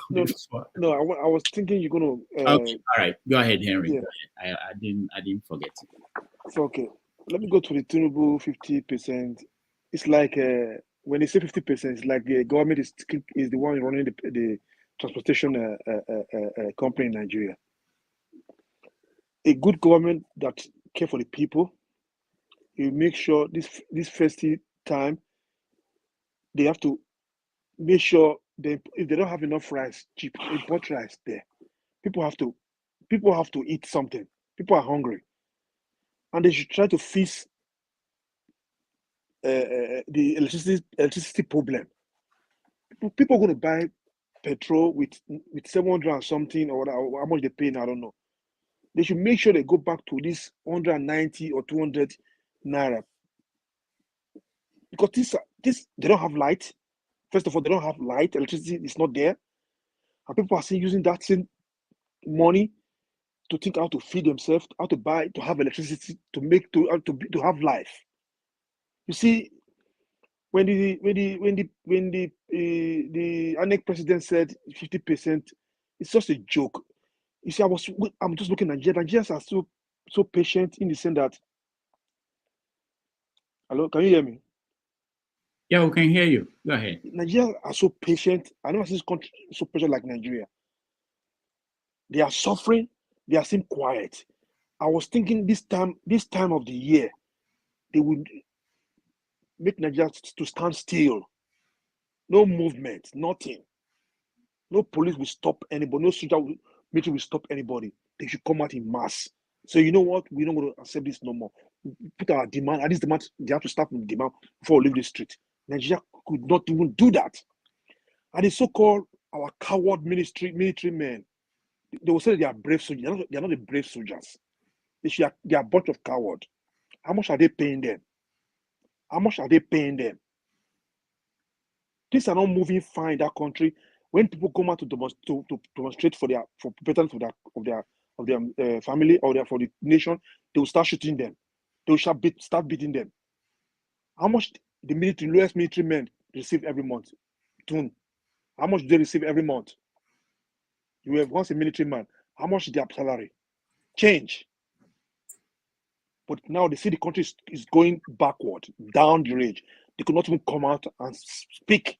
No, I was thinking you're gonna. Okay, all right, go ahead, Henry. Yeah. Go ahead. I didn't forget. So okay, let me go to the Tinubu 50%. It's like when they say 50%, it's like the government is the one running the transportation company in Nigeria. A good government that care for the people, you make sure this festive time they have to make sure if they don't have enough rice, cheap import rice there. People have to eat something. People are hungry, and they should try to fix the electricity problem. People are going to buy petrol with 700 and something or how much they pay, I don't know. They should make sure they go back to this 190 or 200 naira, because this they don't have light. First of all, they don't have light. Electricity is not there, and people are still using that same money to think how to feed themselves, how to buy, to have electricity, to have life. You see, when the ANEC president said 50%, it's just a joke. You see, I'm just looking at Nigeria. Nigerians are so patient in the sense that. Hello, can you hear me? Yeah, we can hear you. Go ahead. Nigerians are so patient. I never seen this country so patient like Nigeria. They are suffering. They are still quiet. I was thinking this time of the year, they would make Nigeria to stand still. No movement, nothing. No police will stop anybody. No soldier military will stop anybody. They should come out in mass. So you know what? We're not going to accept this no more. Put our demand. At this demand, they have to start with demand before we leave the street. Nigeria could not even do that. And the so-called our coward military men, they will say they are brave soldiers. They are not the brave soldiers. They are a bunch of cowards. How much are they paying them? How much are they paying them? Things are not moving fine in that country. When people come out to demonstrate for betterment of their family or for the nation, they will start shooting them. They will start beating them. How much the lowest military men receive every month? How much do they receive every month? You have once a military man. How much is their salary? Change. But now they see the country is going backward, down the range. They could not even come out and speak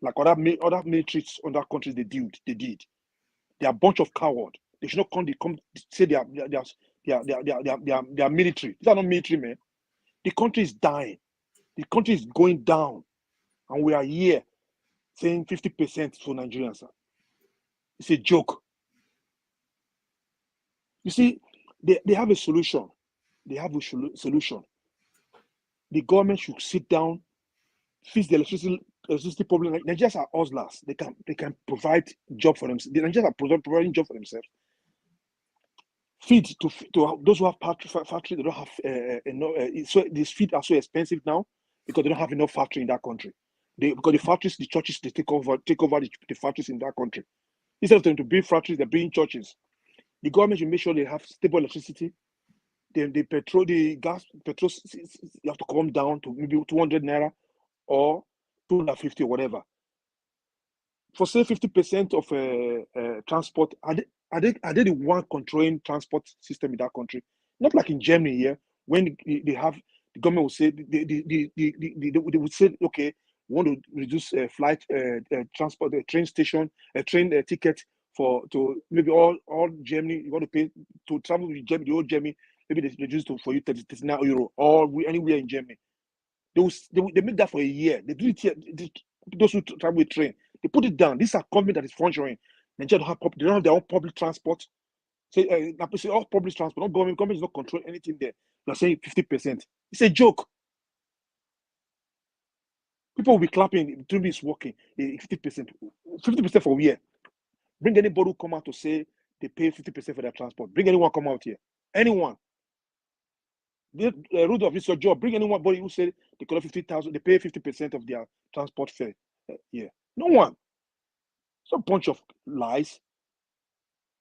like other militaries on that countries they did. They are a bunch of cowards. They should not come say they are military. These are not military men. The country is dying. The country is going down, and we are here saying 50% for Nigerians. It's a joke. You see, they have a solution. They have a solution. The government should sit down, fix the electricity problem. Nigerians are hustlers. They can provide job for themselves. The Nigerians are providing job for themselves. Feed to those who have factory. They don't have so these feed are so expensive now because they don't have enough factory in that country. Because the factories, the churches, they take over the factories in that country. Instead of them to build factories, they're building churches. The government should make sure they have stable electricity. Then the petrol, you have to come down to maybe 200 naira or 250 or whatever. For say 50% of transport, are they the one controlling transport system in that country? Not like in Germany here, when they have the government will say they would say, okay, we want to reduce flight transport, train station, train ticket to maybe all Germany. You want to pay to travel with Germany, the whole Germany. Maybe they reduce for you 39 euro or anywhere in Germany. They make that for a year. They do it here. Those who travel with train, they put it down. This is a company that is functioning. Nigeria they don't have their own public transport. Say all public transport, not government is not control anything there. You're saying 50%. It's a joke. People will be clapping. Tinubu is working 50%. 50% for where? Bring anybody who come out to say they pay 50% for their transport. Bring anyone come out here. Anyone. Rudolph, it's your job. Bring anybody who say they collect 50,000, they pay 50% of their transport fare. No one. It's a bunch of lies.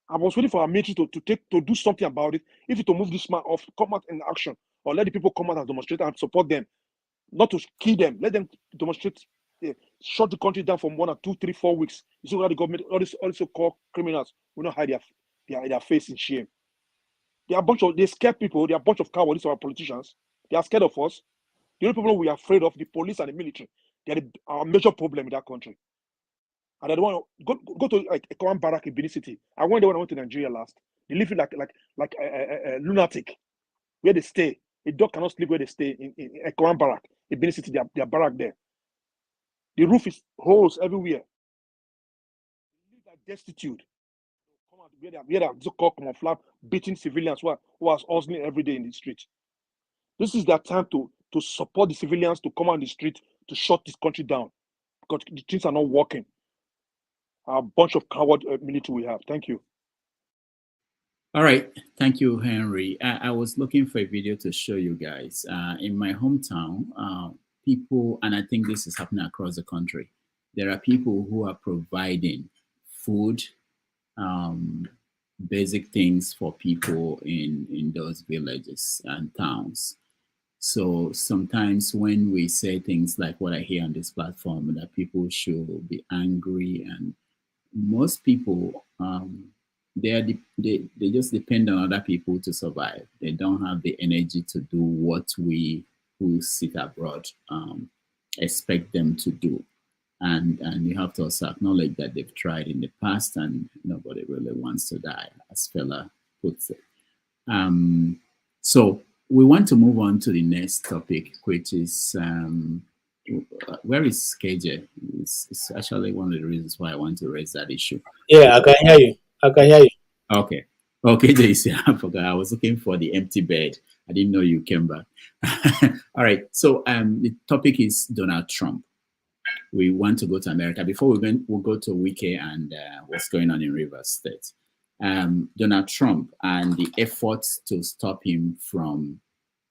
I was waiting for our military to do something about it. If to move this man off, come out in action, or let the people come out and demonstrate and support them, not to kill them. Let them demonstrate. Shut the country down for 1 or 2, 3, 4 weeks. You see what the government, all these also called criminals, will not hide their face in shame. They scare people. They are a bunch of cowards. These are our politicians. They are scared of us. The only people we are afraid of, the police and the military. They are our major problem in that country. And I don't want to go to like a command barrack in Benin City. I went there when I went to Nigeria last. They live like a lunatic where they stay. A dog cannot sleep where they stay in a command barrack in Benin City. They are barrack there. The roof is holes everywhere. They are destitute. Come out where they are so-called camouflage, beating civilians who are hustling every day in the street. This is their time to support the civilians to come on the street to shut this country down because the things are not working. A bunch of coward military we have. Thank you. All right. Thank you, Henry. I was looking for a video to show you guys. In my hometown, people, and I think this is happening across the country, there are people who are providing food, basic things for people in those villages and towns. So sometimes when we say things like what I hear on this platform, that people should be angry, and most people, they just depend on other people to survive. They don't have the energy to do what we who sit abroad expect them to do. And you have to also acknowledge that they've tried in the past and nobody really wants to die, as Fela puts it. So we want to move on to the next topic, which is, where is KJ? It's actually one of the reasons why I want to raise that issue. Yeah, I can hear you. I can hear you. Okay. Oh, KJ is here. I forgot. I was looking for the empty bed. I didn't know you came back. All right. So the topic is Donald Trump. We want to go to America. Before we'll go to Wike and what's going on in Rivers State. Donald Trump and the efforts to stop him from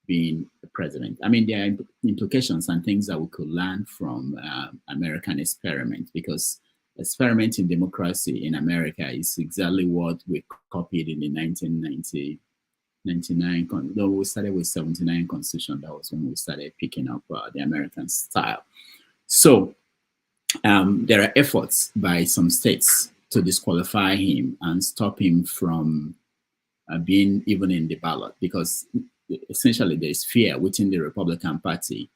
being the president. I mean, there are implications and things that we could learn from American experiment, because experiment in democracy in America is exactly what we copied in the 1999, though we started with 79 Constitution. That was when we started picking up the American style. So there are efforts by some states to disqualify him and stop him from being even in the ballot, because essentially there is fear within the Republican Party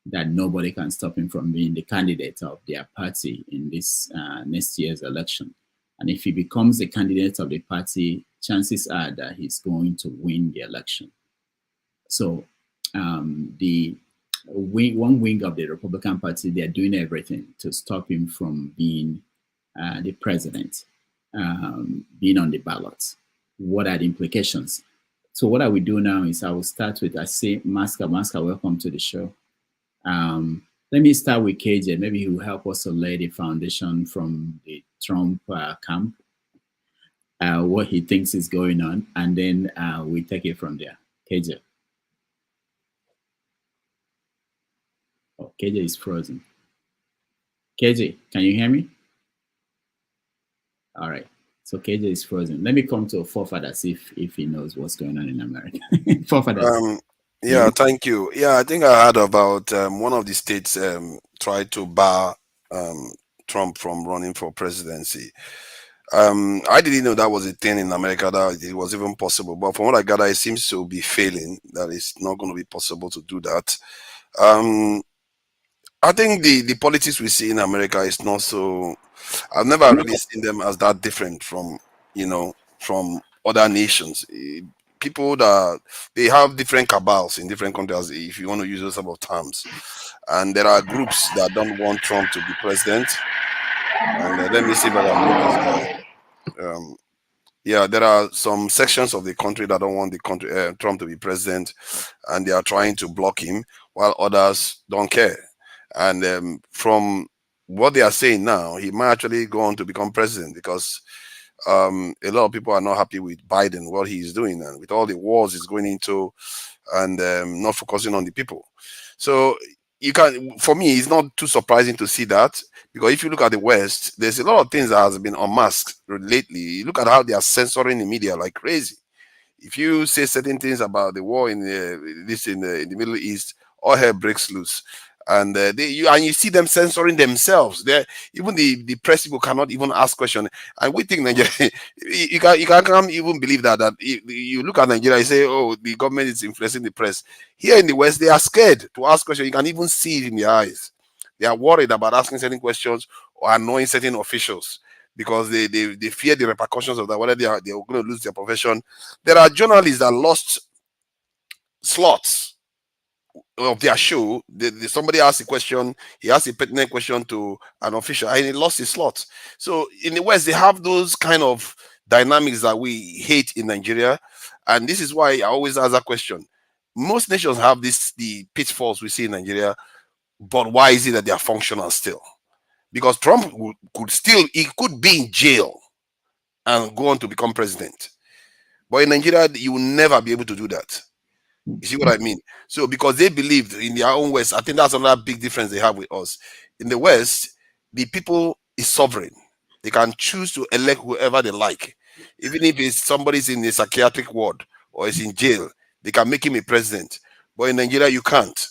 that nobody can stop him from being the candidate of their party in this next year's election. And if he becomes the candidate of the party, chances are that he's going to win the election. So one wing of the Republican Party, they're doing everything to stop him from being the president, being on the ballot. What are the implications? So what I will do now is I will start with, I say, Maska, welcome to the show. Let me start with KJ. Maybe he will help us to lay the foundation from the Trump camp, what he thinks is going on, and then we take it from there. KJ. Oh, KJ is frozen. KJ, can you hear me? All right. So KJ is frozen. Let me come to Forefathers if he knows what's going on in America. Forefathers. Yeah, thank you. Yeah, I think I heard about one of the states tried to bar Trump from running for presidency. I didn't know that was a thing in America, that it was even possible. But from what I gather, it seems to be failing, that it's not going to be possible to do that. I think the politics we see in America is not so, I've never really seen them as that different from, from other nations. People that they have different cabals in different countries, if you want to use those type of terms. And there are groups that don't want Trump to be president. And let me see if I can mute this guy. Yeah, there are some sections of the country that don't want the country Trump to be president, and they are trying to block him, while others don't care. And from what they are saying now, he might actually go on to become president because a lot of people are not happy with Biden, what he is doing, and with all the wars he's going into, and not focusing on the people. So you can, for me, it's not too surprising to see that, because if you look at the West, there's a lot of things that has been unmasked lately. You look at how they are censoring the media like crazy. If you say certain things about the war in the Middle East, all hell breaks loose, and you see them censoring themselves. They, even the press people cannot even ask questions, and we think Nigeria. You can't even believe that you look at Nigeria, you say, oh, the government is influencing the press. Here in the West, they are scared to ask questions. You can even see it in their eyes. They are worried about asking certain questions or annoying certain officials, because they fear the repercussions of that, whether they're going to lose their profession. There are journalists that lost slots of their show. Somebody asked a question, he asked a pertinent question to an official, and he lost his slot. So in the West, they have those kind of dynamics that we hate in Nigeria. And this is why I always ask that question. Most nations have the pitfalls we see in Nigeria, but why is it that they are functional still? Because Trump he could be in jail and go on to become president. But in Nigeria, you will never be able to do that. You see what I mean? So because they believed in their own West, I think that's another big difference they have with us. In the West, the people is sovereign. They can choose to elect whoever they like. Even if it's somebody's in a psychiatric ward or is in jail, they can make him a president. But in Nigeria, you can't.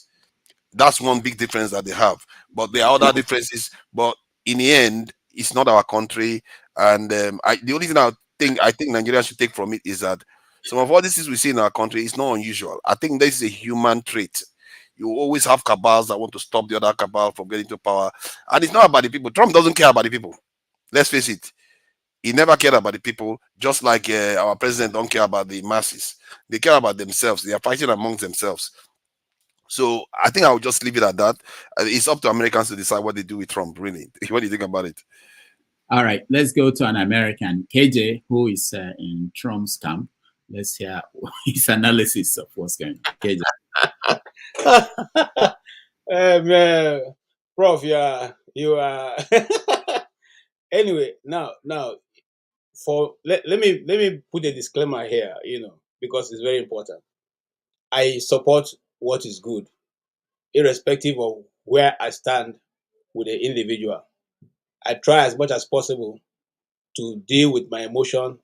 That's one big difference that they have. But there are other differences. But in the end, it's not our country. And the only thing I think Nigeria should take from it is that some of all this is we see in our country is not unusual. I think this is a human trait. You always have cabals that want to stop the other cabal from getting to power. And it's not about the people. Trump doesn't care about the people. Let's face it. He never cared about the people, just like our president don't care about the masses. They care about themselves. They are fighting amongst themselves. So I think I'll just leave it at that. It's up to Americans to decide what they do with Trump, really. What do you think about it? All right, let's go to an American, KJ, who is in Trump's camp. Let's hear his analysis of what's going on. KJ. Man, Prof, you are. Anyway, now, let me put a disclaimer here, because it's very important. I support what is good, irrespective of where I stand with the individual. I try as much as possible to deal with my emotion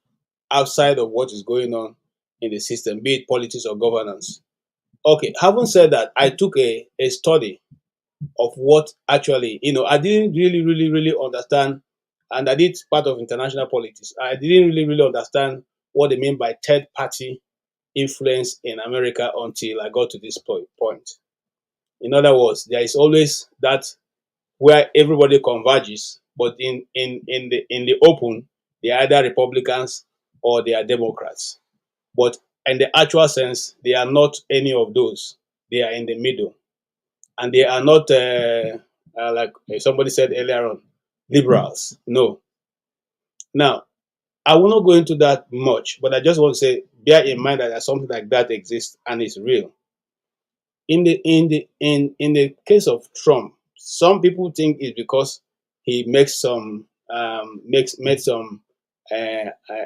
outside of what is going on in the system, be it politics or governance. Okay, having said that, I took a study of what actually, I didn't really understand, and I did part of international politics. I didn't really understand what they mean by third party influence in America until I got to this point. In other words, there is always that where everybody converges, but in the open, they are either Republicans or they are Democrats. But in the actual sense, they are not any of those. They are in the middle, and they are not like somebody said earlier on, liberals. No. Now, I will not go into that much, but I just want to say, bear in mind that something like that exists and is real. In the case of Trump, some people think it's because he makes some made some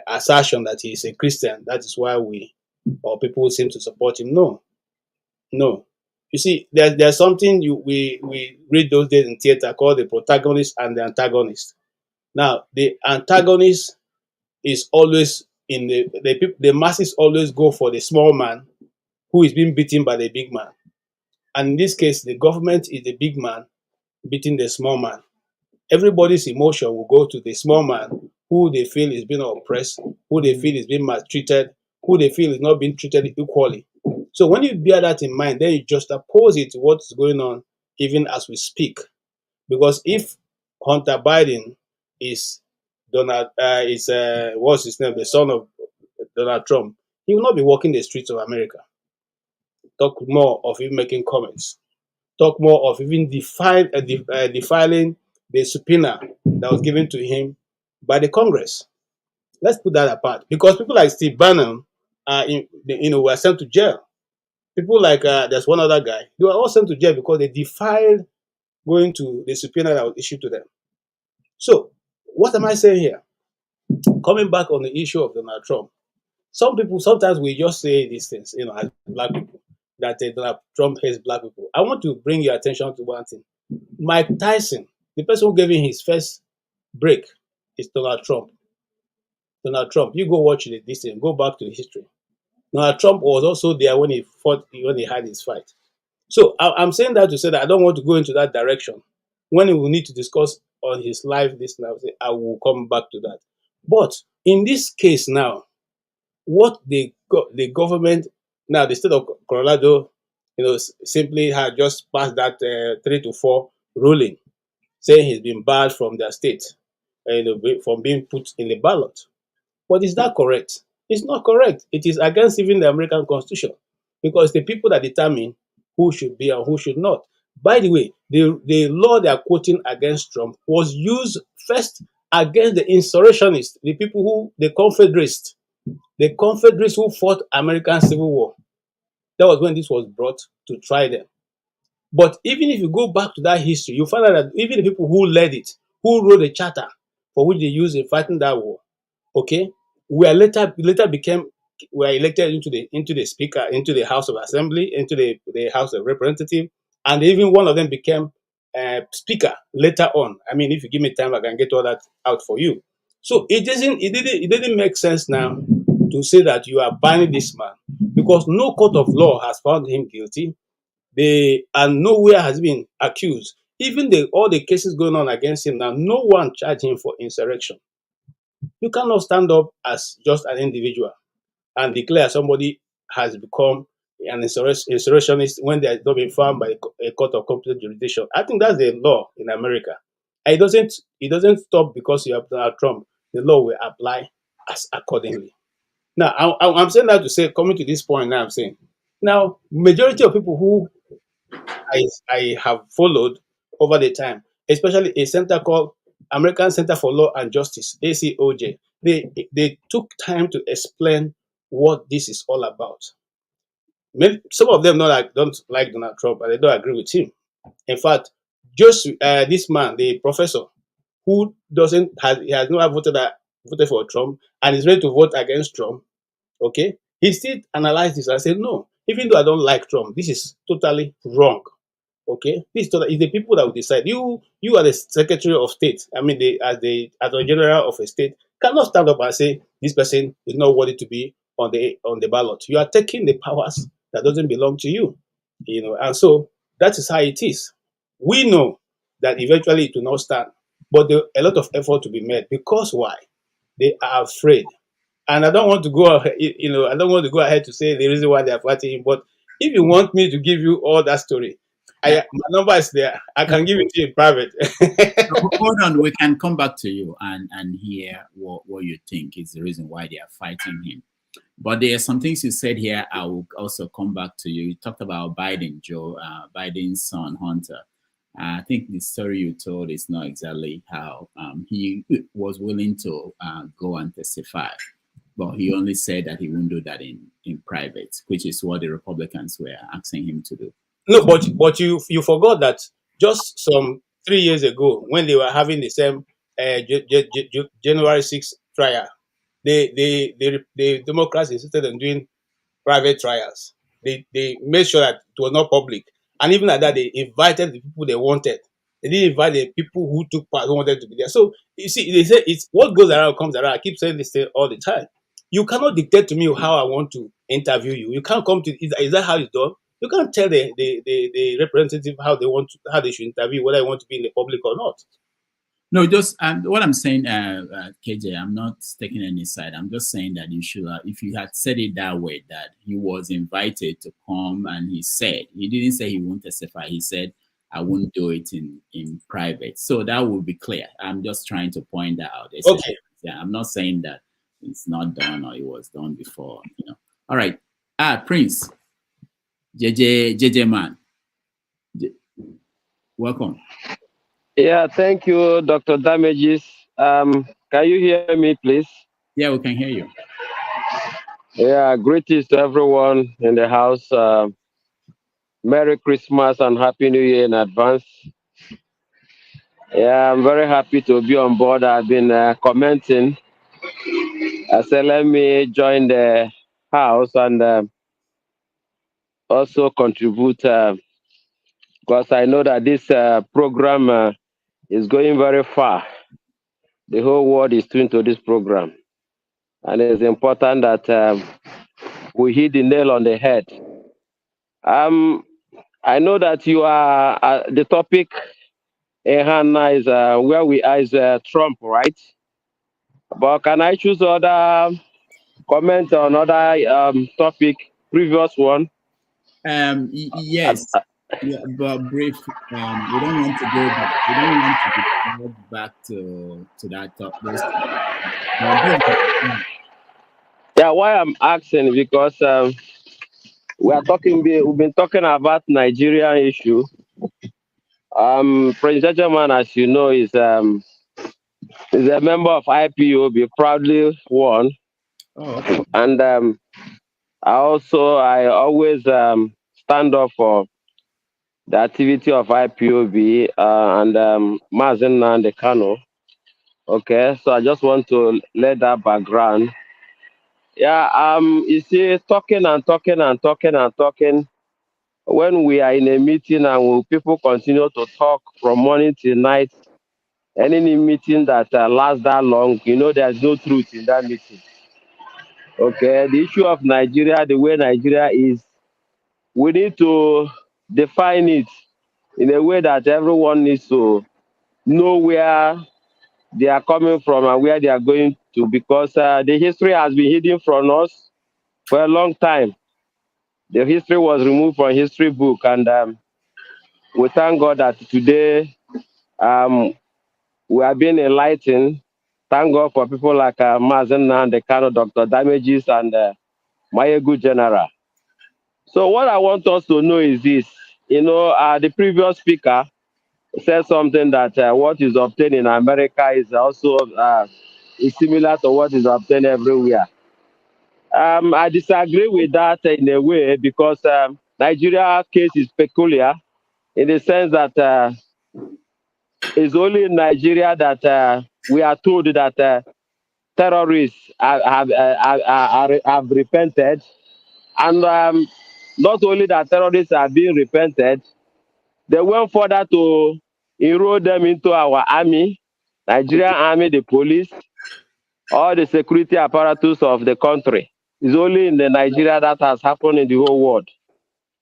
assertion that he's a Christian. That is why people seem to support him. No. You see, there's something we read those days in theater called the protagonist and the antagonist. Now, the antagonist is always the masses always go for the small man who is being beaten by the big man. And in this case, the government is the big man beating the small man. Everybody's emotion will go to the small man who they feel is being oppressed, who they feel is being maltreated, who they feel is not being treated equally. So when you bear that in mind, then you just oppose it to what's going on even as we speak. Because if Hunter Biden is what's his name, the son of Donald Trump, he will not be walking the streets of America. Talk more of him making comments. Talk more of even defiling the subpoena that was given to him by the Congress. Let's put that apart, because people like Steve Bannon, were sent to jail. People like there's one other guy. They were all sent to jail because they defied going to the subpoena that was issued to them. So, what am I saying here? Coming back on the issue of Donald Trump, some people sometimes we just say these things, as black people, that Donald Trump hates black people. I want to bring your attention to one thing. Mike Tyson, the person who gave him his first break, is Donald Trump. Donald Trump, you go watch this thing, go back to the history. Donald Trump was also there when he had his fight. So I'm saying that to say that I don't want to go into that direction. When we will need to discuss on his life, I will come back to that. But in this case now, what the government, now the state of Colorado, simply had just passed that 3-4 ruling, saying he's been barred from their state, from being put in the ballot. But is that correct? It's not correct. It is against even the American Constitution, because the people that determine who should be and who should not. By the way, the law they are quoting against Trump was used first against the insurrectionists, the people the Confederates who fought American Civil War. That was when this was brought to try them. But even if you go back to that history, you find out that even the people who led it, who wrote the charter for which they used in fighting that war, okay, were elected into the speaker, into the House of Assembly, into the House of Representatives, and even one of them became speaker later on. I mean, if you give me time, I can get all that out for you. So it didn't make sense now to say that you are banning this man, because no court of law has found him guilty. And nowhere has been accused. Even all the cases going on against him now, no one charged him for insurrection. You cannot stand up as just an individual and declare somebody has become an insurrectionist when they have not been found by a court of competent jurisdiction. I think that's the law in America. And it doesn't stop because you have Donald Trump. The law will apply as accordingly. Now, I'm saying that to say, coming to this point now, I'm saying, now, majority of people who I have followed over the time, especially a center called American Center for Law and Justice, ACOJ, they took time to explain what this is all about. Some of them don't like Donald Trump, and they don't agree with him. In fact, just this man, the professor, who has not voted for Trump and is ready to vote against Trump, okay, he still analyzed this and said, no, even though I don't like Trump, this is totally wrong. Okay, this is the people that will decide. You are the Secretary of State. I mean, as the General of a state, cannot stand up and say this person is not worthy to be on the ballot. You are taking the powers that doesn't belong to you, and so that is how it is. We know that eventually it will not stand, but a lot of effort to be made, because why? They are afraid. And I don't want to go ahead, I don't want to go ahead to say the reason why they are fighting him. But if you want me to give you all that story, my number is there. I can give it to you in private. Hold on, we can come back to you and hear what you think is the reason why they are fighting him. But there are some things you said here. I will also come back to you. You talked about Biden, Joe, Biden's son, Hunter. I think the story you told is not exactly how he was willing to go and testify. But he only said that he wouldn't do that in private, which is what the Republicans were asking him to do. No, but you forgot that just some 3 years ago, when they were having the same January 6th trial, the Democrats insisted on doing private trials. They made sure that it was not public, and even at that, they invited the people they wanted. They didn't invite the people who took part, who wanted to be there. So you see, they say it's what goes around comes around. I keep saying this thing all the time. You cannot dictate to me how I want to interview you. You can't come to is that how it's done? You can't tell the representative how they should interview, whether they want to be in the public or not. No, just what I'm saying, KJ, I'm not taking any side. I'm just saying that you should, if you had said it that way, that he was invited to come, and he didn't say he won't testify. He said, I won't do it in private. So that would be clear. I'm just trying to point that out. Okay. Yeah, I'm not saying that it's not done or it was done before. All right. Prince, JJ man, welcome. Yeah, thank you, Dr. Damages. Can you hear me, please? Yeah, we can hear you. Yeah, greetings to everyone in the house. Merry Christmas and Happy New Year in advance. Yeah, I'm very happy to be on board. I've been commenting. I said, let me join the house and also contribute because I know that this program is going very far. The whole world is tuned to this program. And it's important that we hit the nail on the head. I know that you are the topic in hand is where we are is Trump, right? But can I choose other comment on other topic, previous one? Yes. Yeah, but brief. We don't want to go back. We don't want to go back to that those. Yeah, why I'm asking because we've been talking about Nigerian issue. President German, as you know, is a member of IPOB, proudly won. Oh, okay. And I always stand up for the activity of IPOB and Mazen Nnamdi Kanu. Okay, so I just want to let that background. Yeah, you see, talking and talking and talking and talking. When we are in a meeting and people continue to talk from morning till night, any meeting that lasts that long, there's no truth in that meeting. Okay, the issue of Nigeria, the way Nigeria is, we need to define it in a way that everyone needs to know where they are coming from and where they are going to, because the history has been hidden from us for a long time. The history was removed from history book, and we thank God that today we are being enlightened. Thank God for people like Mazen Nnamdi Kanu, Dr. Damages, and Mayegu General. So what I want us to know is this. The previous speaker said something that what is obtained in America is also is similar to what is obtained everywhere. I disagree with that in a way because Nigeria case is peculiar in the sense that it's only in Nigeria that we are told that terrorists have repented, and not only that terrorists are being repented, they went further to enroll them into our army, Nigerian army, the police, all the security apparatus of the country. It's only in the Nigeria that has happened in the whole world.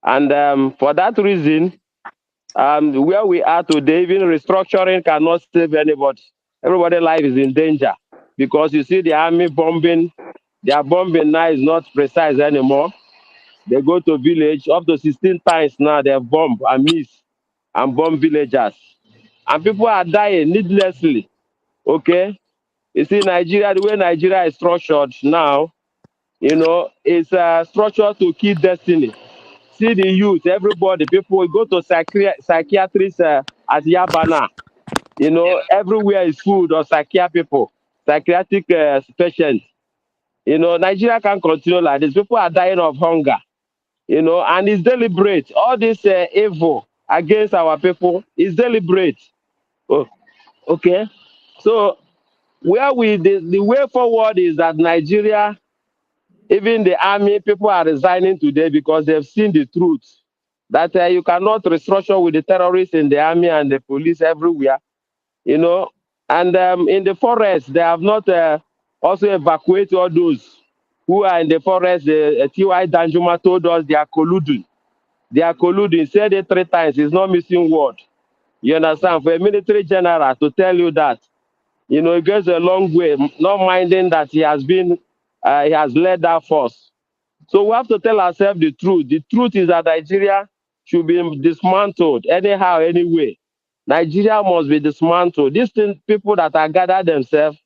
And for that reason, where we are today, even restructuring cannot save anybody. Everybody's life is in danger because you see the army bombing. Their bombing now is not precise anymore. They go to village up to 16 times now. They bomb and miss and bomb villagers, and people are dying needlessly. Okay, you see Nigeria, the way Nigeria is structured now, it's structured to kill destiny. See the youth, everybody, people go to psychiatrists at Yabana. Everywhere is food or psychiatric patients. Nigeria can't continue like this. People are dying of hunger. And it's deliberate. All this evil against our people is deliberate. Oh, okay. So the way forward is that Nigeria, even the army, people are resigning today because they've seen the truth that you cannot restructure with the terrorists in the army and the police everywhere, And in the forest, they have not also evacuated all those who are in the forest. T.Y. Danjuma told us they are colluding. They are colluding. Said it 3 times. It's not missing word. You understand? For a military general to tell you that, it goes a long way, not minding that he has led that force. So we have to tell ourselves the truth. The truth is that Nigeria should be dismantled anyhow, anyway. Nigeria must be dismantled. These people that are gathered themselves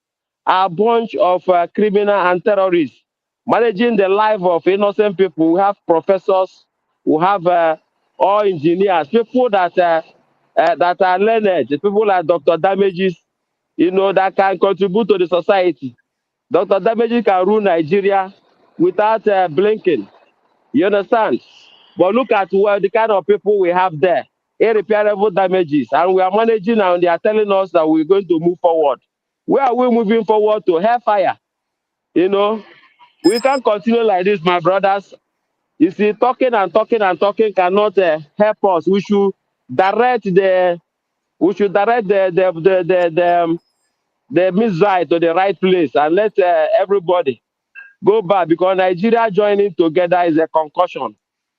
are a bunch of criminal and terrorists managing the life of innocent people. We have professors, we have all engineers, people that are learned, people like Dr. Damages, that can contribute to the society. Dr. Damages can rule Nigeria without blinking. You understand? But look at the kind of people we have there. Irreparable damages. And we are managing and they are telling us that we're going to move forward. Where are we moving forward to? Hellfire. You know, we can't continue like this, my brothers. You see, talking and talking and talking cannot help us. We should direct the missile to the right place and let everybody go back, because Nigeria joining together is a concussion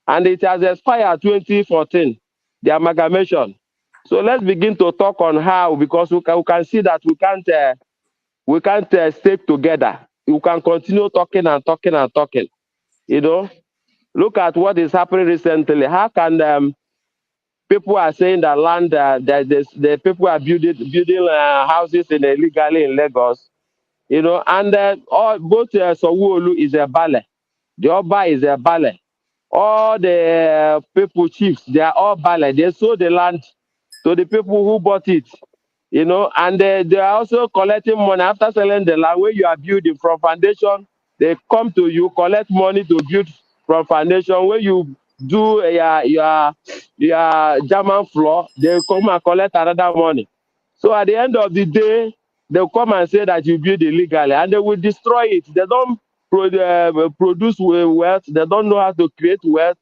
and it has expired 2014, the amalgamation. So let's begin to talk on how, because we can see that we can't stay together. You can continue talking and talking and talking. You know, look at what is happening recently. How can people are saying that land that the people are building houses illegally in Lagos, you know, and both Sowolu is a ballet, the Oba is a ballet, all the people chiefs, they are all ballet. They sold the land to the people who bought it, you know, and they are also collecting money after selling the land. Where you are building from foundation, they come to you, collect money to build from foundation. When you do your German floor, they come and collect another money. So at the end of the day, they'll come and say that you build illegally, and they will destroy it. They don't produce wealth. They don't know how to create wealth.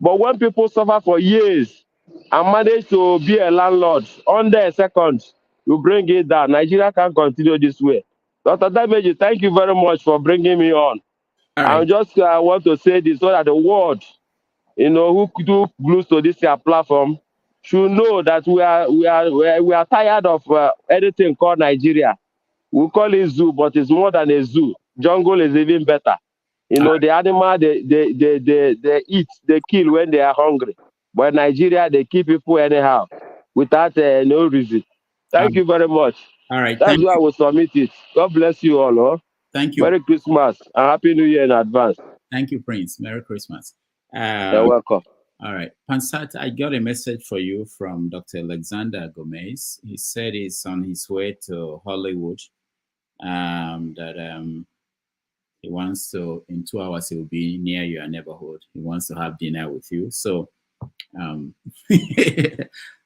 But when people suffer for years and manage to be a landlord under a second, you bring it down. Nigeria can't continue this way. Dr. Dameji, thank you very much for bringing me on. I just want to say this so that the world, you know, who do glues to this platform should know that we are tired of anything called Nigeria. We call it zoo, but it's more than a zoo. Jungle is even better. You know, the animal they eat, they kill when they are hungry. But in Nigeria, they kill people anyhow, without no reason. Thank you very much. All right. That's why I will submit it. God bless you all. Oh? Thank you. Merry Christmas and Happy New Year in advance. Thank you, Prince. Merry Christmas. You're welcome. All right. Pansat, I got a message for you from Dr. Alexander Gomez. He said he's on his way to Hollywood. He wants to, in 2 hours, he will be near your neighborhood. He wants to have dinner with you. So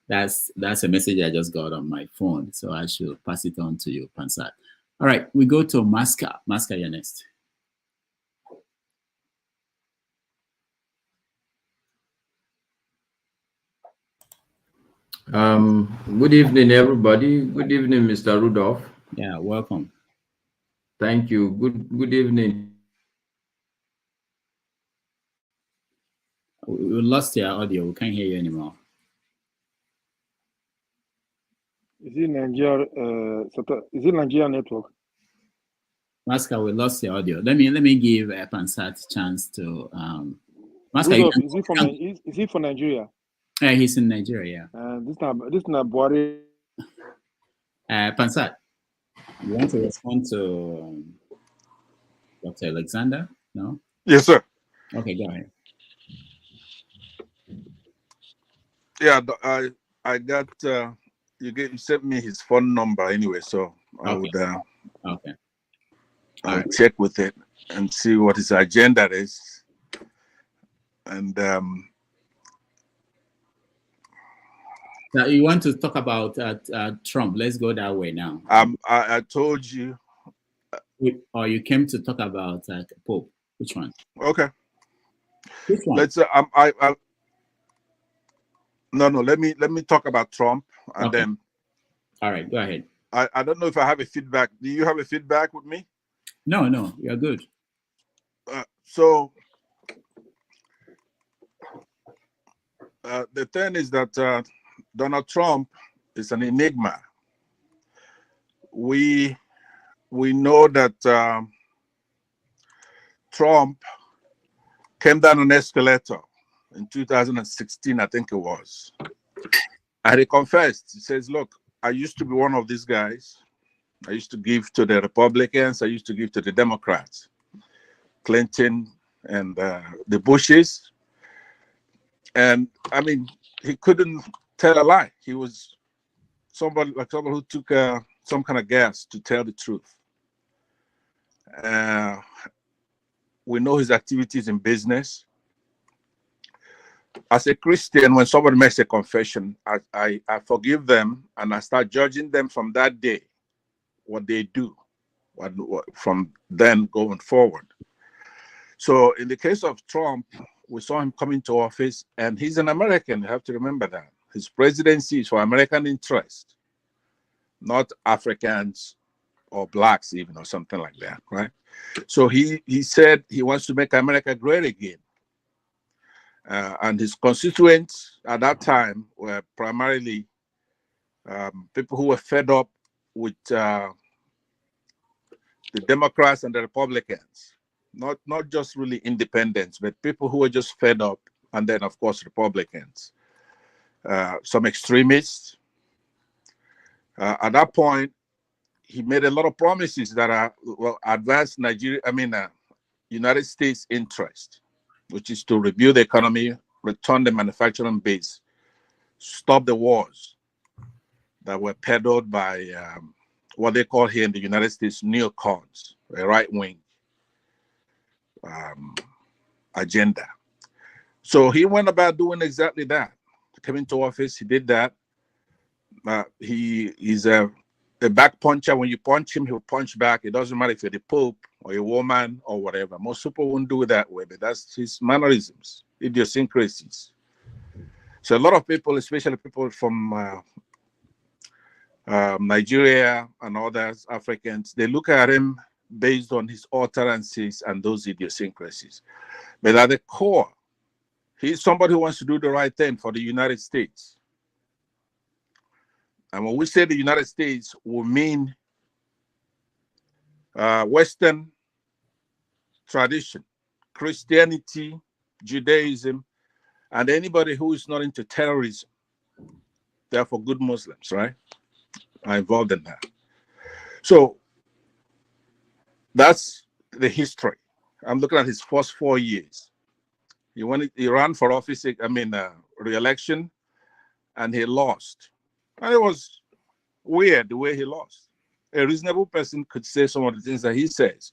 that's a message I just got on my phone. So I should pass it on to you, Pansat. All right, we go to Maska. Maska, you're next. Good evening, everybody. Good evening, Mr. Rudolph. Yeah, welcome. Thank you. Good evening. We lost your audio. We can't hear you anymore. Is it Nigeria? Is it Nigeria network? Maska, we lost your audio. Let me give Pansat a chance to. Maska, Rudolph, is he from Nigeria? He's in Nigeria. This not Buhari. Pansat, you want to respond to Dr. Alexander? No? Yes, sir. Okay, go ahead. Yeah, I got you sent me his phone number anyway, so I would I'll check with it and see what his agenda is. And now you want to talk about Trump? Let's go that way now. I told you. Or you came to talk about Pope? Which one? Okay. Which one? Let's. No. Let me talk about Trump and then. All right, go ahead. I don't know if I have a feedback. Do you have a feedback with me? No, you're good. So the thing is that Donald Trump is an enigma. We know that Trump came down an escalator in 2016, I think it was. And he confessed. He says, look, I used to be one of these guys. I used to give to the Republicans. I used to give to the Democrats, Clinton and the Bushes. And I mean, he couldn't tell a lie. He was somebody who took some kind of gas to tell the truth. We know his activities in business. As a Christian, when somebody makes a confession, I forgive them and I start judging them from that day, what they do, what from then going forward. So in the case of Trump, we saw him come into office, and he's an American. You have to remember that. His presidency is for American interest, not Africans or blacks even, or something like that, right? So he said he wants to make America great again. And his constituents at that time were primarily people who were fed up with the Democrats and the Republicans. Not just really independents, but people who were just fed up, and then of course Republicans. Some extremists. At that point, he made a lot of promises that advance United States interest, which is to rebuild the economy, return the manufacturing base, stop the wars that were peddled by what they call here in the United States neocons, a right-wing agenda. So he went about doing exactly that. He came into office, he did that. He's a back puncher. When you punch him, he'll punch back. It doesn't matter if you're the Pope or a woman or whatever. Most people wouldn't do it that way, but that's his mannerisms, idiosyncrasies. So a lot of people, especially people from Nigeria and others, Africans, they look at him based on his utterances and those idiosyncrasies. But at the core, he's somebody who wants to do the right thing for the United States. And when we say the United States, we mean Western tradition, Christianity, Judaism, and anybody who is not into terrorism, therefore good Muslims, right, are involved in that. So that's the history. I'm looking at his first 4 years. He ran for office, re-election, and he lost. And it was weird the way he lost. A reasonable person could say some of the things that he says,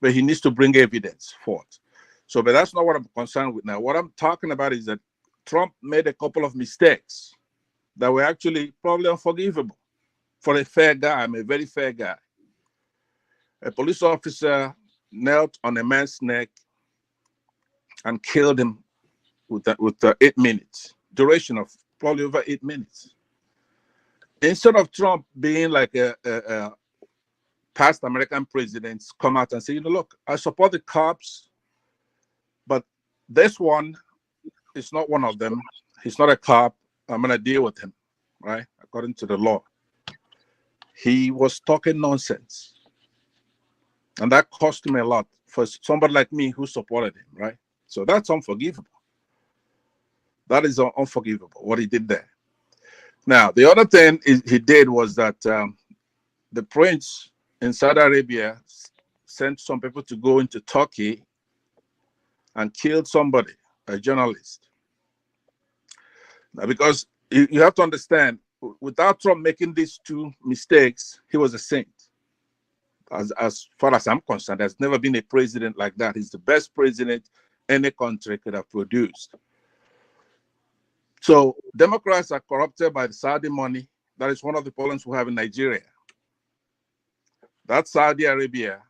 but he needs to bring evidence forth. So, but that's not what I'm concerned with now. What I'm talking about is that Trump made a couple of mistakes that were actually probably unforgivable for a fair guy. I'm a very fair guy. A police officer knelt on a man's neck and killed him with 8 minutes, duration of probably over 8 minutes. Instead of Trump being like a past American presidents, come out and say, look, I support the cops, but this one is not one of them. He's not a cop. I'm going to deal with him, right? According to the law. He was talking nonsense. And that cost him a lot for somebody like me who supported him, right? So that's unforgivable. That is unforgivable, what he did there. Now, the other thing he did was that the prince in Saudi Arabia sent some people to go into Turkey and killed somebody, a journalist. Now, because you have to understand, without Trump making these two mistakes, he was a saint. As far as I'm concerned, there's never been a president like that. He's the best president any country could have produced. So Democrats are corrupted by the Saudi money. That is one of the problems we have in Nigeria. That Saudi Arabia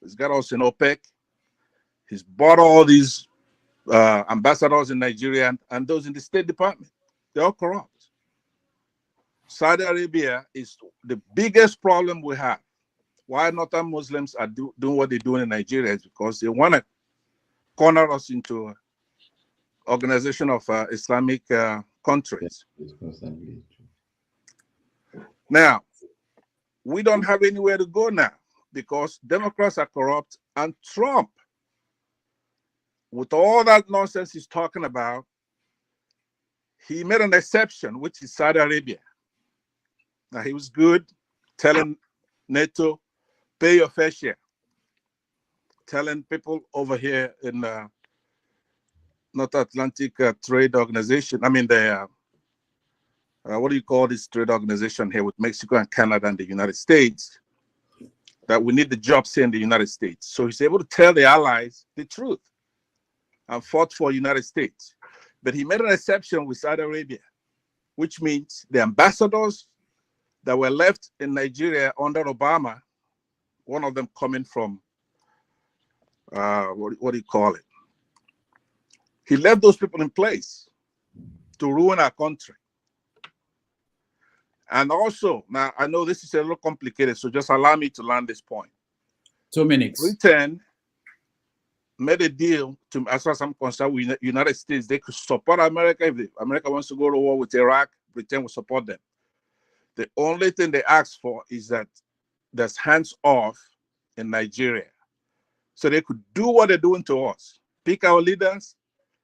has got us in OPEC. He's bought all these ambassadors in Nigeria and those in the State Department. They're all corrupt. Saudi Arabia is the biggest problem we have. Why Northern Muslims are doing what they're doing in Nigeria is because they want to corner us into organization of Islamic countries. Now, we don't have anywhere to go now because Democrats are corrupt, and Trump, with all that nonsense he's talking about, he made an exception, which is Saudi Arabia. Now, he was good, telling NATO, pay your fair share, telling people over here in North Atlantic Trade Organization, what do you call this trade organization here with Mexico and Canada and the United States? that we need the jobs here in the United States. So he's able to tell the allies the truth and fought for the United States. But he made an exception with Saudi Arabia, which means the ambassadors that were left in Nigeria under Obama, one of them coming from, what do you call it? He left those people in place to ruin our country. And also, now I know this is a little complicated, so just allow me to land this point. 2 minutes. Britain made a deal, as far as I'm concerned, with the United States. They could support America. If America wants to go to war with Iraq, Britain will support them. The only thing they asked for is that there's hands off in Nigeria. So they could do what they're doing to us. Pick our leaders,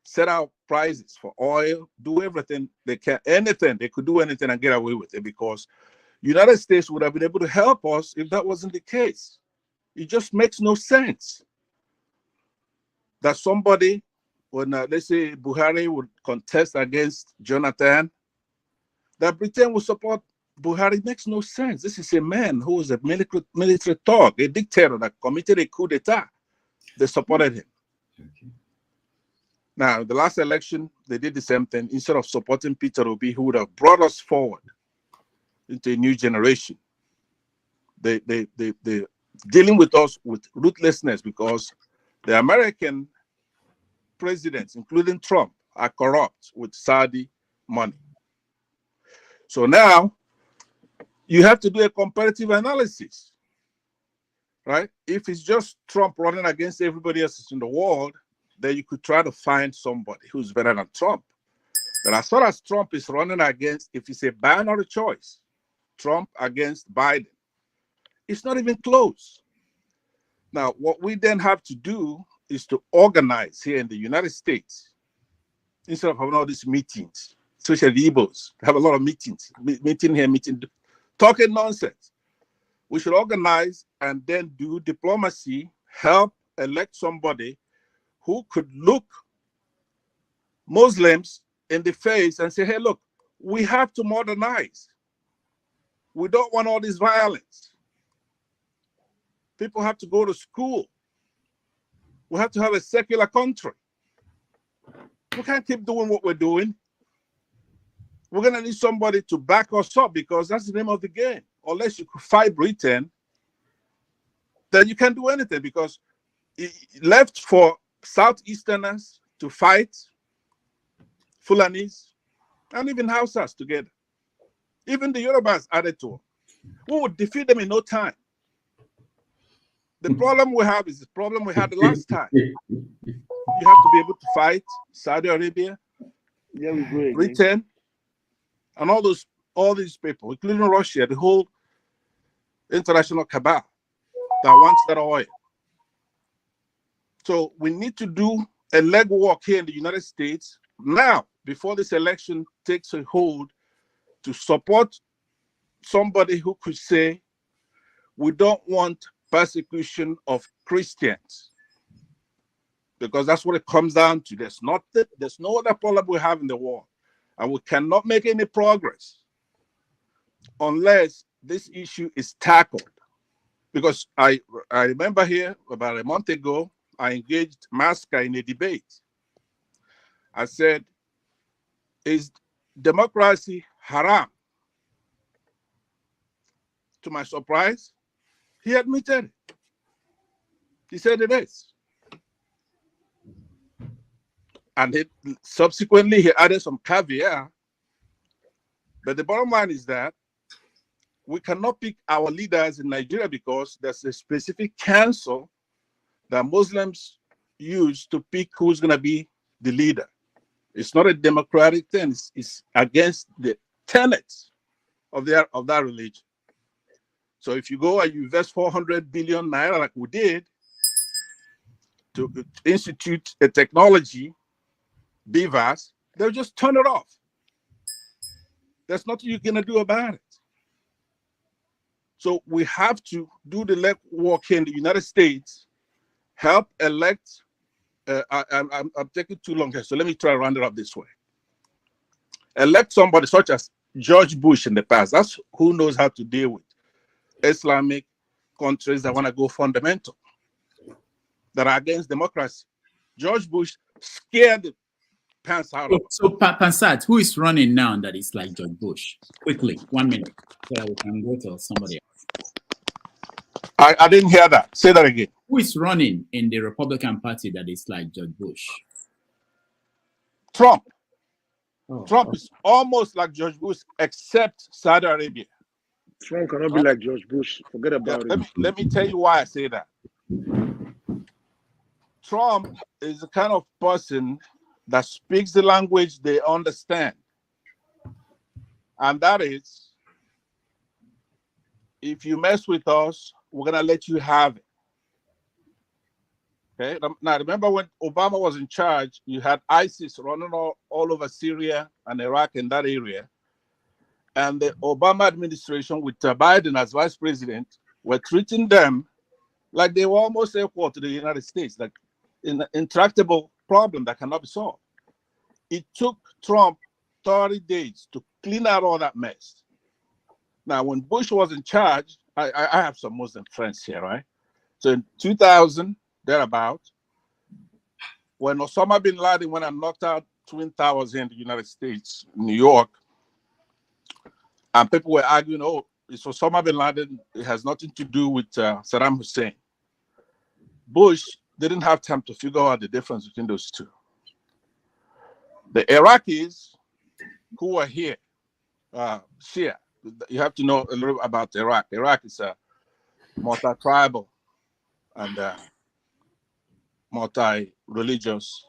set out prices for oil, do everything they can, anything. They could do anything and get away with it because United States would have been able to help us if that wasn't the case. It just makes no sense that somebody, when let's say Buhari would contest against Jonathan, that Britain would support Buhari. It makes no sense. This is a man who was a military thug, a dictator that committed a coup d'etat. They supported him. Okay. Now, the last election, they did the same thing. Instead of supporting Peter Obi, who would have brought us forward into a new generation, they dealing with us with ruthlessness because the American presidents, including Trump, are corrupt with Saudi money. So now you have to do a comparative analysis, right? If it's just Trump running against everybody else in the world, then you could try to find somebody who's better than Trump. But as far as Trump is running against, if it's a binary choice, Trump against Biden, it's not even close. Now, what we then have to do is to organize here in the United States, instead of having all these meetings, especially the Igbos, have a lot of meetings, meeting here, meeting, talking nonsense. We should organize and then do diplomacy, help elect somebody who could look Muslims in the face and say, hey, look, we have to modernize. We don't want all this violence. People have to go to school. We have to have a secular country. We can't keep doing what we're doing. We're going to need somebody to back us up because that's the name of the game. Unless you could fight Britain, then you can't do anything because left for Southeasterners to fight Fulanis and even Hausas together. Even the Yorubas added to them. We would defeat them in no time. The problem we have is the problem we had the last time. You have to be able to fight Saudi Arabia, Britain, and all these people, including Russia, the whole international cabal that wants that oil. So we need to do a legwork here in the United States now, before this election takes a hold, to support somebody who could say, we don't want persecution of Christians. Because that's what it comes down to. There's no other problem we have in the world. And we cannot make any progress unless this issue is tackled. Because I remember here about a month ago, I engaged Masca in a debate. I said, is democracy haram? To my surprise, he admitted it. He said it is. And subsequently, he added some caveat. But the bottom line is that we cannot pick our leaders in Nigeria because there's a specific council that Muslims use to pick who's going to be the leader. It's not a democratic thing. It's against the tenets of that religion. So if you go and you invest 400 billion naira like we did to institute a technology, BVAS, they'll just turn it off. There's nothing you're going to do about it. So we have to do the legwork here in the United States, help elect. I'm taking too long here, so let me try to round it up this way. Elect somebody such as George Bush in the past. That's who knows how to deal with Islamic countries that want to go fundamental, that are against democracy. George Bush scared the pants out of us. So Pansat, who is running now that is like George Bush? Quickly, 1 minute, so that we can go to somebody else. I didn't hear that. Say that again. Who is running in the Republican Party that is like George Bush? Trump. Oh, Trump is almost like George Bush, except Saudi Arabia. Trump cannot be like George Bush. Forget about it. Let me tell you why I say that. Trump is the kind of person that speaks the language they understand. And that is, if you mess with us, we're going to let you have it. Okay. Now, remember when Obama was in charge, you had ISIS running all over Syria and Iraq in that area. And the Obama administration, with Biden as vice president, were treating them like they were almost equal to the United States, like an intractable problem that cannot be solved. It took Trump 30 days to clean out all that mess. Now, when Bush was in charge, I have some Muslim friends here, right? So in 2000, thereabout, when Osama bin Laden went and knocked out Twin Towers here in the United States, New York, and people were arguing, oh, it's Osama bin Laden, it has nothing to do with Saddam Hussein. Bush didn't have time to figure out the difference between those two. The Iraqis who were here, Shia, you have to know a little about Iraq. Iraq is a multi-tribal and multi-religious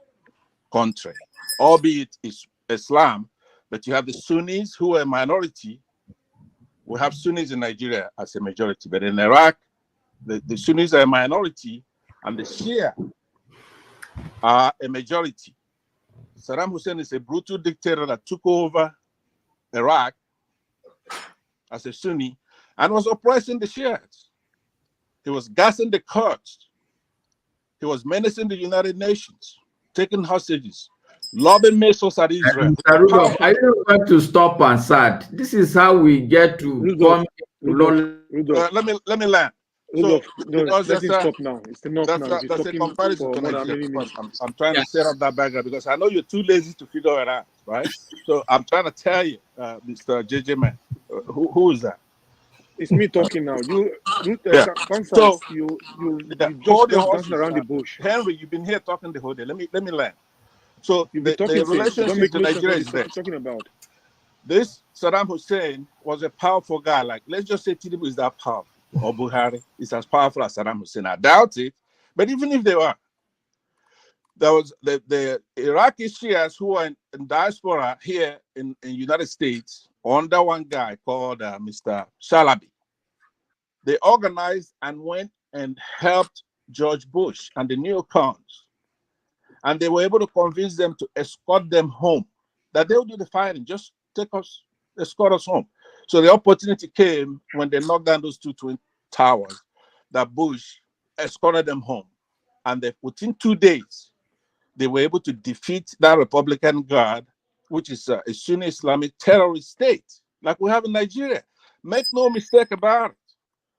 country, albeit it's Islam, but you have the Sunnis who are a minority. We have Sunnis in Nigeria as a majority, but in Iraq, the Sunnis are a minority and the Shia are a majority. Saddam Hussein is a brutal dictator that took over Iraq as a Sunni and was oppressing the Shiites. He was gassing the Kurds. He was menacing the United Nations, taking hostages, lobbing missiles at Israel. Mr. Rudolph, I don't want to stop and sad. This is how we get to come. Let me land. Rudolph, So, no, because let him stop now. It's enough now. He's that's a talking comparison for to more than Nigeria. many minutes. I'm trying to set up that background because I know you're too lazy to figure it out, right? So I'm trying to tell you, Mr. JJ man, who is that? It's me talking now. You Yeah. So you hold just your dancing around the bush. Henry, you've been here talking the whole day. Let me land. So You've the been talking since. relationship Don't make to no sense Nigeria what is you're this. talking about. This Saddam Hussein was a powerful guy. Like, let's just say Tinubu is that powerful, or Buhari is as powerful as Saddam Hussein. I doubt it. But even if they were, there was the Iraqi Shias who are in diaspora here in United States under one guy called Mr. Shalabi. They organized and went and helped George Bush and the neocons. And they were able to convince them to escort them home, that they'll do the fighting, just escort us home. So the opportunity came when they knocked down those two twin towers, that Bush escorted them home. And within 2 days, they were able to defeat that Republican Guard, which is a Sunni Islamic terrorist state, like we have in Nigeria. Make no mistake about it.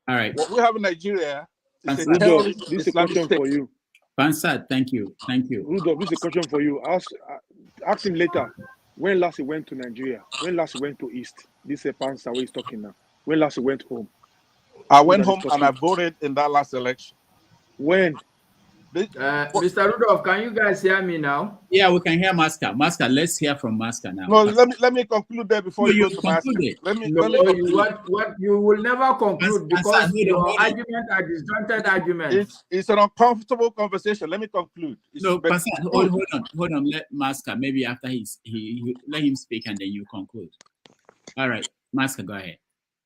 All right. What we have in Nigeria is a Rudolph, terrorist this is a Islamic question state. for you. Pansat, thank you. Rudolph, this is a question for you. Ask him later. When last he went to Nigeria? When last he went to East? This is a Pansat where he's talking now. When last he went home? I went home and I voted in that last election. When? Mr. Rudolph, can you guys hear me now? Yeah, we can hear Maska. Maska, let's hear from Maska now. No, let me conclude there before you go to Maska. Let me conclude. What you will never conclude because your argument are disjointed arguments. It's an uncomfortable conversation. Let me conclude. Hold on. Let Maska, maybe after he let him speak and then you conclude. All right, Maska, go ahead.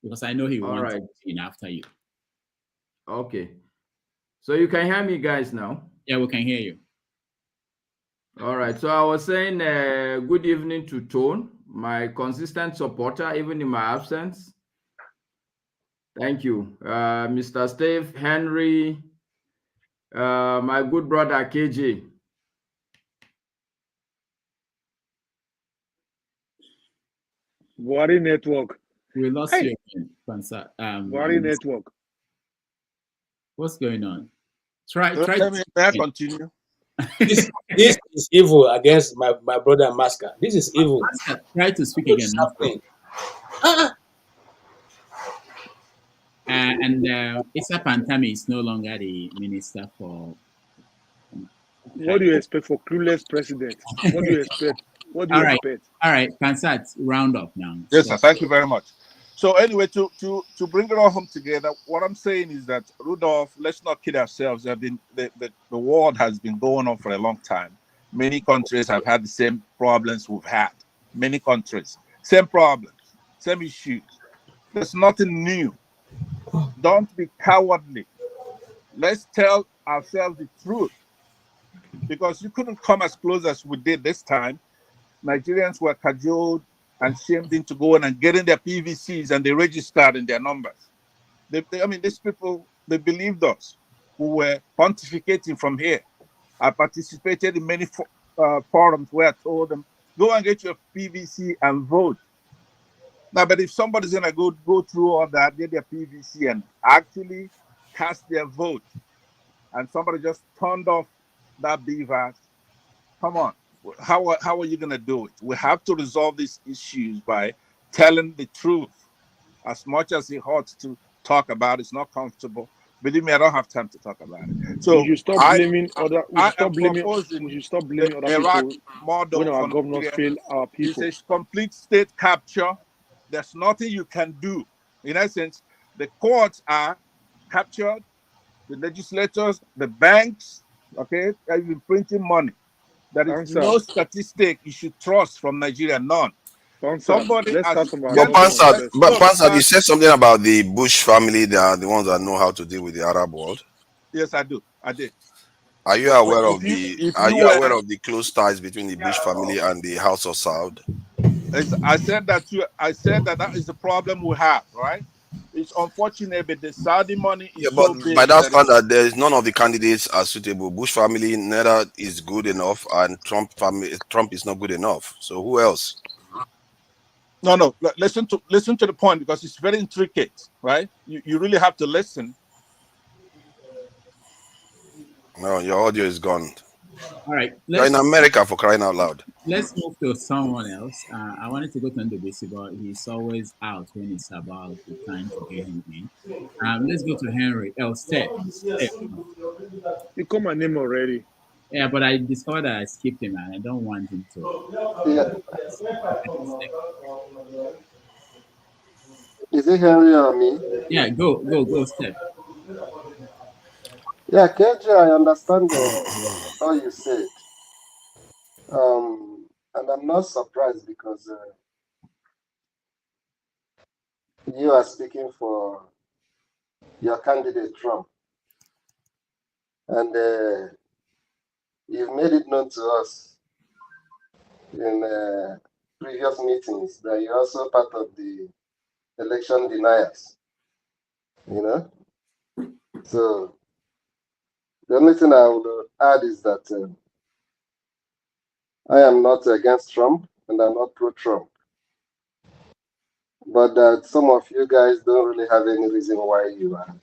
Because I know he wants to speak after you. Okay. So you can hear me guys now? Yeah, we can hear you. All right. So I was saying good evening to Tone, my consistent supporter, even in my absence. Thank you. Mr. Steve, Henry, my good brother, KJ. Buhari network. We lost you again, Pansat. Buhari network. What's going on? Try. May I continue? This is evil against my brother Masker. This is evil. Masker, try to speak again. And Issa Pantami is no longer the minister for. What do you expect for clueless president? What do you expect? What do you expect? All right, Pansat, round up now. Yes, sir. Thank you very much. So anyway, to bring it all home together, what I'm saying is that, Rudolph, let's not kid ourselves. The war has been going on for a long time. Many countries have had the same problems we've had. Many countries, same problems, same issues. There's nothing new. Don't be cowardly. Let's tell ourselves the truth. Because you couldn't come as close as we did this time. Nigerians were cajoled and shamed into going and getting their PVCs, and they registered in their numbers. These people, they believed us, who were pontificating from here. I participated in many forums where I told them, go and get your PVC and vote. Now, but if somebody's going to go through all that, get their PVC and actually cast their vote, and somebody just turned off that BVAS, come on. How are you going to do it? We have to resolve these issues by telling the truth. As much as it hurts to talk about, it's not comfortable. Believe me, I don't have time to talk about it. So you stop blaming other. We should stop blaming other Iraq people model when our governors fail our people. It's a complete state capture. There's nothing you can do. In essence, the courts are captured, the legislators, the banks, okay, have been printing money. There is no statistic you should trust from Nigeria, none. Somebody But Pansat, you said something about the Bush family. They are the ones that know how to deal with the Arab world. Yes, I do. I did. Are you aware of the close ties between the Bush family and the House of Saud? I said that is the problem we have, right? It's unfortunate, but the Saudi money is so big. By that standard, there is none of the candidates are suitable. Bush family neither is good enough, and Trump is not good enough. So who else? No. Listen to the point, because it's very intricate, right? You really have to listen. No, your audio is gone. All right. You're in America, for crying out loud. Let's move to someone else. I wanted to go to Ndubisi, but he's always out when it's about the time to get him in. Let's go to Henry. Steph. You called my name already. Yeah, but I discovered that I skipped him, and I don't want him to. Is it Henry or me? Yeah, go, Steph. Yeah, KJ, I understand all you said. And I'm not surprised because you are speaking for your candidate, Trump. And you've made it known to us in previous meetings that you're also part of the election deniers. You know? So the only thing I would add is that I am not against Trump and I'm not pro-Trump. But that some of you guys don't really have any reason why you are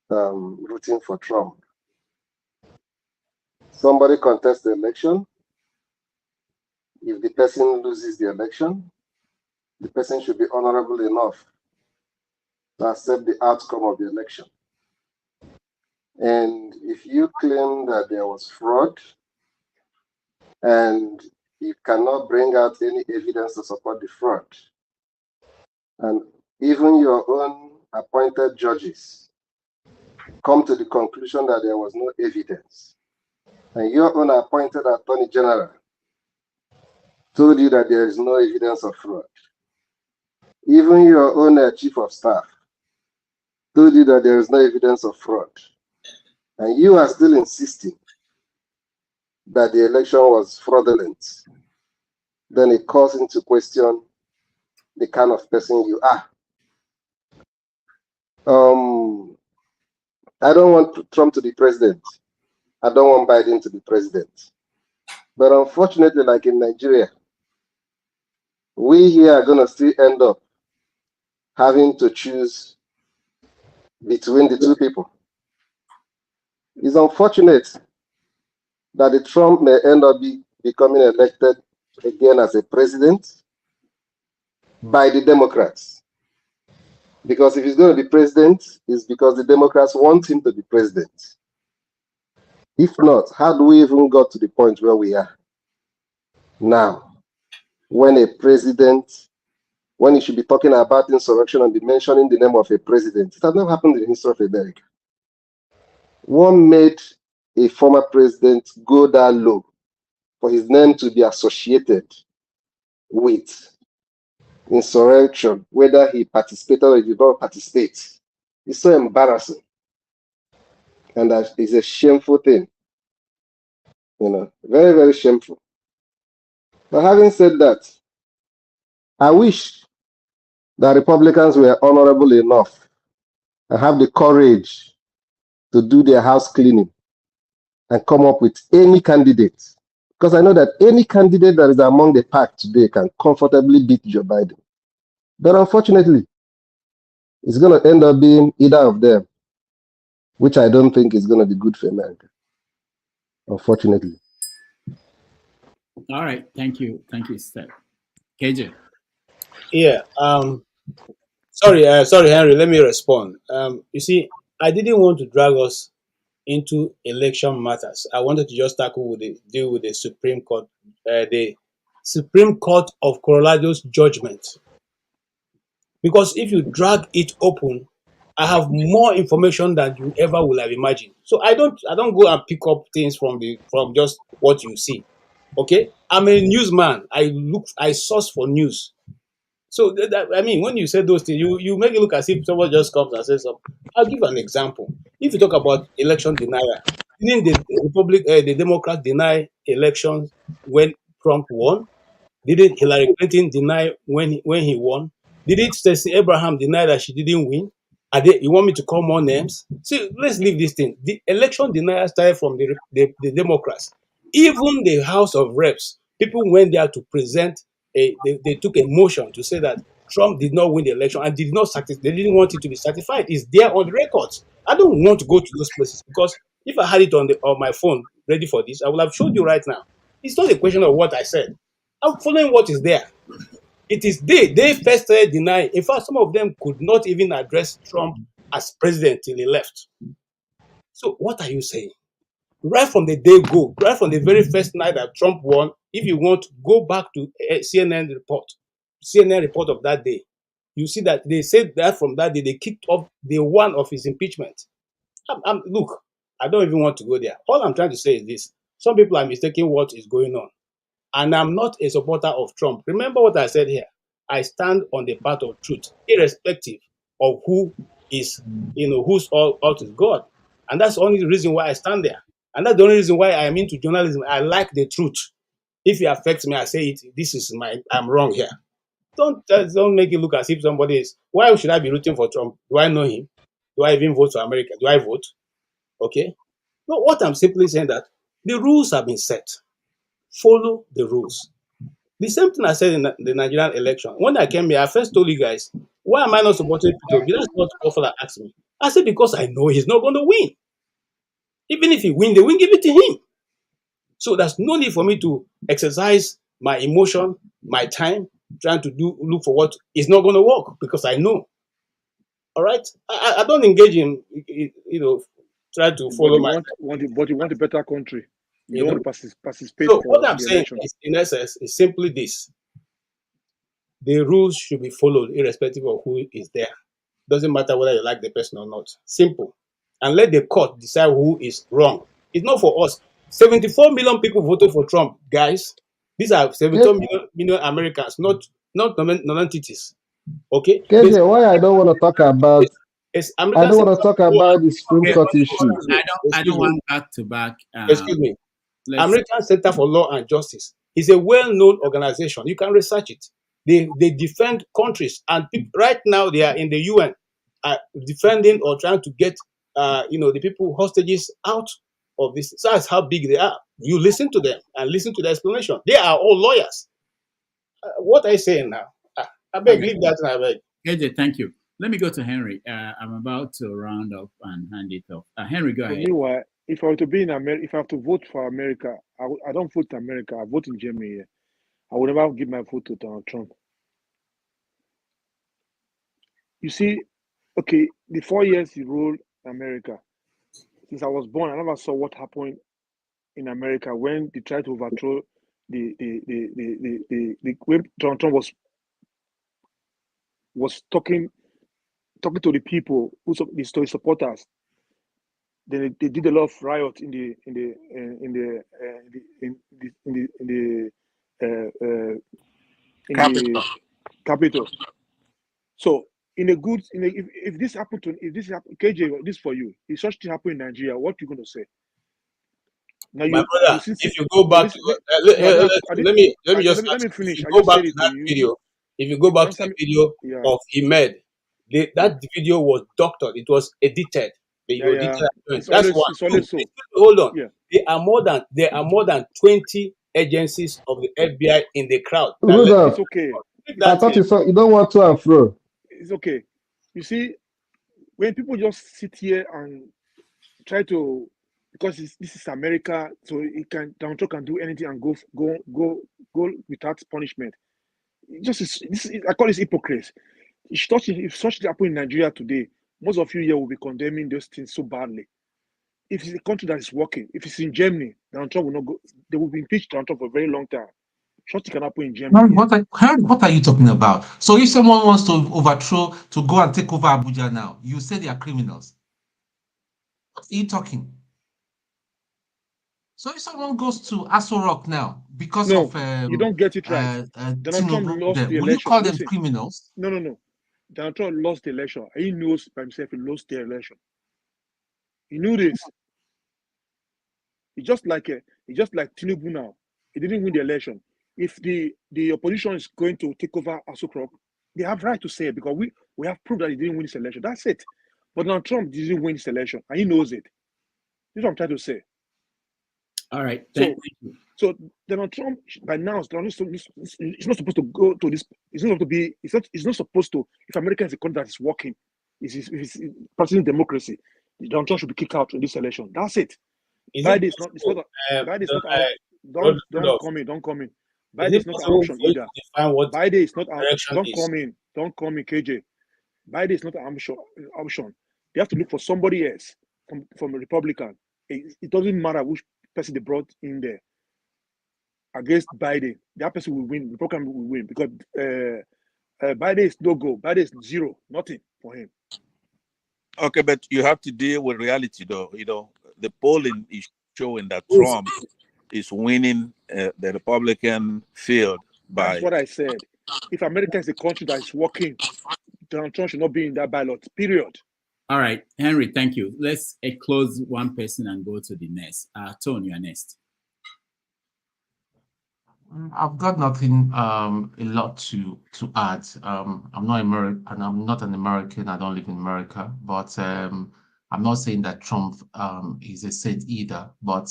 rooting for Trump. Somebody contests the election. If the person loses the election, the person should be honorable enough to accept the outcome of the election. And if you claim that there was fraud and you cannot bring out any evidence to support the fraud, and even your own appointed judges come to the conclusion that there was no evidence, and your own appointed attorney general told you that there is no evidence of fraud, even your own chief of staff told you that there is no evidence of fraud, and you are still insisting that the election was fraudulent, then it calls into question the kind of person you are. I don't want Trump to be president. I don't want Biden to be president. But unfortunately, like in Nigeria, we here are going to still end up having to choose between the two people. It's unfortunate that the Trump may end up becoming elected again as a president by the Democrats. Because if he's going to be president, it's because the Democrats want him to be president. If not, how do we even got to the point where we are now, when a president, when he should be talking about insurrection and be mentioning the name of a president? It has never happened in the history of America. One made a former president go that low for his name to be associated with insurrection, whether he participated or he did not participate. It's so embarrassing. And that is a shameful thing. You know, very, very shameful. But having said that, I wish that Republicans were honorable enough and have the courage to do their house cleaning and come up with any candidate. Because I know that any candidate that is among the pack today can comfortably beat Joe Biden. But unfortunately, it's going to end up being either of them, which I don't think is going to be good for America, unfortunately. All right. Thank you. Thank you, Steph. KJ. Yeah. Sorry, Henry. Let me respond. You see, I didn't want to drag us into election matters. I wanted to just deal with the Supreme Court, the Supreme Court of Colorado's judgment. Because if you drag it open, I have more information than you ever will have imagined. So I don't go and pick up things from just what you see. Okay, I'm a newsman. I source for news. So I mean, when you say those things, you make it look as if someone just comes and says something. I'll give an example. If you talk about election denial, didn't the Democrats deny elections when Trump won? Didn't Hillary Clinton deny when he won? Didn't Stacey Abraham deny that she didn't win? You want me to call more names? See, let's leave this thing. The election denial started from the Democrats. Even the House of Reps, people went there to present they took a motion to say that Trump did not win the election and they didn't want it to be certified. It's there on the records. I don't want to go to those places because if I had it on my phone ready for this, I would have showed you right now. It's not a question of what I said. I'm following what is there. It is they first started denying. In fact, some of them could not even address Trump as president till he left. So what are you saying? Right from the very first night that Trump won, if you want, go back to CNN report of that day. You see that they said that from that day they kicked off the one of his impeachment. Look, I don't even want to go there. All I'm trying to say is this: some people are mistaking what is going on, and I'm not a supporter of Trump. Remember what I said here. I stand on the path of truth, irrespective of who is, who's out is God, and that's the only reason why I stand there. And that's the only reason why I am into journalism. I like the truth. If it affects me, I say it. I'm wrong here. Don't make it look as if somebody is. Why should I be rooting for Trump? Do I know him? Do I even vote for America? Do I vote? Okay. No, what I'm simply saying that the rules have been set. Follow the rules. The same thing I said in the Nigerian election. When I came here, I first told you guys, why am I not supporting P2B? That's what Kofala asked me. I said, because I know he's not going to win. Even if he wins, they won't give it to him. So there's no need for me to exercise my emotion, my time, trying to look for what is not going to work because I know. All right? I don't engage in, try to follow but you want a better country. You don't want to participate. So what I'm saying is, in essence, is simply this. The rules should be followed irrespective of who is there. Doesn't matter whether you like the person or not. Simple. And let the court decide who is wrong. It's not for us. 74 million people voted for Trump, guys. These are 74 million Americans, not non-entities. Okay? KJ, why I don't want to talk about I don't want to talk about the Supreme Court issue. I don't want back-to-back. Excuse me. American Center for Law and Justice is a well-known organization. You can research it. They defend countries, and right now they are in the UN defending or trying to get the people hostages out of this. So that's how big they are. You listen to them and listen to the explanation. They are all lawyers. What are you saying now? I beg, leave that and I beg. KJ, thank you. Let me go to Henry. I'm about to round up and hand it off. Henry, go ahead. if I were to be in America, if I have to vote for America, I don't vote in America. I vote in Germany. Yeah. I would never give my vote to Donald Trump. You see, okay, the 4 years he ruled America, since I was born, I never saw what happened in America when they tried to overthrow the when Donald Trump was talking to the people who the story supporters. They did a lot of riot in the Capitol. So if this happened KJ, this for you, if such thing happened in Nigeria, what you going to say? Now My brother, if you go back let me finish. If you go back to that video, if you go back to the video of Ahmed, that video was doctored. It was edited. That's one. It's always so. Hold on. Yeah. There are more than 20 agencies of the FBI in the crowd. It's okay. I thought you don't want to and fro. It's okay. You see, when people just sit here and try to, because this is America, so Donald Trump can do anything and go without punishment. I call this hypocrisy. If such thing happened in Nigeria today, most of you here will be condemning those things so badly. If it's a country that is working, if it's in Germany, Donald Trump will not go. They will be impeached Donald Trump for a very long time. Such thing can happen in Germany. What are you talking about? So if someone wants to overthrow, to go and take over Abuja now, you say they are criminals. What are you talking? So if someone goes to Aso Rock now because of you don't get it right. Donald Trump lost the election. Will you call them criminals? No. Donald Trump lost the election. He knows by himself he lost the election. He knew this. It's just like Tinubu now. He didn't win the election. If the opposition is going to take over Aso Rock, they have right to say it because we have proved that he didn't win this election. That's it. But Donald Trump didn't win this election, and he knows it. This is what I'm trying to say. All right. So Donald Trump, by now, he's not supposed to go to this. It's not supposed to. If America is a country that is working, is practicing democracy, Donald Trump should be kicked out in this election. That's it. Biden is not. Don't come in. Biden is not an option either. Biden is not. Don't come in, KJ. Biden is not an option. They have to look for somebody else from a Republican. It doesn't matter which person they brought in there against Biden. That person will win. Republican will win because Biden is no go. Biden is zero, nothing for him. Okay, but you have to deal with reality, though. You know, the polling is showing that Trump is winning the Republican field by. That's what I said. If America is a country that is working, Donald Trump should not be in that ballot. Period. All right, Henry, thank you. Let's close one person and go to the next. Tony, you're next. I've got nothing a lot to add. I'm not American, and I'm not an American. I don't live in America, but I'm not saying that Trump is a saint either. But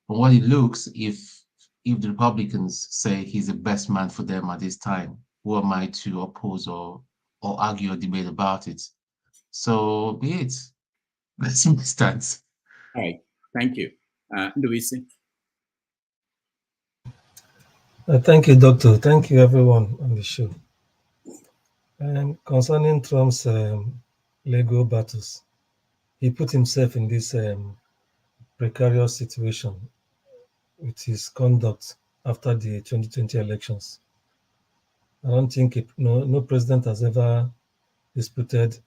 from what it looks, if the Republicans say he's the best man for them at this time, who am I to oppose or argue or debate about it? So be it. That's my stance. All right, thank you. Luisi. Thank you, Doctor. Thank you, everyone on the show. And concerning Trump's legal battles, he put himself in this precarious situation with his conduct after the 2020 elections. I don't think no president has ever disputed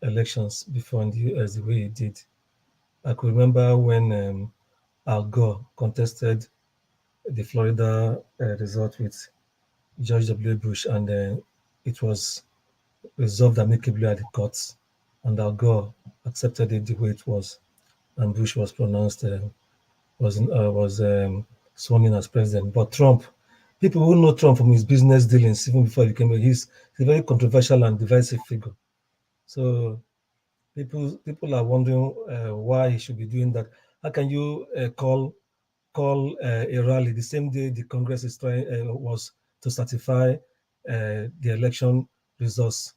elections before in the US the way he did. I could remember when Al Gore contested the Florida result with George W. Bush, and it was resolved amicably at the courts, and Al Gore accepted it the way it was, and Bush was pronounced was sworn in as president. But Trump, people who know Trump from his business dealings even before he became he's a very controversial and divisive figure. So people are wondering why he should be doing that. How can you call a rally the same day the Congress is was to certify the election results,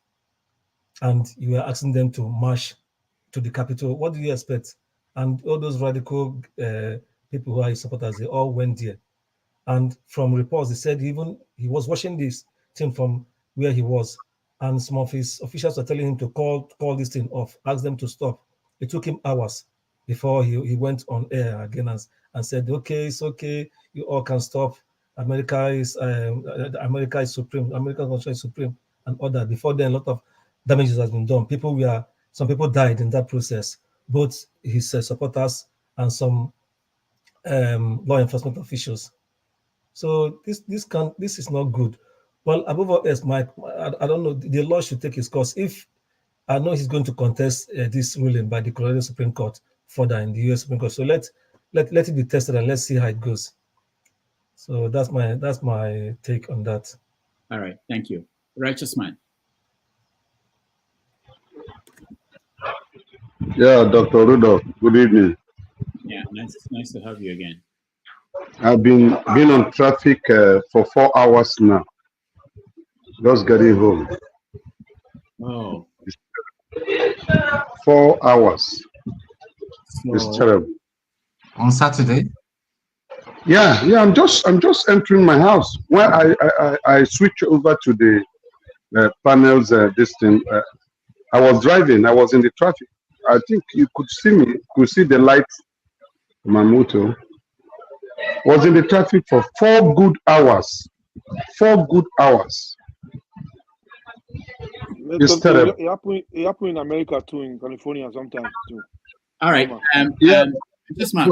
and you are asking them to march to the Capitol? What do you expect? and all those radical people who are his supporters, they all went there. And from reports, they said even he was watching this thing from where he was, and some of his officials were telling him to call this thing off, ask them to stop. It took him hours before he went on air again and said, okay, it's okay, you all can stop. America is supreme. American culture is supreme, and all that. Before then, a lot of damages has been done. Some people died in that process, both his supporters and some law enforcement officials. So this is not good. Well, above all else, Mike, I don't know. The law should take its course. If I know he's going to contest this ruling by the Colorado Supreme Court further in the U.S. Supreme Court, so let it be tested and let's see how it goes. So that's my take on that. All right, thank you. Righteous man. Yeah, Dr. Rudolph, good evening. Yeah, nice to have you again. I've been on traffic for 4 hours now. Just getting home. Oh. 4 hours. So, it's terrible. On Saturday? Yeah. I'm just entering my house. When I switch over to the panels. This thing. I was driving. I was in the traffic. I think you could see me. You could see the light. My motor was in the traffic for 4 good hours. 4 good hours. It's terrible. It happened in America too, in California sometimes too. All right. Just man,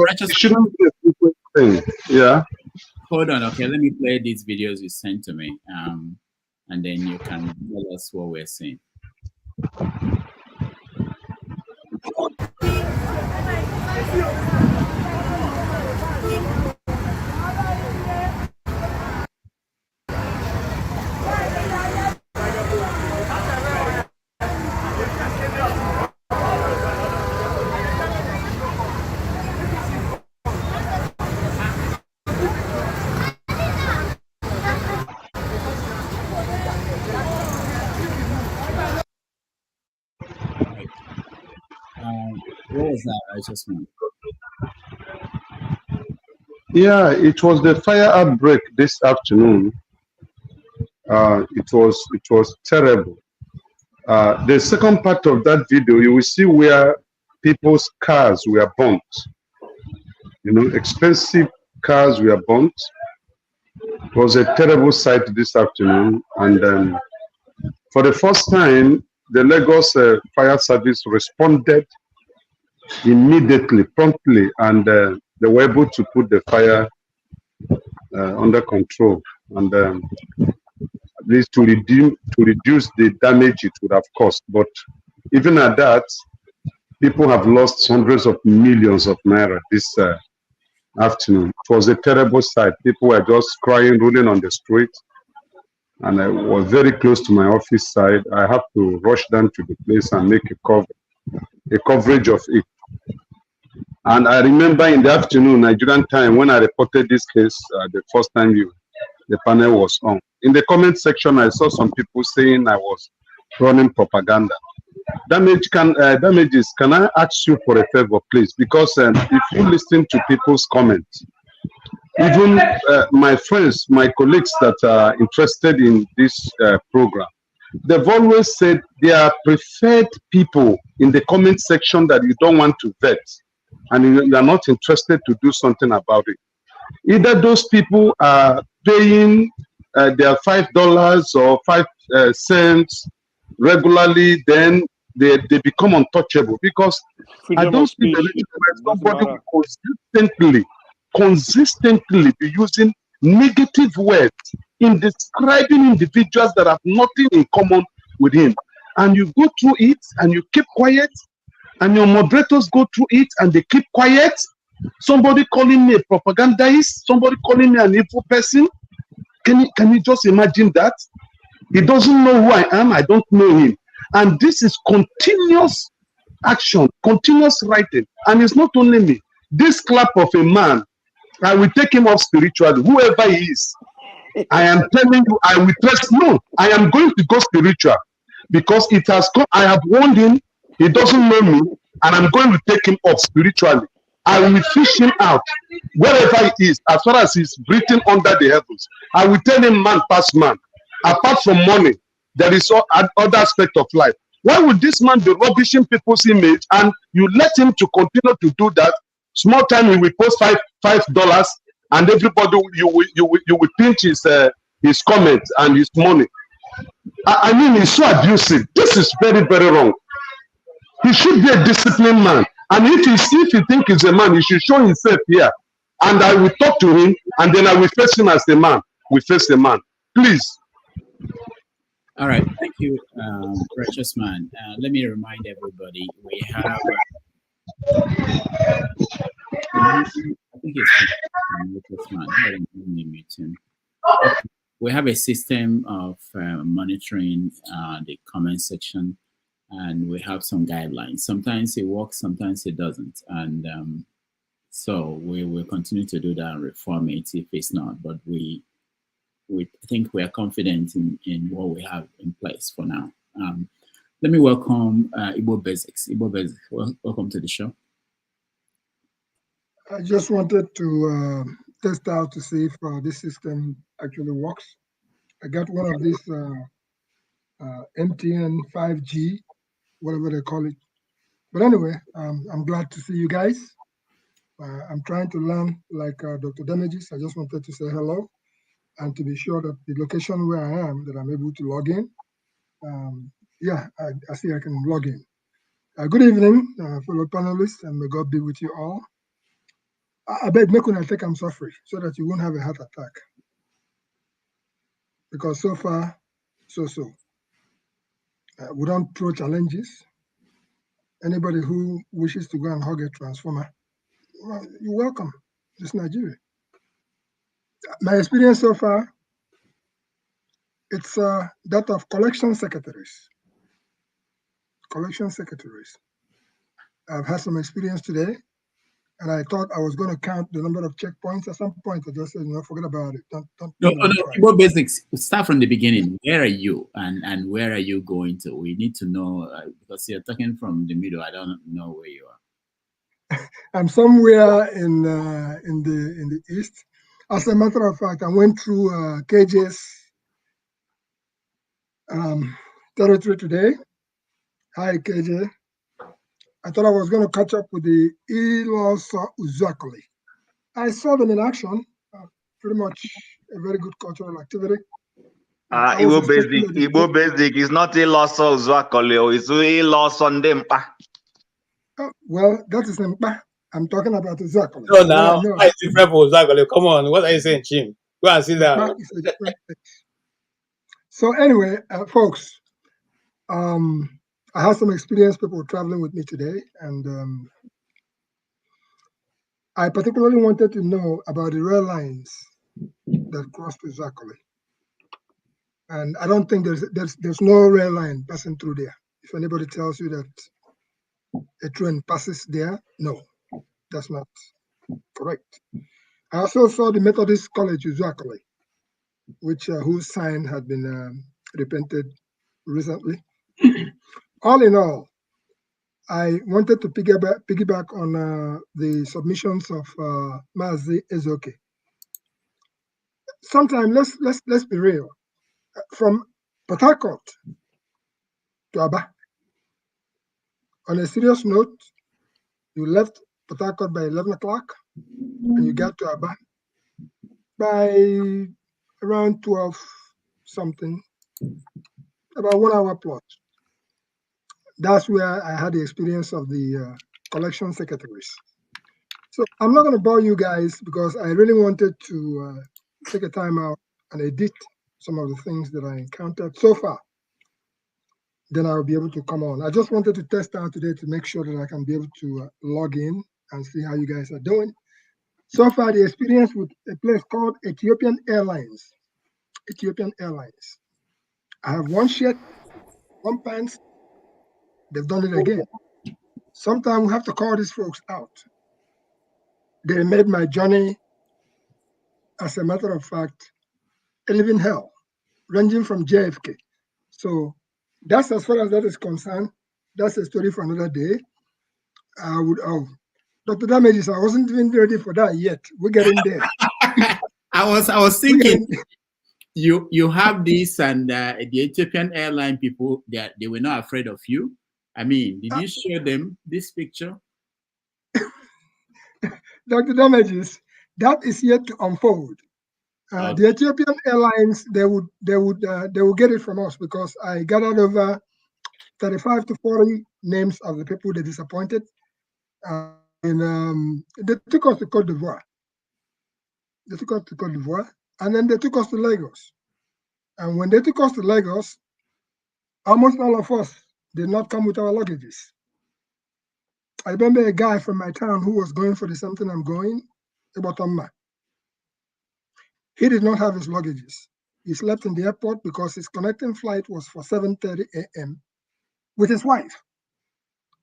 yeah. Hold on. Okay, let me play these videos you sent to me, and then you can tell us what we're seeing. What was that? I just want. Yeah, it was the fire outbreak this afternoon. It was terrible. The second part of that video, you will see where people's cars were burnt. You know, expensive cars were burnt. It was a terrible sight this afternoon, and for the first time, the Lagos Fire Service responded immediately, promptly, and they were able to put the fire under control, and at least to reduce the damage it would have caused. But even at that, people have lost hundreds of millions of naira this afternoon. It was a terrible sight. People were just crying, rolling on the street, and I was very close to my office side. I have to rush down to the place and make a coverage of it. And I remember in the afternoon, Nigerian time, when I reported this case, the first time the panel was on. In the comment section, I saw some people saying I was running propaganda. Damages, can I ask you for a favor, please? Because if you listen to people's comments, even my friends, my colleagues that are interested in this program, they've always said they are preferred people in the comment section that you don't want to vet, and you are not interested to do something about it. Either those people are paying their $5 or 5 cents regularly, then they become untouchable, because I don't see somebody will consistently be using negative words in describing individuals that have nothing in common with him. And you go through it and you keep quiet, and your moderators go through it and they keep quiet. Somebody calling me a propagandist, somebody calling me an evil person. Can you just imagine that? He doesn't know who I am, I don't know him. And this is continuous action, continuous writing. And it's not only me. This clap of a man, I will take him off spiritually, whoever he is. I am telling you, I will trust. No, I am going to go spiritual, because it has come. I have warned him. He doesn't know me. and I'm going to take him up spiritually. I will fish him out wherever he is, as far as he's breathing under the heavens. I will tell him, man pass man. Apart from money, there is other aspect of life. Why would this man be rubbishing people's image, and you let him to continue to do that? Small time he will post $5, and everybody you will pinch his comment and his money. I mean, he's so abusive. This is very, very wrong. He should be a disciplined man. And if you think he's a man, he should show himself here. And I will talk to him, and then I will face him as a man. We face the man. Please. All right. Thank you, precious man. Let me remind everybody, we have... I think it's man. We have a system of monitoring the comment section, and we have some guidelines. Sometimes it works, sometimes it doesn't. And so we will continue to do that and reform it if it's not. But we think we are confident in what we have in place for now. Let me welcome Igbo Basics. Igbo Basics, welcome to the show. I just wanted to test out to see if this system actually works. I got one of these MTN 5G, whatever they call it. But anyway, I'm glad to see you guys. I'm trying to learn like Dr. Damages. I just wanted to say hello and to be sure that the location where I am, that I'm able to log in. Yeah, I see I can log in. Good evening, fellow panelists, and may God be with you all. I beg make una take am suffering so that you won't have a heart attack. Because so far, so. We don't throw challenges. Anybody who wishes to go and hug a transformer, well, you're welcome. It's Nigeria. My experience so far, it's that of collection secretaries. Collection secretaries. I've had some experience today, and I thought I was going to count the number of checkpoints. At some point, I just said, no, forget about it. No, basics. Start from the beginning. Where are you, and where are you going to? We need to know because you're talking from the middle. I don't know where you are. I'm somewhere in the east. As a matter of fact, I went through KJ's territory today. Hi, KJ. I thought I was going to catch up with the Ilosa Uzuakoli. I saw them in action. Pretty much a very good cultural activity. Igbo basic is not Ilosa Uzuakoli, it's Ilosa Ndempa. Well, that is Ndempa. I'm talking about Uzuakoli. No, now, it's different for Uzuakoli. Come on, what are you saying, Jim? Go and sit down. So anyway, folks, I had some experienced people traveling with me today, and I particularly wanted to know about the rail lines that crossed Uzuakoli. And I don't think there's no rail line passing through there. If anybody tells you that a train passes there, no, that's not correct. I also saw the Methodist College Uzuakoli, which whose sign had been repainted recently. All in all, I wanted to piggyback on the submissions of Mazi Ezoke. Sometimes let's be real. From Port Harcourt to Aba. On a serious note, you left Port Harcourt by 11 o'clock, and you got to Aba by around 12 something, about 1 hour plus. That's where I had the experience of the collection secretaries. So I'm not going to bore you guys because I really wanted to take a time out and edit some of the things that I encountered so far. Then I'll be able to come on. I just wanted to test out today to make sure that I can be able to log in and see how you guys are doing. So far, the experience with a place called Ethiopian Airlines. Ethiopian Airlines. I have one shirt, one pants. They've done it again. Sometimes we have to call these folks out. They made my journey, as a matter of fact, a living hell, ranging from JFK. So that's as far as that is concerned. That's a story for another day. I would. Oh, Dr. Damages, I wasn't even ready for that yet. We're getting there. I was thinking you have this, and the Ethiopian airline people, they were not afraid of you. I mean, did you show them this picture? Dr. Damages, that is yet to unfold. The Ethiopian Airlines, they will get it from us, because I gathered over 35 to 40 names of the people they disappointed, and they took us to Cote d'Ivoire. And then they took us to Lagos. And when they took us to Lagos, almost all of us did not come with our luggages. I remember a guy from my town who was going for the same thing I'm going, Ibotomma. He did not have his luggages. He slept in the airport because his connecting flight was for 7:30 a.m. with his wife.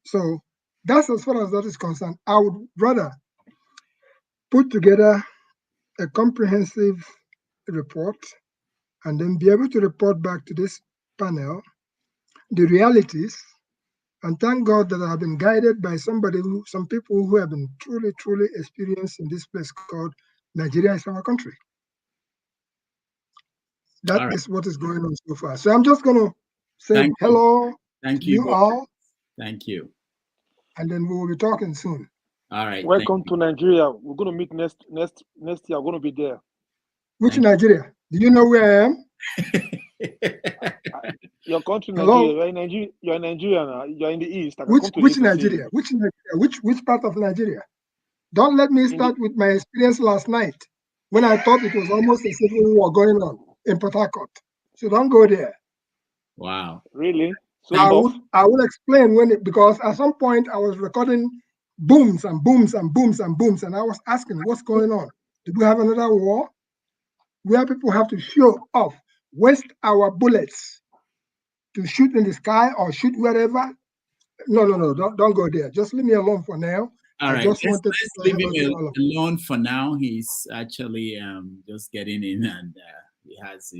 So that's as far as that is concerned. I would rather put together a comprehensive report and then be able to report back to this panel the realities. And thank God that I have been guided by some people who have been truly, truly experienced in this place called Nigeria is our country. That is what is going on so far. So I'm just going to say hello to you all. Thank you. And then we will be talking soon. All right. Welcome to Nigeria. We're going to meet next year. I'm going to be there. Which Nigeria? Do you know where I am? Your country, Nigeria. You're in Nigeria now. You're in the east. Which Nigeria? Which part of Nigeria? Don't let me start with my experience last night when I thought it was almost a civil war going on in Port Harcourt. So don't go there. Wow. Really? So I will explain because at some point I was recording booms and booms and booms and booms, and I was asking what's going on. Do we have another war where people have to show off, waste our bullets to shoot in the sky or shoot wherever? No, don't go there. Just leave me alone for now. All right, let's leave him alone for now. He's actually just getting in, and he has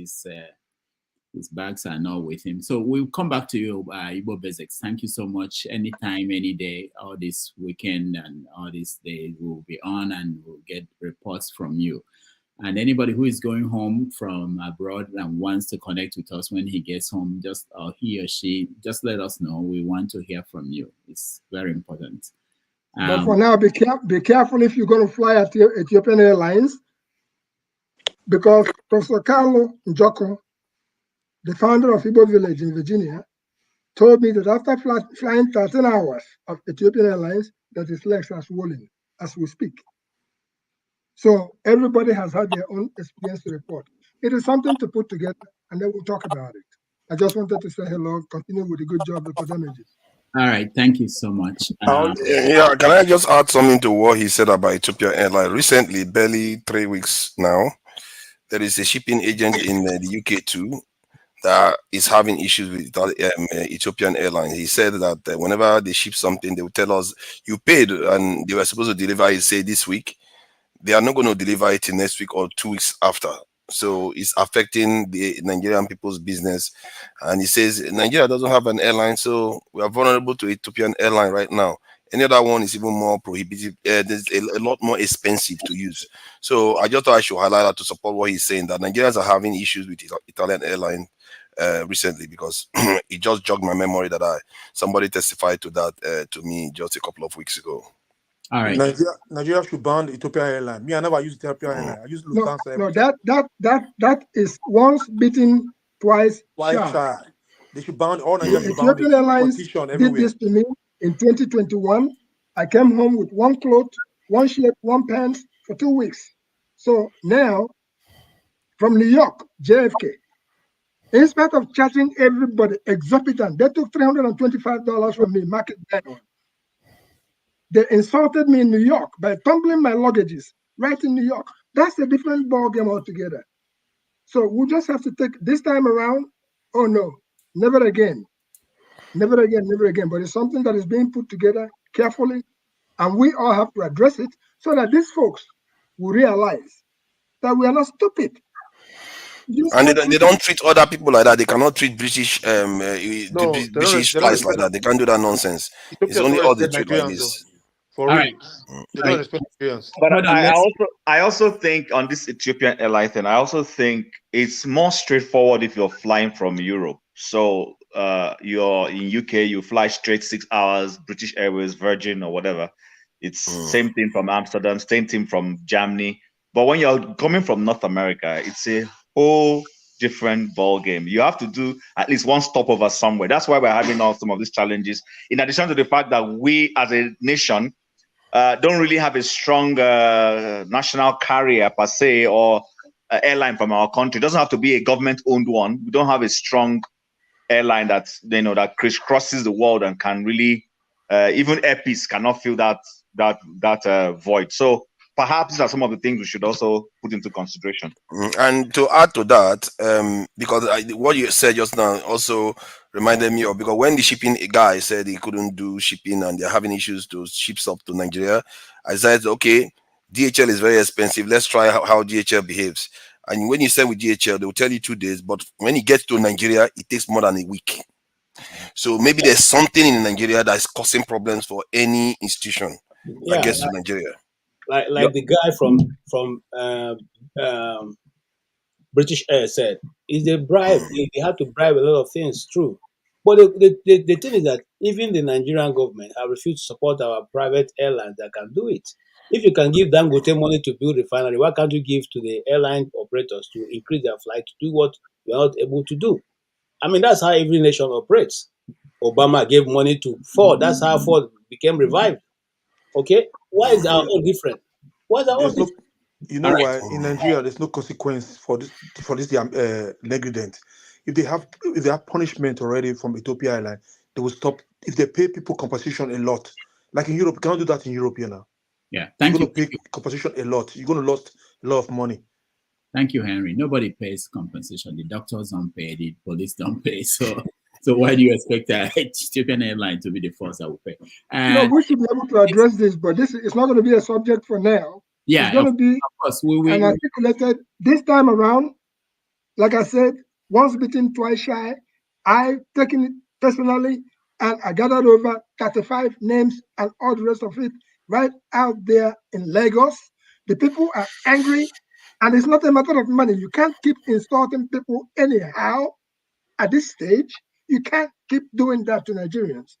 his bags are not with him. So we'll come back to you, Igbo Basics. Thank you so much. Anytime, any day, all this weekend and all these days, we'll be on and we'll get reports from you. And anybody who is going home from abroad and wants to connect with us when he gets home, he or she, just let us know. We want to hear from you. It's very important. But for now, be careful if you're going to fly at Ethiopian Airlines, because Professor Carlo Njoko, the founder of Igbo Village in Virginia, told me that after flying 13 hours of Ethiopian Airlines, that his legs are swollen as we speak. So everybody has had their own experience to report. It is something to put together, and then we'll talk about it. I just wanted to say hello, continue with the good job, Dr. Damages. All right, thank you so much. Yeah, can I just add something to what he said about Ethiopian Airlines? Recently, barely 3 weeks now, there is a shipping agent in the UK too that is having issues with Ethiopian Airlines. He said that whenever they ship something, they will tell us, you paid, and they were supposed to deliver it, say, this week. They are not going to deliver it in next week or 2 weeks after. So it's affecting the Nigerian people's business. And he says Nigeria doesn't have an airline, so we are vulnerable to Ethiopian airline right now. Any other one is even more prohibitive. There's a lot more expensive to use. So I just thought I should highlight that to support what he's saying, that Nigerians are having issues with Italian airline recently, because it just jogged my memory that somebody testified to that to me just a couple of weeks ago. All right. Nigeria should ban Ethiopian Airlines. Me, I never use Ethiopian Airlines. I use Lufthansa. No, that is once bitten, twice shy. They should ban all Nigerian Ethiopian Airlines did this to me in 2021. I came home with one cloth, one shirt, one pants for 2 weeks. So now, from New York, JFK, in spite of charging everybody exorbitant, they took $325 from me, market value. They insulted me in New York by tumbling my luggages right in New York. That's a different ballgame altogether. So we just have to take this time around. Oh no, never again. Never again, never again. But it's something that is being put together carefully, and we all have to address it so that these folks will realize that we are not stupid. And they don't treat other people like that. They cannot treat British British flights like that. They can't do that nonsense. It's only all they treat like this. For real. They don't respect Nigerians. But I also think on this Ethiopian airline thing, I also think it's more straightforward if you're flying from Europe. So you're in UK, you fly straight 6 hours, British Airways, Virgin or whatever. It's same thing from Amsterdam, same thing from Germany. But when you're coming from North America, it's a whole different ball game. You have to do at least one stopover somewhere. That's why we're having all some of these challenges. In addition to the fact that we as a nation don't really have a strong national carrier per se or airline from our country. It doesn't have to be a government-owned one. We don't have a strong airline that that crisscrosses the world and can really even airpeace cannot fill that void. So perhaps these are some of the things we should also put into consideration. And to add to that, because what you said just now also reminded me of, because when the shipping guy said he couldn't do shipping and they're having issues to ship stuff to Nigeria, I said, okay, DHL is very expensive. Let's try how DHL behaves. And when you send with DHL, they'll tell you 2 days, but when it gets to Nigeria, it takes more than a week. So maybe there's something in Nigeria that's causing problems for any institution that gets to Nigeria. Like the guy from British Air said, is they bribe. They have to bribe a lot of things, true. But the thing is that even the Nigerian government have refused to support our private airlines that can do it. If you can give Dangote money to build refinery, why can't you give to the airline operators to increase their flight to do what you're not able to do? I mean, that's how every nation operates. Obama gave money to Ford. That's how Ford became revived. Okay? Why is our own different? Why is our own different? You know why? In Nigeria, there's no consequence for this negligence. If they have punishment already from Ethiopia Airline, they will stop. If they pay people compensation a lot, like in Europe, you cannot do that in Europe, Yeah, thank you. You're going to pay compensation a lot. You're going to lose a lot of money. Thank you, Henry. Nobody pays compensation. The doctors don't pay. The police don't pay. So why do you expect Ethiopian Airline to be the first that will pay? No, we should be able to address this, but this is not going to be a subject for now. Yeah, it's going to be and articulated this time around. Like I said, once bitten, twice shy. I've taken it personally, and I gathered over 35 names and all the rest of it right out there in Lagos. The people are angry, and it's not a matter of money. You can't keep insulting people anyhow at this stage. You can't keep doing that to Nigerians,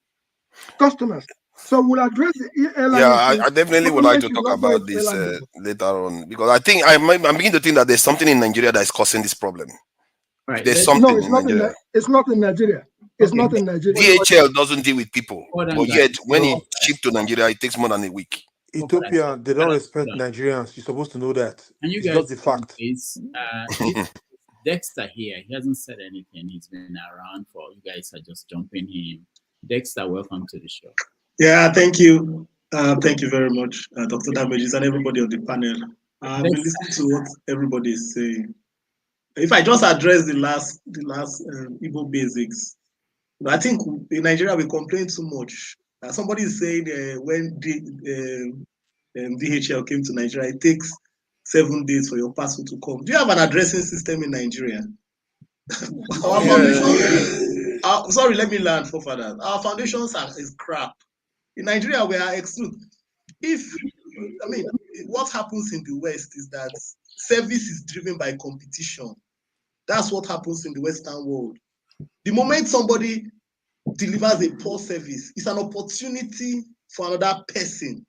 customers. So we'll address the airline. Yeah, I definitely would like to talk about this later on, because I think I'm beginning to think that there's something in Nigeria that is causing this problem. Right. There's something it's in not Nigeria. It's not in Nigeria. It's not in Nigeria. DHL doesn't deal with people, but yet when it ships to Nigeria, it takes more than a week. Ethiopia, they don't respect Nigerians. You're supposed to know that. And you it's guys, just the fact. Dexter here, he hasn't said anything. He's been around for, you guys are just jumping in. Dexter, welcome to the show. Yeah, thank you. Thank you very much, Dr. Damages and everybody on the panel. I've been listening to what everybody is saying. If I just address the last Igbo basics, I think in Nigeria we complain too much. Somebody is saying when DHL came to Nigeria, it takes 7 days for your parcel to come. Do you have an addressing system in Nigeria? Our foundation, sorry, let me learn for further. Our foundations is crap. In Nigeria, we are excluded. What happens in the West is that service is driven by competition. That's what happens in the Western world. The moment somebody delivers a poor service, it's an opportunity for another person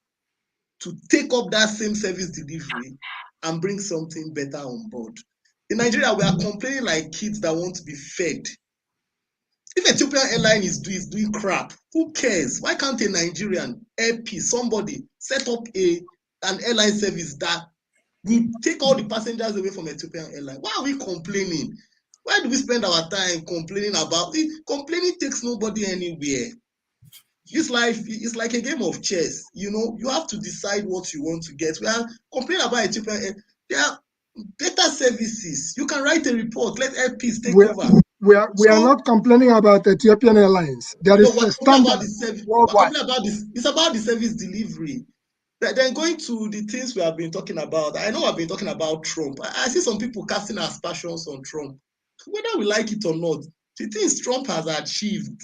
to take up that same service delivery and bring something better on board. In Nigeria, we are complaining like kids that want to be fed. If Ethiopian Airline is doing crap, who cares? Why can't a Nigerian airpeace, somebody, set up an airline service that will take all the passengers away from Ethiopian Airline? Why are we complaining? Why do we spend our time complaining about it? Complaining takes nobody anywhere. This life is like a game of chess. You have to decide what you want to get. We are complaining about Ethiopian Airline. There are better services. You can write a report. Let airpeace take over. We are not complaining about Ethiopian Airlines. There is a standard worldwide. It's about the service delivery. Then going to the things we have been talking about, I know I've been talking about Trump. I see some people casting aspersions on Trump. Whether we like it or not, the things Trump has achieved,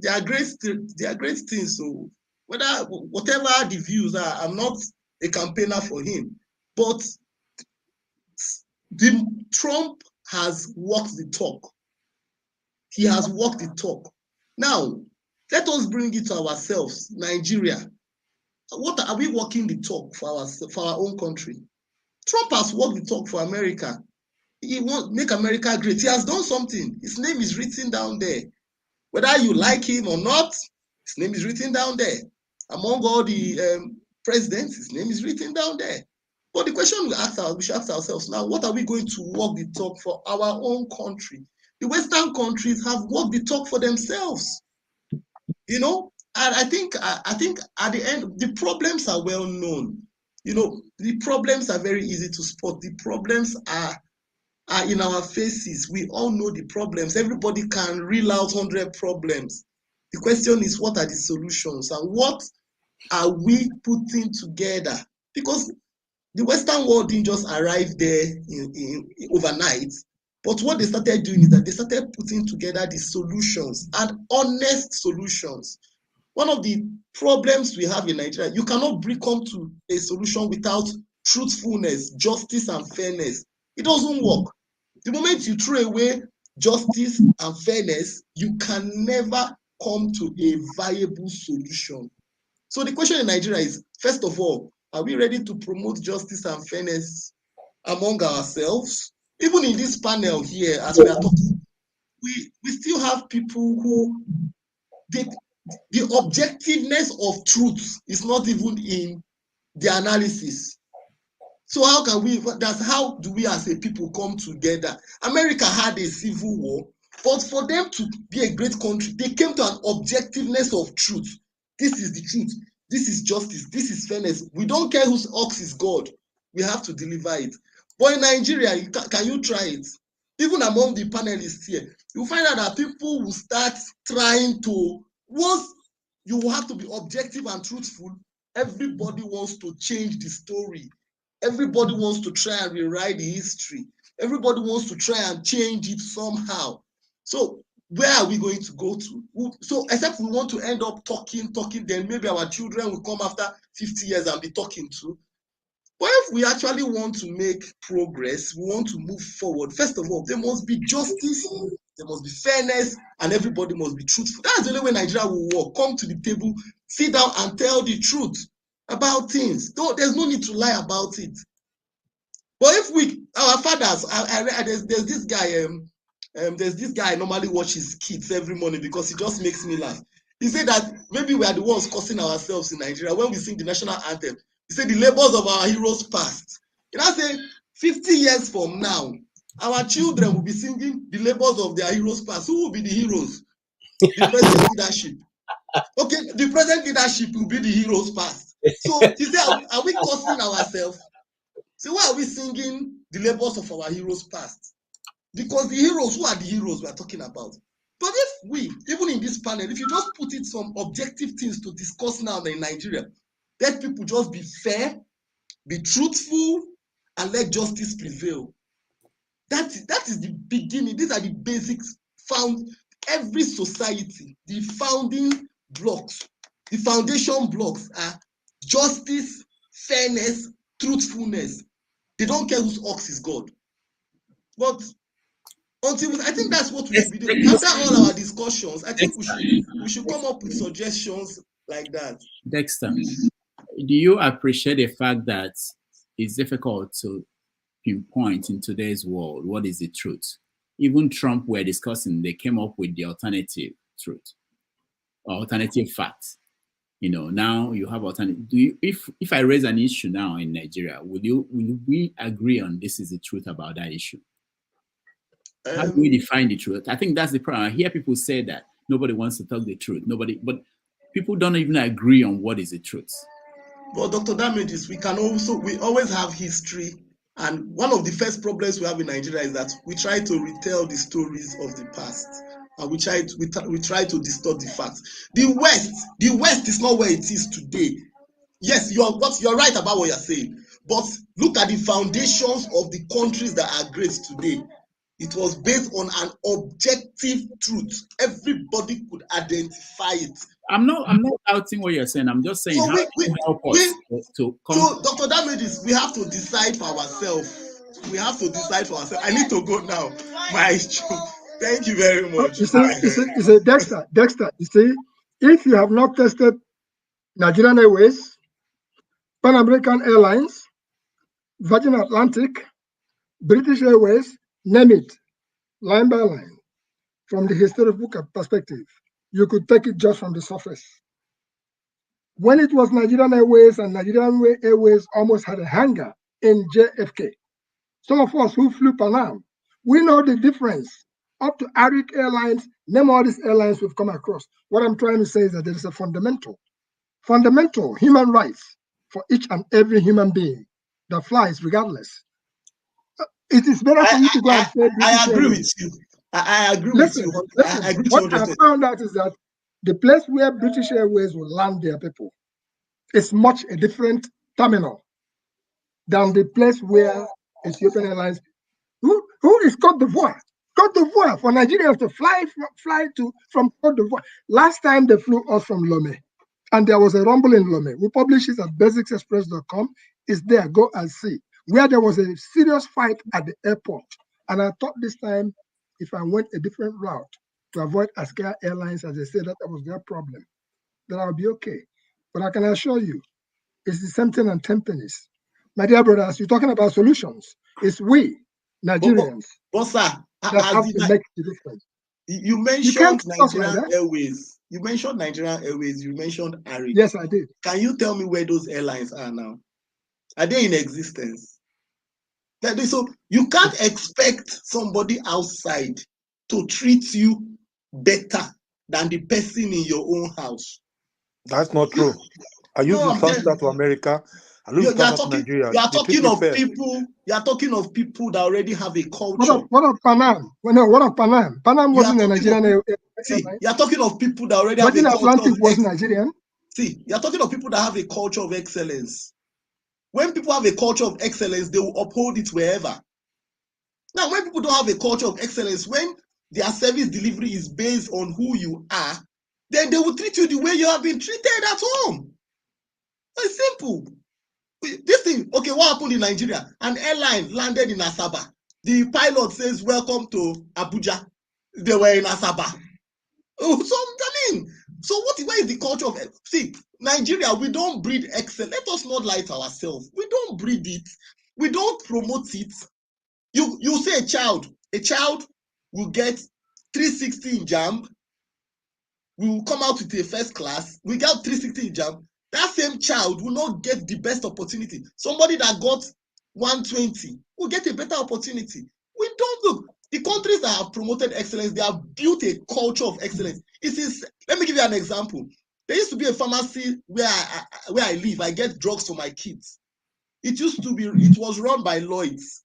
they are great things. So whatever the views are, I'm not a campaigner for him. But Trump has walked the talk. He has walked the talk. Now, let us bring it to ourselves, Nigeria. What are we walking the talk for our own country? Trump has walked the talk for America. He wants to make America great. He has done something. His name is written down there. Whether you like him or not, his name is written down there. Among all the presidents, his name is written down there. But the question we should ask ourselves now, what are we going to walk the talk for our own country? The Western countries have walked the talk for themselves. You know, and I think at the end, the problems are well known. You know, the problems are very easy to spot. The problems are in our faces. We all know the problems. Everybody can reel out 100 problems. The question is, what are the solutions and what are we putting together? Because the Western world didn't just arrive there in overnight. But what they started doing is that they started putting together the solutions and honest solutions. One of the problems we have in Nigeria, you cannot come to a solution without truthfulness, justice, and fairness. It doesn't work. The moment you throw away justice and fairness, you can never come to a viable solution. So the question in Nigeria is, first of all, are we ready to promote justice and fairness among ourselves? Even in this panel here, as we are talking, we still have people who the objectiveness of truth is not even in the analysis. So how do we as a people come together? America had a civil war, but for them to be a great country, they came to an objectiveness of truth. This is the truth. This is justice. This is fairness. We don't care whose ox is God. We have to deliver it. But in Nigeria, can you try it? Even among the panelists here, you find out that people will start trying to, once you have to be objective and truthful, everybody wants to change the story. Everybody wants to try and rewrite the history. Everybody wants to try and change it somehow. So where are we going to go to? So except we want to end up talking, then maybe our children will come after 50 years and be talking too. But if we actually want to make progress, we want to move forward, first of all, there must be justice, there must be fairness, and everybody must be truthful. That's the only way Nigeria will work. Come to the table, sit down and tell the truth about things. There's no need to lie about it. But if our fathers, there's this guy I normally watch his kids every morning because he just makes me laugh. He said that maybe we are the ones causing ourselves in Nigeria when we sing the national anthem. He said the labors of our heroes past. You know, say 50 years from now, our children will be singing the labors of their heroes past. Who will be the heroes? The present leadership. Okay, the present leadership will be the heroes past. So he said, are we causing ourselves? So why are we singing the labors of our heroes past? Because the heroes, who are the heroes we are talking about? But if we, even in this panel, if you just put it some objective things to discuss now in Nigeria, let people just be fair, be truthful, and let justice prevail. That is the beginning. These are the basics found every society. The founding blocks, the foundation blocks are justice, fairness, truthfulness. They don't care whose ox is God. But until I think that's what we should be doing. After all our discussions, I think we should come up with suggestions like that. Dexter, do you appreciate the fact that it's difficult to pinpoint in today's world what is the truth? Even Trump were discussing, they came up with the alternative truth, or alternative facts. You know, now you have alternative. If I raise an issue now in Nigeria, will we agree on this is the truth about that issue? How do we define the truth? I think that's the problem. I hear people say that nobody wants to tell the truth. But people don't even agree on what is the truth. But Dr. Damages, we always have history, and one of the first problems we have in Nigeria is that we try to retell the stories of the past, and we try to distort the facts. The West is not where it is today yes, you're right about what you're saying. But look at the foundations of the countries that are great today. It was based on an objective truth. Everybody could identify it. I'm not doubting what you're saying. I'm just saying, So how do you help us to come? so Dr. Damages, we have to decide for ourselves. We have to decide for ourselves. I need to go now. My thank you very much. You see, Dexter, you see, if you have not tested Nigerian Airways, Pan American Airlines, Virgin Atlantic, British Airways, name it, line by line, from the historical perspective, you could take it just from the surface. When it was Nigerian Airways, and Nigerian Airways almost had a hangar in JFK. Some of us who flew Pan Am, we know the difference. Up to Arik Airlines, name all these airlines we've come across. What I'm trying to say is that there is a fundamental human rights for each and every human being that flies regardless. It is better for you to go and say I agree with you. I agree with you. What I found out is that the place where British Airways will land their people is much a different terminal than the place where Ethiopian Airlines. Who is Cote d'Ivoire? Cote d'Ivoire, for Nigerians to fly from Cote d'Ivoire. Last time they flew us from Lomé, and there was a rumble in Lomé. We publish it at basicsexpress.com. It's there. Go and see. Where there was a serious fight at the airport. And I thought this time, if I went a different route to avoid Askar Airlines, as they said that was their problem, then I'll be okay. But I can assure you, it's the same thing on Tampines. My dear brothers, you're talking about solutions. It's we, Nigerians, that have to make the difference. You mentioned Nigerian Airways. You mentioned Nigerian Airways. You mentioned Arik. Yes, I did. Can you tell me where those airlines are now? Are they in existence? So you can't expect somebody outside to treat you better than the person in your own house. That's not true. I used to transfer to America. You are talking of people that already have a culture. What of Panam? What of Panam? Panam wasn't a Nigerian. You are talking of people that already have a culture. Atlantic was Nigerian. See, you are talking of people that have a culture of excellence. When people have a culture of excellence, they will uphold it wherever. Now, when people don't have a culture of excellence, when their service delivery is based on who you are, then they will treat you the way you have been treated at home. It's simple. This thing, okay, what happened in Nigeria? An airline landed in Asaba. The pilot says, "Welcome to Abuja." They were in Asaba. Where is the culture of? See, Nigeria, we don't breed excellence. Let us not lie to ourselves. We don't breed it. We don't promote it. You say a child will get 360 in JAMB. We will come out with a first class. We got 360 in JAMB. That same child will not get the best opportunity. Somebody that got 120 will get a better opportunity. We don't look. The countries that have promoted excellence, they have built a culture of excellence. Let me give you an example. There used to be a pharmacy where I live. I get drugs for my kids. It was run by Lloyd's.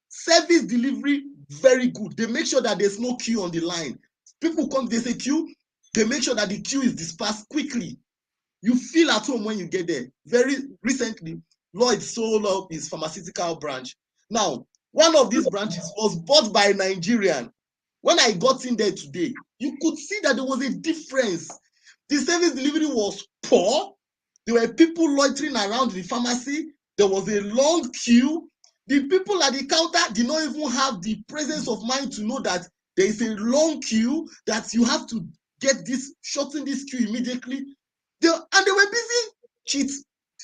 Service delivery, very good. They make sure that there's no queue on the line. People come, there's a queue. They make sure that the queue is dispersed quickly. You feel at home when you get there. Very recently, Lloyd sold up his pharmaceutical branch. Now, one of these branches was bought by a Nigerian. When I got in there today, you could see that there was a difference. The service delivery was poor. There were people loitering around the pharmacy. There was a long queue. The people at the counter did not even have the presence of mind to know that there is a long queue, that you have to shorten this queue immediately. They were busy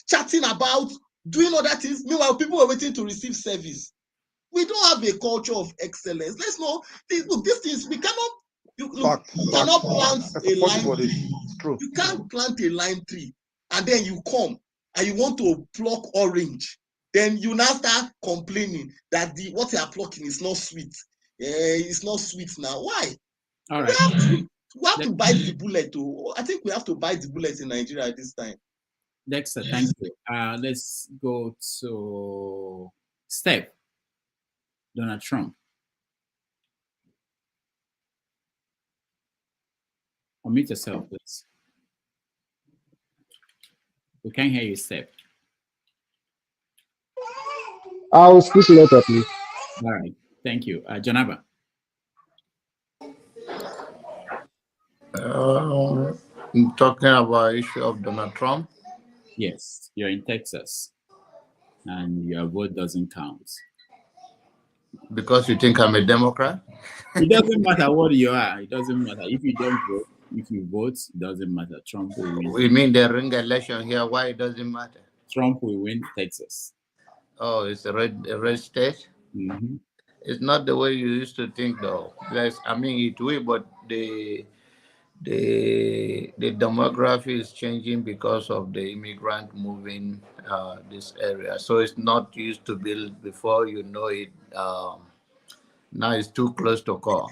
chatting about doing other things. Meanwhile, people were waiting to receive service. We don't have a culture of excellence. Let's know. Look, these things, we cannot. You cannot plant a lime tree. You can't plant a lime tree and then you come and you want to pluck orange. Then you now start complaining that what you are plucking is not sweet. It's not sweet now. Why? All right. We have to bite the bullet. I think we have to bite the bullet in Nigeria at this time. Dexter, thank you. Let's go to Steph. Donald Trump. Unmute yourself, please. We can't hear you, Steph. I'll speak later, please. All right. Thank you. Janaba. I'm talking about issue of Donald Trump. Yes, you're in Texas, and your vote doesn't count. Because you think I'm a Democrat? It doesn't matter what you are. It doesn't matter. If you don't vote, if you vote, it doesn't matter. Trump will win. We mean the ring election here. Why it doesn't matter? Trump will win Texas. Oh, it's a red state? Mm-hmm. It's not the way you used to think, though. Yes, I mean, it will, but the demography is changing because of the immigrant moving this area. So it's not used to build before you know it. Now it's too close to call.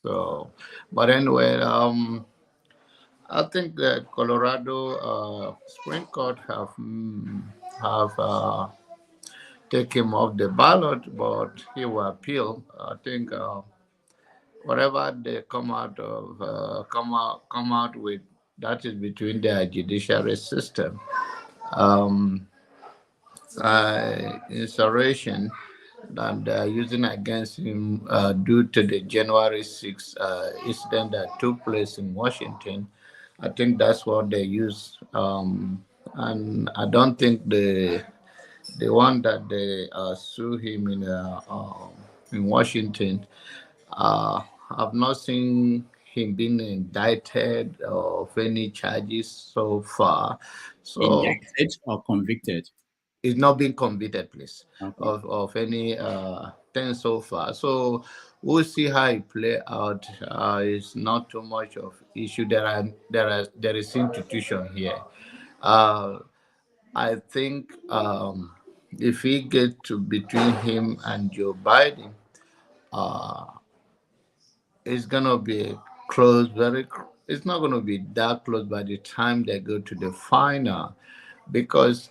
So, but anyway, I think that Colorado Supreme Court have taken him off the ballot, but he will appeal. I think whatever they come out with, that is between their judiciary system. Insurrection that they are using against him due to the January 6th incident that took place in Washington. I think that's what they use. And I don't think the one that they sue him in Washington, I've not seen him being indicted of any charges so far. So indicted or convicted? He's not been convicted, please, okay. of any thing so far. So we'll see how it play out. It's not too much of issue. There is institution here. I think if we get to between him and Joe Biden, it's gonna be close. It's not gonna be that close by the time they go to the final, because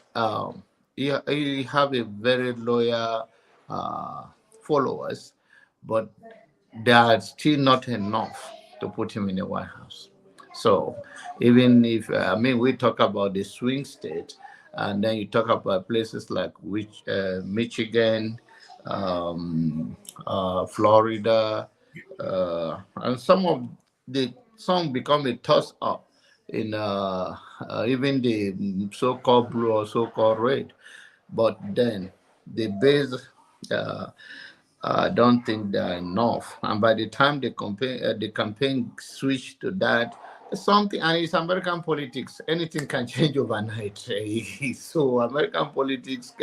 he have a very loyal followers, but they are still not enough to put him in the White House. So even if we talk about the swing state, and then you talk about places like Michigan, Florida, and some become a toss up in even the so-called blue or so-called red. But then the base, I don't think they're enough. And by the time the campaign switched to that, something, and it's American politics, anything can change overnight. So American politics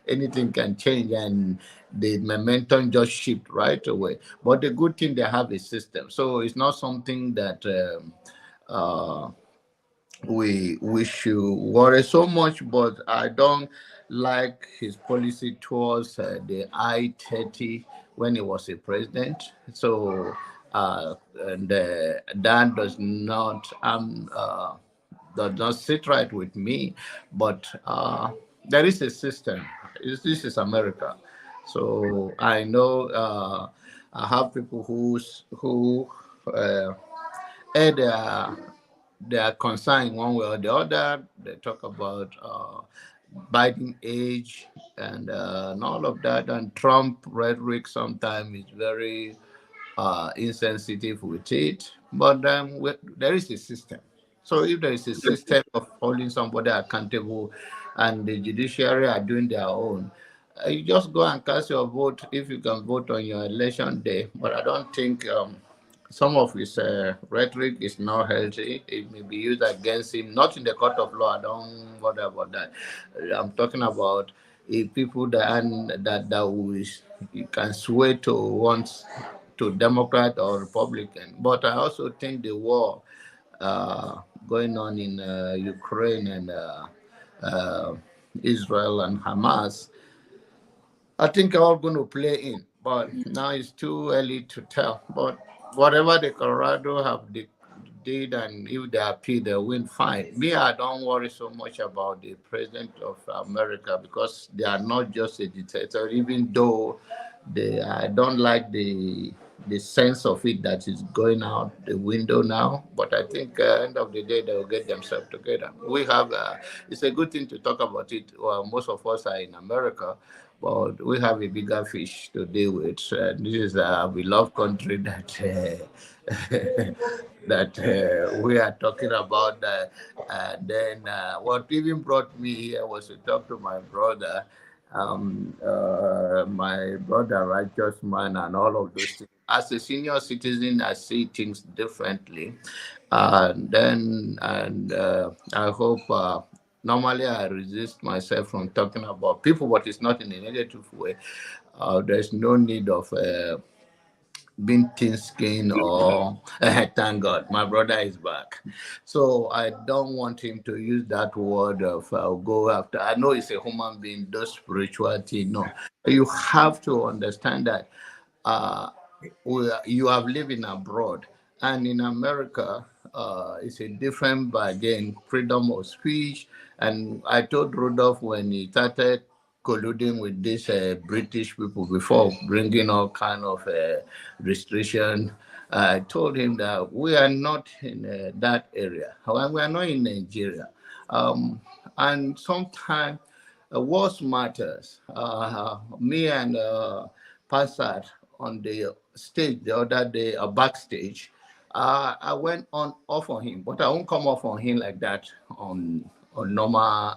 anything can change, and the momentum just shift right away. But the good thing, they have a system. So it's not something that we should worry so much, but I don't like his policy towards the I-30 when he was a president. So that does not sit right with me. But there is a system. This is America. So I know I have people who they are concerned one way or the other. They talk about Biden age and all of that. And Trump rhetoric sometimes is very insensitive with it. But there is a system. So if there is a system of holding somebody accountable, and the judiciary are doing their own, you just go and cast your vote if you can vote on your election day. But I don't think some of his rhetoric is not healthy. It may be used against him, not in the court of law. I don't worry about that. I'm talking about people you can sway to once to Democrat or Republican. But I also think the war going on in Ukraine and Israel and Hamas, I think are all going to play in. But now it's too early to tell. But whatever the Colorado have did, and if they appeal, they win fine. Me, I don't worry so much about the president of America, because they are not just a dictator, even though I don't like the the sense of it that is going out the window now. But I think end of the day, they will get themselves together. We have, it's a good thing to talk about it. Well, most of us are in America, but we have a bigger fish to deal with. This is a beloved country that we are talking about. Then what even brought me here was to talk to my brother, my brother, righteous man, and all of those things. As a senior citizen, I see things differently. I hope. Normally, I resist myself from talking about people, but it's not in a negative way. There's no need of being thin-skinned or thank God, my brother is back. So I don't want him to use that word of go after. I know he's a human being, does spirituality. No, you have to understand that you have living abroad, and in America, it's a different again freedom of speech. And I told Rudolph when he started colluding with these British people before bringing all kind of restriction. I told him that we are not in that area. However, we are not in Nigeria. And sometimes words matters. Me and Passat on the stage the other day, backstage, I went off on him, but I won't come off on him like that on normal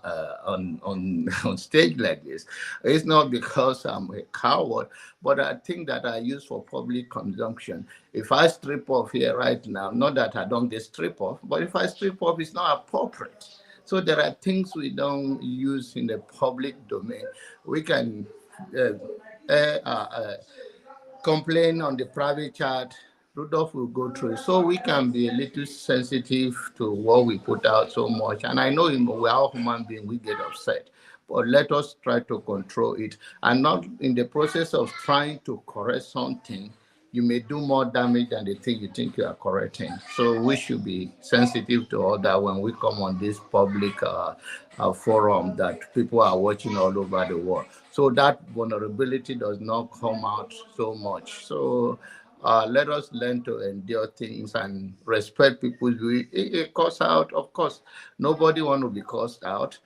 on stage like this. It's not because I'm a coward, but I think that I use for public consumption. If I strip off here right now, not that I don't get strip off, but if I strip off, it's not appropriate. So there are things we don't use in the public domain. We can complain on the private chat. Rudolph will go through it. So we can be a little sensitive to what we put out so much. And I know we're all human beings, we get upset. But let us try to control it. And not in the process of trying to correct something, you may do more damage than the thing you think you are correcting. So we should be sensitive to all that when we come on this public forum that people are watching all over the world. So that vulnerability does not come out so much. So let us learn to endure things and respect people's view. It costs out, of course. Nobody wants to be cursed out.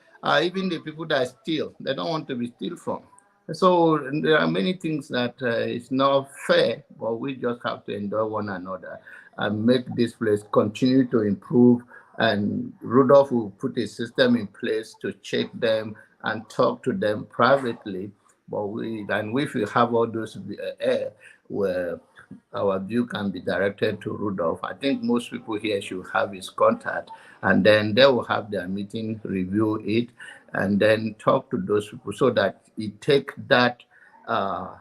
Even the people that steal, they don't want to be steal from. So there are many things that is not fair, but we just have to endure one another and make this place continue to improve. And Rudolph will put a system in place to check them and talk to them privately. But if we have all those air where our view can be directed to Rudolph, I think most people here should have his contact, and then they will have their meeting, review it, and then talk to those people so that it take that a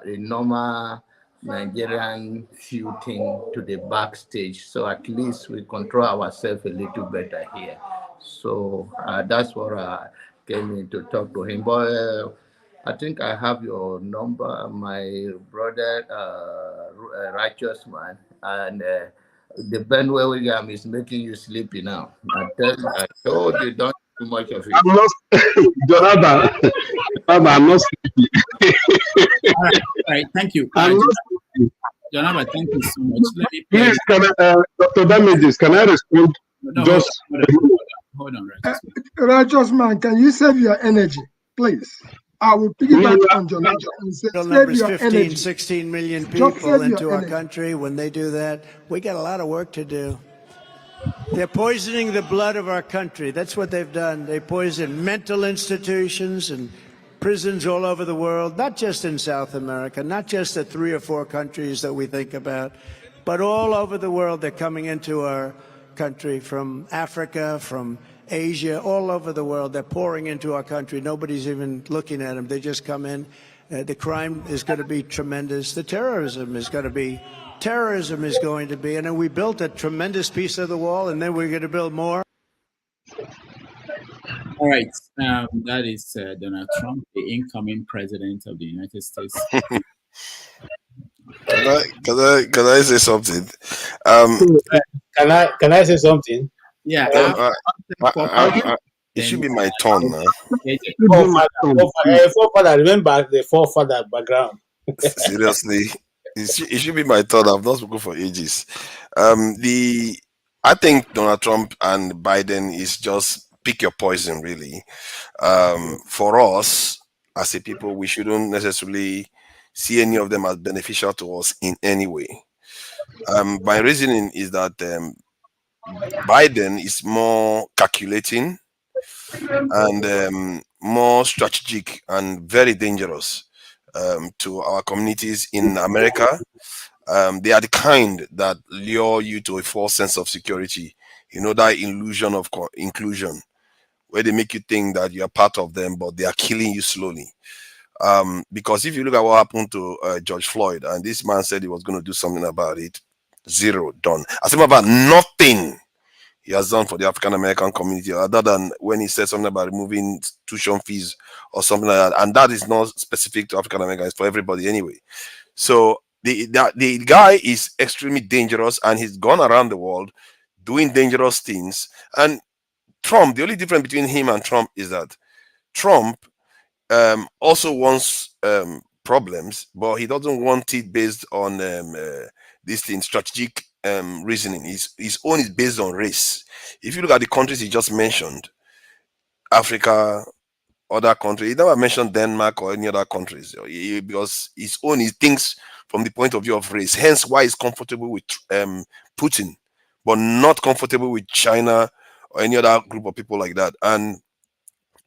normal Nigerian few thing to the backstage. So at least we control ourselves a little better here. So that's what I came in to talk to him. But I think I have your number, my brother, righteous man, and the Ben William is making you sleepy now. I told you, don't do too much of it. I'm not, Jonathan. I'm not sleepy. All right, thank you. Jonathan, thank you so much. Let me please, Dr. Damages, can I respond? No, just hold on, righteous man, can you save your energy, please? I will piggyback on Jonathan and say, save your 15, energy. 16 million people into our energy. country. When they do that, we got a lot of work to do. They're poisoning the blood of our country. That's what they've done. They poison mental institutions and prisons all over the world, not just in South America, not just the 3 or 4 countries that we think about, but all over the world. They're coming into our country from Africa, from Asia, all over the world. They're pouring into our country. Nobody's even looking at them. They just come in. The crime is going to be tremendous. The terrorism is going to be. And then we built a tremendous piece of the wall, and then we're going to build more. All right. That is Donald Trump, the incoming president of the United States. Can I say something? Can I say something? Yeah. It should be my turn now. Forefather, remember the forefather background. Seriously, it should be my turn. I've not spoken for ages. I think Donald Trump and Biden is just pick your poison, really. For us as a people, we shouldn't necessarily see any of them as beneficial to us in any way. My reasoning is that Biden is more calculating and more strategic and very dangerous to our communities in America. They are the kind that lure you to a false sense of security, that illusion of inclusion, where they make you think that you are part of them, but they are killing you slowly. Because if you look at what happened to George Floyd, and this man said he was going to do something about it, zero, done. As about nothing he has done for the African American community, other than when he said something about removing tuition fees or something like that. And that is not specific to African Americans, for everybody anyway. So the guy is extremely dangerous, and he's gone around the world doing dangerous things. And Trump, the only difference between him and Trump is that Trump also wants problems, but he doesn't want it based on this thing, strategic reasoning. His own is based on race. If you look at the countries he just mentioned, Africa, other countries, he never mentioned Denmark or any other countries, because his own, he thinks from the point of view of race. Hence why he's comfortable with Putin, but not comfortable with China or any other group of people like that. And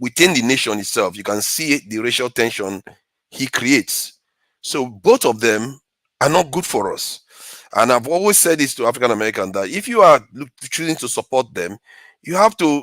within the nation itself, you can see the racial tension he creates. So both of them are not good for us. And I've always said this to African Americans, that if you are choosing to support them, you have to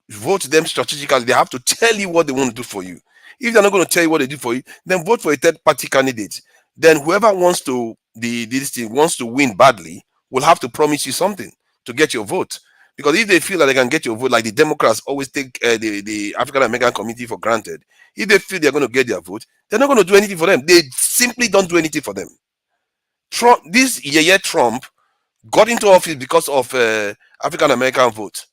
vote them strategically. They have to tell you what they want to do for you. If they're not going to tell you what they do for you, then vote for a third party candidate. Then whoever wants to wants to win badly will have to promise you something to get your vote. Because if they feel that they can get your vote, like the Democrats always take the African American community for granted, if they feel they're going to get their vote, they're not going to do anything for them. They simply don't do anything for them. Trump got into office because of African American vote.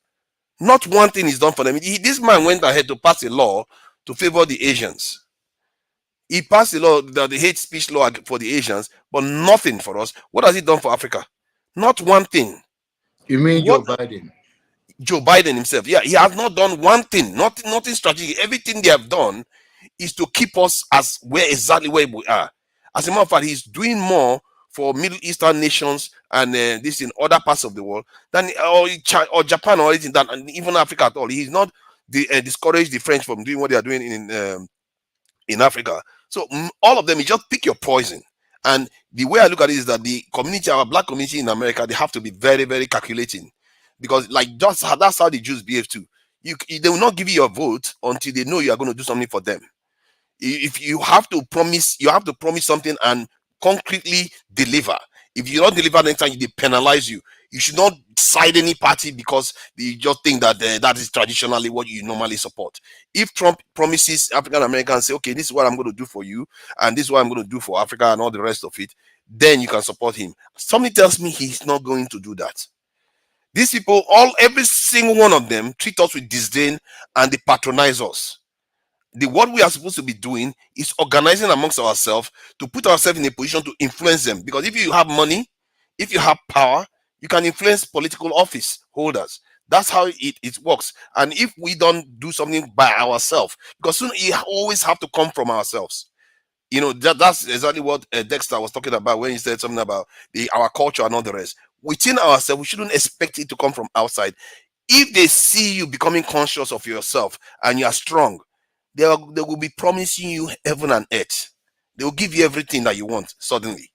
Not one thing is done for them. This man went ahead to pass a law to favor the Asians. He passed a law, the hate speech law for the Asians, but nothing for us. What has he done for Africa? Not one thing. You mean Joe Biden? Joe Biden himself. Yeah, he has not done one thing. Nothing strategic. Everything they have done is to keep us as exactly where we are. As a matter of fact, he's doing more for Middle Eastern nations and this in other parts of the world than or Japan or anything, than even Africa at all. He's not discouraged the French from doing what they are doing in Africa. So all of them, you just pick your poison. And the way I look at it is that the community, our black community in America, they have to be very, very calculating, because that's how the Jews behave too. They will not give you your vote until they know you are going to do something for them. If you have to promise, something and concretely deliver. If you don't deliver next time, they penalize you. You should not side any party because you just think that that is traditionally what you normally support. If Trump promises African Americans, say, okay, this is what I'm going to do for you, and this is what I'm going to do for Africa and all the rest of it, then you can support him. Something tells me he's not going to do that. These people, every single one of them, treat us with disdain and they patronize us. What we are supposed to be doing is organizing amongst ourselves to put ourselves in a position to influence them. Because if you have money, if you have power, you can influence political office holders. That's how it works. And if we don't do something by ourselves, because soon it always have to come from ourselves. That's exactly what Dexter was talking about when he said something about our culture and all the rest. Within ourselves, we shouldn't expect it to come from outside. If they see you becoming conscious of yourself and you are strong, they will be promising you heaven and earth. They will give you everything that you want suddenly.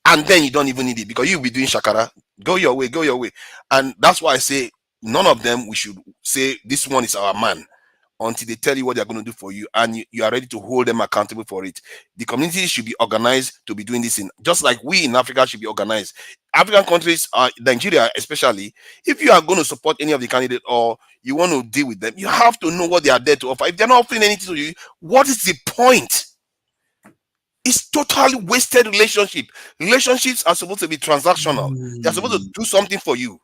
And then you don't even need it because you'll be doing shakara. Go your way, go your way. And that's why I say none of them, we should say this one is our man until they tell you what they're going to do for you and you are ready to hold them accountable for it. The community should be organized to be doing this just like we in Africa should be organized. African countries, Nigeria especially, if you are going to support any of the candidates or you want to deal with them, you have to know what they are there to offer. If they're not offering anything to you, what is the point? It's totally wasted relationship. Relationships are supposed to be transactional. They're supposed to do something for you.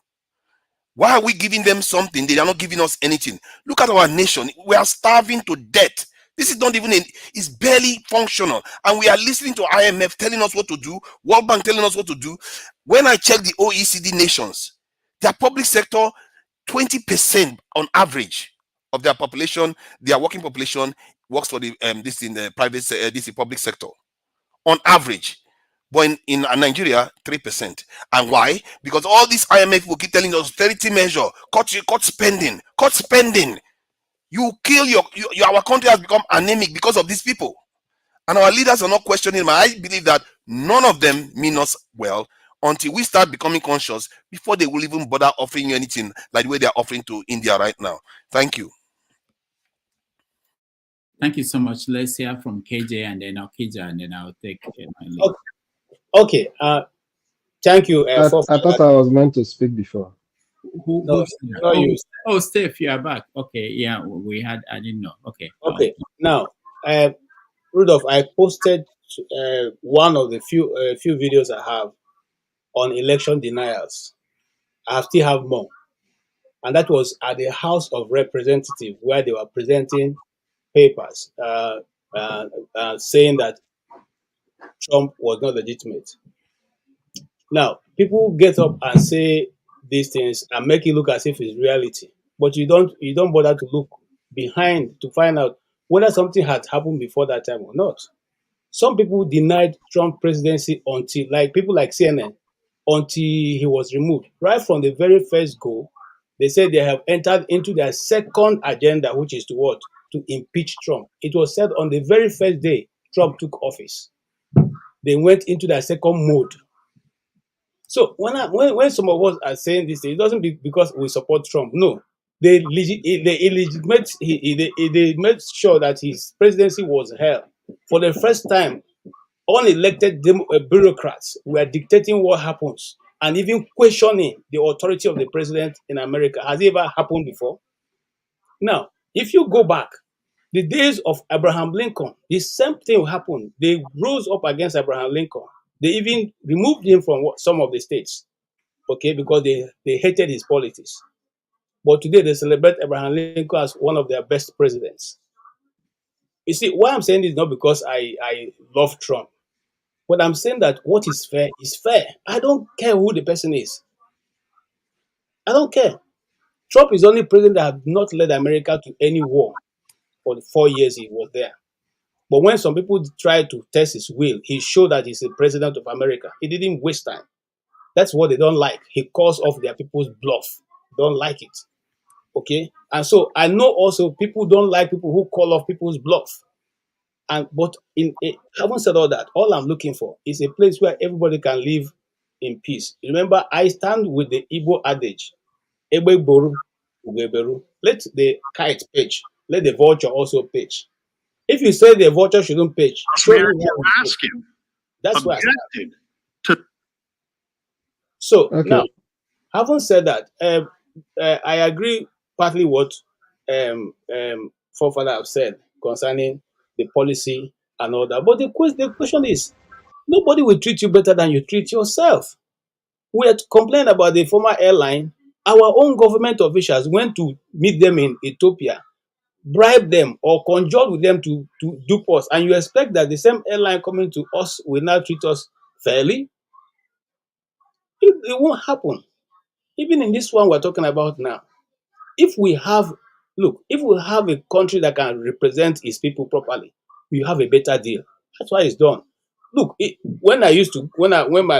Why are we giving them something? They are not giving us anything. Look at our nation. We are starving to death. This is not even it's barely functional. And we are listening to IMF telling us what to do, World Bank telling us what to do. When I check the OECD nations, their public sector, 20% on average of their population, their working population works for the this in the private this is public sector on average. But in Nigeria, 3%. And why? Because all these IMF will keep telling us austerity measure, cut spending, cut spending. You kill our country has become anemic because of these people. And our leaders are not questioning them. I believe that none of them mean us well until we start becoming conscious before they will even bother offering you anything like the way they're offering to India right now. Thank you. Thank you so much. Let's hear from KJ and then Okija, and then I'll take my lead. Okay. Thank you. I thought I was meant to speak before. No, you. Oh, Steph, you are back. Okay, yeah, I didn't know. Okay. Okay. Now, Rudolph, I posted one of the few videos I have on election denials. I still have more. And that was at the House of Representatives, where they were presenting papers saying that Trump was not legitimate. Now, people get up and say these things and make it look as if it's reality, but you don't bother to look behind to find out whether something had happened before that time or not. Some people denied Trump presidency until, like people like CNN, until he was removed. Right from the very first go, they said they have entered into their second agenda, which is to what? To impeach Trump. It was said on the very first day Trump took office. They went into their second mode. So when some of us are saying this, it doesn't be because we support Trump. No, they made sure that his presidency was held. For the first time, unelected bureaucrats were dictating what happens and even questioning the authority of the president in America. Has it ever happened before? Now, if you go back, the days of Abraham Lincoln, the same thing happened. They rose up against Abraham Lincoln. They even removed him from some of the states, okay, because they hated his politics. But today they celebrate Abraham Lincoln as one of their best presidents. You see, why I'm saying this is not because I love Trump. But I'm saying that what is fair is fair. I don't care who the person is. I don't care. Trump is the only president that has not led America to any war for the 4 years he was there. But when some people try to test his will, he showed that he's the president of America. He didn't waste time. That's what they don't like. He calls off their people's bluff. Don't like it. Okay? And so I know also people don't like people who call off people's bluff. But having said all that, all I'm looking for is a place where everybody can live in peace. Remember, I stand with the Igbo adage, Ebe boru, ugeberu. Let the kite pitch. Let the vulture also pitch. If you say the vulture shouldn't pitch, show me where ask him. That's why I stand. So okay. Now, having said that, I agree partly what forefather have said concerning the policy and all that. But the question is, nobody will treat you better than you treat yourself. We had complained about the former airline. Our own government officials went to meet them in Ethiopia, bribe them or conjure with them to dupe us. And you expect that the same airline coming to us will now treat us fairly? It won't happen. Even in this one we're talking about now. If we have a country that can represent its people properly, we have a better deal. That's why it's done. Look, when my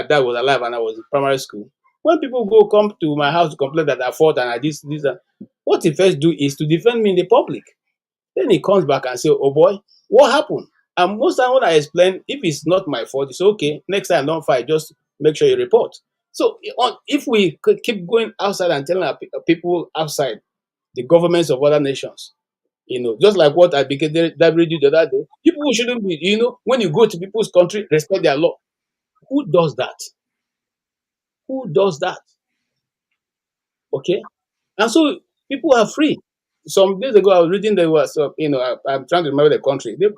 dad was alive and I was in primary school, when people come to my house to complain that I fought and I this, what he first do is to defend me in the public. Then he comes back and say, "Oh boy, what happened?" And most time when I explain, if it's not my fault, it's okay. Next time don't fight, just make sure you report. So if we keep going outside and telling our people outside, the governments of other nations, just like what I began did the other day, people shouldn't be, when you go to people's country, respect their law. Who does that? Who does that? Okay? And so people are free. Some days ago, I was reading the was, I'm trying to remember the country. They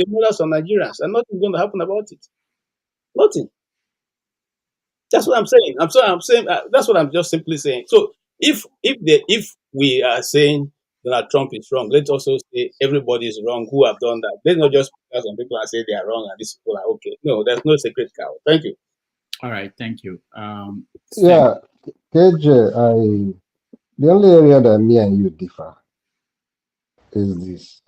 murder some Nigerians, and nothing's going to happen about it. Nothing. That's what I'm saying. That's what I'm just simply saying. So if we are saying Donald Trump is wrong. Let's also say everybody is wrong who have done that. Let's not just pick out some people and say they are wrong and these people are okay. No, there's no sacred cow. Thank you. All right, thank you. Yeah, KJ, the only area that me and you differ is this.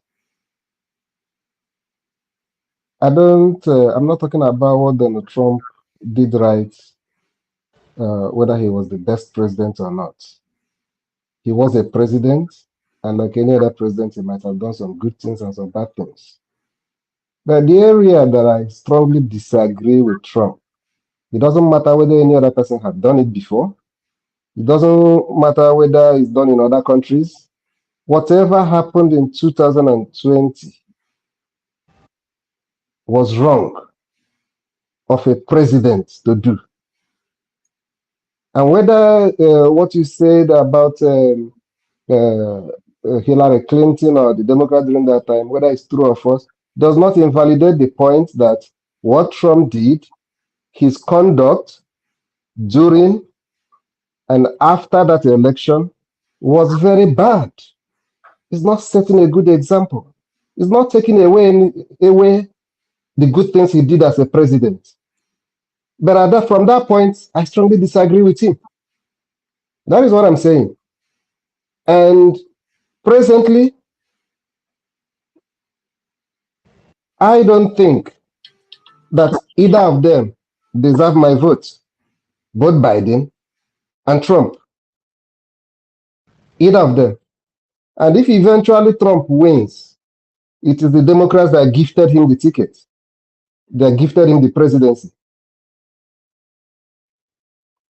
I'm not talking about what Donald Trump did right, whether he was the best president or not. He was a president, and like any other president, he might have done some good things and some bad things. But the area that I strongly disagree with Trump, it doesn't matter whether any other person had done it before. It doesn't matter whether it's done in other countries. Whatever happened in 2020 was wrong of a president to do. And whether what you said about Hillary Clinton or the Democrats during that time, whether it's true or false, does not invalidate the point that what Trump did, his conduct during and after that election was very bad. It's not setting a good example. It's not taking away the good things he did as a president. But from that point, I strongly disagree with him. That is what I'm saying. And presently, I don't think that either of them deserve my vote, both Biden and Trump. Either of them. And if eventually Trump wins, it is the Democrats that gifted him the ticket. They gifted him the presidency.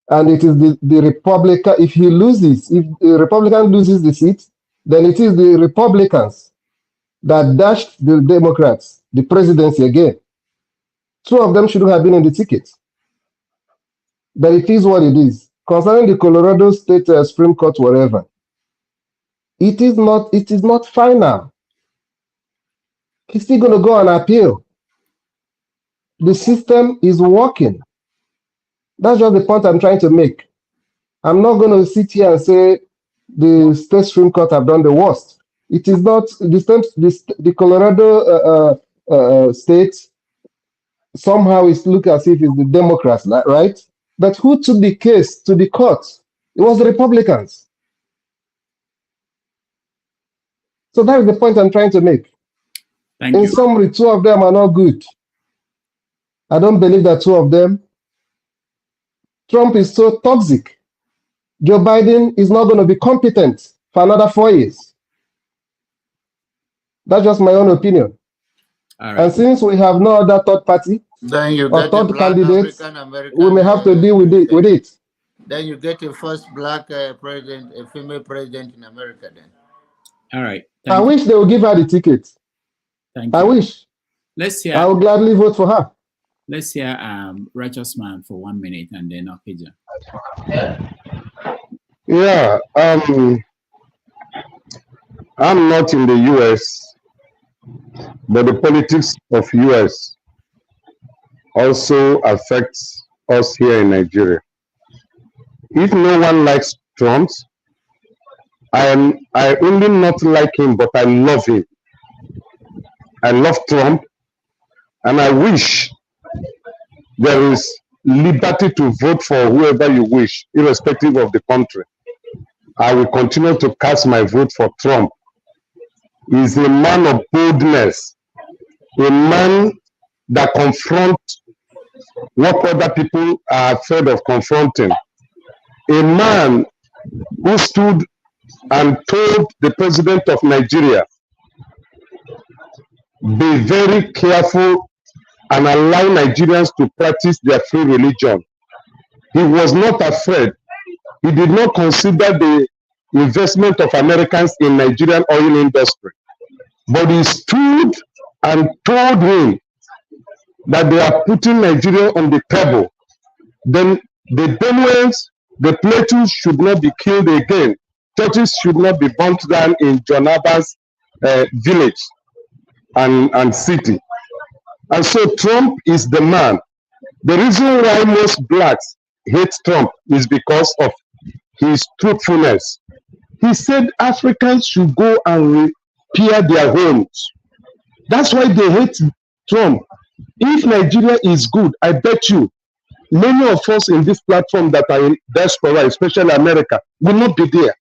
And it is the Republican, if the Republican loses the seat, then it is the Republicans that dashed the Democrats the presidency again. Two of them shouldn't have been in the ticket. But it is what it is. Concerning the Colorado State Supreme Court, whatever, it is not final. He's still going to go on appeal. The system is working. That's just the point I'm trying to make. I'm not going to sit here and say the state Supreme Court have done the worst. It is not the Colorado state somehow it looks as if it's the Democrats, right? But who took the case to the court? It was the Republicans. So that is the point I'm trying to make. In summary, two of them are not good. I don't believe that two of them. Trump is so toxic. Joe Biden is not going to be competent for another 4 years. That's just my own opinion. All right. And since we have no other third party or third candidate, we may have to deal with it. Then you get a first black president, a female president in America then. All right. I wish they would give her the ticket. I wish. Let's hear. I would gladly vote for her. Let's hear Righteous Man for 1 minute and then Okija. Yeah, I'm not in the US, but the politics of US also affects us here in Nigeria. If no one likes Trump, I only not like him, but I love him. I love Trump, and I wish there is liberty to vote for whoever you wish, irrespective of the country. I will continue to cast my vote for Trump. He's a man of boldness, a man that confronts what other people are afraid of confronting, a man who stood and told the president of Nigeria, be very careful and allow Nigerians to practice their free religion. He was not afraid. He did not consider the investment of Americans in Nigerian oil industry. But he stood and told him that they are putting Nigeria on the table. Then the Benuans, the Plateaus should not be killed again. Churches should not be burnt down in John Abbas' village and city. And so Trump is the man. The reason why most blacks hate Trump is because of his truthfulness. He said Africans should go and repair their homes. That's why they hate Trump. If Nigeria is good, I bet you many of us in this platform that are in diaspora, especially America, will not be there.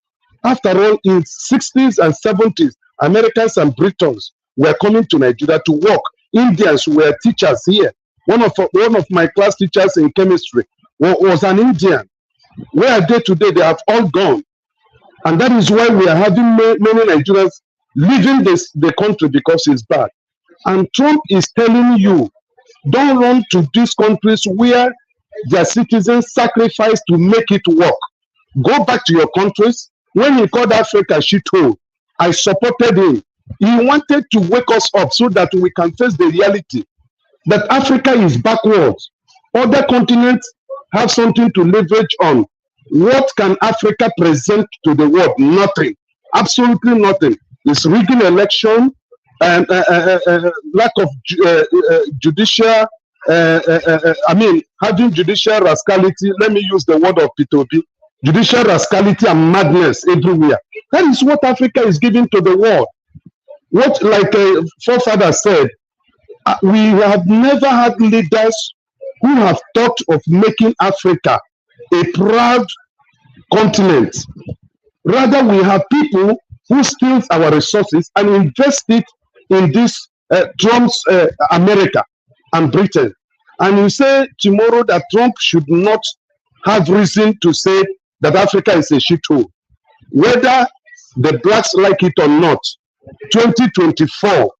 After all, in 60s and 70s, Americans and Britons were coming to Nigeria to work. Indians were teachers here. One of my class teachers in chemistry was an Indian. Where are they today? They have all gone. And that is why we are having many Nigerians leaving the country because it's bad. And Trump is telling you, don't run to these countries where their citizens sacrifice to make it work. Go back to your countries. When he called Africa shithole, I supported him. He wanted to wake us up so that we can face the reality that Africa is backwards. Other continents have something to leverage on. What can Africa present to the world? Nothing. Absolutely nothing. It's rigging election and lack of judicial, having judicial rascality. Let me use the word of P2P. Judicial rascality and madness everywhere. That is what Africa is giving to the world. What, like a forefather said, we have never had leaders who have thought of making Africa a proud continent. Rather, we have people who steal our resources and invest it in this Trump's America and Britain. And you say tomorrow that Trump should not have reason to say that Africa is a shithole. Whether the blacks like it or not, 2024,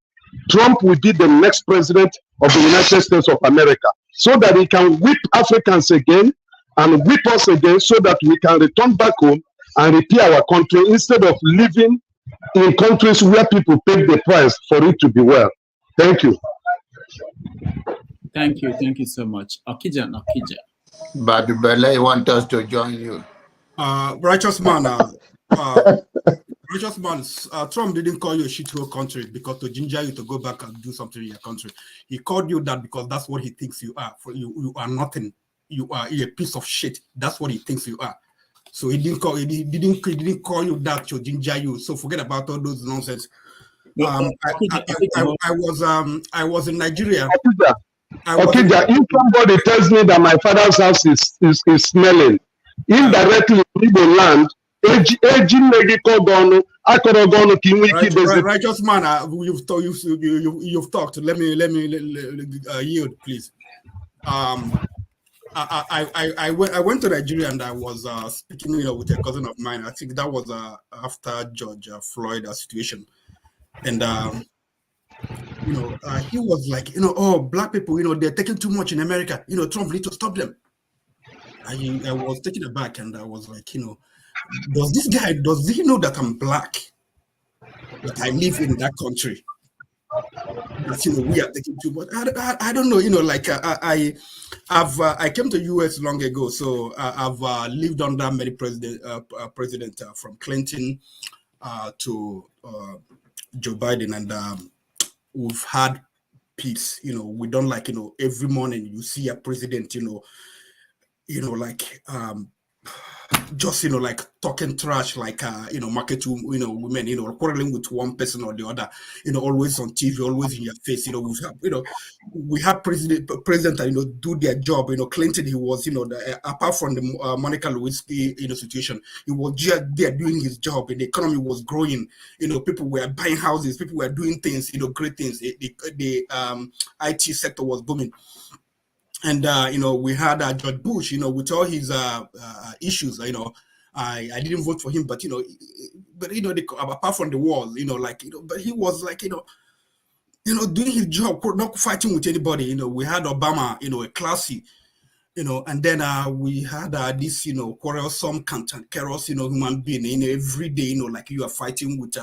Trump will be the next president of the United States of America, so that he can whip Africans again and whip us again, so that we can return back home and repair our country instead of living in countries where people pay the price for it to be well. Thank you. Thank you so much. Okija. But Bele want us to join you. Righteous man, Trump didn't call you a shithole country because to ginger you to go back and do something in your country. He called you that because that's what he thinks you are. For you are nothing. You are a piece of shit. That's what he thinks you are. So he didn't call you that to ginger you. So forget about all those nonsense. I was in Nigeria. If somebody tells me that my father's house is smelling, indirectly we will land. Righteous man, you've talked. Let me yield, please. I went to Nigeria and I was speaking, with a cousin of mine. I think that was after George Floyd situation, and he was like, oh, black people, they're taking too much in America. Trump needs to stop them. I was taken aback and I was like, does he know that I'm black? That I live in that country? That, we are taking too much. I don't know. I came to US long ago, so I've lived under many president from Clinton to Joe Biden, and we've had peace. We don't like every morning you see a president just like talking trash, like market women, quarreling with one person or the other, always on TV, always in your face. We have president do their job. Clinton, he was apart from the Monica Lewinsky situation, he was just there doing his job, and the economy was growing. People were buying houses, people were doing things, great things. The IT sector was booming. And we had George Bush, with all his issues. I didn't vote for him, but apart from the wall, but he was like, doing his job, not fighting with anybody. We had Obama, a classy, and then we had this, quarrelsome, cantankerous, human being, every day, like you are fighting with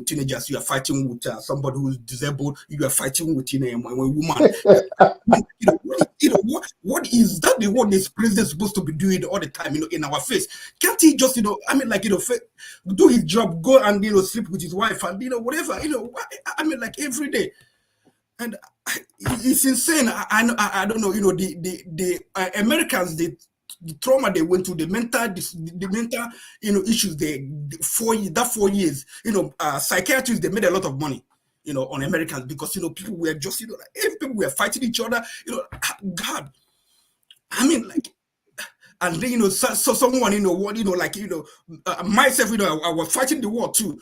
teenagers, you are fighting with somebody who's disabled, you are fighting with, a woman. What is that? What is president supposed to be doing all the time, in our face? Can't he just, do his job, go and, sleep with his wife and, whatever, every day. And it's insane. I don't know. The Americans, they the trauma they went through, the mental, issues. That 4 years, psychiatrists, they made a lot of money, on Americans because people were just, if people were fighting each other, God, I mean, like. And then, so someone, myself, I was fighting the war too.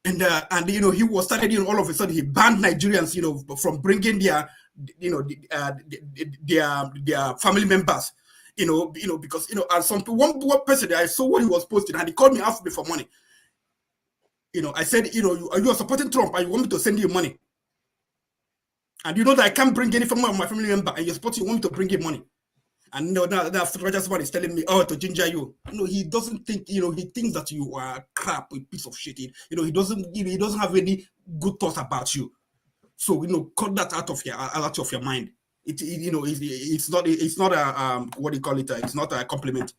And he was started, all of a sudden he banned Nigerians, from bringing their family members, because, and one person, I saw what he was posting and he called me, asked me for money. I said, you are supporting Trump and you want me to send you money. And that I can't bring any from my family member and you want me to bring him money. And now Roger Smart is telling me, to ginger you. He doesn't think, he thinks that you are crap, a piece of shit. He doesn't have any good thoughts about you. So, cut that out of your mind. It's not a what do you call it? It's not a compliment.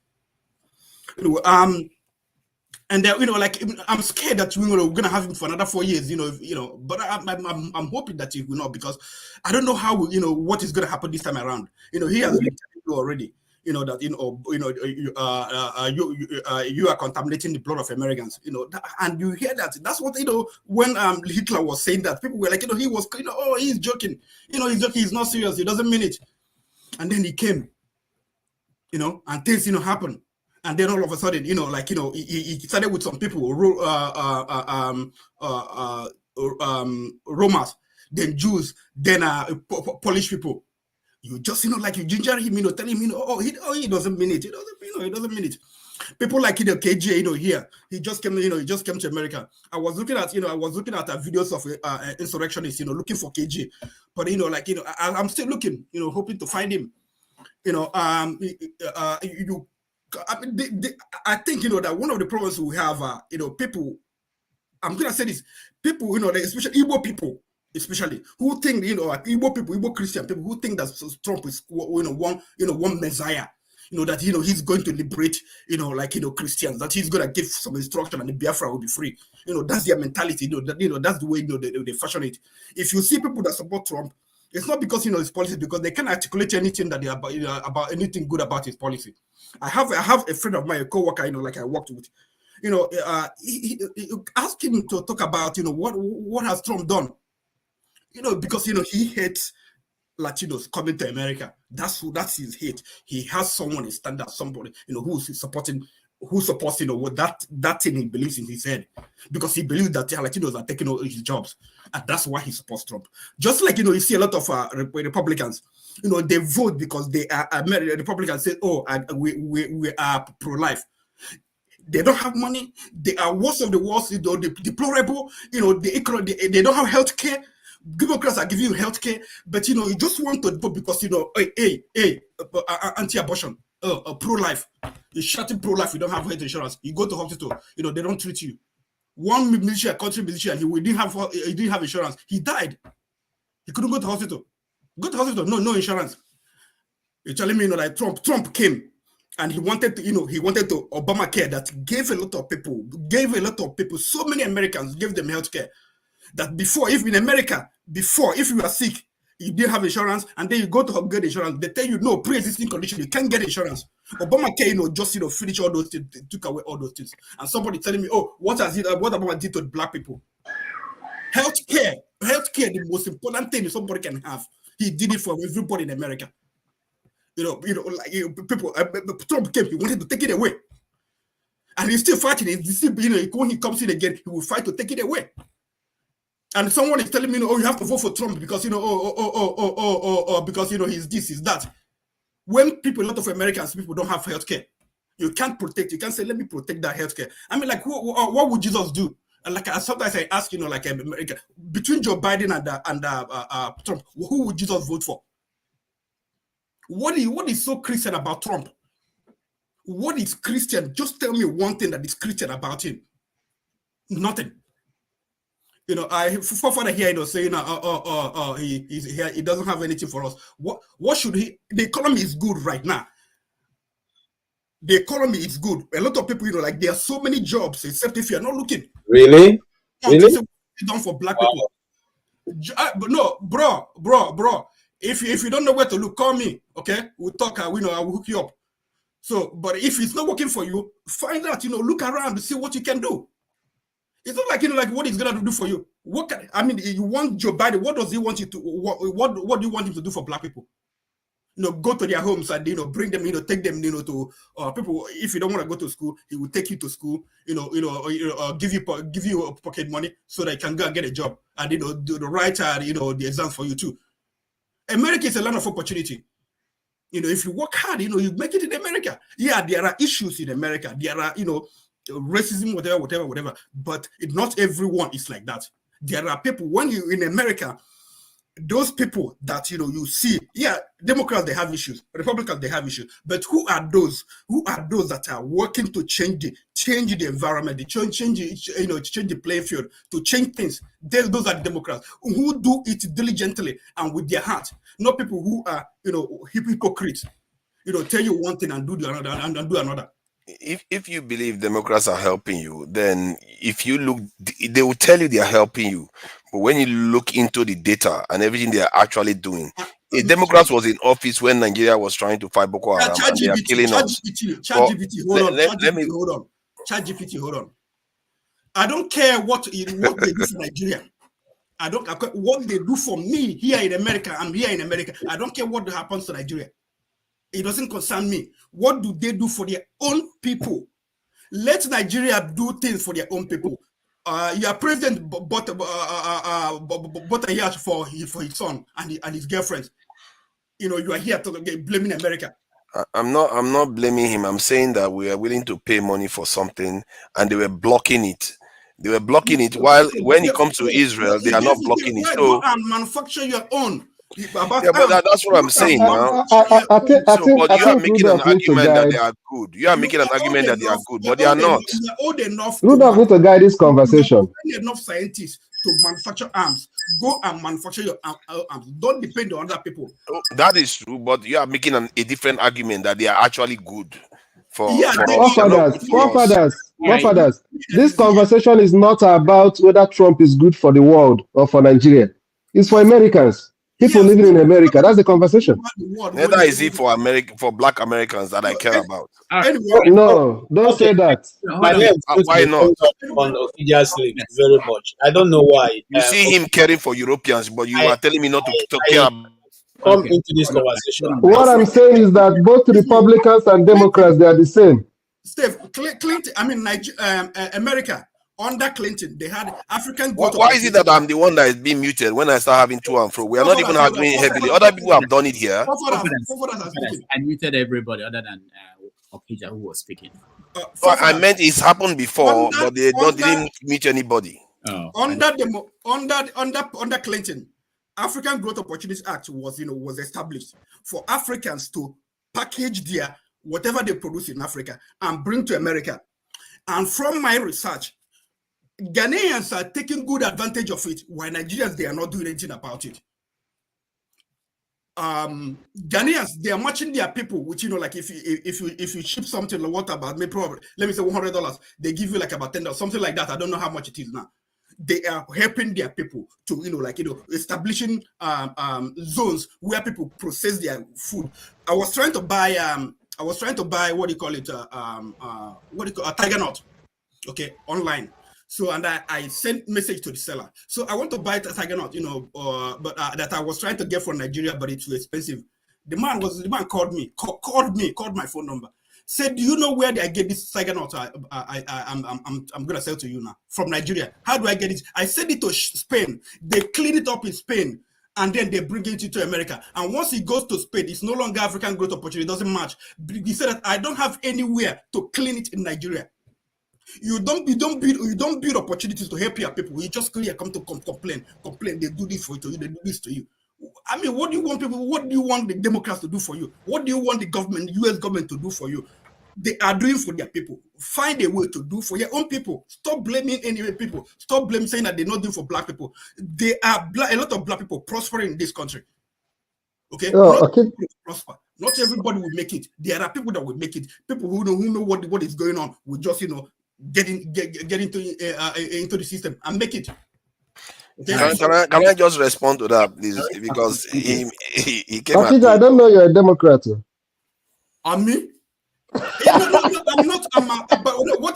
And I'm scared that we're gonna have him for another 4 years, But I'm hoping that he will not, because I don't know how what is gonna happen this time around. He has been telling you already, that you are contaminating the blood of Americans, and you hear that. That's what when Hitler was saying that, people were like, he was, he's joking, he's joking, he's not serious, he doesn't mean it. And then he came, and things happen. And then all of a sudden, he started with some people, Romans, then Jews, then Polish people. You just, you ginger him, tell him, he doesn't mean it. He doesn't mean it. People like KJ, here, he just came to America. I was looking at videos of insurrectionists, looking for KJ, but I'm still looking, hoping to find him. I think that one of the problems we have are people. I'm gonna say this: people, especially Igbo people, who think Igbo people, Igbo Christian people who think that Trump is one Messiah. That he's going to liberate Christians, that he's gonna give some instruction and the Biafra will be free. That's their mentality. That's the way they fashion it. If you see people that support Trump, it's not because his policy, because they can't articulate anything that they about anything good about his policy. I have a friend of mine, a co-worker, like I worked with. He asked him to talk about what has Trump done. Because he hates Latinos coming to America. That's his hate. He has someone, a standard, somebody who's supporting. Who supports what that thing he believes in his head, because he believes that Latinos are taking over his jobs, and that's why he supports Trump. Just like you see a lot of Republicans, they vote because they are Republicans say, we are pro-life. They don't have money. They are worst of the worst. The deplorable. They don't have health care. Democrats are giving you health care, but you just want to vote because anti-abortion. Pro-life. You're shouting pro-life, you don't have health insurance. You go to hospital, they don't treat you. One country musician, he didn't have insurance. He died. He couldn't go to hospital. No insurance. You're telling me, that Trump came and he wanted to Obamacare that gave a lot of people, so many Americans, gave them health care. That before, if in America, if you are sick, you didn't have insurance, and then you go to get insurance, they tell you no, pre-existing condition, you can't get insurance. Obamacare, just finish all those things, took away all those things. And somebody telling me, what Obama did to black people? Healthcare, the most important thing somebody can have. He did it for everybody in America. People. Trump came, he wanted to take it away, and he's still fighting. He's still, when he comes in again, he will fight to take it away. And someone is telling me, you have to vote for Trump because, because, he's this, he's that. When a lot of Americans, people don't have health care, you can't say, let me protect that health care. I mean, like, what would Jesus do? And like, sometimes I ask, America, between Joe Biden and Trump, who would Jesus vote for? What is so Christian about Trump? What is Christian? Just tell me one thing that is Christian about him. Nothing. I forefather here, saying, he doesn't have anything for us. What should he? The economy is good right now. The economy is good. A lot of people, there are so many jobs, except if you're not looking. Really? Done for black people. But no, bro. If you don't know where to look, call me. Okay, we'll talk. I will hook you up. So, but if it's not working for you, find out, look around to see what you can do. It's not like, like what he's going to do for you. You want Joe Biden, what does he want you to, what do you want him to do for black people? Go to their homes and, bring them, take them, to people. If you don't want to go to school, he will take you to school, give you pocket money so that you can go and get a job and, do the right, the exams for you too. America is a land of opportunity. If you work hard, you make it in America. Yeah, there are issues in America. There are, racism, whatever. But not everyone is like that. There are people, when you in America, those people that you see, yeah, Democrats, they have issues, Republicans, they have issues, but who are those that are working to change the environment, change the playing field, to change things? Those are the Democrats who do it diligently and with their heart, not people who are hypocrites, tell you one thing and do the another and do another. If you believe Democrats are helping you, then if you look, they will tell you they are helping you. But when you look into the data and everything they are actually doing, a Democrat was in office when Nigeria was trying to fight Boko Haram and they are killing us. ChatGPT, hold on. I don't care what they do for Nigeria. I don't care what they do for me here in America. I'm here in America. I don't care what happens to Nigeria. It doesn't concern me. What do they do for their own people? Let Nigeria do things for their own people. Your president bought a yacht for his son and his girlfriend. You are here blaming America. I'm not blaming him. I'm saying that we are willing to pay money for something, and they were blocking it. They were blocking it. While when it comes to Israel, they are not blocking it. So manufacture your own. But that's what I'm saying now. But you are making an argument that they are good. You are making an argument that they are good, but they are not. Old enough to guide this conversation. Enough scientists to manufacture arms. Go and manufacture your arms. Don't depend on other people. That is true, but you are making a different argument that they are actually good. Forefathers. This conversation is not about whether Trump is good for the world or for Nigeria. It's for Americans. People living in America. That's the conversation. Neither is it for Black Americans that I care about. No, don't say that. Why not? On official sleep very much. I don't know why. You see him caring for Europeans, but you are telling me not to care about. Come into this conversation. What I'm saying is that both Republicans and Democrats, they are the same. Steve, Clinton, America, under Clinton, they had African. Why is it that I'm the one that is being muted when I start having to and fro? We are not even arguing heavily. Other people have done it here. I muted everybody other than Okija, who was speaking. I meant it's happened before, but they didn't mute anybody. Under Clinton, African Growth Opportunities Act was established for Africans to package their whatever they produce in Africa and bring to America. And from my research, Ghanaians are taking good advantage of it, while Nigerians, they are not doing anything about it. Ghanaians, they are matching their people, which like if you ship something, like what about maybe probably let me say $100, they give you like about $10, something like that. I don't know how much it is now. They are helping their people to establishing zones where people process their food. I was trying to buy what do you call it a tiger nut, okay, online. So and I sent message to the seller. So I want to buy a tiger nut, but that I was trying to get from Nigeria, but it's too expensive. The man called my phone number, said, "Do you know where I get this tiger nut? I'm gonna sell to you now from Nigeria. How do I get it? I sent it to Spain. They clean it up in Spain, and then they bring it to America. And once it goes to Spain, it's no longer African Growth Opportunity. It doesn't match. He said that I don't have anywhere to clean it in Nigeria. You don't build opportunities to help your people. You just come to complain. They do this for you. They do this to you. I mean, what do you want people? What do you want the Democrats to do for you? What do you want the government, U.S. government, to do for you? They are doing for their people. Find a way to do for your own people. Stop blaming any people. Stop blaming saying that they're not doing for black people. There are a lot of black people prospering in this country. Okay, prosper. Not everybody will make it. There are people that will make it. People who know what is going on will just get into the system and make it. Okay. Can I just respond to that, please? Because he came. I don't know you're a Democrat. On me? Yeah, no, I'm not. But what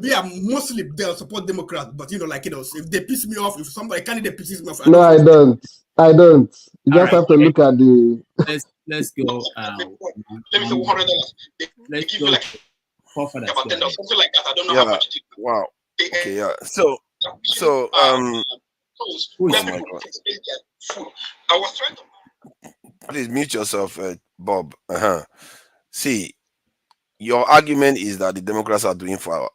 yeah, mostly they'll support Democrats, but like if they piss me off, if somebody candidate pisses me off, No, I don't. I don't. You All just right, have to look at the. let's go. Let me say $100. Let's go. Forefathers, About $10, something like that. I don't know how much it is. Wow. Okay. Yeah. So Who is oh my God. I was trying to. Please mute yourself, Bob. See, your argument is that the Democrats are doing for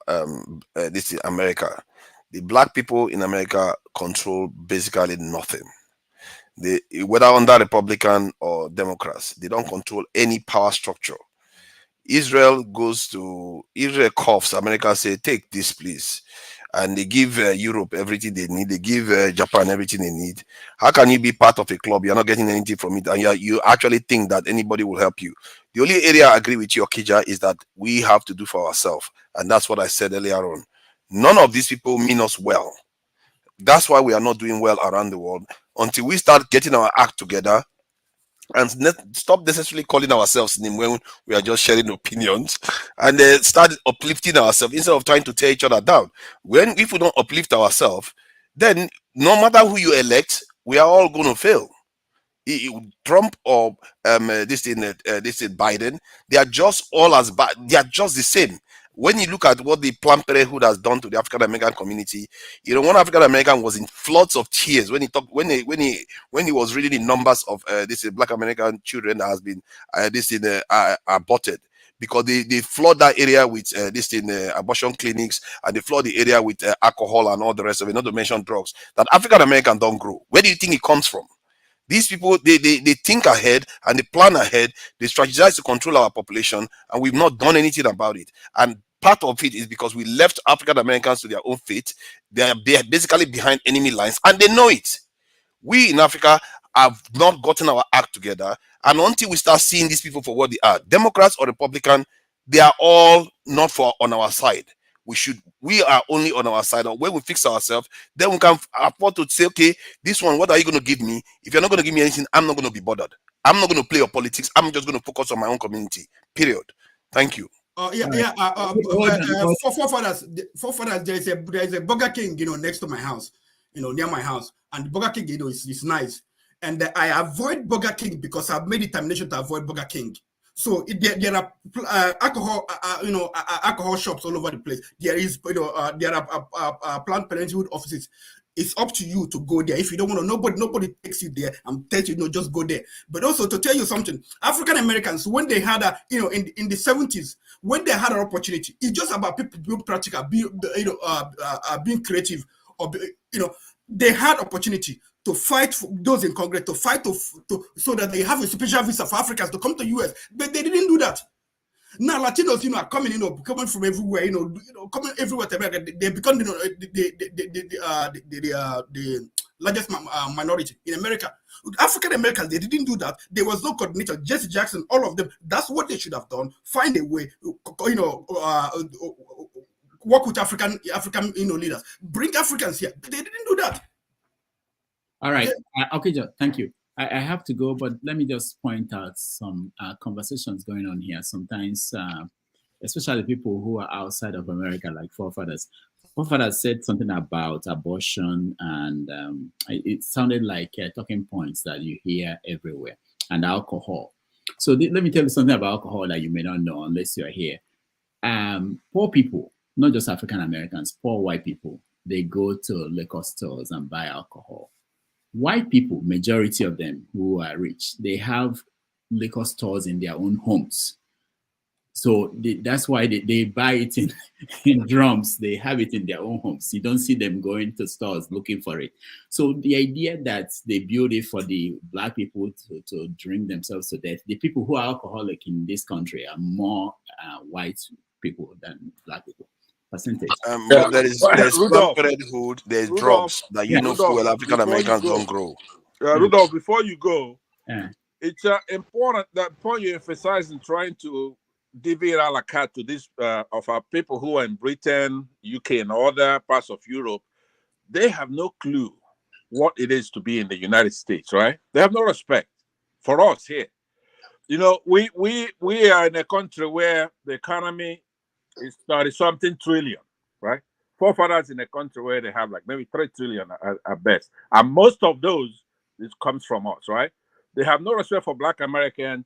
this is America. The black people in America control basically nothing. They, whether under Republican or Democrats, they don't control any power structure. Israel coughs, America say, take this, please. And they give Europe everything they need. They give Japan everything they need. How can you be part of a club? You're not getting anything from it. And you actually think that anybody will help you. The only area I agree with you, Okija, is that we have to do for ourselves. And that's what I said earlier on. None of these people mean us well. That's why we are not doing well around the world. Until we start getting our act together and stop necessarily calling ourselves names when we are just sharing opinions, and start uplifting ourselves instead of trying to tear each other down. If we don't uplift ourselves, then no matter who you elect, we are all going to fail. Trump or this is Biden, they are just all as bad. They are just the same. When you look at what the Planned Parenthood has done to the African American community, one African American was in floods of tears when he was reading the numbers of Black American children that has been aborted, because they flood that area with abortion clinics, and they flood the area with alcohol and all the rest of it, not to mention drugs that African American don't grow. Where do you think it comes from? These people, they think ahead and they plan ahead. They strategize to control our population, and we've not done anything about it. And part of it is because we left African Americans to their own fate. They are basically behind enemy lines, and they know it. We in Africa have not gotten our act together, and until we start seeing these people for what they are, Democrats or Republican, they are all not on our side. We are only on our side. When we fix ourselves, then we can afford to say, okay, this one, what are you going to give me? If you're not going to give me anything, I'm not going to be bothered. I'm not going to play your politics. I'm just going to focus on my own community. Period. Thank you. Forefathers, there is a Burger King, next to my house, near my house, and the Burger King, is nice. And I avoid Burger King because I've made determination to avoid Burger King. So there are alcohol shops all over the place. There is, there are Planned Parenthood offices. It's up to you to go there. If you don't want to, nobody takes you there and tells you, just go there. But also to tell you something, African Americans, when they had in the 70s, when they had an opportunity, it's just about people being practical, being creative, or they had opportunity to fight for those in Congress, to fight so that they have a special visa for Africans to come to US, but they didn't do that. Now Latinos, are coming, coming from everywhere, coming everywhere to America. They become, the largest minority in America. African Americans, they didn't do that. There was no coordinator. Jesse Jackson, all of them. That's what they should have done. Find a way, work with African leaders. Bring Africans here. They didn't do that. All right. Okay, Joe, thank you. I have to go, but let me just point out some conversations going on here. Sometimes, especially people who are outside of America, like Forefathers. Forefathers said something about abortion, and it sounded like talking points that you hear everywhere, and alcohol. So let me tell you something about alcohol that you may not know unless you're here. Poor people, not just African Americans, poor white people, they go to liquor stores and buy alcohol. White people, majority of them who are rich, they have liquor stores in their own homes. So that's why they buy it in drums. They have it in their own homes. You don't see them going to stores looking for it. So the idea that they build it for the Black people to drink themselves to death, the people who are alcoholic in this country are more white people than Black people. Percentage. There's Planned Parenthood, there's drugs that fuel African Americans don't grow. Rudolph, before you go, it's important that point you emphasize in trying to divvy a la carte to this of our people who are in Britain, UK, and other parts of Europe. They have no clue what it is to be in the United States, right? They have no respect for us here. You know, we are in a country where the economy is 30-something trillion, right? Forefathers in a country where they have like maybe 3 trillion at best. And most of those, this comes from us, right? They have no respect for Black Americans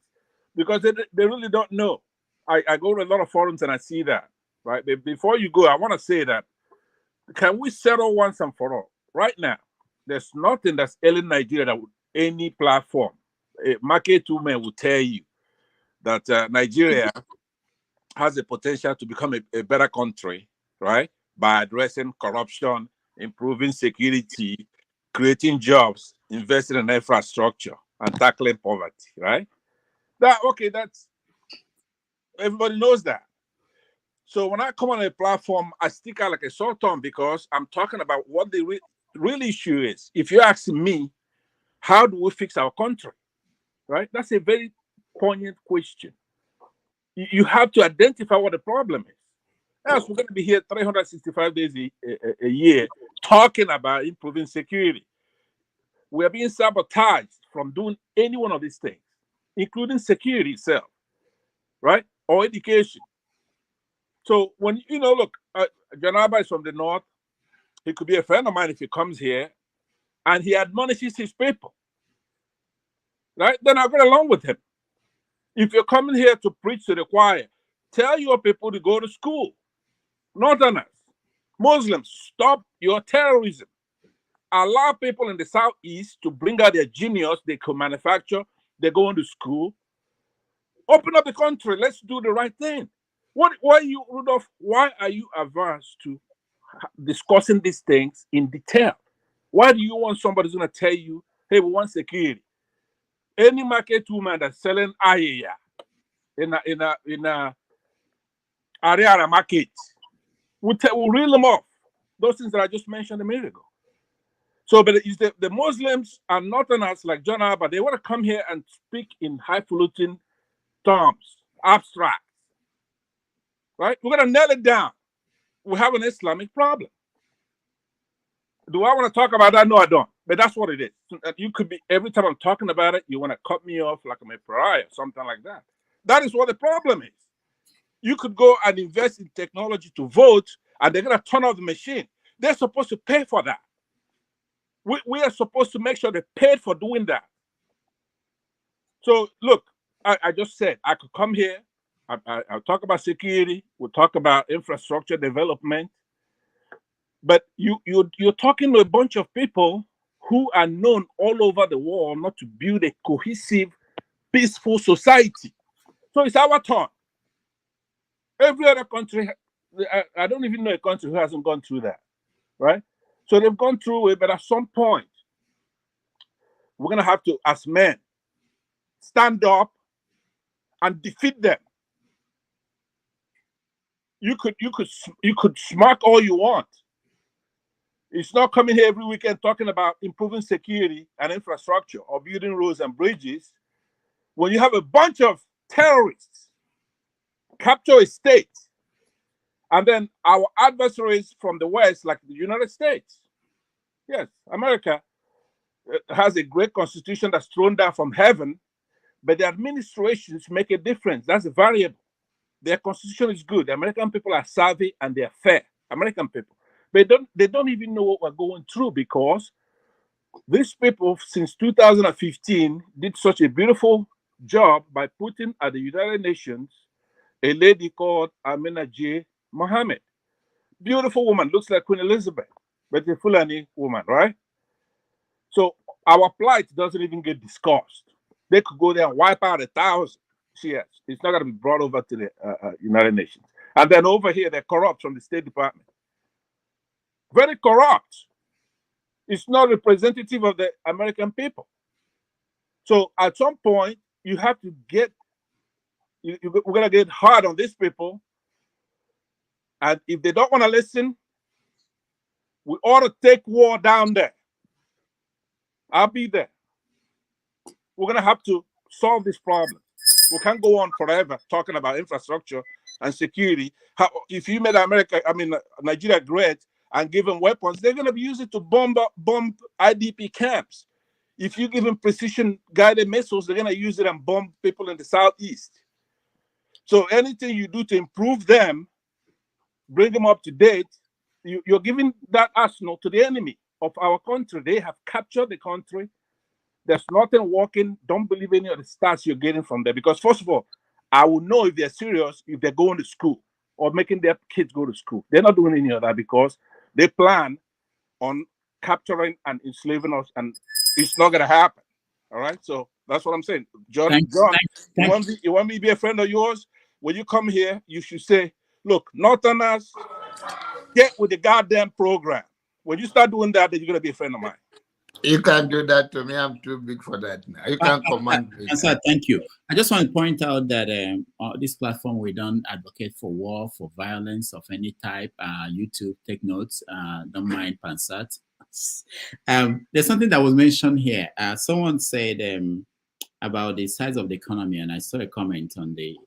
because they really don't know. I go to a lot of forums and I see that, right? Before you go, I want to say that, can we settle once and for all? Right now, there's nothing that's ailing Nigeria that would, any platform, a market woman will tell you that Nigeria has the potential to become a better country, right? By addressing corruption, improving security, creating jobs, investing in infrastructure, and tackling poverty, right? That's everybody knows that. So when I come on a platform, I stick out like a sore thumb because I'm talking about what the real issue is. If you're asking me, how do we fix our country, right? That's a very poignant question. You have to identify what the problem is. Else we're going to be here 365 days a year talking about improving security. We are being sabotaged from doing any one of these things, including security itself, right? Or education. So when, look, Janaba is from the north. He could be a friend of mine if he comes here and he admonishes his people, right? Then I'll get along with him. If you're coming here to preach to the choir, tell your people to go to school. Northerners, Muslims, stop your terrorism. Allow people in the southeast to bring out their genius, they can manufacture, they're going to school. Open up the country, let's do the right thing. Rudolph, why are you averse to discussing these things in detail? Why do you want somebody who's going to tell you, hey, we want security? Any market woman that's selling ayaya in a area market, we'll reel them off. Those things that I just mentioned a minute ago. So, but it's the Muslims and Northerners like John Abba, they want to come here and speak in highfalutin terms, abstract, right? We're going to nail it down. We have an Islamic problem. Do I want to talk about that? No, I don't. But that's what it is. You could be, every time I'm talking about it, you want to cut me off like I'm a pariah, something like that. That is what the problem is. You could go and invest in technology to vote, and they're going to turn off the machine. They're supposed to pay for that. We are supposed to make sure they're paid for doing that. So, look, I just said I could come here, I'll talk about security, we'll talk about infrastructure development, but you're talking to a bunch of people who are known all over the world not to build a cohesive, peaceful society. So it's our turn. Every other country, I don't even know a country who hasn't gone through that, right? So they've gone through it, but at some point, we're going to have to, as men, stand up and defeat them. You could smack all you want. It's not coming here every weekend talking about improving security and infrastructure or building roads and bridges when you have a bunch of terrorists capture a state, and then our adversaries from the West, like the United States. Yes, America has a great constitution that's thrown down from heaven, but the administrations make a difference. That's a variable. Their constitution is good. The American people are savvy and they're fair. American people. But they don't even know what we're going through because these people, since 2015, did such a beautiful job by putting at the United Nations a lady called Amina J. Mohammed. Beautiful woman, looks like Queen Elizabeth, but a Fulani woman, right? So our plight doesn't even get discussed. They could go there and wipe out 1,000. Yes, it's not going to be brought over to the United Nations. And then over here, they're corrupt from the State Department. Very corrupt. It's not representative of the American people. So at some point, you have to we're going to get hard on these people. And if they don't want to listen, we ought to take war down there. I'll be there. We're going to have to solve this problem. We can't go on forever talking about infrastructure and security. If you made Nigeria great and give them weapons, they're going to be used to bomb IDP camps. If you give them precision guided missiles, they're going to use it and bomb people in the southeast. So anything you do to improve them, bring them up to date, you're giving that arsenal to the enemy of our country. They have captured the country. There's nothing working. Don't believe any of the stats you're getting from there. Because first of all, I will know if they're serious, if they're going to school or making their kids go to school. They're not doing any of that because they plan on capturing and enslaving us, and it's not going to happen. All right? So that's what I'm saying. John, you want me to be a friend of yours? When you come here, you should say, look, Northerners, get with the goddamn program. When you start doing that, then you're going to be a friend of mine. You can't do that to me. I'm too big for that now. You can't command me. Sir, thank you. I just want to point out that this platform, we don't advocate for war, for violence of any type. YouTube, take notes. Don't mind Pansat. There's something that was mentioned here. Someone said about the size of the economy, and I saw a comment on the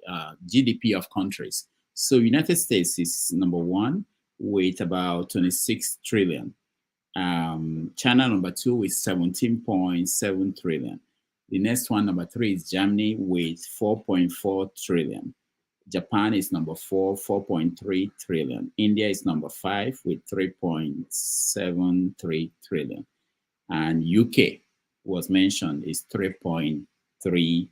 GDP of countries. So United States is number one with about 26 trillion. China number 2 with 17.7 trillion. The next one, number 3, is Germany with 4.4 trillion. Japan is number 4, 4.3 trillion. India is number 5 with 3.73 trillion. And UK was mentioned is 3.3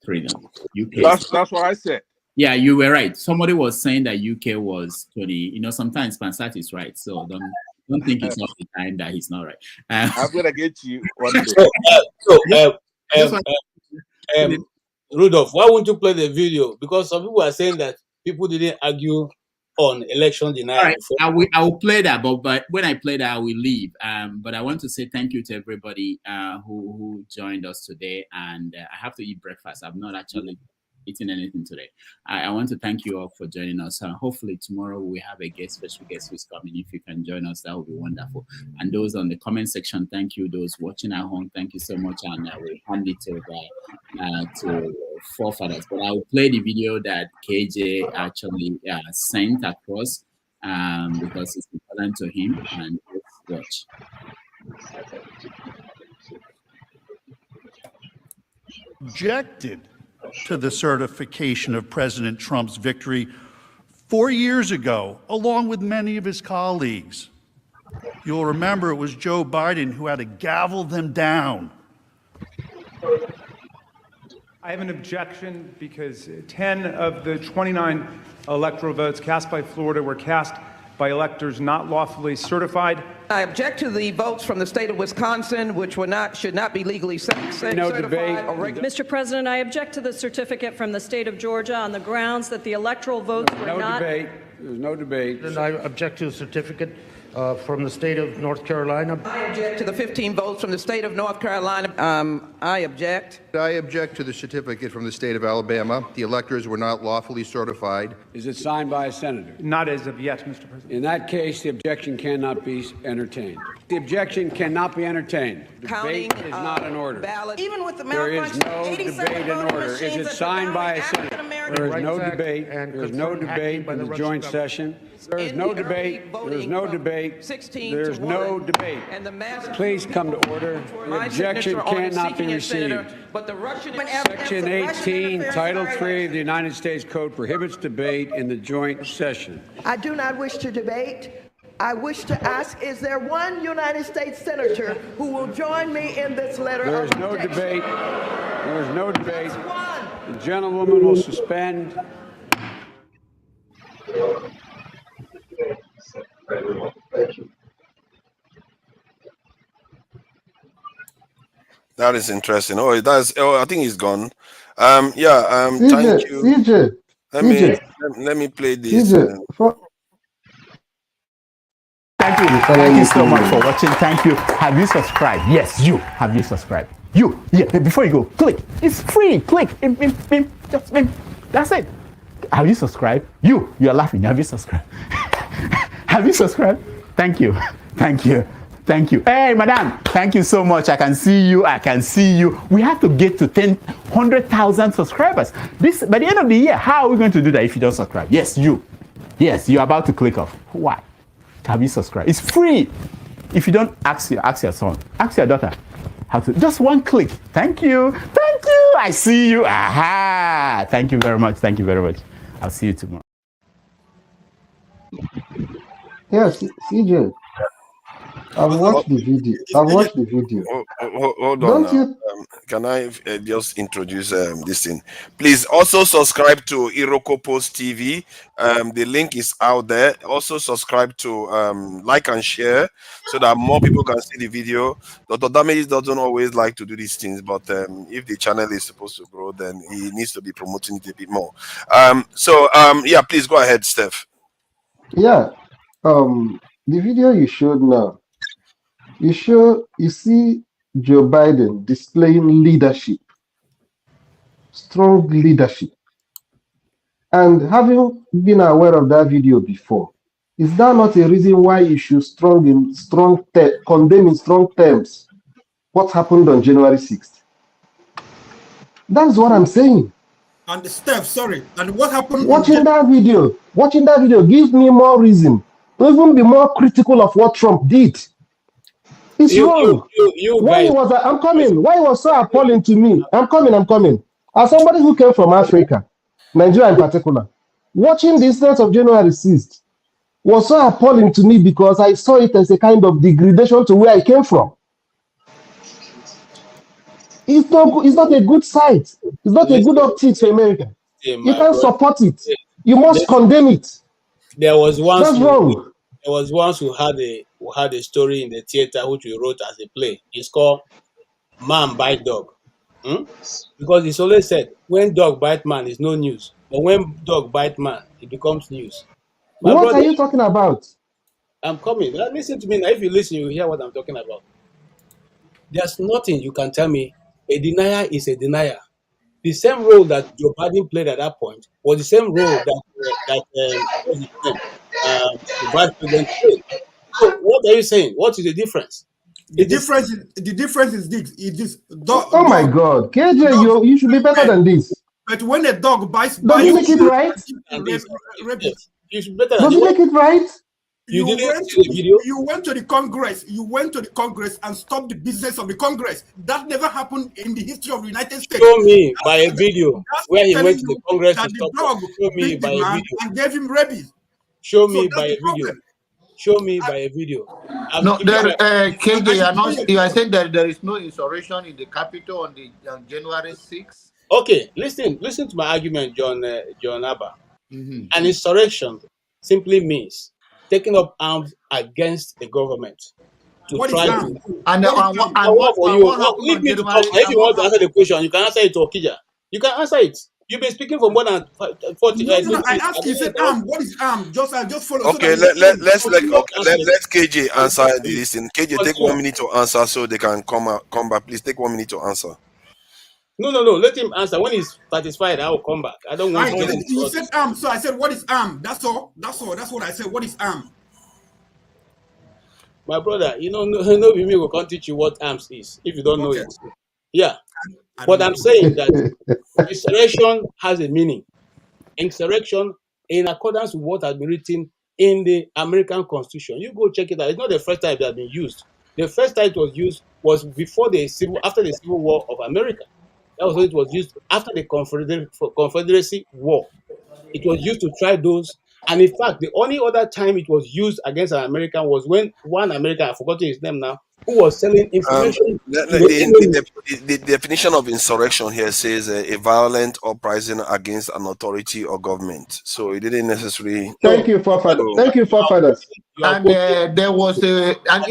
trillion. UK. That's what I said. Yeah, you were right. Somebody was saying that UK was 20. You know, sometimes Pansat is right. So don't think it's not the time that he's not right. I'm gonna get you one day. Rudolph, why won't you play the video? Because some people are saying that people didn't argue on election denial. Right. I will play that, but when I play that, I will leave. But I want to say thank you to everybody who joined us today. And I have to eat breakfast. I've not actually eating anything today. I want to thank you all for joining us. Hopefully tomorrow we have a special guest who's coming. If you can join us, that would be wonderful. And those on the comment section, thank you. Those watching at home, thank you so much. And we'll hand it over to forefathers. But I will play the video that KJ actually sent across because it's important to him. And let's watch. Objected to the certification of President Trump's victory 4 years ago, along with many of his colleagues. You'll remember it was Joe Biden who had to gavel them down. I have an objection because 10 of the 29 electoral votes cast by Florida were cast by electors not lawfully certified. I object to the votes from the state of Wisconsin, which should not be legally certified. Mr. President, I object to the certificate from the state of Georgia on the grounds that the electoral votes were not. There's no debate. And I object to the certificate from the state of North Carolina. I object to the 15 votes from the state of North Carolina. I object. I object to the certificate from the state of Alabama. The electors were not lawfully certified. Is it signed by a senator? Not as of yet, Mr. President. In that case, the objection cannot be entertained. The objection cannot be entertained. Debate is not in order. Even with the there is no debate in order. Is it signed by a senator? There is no debate. There is no debate in the joint session. There is no debate. There is no debate. There is no debate. Please come to order. The objection cannot be received. Section 18, Title 3 of the United States Code prohibits debate in the joint session. I do not wish to debate. I wish to ask, is there one United States senator who will join me in this letter There is of no objection? debate. There is no debate. The gentlewoman will suspend. Thank you. That is interesting. I think he's gone. Thank you. Let me play this. Thank you. Thank you so much for watching. Thank you. Have you subscribed? Yes, you. Have you subscribed? You. Yeah, before you go, click. It's free. Click. Just that's it. Have you subscribed? You are laughing. Have you subscribed? Have you subscribed? Thank you. Thank you. Thank you. Hey, madam. Thank you so much. I can see you. We have to get to 100,000 subscribers. By the end of the year, how are we going to do that if you don't subscribe? Yes, you. Yes, you're about to click off. Why? Have you subscribed? It's free. If you don't, ask your son. Ask your daughter. how to, just one click. Thank you. Thank you. I see you. Aha. Thank you very much. Thank you very much. I'll see you tomorrow. Yes, CJ, I've watched the video. I've watched the video. Hold on Don't now. you? Can I just introduce this thing? Please also subscribe to Iroko Post TV. The link is out there. Also subscribe to like and share so that more people can see the video. Dr. Damages doesn't always like to do these things, but if the channel is supposed to grow, then he needs to be promoting it a bit more. Yeah, please go ahead, Steph. Yeah. The video you showed now, you see Joe Biden displaying leadership, strong leadership. And having been aware of that video before, is that not a reason why you should condemn in strong terms what happened on January 6th? That's what I'm saying. And Steph, sorry, and what happened? Watching that video gives me more reason to even be more critical of what Trump did. It's wrong. Why it was so appalling to me? I'm coming. As somebody who came from Africa, Nigeria in particular, watching the incident of January 6th was so appalling to me because I saw it as a kind of degradation to where I came from. It's not a good sight. It's not a good optic for America. You can't support it. You must condemn it. There was once That's wrong. There was once who had a story in the theater which we wrote as a play. It's called Man Bite Dog. Because it's always said when dog bite man is no news, but when dog bite man, it becomes news. What are you talking about? I'm coming. Now, listen to me. Now, if you listen, you hear what I'm talking about. There's nothing you can tell me. A denier is a denier. The same role that Joe Biden played at that point was the same role that the vice president played. So what are you saying? What is the difference? The difference is this. Oh my God, KJ, you should be better than this. But when a dog bites, does he make it right? You should better. Does he make it right? You went to the Congress. You went to the Congress and stopped the business of the Congress. That never happened in the history of the United States. Show me by a video where he went to the Congress to stop. Show me by a video and gave him rabies. Show me by a video. Show me by a video. No, KJ, you are saying that there is no insurrection in the Capitol on January 6th. Okay, listen to my argument, John Abba. An insurrection simply means taking up arms against the government to what try to. And what for you? Leave me to talk. If you want to answer the question, you can answer it to Okija. You can answer it. You've been speaking for more than 40 minutes. No, I asked you, said what is arm? I just follow. Okay, let's KJ answer this thing. KJ, take 1 minute to answer so they can come back. Please take 1 minute to answer. No. Let him answer. When he's satisfied, I will come back. I don't want to. You said arm, so I said, what is arm? That's all. That's what I said. What is arm? My brother, no me will can't teach you what arms is if you don't know it. Yeah. But I'm saying that insurrection has a meaning. Insurrection, in accordance with what has been written in the American Constitution. You go check it out. It's not the first time it has been used. The first time it was used was after the Civil War of America. That was when it was used after the Confederacy War. It was used to try those. And in fact, the only other time it was used against an American was when one American, I've forgotten his name now, who was selling information. The definition of insurrection here says a violent uprising against an authority or government. So it didn't necessarily. Thank you, forefathers. Thank you, forefathers. And there was I'm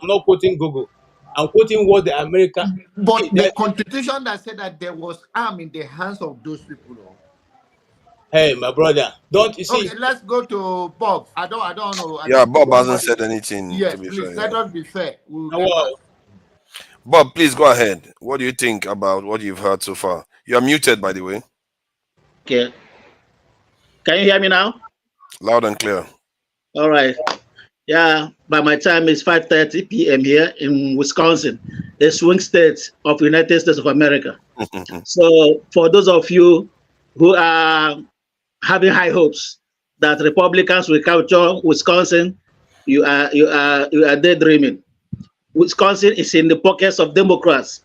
not quoting Google. I'm quoting what the American. But the Constitution that said that there was arm in the hands of those people. Hey, my brother, don't you see? Okay, let's go to Bob. I don't know. Bob hasn't said anything. Yes, please, let us be fair. Bob, please go ahead. What do you think about what you've heard so far? You are muted, by the way. Okay. Can you hear me now? Loud and clear. All right. Yeah, by my time it's 5:30 p.m. here in Wisconsin, the swing state of the United States of America. So for those of you who are having high hopes that Republicans will capture Wisconsin, you are daydreaming. Wisconsin is in the pockets of Democrats,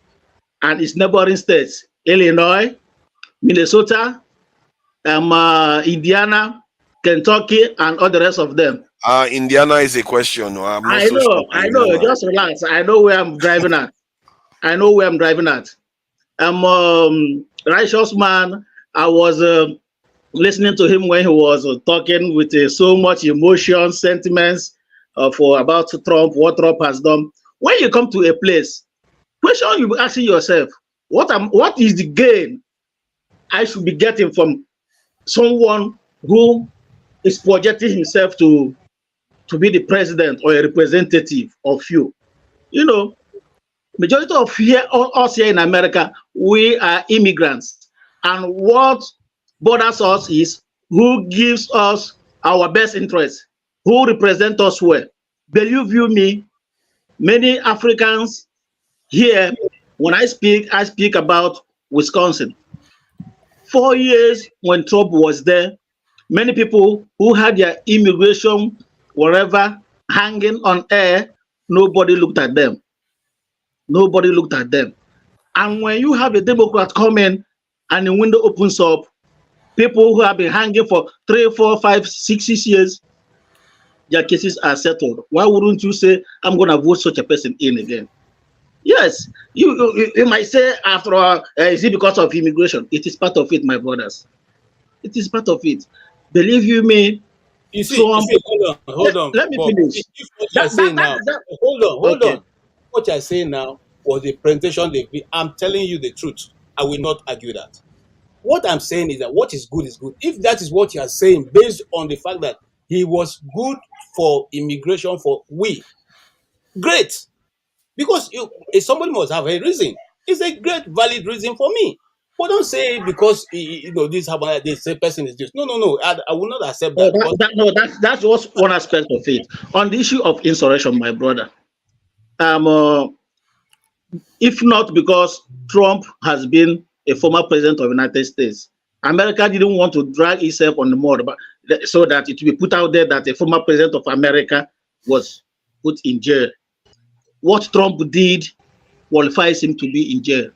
and its neighboring states, Illinois, Minnesota, Indiana, Kentucky, and all the rest of them. Indiana is a question. I'm not I so sure. I know. Just relax. I know where I'm driving at. I know where I'm driving at. Righteous man. I was listening to him when he was talking with so much emotion, sentiments for about Trump, what Trump has done. When you come to a place, question you be asking yourself, what is the gain I should be getting from someone who is projecting himself to be the president or a representative of you? You know, majority of us here in America, we are immigrants, and what bothers us is who gives us our best interest, who represent us well. Believe you me, many Africans here, when I speak about Wisconsin. 4 years when Trump was there, many people who had their immigration wherever hanging on air, nobody looked at them. Nobody looked at them. And when you have a Democrat come in and the window opens up, people who have been hanging for 3, 4, 5, 6 years, their cases are settled. Why wouldn't you say, I'm going to vote such a person in again? Yes, you might say, after all, is it because of immigration? It is part of it, my brothers. It is part of it. Believe you me. You see, hold on. Let me finish. What you're saying now, hold on. What you're saying now was the presentation they did. I'm telling you the truth. I will not argue that. What I'm saying is that what is good is good. If that is what you are saying, based on the fact that he was good for immigration for we, great. Because somebody must have a reason. It's a great, valid reason for me. But don't say because this happened, this person is this. No. I will not accept that. That's just one aspect of it. On the issue of insurrection, my brother, if not because Trump has been a former president of the United States, America didn't want to drag itself on the mud, so that it will be put out there that a former president of America was put in jail. What Trump did qualifies him to be in jail.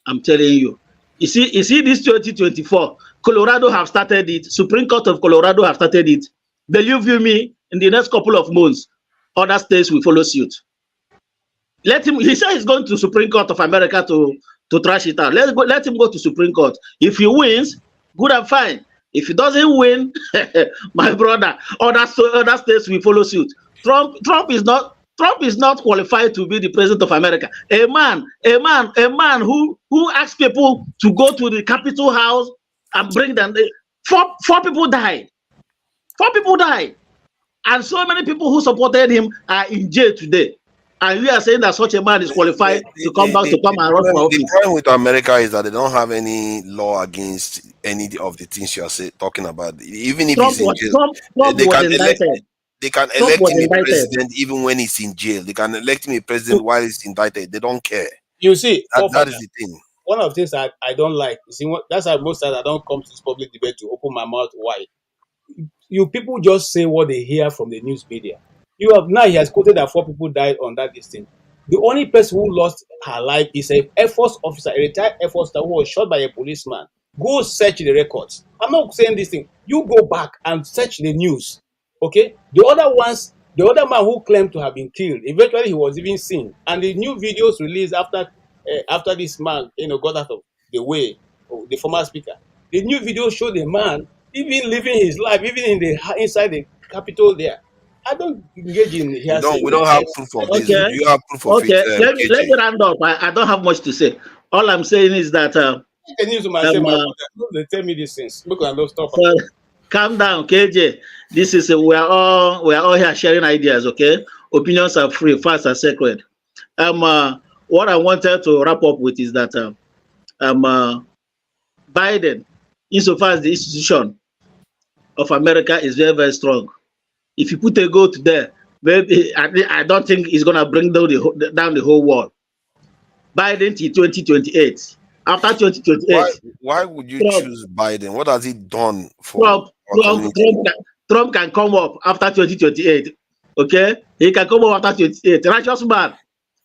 I'm telling you. You see this 2024, Colorado have started it. Supreme Court of Colorado have started it. Believe you me, in the next couple of months, other states will follow suit. He said he's going to Supreme Court of America to trash it out. Let him go to Supreme Court. If he wins, good and fine. If he doesn't win, my brother, other states will follow suit. Trump is not qualified to be the president of America. A man who asks people to go to the Capitol House and bring them. Four people died. 4 people died. And so many people who supported him are in jail today. And we are saying that such a man is qualified to come and run for office. The problem with America is that they don't have any law against any of the things you are talking about. Even if he's in jail, they can elect him a president even when he's in jail. They can elect him a president while he's indicted. They don't care. You see, that is the thing. One of the things I don't like, you see, that's why most times I don't come to this public debate to open my mouth wide. You people just say what they hear from the news media. He has quoted that 4 people died on that distance. The only person who lost her life is an Air Force officer, a retired Air Force officer who was shot by a policeman. Go search the records. I'm not saying this thing. You go back and search the news. Okay? The other man who claimed to have been killed, eventually he was even seen. And the new videos released after this man, got out of the way, the former speaker. The new video showed the man even living his life, even inside the Capitol there. I don't engage in here. We don't have proof of this. You have proof of it. Let me round up. I don't have much to say. All I'm saying is that they tell me these things. Look, I don't stop. Calm down, KJ. This is we are all here sharing ideas. Okay, opinions are free, facts are sacred. What I wanted to wrap up with is that Biden, insofar as the institution of America is very, very strong. If you put a goat there, maybe I don't think it's gonna bring down the whole world. Biden till 2028. After 2028, why would you choose Biden? What has he done for Trump can come up after 2028. Okay, he can come over after 28. Righteous man,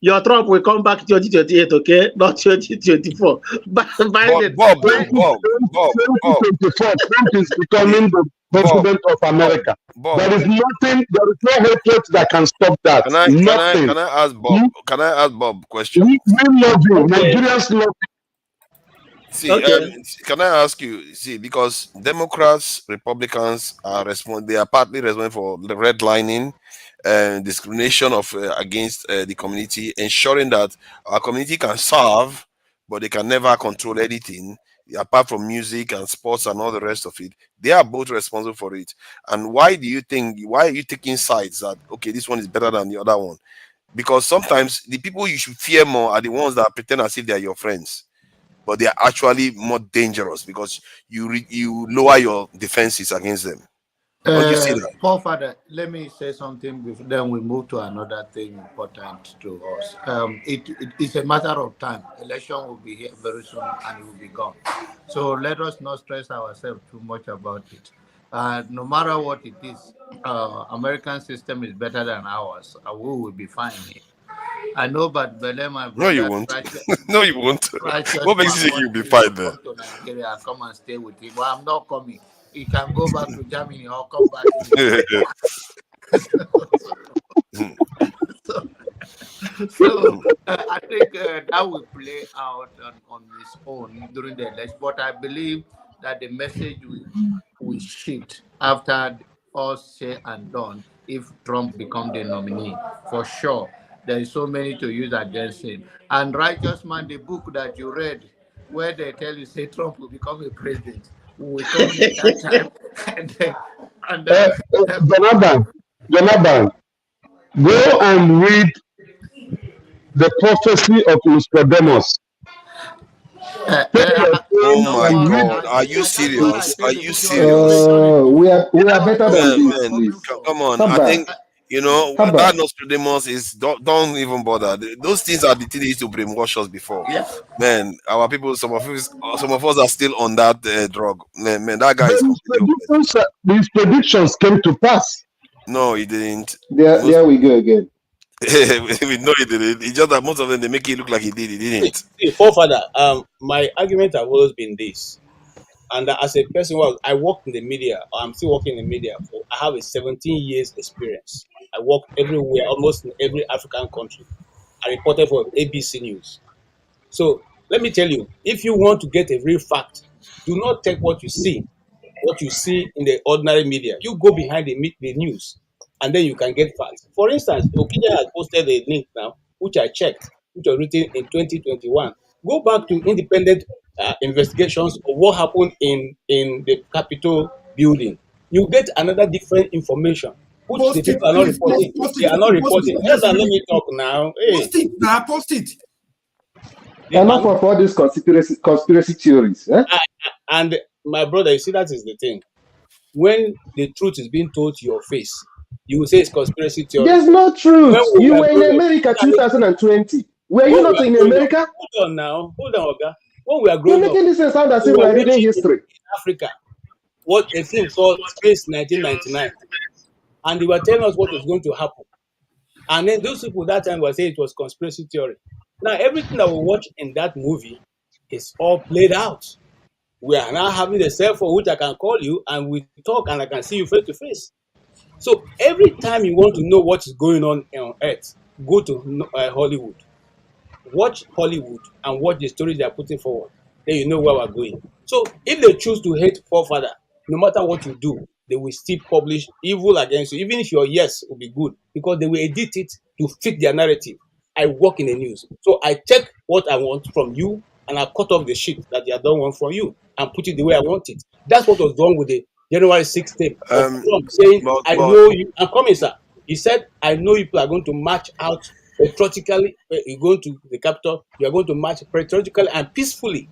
your Trump will come back 2028. Okay, not 2024. But Biden, Bob, 2024, Trump is becoming the president of America. Bob. There is nothing, there is no hatred that can stop that. Nothing. Can I ask Bob? Can I ask Bob a question? We love you. Nigerians love you. See, can I ask you? See, because Democrats, Republicans are they are partly responsible for the redlining and discrimination of against the community, ensuring that our community can serve, but they can never control anything apart from music and sports and all the rest of it. They are both responsible for it. And why do you think? Why are you taking sides that okay, this one is better than the other one? Because sometimes the people you should fear more are the ones that pretend as if they are your friends, but they are actually more dangerous because you lower your defenses against them. Don't you see that? Paul Father, let me say something before then we move to another thing important to us. It's a matter of time. Election will be here very soon and it will be gone. So let us not stress ourselves too much about it. No matter what it is, American system is better than ours. We will be fine here. I know, but Belema. No, you won't. No, you won't. What makes you think you'll be fine there? Come to Nigeria, come and stay with him. Well, I'm not coming. He can go back to Germany or come back. So I think that will play out on its own during the election. But I believe that the message will shift after all said and done if Trump becomes the nominee, for sure. There is so many to use against him. And Righteous Man, the book that you read, where they tell you, say Trump will become a president, we will come at that time. Jonathan, go and read the prophecy of Nostradamus. Oh my God! Are you serious? Are you serious? We are better than this. Please. Come on! I think that Nostradamus is don't even bother. Those things are the things they used to brainwash us before. Yeah. Man, our people, some of us are still on that drug. Man, that guy is. These predictions came to pass. No, he didn't. There we go again. We know he didn't. It's just that most of them they make it look like he did. He didn't. Forefather, my argument has always been this, and as a person who I work in the media, I'm still working in the media. I have a 17 years experience. I work everywhere, almost in every African country. I reported for ABC News. So let me tell you, if you want to get a real fact, do not take what you see in the ordinary media. You go behind the news, and then you can get facts. For instance, Okija has posted a link now, which I checked, which was written in 2021. Go back to independent investigations of what happened in the Capitol building. You get another different information, which the people are not reporting. They are not reporting. Yes, let me talk now. Hey. Post it. Enough of all these conspiracy theories. Eh? And my brother, you see, that is the thing. When the truth is being told to your face, you will say it's conspiracy theory. There's no truth. You were in America 2020. Were you not in America? Hold on, Oga. When we are growing You're making this sound as if we're reading history. In Africa, what a thing called Space 1999. And they were telling us what was going to happen. And then those people that time were saying it was conspiracy theory. Now, everything that we watch in that movie is all played out. We are now having a cell phone which I can call you and we talk and I can see you face to face. So every time you want to know what is going on Earth, go to Hollywood. Watch Hollywood and watch the stories they are putting forward. Then you know where we're going. So if they choose to hate forefather, no matter what you do, they will still publish evil against you. Even if your yes will be good, because they will edit it to fit their narrative. I work in the news. So I take what I want from you and I cut off the shit that they don't want from you and put it the way I want it. That's what was done with the January 6th tape of Trump saying, I know you. I'm coming, sir. He said, I know you people are going to march out patriotically. You're going to the Capitol. You are going to march patriotically and peacefully.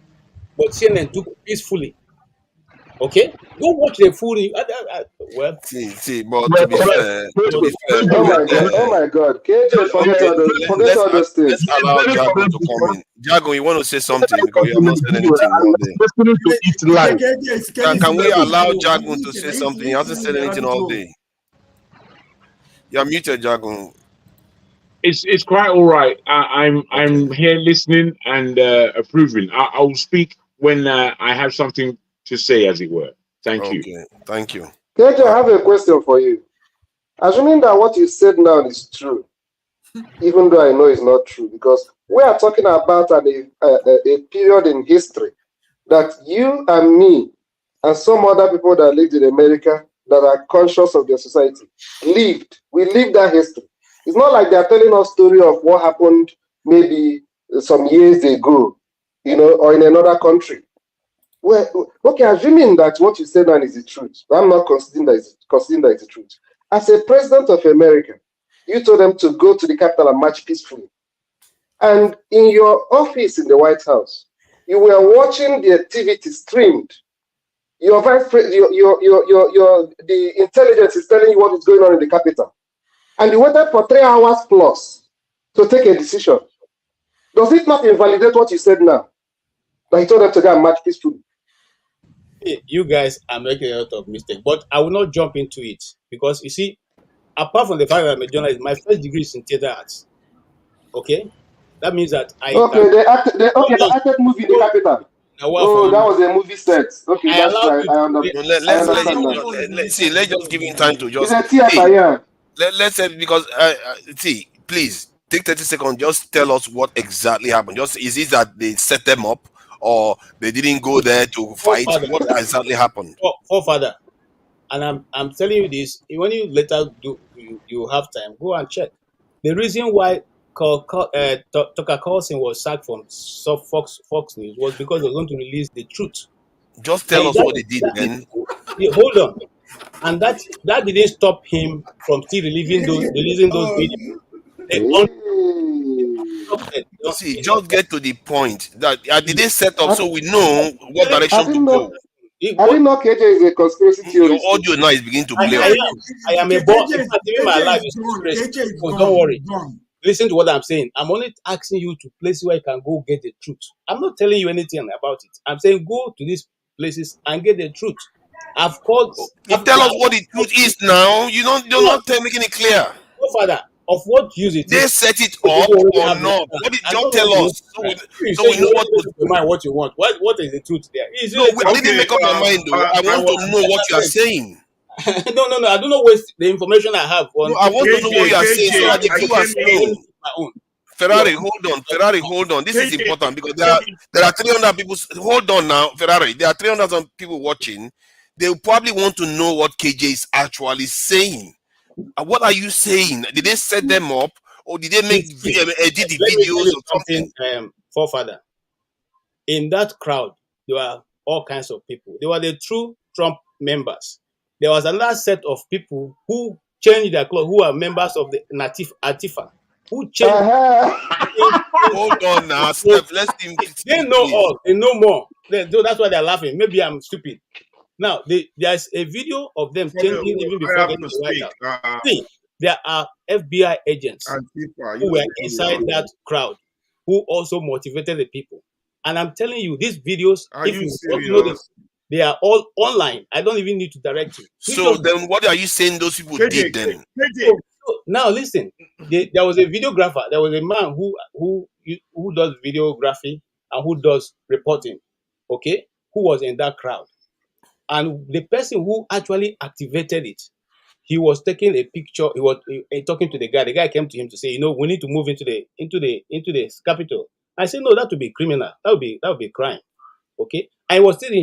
But CNN took peacefully. Okay? Go watch the full. Well, see, but to be fair, oh my God, KJ, forget all those things. Let's allow Jago to come in. Jago, you want to say something because you have not said anything all day. Can we allow Jago to say something? He hasn't said anything all day. You're muted, Jagun. It's quite all right. I'm here listening and approving. I will speak when I have something to say, as it were. Thank you. Okay, thank you. KJ, I have a question for you. Assuming that what you said now is true, even though I know it's not true, because we are talking about a period in history that you and me and some other people that lived in America that are conscious of their society lived. We lived that history. It's not like they're telling us story of what happened maybe some years ago, or in another country. Well, okay, assuming that what you said now is the truth, I'm not considering that it's the truth. As a president of America, you told them to go to the Capitol and march peacefully. And in your office in the White House, you were watching the activity streamed. Your vice president, the intelligence is telling you what is going on in the Capitol. And you waited for 3 hours plus to take a decision. Does it not invalidate what you said now? That you told them to go and march peacefully? You guys are making a lot of mistakes, but I will not jump into it because you see, apart from the fact that I'm a journalist, my first degree is in theater arts. Okay, that means that I. Okay, they acted movie in the Capital. Oh, that was a movie set. Okay, that's right. I understand. Let's just give him time to just. It's a theater, yeah. Let's say because please take 30 seconds. Just tell us what exactly happened. Is it that they set them up? Or they didn't go there to fight? What exactly happened? Forefather, and I'm telling you this. When you later you have time, go and check. The reason why Tucker Carlson was sacked from Fox News was because they were going to release the truth. Just tell us what they did then. Hold on, and that didn't stop him from still releasing those videos. See, just get to the point. That did they set up so we know what direction to go? I didn't know KJ is a conspiracy theorist. Your audio now is beginning to play. I am a boss. My life is conspiracy. So don't worry. Listen to what I'm saying. I'm only asking you to places where you can go get the truth. I'm not telling you anything about it. I'm saying go to these places and get the truth. I've called. You tell us what the truth is now. You're not making it clear. No, Father. Of what use it is. They set it up or not? What did you tell us? So we know what to do. What you want. What is the truth there? No, I didn't make up my mind though. I want to know what you are saying. No. I don't know waste the information I have. I want to know what you are saying so that the viewers know. Ferrari, hold on. This is important because there are 300 people. Hold on now, Ferrari. There are 300 people watching. They probably want to know what KJ is actually saying. What are you saying? Did they set them up, or did they edit the videos or something? Forefather, in that crowd, there were all kinds of people. They were the true Trump members. There was another set of people who changed their clothes, who are members of the Antifa, who changed. Hold on now, Steph. Let's think. They know all. They know more. That's why they're laughing. Maybe I'm stupid. Now, there's a video of them changing even before getting the White House. See, there are FBI agents who were inside that crowd who also motivated the people. And I'm telling you, these videos, if you notice, they are all online. I don't even need to direct you. So then what are you saying those people did then? So now listen, there was a videographer. There was a man who does videography and who does reporting, okay, who was in that crowd. And the person who actually activated it, he was taking a picture. He was talking to the guy. The guy came to him to say, we need to move into the Capitol. I said, no, that would be criminal. That would be crime. Okay. And he was still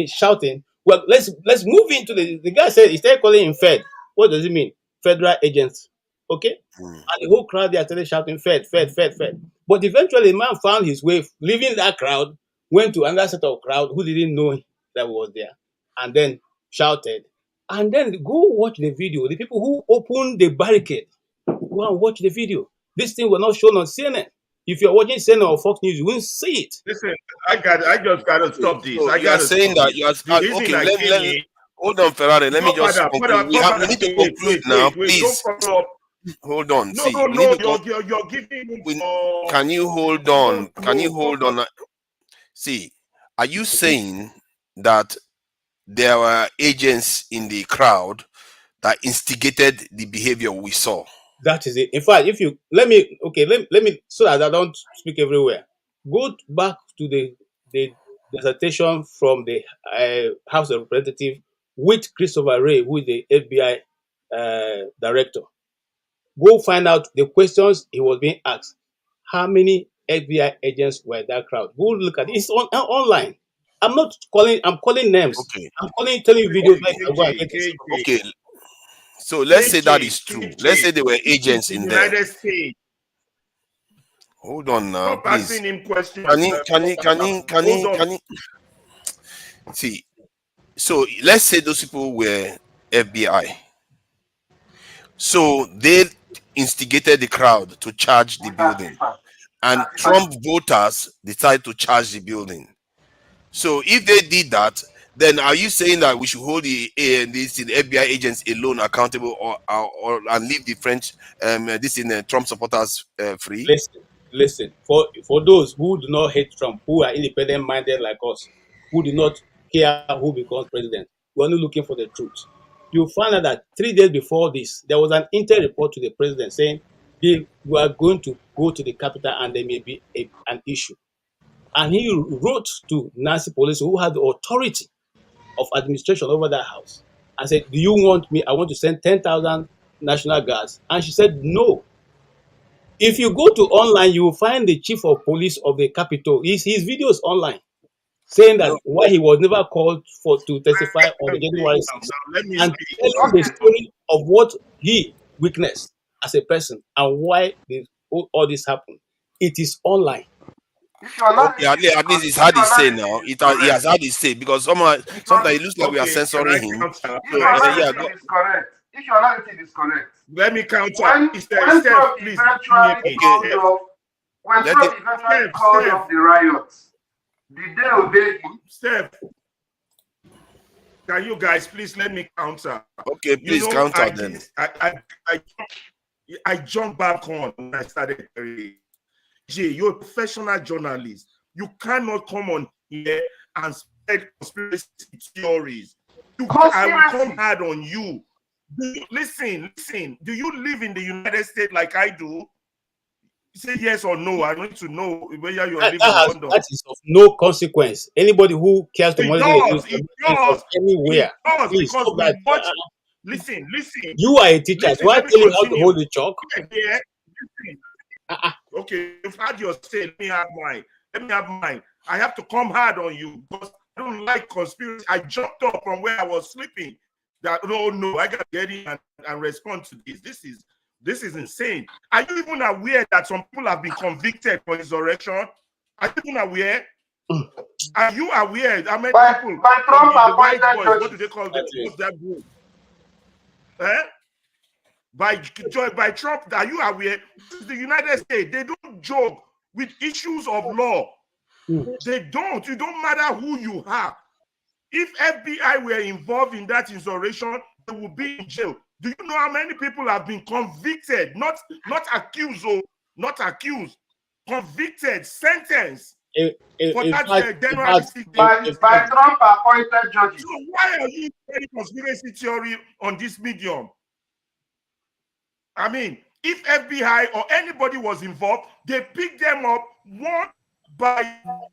shouting. Well, let's move into the guy said, he started calling him Fed. What does it mean? Federal agents. Okay. And the whole crowd there started shouting Fed. But eventually, the man found his way, leaving that crowd, went to another set of crowd who didn't know that was there, and then shouted, and then go watch the video. The people who opened the barricade, go and watch the video. This thing was not shown on CNN. If you're watching CNN or Fox News, you won't see it. Listen, I just gotta stop this. So you are saying that you are okay. Hold on, Ferrari. Let me just conclude. We need to conclude now, please. Hold on. You're giving me. Can you hold on? See, are you saying that there were agents in the crowd that instigated the behavior we saw. That is it. In fact, if you let me so that I don't speak everywhere. Go back to the dissertation from the House of Representatives with Christopher Wray, who is the FBI director. Go find out the questions he was being asked. How many FBI agents were in that crowd? Go look at it. It's online. I'm not calling. I'm calling names. Okay. I'm telling you videos like I go and get this. Okay. So let's say that is true. Let's say there were agents in there. United States. Hold on now, Stop please. asking him questions. Can he? See, so let's say those people were FBI. So they instigated the crowd to charge the building, and Trump voters decided to charge the building. So if they did that, then are you saying that we should hold the FBI agents alone accountable, or and leave the French Trump supporters free? Listen. For those who do not hate Trump, who are independent minded like us, who do not care who becomes president, we're only looking for the truth. You find out that 3 days before this, there was an intel report to the president saying we are going to go to the capital and there may be an issue. And he wrote to Nancy Pelosi, who had the authority of administration over that house, and said, do you want me? I want to send 10,000 National Guards. And she said, no. If you go to online, you will find the chief of police of the Capitol. His video is online, saying that why he was never called to testify on the January 6th, and telling the story of what he witnessed as a person and why all this happened. It is online. Okay, at least it's hard to say now. He has had his say, because sometimes it looks like we are censoring him. If your narrative is correct, let me counter. When Trump eventually called off the riots, did they obey him? Steph, can you guys please let me counter? Okay, please counter then. I jumped back on when I started. Jay, you're a professional journalist. You cannot come on here and spread conspiracy theories. I will come hard on you. Listen. Do you live in the United States like I do? Say yes or no. I need to know whether you're living in London. That is of no consequence. Anybody who cares to monitor the news anywhere, please stop that. Listen. You are a teacher. So I tell you how to hold the chalk. Okay, you've had your say. Let me have mine. I have to come hard on you because I don't like conspiracy. I jumped up from where I was sleeping. That no, I gotta get in and respond to this. This is insane. Are you even aware that some people have been convicted for insurrection? Are you even aware? Are you aware? How many people? By Trump appointed judges. What do they call them? What's that group? By Trump, are you aware? This is the United States. They don't joke with issues of law. They don't. You don't matter who you are. If FBI were involved in that insurrection, they would be in jail. Do you know how many people have been convicted? Not accused, not accused. Convicted, sentenced. For that by Trump appointed judges. So why are you spreading conspiracy theory on this medium? I mean, if FBI or anybody was involved, they picked them up one by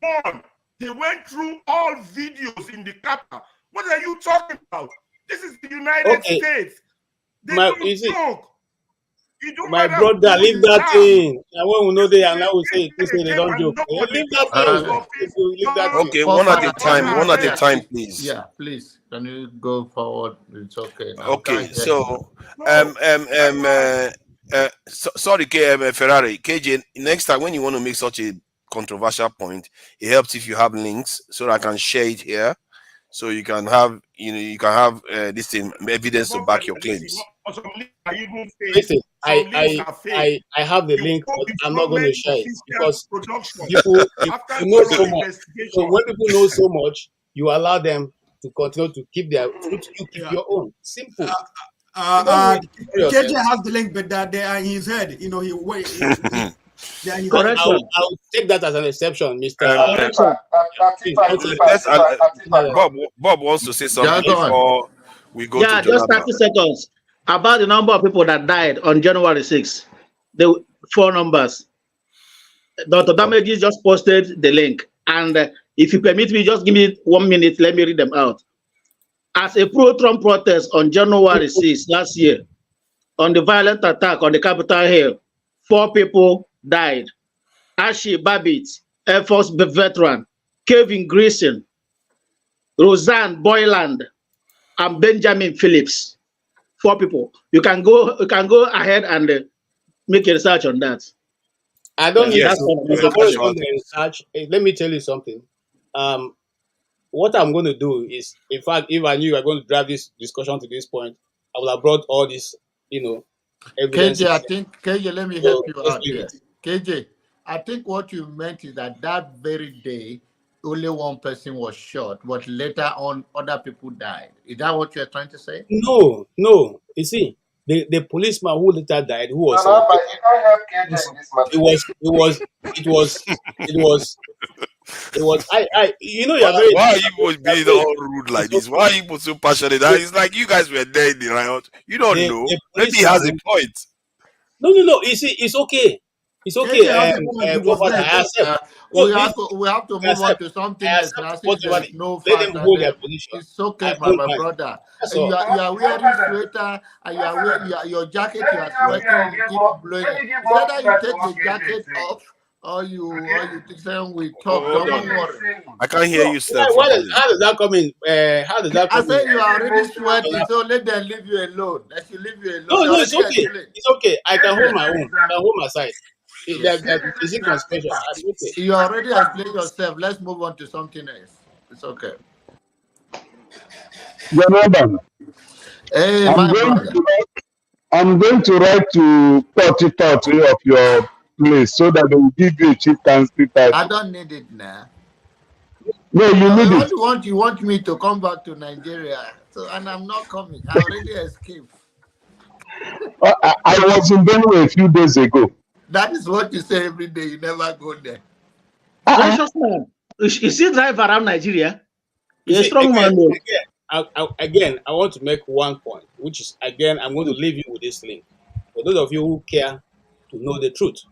one. They went through all videos in the capital. What are you talking about? This is the United States. They don't joke. My brother, leave that in. And when we know they are now, we say they don't joke. Leave that in. Okay, one at a time, please. Yeah, please. Can you go forward? It's okay. Okay, so sorry, Ferrari. KJ, next time when you want to make such a controversial point, it helps if you have links so that I can share it here, so you can have this thing, evidence to back your claims. Listen, I have the link, but I'm not going to share it because people know so much. So when people know so much, you allow them to continue to keep their truth. You keep your own. Simple. KJ has the link, but they are in his head. You know, I'll take that as an exception, Mr. Bob wants to say something We go Yeah, to just Jonathan. 30 seconds. About the number of people that died on January 6th. The 4 numbers. Dr. Damages just posted the link. And if you permit me, just give me 1 minute. Let me read them out. As a pro-Trump protest on January 6th last year, on the violent attack on the Capitol Hill, 4 people died. Ashi Babbitt, Air Force veteran, Kevin Greason, Roseanne Boyland, and Benjamin Phillips. 4 people. You can go ahead and make a research on that. I don't need Yes. research. Let me tell you something. What I'm going to do is, in fact, if I knew you were going to drive this discussion to this point, I would have brought all this, evidence. KJ, I think, KJ, let me help you out here. KJ, I think what you meant is that very day, only 1 person was shot, but later on, other people died. Is that what you're trying to say? No. You see, the policeman who later died, who was Why are you being all rude like this? Why are you so passionate? It's like you guys were there in the riot. You don't know. Maybe he has a point. No. You see, it's okay. It's okay. We have to move on to something else. No let them hold their position. It's okay, my brother. You are wearing sweater and your jacket you are sweating, you keep blowing. Whether you take the jacket off or you say we talk, don't worry. I can't hear you, Steph. How does that come in? How does that come in? I say you are already sweating, so let them leave you alone. They should leave you alone. No, it's okay. It's okay. I can hold my own. I can hold my side. Is it conspicuous? Okay. You already explained yourself. Let's move on to something else. It's okay. Hey, I'm going to write to 30 of your place so that they will give you a chieftaincy title. I don't need it now. No, you need it. You want me to come back to Nigeria, and I'm not coming. I already escaped. I was in Benue a few days ago. That is what you say every day. You never go there. Gracious man. Is he drive around Nigeria? He's a strong man. Again, I want to make one point, which is, again, I'm going to leave you with this link. For those of you who care to know the truth,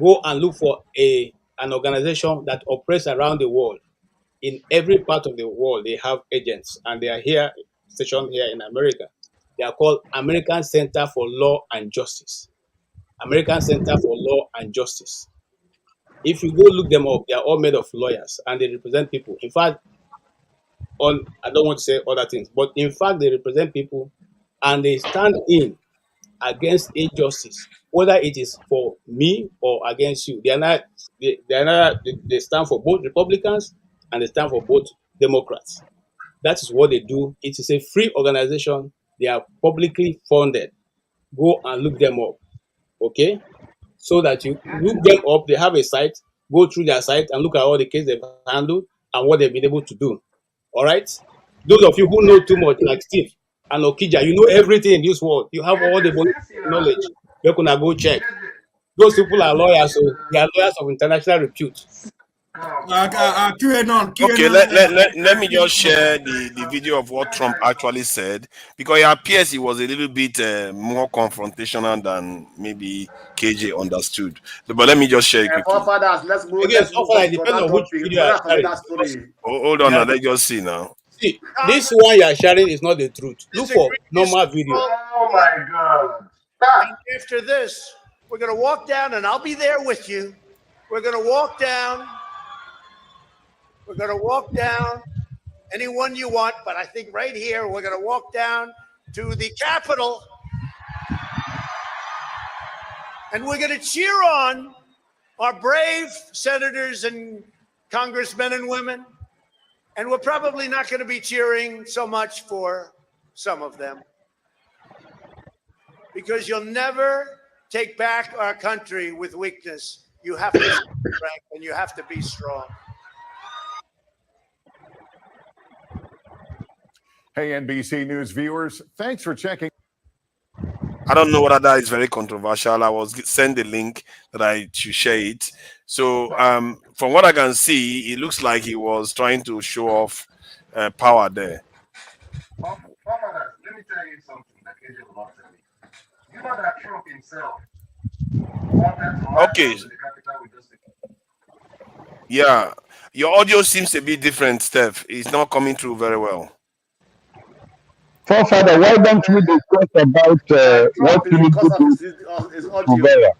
go and look for an organization that operates around the world. In every part of the world, they have agents, and they are here, stationed here in America. They are called American Center for Law and Justice. American Center for Law and Justice. If you go look them up, they are all made of lawyers, and they represent people. In fact, I don't want to say other things, but in fact, they represent people, and they stand in against injustice, whether it is for me or against you. They stand for both Republicans and they stand for both Democrats. That is what they do. It is a free organization. They are publicly funded. Go and look them up, okay? So that you look them up. They have a site. Go through their site and look at all the cases they've handled and what they've been able to do. All right? Those of you who know too much, like Steve and Okija, you know everything in this world. You have all the knowledge. You're going to go check. Those people are lawyers, so they are lawyers of international repute. Okay, let me just share the video of what Trump actually said, because it appears he was a little bit more confrontational than maybe KJ understood. But let me just share it quickly. Let's move. Depends on which video you are sharing. Hold on, now, let's just see now. See, this one you are sharing is not the truth. Look for normal video. Oh my God! And after this, we're going to walk down, and I'll be there with you. We're going to walk down. We're going to walk down anyone you want, but I think right here, we're going to walk down to the Capitol, and we're going to cheer on our brave senators and congressmen and women, and we're probably not going to be cheering so much for some of them, because you'll never take back our country with weakness. You have to be strong, and you have to be strong. Hey, NBC News viewers, thanks for checking. I don't know whether that is very controversial. I was sent the link that I should share it. So from what I can see, it looks like he was trying to show off power there. tell you something that KJ will not tell you. You know that Trump himself wanted to march Okay. down to the capital with those people. Yeah, your audio seems to be different, Steph. It's not coming through very well. Forefather, why don't we discuss about what Trump is because of his audio. Fubara?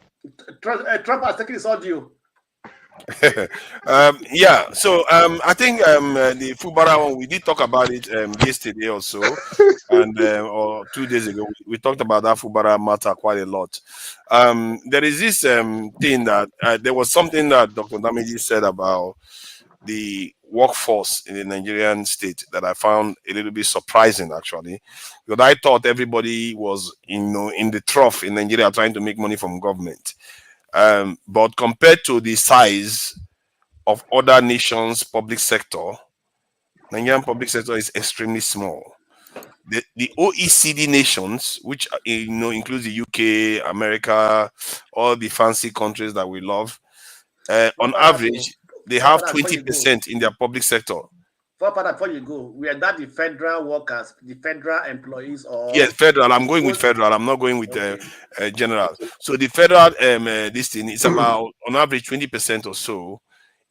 Trump has taken his audio. Yeah, so I think the Fubara one, we did talk about it yesterday or so, and or 2 days ago we talked about that Fubara matter quite a lot. There is this thing that there was something that Dr. Damiji said about the workforce in the Nigerian state that I found a little bit surprising, actually, because I thought everybody was in the trough in Nigeria trying to make money from government. But compared to the size of other nations' public sector, Nigerian public sector is extremely small. The OECD nations, which includes the UK, America, all the fancy countries that we love, on average, they have 20% in their public sector. Before you go, we are not the federal workers, the federal employees, or yes, federal. I'm going with federal. I'm not going with general. So the federal this thing is about on average 20% or so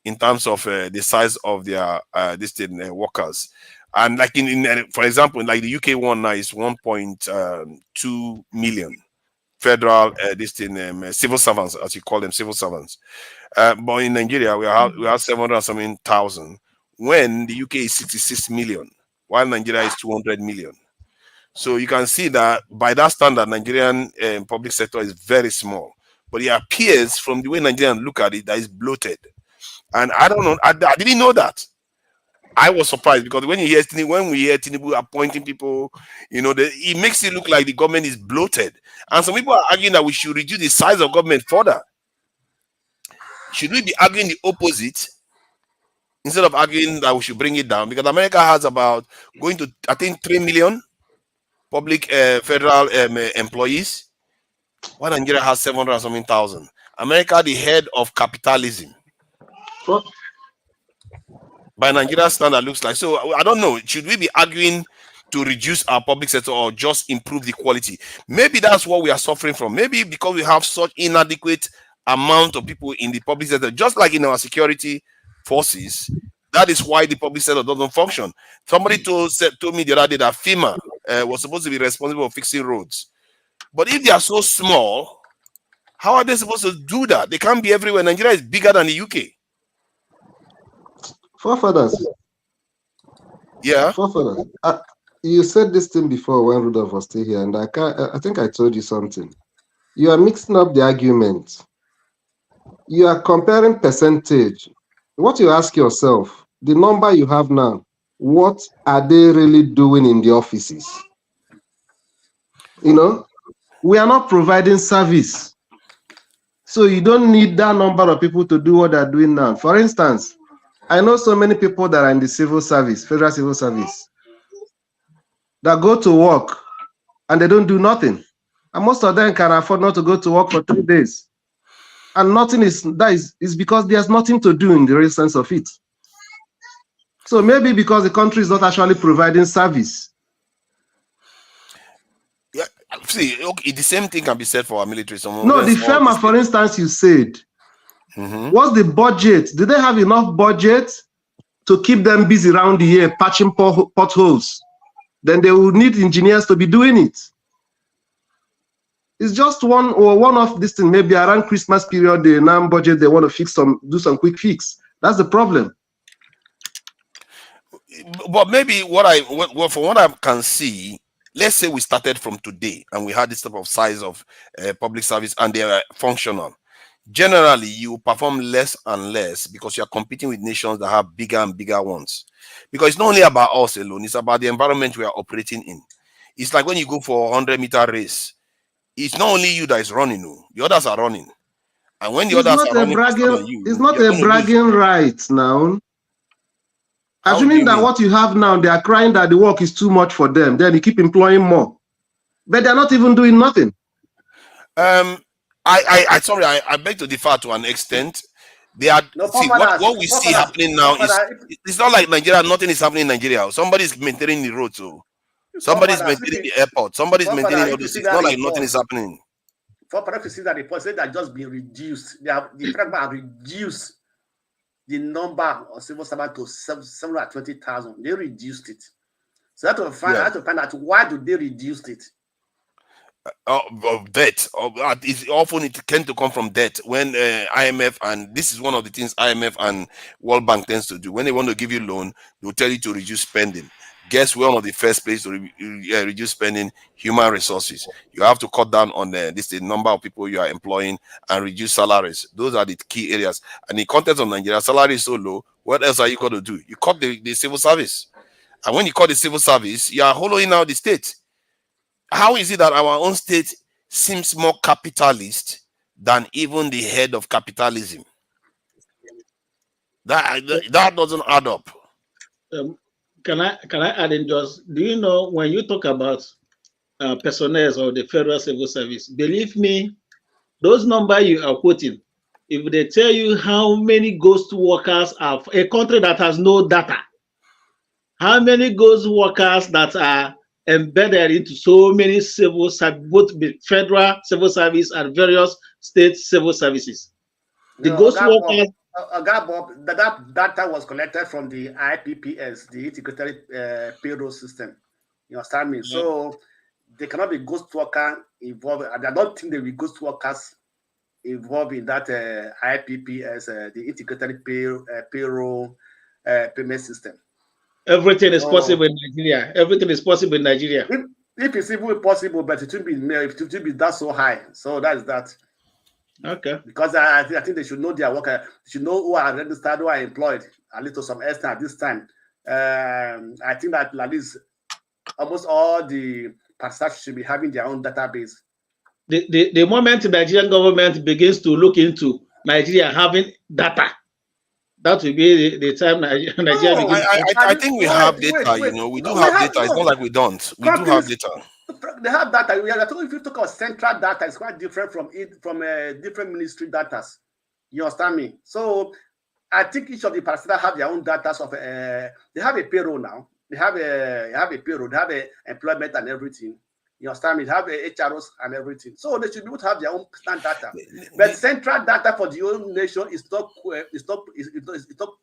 in terms of the size of their this thing workers. And like in for example, like the UK one now is 1.2 million federal this thing civil servants, as you call them, civil servants. But in Nigeria we have 700,000. When the UK is 66 million, while Nigeria is 200 million. So you can see that by that standard, Nigerian public sector is very small. But it appears from the way Nigerians look at it that it's bloated. And I don't know, I didn't know that. I was surprised because when we hear Tinubu appointing people, it makes it look like the government is bloated. And some people are arguing that we should reduce the size of government further. Should we be arguing the opposite? Instead of arguing that we should bring it down, because America has about going to, I think, 3 million public federal employees, while Nigeria has 700,000. America, the head of capitalism. What? By Nigeria's standard, looks like. So I don't know. Should we be arguing to reduce our public sector or just improve the quality? Maybe that's what we are suffering from. Maybe because we have such inadequate amount of people in the public sector, just like in our security forces. That is why the public sector doesn't function. Somebody told me the other day that FEMA was supposed to be responsible for fixing roads. But if they are so small, how are they supposed to do that? They can't be everywhere. Nigeria is bigger than the UK. Forefathers. Yeah. Forefathers. You said this thing before when Rudolph was still here, and I think I told you something. You are mixing up the argument. You are comparing percentage. What you ask yourself, the number you have now, what are they really doing in the offices? We are not providing service. So you don't need that number of people to do what they're doing now. For instance, I know so many people that are in the civil service, federal civil service, that go to work and they don't do nothing. And most of them can afford not to go to work for 3 days. And nothing is because there's nothing to do in the real sense of it. So maybe because the country is not actually providing service. Yeah, see, okay, the same thing can be said for our military. No, the FEMA, for instance, you said, what's the budget? Do they have enough budget to keep them busy around the year patching potholes? Then they will need engineers to be doing it. It's just one of this thing. Maybe around Christmas period, the non-budget, they want to do some quick fix. That's the problem. But maybe from what I can see, let's say we started from today and we had this type of size of public service and they are functional. Generally, you perform less and less because you are competing with nations that have bigger and bigger ones. Because it's not only about us alone; it's about the environment we are operating in. It's like when you go for a 100-meter race. It's not only you that is running, the others are running. And when the others are running faster than you, it's not a bragging right now. Assuming that what you have now, they are crying that the work is too much for them, then they keep employing more. But they're not even doing nothing. I beg to differ to an extent. They are what we see happening now is it's not like Nigeria, nothing is happening in Nigeria. Somebody is maintaining the road, so Somebody's maintaining the airport. Somebody's maintaining all this. It's not like nothing is happening. For perhaps you see that report said that just been reduced. They have the federal government have reduced the number of civil servants to 720,000. They reduced it. So I have to find out why do they reduce it. Of debt. It's often it tends to come from debt. When IMF, and this is one of the things IMF and World Bank tends to do. When they want to give you loan, they'll tell you to reduce spending. Guess one of the first place to reduce spending? Human resources. You have to cut down on the number of people you are employing and reduce salaries. Those are the key areas. And in context of Nigeria, salary is so low. What else are you going to do? You cut the civil service. And when you cut the civil service, you are hollowing out the state. How is it that our own state seems more capitalist than even the head of capitalism? That doesn't add up. Can I add in just, do you know when you talk about personnel of the Federal Civil Service, believe me, those numbers you are quoting, if they tell you how many ghost workers are a country that has no data, how many ghost workers that are embedded into so many civil service, both federal civil service and various state civil services. The ghost workers. That data was collected from the IPPS, the integrated payroll system. You understand me? Mm-hmm. So there cannot be ghost worker involved. I don't think there will be ghost workers involved in that IPPS, the integrated payroll payment system. Everything is possible in Nigeria. Everything is possible in Nigeria. If it's even possible, but it will be that so high. So that's that. Okay. Because I think they should know their worker. They should know who are registered, who are employed, at least to some extent at this time. I think that at least almost all the participants should be having their own database. The moment the Nigerian government begins to look into Nigeria having data, that will be the time Nigeria begins. I think we have data. We do have data. It's not like we don't. We do have data. They have data. If you talk about central data, it's quite different from different ministry data. You understand me? So I think each of the participants have their own data. They have a payroll now. They have a payroll. They have a employment and everything. You understand me? They have a HROs and everything. So they should be able to have their own data. But central data for the whole nation is not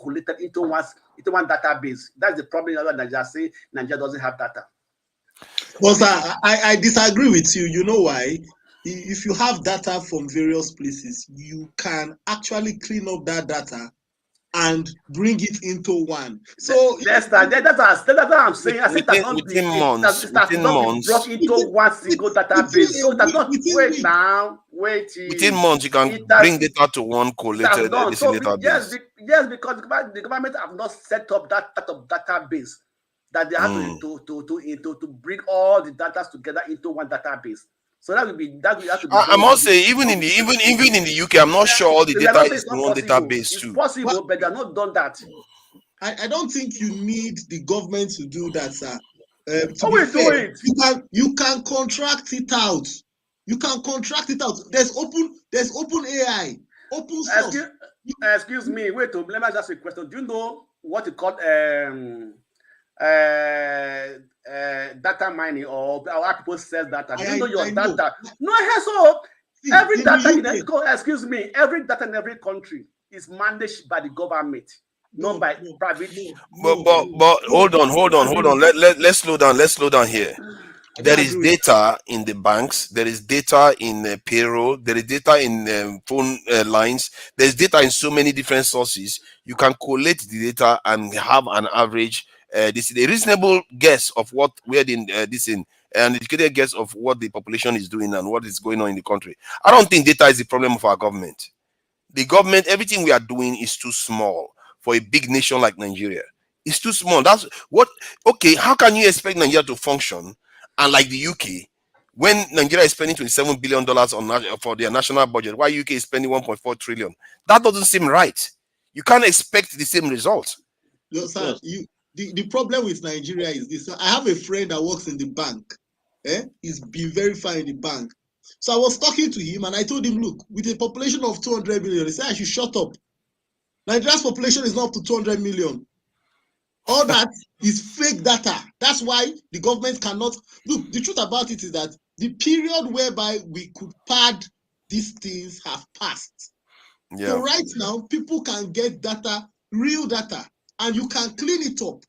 collated into one database. That's the problem. Nigeria say Nigeria doesn't have data. Well, sir, I disagree with you. You know why? If you have data from various places, you can actually clean up that data and bring it into one. So that's what I'm saying. I said that within months, brought into one single database. So that's not wait. Within months, you can bring data to one collated database. Yes, because the government have not set up that database. That they have to bring all the data together into one database. So that will have to be. I must say, even in the UK, I'm not sure all the data is in one database too. It's possible, but they're not done that. I don't think you need the government to do that, sir. You can contract it out. You can contract it out. There's open AI, open source. Excuse me. Wait, let me ask you a question. Do you know what you call data mining, or how people sell data? Do you know your data? No, so every data excuse me, every data in every country is managed by the government, not by private. But hold on. Let's slow down here. There is data in the banks. There is data in payroll. There is data in phone lines. There's data in so many different sources. You can collate the data and have an average. This is a reasonable guess of what an educated guess of what the population is doing and what is going on in the country. I don't think data is the problem of our government. The government, everything we are doing is too small for a big nation like Nigeria. It's too small. That's what. Okay, how can you expect Nigeria to function? And like the UK, when Nigeria is spending $27 billion for their national budget, why UK is spending 1.4 trillion? That doesn't seem right. You can't expect the same result. No, sir. The problem with Nigeria is this. I have a friend that works in the bank. He's been very fine in the bank. So I was talking to him and I told him, look, with a population of 200 million, he said I should shut up. Nigeria's population is not up to 200 million. All that is fake take data. That's why the government cannot. Look, the truth about it is that the period whereby we could pad these things have passed. Yeah. So right now, people can get data, real data, and you can clean it up.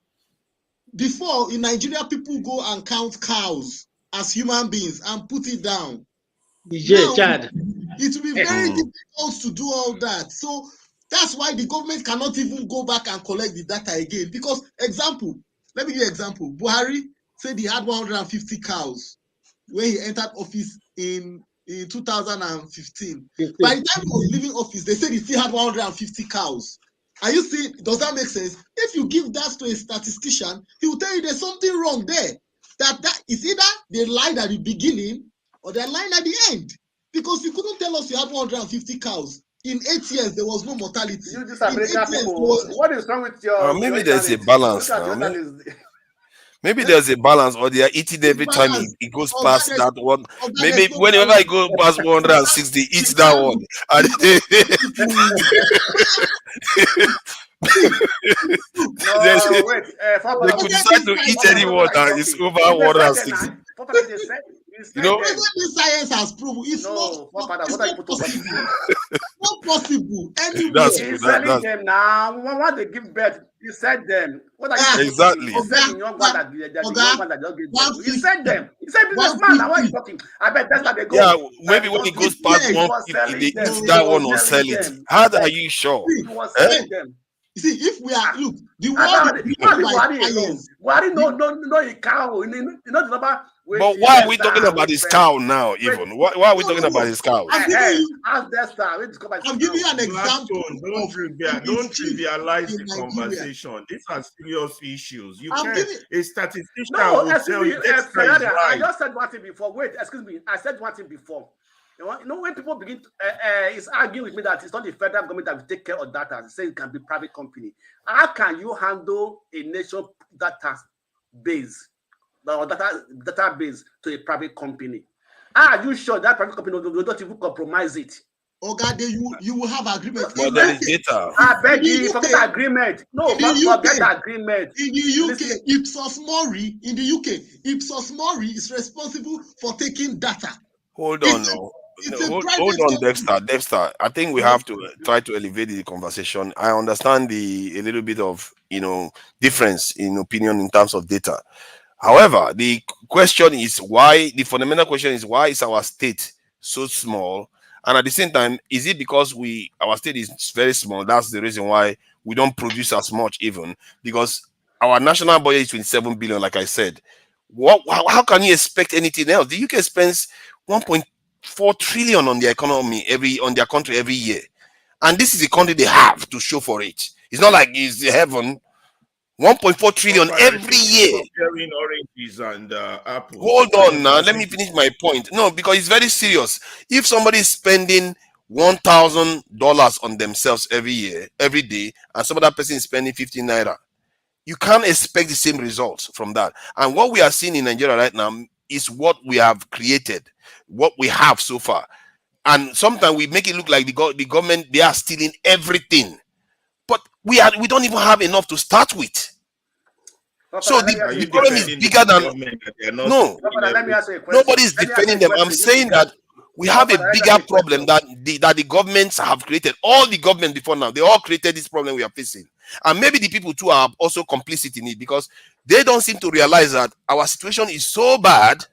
Before, in Nigeria, people go and count cows as human beings and put it down. Now, Chad. it will be very difficult to do all that. So that's why the government cannot even go back and collect the data again. Because, example, let me give you an example. Buhari said he had 150 cows when he entered office in 2015. By the time he was leaving office, they said he still had 150 cows. And you see, does that make sense? If you give that to a statistician, he will tell you there's something wrong there. That is either they lied at the beginning or they lied at the end. Because you couldn't tell us you had 150 cows. In 8 years, there was no mortality. You just American people, what is wrong with your... maybe there's a balance now. Maybe there's a balance, or they are eating every time it goes past that one. Maybe whenever I go past 160, eat that one. They could decide to eat anyone that is over 160. You know, science has proven it's not possible. Not possible. Anyway, he's selling them now. When they give birth, he said them. What are you exactly? He said them. He said businessman. Now what are you talking? I bet that's how they go. Yeah, maybe when it goes past 150, they eat that one or sell it. How are you sure? He was selling them. You see, if we are look, the world Buhari no a cow. You know the number. But why are we talking about his cow now? Even why are we talking about his cow? I'm giving you an example. Don't trivialize the conversation. These are serious issues. You can't. A statistician will tell you. I just said one thing before. Wait, excuse me. I said one thing before. You know when people begin to is arguing with me that it's not the federal government that will take care of data, they say it can be private company. How can you handle a nation data base or database to a private company? Are you sure that private company will not even compromise it? You will have agreement. But there is data. I beg you, forget agreement. No, forget agreement. In the UK, Ipsos Mori is responsible for taking data. Hold on now. Hold on, Dexter. I think we have to try to elevate the conversation. I understand a little bit of difference in opinion in terms of data. However, the question is why. The fundamental question is why is our state so small? And at the same time, is it because our state is very small? That's the reason why we don't produce as much, even because our national budget is 27 billion. Like I said, how can you expect anything else? The UK spends 1.4 trillion on their economy on their country every year, and this is the country they have to show for it. It's not like it's heaven. 1.4 trillion every year. Comparing oranges and apples. Hold on now, let me finish my point. No, because it's very serious. If somebody is spending $1,000 on themselves every day, and some other person is spending 15 naira, you can't expect the same results from that. And what we are seeing in Nigeria right now is what we have created, what we have so far. And sometimes we make it look like the government, they are stealing everything. But we don't even have enough to start with. So the problem is bigger than no. Nobody's defending them. I'm saying that we have a bigger problem that the governments have created. All the government before now, they all created this problem we are facing. And maybe the people too are also complicit in it because they don't seem to realize that our situation is so bad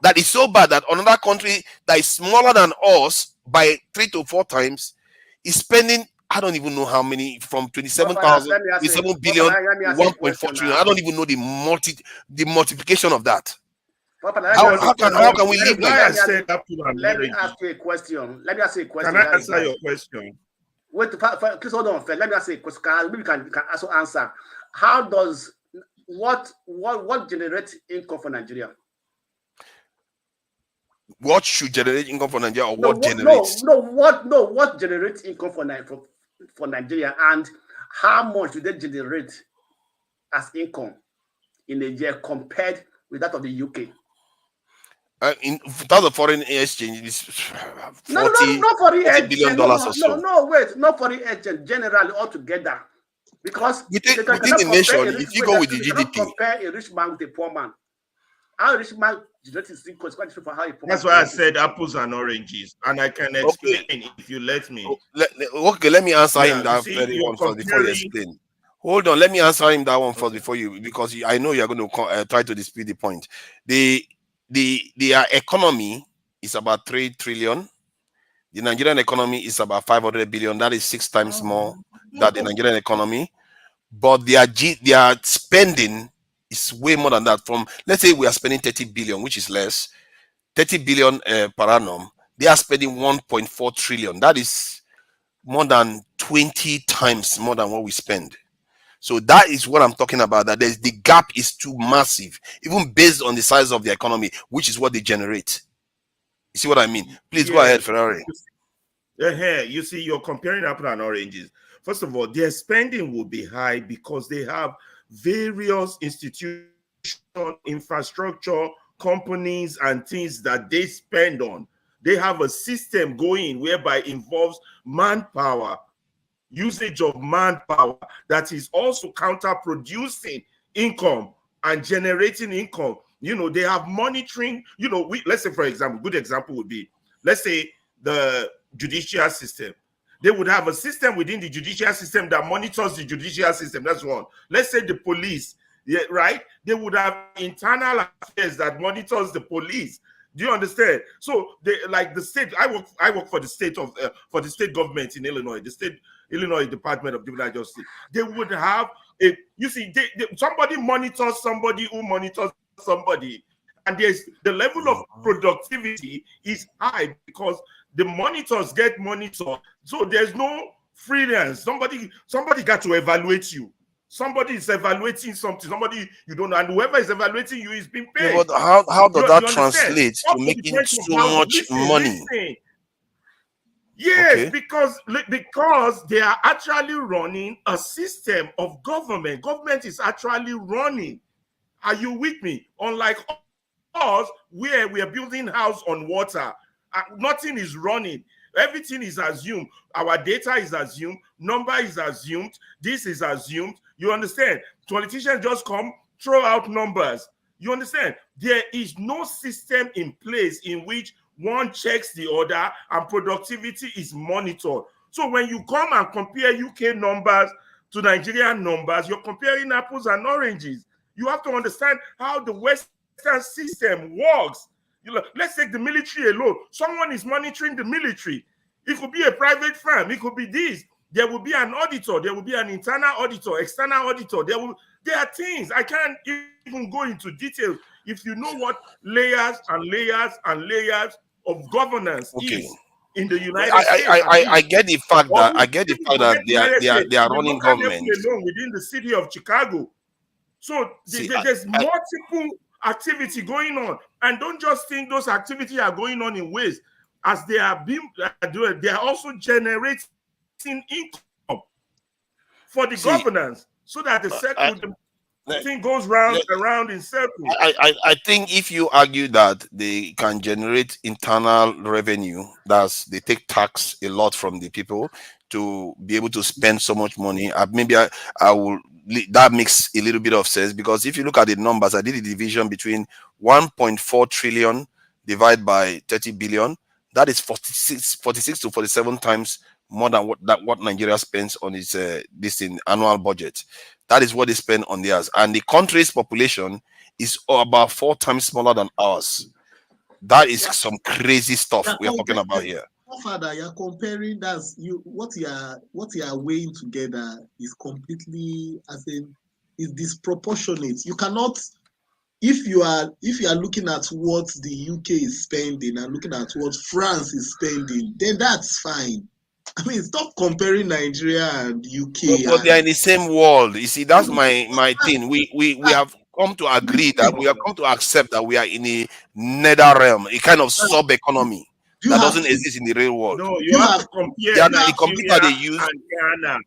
that another country that is smaller than us by 3 to 4 times is spending, I don't even know how many, from 27 billion, 1.4 trillion. I don't even know the multiplication of that. How can we live like that? Let me ask you a question. Can I answer your question? Wait, please hold on. Let me ask you a question. Maybe you can also answer. How does what generates income for Nigeria? What should generate income for Nigeria, or what generates? What generates income for Nigeria, and how much do they generate as income in a year compared with that of the UK? In terms of foreign exchange, it's not foreign $40 billion or so. No, wait, not foreign exchange. Generally, altogether. Because within the nation, if you go with the GDP, compare a rich man with a poor man. How a rich man generates is quite different from how a poor That's man why I said apples and oranges, and I can explain if you let me. Okay, let me answer him that see, very one first before you explain. Hold on, let me answer him that one first before you, because I know you're going to try to dispute the point. The economy is about 3 trillion. The Nigerian economy is about 500 billion. That is 6 times more than the Nigerian economy. But their spending is way more than that. From, let's say we are spending 30 billion, which is less, 30 billion per annum. They are spending 1.4 trillion. That is more than 20 times more than what we spend. So that is what I'm talking about. That the gap is too massive, even based on the size of the economy, which is what they generate. You see what I mean? Please go ahead, Ferrari. You see, you're comparing apples and oranges. First of all, their spending will be high because they have various institutions, infrastructure, companies, and things that they spend on. They have a system going whereby it involves manpower, usage of manpower that is also counter-producing income and generating income. You know, they have monitoring, you know, let's say, for example, good example would be, let's say the judicial system. They would have a system within the judicial system that monitors the judicial system. That's one. Let's say the police, yeah, right? They would have internal affairs that monitors the police. Do you understand? So they, like the state, I work for the state of for the state government in Illinois, the state Illinois Department of Juvenile Justice. They would have a, you see, somebody monitors somebody who monitors somebody, and there's the level of productivity is high because the monitors get monitored. So there's no freelance. Somebody got to evaluate you. Somebody is evaluating something. Somebody you don't know, and whoever is evaluating you is being paid. Yeah, but how does that translate to making so much money? Listen. Yes, okay. because they are actually running a system of government. Government is actually running. Are you with me? Unlike us, where we are building house on water, nothing is running. Everything is assumed. Our data is assumed. Number is assumed. This is assumed. You understand? Politicians just come, throw out numbers. You understand? There is no system in place in which one checks the other and productivity is monitored. So when you come and compare UK numbers to Nigerian numbers, you're comparing apples and oranges. You have to understand how the Western system works. You know, let's take the military alone. Someone is monitoring the military. It could be a private firm. It could be this. There will be an auditor. There will be an internal auditor, external auditor. There are things. I can't even go into details. If you know what layers and layers and layers of governance is in the United States. I get the fact that they are running government alone within the city of Chicago. So there's multiple activity going on, and don't just think those activities are going on in ways as they are being. They are also generating income for the governance, so that the circle. The thing goes round and round in circles. I think if you argue that they can generate internal revenue, that's they take tax a lot from the people to be able to spend so much money. Maybe I will. That makes a little bit of sense, because if you look at the numbers, I did the division between 1.4 trillion divided by 30 billion. That is 46 to 47 times more than what Nigeria spends on its annual budget. That is what they spend on theirs, and the country's population is about 4 times smaller than ours. That is some crazy stuff we are talking about here. Father, you're comparing what you are weighing together is completely is disproportionate. You cannot, if you are looking at what the UK is spending and looking at what France is spending, then that's fine. I mean, stop comparing Nigeria and UK. But they are in the same world. You see, that's my thing. We have come to agree that we have come to accept that we are in a nether realm, a kind of sub economy that doesn't exist in the real world. No, you have to compare the computer they use and Ghana,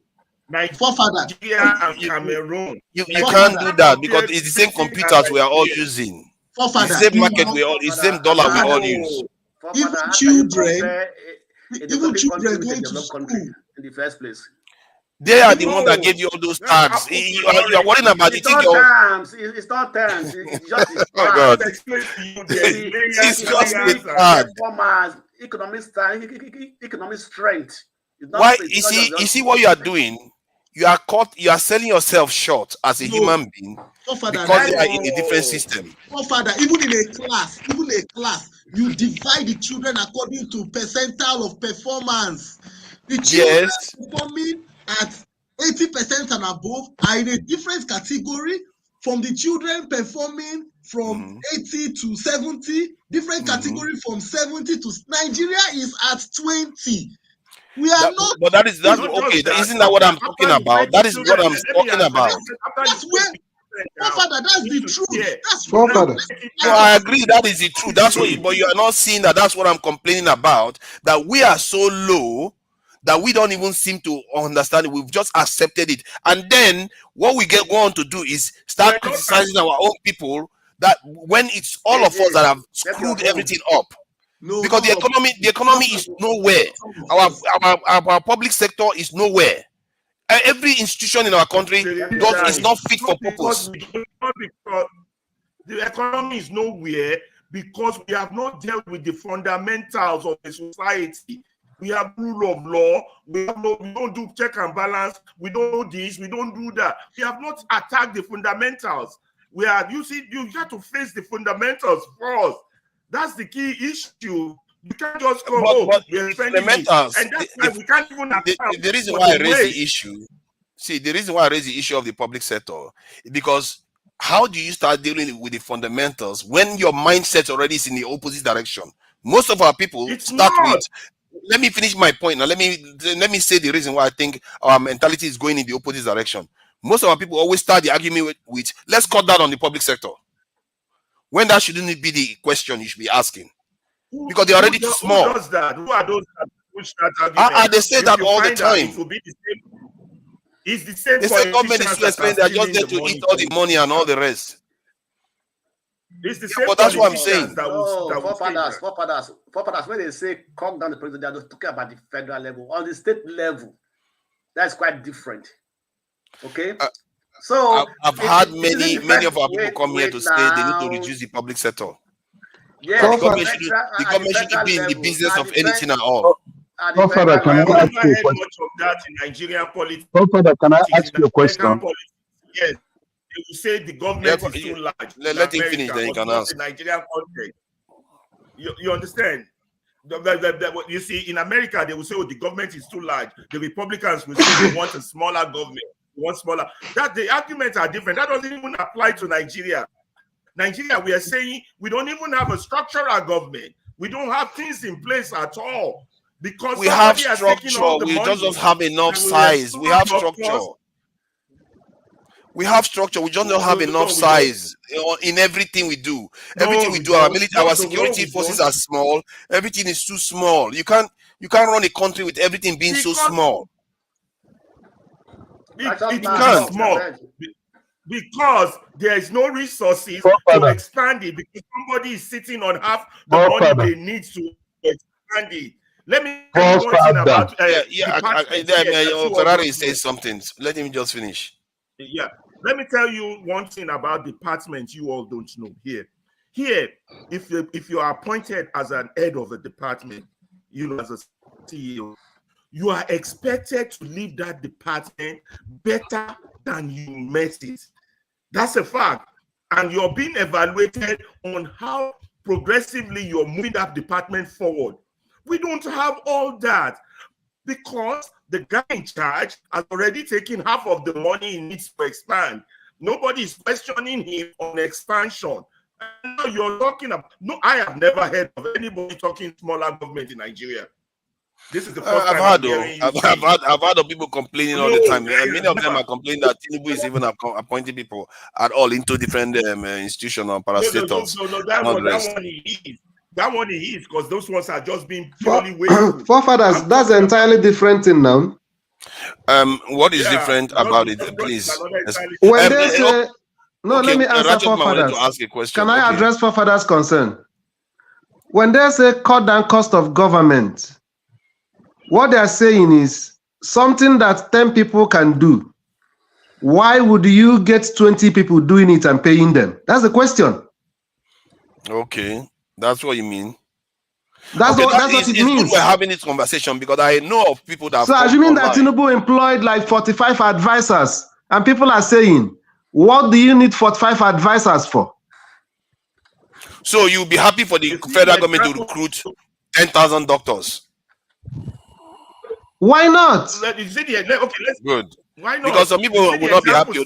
Nigeria and Cameroon. You can't do that, because it's the same computers we are all using. The same market it's the same dollar we all use. Even children going to school in the first place. They are the ones that gave you all those tags. You are worrying about it's not terms. It's not terms. It's just oh God. It's just economic strength. Why you see what you are doing? You are caught. You are selling yourself short as a human being because they are in a different system. Father, even in a class, you divide the children according to percentile of performance. The children performing at 80% and above are in a different category from the children performing from 80 to 70, different category from 70 to Nigeria is at 20. We are not. But that's okay. Isn't that what I'm talking about? That is what I'm talking about. That's where. Father, that's the truth. That's Father. No, I agree. That is the truth. That's what. But you are not seeing that. That's what I'm complaining about. That we are so low that we don't even seem to understand it. We've just accepted it, and then what we go on to do is start criticizing our own people. That when it's all of us that have screwed everything up. Because the economy is nowhere. Our public sector is nowhere. Every institution in our country is not fit for purpose. The economy is nowhere because we have not dealt with the fundamentals of the society. We have rule of law. We don't do check and balance. We don't do this. We don't do that. We have not attacked the fundamentals. You have to face the fundamentals first. That's the key issue. You can't just go, we're spending it. And that's why we can't even the reason why I raise the issue. See, the reason why I raise the issue of the public sector is because how do you start dealing with the fundamentals when your mindset already is in the opposite direction? Most of our people start with. Let me finish my point now. Let me say the reason why I think our mentality is going in the opposite direction. Most of our people always start the argument with let's cut down on the public sector. When that shouldn't be the question you should be asking. Because they're already too small. Who does that? Who are those that push that argument? They say that all the time. It will be the same. It's the same. They say government is too expensive. They're just there to eat all the money and all the rest. It's the same. But that's what I'm saying. Forefathers, when they say calm down the president, they're not talking about the federal level. On the state level, that's quite different. Okay? So I've had many of our people come here to say they need to reduce the public sector. Yes, the government shouldn't be in the business of anything at all. Father, can I ask you a question? Much of that in Nigerian politics. Father, can I ask you a question? Yes, they will say the government is too large. Let him finish, then you can ask. In Nigerian context, you understand? You see, in America, they will say, "Oh, the government is too large." The Republicans will say they want a smaller government. Smaller. That the arguments are different. That doesn't even apply to Nigeria. Nigeria, we are saying we don't even have a structural government. We don't have things in place at all because we have structure. We don't have enough size. We have structure. We have structure. We just don't have enough size in everything we do. Everything we do, our security forces are small. Everything is too small. You can't run a country with everything being so small. It can't small because there is no resources to expand it because somebody is sitting on half the money they need to expand it. Let me tell you one thing about Ferrari says something. Let him just finish. Yeah, let me tell you one thing about departments you all don't know here. If you are appointed as an head of a department, as a CEO, you are expected to leave that department better than you met it. That's a fact. And you're being evaluated on how progressively you're moving that department forward. We don't have all that because the guy in charge has already taken half of the money he needs to expand. Nobody is questioning him on expansion. And now you're talking about, I have never heard of anybody talking smaller government in Nigeria. This is the first time I've heard of people complaining all the time. Many of them are complaining that Tinubu is even appointing people at all into different institutions or parastatals. No, that one he is because those ones are just being purely wasteful. Forefathers, that's an entirely different thing now. What is different about it, please? When they say, let me answer forefathers. Can I address forefathers' concern? When they say cut down cost of government, what they are saying is something that 10 people can do, why would you get 20 people doing it and paying them? That's the question. Okay, that's what you mean. That's okay, what it means. Good we're having this conversation because I know of people that. So assuming that Tinubu employed like 45 advisors, and people are saying, what do you need 45 advisors for? So you'll be happy for the federal government to recruit 10,000 doctors? Why not? Okay, good. Why not? Because some people will not be happy.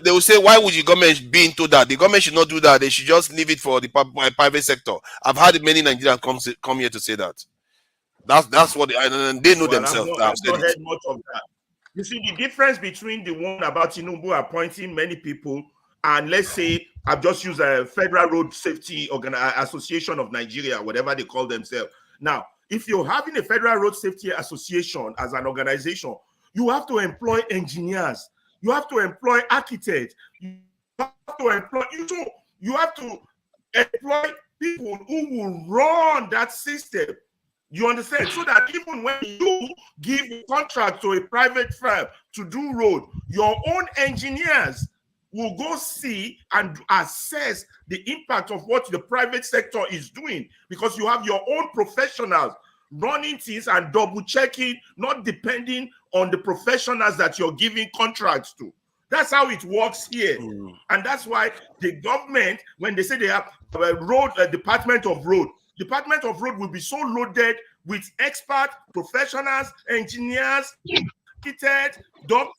They will say, why would the government be into that? The government should not do that. They should just leave it for the private sector. I've had many Nigerians come here to say that. That's what they know themselves. I've not heard much of that. You see, the difference between the one about Tinubu appointing many people and let's say I've just used a Federal Road Safety Association of Nigeria, whatever they call themselves. Now, if you're having a Federal Road Safety Association as an organization, you have to employ engineers, you have to employ architects, you have to employ people who will run that system. You understand? So that even when you give a contract to a private firm to do road, your own engineers will go see and assess the impact of what the private sector is doing, because you have your own professionals running things and double checking, not depending on the professionals that you're giving contracts to. That's how it works here. And that's why the government, when they say they have a Department of Road will be so loaded with expert professionals, engineers, architects, doctors,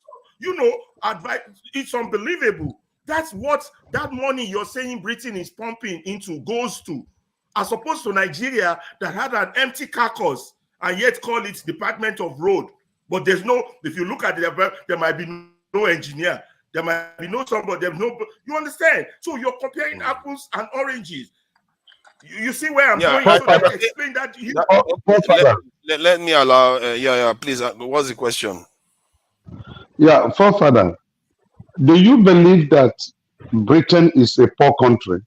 advice. It's unbelievable. That's what that money you're saying Britain is pumping into goes to, as opposed to Nigeria that had an empty carcass and yet call it Department of Road. But there's no, if you look at it, there might be no engineer, there might be no somebody, there's no, you understand? So you're comparing apples and oranges. You see where I'm going? So that explain that to you. Let me allow, please, what's the question? Yeah, forefather, do you believe that Britain is a poor country?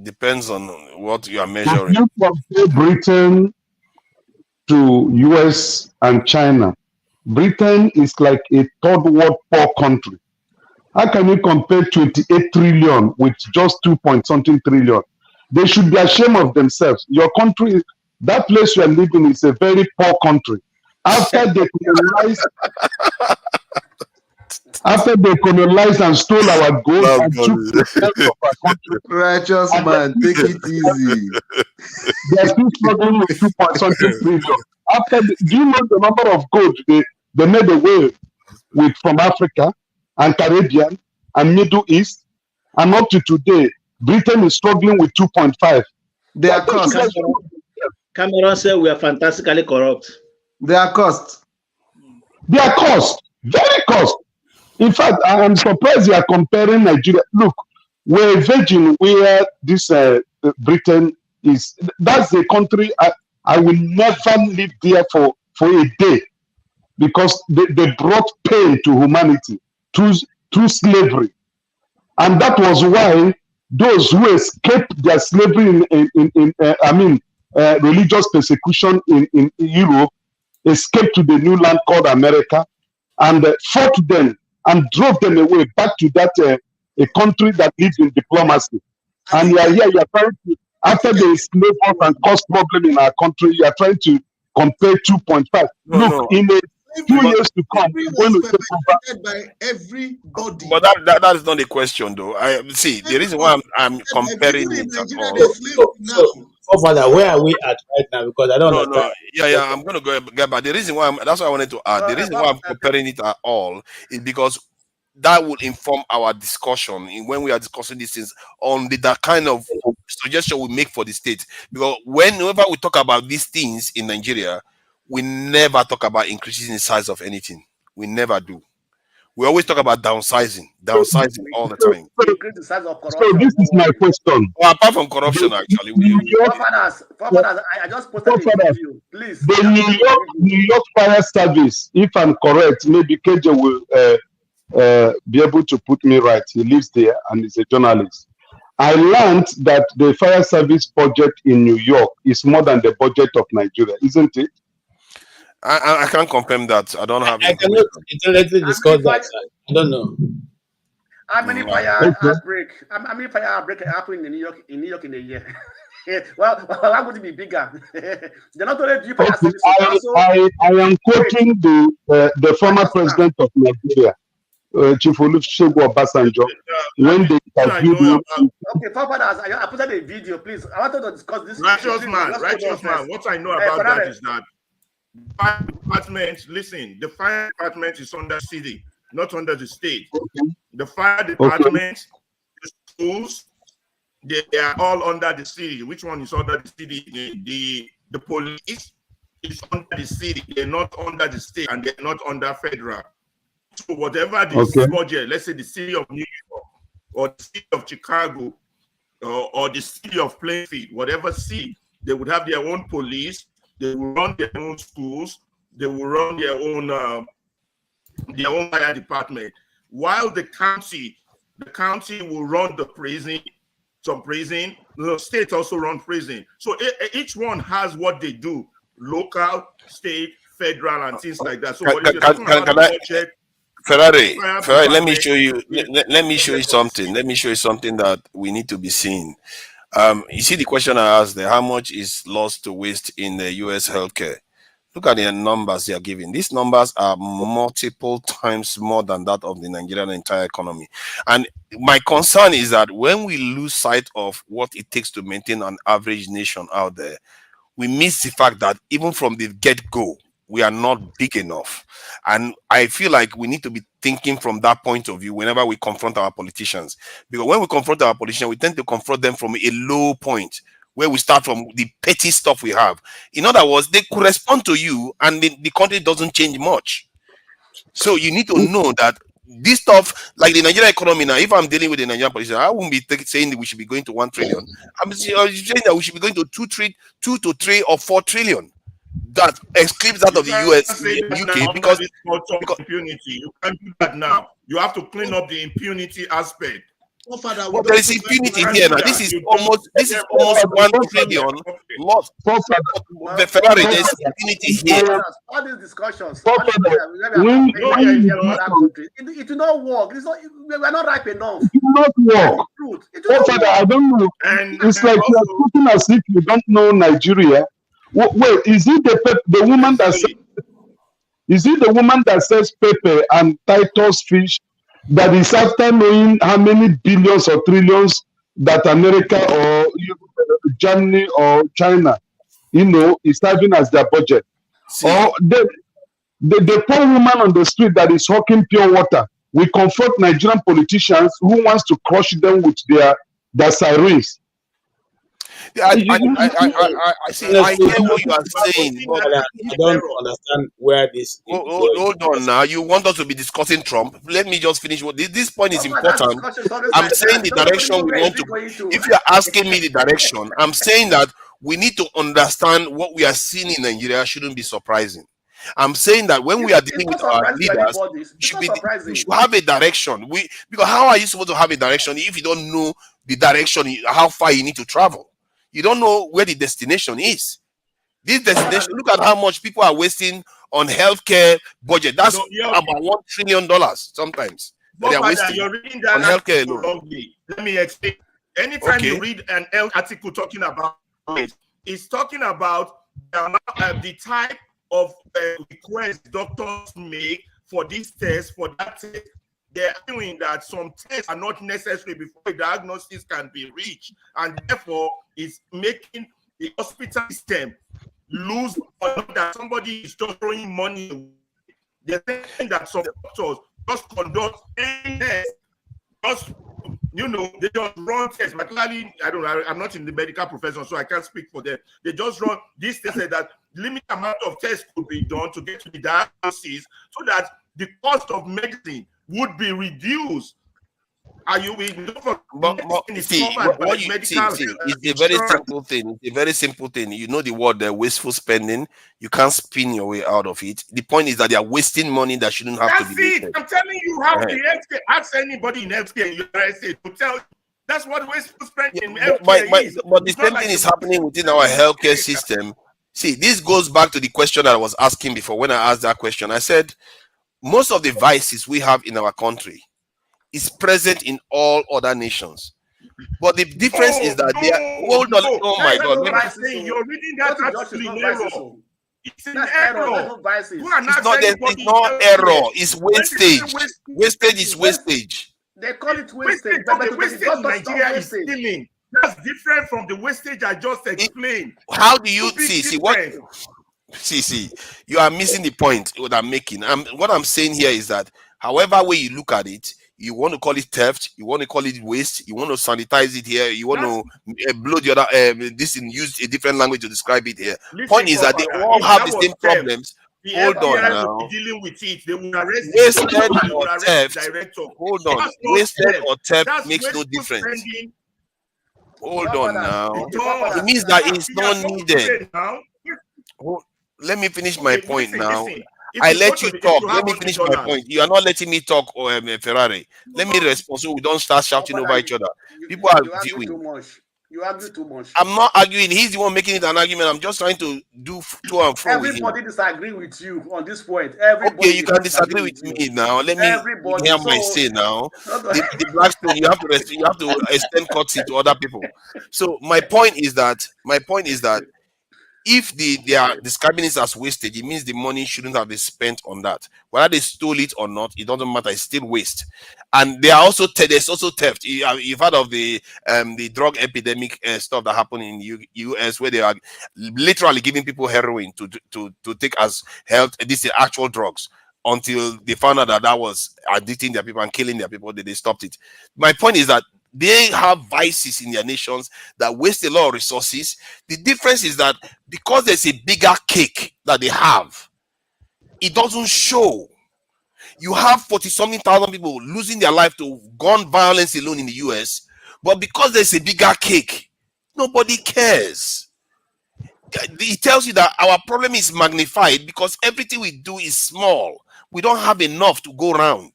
Depends on what you are measuring. If you compare Britain to US and China, Britain is like a third world poor country. How can you compare 28 trillion with just 2-point-something trillion? They should be ashamed of themselves. Your country, that place you are living is a very poor country. After they colonized and stole our gold and took the of our country. Righteous man, take it easy. They are still struggling with 2-point-something trillion. Do you know the number of gold they made away with from Africa and Caribbean and Middle East? And up to today, Britain is struggling with 2.5. They are cost. Cameron said we are fantastically corrupt. They are cost. They are cost. Very cost. In fact, I am surprised you are comparing Nigeria. Look, we're a virgin where this Britain is. That's the country I will never live there for a day, because they brought pain to humanity through slavery. And that was why those who escaped their slavery religious persecution in Europe escaped to the new land called America and fought them and drove them away back to that a country that lives in diplomacy. And you are here, you are trying to, after they enslaved us and caused problem in our country, you are trying to compare 2.5. Look, in a few years to come, when we take over. By everybody. But that is not the question, though. The reason why I'm comparing it at all. Father, where are we at right now? Because I don't know. Yeah, I'm going to get back. The reason why that's what I wanted to add. The reason why I'm comparing it at all is because that will inform our discussion when we are discussing these things on that kind of suggestion we make for the state. Because whenever we talk about these things in Nigeria, we never talk about increasing the size of anything. We never do. We always talk about downsizing all the time. So this is my question. Well, apart from corruption, actually. I just posted it to you. Please. The New York Fire Service, if I'm correct, maybe KJ will be able to put me right. He lives there and is a journalist. I learned that the fire service budget in New York is more than the budget of Nigeria, isn't it? I can't confirm that. I don't have I cannot intellectually discuss that. I don't know. How many fire outbreak? How many fire outbreak happened in New York in a year? well, why would it be bigger? They're not only doing fire service. I am quoting the former president of Nigeria, Chief Olusegun Obasanjo, when they interviewed him. Okay, fathers, I put out a video, please. I wanted to discuss this. Righteous man. What I know about that is that fire department, listen, the fire department is under city, not under the state. The fire department, the schools, they are all under the city. Which one is under the city? The police is under the city. They're not under the state, and they're not under federal. So whatever the budget, let's say the city of New York or the city of Chicago or the city of Plainfield, whatever city, they would have their own police. They will run their own schools. They will run their own fire department. While the county will run the prison, some prison. The state also run prison. So each one has what they do: local, state, federal, and things like that. So Ferrari, let me show you. Let me show you something. Let me show you something that we need to be seeing. You see the question I asked there: how much is lost to waste in the U.S. healthcare? Look at the numbers they are giving. These numbers are multiple times more than that of the Nigerian entire economy. And my concern is that when we lose sight of what it takes to maintain an average nation out there, we miss the fact that even from the get-go, we are not big enough. And I feel like we need to be thinking from that point of view whenever we confront our politicians. Because when we confront our politicians, we tend to confront them from a low point, where we start from the petty stuff we have. In other words, they could respond to you and the country doesn't change much. So you need to know that this stuff, like the Nigerian economy now, if I'm dealing with the Nigerian politician, I won't be saying that we should be going to 1 trillion. I'm saying that we should be going to 2 to 3 or 4 trillion. That excludes that of the US, UK, because impunity. You can't do that now. You have to clean up the impunity aspect. But there is impunity here now. This is almost 1 trillion lost. The Ferrari, there is impunity here. All these discussions, it will not work. We are not ripe enough. It will not work. I don't know. It's like you are speaking as if you don't know Nigeria. Wait, is it the woman that says, is it the woman that says pepper and Titus fish that is after knowing how many billions or trillions that America or Germany or China, is having as their budget? Or the poor woman on the street that is hawking pure water? We confront Nigerian politicians who wants to crush them with their sirens. I see. I hear what you are saying, but I don't understand where this. Hold on now. You want us to be discussing Trump? Let me just finish. This point is important. I'm saying the direction we want to. If you are asking me the direction, I'm saying that we need to understand what we are seeing in Nigeria shouldn't be surprising. I'm saying that when we are dealing with our leaders, we should have a direction. Because how are you supposed to have a direction if you don't know the direction, how far you need to travel? You don't know where the destination is. This destination, look at how much people are wasting on healthcare budget. That's about $1 trillion sometimes. They are wasting you're reading that on healthcare alone. Let me explain. Anytime you read an article talking about it, it's talking about the type of request doctors make for this test, for that test. They're doing that some tests are not necessary before a diagnosis can be reached, and therefore it's making the hospital system lose money that somebody is just throwing money away. They're saying that some doctors just conduct any test, they just run tests. But clearly, I'm not in the medical profession, so I can't speak for them. They just run these tests that limited amount of tests could be done to get to the diagnosis so that the cost of medicine would be reduced. Are you with me? It's a very simple thing. It's a very simple thing. You know the word wasteful spending. You can't spin your way out of it. The point is that they are wasting money that shouldn't have to be wasted. I'm telling you how the healthcare. Ask anybody in healthcare in the United States to tell you that's what wasteful spending in healthcare is. But the same thing is happening within our healthcare system. See, this goes back to the question that I was asking before. When I asked that question, I said most of the vices we have in our country is present in all other nations. But the difference is that they are, hold on. Oh my God! You're reading that actually in error. It's an error. It's not error. It's wastage. Wastage is wastage. They call it wastage. But the wastage in Nigeria is stealing. That's different from the wastage I just explained. How do you see what? See, you are missing the point what I'm making. What I'm saying here is that however way you look at it, you want to call it theft, you want to call it waste, you want to sanitize it here, you want to blow the other this and use a different language to describe it here. Point is that they all have the same problems. Hold on now. Dealing with it, they will arrest wasted or theft. Hold on. Wasted or theft makes no difference. Hold on now. It means that it's not needed. Let me finish my point now. I let you talk. Let me finish my point. You are not letting me talk, Ferrari. Let me respond so we don't start shouting over each other. People are viewing. You argue too much. I'm not arguing. He's the one making it an argument. I'm just trying to do to and fro. Everybody disagree with you on this point. Okay, you can disagree with me now. Let me hear my say now. The Blackstone, you have to extend courtesy to other people. So my point is that if they are describing it as wastage, it means the money shouldn't have been spent on that. Whether they stole it or not, it doesn't matter. It's still waste. And there's also theft. You've heard of the drug epidemic stuff that happened in US, where they are literally giving people heroin to take as health. These are actual drugs until they found out that was addicting their people and killing their people. They stopped it. My point is that they have vices in their nations that waste a lot of resources. The difference is that because there's a bigger cake that they have, it doesn't show. You have 40-something thousand people losing their life to gun violence alone in the US, but because there's a bigger cake, nobody cares. It tells you that our problem is magnified because everything we do is small. We don't have enough to go around.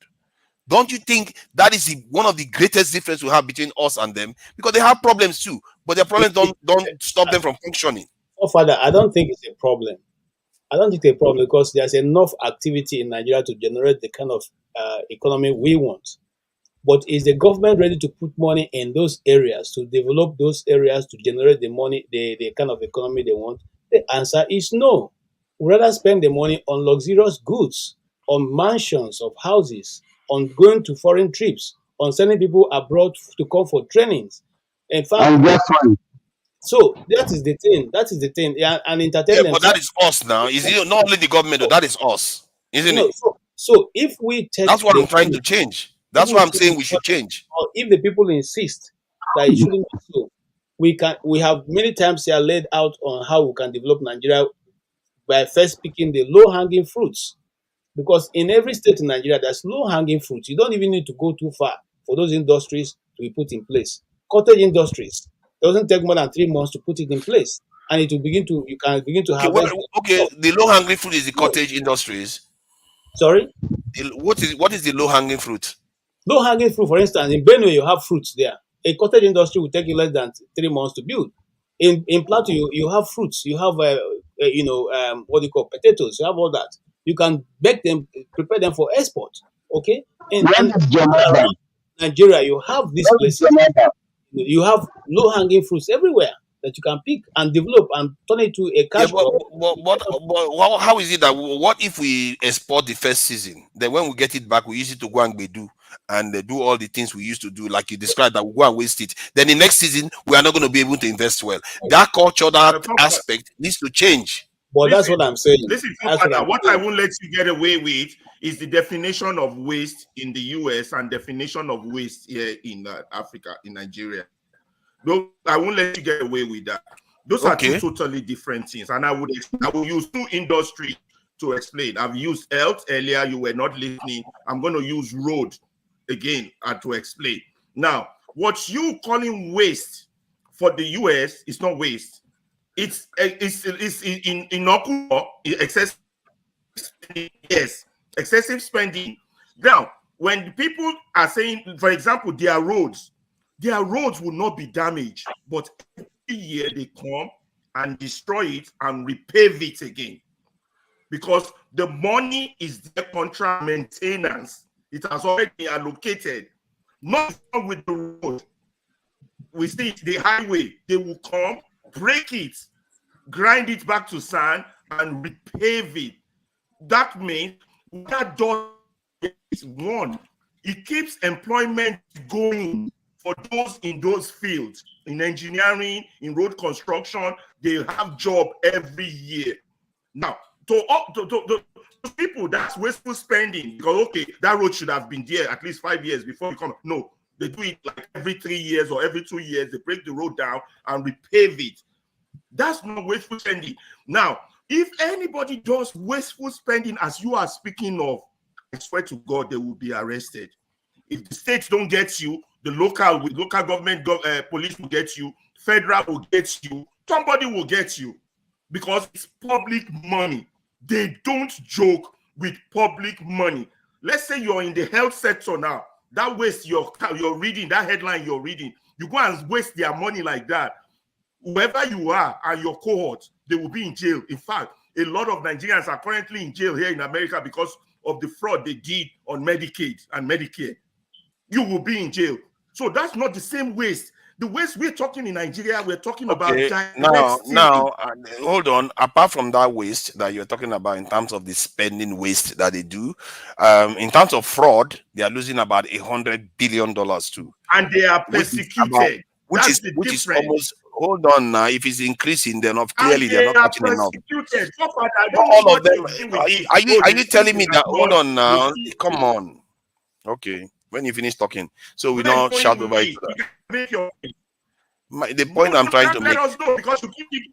Don't you think that is one of the greatest difference we have between us and them? Because they have problems too, but their problems don't stop them from functioning. Oh, Father, I don't think it's a problem. I don't think it's a problem because there's enough activity in Nigeria to generate the kind of economy we want. But is the government ready to put money in those areas, to develop those areas, to generate the money, the kind of economy they want? The answer is no. We'd rather spend the money on luxurious goods, on mansions of houses, on going to foreign trips, on sending people abroad to come for trainings. In fact, so that is the thing. That is the thing. Yeah, and entertainment. Yeah, but that is us now. Is it not only the government? That is us, isn't it? So if we take, that's what I'm trying to change. That's why I'm saying we should change. Or if the people insist that it shouldn't be so, we have many times here laid out on how we can develop Nigeria by first picking the low-hanging fruits. Because in every state in Nigeria, there's low-hanging fruits. You don't even need to go too far for those industries to be put in place. Cottage industries, it doesn't take more than 3 months to put it in place. And it will you can begin to have... the low-hanging fruit is the cottage industries. Sorry? What is the low-hanging fruit? Low-hanging fruit, for instance, in Benue, you have fruits there. A cottage industry will take you less than 3 months to build. In Plateau, you have fruits. You have, what do you call potatoes. You have all that. You can bake them, prepare them for export. Okay? In Nigeria, you have these places. You have low-hanging fruits everywhere that you can pick and develop and turn it to a cash crop. But how is it that what if we export the first season? Then when we get it back, we use it to go and do and do all the things we used to do, like you described, that we go and waste it. Then the next season, we are not going to be able to invest well. That culture, that aspect needs to change. But that's what I'm saying. Listen, what I won't let you get away with is the definition of waste in the US and definition of waste here in Africa, in Nigeria. Though I won't let you get away with that. Those are two totally different things. And I will use two industries to explain. I've used health earlier. You were not listening. I'm going to use road again to explain. Now, what you calling waste for the US is not waste. It's inocuous, excessive spending. Yes, excessive spending. Now, when people are saying, for example, their roads will not be damaged, but every year they come and destroy it and repave it again. Because the money is their contract maintenance. It has already been allocated. Not with the road. We see the highway. They will come, break it, grind it back to sand, and repave it. That means that does is one. It keeps employment going for those in those fields, in engineering, in road construction. They have job every year. Now, to people, that's wasteful spending, because okay, that road should have been there at least 5 years before you come. No, they do it like every 3 years or every 2 years. They break the road down and repave it. That's not wasteful spending. Now, if anybody does wasteful spending as you are speaking of, I swear to God, they will be arrested. If the states don't get you, the local government police will get you, federal will get you, somebody will get you, because it's public money. They don't joke with public money. Let's say you're in the health sector now. That waste you're reading, that headline you're reading, you go and waste their money like that. Whoever you are and your cohort, they will be in jail. In fact, a lot of Nigerians are currently in jail here in America because of the fraud they did on Medicaid and Medicare. You will be in jail. So that's not the same waste. The waste we're talking in Nigeria, we're talking about. Now, hold on. Apart from that waste that you're talking about in terms of the spending waste that they do, in terms of fraud, they are losing about $100 billion too. And they are persecuted. Which is almost. Hold on now. If it's increasing, they're not clearly they're not catching enough. All of them. Are you telling me that? Hold on now. Come on. Okay. When you finish talking, so we don't shout over each other. The point I'm trying to make. Let us know, because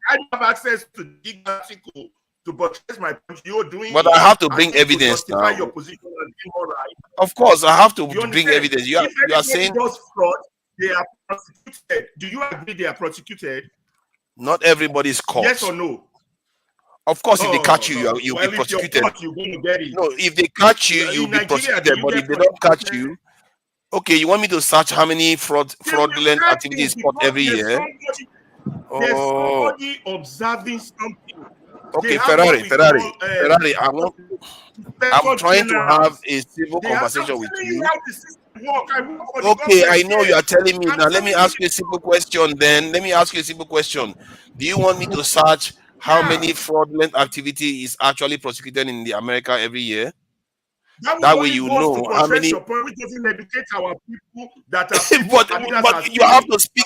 I have access to the article to buttress my point. You're doing. But I have to bring evidence now. Your position as being all right. Of course, I have to bring evidence. You are saying those fraud, they are prosecuted. Do you agree they are prosecuted? Not everybody is caught. Yes or no? Of course, if they catch you, you'll be prosecuted. You're going to get it. No, if they catch you, you'll be prosecuted. But if they don't catch you, okay, you want me to search how many fraudulent activities caught every year? There's somebody observing something. Okay, Ferrari. I'm trying to have a civil conversation with you. Okay, I know you are telling me. Now, let me ask you a simple question then. Let me ask you a simple question. Do you want me to search how many fraudulent activity is actually prosecuted in the America every year? That way you know how many. We doesn't educate our people that are but you have to speak.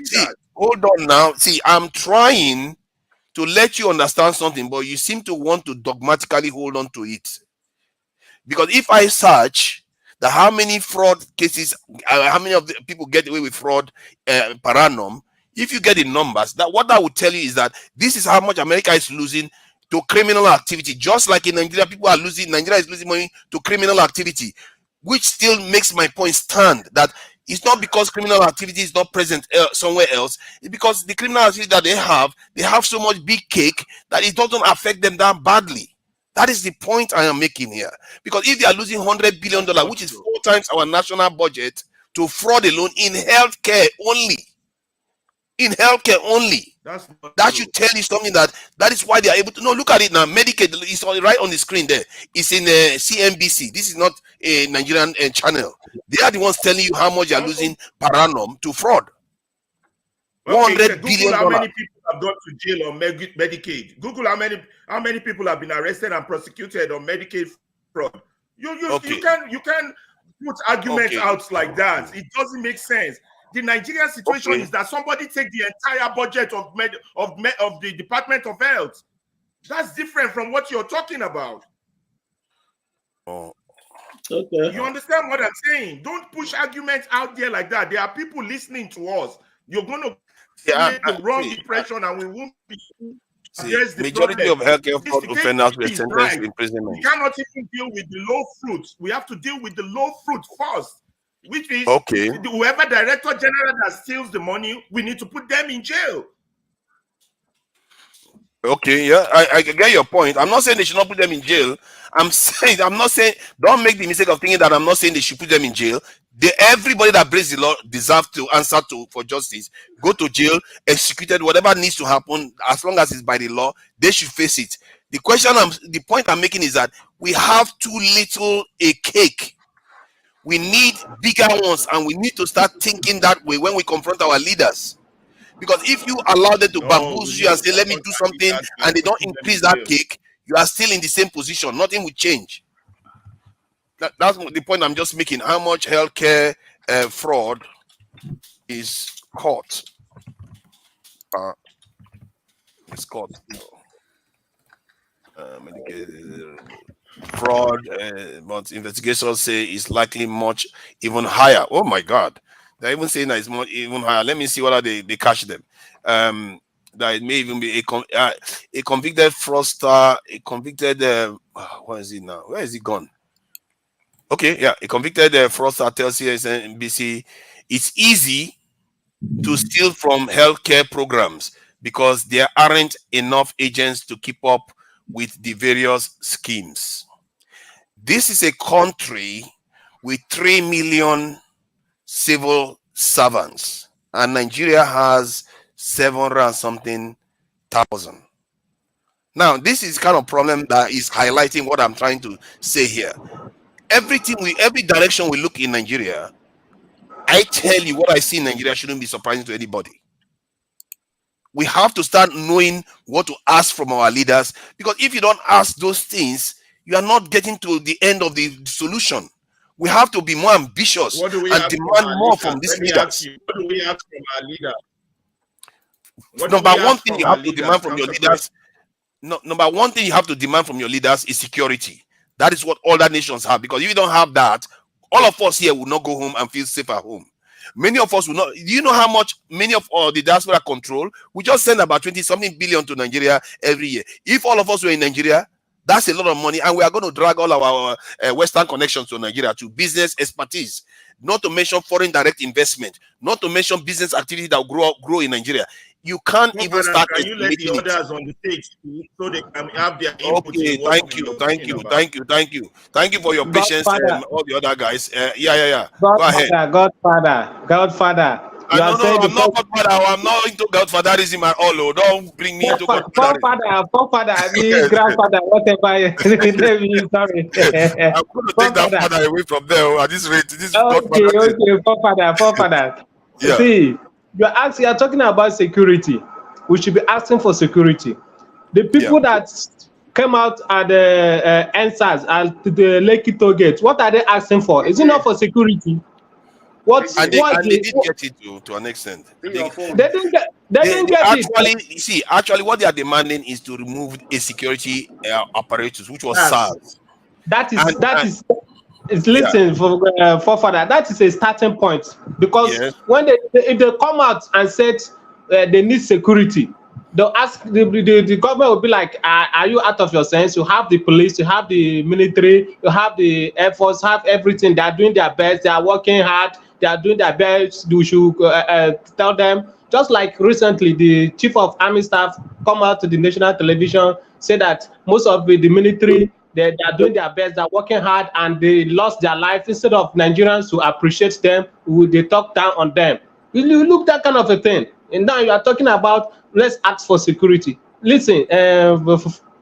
See, hold on now. See, I'm trying to let you understand something, but you seem to want to dogmatically hold on to it. Because if I search the how many fraud cases, how many of the people get away with fraud per annum, if you get the numbers, that what that would tell you is that this is how much America is losing to criminal activity. Just like in Nigeria, Nigeria is losing money to criminal activity, which still makes my point stand that it's not because criminal activity is not present somewhere else. It's because the criminal activity that they have so much big cake that it doesn't affect them that badly. That is the point I am making here. Because if they are losing $100 billion, which is 4 times our national budget, to fraud alone in healthcare only. That should tell you something that is why they are able to. No, look at it now. Medicaid is right on the screen there. It's in CNBC. This is not a Nigerian channel. They are the ones telling you how much they are losing per annum to fraud. $100 billion. How many people have gone to jail on Medicaid? Google how many people have been arrested and prosecuted on Medicaid fraud. You can put arguments out like that. It doesn't make sense. The Nigerian situation is that somebody take the entire budget of the Department of Health. That's different from what you're talking about. Okay. You understand what I'm saying? Don't push arguments out there like that. There are people listening to us. You're going to make the wrong impression, and we won't be. Majority of healthcare fraud offenders were sentenced to imprisonment. We cannot even deal with the low fruit. We have to deal with the low fruit first. Which is whoever director general that steals the money, we need to put them in jail. Okay, yeah, I get your point. I'm not saying they should not put them in jail. I'm not saying, don't make the mistake of thinking that I'm not saying they should put them in jail. Everybody that breaks the law deserves to answer for justice, go to jail, executed, whatever needs to happen, as long as it's by the law, they should face it. The point I'm making is that we have too little a cake. We need bigger ones, and we need to start thinking that way when we confront our leaders. Because if you allow them to bamboozle you and say, let me do something, and they don't increase that cake, you are still in the same position. Nothing will change. That's the point I'm just making. How much healthcare fraud is caught? It's caught. Fraud, but investigators say it's likely much even higher. Oh my God. They're even saying that it's more even higher. Let me see whether they catch them. That it may even be a convicted fraudster, a convicted what is it now? Where is he gone? Okay, yeah, a convicted fraudster tells CNBC it's easy to steal from healthcare programs because there aren't enough agents to keep up with the various schemes. This is a country with 3 million civil servants, and Nigeria has 700 and something thousand. Now, this is kind of problem that is highlighting what I'm trying to say here. Every direction we look in Nigeria, I tell you what I see in Nigeria shouldn't be surprising to anybody. We have to start knowing what to ask from our leaders, because if you don't ask those things, you are not getting to the end of the solution. We have to be more ambitious and demand more from these leaders. What do we ask from our leaders? Number one thing you have to demand from your leaders. Number one thing you have to demand from your leaders is security. That is what other nations have, because if you don't have that, all of us here will not go home and feel safe at home. Many of us will not. Do you know how much many of the diaspora control? We just send about 20-something billion to Nigeria every year. If all of us were in Nigeria, that's a lot of money, and we are going to drag all our Western connections to Nigeria, to business expertise, not to mention foreign direct investment, not to mention business activity that will grow in Nigeria. You can't even start. Can you let the others on the stage so they can have their input? Okay, thank you for your patience, all the other guys. Yeah. Go ahead. Godfather. I'm not Godfather. I'm not into Godfatherism at all. Oh. Don't bring me into Godfatherism. Forefather, grandfather, whatever. Sorry. I'm going to take that father away from there at this rate. Okay, forefather. Yeah. See, you are talking about security. We should be asking for security. The people that came out at the NSAS at the Lekki toll gate, what are they asking for? Is it not for security? They did get it to an extent. They didn't get it. Actually, what they are demanding is to remove a security apparatus, which was SARS. Listen, forefather, that is a starting point, because when if they come out and said they need security, they'll ask the government will be like, are you out of your sense? You have the police, you have the military, you have the air force, have everything. They are doing their best, they are working hard, they are doing their best. You should tell them. Just like recently, the chief of army staff come out to the national television, say that most of the military, they are doing their best, they're working hard, and they lost their life. Instead of Nigerians to appreciate them, they talk down on them. You look that kind of a thing. And now you are talking about, let's ask for security. Listen,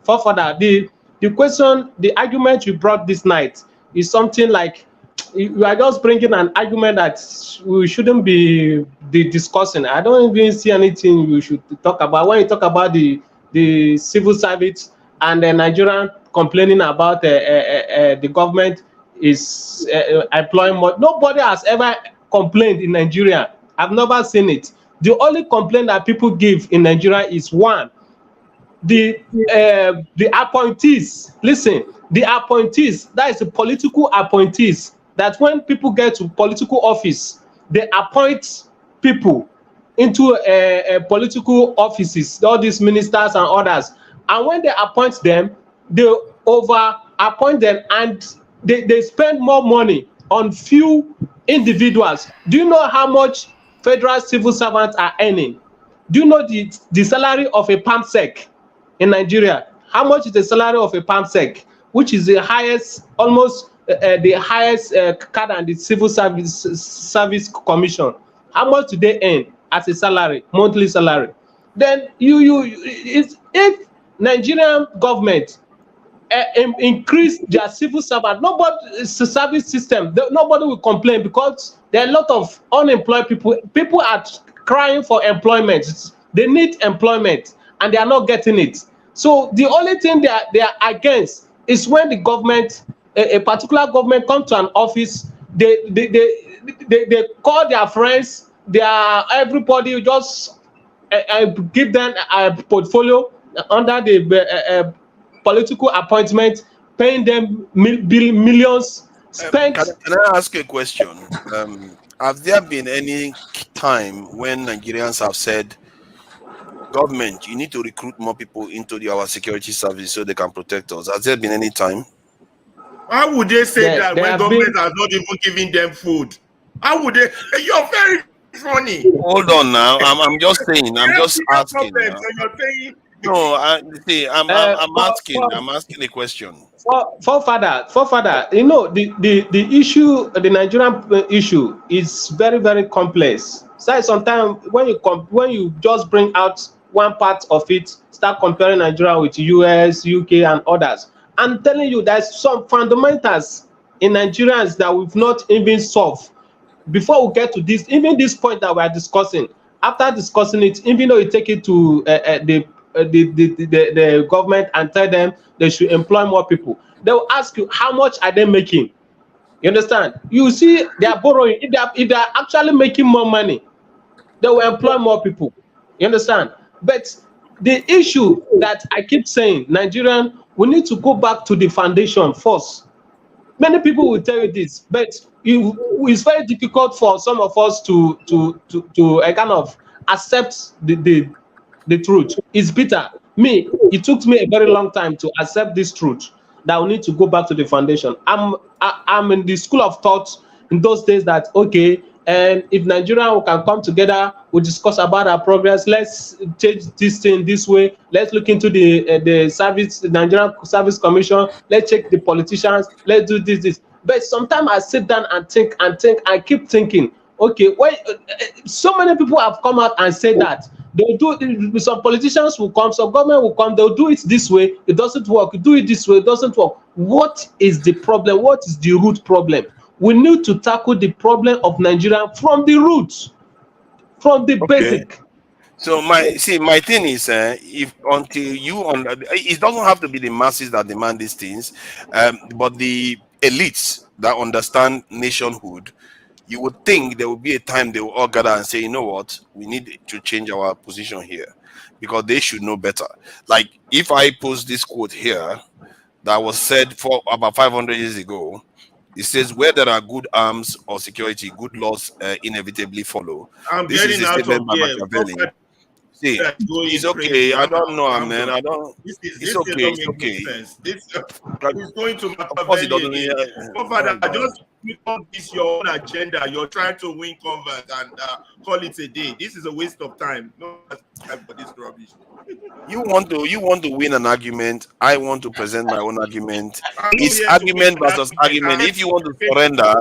forefather, the question, the argument you brought this night is something like, you are just bringing an argument that we shouldn't be discussing. I don't even see anything we should talk about. When you talk about the civil service and the Nigerian complaining about the government is employing more. Nobody has ever complained in Nigeria. I've never seen it. The only complaint that people give in Nigeria is one: the appointees. Listen, the appointees, that is the political appointees, that when people get to political office, they appoint people into political offices, all these ministers and others. And when they appoint them, they over appoint them, and they spend more money on few individuals. Do you know how much federal civil servants are earning? Do you know the salary of a PAMSEC in Nigeria? How much is the salary of a PAMSEC, which is the highest, almost the highest cadre and the civil service commission, how much do they earn as a salary, monthly salary? Then if Nigerian government increase their civil servant, nobody service system, nobody will complain, because there are a lot of unemployed people. People are crying for employment. They need employment and they are not getting it. So the only thing they are against is when the government, a particular government, come to an office, they call their friends, everybody just give them a portfolio under the political appointment, paying them millions spent. Can I ask a question? Have there been any time when Nigerians have said, government, you need to recruit more people into our security service so they can protect us? Has there been any time? Why would they say that when government has not even given them food? How would they? You're very funny. Hold on now. I'm just saying. I'm just asking. You're saying. No, I'm asking a question. Forefather, you know, the issue, the Nigerian issue is very, very complex. So sometimes when you just bring out one part of it, start comparing Nigeria with US, UK, and others, I'm telling you, there's some fundamentals in Nigerians that we've not even solved. Before we get to this, even this point that we are discussing, after discussing it, even though you take it to the government and tell them they should employ more people, they will ask you, how much are they making? You understand? You see, they are borrowing. If they are actually making more money, they will employ more people. You understand? But the issue that I keep saying, Nigerian, we need to go back to the foundation first. Many people will tell you this, but it's very difficult for some of us to kind of accept the truth. It's bitter. It took me a very long time to accept this truth, that we need to go back to the foundation. I'm in the school of thought in those days that, okay, and if Nigeria can come together, we'll discuss about our progress. Let's change this thing this way. Let's look into the service, the Nigerian Service Commission. Let's check the politicians. Let's do this. But sometimes I sit down and think. I keep thinking, okay, so many people have come out and said that they'll do. Some politicians will come, some government will come. They'll do it this way. It doesn't work. Do it this way. It doesn't work. What is the problem? What is the root problem? We need to tackle the problem of Nigeria from the roots, from the basic. So my thing is, if until it doesn't have to be the masses that demand these things, but the elites that understand nationhood, you would think there will be a time they will all gather and say, you know what, we need to change our position here, because they should know better. Like if I post this quote here that was said for about 500 years ago. It says, where there are good arms or security, good laws inevitably follow. This is a statement by Machiavelli. See, it's okay. I don't know, man. I don't. It's okay. It's okay. It's going to Machiavelli. Father, just become this your own agenda. You're trying to win convert and call it a day. This is a waste of time. No time for this rubbish. You want to win an argument. I want to present my own argument. It's argument versus argument. If you want to surrender,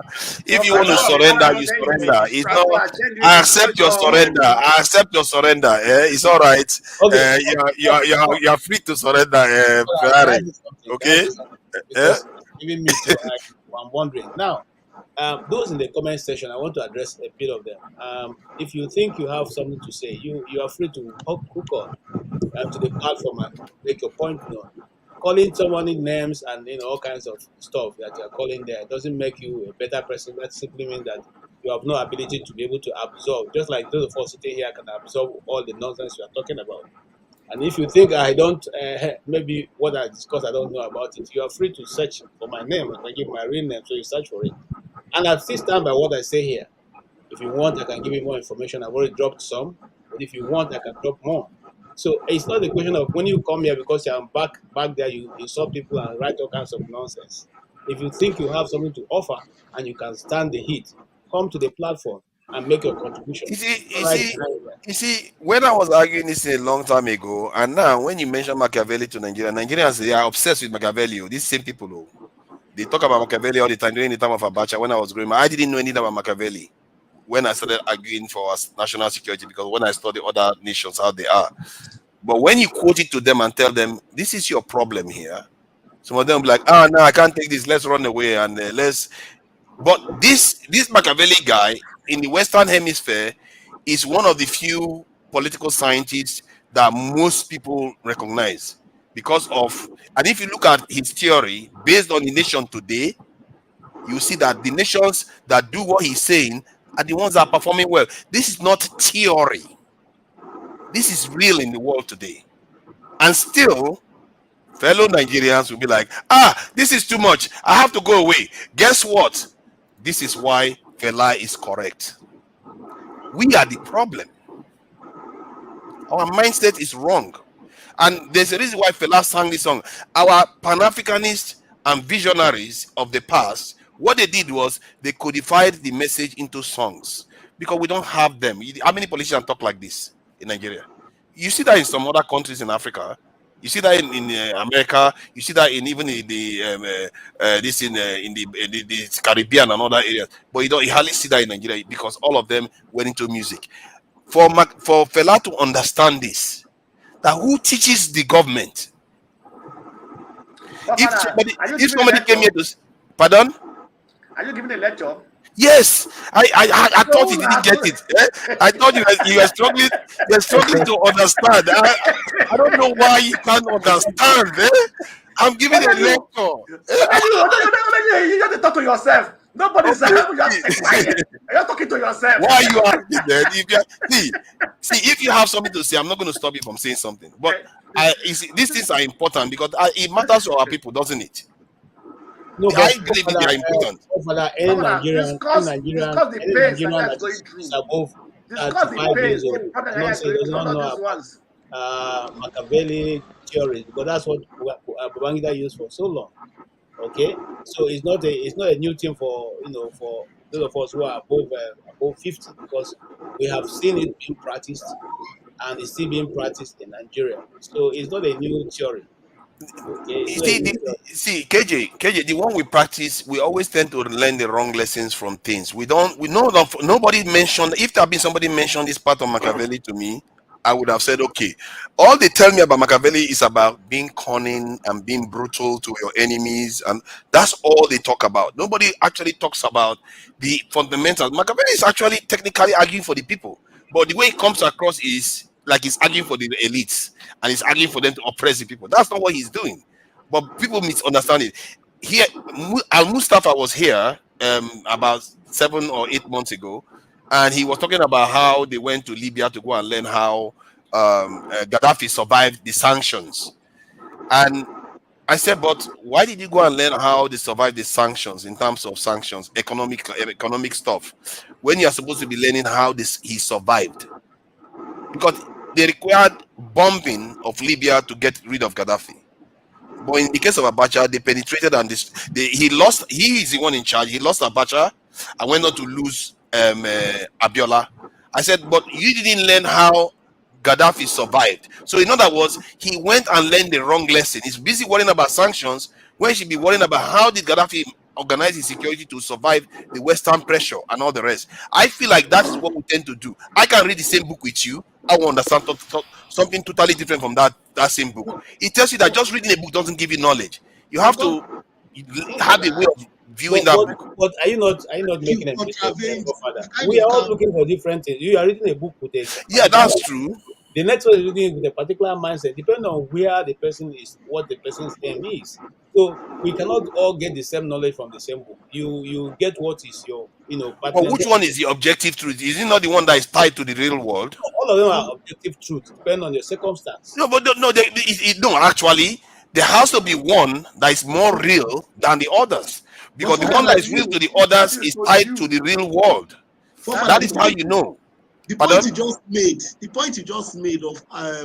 you surrender. It's not. I accept your surrender. It's all right. Okay. You're free to surrender, Ferrari. Okay. Even me too, I'm wondering now. Those in the comment section, I want to address a bit of them. If you think you have something to say, you are free to hook on to the platform and make your point known. Calling someone in names and all kinds of stuff that you are calling there doesn't make you a better person. That simply means that you have no ability to be able to absorb, just like those of us sitting here can absorb all the nonsense you are talking about. And if you think I don't, maybe what I discussed, I don't know about it, you are free to search for my name. I can give my real name, so you search for it. And I still stand by what I say here. If you want, I can give you more information. I've already dropped some, but if you want, I can drop more. So it's not a question of when you come here because you're back there, you insult people and write all kinds of nonsense. If you think you have something to offer and you can stand the heat, come to the platform and make your contribution. You see, when I was arguing this a long time ago, and now when you mention Machiavelli to Nigeria, Nigerians, they are obsessed with Machiavelli. These same people, They talk about Machiavelli all the time during the time of Abacha. When I was growing up, I didn't know anything about Machiavelli when I started arguing for our national security, because when I study other nations, how they are. But when you quote it to them and tell them, this is your problem here, some of them will be like, no, I can't take this. Let's run away and let's. But this Machiavelli guy in the Western Hemisphere is one of the few political scientists that most people recognize because of, and if you look at his theory based on the nation today, you see that the nations that do what he's saying are the ones that are performing well. This is not theory. This is real in the world today. And still, fellow Nigerians will be like, this is too much. I have to go away. Guess what? This is why Fela is correct. We are the problem. Our mindset is wrong. And there's a reason why Fela sang this song. Our Pan-Africanists and visionaries of the past, what they did was they codified the message into songs because we don't have them. How many politicians talk like this in Nigeria? You see that in some other countries in Africa. You see that in America. You see that even in the Caribbean and other areas. But you hardly see that in Nigeria because all of them went into music. For Fela to understand this, that who teaches the government? If somebody came here to, pardon? Are you giving a lecture? Yes, I thought you didn't get it. I thought you were struggling. You're struggling to understand. I don't know why you can't understand. I'm giving a lecture. You have to talk to yourself. Nobody's quiet. You're talking to yourself. Why are you asking that? See, if you have something to say, I'm not going to stop you from saying something. But these things are important because it matters to our people, doesn't it? No, I believe they are important. Any Nigerian that is above 35 years old does not know about Machiavelli theory, because that's what Babangida used for so long. Okay, so it's not a new thing for for those of us who are above 50, because we have seen it being practiced and it's still being practiced in Nigeria. So it's not a new theory. Okay, see, KJ, the one we practice, we always tend to learn the wrong lessons from things. We know that nobody mentioned. If there had been somebody mentioned this part of Machiavelli to me, I would have said, okay. All they tell me about Machiavelli is about being cunning and being brutal to your enemies, and that's all they talk about. Nobody actually talks about the fundamentals. Machiavelli is actually technically arguing for the people, but the way it comes across is like he's arguing for the elites and he's arguing for them to oppress the people. That's not what he's doing. But people misunderstand it. Here, Al-Mustafa was here about 7 or 8 months ago, and he was talking about how they went to Libya to go and learn how Gaddafi survived the sanctions. And I said, but why did you go and learn how they survived the sanctions in terms of sanctions, economic stuff, when you are supposed to be learning how he survived? Because they required bombing of Libya to get rid of Gaddafi. But in the case of Abacha, they penetrated and he lost. He is the one in charge. He lost Abacha and went on to lose Abiola. I said, but you didn't learn how Gaddafi survived. So in other words, he went and learned the wrong lesson. He's busy worrying about sanctions when he should be worrying about how did Gaddafi organize his security to survive the Western pressure and all the rest. I feel like that is what we tend to do. I can read the same book with you. I will understand something totally different from that same book. It tells you that just reading a book doesn't give you knowledge. You have to have a way of viewing that book. But are you not making a mistake, Father? We are all looking for different things. You are reading a book with a that's true. The next one is reading with a particular mindset, depending on where the person is, what the person's aim is. So we cannot all get the same knowledge from the same book. You get what is your But which one is the objective truth? Is it not the one that is tied to the real world? All of them are objective truth, depending on your circumstance. No, but no, actually, there has to be one that is more real than the others, because the one that is real to the others is tied to the real world. That is how you know. The point you just made of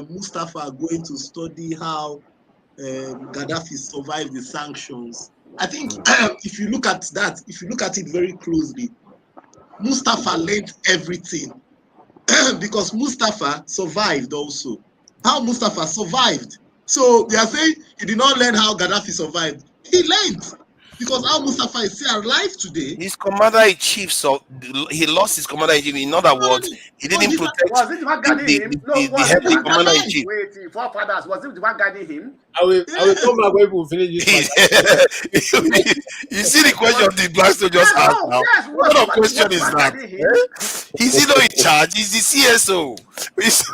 Mustafa going to study how Gaddafi survived the sanctions. I think if you look at it very closely, Mustafa learned everything because Mustafa survived also. How Mustafa survived. So they are saying he did not learn how Gaddafi survived. He learned. Because Al Mustafa is still alive today. His commander-in-chief, so he lost his commander-in-chief. In other words, he didn't protect Was it the one guiding him? No, the was head it the one commander-in-chief. Wait, forefathers, was it the one guiding him? I will come back when we finish this. You see the question the Blackstone just asked now? What kind of question is that? Is he not in charge? He's the CSO.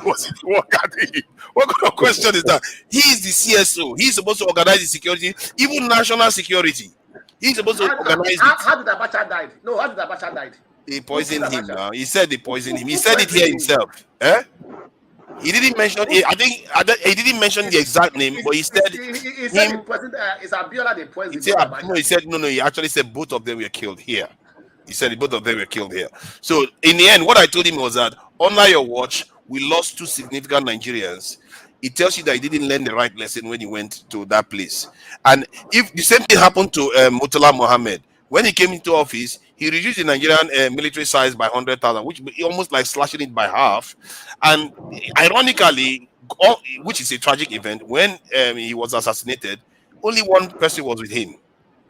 Was it the one guiding him? What kind of question is that? He is the CSO. He's supposed to organize the security, even national security. He's supposed to organize it. How did Abacha die? No, how did Abacha die? They poisoned him now. He said they poisoned him. He said it here himself. Eh? He didn't mention. I think he didn't mention the exact name, but he said he said it's Abiola they poisoned. He said no. He actually said both of them were killed here. He said both of them were killed here. So in the end, what I told him was that under your watch, we lost 2 significant Nigerians. It tells you that he didn't learn the right lesson when he went to that place. And if the same thing happened to Murtala Mohammed, when he came into office, he reduced the Nigerian military size by 100,000, which almost like slashing it by half. And ironically, which is a tragic event, when he was assassinated, only one person was with him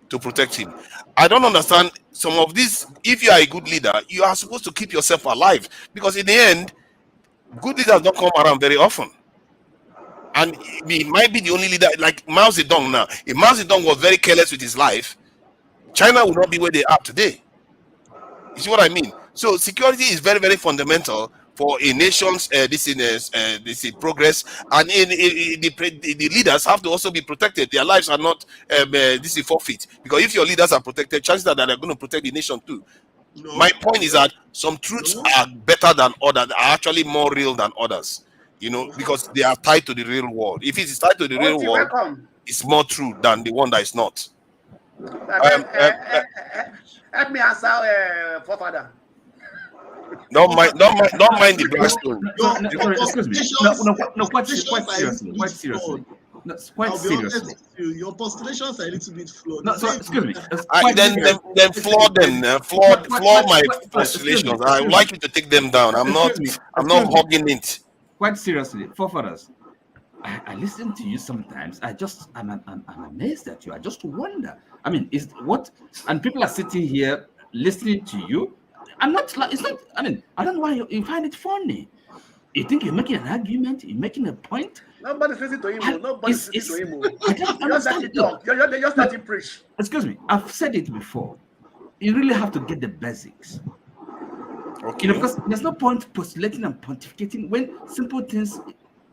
to protect him. I don't understand some of these. If you are a good leader, you are supposed to keep yourself alive, because in the end, good leaders don't come around very often. And he might be the only leader, like Mao Zedong now. If Mao Zedong was very careless with his life, China would not be where they are today. You see what I mean? So security is very, very fundamental for a nation's this progress, and the leaders have to also be protected. Their lives are not this is forfeit, because if your leaders are protected, chances are that they're going to protect the nation too. No. My point is that some truths are better than others, are actually more real than others. You know, because they are tied to the real world. If it is tied to the real world, it's more true than the one that is not. Help me answer, forefather. Don't mind the Blackstone. Excuse me. No, quite seriously. No, quite seriously. Your postulations are a little bit flawed. No, so excuse me. Then flaw them. Flaw my postulations. I would like you to take them down. I'm not hogging it. Quite seriously, forefathers, I listen to you sometimes. I'm amazed at you. I just wonder. I mean, and people are sitting here listening to you. I don't know why you find it funny. You think you're making an argument, you're making a point. Nobody's listening to him. Nobody's listening to him. I don't understand it. You're just starting to preach. Excuse me, I've said it before. You really have to get the basics. Okay. You know, because there's no point postulating and pontificating when simple things,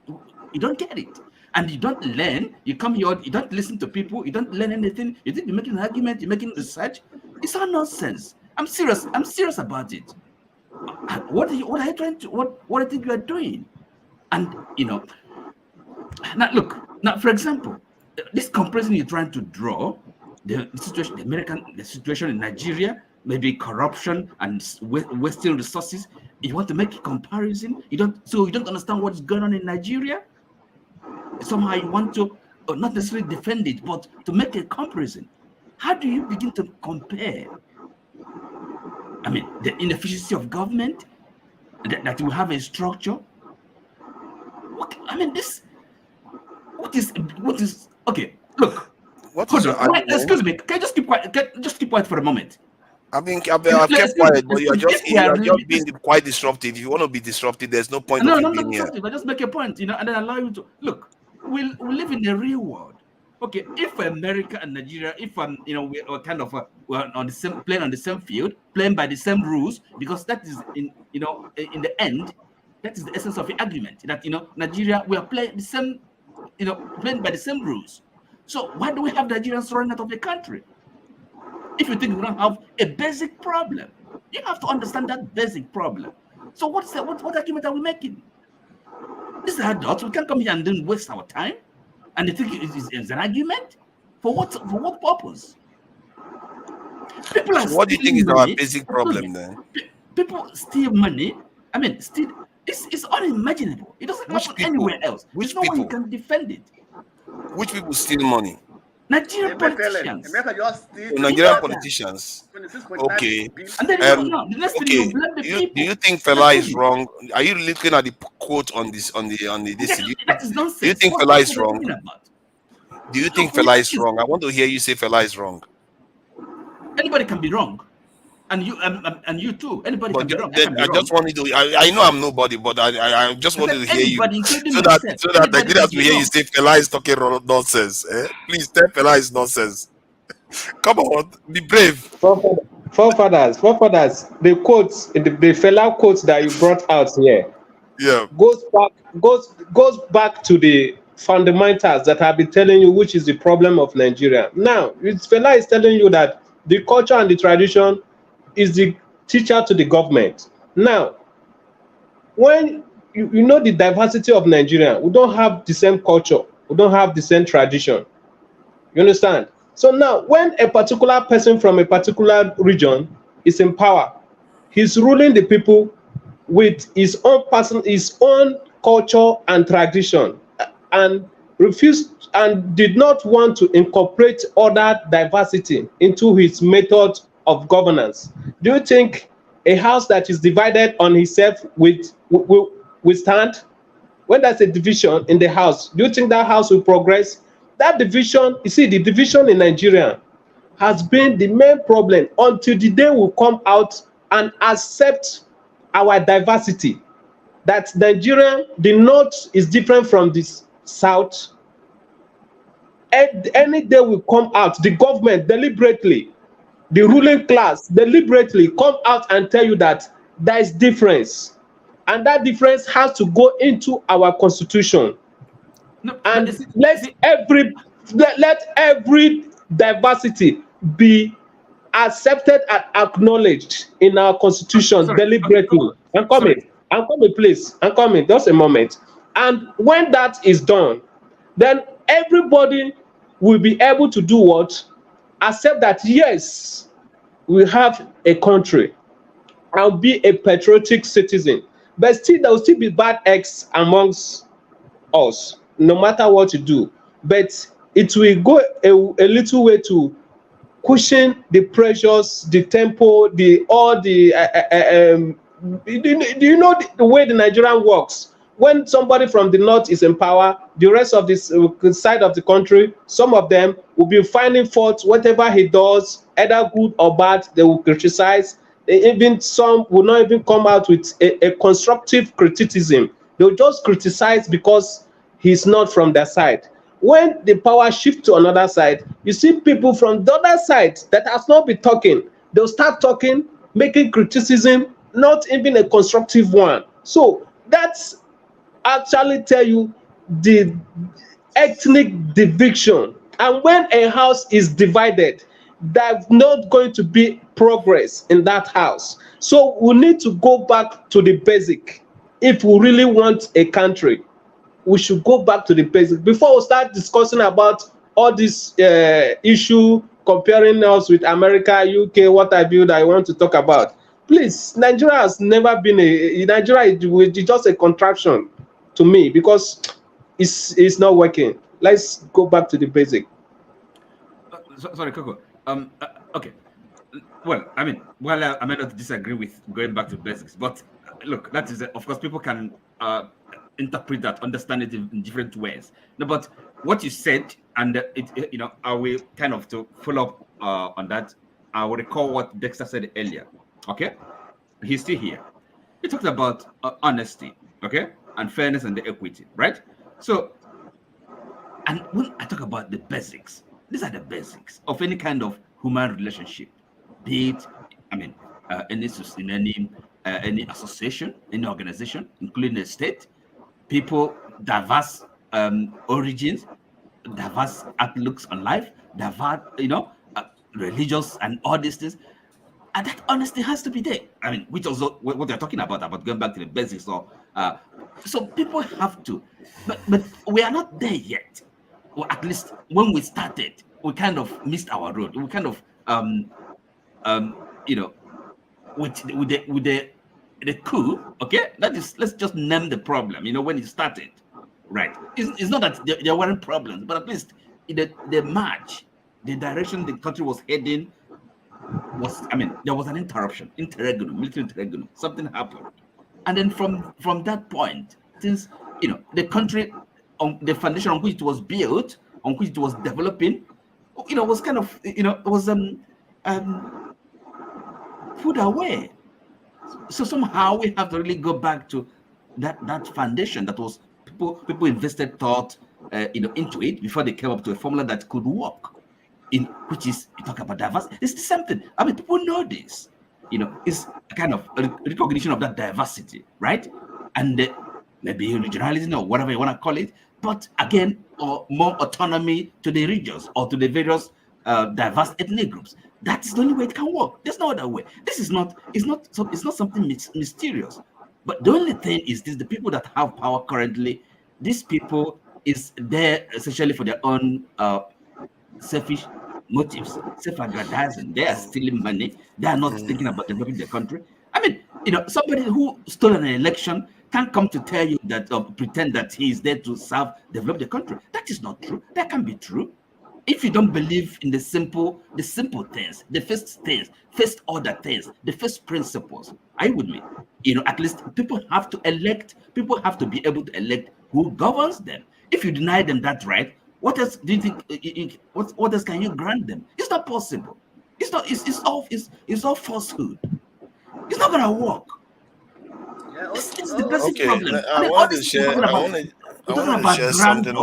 you don't get it. And you don't learn, you come here, you don't listen to people, you don't learn anything, you think you're making an argument, you're making research. It's all nonsense. I'm serious about it. What are you trying to, what do you think you are doing? And, you know, now, for example, this comparison you're trying to draw, the situation in Nigeria, maybe corruption and wasting resources. You want to make a comparison? You don't understand what's going on in Nigeria? Somehow you want to not necessarily defend it, but to make a comparison. How do you begin to compare? I mean, the inefficiency of government, that we have a structure. What is okay? Look, excuse me. Can I just keep quiet? Just keep quiet for a moment. I've kept quiet, but you're just being quite disruptive. If you want to be disruptive, there's no point. No, not disruptive. I just make a point, and then allow you to look. We live in the real world. Okay, if America and Nigeria, we're kind of we're on the same playing field, playing by the same rules, because that is in the end, that is the essence of the argument. That Nigeria, we are playing the same, playing by the same rules. So why do we have Nigerians running out of the country? If you think we don't have a basic problem, you have to understand that basic problem. So what argument are we making? This is adults. We can't come here and then waste our time. And they think it's an argument? For what purpose? People are what do you think is our basic problem then? People steal money. I mean, it's unimaginable. It doesn't happen anywhere else. There's no way you can defend it. Which people steal money? Nigerian politicians. Nigerian politicians. Okay. And then okay. Do you think Fela is wrong? Are you looking at the quote on this this? That is nonsense. Do you think Fela is wrong? Do you think Fela is wrong? I want to hear you say Fela is wrong. Anybody can be wrong. And you too. Anybody But can be wrong. I just wanted to. I know I'm nobody, but I just wanted to hear you so that the leaders will hear you say Fela is talking nonsense. Please tell Fela is nonsense. Come on, be brave. Forefathers. The quotes, the Fela quotes that you brought out here, goes back to the fundamentals that I've been telling you, which is the problem of Nigeria. Now, Fela is telling you that the culture and the tradition is the teacher to the government. Now, when you know the diversity of Nigeria, we don't have the same culture, we don't have the same tradition. You understand? So now, when a particular person from a particular region is in power, he's ruling the people with his own culture and tradition, and refused and did not want to incorporate other diversity into his method of governance. Do you think a house that is divided on itself will stand? When there's a division in the house, do you think that house will progress? That division, you see, the division in Nigeria has been the main problem until the day we come out and accept our diversity. That Nigeria, the north is different from the south. Any day we come out, the government deliberately, the ruling class deliberately come out and tell you that there is difference, and that difference has to go into our constitution. And let every diversity be accepted and acknowledged in our constitution deliberately. I'm coming, please. I'm coming. Just a moment. And when that is done, then everybody will be able to do what? Accept that, yes, we have a country. I'll be a patriotic citizen. But still, there will still be bad eggs amongst us, no matter what you do. But it will go a little way to cushion the pressures, the tempo, do you know the way the Nigerian works? When somebody from the north is in power, the rest of this side of the country, some of them will be finding fault whatever he does, either good or bad. They will criticize. Even some will not even come out with a constructive criticism. They'll just criticize because he's not from their side. When the power shifts to another side, you see people from the other side that has not been talking. They'll start talking, making criticism, not even a constructive one. So that's actually tell you the ethnic division. And when a house is divided, there's not going to be progress in that house. So we need to go back to the basic. If we really want a country, we should go back to the basic before we start discussing about all this issue, comparing us with America, UK, what have you that I want to talk about. Please, Nigeria has never been Nigeria is just a contraction to me because it's not working. Let's go back to the basic. Sorry, Coco. Okay. Well, I mean, I may not disagree with going back to basics, but look, that is, of course, people can interpret that, understand it in different ways. No, but what you said, and I will kind of to follow up on that. I will recall what Dexter said earlier. Okay, he's still here. He talked about honesty, okay, and fairness and the equity, right? So, and when I talk about the basics, these are the basics of any kind of human relationship, be it, I mean, any association, any organization, including a state, people, diverse origins, diverse outlooks on life, diverse, religious and all these things. And that honesty has to be there. I mean, which also what they're talking about going back to the basics. So people have to, but we are not there yet. Or at least when we started, we kind of missed our road. We kind of, with the coup, okay? That is, let's just name the problem. When it started, right? It's not that there weren't problems, but at least the march, the direction the country was heading was, there was an interruption, military interregnum. Something happened, and then from that point, since the country, on the foundation on which it was built, on which it was developing, was kind of, it was put away. So somehow we have to really go back to that foundation that was people invested thought into it before they came up to a formula that could work. Which is, you talk about diversity. It's the same thing. I mean, people know this. It's a kind of recognition of that diversity, right? And maybe regionalism or whatever you want to call it. But again, or more autonomy to the regions or to the various diverse ethnic groups. That is the only way it can work. There's no other way. This is not. It's not something mysterious. But the only thing is this: the people that have power currently, these people is there essentially for their own selfish motives, self-aggrandizing. They are stealing money. They are not thinking about developing the country. I mean, somebody who stole an election can't come to tell you that pretend that he is there to develop the country. That is not true. That can be true. If you don't believe in the simple things, the first order things, the first principles, I would mean, at least people have to be able to elect who governs them. If you deny them that right, what else do you think? What else can you grant them? It's not possible. It's not. It's all falsehood. It's not gonna work. Yeah, it's the basic problem. I want to share. I want to share something.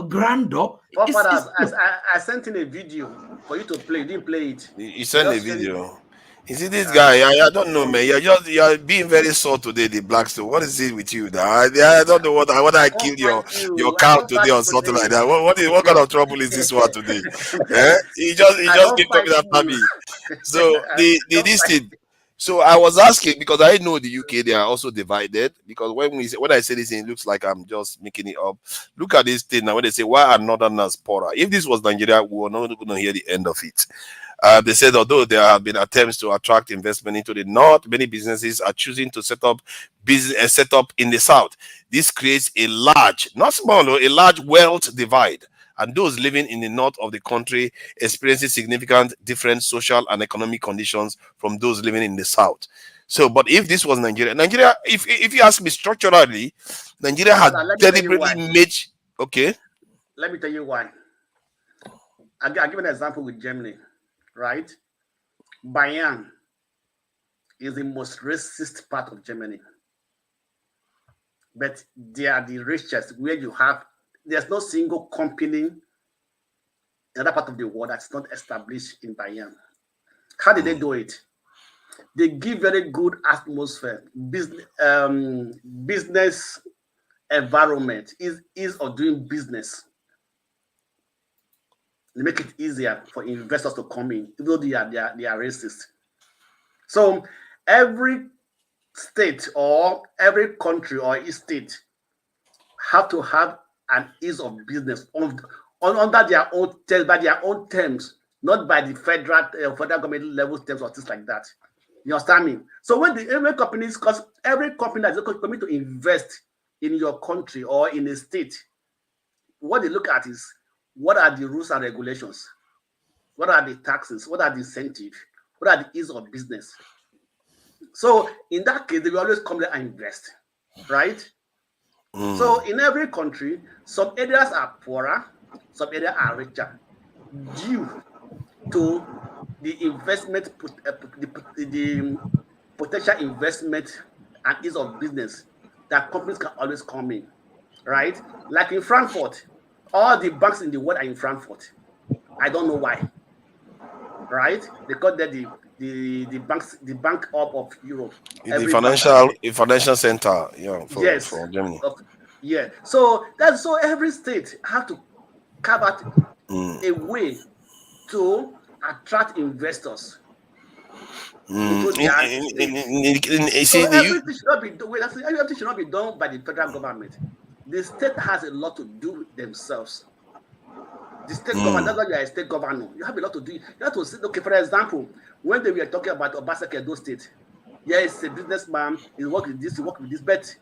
Grandeur. I sent in a video for you to play. You didn't play it. You sent a video. You see this guy? I don't know, man. You're being very sore today, the Blackstone. What is it with you? I don't know what I killed your cow today or something like that. What kind of trouble is this one today? He just keep talking after me. So this thing. So I was asking because I know the UK, they are also divided. Because when I say this, it looks like I'm just making it up. Look at this thing now. When they say, why are Northerners poorer? If this was Nigeria, we were not going to hear the end of it. They said, although there have been attempts to attract investment into the north, many businesses are choosing to set up in the south. This creates a large, not small, a large wealth divide. And those living in the north of the country experiencing significant different social and economic conditions from those living in the south. So, but if this was Nigeria, if you ask me structurally, Nigeria has deliberately made. Okay. Let me tell you why. I'll give an example with Germany, right? Bayern is the most racist part of Germany, but they are the richest. Where there's no single company in that part of the world that's not established in Bayern. How did they do it? They give very good atmosphere, business environment, ease of doing business. They make it easier for investors to come in, even though they are racist. So every state or every country or state have to have an ease of business under their own terms, by their own terms, not by the federal government level terms or things like that. You understand me? So when every company that is coming to invest in your country or in a state, what they look at is what are the rules and regulations, what are the taxes, what are the incentives, what are the ease of business. So in that case, they will always come there and invest, right? So in every country, some areas are poorer, some areas are richer, due to the investment, the potential investment and ease of business that companies can always come in, right? Like in Frankfurt, all the banks in the world are in Frankfurt. I don't know why, right? Because they're the bank hub of Europe. The financial center, for Germany. Yeah. So every state have to carve out a way to attract investors. Everything should not be done by the federal government. The state has a lot to do with themselves. The state government, that's why you are a state governor. You have a lot to do. You have to say, okay, for example, when they were talking about Obaseki Edo State, it's a businessman, he work with this, but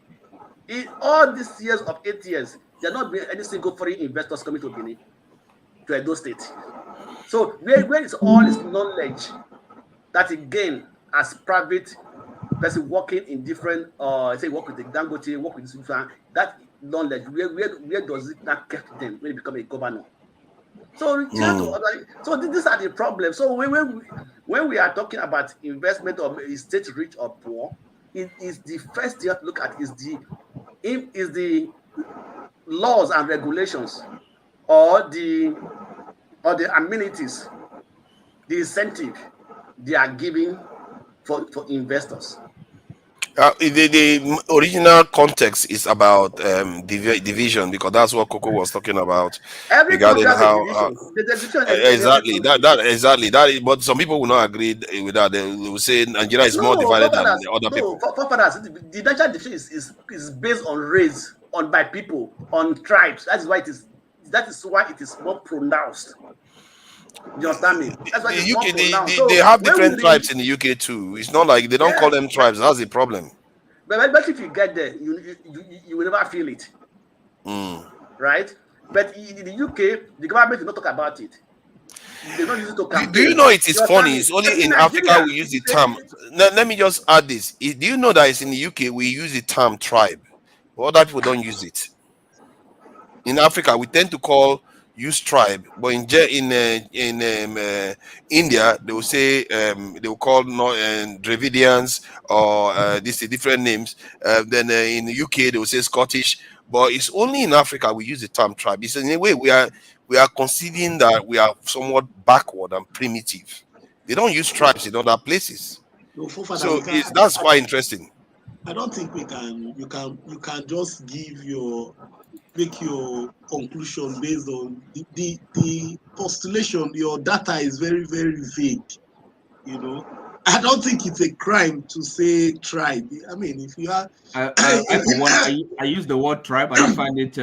in all these years of 8 years, there are not been any single foreign investors coming to Benin, to Edo State. So where is all this knowledge that he gained as private person working in different, say work with the Dangote, work with this, that knowledge, where does it not keep them when he become a governor? So so these are the problems. So when we are talking about investment of state rich or poor, it is the first thing you have to look at is the laws and regulations or the amenities, the incentive they are giving for investors. The original context is about division, because that's what Coco was talking about. Every regarding country has how a division. exactly that is, but some people will not agree with that. They will say Nigeria is more divided than the other people. The national division is based on race, by people, on tribes. That is why it is more pronounced. You understand me? That's why The UK, they have different tribes in the UK too. It's not like they don't call them tribes. That's the problem. But if you get there, you will never feel it. Right? But in the UK, the government will not talk about it. They don't use it to campaign. Do you know it is funny? It's only in Africa we use the term. Let me just add this. Do you know that it's in the UK we use the term tribe, but other people don't use it? In Africa, we tend to use tribe, but in India they will say they will call Dravidians or different names. Then in the UK they will say Scottish, but it's only in Africa we use the term tribe. It's in a way we are conceding that we are somewhat backward and primitive. They don't use tribes in other places, so that's quite interesting. I don't think we can. You can just make your conclusion based on the postulation. Your data is very, very vague. I don't think it's a crime to say tribe. I mean, if you are, I use the word tribe. I don't find it.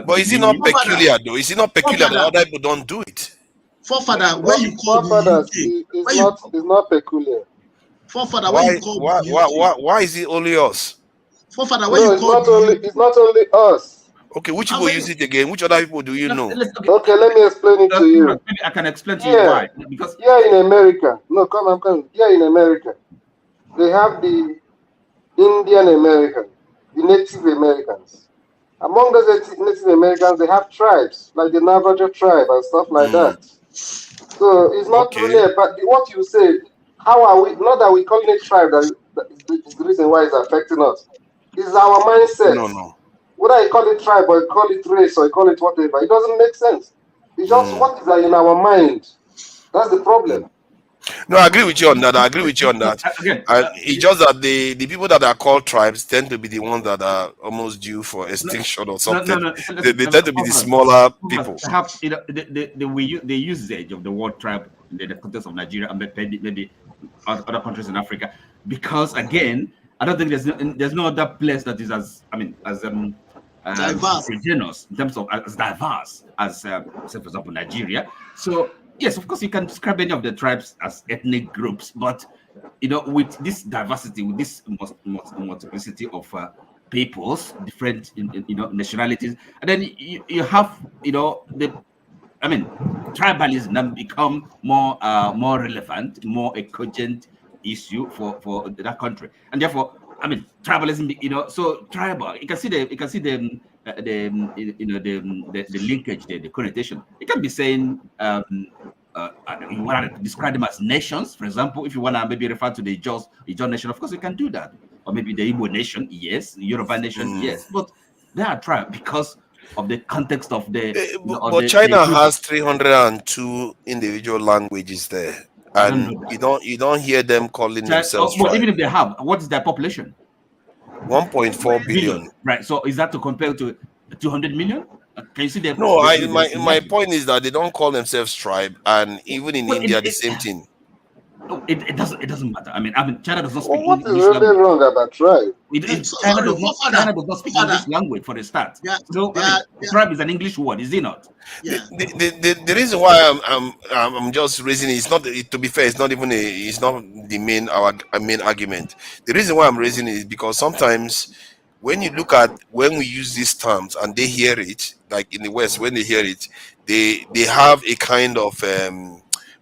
But is it not peculiar though? Is it not peculiar that other people don't do it? Forefather, when you call forefathers, it's not peculiar. Forefather, when you call why is it only us? Forefather, when you call it's not only us. Okay, which people use it again? Which other people do you know? Okay, let me explain it to you. Maybe I can explain to you why. Because in America, I'm coming. Here in America, they have the Indian American, the Native Americans. Among those Native Americans, they have tribes like the Navajo tribe and stuff like that. So it's not really about what you say. How are we? Not that we calling it tribe. That is the reason why it's affecting us. It's our mindset. No. Whether you call it tribe or you call it race or you call it whatever, it doesn't make sense. It's just what is in our mind. That's the problem. No, I agree with you on that. And it's just that the people that are called tribes tend to be the ones that are almost due for extinction or something. They tend to be the smaller people. Perhaps the usage of the word tribe in the context of Nigeria and maybe other countries in Africa, because again, I don't think there's no other place that is as diverse in terms of as diverse as say for example Nigeria. So yes, of course you can describe any of the tribes as ethnic groups, but with this diversity, with this multiplicity of peoples, different nationalities, and then you have tribalism then become more relevant, more a cogent issue for that country, and therefore tribalism. So tribal, you can see the linkage there, the connotation. You can be saying you want to describe them as nations, for example. If you want to maybe refer to the Ijaw nation, of course you can do that, or maybe the Igbo nation, yes, the Yoruba nation, yes, but they are tribal because of the context of the. But China has 302 individual languages there, and you don't hear them calling themselves. But even if they have, what is their population? 1.4 billion. Right. So is that to compare to 200 million? Can you see them? No, my point is that they don't call themselves tribe, and even in India, the same thing. No, it doesn't matter. China does not speak English. What is really wrong about tribe? China does not speak English language for the start. So tribe is an English word, is it not? Yeah. The reason why I'm just raising it, it's not, to be fair, it's not the main argument. The reason why I'm raising it is because sometimes when you look at when we use these terms and they hear it, like in the West, when they hear it, they have a kind of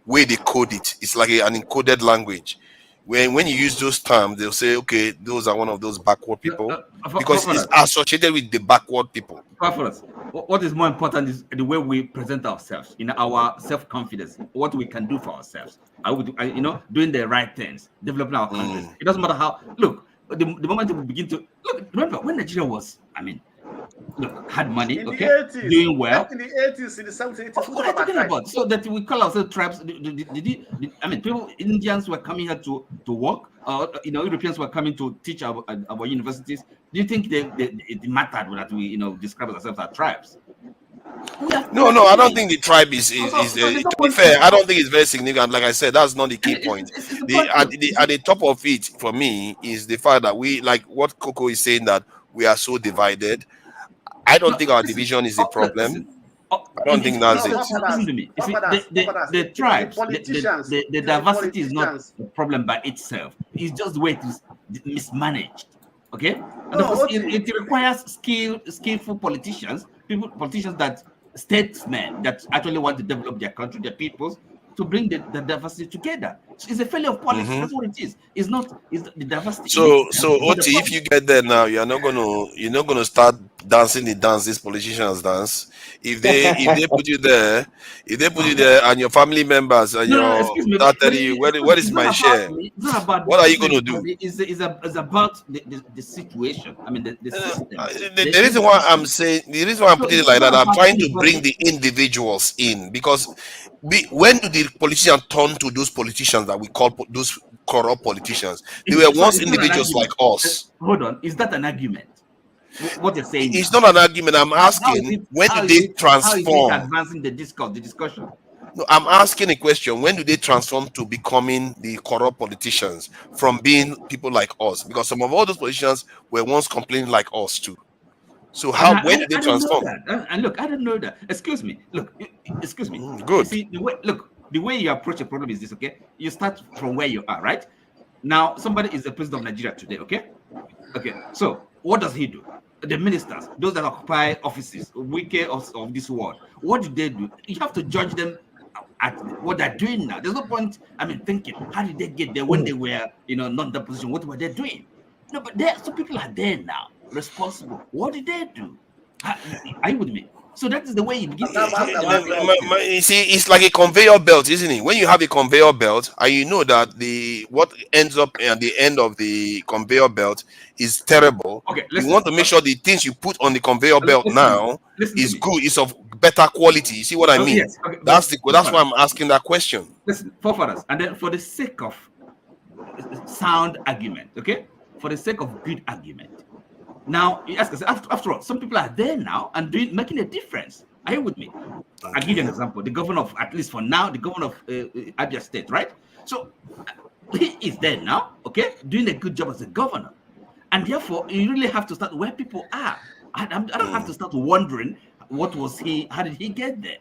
way they code it. It's like an encoded language. When you use those terms, they'll say, okay, those are one of those backward people, because it's associated with the backward people. what is more important is the way we present ourselves, in our self-confidence, what we can do for ourselves. Doing the right things, developing our countries. It doesn't matter how. Look, the moment we begin to look. Remember when Nigeria was, had money, in okay, the 80s, doing well. in the 80s, in the 70s, 80s. What are you talking about? So that we call ourselves tribes. People, Indians were coming here to work, or Europeans were coming to teach our universities. Do you think it mattered that we describe ourselves as tribes? No, I don't think the tribe is to be fair, I don't think it's very significant. Like I said, that's not the key point. At the top of it for me is the fact that we, like what Coco is saying, that we are so divided. I don't think our division is the problem. I don't think that's it. Listen to me. The tribes, the diversity is not a problem by itself. It's just the way it is mismanaged. Okay, and of course, it requires skillful politicians, statesmen that actually want to develop their country, their peoples, to bring the diversity together. So it's a failure of politics. That's what it is. It's the diversity. So Oti, if you get there now, you're not gonna start dancing the dance these politicians dance. If they put you there, and your start telling you where is my share? What are you gonna do? It's about the situation. I mean the system. The reason why I'm putting it like that, I'm trying to bring the individuals in, because when do the politicians turn to those politicians that we call those corrupt politicians? They were once individuals like us. Hold on, is that an argument? What you're saying? It's not an argument. I'm asking, when do they transform? How is it advancing the discussion? No, I'm asking a question. When do they transform to becoming the corrupt politicians from being people like us? Because some of all those politicians were once complaining like us too. So when did they transform? And look, I don't know that. Excuse me. Look, excuse me. Good. You see, the way you approach a problem is this, okay? You start from where you are, right? Now, somebody is the president of Nigeria today, okay? Okay, so what does he do? The ministers, those that occupy offices, Wike of this world, what do they do? You have to judge them at what they're doing now. There's no point, thinking, how did they get there when they were, not in that position? What were they doing? No, but some people are there now, responsible. What did they do? Are you with me? So that is the way you begin. You see, it's like a conveyor belt, isn't it? When you have a conveyor belt, and you know that what ends up at the end of the conveyor belt is terrible. Okay, you want to make sure the things you put on the conveyor belt now is good, is of better quality. You see what I mean? Yes. Okay, that's why I'm asking that question. Listen, forefathers, and then for the sake of sound argument, okay, for the sake of good argument. Now, you ask us, after all, some people are there now and making a difference. Are you with me? I'll give you an example. The governor of, at least for now, the governor of Abia State, right? So he is there now, okay, doing a good job as a governor. And therefore, you really have to start where people are. I don't have to start wondering how did he get there?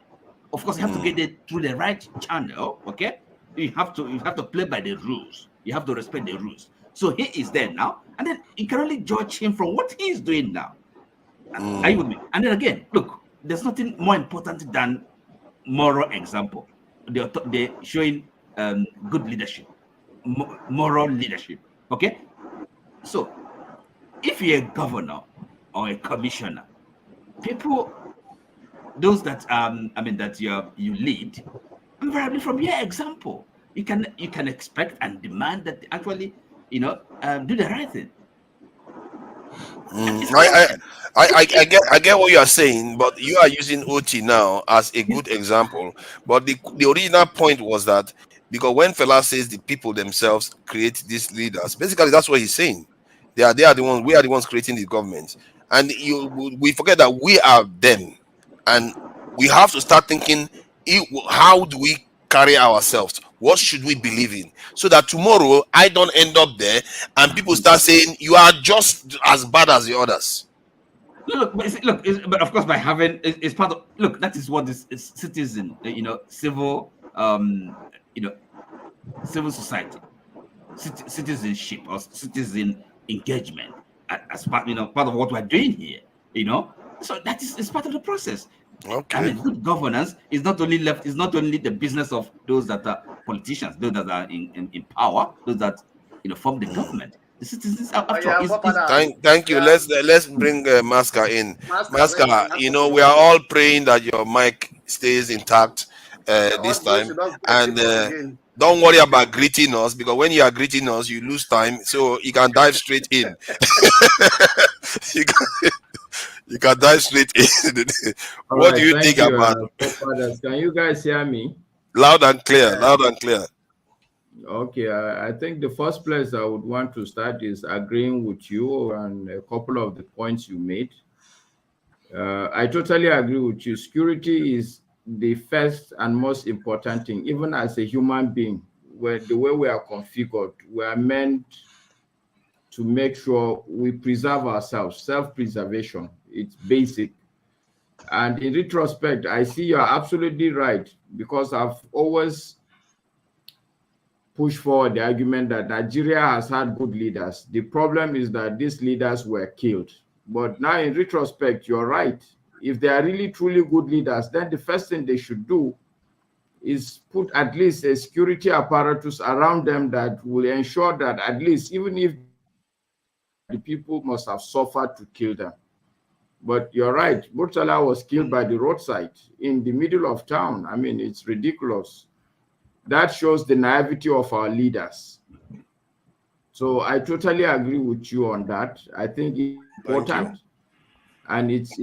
Of course, you have to get there through the right channel, okay? You have to play by the rules. You have to respect the rules. So he is there now, and then you can only judge him from what he is doing now. Are you with me? And then again, look, there's nothing more important than moral example. They're showing good leadership, moral leadership. Okay, so if you're a governor or a commissioner, people, those that that you lead, invariably from your example, you can expect and demand that they actually do the right thing. I get what you are saying, but you are using OT now as a good example. But the original point was that, because when Fela says the people themselves create these leaders, basically that's what he's saying. We are the ones creating the government, and we forget that we are them, and we have to start thinking, how do we carry ourselves? What should we believe in? So that tomorrow I don't end up there and people start saying you are just as bad as the others. But of course, by having it's part of, look, that is what this is citizen, civil, civil society, citizenship or citizen engagement as part, part of what we're doing here, So that is part of the process. Okay. Good governance is not only the business of those that are politicians, those that are in power, those that form the government. The citizens, after all, thank you. Yeah. Let's bring Masca in. Masca, Masca, we are all praying that your mic stays intact this time, and don't worry about greeting us, because when you are greeting us, you lose time, so you can dive straight in. you can dive straight in. What do you think about? Can you guys hear me? Loud and clear. Loud and clear. Okay, I think the first place I would want to start is agreeing with you on a couple of the points you made. I totally agree with you. Security is the first and most important thing, even as a human being. Where the way we are configured, we are meant to make sure we preserve ourselves. Self-preservation, it's basic. And in retrospect, I see you're absolutely right, because I've always push forward the argument that Nigeria has had good leaders. The problem is that these leaders were killed. But now in retrospect, you're right. If they are really truly good leaders, then the first thing they should do is put at least a security apparatus around them that will ensure that at least, even if the people must have suffered to kill them. But you're right, Murtala was killed by the roadside in the middle of town. I mean, it's ridiculous. That shows the naivety of our leaders. So I totally agree with you on that. I think it's important, and it's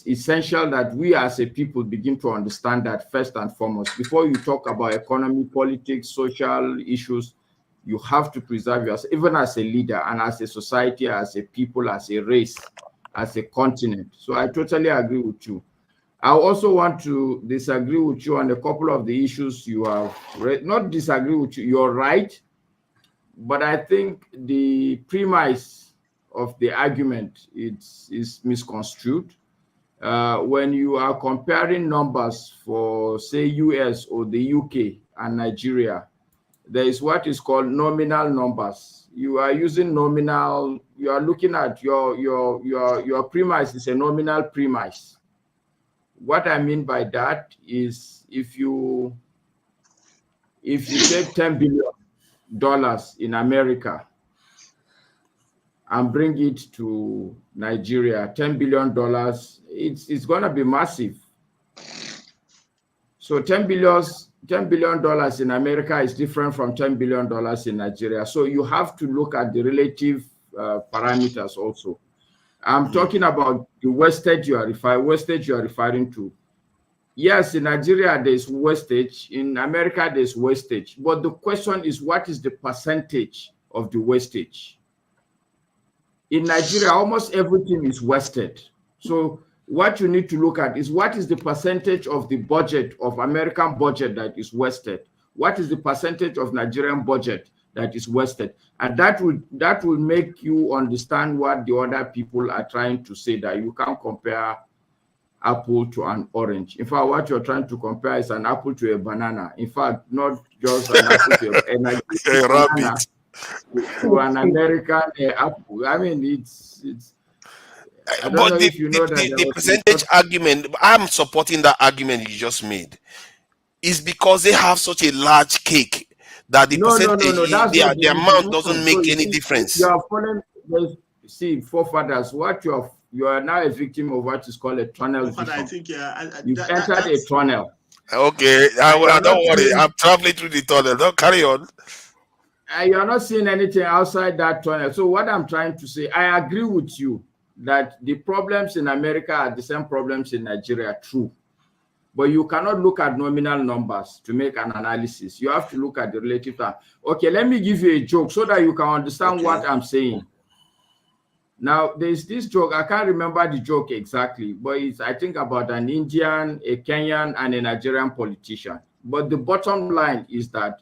essential that we as a people begin to understand that first and foremost. Before you talk about economy, politics, social issues, you have to preserve yourself, even as a leader and as a society, as a people, as a race, as a continent. So I totally agree with you. I also want to disagree with you on a couple of the issues you have read. Not disagree with you, you're right, but I think the premise of the argument is misconstrued. When you are comparing numbers for, say, US or the UK and Nigeria, there is what is called nominal numbers. You are using nominal, you are looking at your premise is a nominal premise. What I mean by that is if you take $10 billion in America and bring it to Nigeria, $10 billion, it's going to be massive. So $10 billion in America is different from $10 billion in Nigeria. So you have to look at the relative parameters also. I'm talking about the wastage you are referring to. Yes, in Nigeria, there's wastage. In America, there's wastage. But the question is, what is the percentage of the wastage? In Nigeria, almost everything is wasted. So what you need to look at is what is the percentage of the budget, of American budget, that is wasted? What is the percentage of Nigerian budget that is wasted? And that will make you understand what the other people are trying to say, that you can't compare apple to an orange. In fact, what you're trying to compare is an apple to a banana. In fact, not just an apple to a banana, to an American apple. I mean, it's I don't know if you know that the percentage argument, I'm supporting that argument you just made, is because they have such a large cake that the percentage, the amount doesn't make any difference. You are following, see, forefathers, what you are now a victim of what is called a tunnel vision. I think you've entered a tunnel. Okay, don't worry, I'm traveling through the tunnel. Don't carry on. You're not seeing anything outside that tunnel. So what I'm trying to say, I agree with you that the problems in America are the same problems in Nigeria, true. But you cannot look at nominal numbers to make an analysis. You have to look at the relative time. Okay, let me give you a joke so that you can understand what I'm saying. Now, there's this joke. I can't remember the joke exactly, but it's, I think, about an Indian, a Kenyan, and a Nigerian politician. But the bottom line is that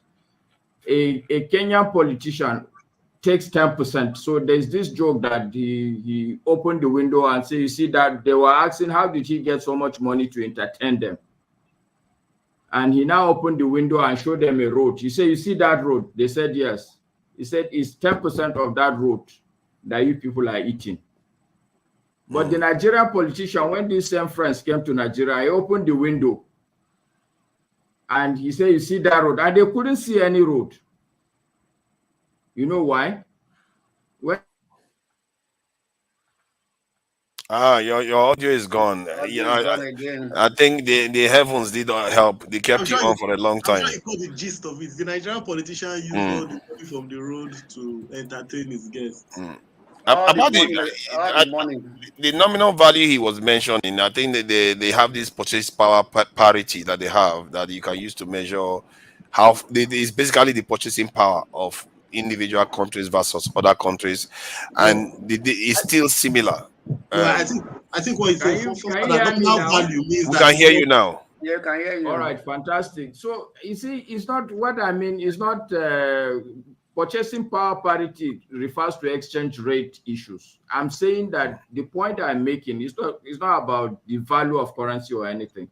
a Kenyan politician takes 10%. So there's this joke that he opened the window and said, you see that they were asking, how did he get so much money to entertain them? And he now opened the window and showed them a road. He said, you see that road? They said, yes. He said, it's 10% of that road that you people are eating. But the Nigerian politician, when these same friends came to Nigeria, he opened the window and he said, you see that road? And they couldn't see any road. You know why? Your audio is gone. I think the heavens did not help. They kept you on for a long time. I'm sure you caught the gist of it. The Nigerian politician used all the money from the road to entertain his guests. About the nominal value he was mentioning, I think that they have this purchase power parity that they have that you can use to measure how it's basically the purchasing power of individual countries versus other countries, and it's still similar. I think what it's nominal value means we can hear you now. Yeah, can hear you. All right, fantastic. So you see, it's not what I mean. It's not purchasing power parity refers to exchange rate issues. I'm saying that the point I'm making is not about the value of currency or anything.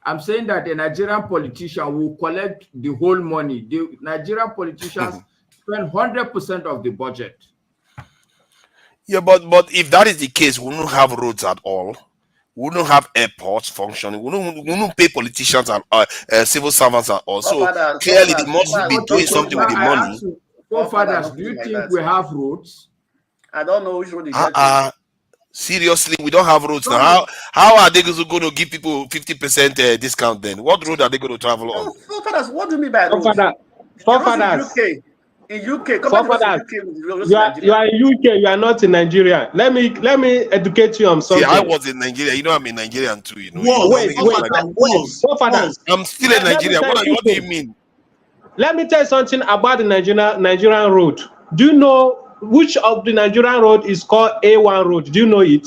I'm saying that the Nigerian politician will collect the whole money. The Nigerian politicians spend 100% of the budget. Yeah, but if that is the case, we wouldn't have roads at all. We wouldn't have airports functioning. We wouldn't pay politicians and civil servants at all. So clearly, they must be doing something with the money. Forefathers, do you think we have roads? I don't know which road you get. Seriously, we don't have roads now. How are they going to give people 50% discount then? What road are they going to travel on? Forefathers, what do you mean by roads? Forefathers. In UK, you are in UK, you are not in Nigeria. Let me educate you on something. See, I was in Nigeria. You know, I'm in Nigerian too. You know. Wait. I'm still in Nigeria. What do you mean? Let me tell you something about the Nigerian road. Do you know which of the Nigerian road is called A1 road? Do you know it?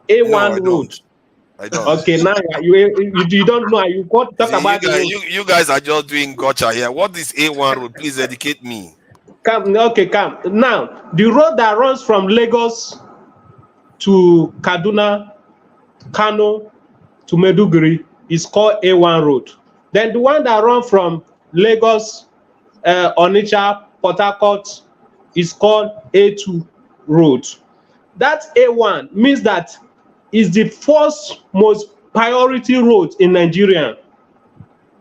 A1 road. I don't. Okay, now you don't know. You got to talk about you guys are just doing gotcha here. What is A1 road? Please educate me. Come. Now, the road that runs from Lagos to Kaduna, Kano to Maiduguri is called A1 road. Then the one that runs from Lagos, Onitsha, Port Harcourt is called A2 road. That A1 means that is the first most priority road in Nigeria,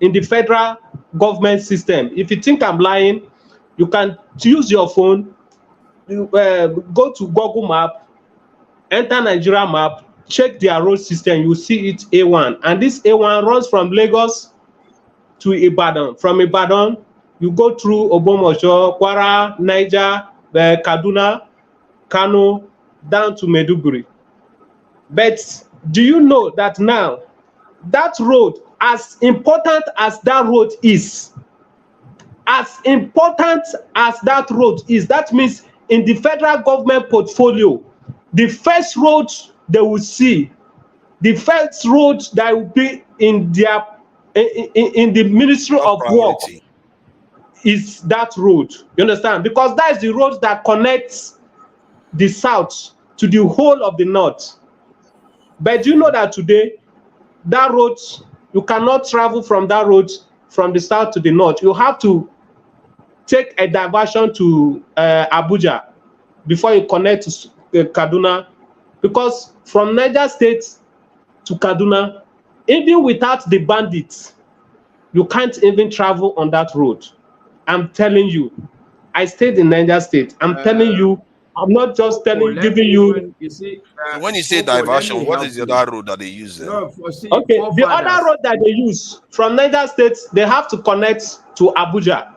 in the federal government system. If you think I'm lying, you can use your phone, go to Google Map, enter Nigeria map, check their road system, you see it A1. And this A1 runs from Lagos to Ibadan. From Ibadan, you go through Ogbomosho, Kwara, Niger, Kaduna, Kano, down to Maiduguri. But do you know that now, that road, as important as that road is, that means in the federal government portfolio, the first road they will see, the first road that will be in their in the Ministry of Work is that road. You understand? Because that is the road that connects the south to the whole of the north. But do you know that today, that road, you cannot travel from that road from the south to the north. You have to take a diversion to Abuja before you connect to Kaduna. Because from Niger State to Kaduna, even without the bandits, you can't even travel on that road. I'm telling you, I stayed in Niger State. I'm telling you, I'm not just giving you. You see, when you say diversion, what is the other road that they use there? Okay, the other road that they use from Niger State, they have to connect to Abuja.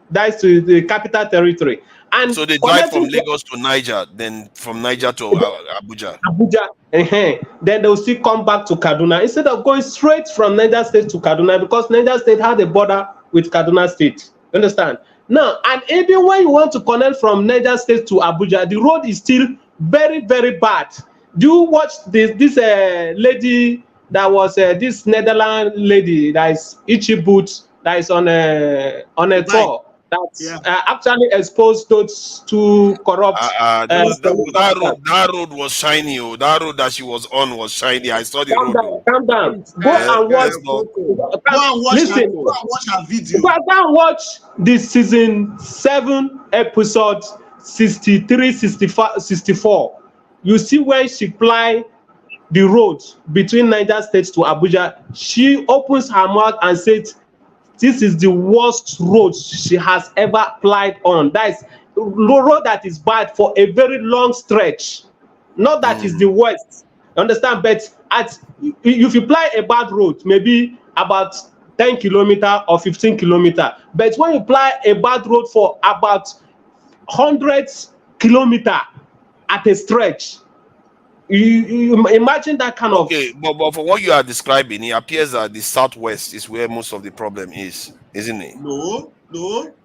That is to the capital territory. And so they drive from Lagos to Niger, then from Niger to Abuja. Then they'll still come back to Kaduna instead of going straight from Niger State to Kaduna, because Niger State had a border with Kaduna State. You understand? Now, and even when you want to connect from Niger State to Abuja, the road is still very, very bad. Do you watch this lady that was this Netherlands lady that is Ichi Boots that is on a tour that actually exposed those to corrupt. That road was shiny. That road that she was on was shiny. I saw the road. Calm down. Go and watch. Listen. Go and watch her video. Go and watch this season 7 episode 63, 65, 64. You see when she ply the road between Niger State to Abuja, she opens her mouth and says, this is the worst road she has ever applied on. That is the road that is bad for a very long stretch. Not that it's the worst. Understand? But if you apply a bad road, maybe about 10 kilometer or 15 kilometer. But when you apply a bad road for about 100 kilometer at a stretch, you imagine that kind of. Okay, but for what you are describing, it appears that the southwest is where most of the problem is, isn't it? No.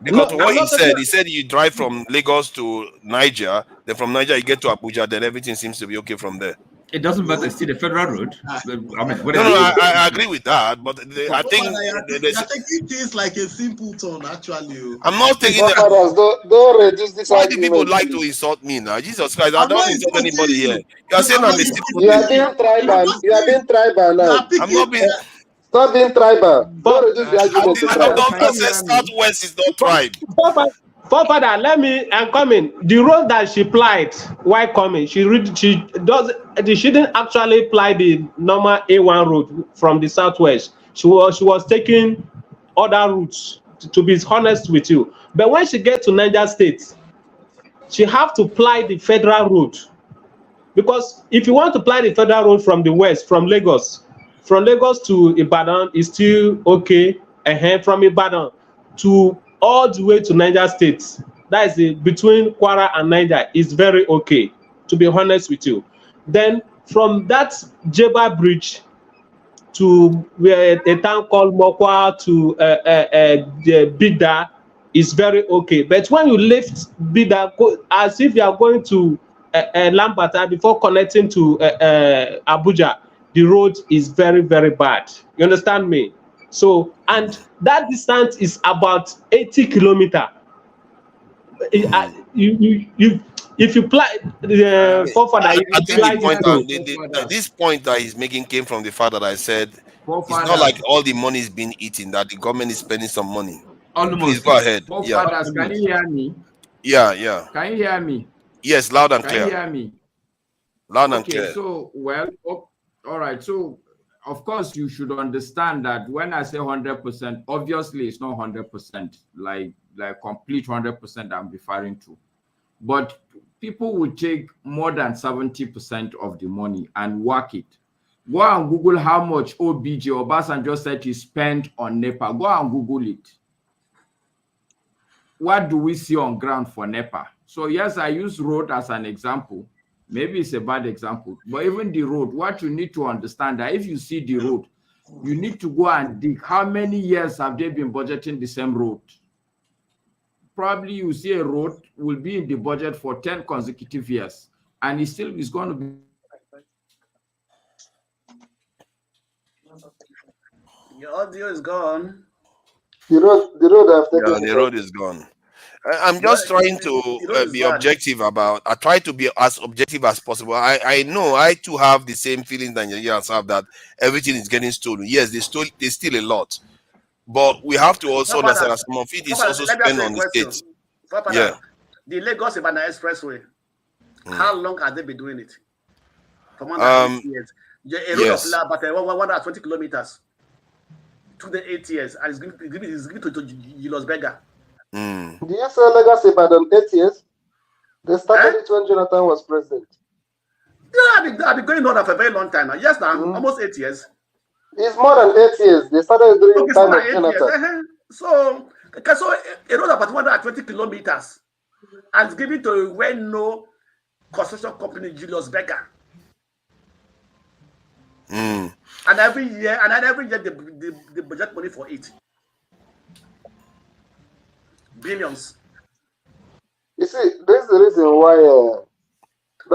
Because what he said you drive from Lagos to Niger, then from Niger you get to Abuja, then everything seems to be okay from there. It doesn't matter. It's still the federal road. I mean, I agree with that, but I think you're taking things like a simple turn. Actually, I'm not taking that. Don't reduce this. Why do people like to insult me now? Jesus Christ, I don't insult anybody here. You are saying I'm a simple. You are being tribal. You are being tribal now. I'm not being. Stop being tribal. Don't reduce the argument to tribe. Doctor says Southwest is not tribe. Father, let me come in. The road that she plied, why coming? She didn't actually ply the normal A1 road from the southwest. She was taking other routes. To be honest with you, but when she get to Niger State, she have to ply the federal road, because if you want to ply the federal road from the west, from Lagos to Ibadan is still okay, and from Ibadan to all the way to Niger State, that is between Kwara and Niger, is very okay, to be honest with you. Then from that Jeba Bridge to a town called Mokwa to Bida is very okay. But when you lift Bida, as if you are going to Lambata before connecting to Abuja, the road is very, very bad. You understand me? So, and that distance is about 80 kilometers. If you apply the forefather, this point that he's making came from the father that I said it's not like all the money is being eaten, that the government is spending some money. Please go ahead. Forefathers, can you hear me? Yeah. Can you hear me? Yes, loud and clear. Can you hear me? Loud and clear. So, all right. So, of course, you should understand that when I say 100%, obviously it's not 100%, like complete 100% I'm referring to. But people will take more than 70% of the money and work it. Go and Google how much OBJ Obasanjo said he spent on NEPA. Go and Google it. What do we see on ground for NEPA? So yes, I use road as an example. Maybe it's a bad example, but even the road, what you need to understand that if you see the road, you need to go and dig. How many years have they been budgeting the same road? Probably you see a road will be in the budget for 10 consecutive years, and it still is going to be. Your audio is gone. The road is gone. I'm just trying to be objective about. I try to be as objective as possible. I know I too have the same feeling that Nigerians have, that everything is getting stolen. Yes, there's still a lot, but we have to also understand that some of it is also spent on the state. Yeah. The Lagos-Ibadan Expressway. How long have they been doing it? For more than 8 years. A road of about 120 kilometers. To the 8 years, and it's going to Julius Berger. Do you say Lagos-Ibadan 8 years? They started it when Jonathan was president. Yeah, I've been going on for a very long time now. Yes, now almost 8 years. It's more than 8 years. They started during the time of Jonathan. So a road about 120 kilometers, and it's given to a well-known construction company, Julius Berger. And every year they budget money for it. Billions. You see, this is the reason why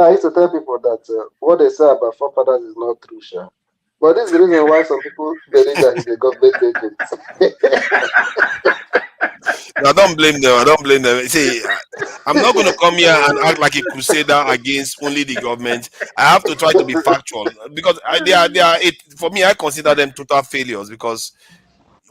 I used to tell people that what they say about forefathers is not true, sure. But this is the reason why some people believe that he's a government agent. I don't blame them. See, I'm not going to come here and act like a crusader against only the government. I have to try to be factual, because for me, I consider them total failures, because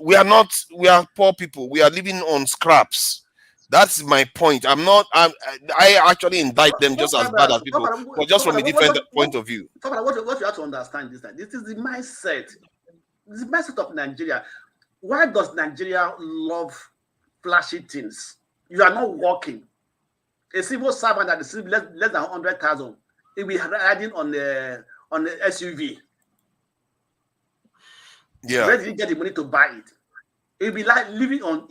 we are poor people. We are living on scraps. That's my point. I actually indict them just as bad as people, but just from a different point of view. What you have to understand is that this is the mindset. This is the mindset of Nigeria. Why does Nigeria love flashy things? You are not working. A civil servant that receives less than 100,000 He'll be riding on the SUV. Yeah. Where did he get the money to buy it? He'll be like living on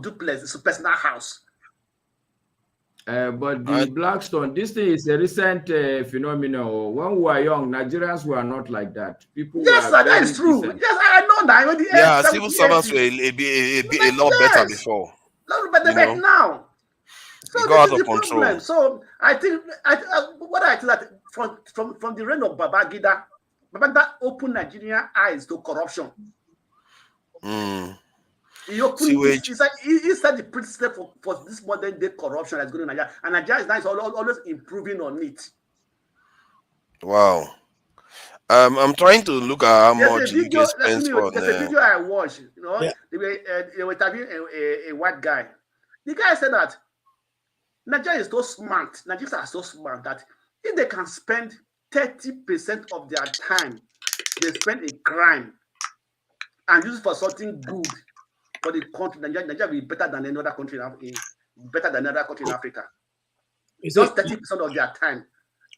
duplex, it's a personal house. But the Blackstone, this thing is a recent phenomenon. When we were young, Nigerians were not like that. People yes, were that is true. decent. Yes, I know that. When the Yeah, civil servants were a lot better before. A lot better now. So it this got is out the of control. problem. So I think what I think that from the reign of Babangida opened Nigerian eyes to corruption. He opened he set the principle for this modern day corruption that's going on in Nigeria, and Nigeria is now always improving on it. Wow. I'm trying to look at how much you get spent on. There's a video I watched. You know, they were interviewing a white guy. The guy said that Nigeria is so smart. Nigerians are so smart that if they can spend 30% of their time, they spend a crime and use it for something good for the country. Nigeria will be better than any other country in Africa. Just 30% of their time.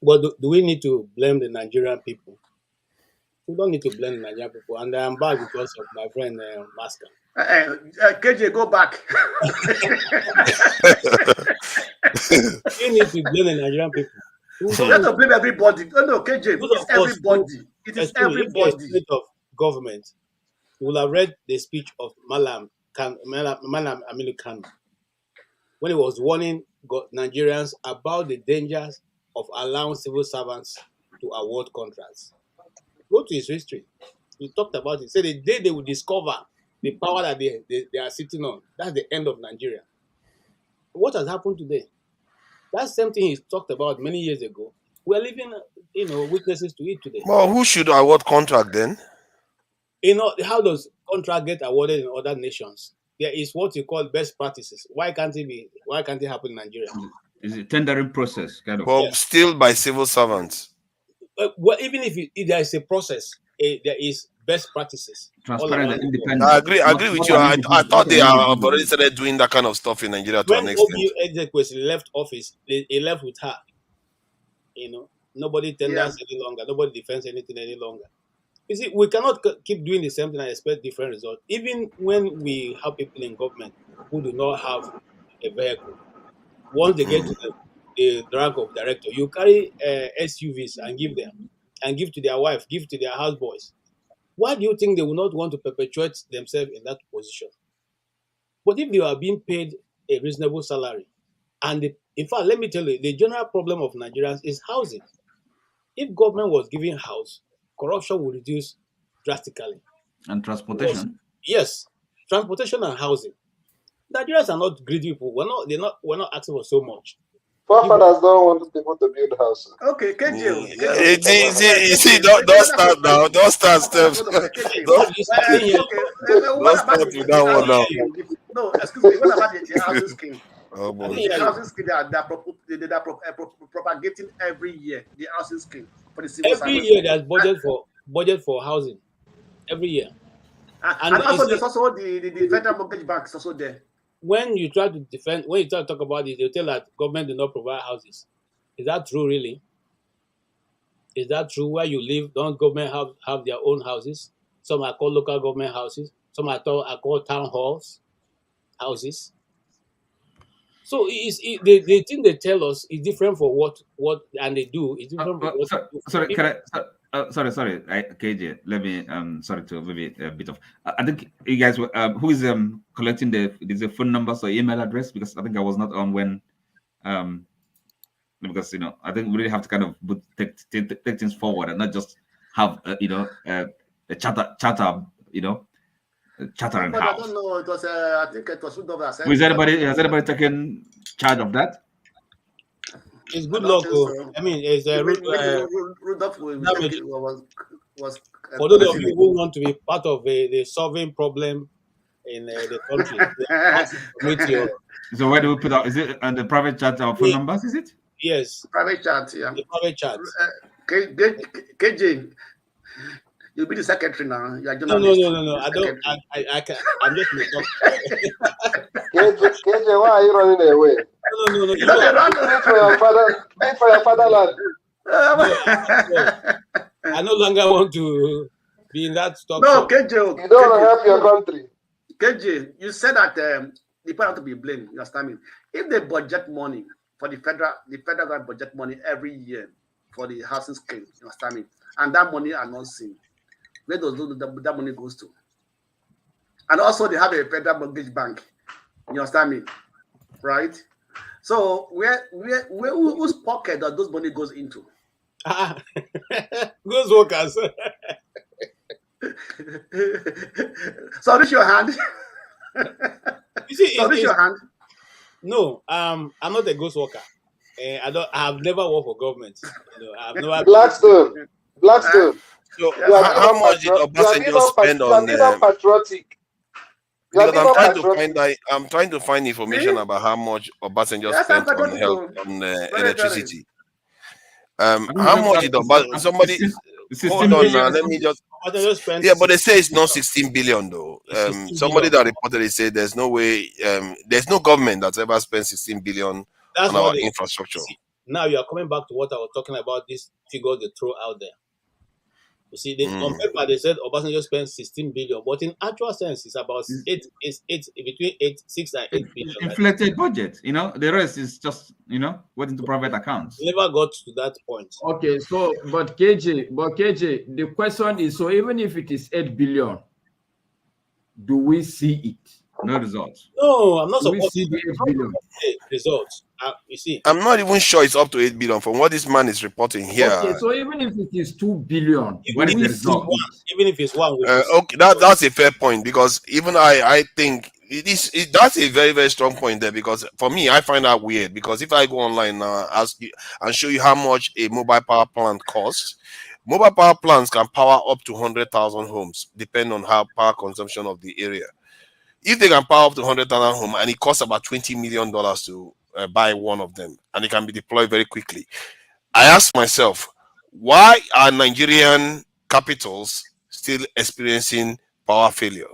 But do we need to blame the Nigerian people? We don't need to blame the Nigerian people. And I'm back because of my friend Masker. KJ, go back. You need to blame the Nigerian people. You have to blame everybody. No, KJ, it's everybody. It is everybody. If you're a of government, you will have read the speech of Malam Aminu Kano when he was warning Nigerians about the dangers of allowing civil servants to award contracts. Go to his history. He talked about it. He said the day they will discover the power that they are sitting on, that's the end of Nigeria. What has happened today? That same thing he talked about many years ago. We're living, witnesses to it today. Well, who should award contract then? How does contract get awarded in other nations? There is what you call best practices. Why can't it happen in Nigeria? Is a tendering process, kind of. Well, still by civil servants. Well, even if there is a process, there is best practices. Transparent and independent. I agree with you. I thought they have already started doing that kind of stuff in Nigeria to an extent. When Obi left office, he left with her. Nobody tenders any longer. Nobody defends anything any longer. You see, we cannot keep doing the same thing and expect different results. Even when we have people in government who do not have a vehicle, once they get to the rank of director, you carry SUVs and give them, and give to their wife, give to their houseboys. Why do you think they will not want to perpetuate themselves in that position? But if they are being paid a reasonable salary, and in fact, let me tell you, the general problem of Nigerians is housing. If government was giving house, corruption would reduce drastically. And transportation. Yes, transportation and housing. Nigerians are not greedy people. We're not asking for so much. Forefathers don't want people to build houses. Okay, KJ. You see, don't start now. Don't start steps. Don't start with that one now. No, excuse me. What about the housing scheme? Oh, boy. The housing scheme they are propagating every year. The housing scheme for the civil every year there's budget for housing. Every year. And also there's also the federal mortgage bank is also there. When you try to talk about it, they tell that government do not provide houses. Is that true, really? Is that true? Where you live, don't government have their own houses? Some are called local government houses. Some are called town halls, houses. So the thing they tell us is different for what and they do is different. Sorry, sorry, KJ. Let me sorry to maybe a bit of. I think you guys were who is collecting the phone numbers or email address, because I think I was not on when because I think we really have to kind of take things forward and not just have a chatter chattering house. I don't know. It was I think it was has anybody taken charge of that? It's good luck. So. I mean, it's a Rudolph was for those of you who want to be part of the solving problem in the country. So where do we put out? Is it on the private chat or phone numbers? Is it? Yes. Private chat. Yeah. The private chat. KJ, You'll be the secretary now. You are No. journalist. I don't. I can. I'm just going to talk. KJ, why are you running away? No. You know they run. Fight for your fatherland. I no longer want to be in that stock. No, show. KJ. You don't want to help your country. KJ, you said that the people have to be blamed. You understand me? If they budget money for the federal government budget money every year for the housing scheme, you understand me? And that money are not seen. Where does that money goes to? And also they have a federal mortgage bank. You understand me? Right? So whose pocket does those money goes into? Those workers. So raise your hand. You see, so raise your hand. No, I'm not a ghost worker. I've never worked for government. I've never. Blackstone. So how much did Obasanjo spend on? Patriotic. Because I'm trying to find information about how much Obasanjo spent on health, on electricity. How much did somebody? Hold on now, let me just. Yeah, but they say it's not 16 billion though. Somebody that reported it said there's no way, there's no government that's ever spent 16 billion on our infrastructure. Now you are coming back to what I was talking about. This figure they throw out there. You see, on paper they said Obasanjo spent 16 billion, but in actual sense, it's about between 6 and 8 billion. Inflated budget, the rest is just, went into private accounts. Never got to that point. Okay, so but KJ, the question is, so even if it is 8 billion, do we see it? No results. No, I'm not supposed to see the 8 billion results. You see, I'm not even sure it's up to 8 billion from what this man is reporting here. Okay, so even if it is 2 billion, even if it's one, okay, that's a fair point, because even I think that's a very, very strong point there, because for me, I find that weird, because if I go online now and show you how much a mobile power plant costs, mobile power plants can power up to 100,000 homes, depending on how power consumption of the area. If they can power up to 100,000 homes and it costs about $20 million to buy one of them, and it can be deployed very quickly, I ask myself, why are Nigerian capitals still experiencing power failure?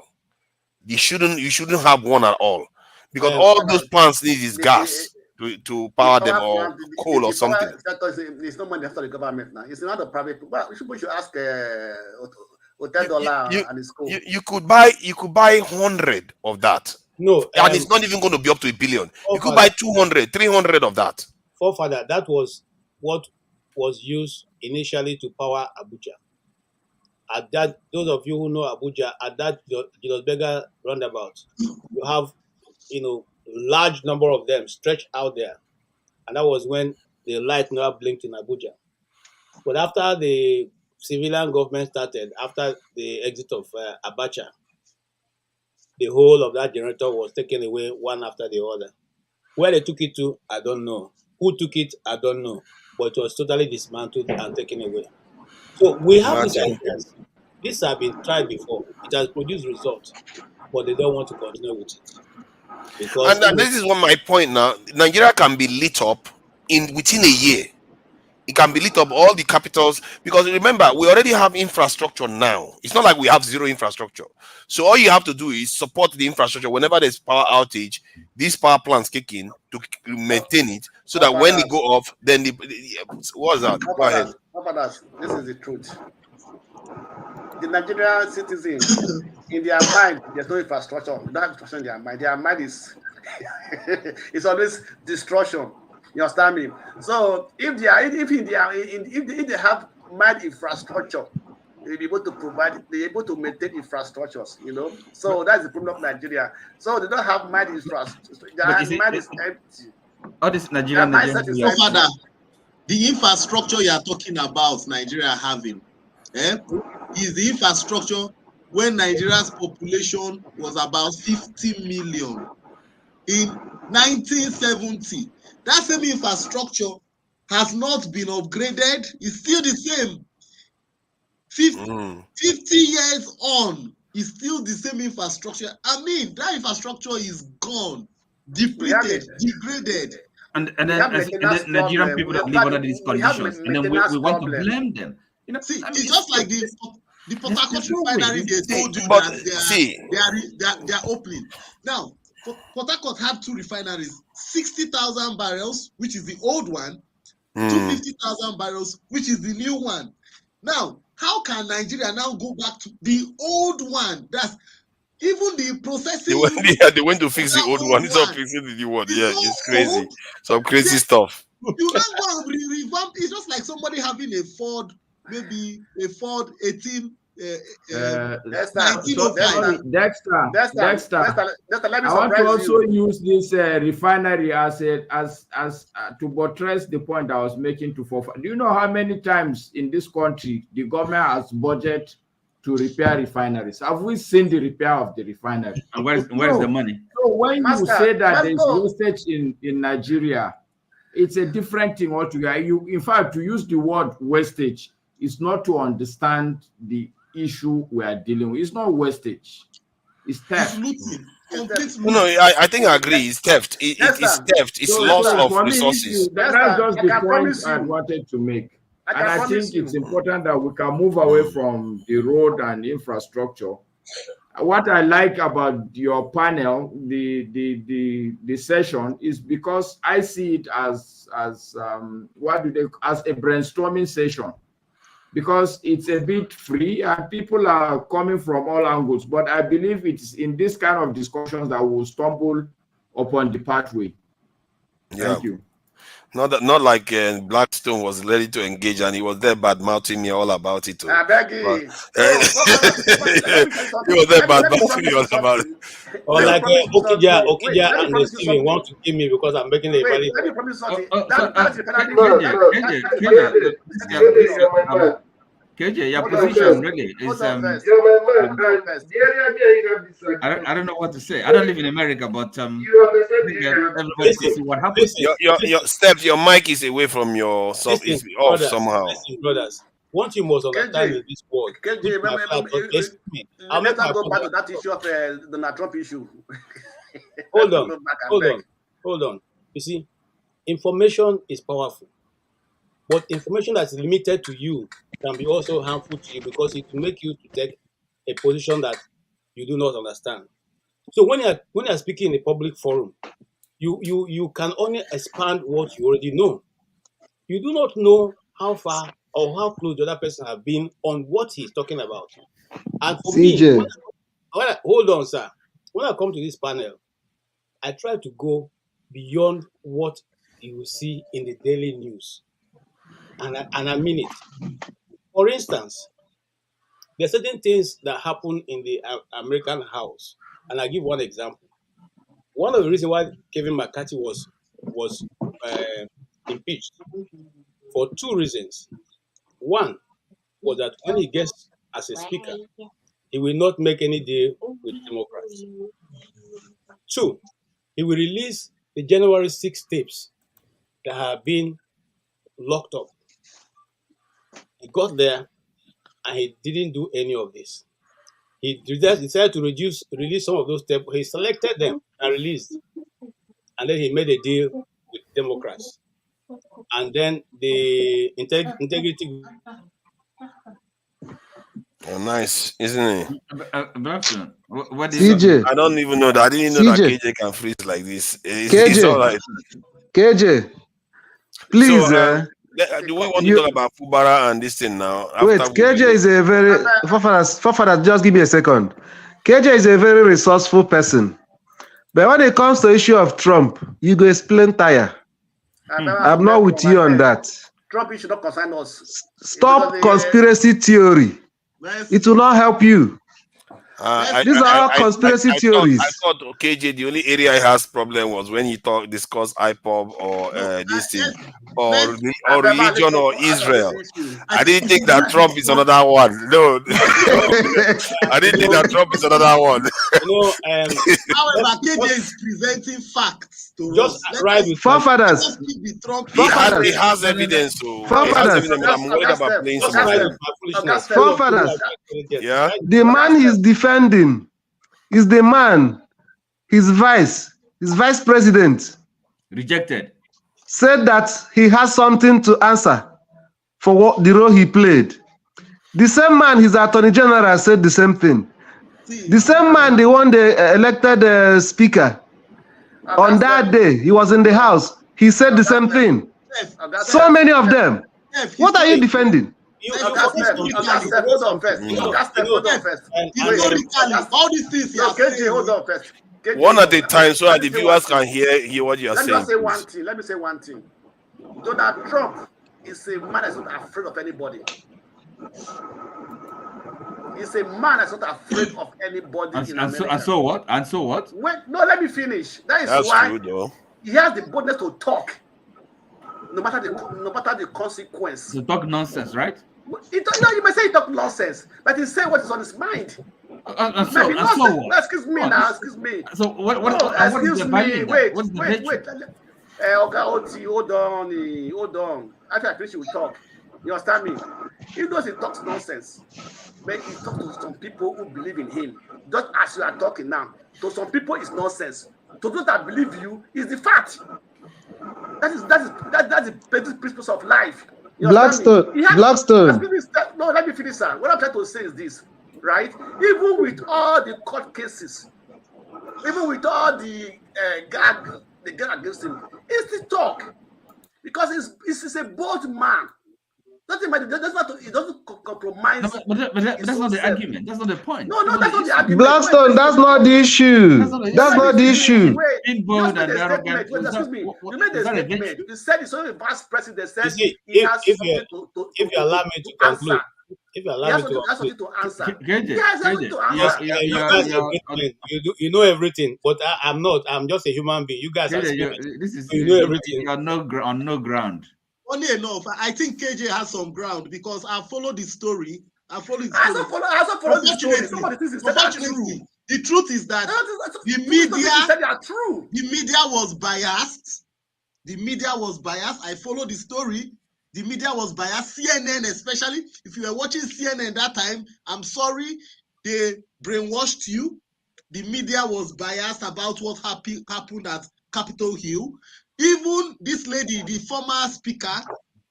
You shouldn't have one at all, because all those plants need is gas to power them, or coal or something. There's no money after the government now. It's not a private. But we should ask $10 and it's cool. You could buy 100 of that. No, and it's not even going to be up to $1 billion. You could buy 200, 300 of that. Forefather, that was what was used initially to power Abuja. At that, those of you who know Abuja, at that Julius Berger roundabout, you have, large number of them stretched out there, and that was when the light never blinked in Abuja. But after the civilian government started, after the exit of Abacha, the whole of that generator was taken away one after the other. Where they took it to, I don't know. Who took it, I don't know. But it was totally dismantled and taken away. So we have these ideas. These have been tried before. It has produced results, but they don't want to continue with it. Because this is my point now. Nigeria can be lit up within a year. It can be lit up, all the capitals, because remember, we already have infrastructure now. It's not like we have zero infrastructure. So all you have to do is support the infrastructure. Whenever there's power outage, these power plants kick in to maintain it, so that when they go off, then what's that? Go ahead. This is the truth. The Nigerian citizens, in their mind, there's no infrastructure. They don't have infrastructure in their mind. Their mind is it's always destruction. You understand me? So if they have mind infrastructure, they'll be able to provide, they're able to maintain infrastructures, So that's the problem of Nigeria. So they don't have mind infrastructure. Their mind is empty. All this Nigerian Father, the infrastructure you are talking about Nigeria having, is the infrastructure when Nigeria's population was about 50 million in 1970. That same infrastructure has not been upgraded. It's still the same. 50 years on, it's still the same infrastructure. I mean, that infrastructure is gone, depleted, degraded. And then Nigerian people that live under these conditions, and then we want to blame them. See, it's just like The Port Harcourt refinery, they told you but that they are opening. Now, Port Harcourt have 2 refineries, 60,000 barrels, which is the old one, 250,000 barrels, which is the new one. Now, how can Nigeria now go back to the old one? That's even the processing. They went to fix the old one. It's not fixing the new one. Yeah, it's crazy. Old. Some crazy stuff. You don't go and revamp. It's just like somebody having a Ford, maybe a Ford 18. Dexter, I want to also use this refinery as to buttress the point I was making to Fofa. Do you know how many times in this country the government has budget to repair refineries? Have we seen the repair of the refinery? And where's the money? So when you say that there is wastage in Nigeria, it's a different thing altogether. In fact, to use the word wastage is not to understand the issue we are dealing with. It's not wastage. It's theft. No, I think I agree. It's theft. It's theft. It's loss of resources. That's just the point I wanted to make. And I think it's important that we can move away from the road and infrastructure. What I like about your panel, the session, is because I see it as a brainstorming session, because it's a bit free and people are coming from all angles. But I believe it's in this kind of discussions that we'll stumble upon the pathway. Yeah. Thank you. Not like Blackstone was ready to engage and he was there bad mouthing me all about it. I beg you. He was there bad mouthing me all about it. Or like Okija and Steven want to give me because I'm making a valid. Let me promise something. KJ, your position really is I don't know what to say. I don't live in America, but everybody see what happens. Your mic is away from your off somehow. Brothers, one thing must understand in this world. I'll make go back to that issue of the Trump issue. Hold on. You see, information is powerful. But information that's limited to you can be also harmful to you because it will make you to take a position that you do not understand. So when you're speaking in a public forum, you can only expand what you already know. You do not know how far or how close the other person have been on what he's talking about. And for CJ. me, hold on, sir. When I come to this panel, I try to go beyond what you will see in the daily news. And I mean it. For instance, there are certain things that happen in the American House, and I give one example. One of the reasons why Kevin McCarthy was impeached for 2 reasons. One was that when he gets as a speaker, he will not make any deal with Democrats. 2, he will release the January 6 tapes that have been locked up. He got there and he didn't do any of this. He decided to release some of those tapes. He selected them and released. And then he made a deal with Democrats. And then the integrity. Oh, nice, isn't it? What is CJ. I don't even know that. I didn't know that KJ can freeze like this. It's all right. KJ, please. So, do we want to talk about Fubara and this thing now? Wait, KJ is a very Fafara, just give me a second. KJ is a very resourceful person. But when it comes to the issue of Trump, you go explain tire. I'm not with you on that. Trump issue not concern us. Stop conspiracy theory. It will not help you. These are all conspiracy theories. I thought KJ, the only area he has problem was when he discuss IPOB or this thing or religion or Israel. I didn't think that Trump is another one. No, I didn't think that Trump is another one. However, KJ is presenting facts to just right with forefathers. He has evidence. So forefathers. I'm worried about playing some of them. Forefathers. Yeah. The man he's defending is the man, his vice president, rejected, said that he has something to answer for what the role he played. The same man, his attorney general, said the same thing. The same man, the one they elected speaker, on that day, he was in the house. He said the same thing. So many of them. What are you defending? Hold on first. All these things you are saying. Hold on first. One at a time, so that the viewers can hear what you are saying. Let me say one thing. Donald Trump is a man that's not afraid of anybody. He's a man that's not afraid of anybody in America. And so what? No, let me finish. That's why true, though. He has the boldness to talk, no matter the consequence. To talk nonsense, right? You may say he talk nonsense, but he's saying what is on his mind. Excuse me now. Excuse me. So what is the value? Wait. Hold on. After I finish, we talk. You understand me? He knows he talks nonsense, but he talks to some people who believe in him. Just as you are talking now, to some people it's nonsense. To those that believe you, is the fact. That's the basic principles of life. Blackstone. No, let me finish, sir. What I'm trying to say is this, right? Even with all the court cases, even with all the gag against him, it's the talk, because he's a bold man. He doesn't compromise. But that's not the argument. That's not the point. No, that's not the argument. Blackstone, that's not the issue. That's not the issue. Being bold and arrogant. Excuse me. You made a statement. You said it's only the vice president said if you allow me to conclude. If you allow me to answer. You know everything, but I'm not. I'm just a human being. You guys are speaking. You know everything. You're on no ground. Funny enough, I think KJ has some ground because I followed the story. I also follow the story. Unfortunately, the truth is that the media was biased. The media was biased. I followed the story. The media was biased. CNN especially. If you were watching CNN that time, I'm sorry, they brainwashed you. The media was biased about what happened at Capitol Hill. Even this lady, the former speaker,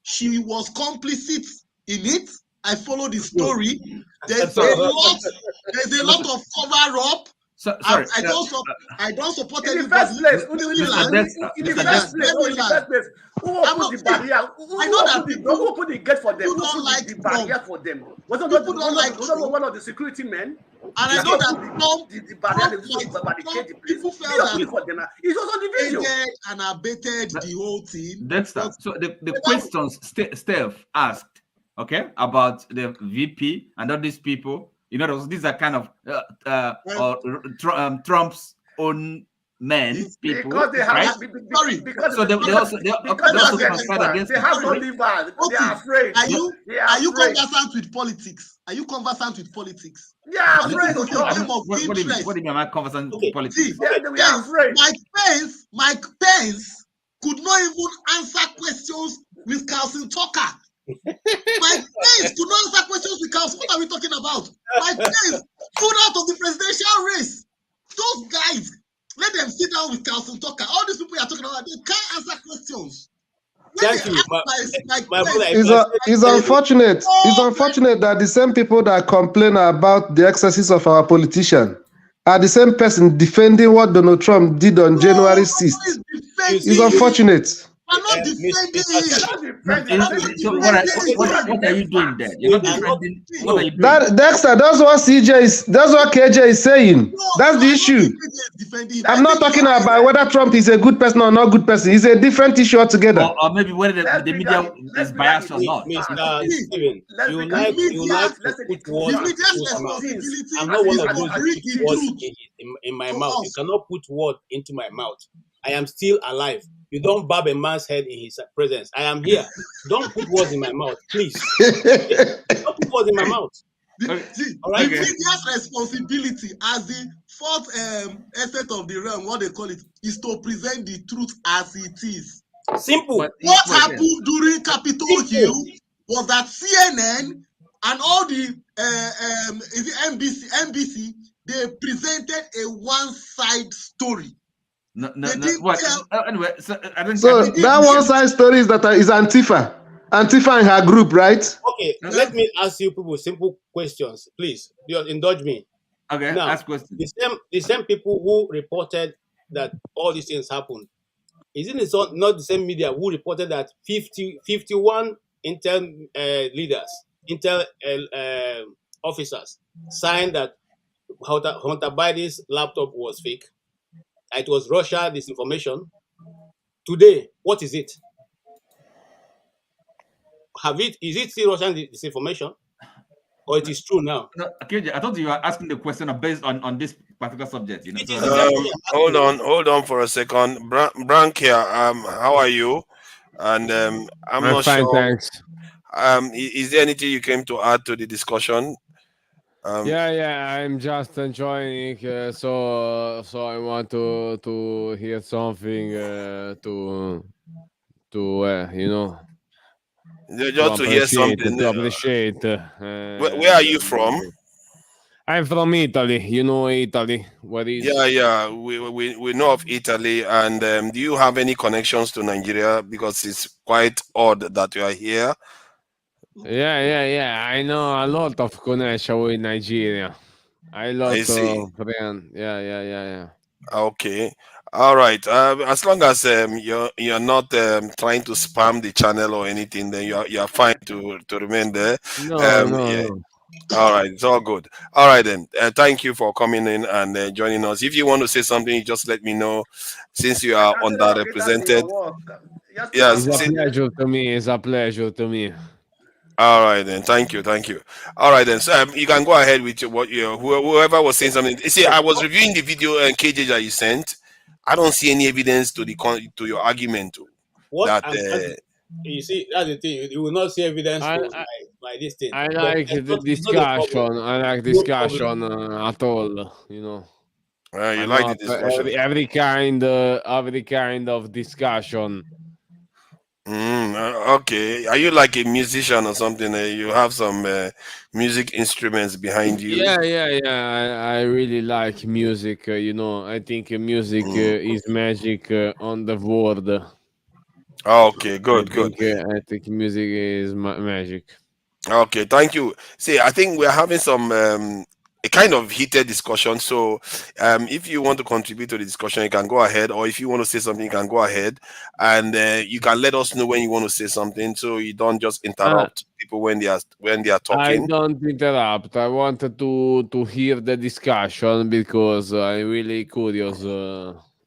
she was complicit in it. I follow the story. There's a lot of cover up. Sorry, I don't support in anybody. In the first place, who opened the barrier? Who opened the gate for them? Who opened the barrier for them? Was not one of the security men? And I know that the barrier, people felt that it was on the video and abated the whole thing. So the questions Steph asked, okay, about the VP and all these people. You know, these are kind of Trump's own men, people, because they have, right? Because so they also conspired against them. They have no liver. They are afraid. Are you conversant with politics? Are you conversant with politics? They are afraid. What do you mean? Am I conversant with politics? They are afraid. Mike Pence could not even answer questions with Carlson Tucker. Mike Pence could not answer questions with Carlson. What are we talking about? Mike Pence pulled out of the presidential race. Those guys, let them sit down with Carlson Tucker. All these people you are talking about, they can't answer questions. Thank you. It's unfortunate. It's unfortunate that the same people that complain about the excesses of our politician are the same person defending what Donald Trump did on January 6th. It's unfortunate. I'm not defending What are you doing there? You're not defending. What are you doing? Dexter, that's what KJ is saying. That's the issue. I'm not talking about whether Trump is a good person or not good person. It's a different issue altogether. Or maybe whether the media is biased or not. Steven, you like to put words into my mouth. I'm not one of those who put words in my mouth. You cannot put words into my mouth. I am still alive. You don't bob a man's head in his presence. I am here. Don't put words in my mouth, please. Don't put words in my mouth. The media's responsibility as the fourth essence of the realm, what they call it, is to present the truth as it is. Simple. What happened during Capitol Hill was that CNN and all the NBC, they presented a one-side story. No. Anyway, so that one side story is that is Antifa and her group, right? Okay, let me ask you people simple questions, please. You indulge me. Okay, now, ask questions. The same people who reported that all these things happened, isn't it not the same media who reported that 51 intel leaders, intel officers signed that Hunter Biden's laptop was fake? It was Russia disinformation. Today, what is it? Is it still Russian disinformation? Or it is true now? No, okay, I thought you were asking the question based on this particular subject. You know, Hold on for a second. Brank here. How are you? And I'm not fine, sure. Thanks. Is there anything you came to add to the discussion? Yeah, I'm just enjoying. So I want to hear something to you know. Just to hear something. To appreciate. Where are you from? I'm from Italy. You know Italy. What is? Yeah. We know of Italy. And do you have any connections to Nigeria? Because it's quite odd that you are here. Yeah. I know a lot of connection with Nigeria. I see. Friends. Yeah. Okay. All right. As long as you're not trying to spam the channel or anything, then you're fine to remain there. No. All right, it's all good. All right then. Thank you for coming in and joining us. If you want to say something, just let me know. Since you are underrepresented. Yes, it's a pleasure to me. It's a pleasure to me. All right then. Thank you. All right then. So you can go ahead with whoever was saying something. See, I was reviewing the video and KJ that you sent. I don't see any evidence to your argument. You see, that's the thing. You will not see evidence by this thing. I like the discussion. I like discussion at all. You know. You like the discussion. Every kind of discussion. Okay. Are you like a musician or something? You have some music instruments behind you. Yeah. I really like music. I think music is magic on the world. Okay, good. I think music is magic. Okay, thank you. See, I think we're having some a kind of heated discussion. So, if you want to contribute to the discussion, you can go ahead, or if you want to say something, you can go ahead, and you can let us know when you want to say something, so you don't just interrupt people when they are talking. I don't interrupt. I wanted to hear the discussion because I'm really curious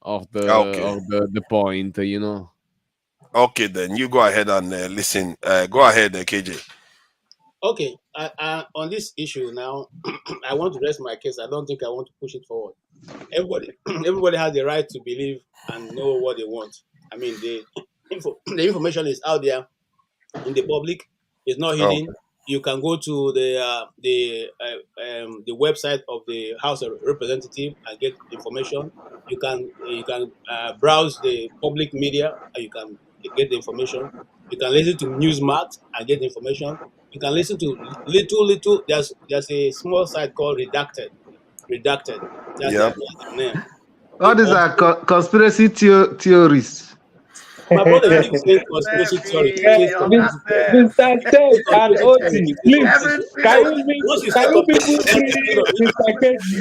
of the point. Okay, then you go ahead and listen. Go ahead, KJ. Okay, on this issue now, I want to rest my case. I don't think I want to push it forward. Everybody has the right to believe and know what they want. I mean, the information is out there in the public. It's not hidden. You can go to the website of the House of Representatives and get information. You can browse the public media and you can get the information. You can listen to Newsmax and get the information. You can listen to little. There's a small site called Redacted. That's their name. All these are conspiracy theories. My brother keeps saying conspiracy theories. Mr. Ted and Oti, please, can you people bring Mr. Keji?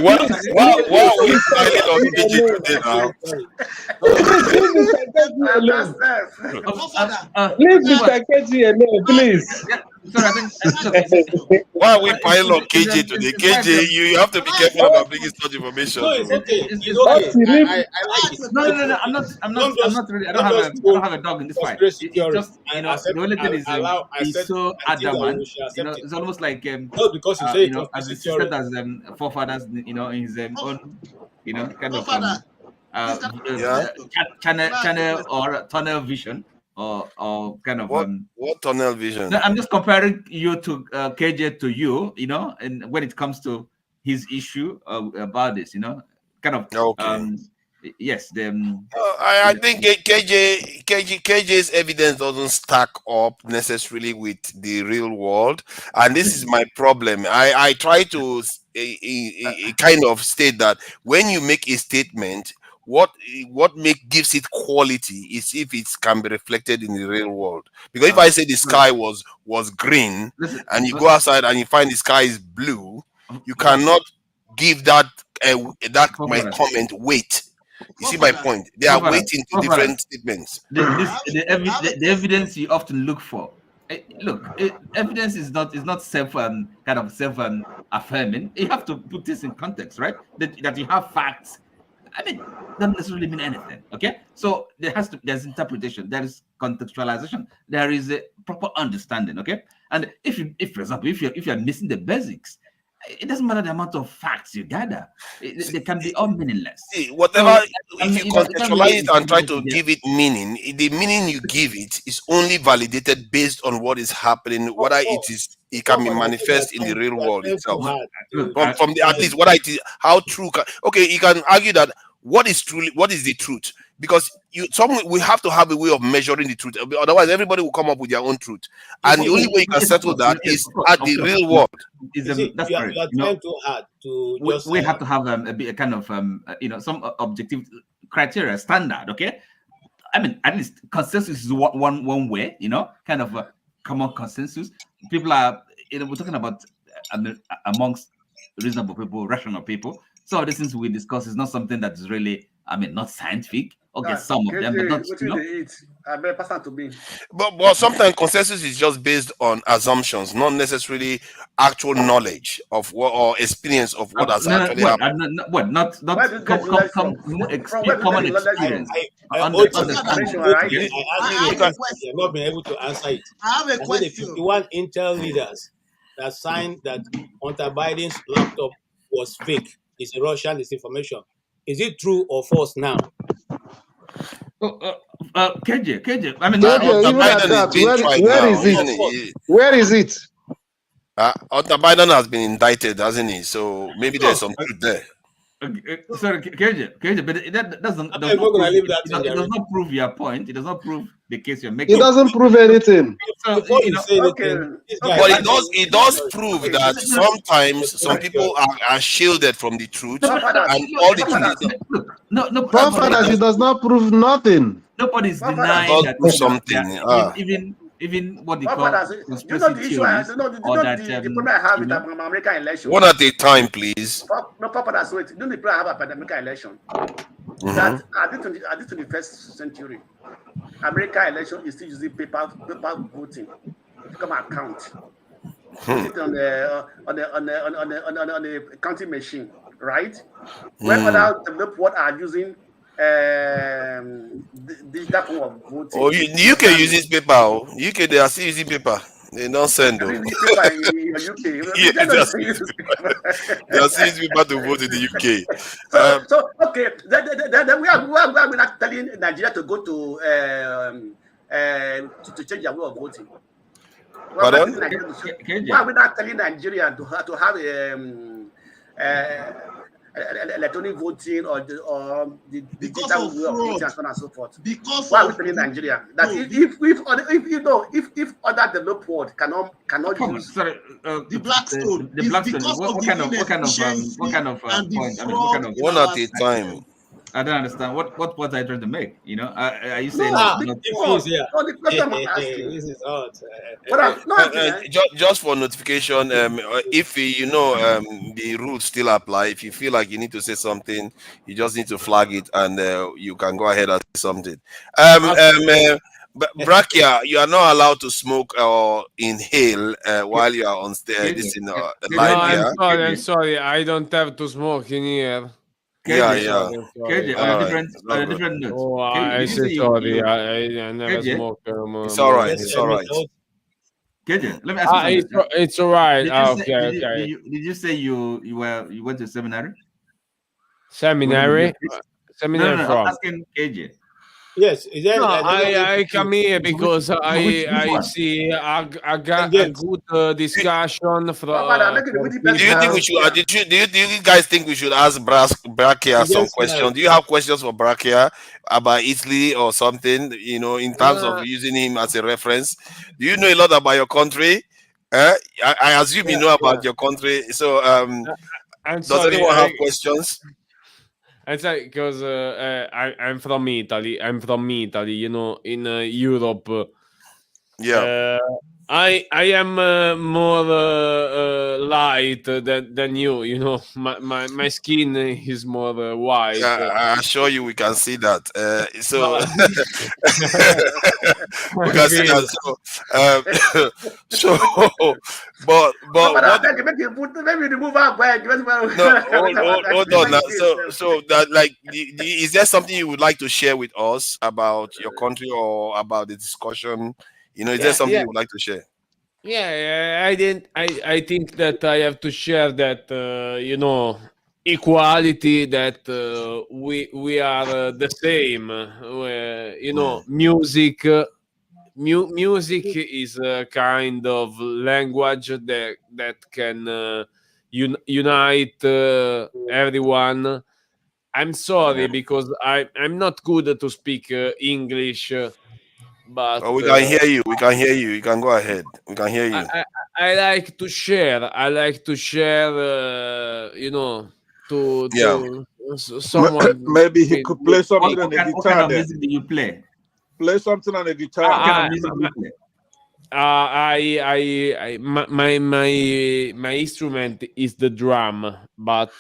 Why are we fighting on KJ today now? Leave Mr. Keji alone. Leave Mr. Keji alone, please. Why are we piling on KJ today? KJ, you have to be careful about bringing such information. No, it's okay. It's okay. I like it. No. I'm not really. I don't have a dog in this fight. It's just the only thing is he's so adamant. It's almost like not because you say as insistent as forefathers, in his own, kind of channel or tunnel vision. Or kind of what tunnel vision? No, I'm just comparing you to KJ to you, and when it comes to his issue about this, kind of yes. I think KJ's evidence doesn't stack up necessarily with the real world, and this is my problem. I try to kind of state that when you make a statement, what gives it quality is if it can be reflected in the real world. Because if I say the sky was green, and you go outside and you find the sky is blue, you cannot give that my comment weight. You see my point? They are waiting to different statements. The evidence you often look for. Evidence is not self kind of affirming. You have to put this in context, right? That you have facts. I mean, doesn't necessarily mean anything. Okay, so there's interpretation, there is contextualization, there is a proper understanding. Okay, and if for example, if you're missing the basics, it doesn't matter the amount of facts you gather; they can be all meaningless. Whatever, if you contextualize it and try to give it meaning, the meaning you give it is only validated based on what is happening, whether it can be manifest in the real world itself. From the, at least what it is, how true. Okay, you can argue that what is the truth, because we have to have a way of measuring the truth. Otherwise, everybody will come up with their own truth, and the only way you can settle that is at the real world. That's correct. Too hard to we have to have a kind of some objective criteria standard. Okay, I mean, at least consensus is one way. Kind of a common consensus. People are we're talking about amongst reasonable people, rational people. So the things we discuss is not something that is really, not scientific. Okay, some of them, but not. But sometimes consensus is just based on assumptions, not necessarily actual knowledge of what or experience of what has actually happened. Not common experience. You're not been able to answer it. I have a question. The 51 Intel leaders that signed that Hunter Biden's laptop was fake. It's a Russian disinformation. Is it true or false now? KJ. I mean, where is it? Hunter Biden has been indicted, hasn't he? So maybe there's some truth there. Sorry, KJ, but that doesn't. It does not prove your point. It does not prove the case you're making. It doesn't prove anything. So, but it does prove that sometimes some people are shielded from the truth, and all the truth. It does not prove nothing. Nobody's denying that something. Even what they call conspiracy theories, or that American election. One at a time, please. No, Papa, that's what. Don't the have a American election? That at the 21st century, American election is still using paper voting to come and count. Put it on the counting machine, right? When other developed what are using digital form of voting. Oh, the UK uses paper. UK, they are still using paper. They don't send them. They are still using paper to vote in the UK. So okay, then we are not telling Nigeria to go to change their way of voting. Why are we not telling Nigeria to have electronic voting or the digital way of voting and so on and so forth? Because why are we telling Nigeria that if other developed world cannot use the Blackstone? The Blackstone. What kind of point? One at a time. I don't understand. What point are you trying to make? Are you saying this is odd. Just for notification, if the rules still apply, if you feel like you need to say something, you just need to flag it, and you can go ahead and say something. Brakia, you are not allowed to smoke or inhale while you are on stage. This in live here. I'm sorry. I don't have to smoke in here. KJ, on a different note. Oh, I say sorry. I never smoke. It's all right. It's all right. KJ, let me ask you something. It's all right. Did you say you went to seminary? Seminary? Seminary no, from? I'm asking KJ. Yes, I come here because I see I got a good discussion from. Do you guys think we should ask Brakia some questions? Do you have questions for Brakia about Italy or something? In terms of using him as a reference, do you know a lot about your country? I assume you know about your country. So, does anyone have questions? It's like because I'm from Italy. I'm from Italy. You know, in Europe. I am more light than you. You know, my skin is more white. I assure you, we can see that. So we can see that. So, but what? Maybe remove our bag. No, hold on. Now. So that like, is there something you would like to share with us about your country or about the discussion? You know, is there something you would like to share? Yeah, I think that I have to share that you know, equality, that we are the same. You know, music. Music is a kind of language that can unite everyone. I'm sorry because I'm not good to speak English. But we can hear you. We can hear you. You can go ahead. We can hear you. I like to share. I like to share. You know, to someone. Maybe he could play something on the guitar. What kind of music do you play? Play something on the guitar. What kind of music do you play? My instrument is the drum, but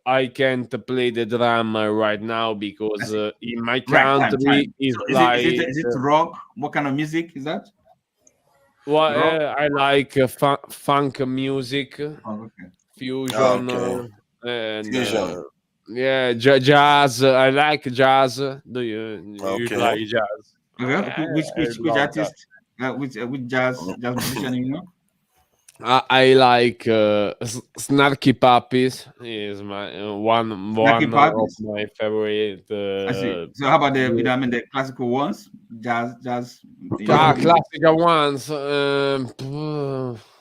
I can't play the drum right now because in my country is like. Is it rock? What kind of music is that? Well, I like funk music, fusion, and yeah, jazz. I like jazz. Do you like jazz? Which artist? Which jazz musician, you know? I like Snarky Puppies. Is my one of my favorite. I see. So how about the classical ones? Jazz. Classical ones.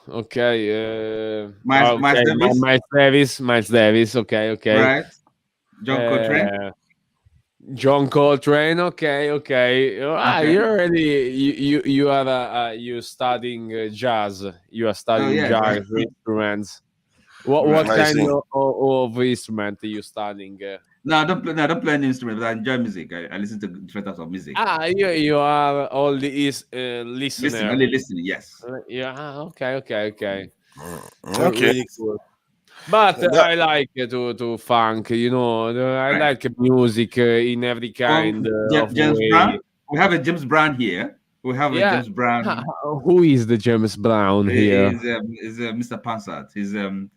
Okay. Miles Davis. Okay. Right. John Coltrane. John Coltrane. Okay. You already you are you studying jazz. You are studying jazz instruments. What kind of instrument are you studying? No, I don't play any instrument, but I enjoy music. I listen to different types of music. You are only listener. Only listening, yes. Yeah. Okay. Really cool. But I like to funk, you know. I like music in every kind of James way. Brown. We have a James Brown here. We have a James Brown. Who is the James Brown here? Is Mr. Pansat. He's you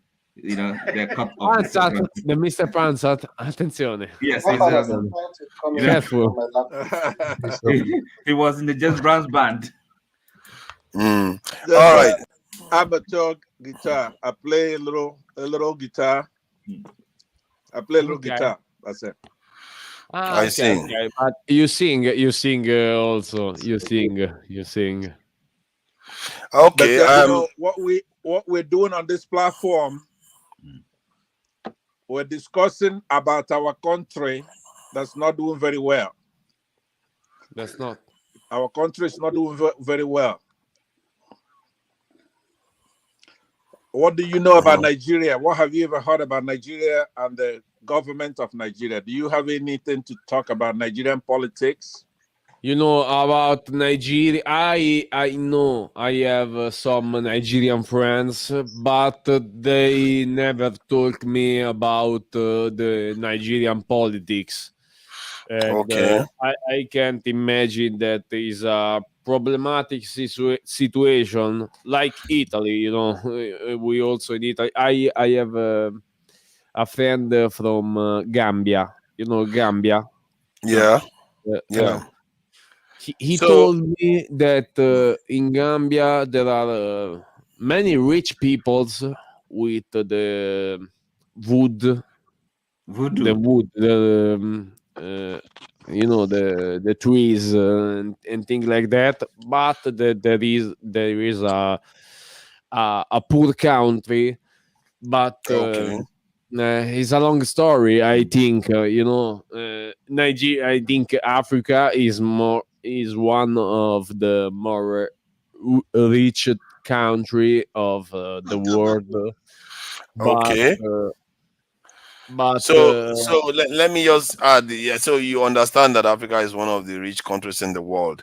know, the cut of Pansat, the Mr. Pansat. Attenzione. Yes, he's careful. He was in the James Brown's band. All right. Amateur guitar. I play a little guitar. I play a little guitar. That's it. I sing. Okay. But you sing also. You sing. Okay. But, you know, what we're doing on this platform, we're discussing about our country that's not doing very well. Our country is not doing very well. What do you know about Nigeria? What have you ever heard about Nigeria and the government of Nigeria? Do you have anything to talk about Nigerian politics? You know about Nigeria? I know I have some Nigerian friends, but they never told me about the Nigerian politics. And, I can't imagine that is a problematic situation like Italy. You know, we also in Italy. I have a friend from Gambia. You know Gambia. Yeah. He told me that in Gambia there are many rich peoples with the wood, you know, the trees and things like that. But there is a poor country. But it's a long story. I think you know, Nigeria. I think Africa is one of the more rich country of the world. But But So let me just add, yeah, so you understand that Africa is one of the rich countries in the world.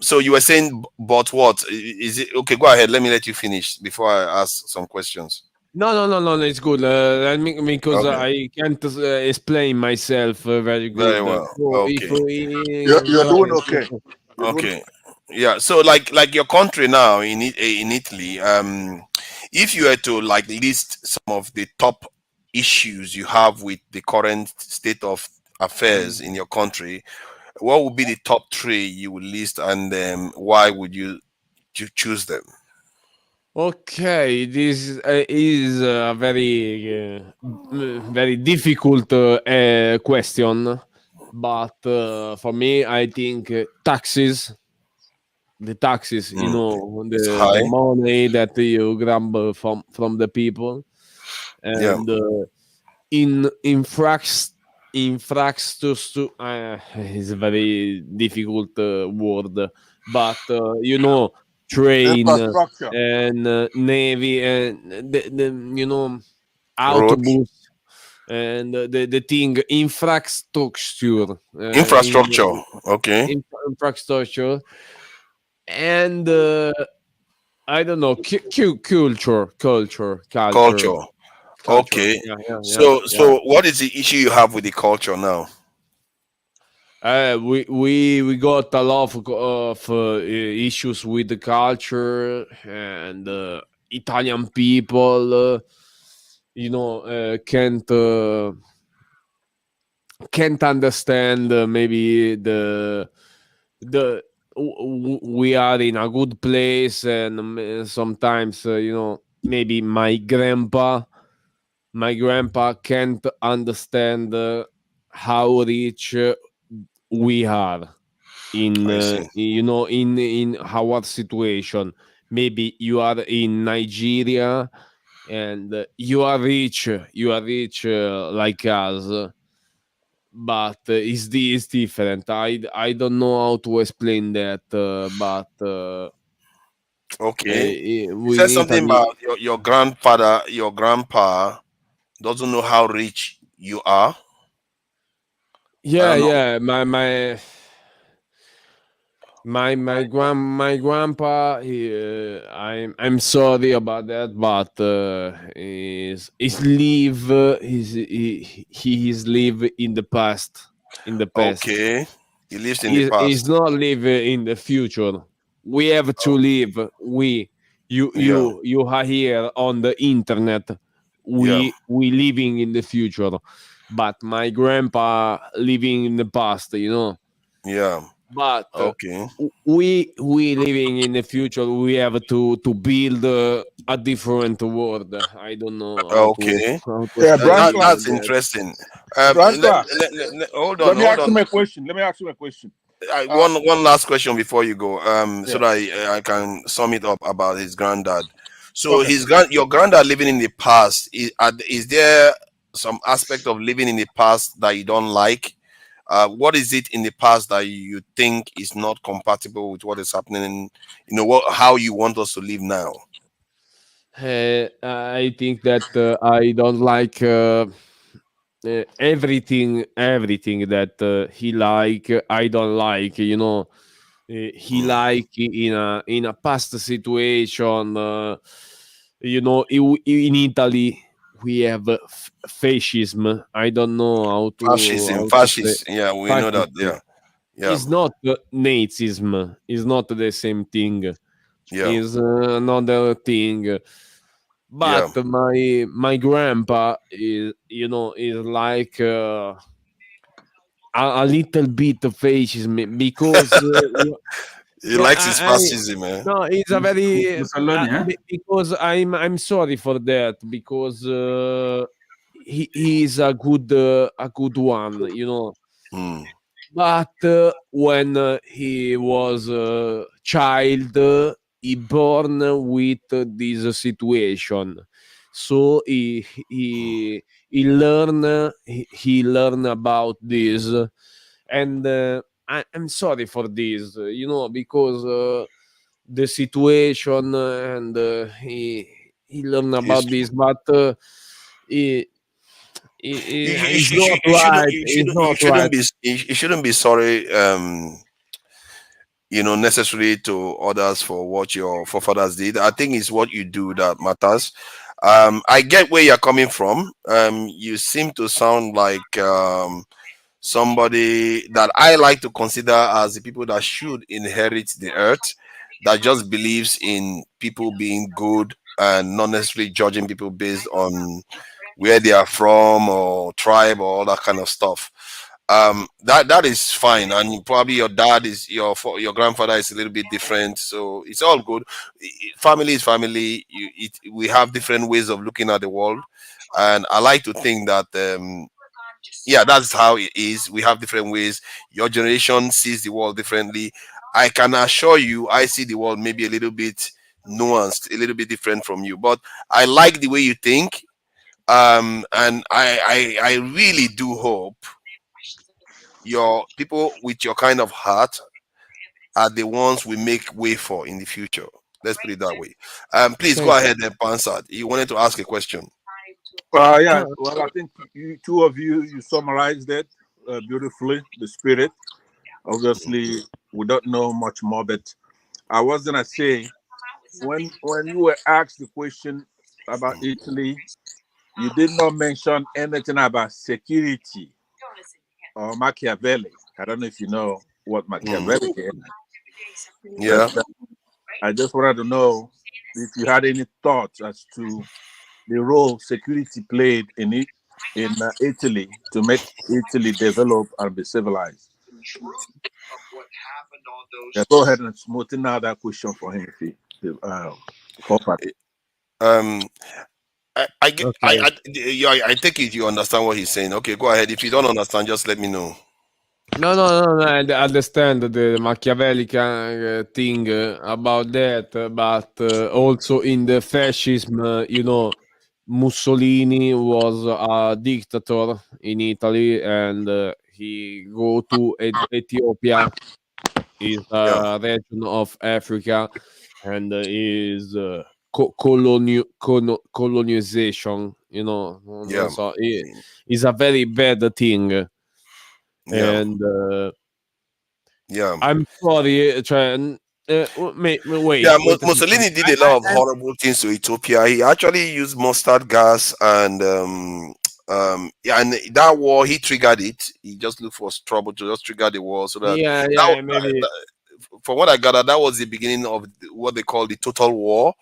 So you were saying, but what is it? Okay, go ahead. Let me let you finish before I ask some questions. No, it's good. Because Okay. I can't explain myself very good. Very well. So if Okay. we You're doing try okay. to- You're doing Okay. Yeah. So like your country now in Italy, if you were to like list some of the top issues you have with the current state of affairs in your country, what would be the top three you would list, and why would you choose them? Okay, this is a very difficult question, but for me, I think taxes. The taxes, It's the high. money that you grab from the people, Yeah. and in infrastructure is a very difficult word, but train infrastructure. and navy and the Road. autobus and the thing infrastructure Infrastructure. Okay. infrastructure and I don't know culture. Culture. Okay. So what is the issue you have with the culture now? We got a lot of issues with the culture and Italian people, can't understand maybe the we are in a good place, and sometimes maybe my grandpa can't understand how rich we are in I see. in our situation. Maybe you are in Nigeria and you are rich like us, but it's different. I don't know how to explain that, but Okay. You we said in something Italy. about your grandfather, your grandpa doesn't know how rich you are. I don't know. Yeah, my grandpa, I'm sorry about that, but is live he is live in the past, Okay. He lives in the is past. not live in the future. We have to live. Yeah. You are here on the internet. Yeah. We living in the future, but my grandpa living in the past. Yeah. But Okay. we living in the future. We have to build a different world. I don't know Okay. how to Yeah, explain Branca. That's that. interesting. Branca. Hold Let on. me Hold ask on. him a question. Let me ask you a question. One last question before you go. So Yeah. that I can sum it up about his granddad. So Okay. your granddad living in the past. Is there some aspect of living in the past that you don't like? What is it in the past that you think is not compatible with what is happening? How you want us to live now? I think that I don't like everything that he like. I don't like. He like in a past situation. In Italy we have fascism. I don't know Fascism, how to say fascist. Yeah, we know that. fascism. Yeah, yeah, It's not Nazism. It's not the same thing. yeah, Is another thing. yeah. But my grandpa is like a little bit of fascism, because He likes his I fascism, eh? no, it's a very Mussolini, eh? because I'm sorry for that, because he is a good one. Hmm. But when he was a child, he born with this situation, so he learn about this, and I'm sorry for this, because the situation, and he learn It's about this, but he, You not right. you shouldn't be sorry. Necessary to others for what your forefathers did. I think it's what you do that matters. I get where you're coming from. You seem to sound like somebody that I like to consider as the people that should inherit the earth, that just believes in people being good and not necessarily judging people based on where they are from or tribe or all that kind of stuff. That is fine, and probably your dad is your grandfather is a little bit different, so it's all good. Family is family. We have different ways of looking at the world, and I like to think that that's how it is. We have different ways. Your generation sees the world differently. I can assure you, I see the world maybe a little bit nuanced, a little bit different from you, but I like the way you think. And I really do hope your people with your kind of heart are the ones we make way for in the future. Let's put it that way. Please go ahead and Pansad. You wanted to ask a question. Yeah, well, I think two of you summarized it beautifully, the spirit. Obviously, we don't know much more, but I was going to say, when you were asked the question about Italy, you did not mention anything about security or Machiavelli. I don't know if you know what Machiavelli is. Yeah. But, I just wanted to know if you had any thoughts as to the role security played in Italy to make Italy develop and be civilized. Yeah, go ahead and smoothing out that question for him if he I take it you understand what he's saying. Okay, go ahead. If you don't understand, just let me know. No, I understand the Machiavellian thing about that, but also in the fascism, Mussolini was a dictator in Italy, and he go to Ethiopia, is a region of Africa, and is colonization. So it's a very bad thing. And I'm sorry, wait. Mussolini did a lot of horrible things to Ethiopia. He actually used mustard gas and and that war he triggered it. He just looked for trouble to just trigger the war. So that maybe. From what I gathered, that was the beginning of what they call the total war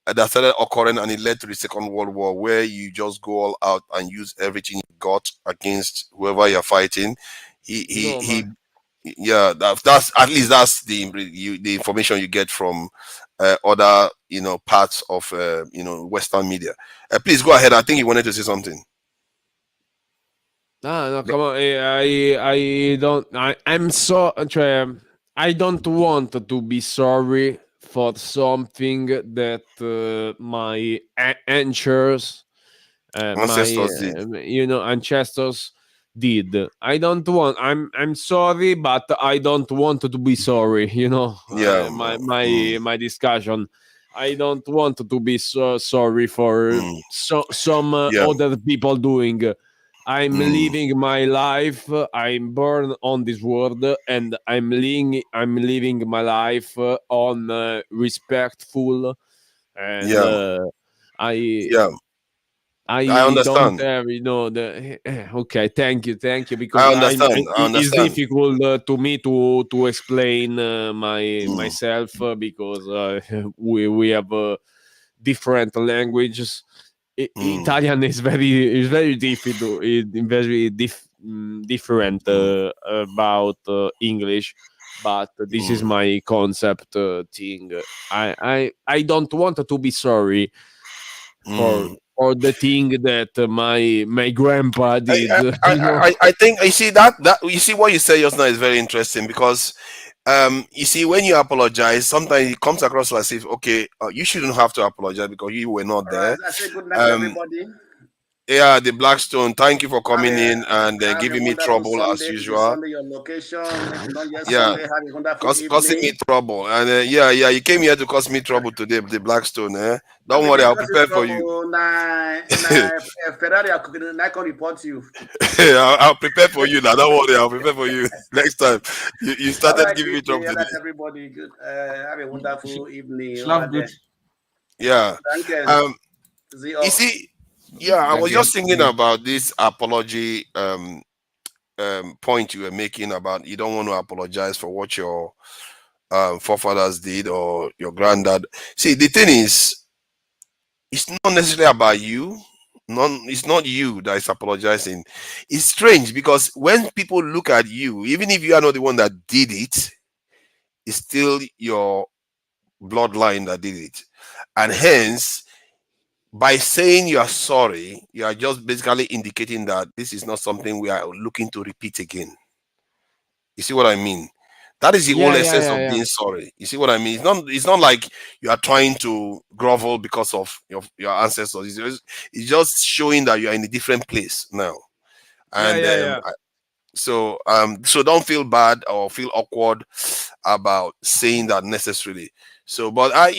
that started occurring, and it led to the Second World War, where you just go all out and use everything you got against whoever you're fighting. That's at least that's the information you get from other parts of Western media. Please go ahead. I think you wanted to say something. No, come on. I'm so. I don't want to be sorry for something that my ancestors did. I don't want. I'm sorry, but I don't want to be sorry. My discussion. I don't want to be so sorry for some other people doing. I'm living my life. I'm born on this world, and I'm living my life on respectful, and I understand. don't have, okay, thank you, because I understand. it's difficult to me to explain myself because we have different languages. Italian is very difficult, very different about English, but this is my concept thing. I don't want to be sorry for the thing that my grandpa did. I think I see that you see what you said just now is very interesting, because you see, when you apologize, sometimes it comes across as if, okay, you shouldn't have to apologize because you were not there. I say good night, everybody. Yeah, the Blackstone. Thank you for coming in and giving me trouble Sunday, as usual. Sunday, your location. If not yet Yeah, Sunday, have a wonderful causing me evening. trouble. And yeah, you came here to cause me trouble today, the Blackstone. Don't worry, I'll prepare for you. Ferrari, I can report you. I'll prepare for you now. Don't worry, I'll prepare for you next time. You started Right, giving me trouble today. everybody, good. Have a wonderful evening. Good. Yeah. You see, yeah, I was just thinking about this apology point you were making about you don't want to apologize for what your forefathers did or your granddad. See, the thing is, it's not necessarily about you. It's not you that is apologizing. It's strange because when people look at you, even if you are not the one that did it, it's still your bloodline that did it. And hence, by saying you are sorry, you are just basically indicating that this is not something we are looking to repeat again. You see what I mean? That is the whole essence of being sorry. You see what I mean? It's not like you are trying to grovel because of your ancestors. It's just showing that you are in a different place now. And so don't feel bad or feel awkward about saying that necessarily. So, but I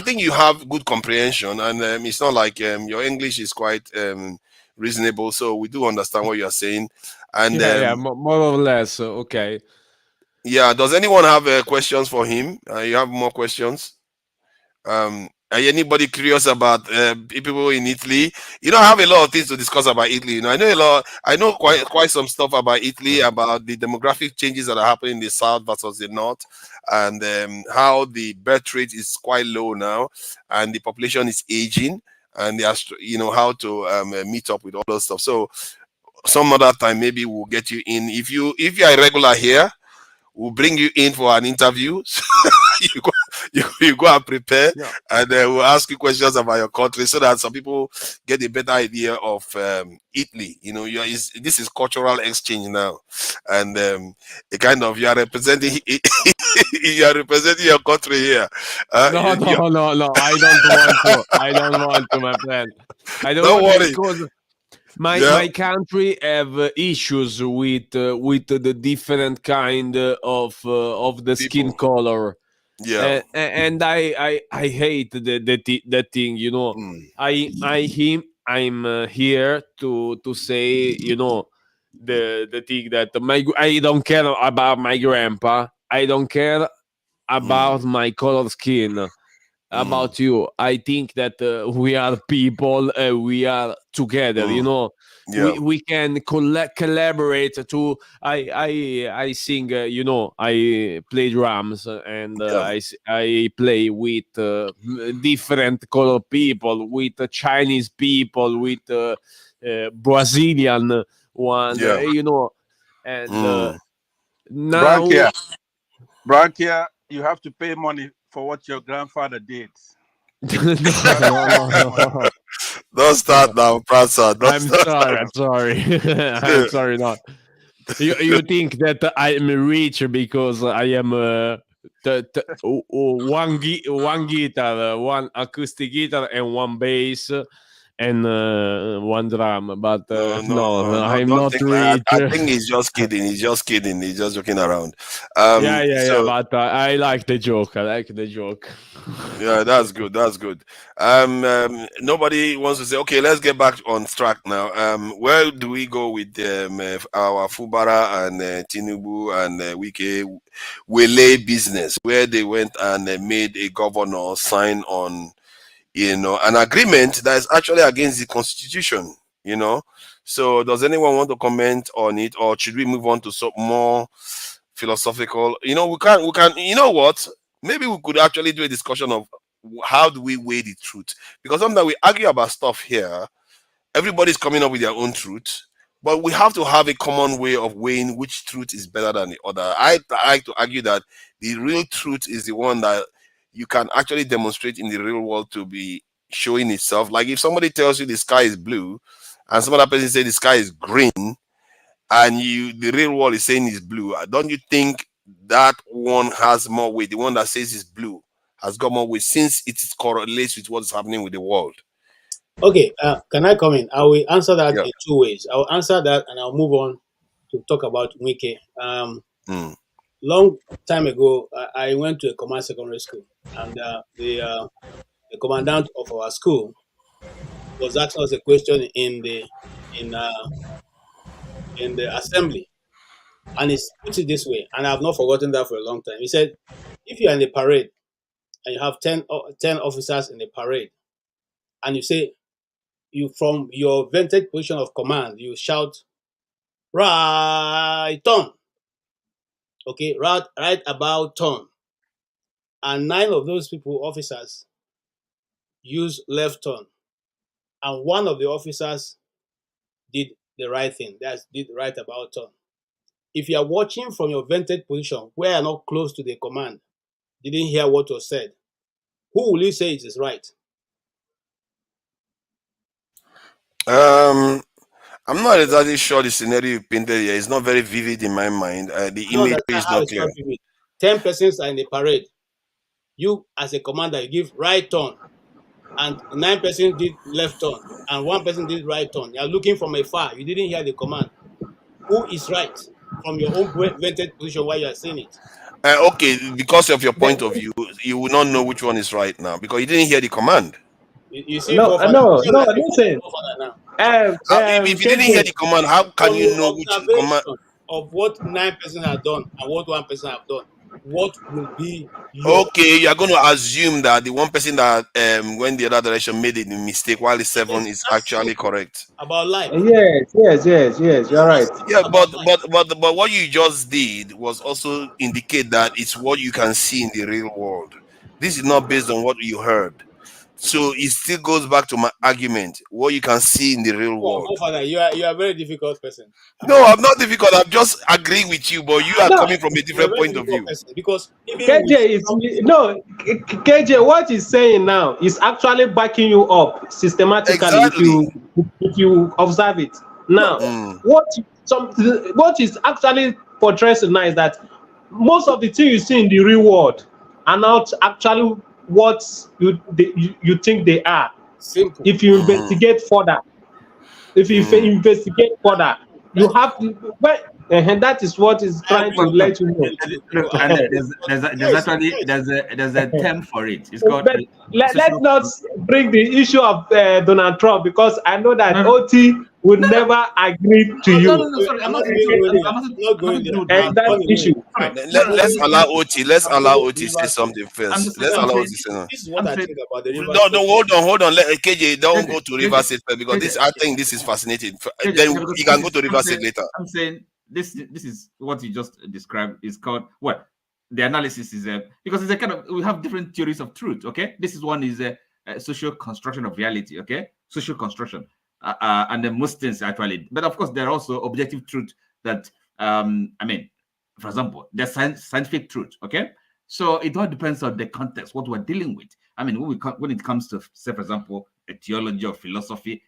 think you have good comprehension, and it's not like your English is quite reasonable. So we do understand what you are saying, and more or less. Okay. Yeah. Does anyone have questions for him? You have more questions? Are anybody curious about people in Italy? I have a lot of things to discuss about Italy. I know quite some stuff about Italy, about the demographic changes that are happening in the south versus the north, and how the birth rate is quite low now, and the population is aging, and they are, how to meet up with all those stuff. So some other time maybe we'll get you in. If you are a regular here, we'll bring you in for an interview. you go and prepare, and we'll ask you questions about your country so that some people get a better idea of Italy. This is cultural exchange now, and you are representing you are representing your country here. No. I don't want to. I don't want to, my friend. I don't want to because my country have issues with the different kind of the skin color. Yeah, and I hate that thing. I'm here to say the thing that I don't care about my grandpa. I don't care about my color skin. About you, I think that we are people. We are together. We can collaborate to. I sing. I play drums and I play with different color people, with Chinese people, with Brazilian one. And now. Brankia, you have to pay money for what your grandfather did. No. Don't start now, Prasa. I'm sorry. I'm sorry. Not you think that I'm rich because I am one guitar, one acoustic guitar, and one bass, and one drum. But no, I'm not rich. I think he's just kidding. He's just kidding. He's just joking around. Yeah. But I like the joke. Yeah, that's good. That's good. Nobody wants to say, okay, let's get back on track now. Where do we go with our Fubara and Tinubu and Wike Wele business, where they went and made a governor sign on, an agreement that is actually against the constitution, So does anyone want to comment on it, or should we move on to some more philosophical? We can, you know what? Maybe we could actually do a discussion of how do we weigh the truth, because sometimes we argue about stuff here. Everybody's coming up with their own truth, but we have to have a common way of weighing which truth is better than the other. I like to argue that the real truth is the one that you can actually demonstrate in the real world to be showing itself. Like if somebody tells you the sky is blue and some other person says the sky is green, and the real world is saying it's blue, don't you think that one has more weight? The one that says it's blue has got more weight, since it correlates with what's happening with the world. Okay, can I come in? I will answer that Yeah. in two ways. I'll answer that and I'll move on to talk about Wike. Long time ago, I went to a command secondary school, and the commandant of our school was asking us a question in uh, in the assembly, and he put it this way, and I've not forgotten that for a long time. He said, if you are in a parade and you have 10 officers in the parade, and you say, you from your vantage position of command, you shout, right turn, okay, right about turn, and 9 of those people, officers, use left turn, and 1 of the officers did the right thing, that's did right about turn. If you are watching from your vantage position, where you are not close to the command, didn't hear what was said, who will you say it is right? I'm not exactly sure the scenario you painted here is not very vivid in my mind. The I don't imagery understand is how not it's clear. not vivid. 10 persons are in the parade. You, as a commander, you give right turn, and 9 persons did left turn, and 1 person did right turn. You are looking from afar. You didn't hear the command. Who is right from your own vantage position while you are saying it? Okay, because of your Then, point of view, you will not know which one is right now because you didn't hear the command. You see, no, forefather. no, listen. Now. If you didn't hear KJ, the command, how can From you your know which command? observation of what 9 persons have done and what 1 person have done, what will be your Okay, you are going to assume that the one person that went the other direction made a mistake while the 7 is that's actually simple correct. about life? yes, you're right. Yeah, but what you just did was also indicate that it's what you can see in the real world. This is not based on what you heard. So it still goes back to my argument, what you can see in the real Oh, world. Father, you are a very difficult person. No, I'm not difficult. I'm just agreeing with you, but you are No, coming from a You're a different very point of difficult view. person because even KJ with is no KJ. What he's saying now is actually backing you up systematically. Exactly. If you observe it now, what what is actually portraying now is that most of the things you see in the real world are not actually what you think they are. simple. If you investigate further, you have to. Well, and that is what is I trying agree to with let you. you know. Look, and there's a term for it. It's called But let's social. not bring the issue of Donald Trump because I know that No, OT would never agree to you. Sorry, I'm I'm not not. even going there. I'm I'm not nothing going to there. do with And Donald I've that Trump. gone away. issue. Sorry, Let's allow OT. Let's I've allow gone to OT say River State. something I'm first. just. Let's I'm allow OT saying. say no. This is what I'm I saying. think about the River No, State. hold on. Let KJ don't go to River KJ, State first because KJ, I think this is fascinating. KJ, Then because you this can go is. to River State later. I'm saying this is what you just described is called what the analysis is because it's a kind of we have different theories of truth. Okay, this is one is a social construction of reality. Okay, social construction, and then most things actually, but of course there are also objective truth that I mean, for example, there's scientific truth. Okay, so it all depends on the context, what we're dealing with. I mean, when it comes to, say, for example, a theology or philosophy,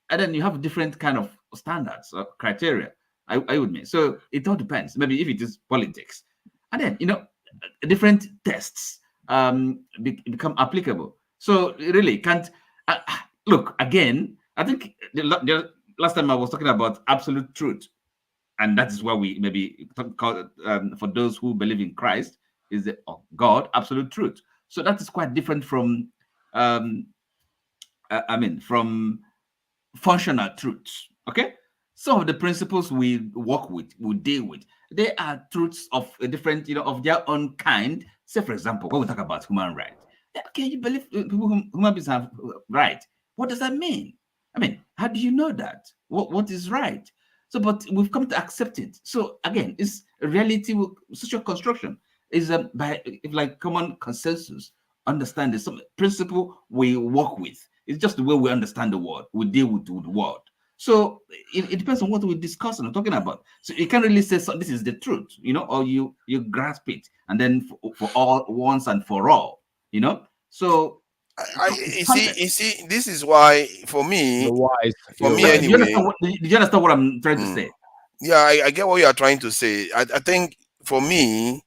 and then you have different kind of standards or criteria. I would mean. So it all depends. Maybe if it is politics, and then different tests become applicable. So really can't look again. I think the last time I was talking about absolute truth, and that is where we maybe call for those who believe in Christ is the God absolute truth. So that is quite different from from functional truths. Okay, some of the principles we work with, we deal with, they are truths of a different, of their own kind. Say, for example, when we talk about human rights, can you believe human beings have right? What does that mean? I mean, how do you know that? What is right? So, but we've come to accept it. So again, it's reality. Social construction is by if like common consensus. Understand this some principle we work with. It's just the way we understand the world. We deal with the world. So it depends on what we discuss and talking about. So you can't really say this is the truth, or you grasp it and then for all once and for all, So You see, this is why for me, anyway. Did you understand what I'm trying to say? Yeah, I get what you are trying to say. I think for me,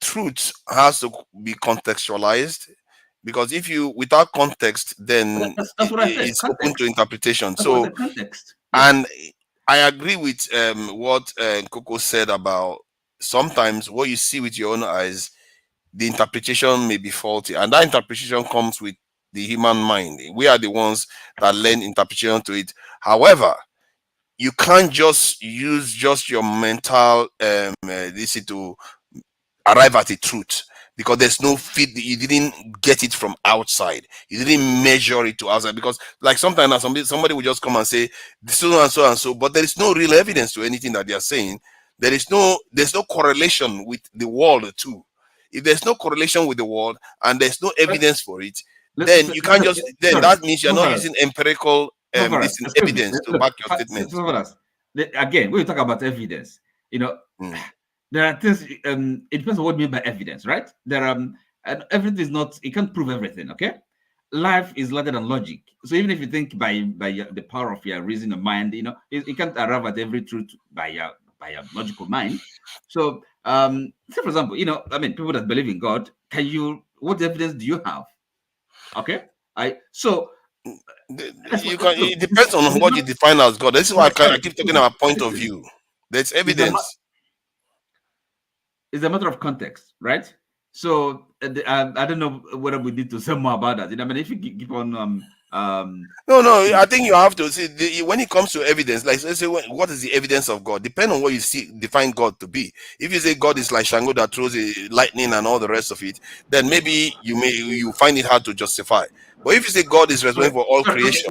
truth has to be contextualized because if you without context, then that's what I said. it's open to interpretation. That's so the context. And I agree with what Coco said about sometimes what you see with your own eyes, the interpretation may be faulty, and that interpretation comes with the human mind. We are the ones that lend interpretation to it. However, you can't just use just your mental this to arrive at a truth, because there's no feed. You didn't get it from outside. You didn't measure it to outside, because like sometimes somebody will just come and say so and so and so, but there is no real evidence to anything that they are saying. There's no correlation with the world too. If there's no correlation with the world and there's no evidence for it, then you can't just that means you're not using empirical evidence to back your statement. Again, when you talk about evidence, there are things. It depends on what you mean by evidence, right? There and everything is not. You can't prove everything. Okay, life is larger than logic. So even if you think by the power of your reason of mind, you can't arrive at every truth by your logical mind. So, say for example, people that believe in God, what evidence do you have? Okay, it depends on what you define as God. This is why I keep talking about point of view. There's evidence. It's a matter of context, right? So I don't know whether we need to say more about that. If you keep on no, I think you have to see when it comes to evidence. Like, let's say, what is the evidence of God? Depend on what you define God to be. If you say God is like Shango that throws lightning and all the rest of it, then maybe you find it hard to justify. But if you say God is responsible for all creation,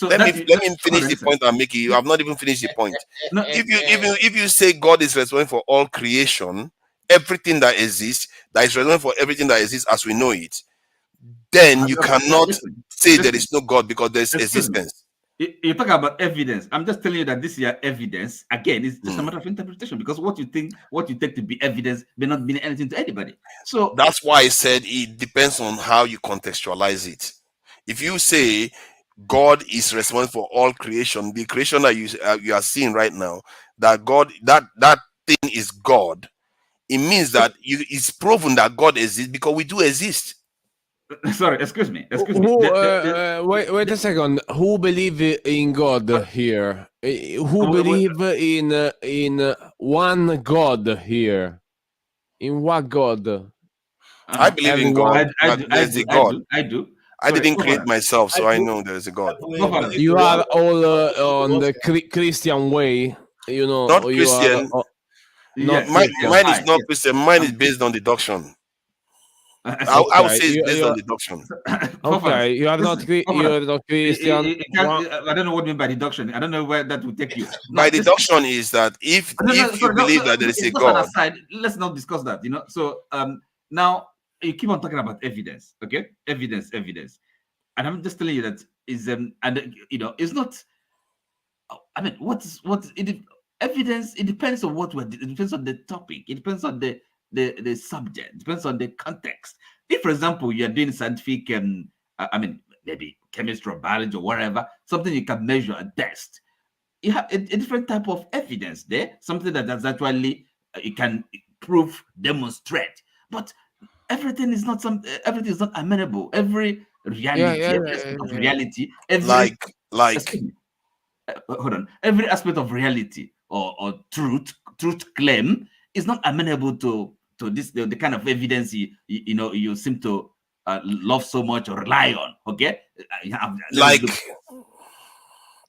let me finish the point I'm making. You have not even finished the point. If you say God is responsible for all creation, everything that exists, that is responsible for everything that exists as we know it, then you cannot say there is no God because there's existence. You talk about evidence. I'm just telling you that this is your evidence. Again, it's just a matter of interpretation, because what you take to be evidence may not mean anything to anybody. So that's why I said it depends on how you contextualize it. If you say God is responsible for all creation, the creation that you are seeing right now, that God that thing is God, it means that it's proven that God exists because we do exist. Sorry, excuse me. Wait a second. Who believe in God here? Who believe in one God here? In what God? I believe in God. There's a God. I do. I didn't create myself, so I know there is a God. You are all on the Christian way, Not Christian. Mine is not Christian. Mine is based on deduction. I would say it's based on deduction. Okay, you are not Christian. I don't know what you mean by deduction. I don't know where that would take you. By deduction is that if you believe that there is a God. Aside, let's not discuss that. So now you keep on talking about evidence. Okay, evidence, and I'm just telling you that is it's not. I mean, evidence? It depends on it depends on the topic. It depends on the subject. It depends on the context. If, for example, you're doing scientific, maybe chemistry or biology or whatever, something you can measure and test, you have a different type of evidence there, something that's actually you can prove, demonstrate. But everything is not amenable. Every reality, every aspect of reality, hold on, every aspect of reality or truth claim is not amenable to this the kind of evidence you seem to love so much or rely on. Okay,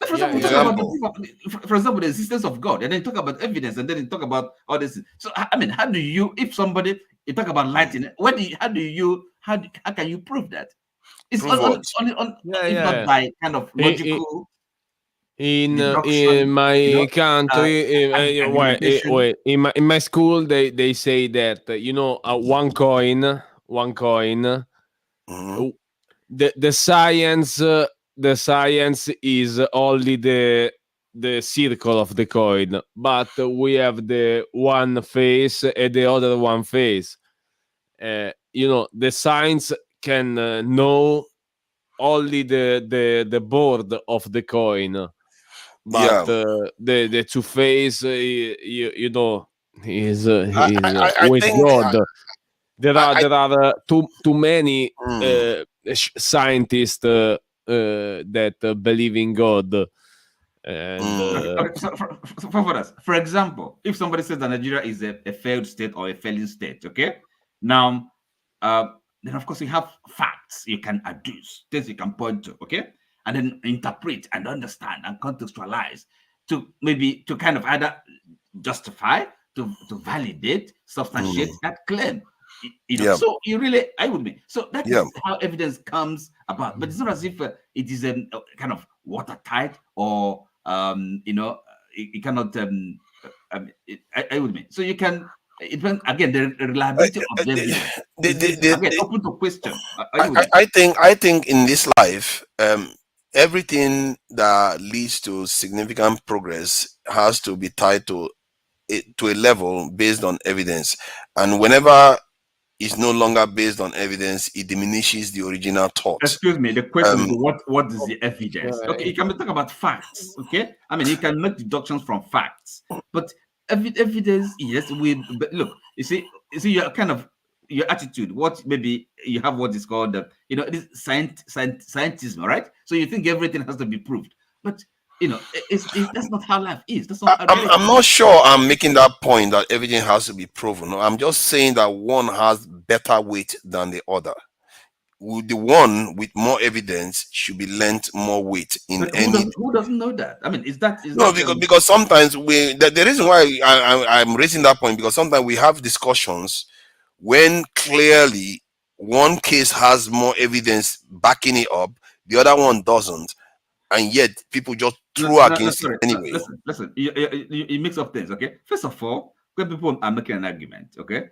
for example, the existence of God, and then talk about evidence, and then you talk about all this. So I mean, how do you, if somebody you talk about lightning, how can you prove that? It's only not by kind of logical. In my country, in my school, they say that one coin, the science is only the circle of the coin, but we have the one face and the other one face. The science can know only the board of the coin. But the two face, is with God. There are too many scientists that believe in God. And for example, if somebody says that Nigeria is a failed state or a failing state, okay, now then of course you have facts you can adduce, things you can point to, okay, and then interpret and understand and contextualize to maybe to kind of either justify, to validate, substantiate that claim. So you really, I would mean, so that is how evidence comes about. But it's not as if it is a kind of watertight or it cannot. I would mean, so you can. It depends again the reliability of the evidence. Again, open to question. I think in this life, everything that leads to significant progress has to be tied to a level based on evidence, and whenever it's no longer based on evidence, it diminishes the original thought. Excuse me, the question is what is the evidence? Okay, you can talk about facts, okay? I mean, you can make deductions from facts, but evidence, yes, but look, you see you're kind of your attitude, what maybe you have what is called it is scientism, right? So you think everything has to be proved, but that's not how life is. That's not I'm not sure I'm making that point that everything has to be proven. I'm just saying that one has better weight than the other. The one with more evidence should be lent more weight in who doesn't know that? I mean, because sometimes the reason why I'm raising that point, because sometimes we have discussions when clearly one case has more evidence backing it up, the other one doesn't, and yet people just throw against it anyway. Listen, you mix up things, okay? First of all, when people are making an argument, okay,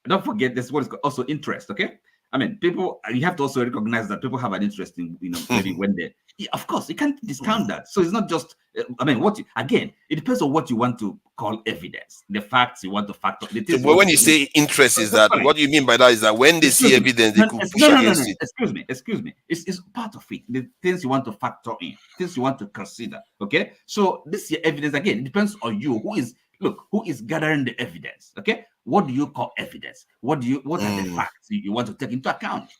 don't forget this what is also interest, okay? I mean, people, you have to also recognize that people have an interest in, maybe when they, of course, you can't discount that. So it's not just, I mean, again, it depends on what you want to call evidence, the facts you want to factor. But when you say interest, is that what you mean by that? Is that when they see evidence, they could push against it? Excuse me. It's part of it. The things you want to factor in, things you want to consider. Okay. So this evidence, again, it depends on you. Who is gathering the evidence? Okay. What do you call evidence? What are the facts you want to take into account?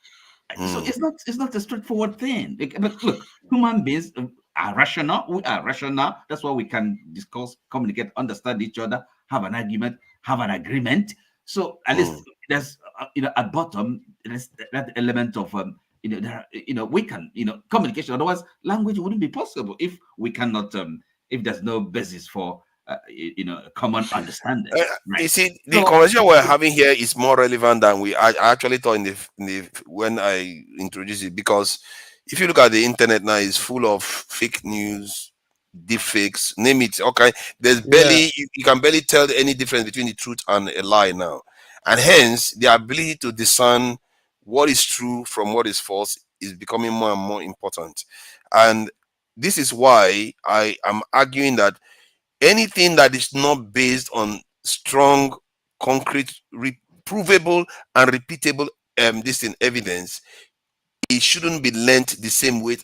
So it's not a straightforward thing. But look, human beings are rational. We are rational. That's why we can discuss, communicate, understand each other, have an argument, have an agreement. So at least there's at bottom there's that element of we can communication. Otherwise, language wouldn't be possible if we cannot if there's no basis for common understanding. You see, the conversation we're having here is more relevant than I actually thought in the when I introduced it, because if you look at the internet now, it's full of fake news, deep fakes, name it. Okay, there's barely you can barely tell any difference between the truth and a lie now, and hence the ability to discern what is true from what is false is becoming more and more important. And this is why I am arguing that anything that is not based on strong, concrete, provable, and repeatable evidence, it shouldn't be lent the same weight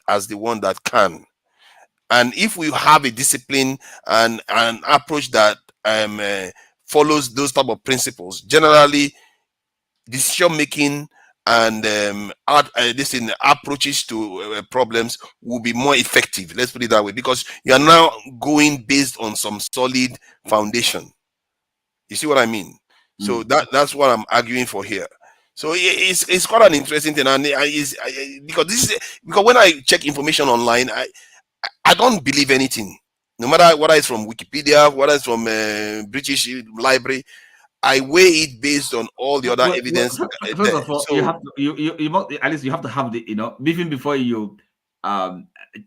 as the one that can. And if we have a discipline and an approach that follows those type of principles, generally decision making and approaches to problems will be more effective. Let's put it that way, because you are now going based on some solid foundation. You see what I mean? So that's what I'm arguing for here. So it's quite an interesting thing, and because when I check information online, I don't believe anything, no matter whether it's from Wikipedia, whether it's from British Library. I weigh it based on all the other evidence. First of all, you have to, at least you have to have the even before you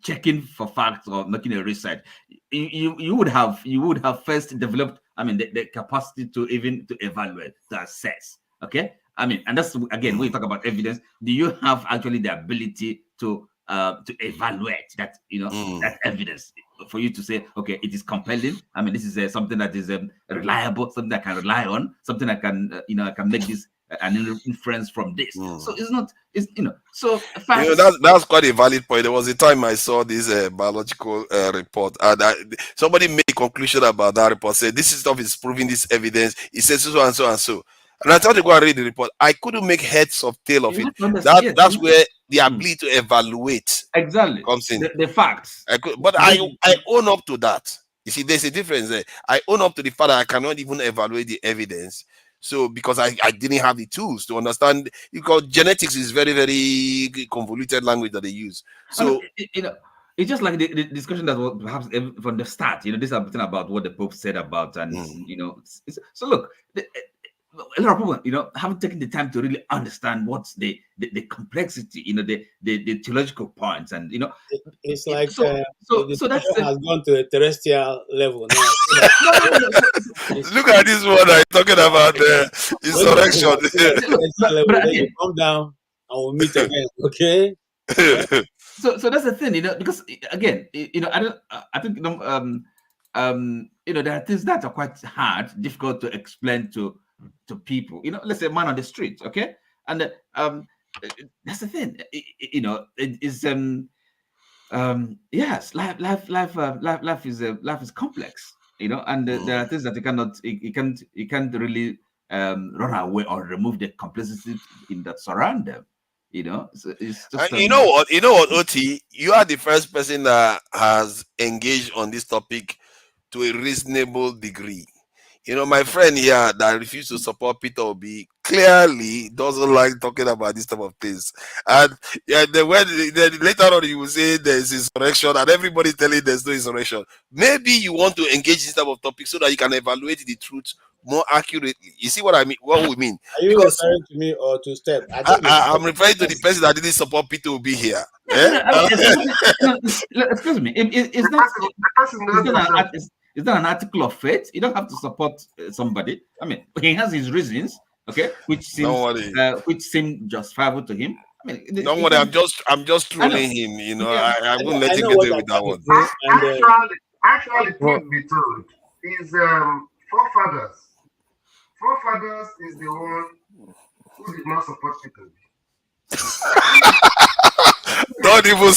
checking for facts or making a research. You would have first developed, I mean, the capacity to evaluate, to assess. Okay, I mean, and that's again when you talk about evidence. Do you have actually the ability to evaluate that that evidence for you to say, okay, it is compelling. I mean, this is something that is reliable, something I can rely on, something I can I can make this an inference from this. So so facts, that's quite a valid point. There was a time I saw this biological report, and somebody made a conclusion about that report. Said this stuff is proving this evidence. It says so and so and so. And I tried to go and read the report. I couldn't make heads or tail of it. That's where the ability to evaluate comes in. The facts. But I own up to that. You see, there's a difference there. I own up to the fact that I cannot even evaluate the evidence. So because I didn't have the tools to understand, because genetics is very, very convoluted language that they use. So it's just like the discussion that was perhaps from the start. This is something about what the Pope said about, and so look, a lot of people, haven't taken the time to really understand what's the complexity, the theological points, and it's like so that's has gone to a terrestrial level now. Look at this one I'm talking about insurrection. You come down and we'll meet again, okay? So that's the thing, because again, I think there are things that are quite hard, difficult to explain to people. Let's say man on the street, okay, and that's the thing. Yes, life is complex, and there are things that you can't really run away or remove the complexity that surround them. So it's just you know what, Oti, you are the first person that has engaged on this topic to a reasonable degree. My friend here that refused to support Peter Obi clearly doesn't like talking about this type of things. And then later on you will say there's insurrection and everybody's telling there's no insurrection. Maybe you want to engage this type of topic so that you can evaluate the truth more accurately. You see what I mean? What we mean? Are you referring to me or to Steph? I'm referring to the person that didn't support Peter Obi here. Excuse me. It's not an article of faith. You don't have to support somebody. I mean, he has his reasons, okay, which seem justifiable to him. I mean, don't worry. I'm just trolling him. I wouldn't let him get away with that one. Actually, truth be told, is forefathers. Forefathers is the one who did not support Peter. Don't even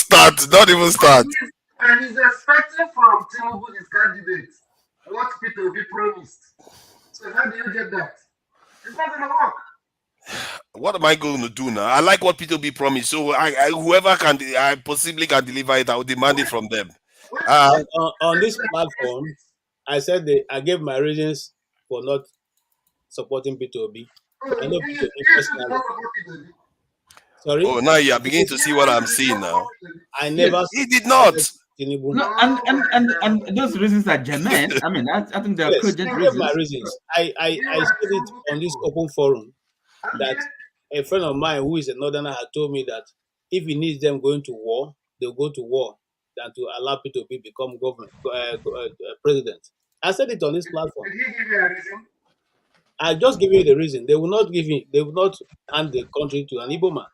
start. And he's expecting from Tinubu, his candidate, what Peter will be promised. So how do you get that? It's not going to work. What am I going to do now? I like what Peter will be promised. So whoever I possibly can deliver it, I will demand it from them. On this platform, I said I gave my reasons for not supporting Peter Obi. I know Peter Obi personally. Sorry? Oh, now you are beginning to see what I'm seeing now. I never. He did not. No, and those reasons are germane. I mean, I think they are cogent reasons. My reasons. I said it on this open forum that a friend of mine who is a northerner had told me that if he needs them going to war, they'll go to war than to allow Peter to become president. I said it on this platform. Did he give you a reason? I just give you the reason. They will not hand the country to an Igbo man.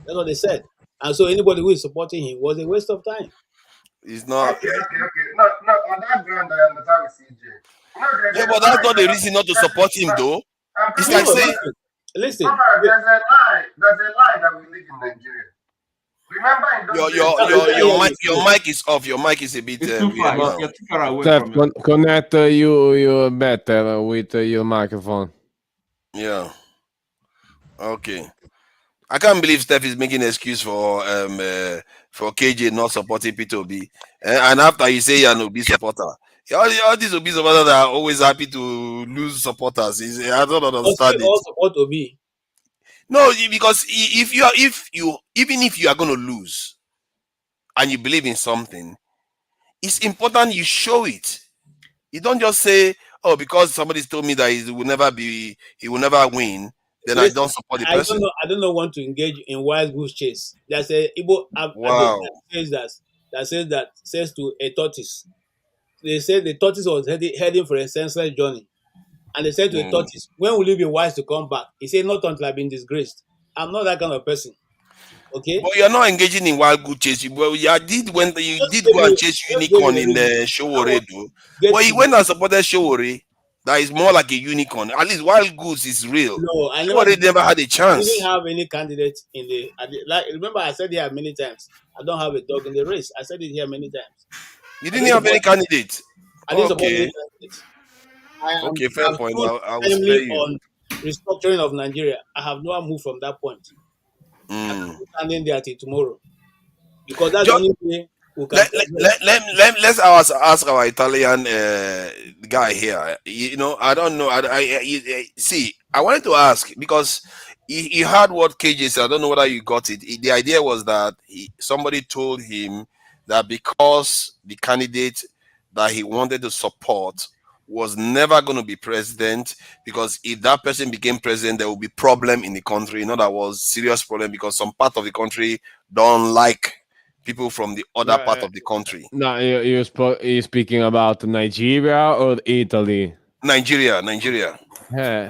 That's what they said. And so anybody who is supporting him was a waste of time. It's not. Okay. No, on that ground, I understand with CJ. Yeah, but that's not the reason not to support him, though. It's like saying, listen. There's a lie that we live in Nigeria. Remember, your mic is off. Your mic is a bit. It's too far. You're too far away Steph, from it. connect you better with your microphone. Yeah. Okay. I can't believe Steph is making an excuse for KJ not supporting Peter Obi. And after you say you're an Obi supporter. All these Obi supporters are always happy to lose supporters. I don't understand it. All support Obi. No, because even if you are going to lose and you believe in something, it's important you show it. You don't just say, oh, because somebody's told me that he will never win, then I don't support the person. I don't want to engage in wild goose chase. There's a Igbo that says to a tortoise. They said the tortoise was heading for a senseless journey. And they said to the tortoise, when will you be wise to come back? He said, not until I've been disgraced. I'm not that kind of person. Okay? But you're not engaging in wild goose chase. Well, you did go and chase unicorn in the Showore, though. But he went and supported Showore. That is more like a unicorn. At least wild goose is real. No, I never had a chance. I didn't have any candidate in the. Remember, I said here many times. I don't have a dog in the race. I said it here many times. You didn't have any candidate. I didn't support any candidate. Okay, fair point. I will spare you. restructuring of Nigeria, I have not moved from that point. I'm standing there till tomorrow because that's the only way we can progress. Let's ask our Italian guy here. You know, I don't know. See, I wanted to ask because he heard what KJ said. I don't know whether you got it. The idea was that somebody told him that because the candidate that he wanted to support was never going to be president, because if that person became president, there will be problem in the country. In other words, serious problem, because some part of the country don't like people from the other part of the country. No, you're speaking about Nigeria or Italy? Nigeria.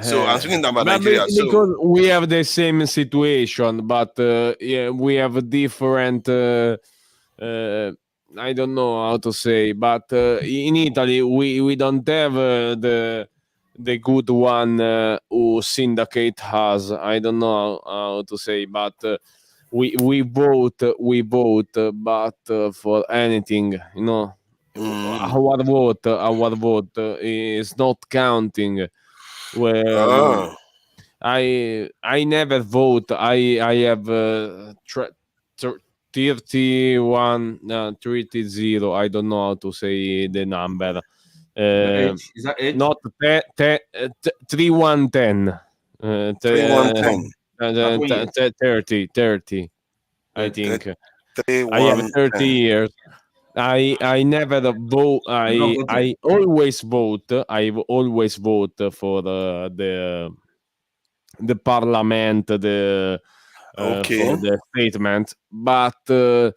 So I'm speaking about Nigeria. Because we have the same situation, but yeah, we have a different. I don't know how to say, but in Italy we don't have the good one who syndicate has. I don't know how to say, but we vote, but for anything, you know. Our vote is not counting. Well, I never vote. I have 31 30. I don't know how to say the number. Is that age? Not 3110. 30. I think. I have 30 years. I never vote. I always vote. I always vote for the parliament, for the statement. But this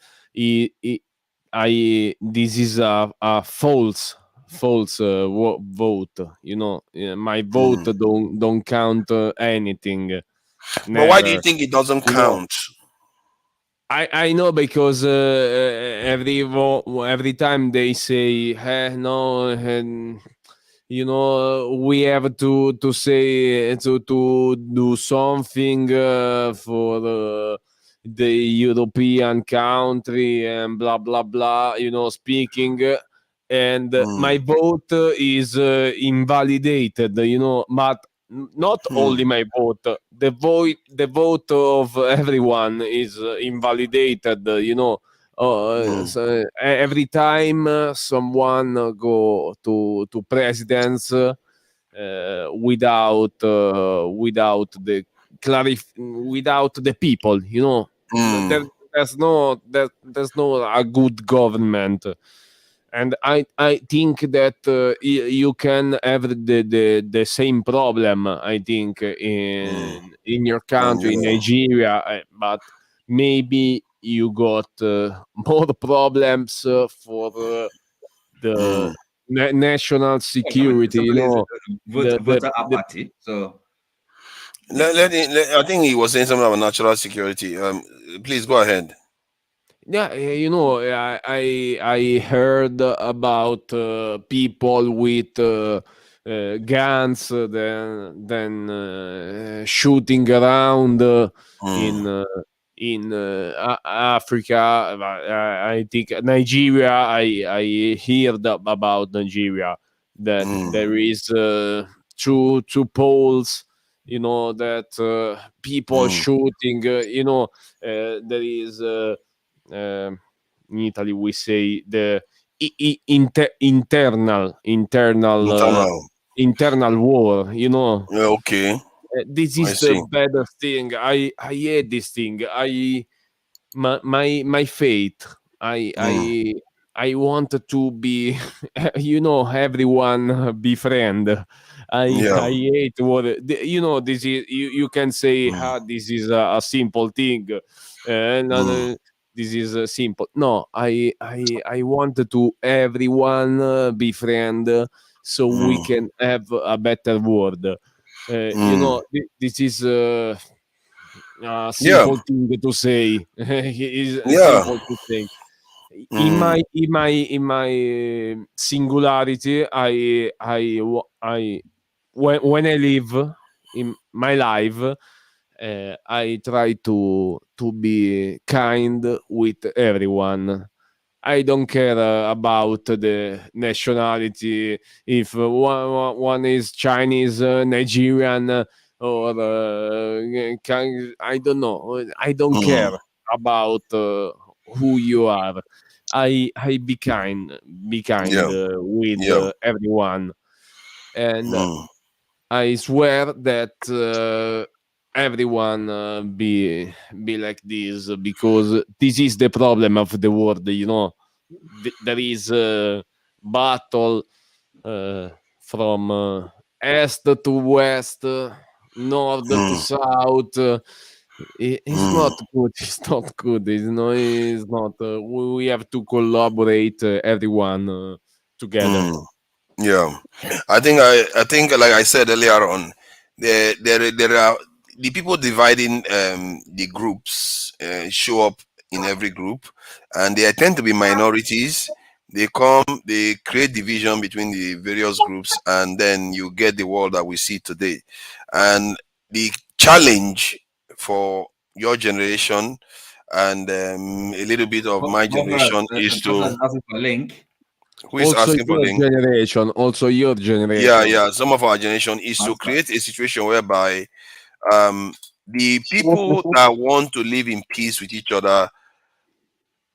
is a false vote. You know, my vote don't count anything. But why do you think it doesn't count? I know, because every time they say no, you know, we have to say to do something for the European country and blah blah blah, you know, speaking, and my vote is invalidated, you know. But not only my vote, the vote of everyone is invalidated, you know. So every time someone go to presidents without the without the people, you know. There's no a good government. And I think that you can have the same problem, I think, in your country, in Nigeria, but maybe you got more problems for the national security, you know. Voter apathy. So I think he was saying something about national security. Please go ahead. Yeah, you know, I heard about people with guns, then shooting around in Africa. I think Nigeria. I heard about Nigeria, that there is two polls. You know, that people shooting. You know, there is. In Italy we say the internal war, you know. This is the baddest thing. I hate this thing. My fate, I want to be you know, everyone be friend. I hate what, you know. This is, you can say this is a simple thing, and this is simple. No, I want to everyone be friend, so we can have a better world. You know, this is a simple thing to say. Is simple to say. In my singularity, when I live in my life, I try to be kind with everyone. I don't care about the nationality. If one is Chinese, Nigerian, or I don't know. I don't care about who you are. I be kind with everyone, and I swear that everyone be like this, because this is the problem of the world. You know, there is a battle from east to west, north to south. It's not good. It's not good. It's not. We have to collaborate, everyone together. Yeah, I think like I said earlier on, there are the people dividing the groups show up in every group, and they tend to be minorities. They create division between the various groups, and then you get the world that we see today. And the challenge for your generation and a little bit of my generation is to. link. Who is Also asking for your link? generation. Also your generation. Yeah. Some of our generation is to create a situation whereby the people that want to live in peace with each other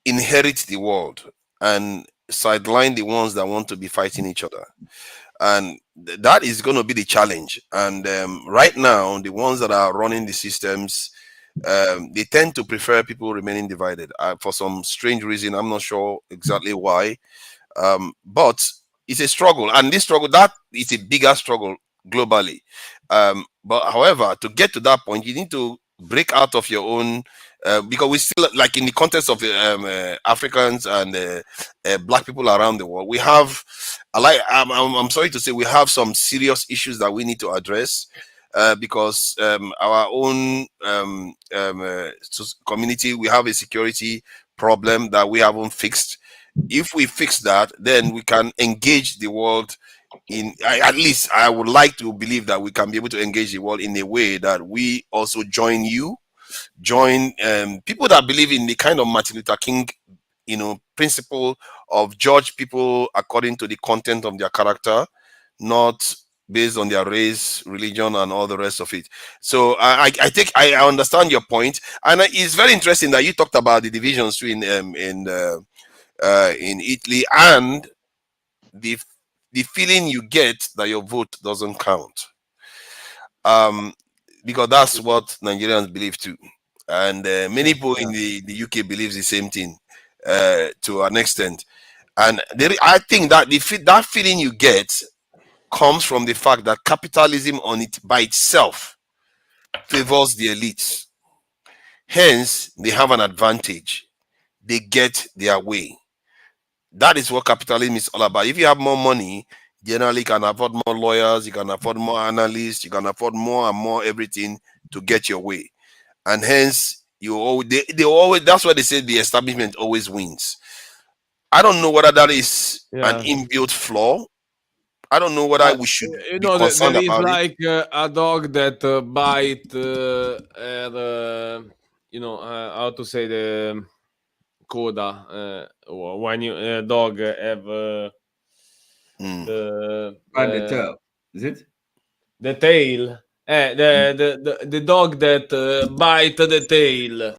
inherit the world and sideline the ones that want to be fighting each other. And that is going to be the challenge. And right now, the ones that are running the systems, they tend to prefer people remaining divided for some strange reason. I'm not sure exactly why. But it's a struggle, and this struggle, that is a bigger struggle globally. But however, to get to that point, you need to break out of your own, because we still, like in the context of Africans and black people around the world, we have, I'm sorry to say, we have some serious issues that we need to address. Because our own community, we have a security problem that we haven't fixed. If we fix that, then we can engage the world at least I would like to believe that we can be able to engage the world in a way that we also join people that believe in the kind of Martin Luther King, principle of judge people according to the content of their character, not based on their race, religion, and all the rest of it. So I understand your point, and it's very interesting that you talked about the divisions in Italy, and the feeling you get that your vote doesn't count, because that's what Nigerians believe too, and many people in the UK believes the same thing to an extent. And I think that that feeling you get comes from the fact that capitalism on it by itself favors the elites. Hence, they have an advantage. They get their way. That is what capitalism is all about. If you have more money, generally you can afford more lawyers, you can afford more analysts, you can afford more and more everything to get your way. And hence, they always, that's why they say the establishment always wins. I don't know whether that is an inbuilt flaw. I don't know whether we should be concerned there is about like a dog that bite how to say the coda, when you dog have the tail. Is it the tail? The dog that bite the tail.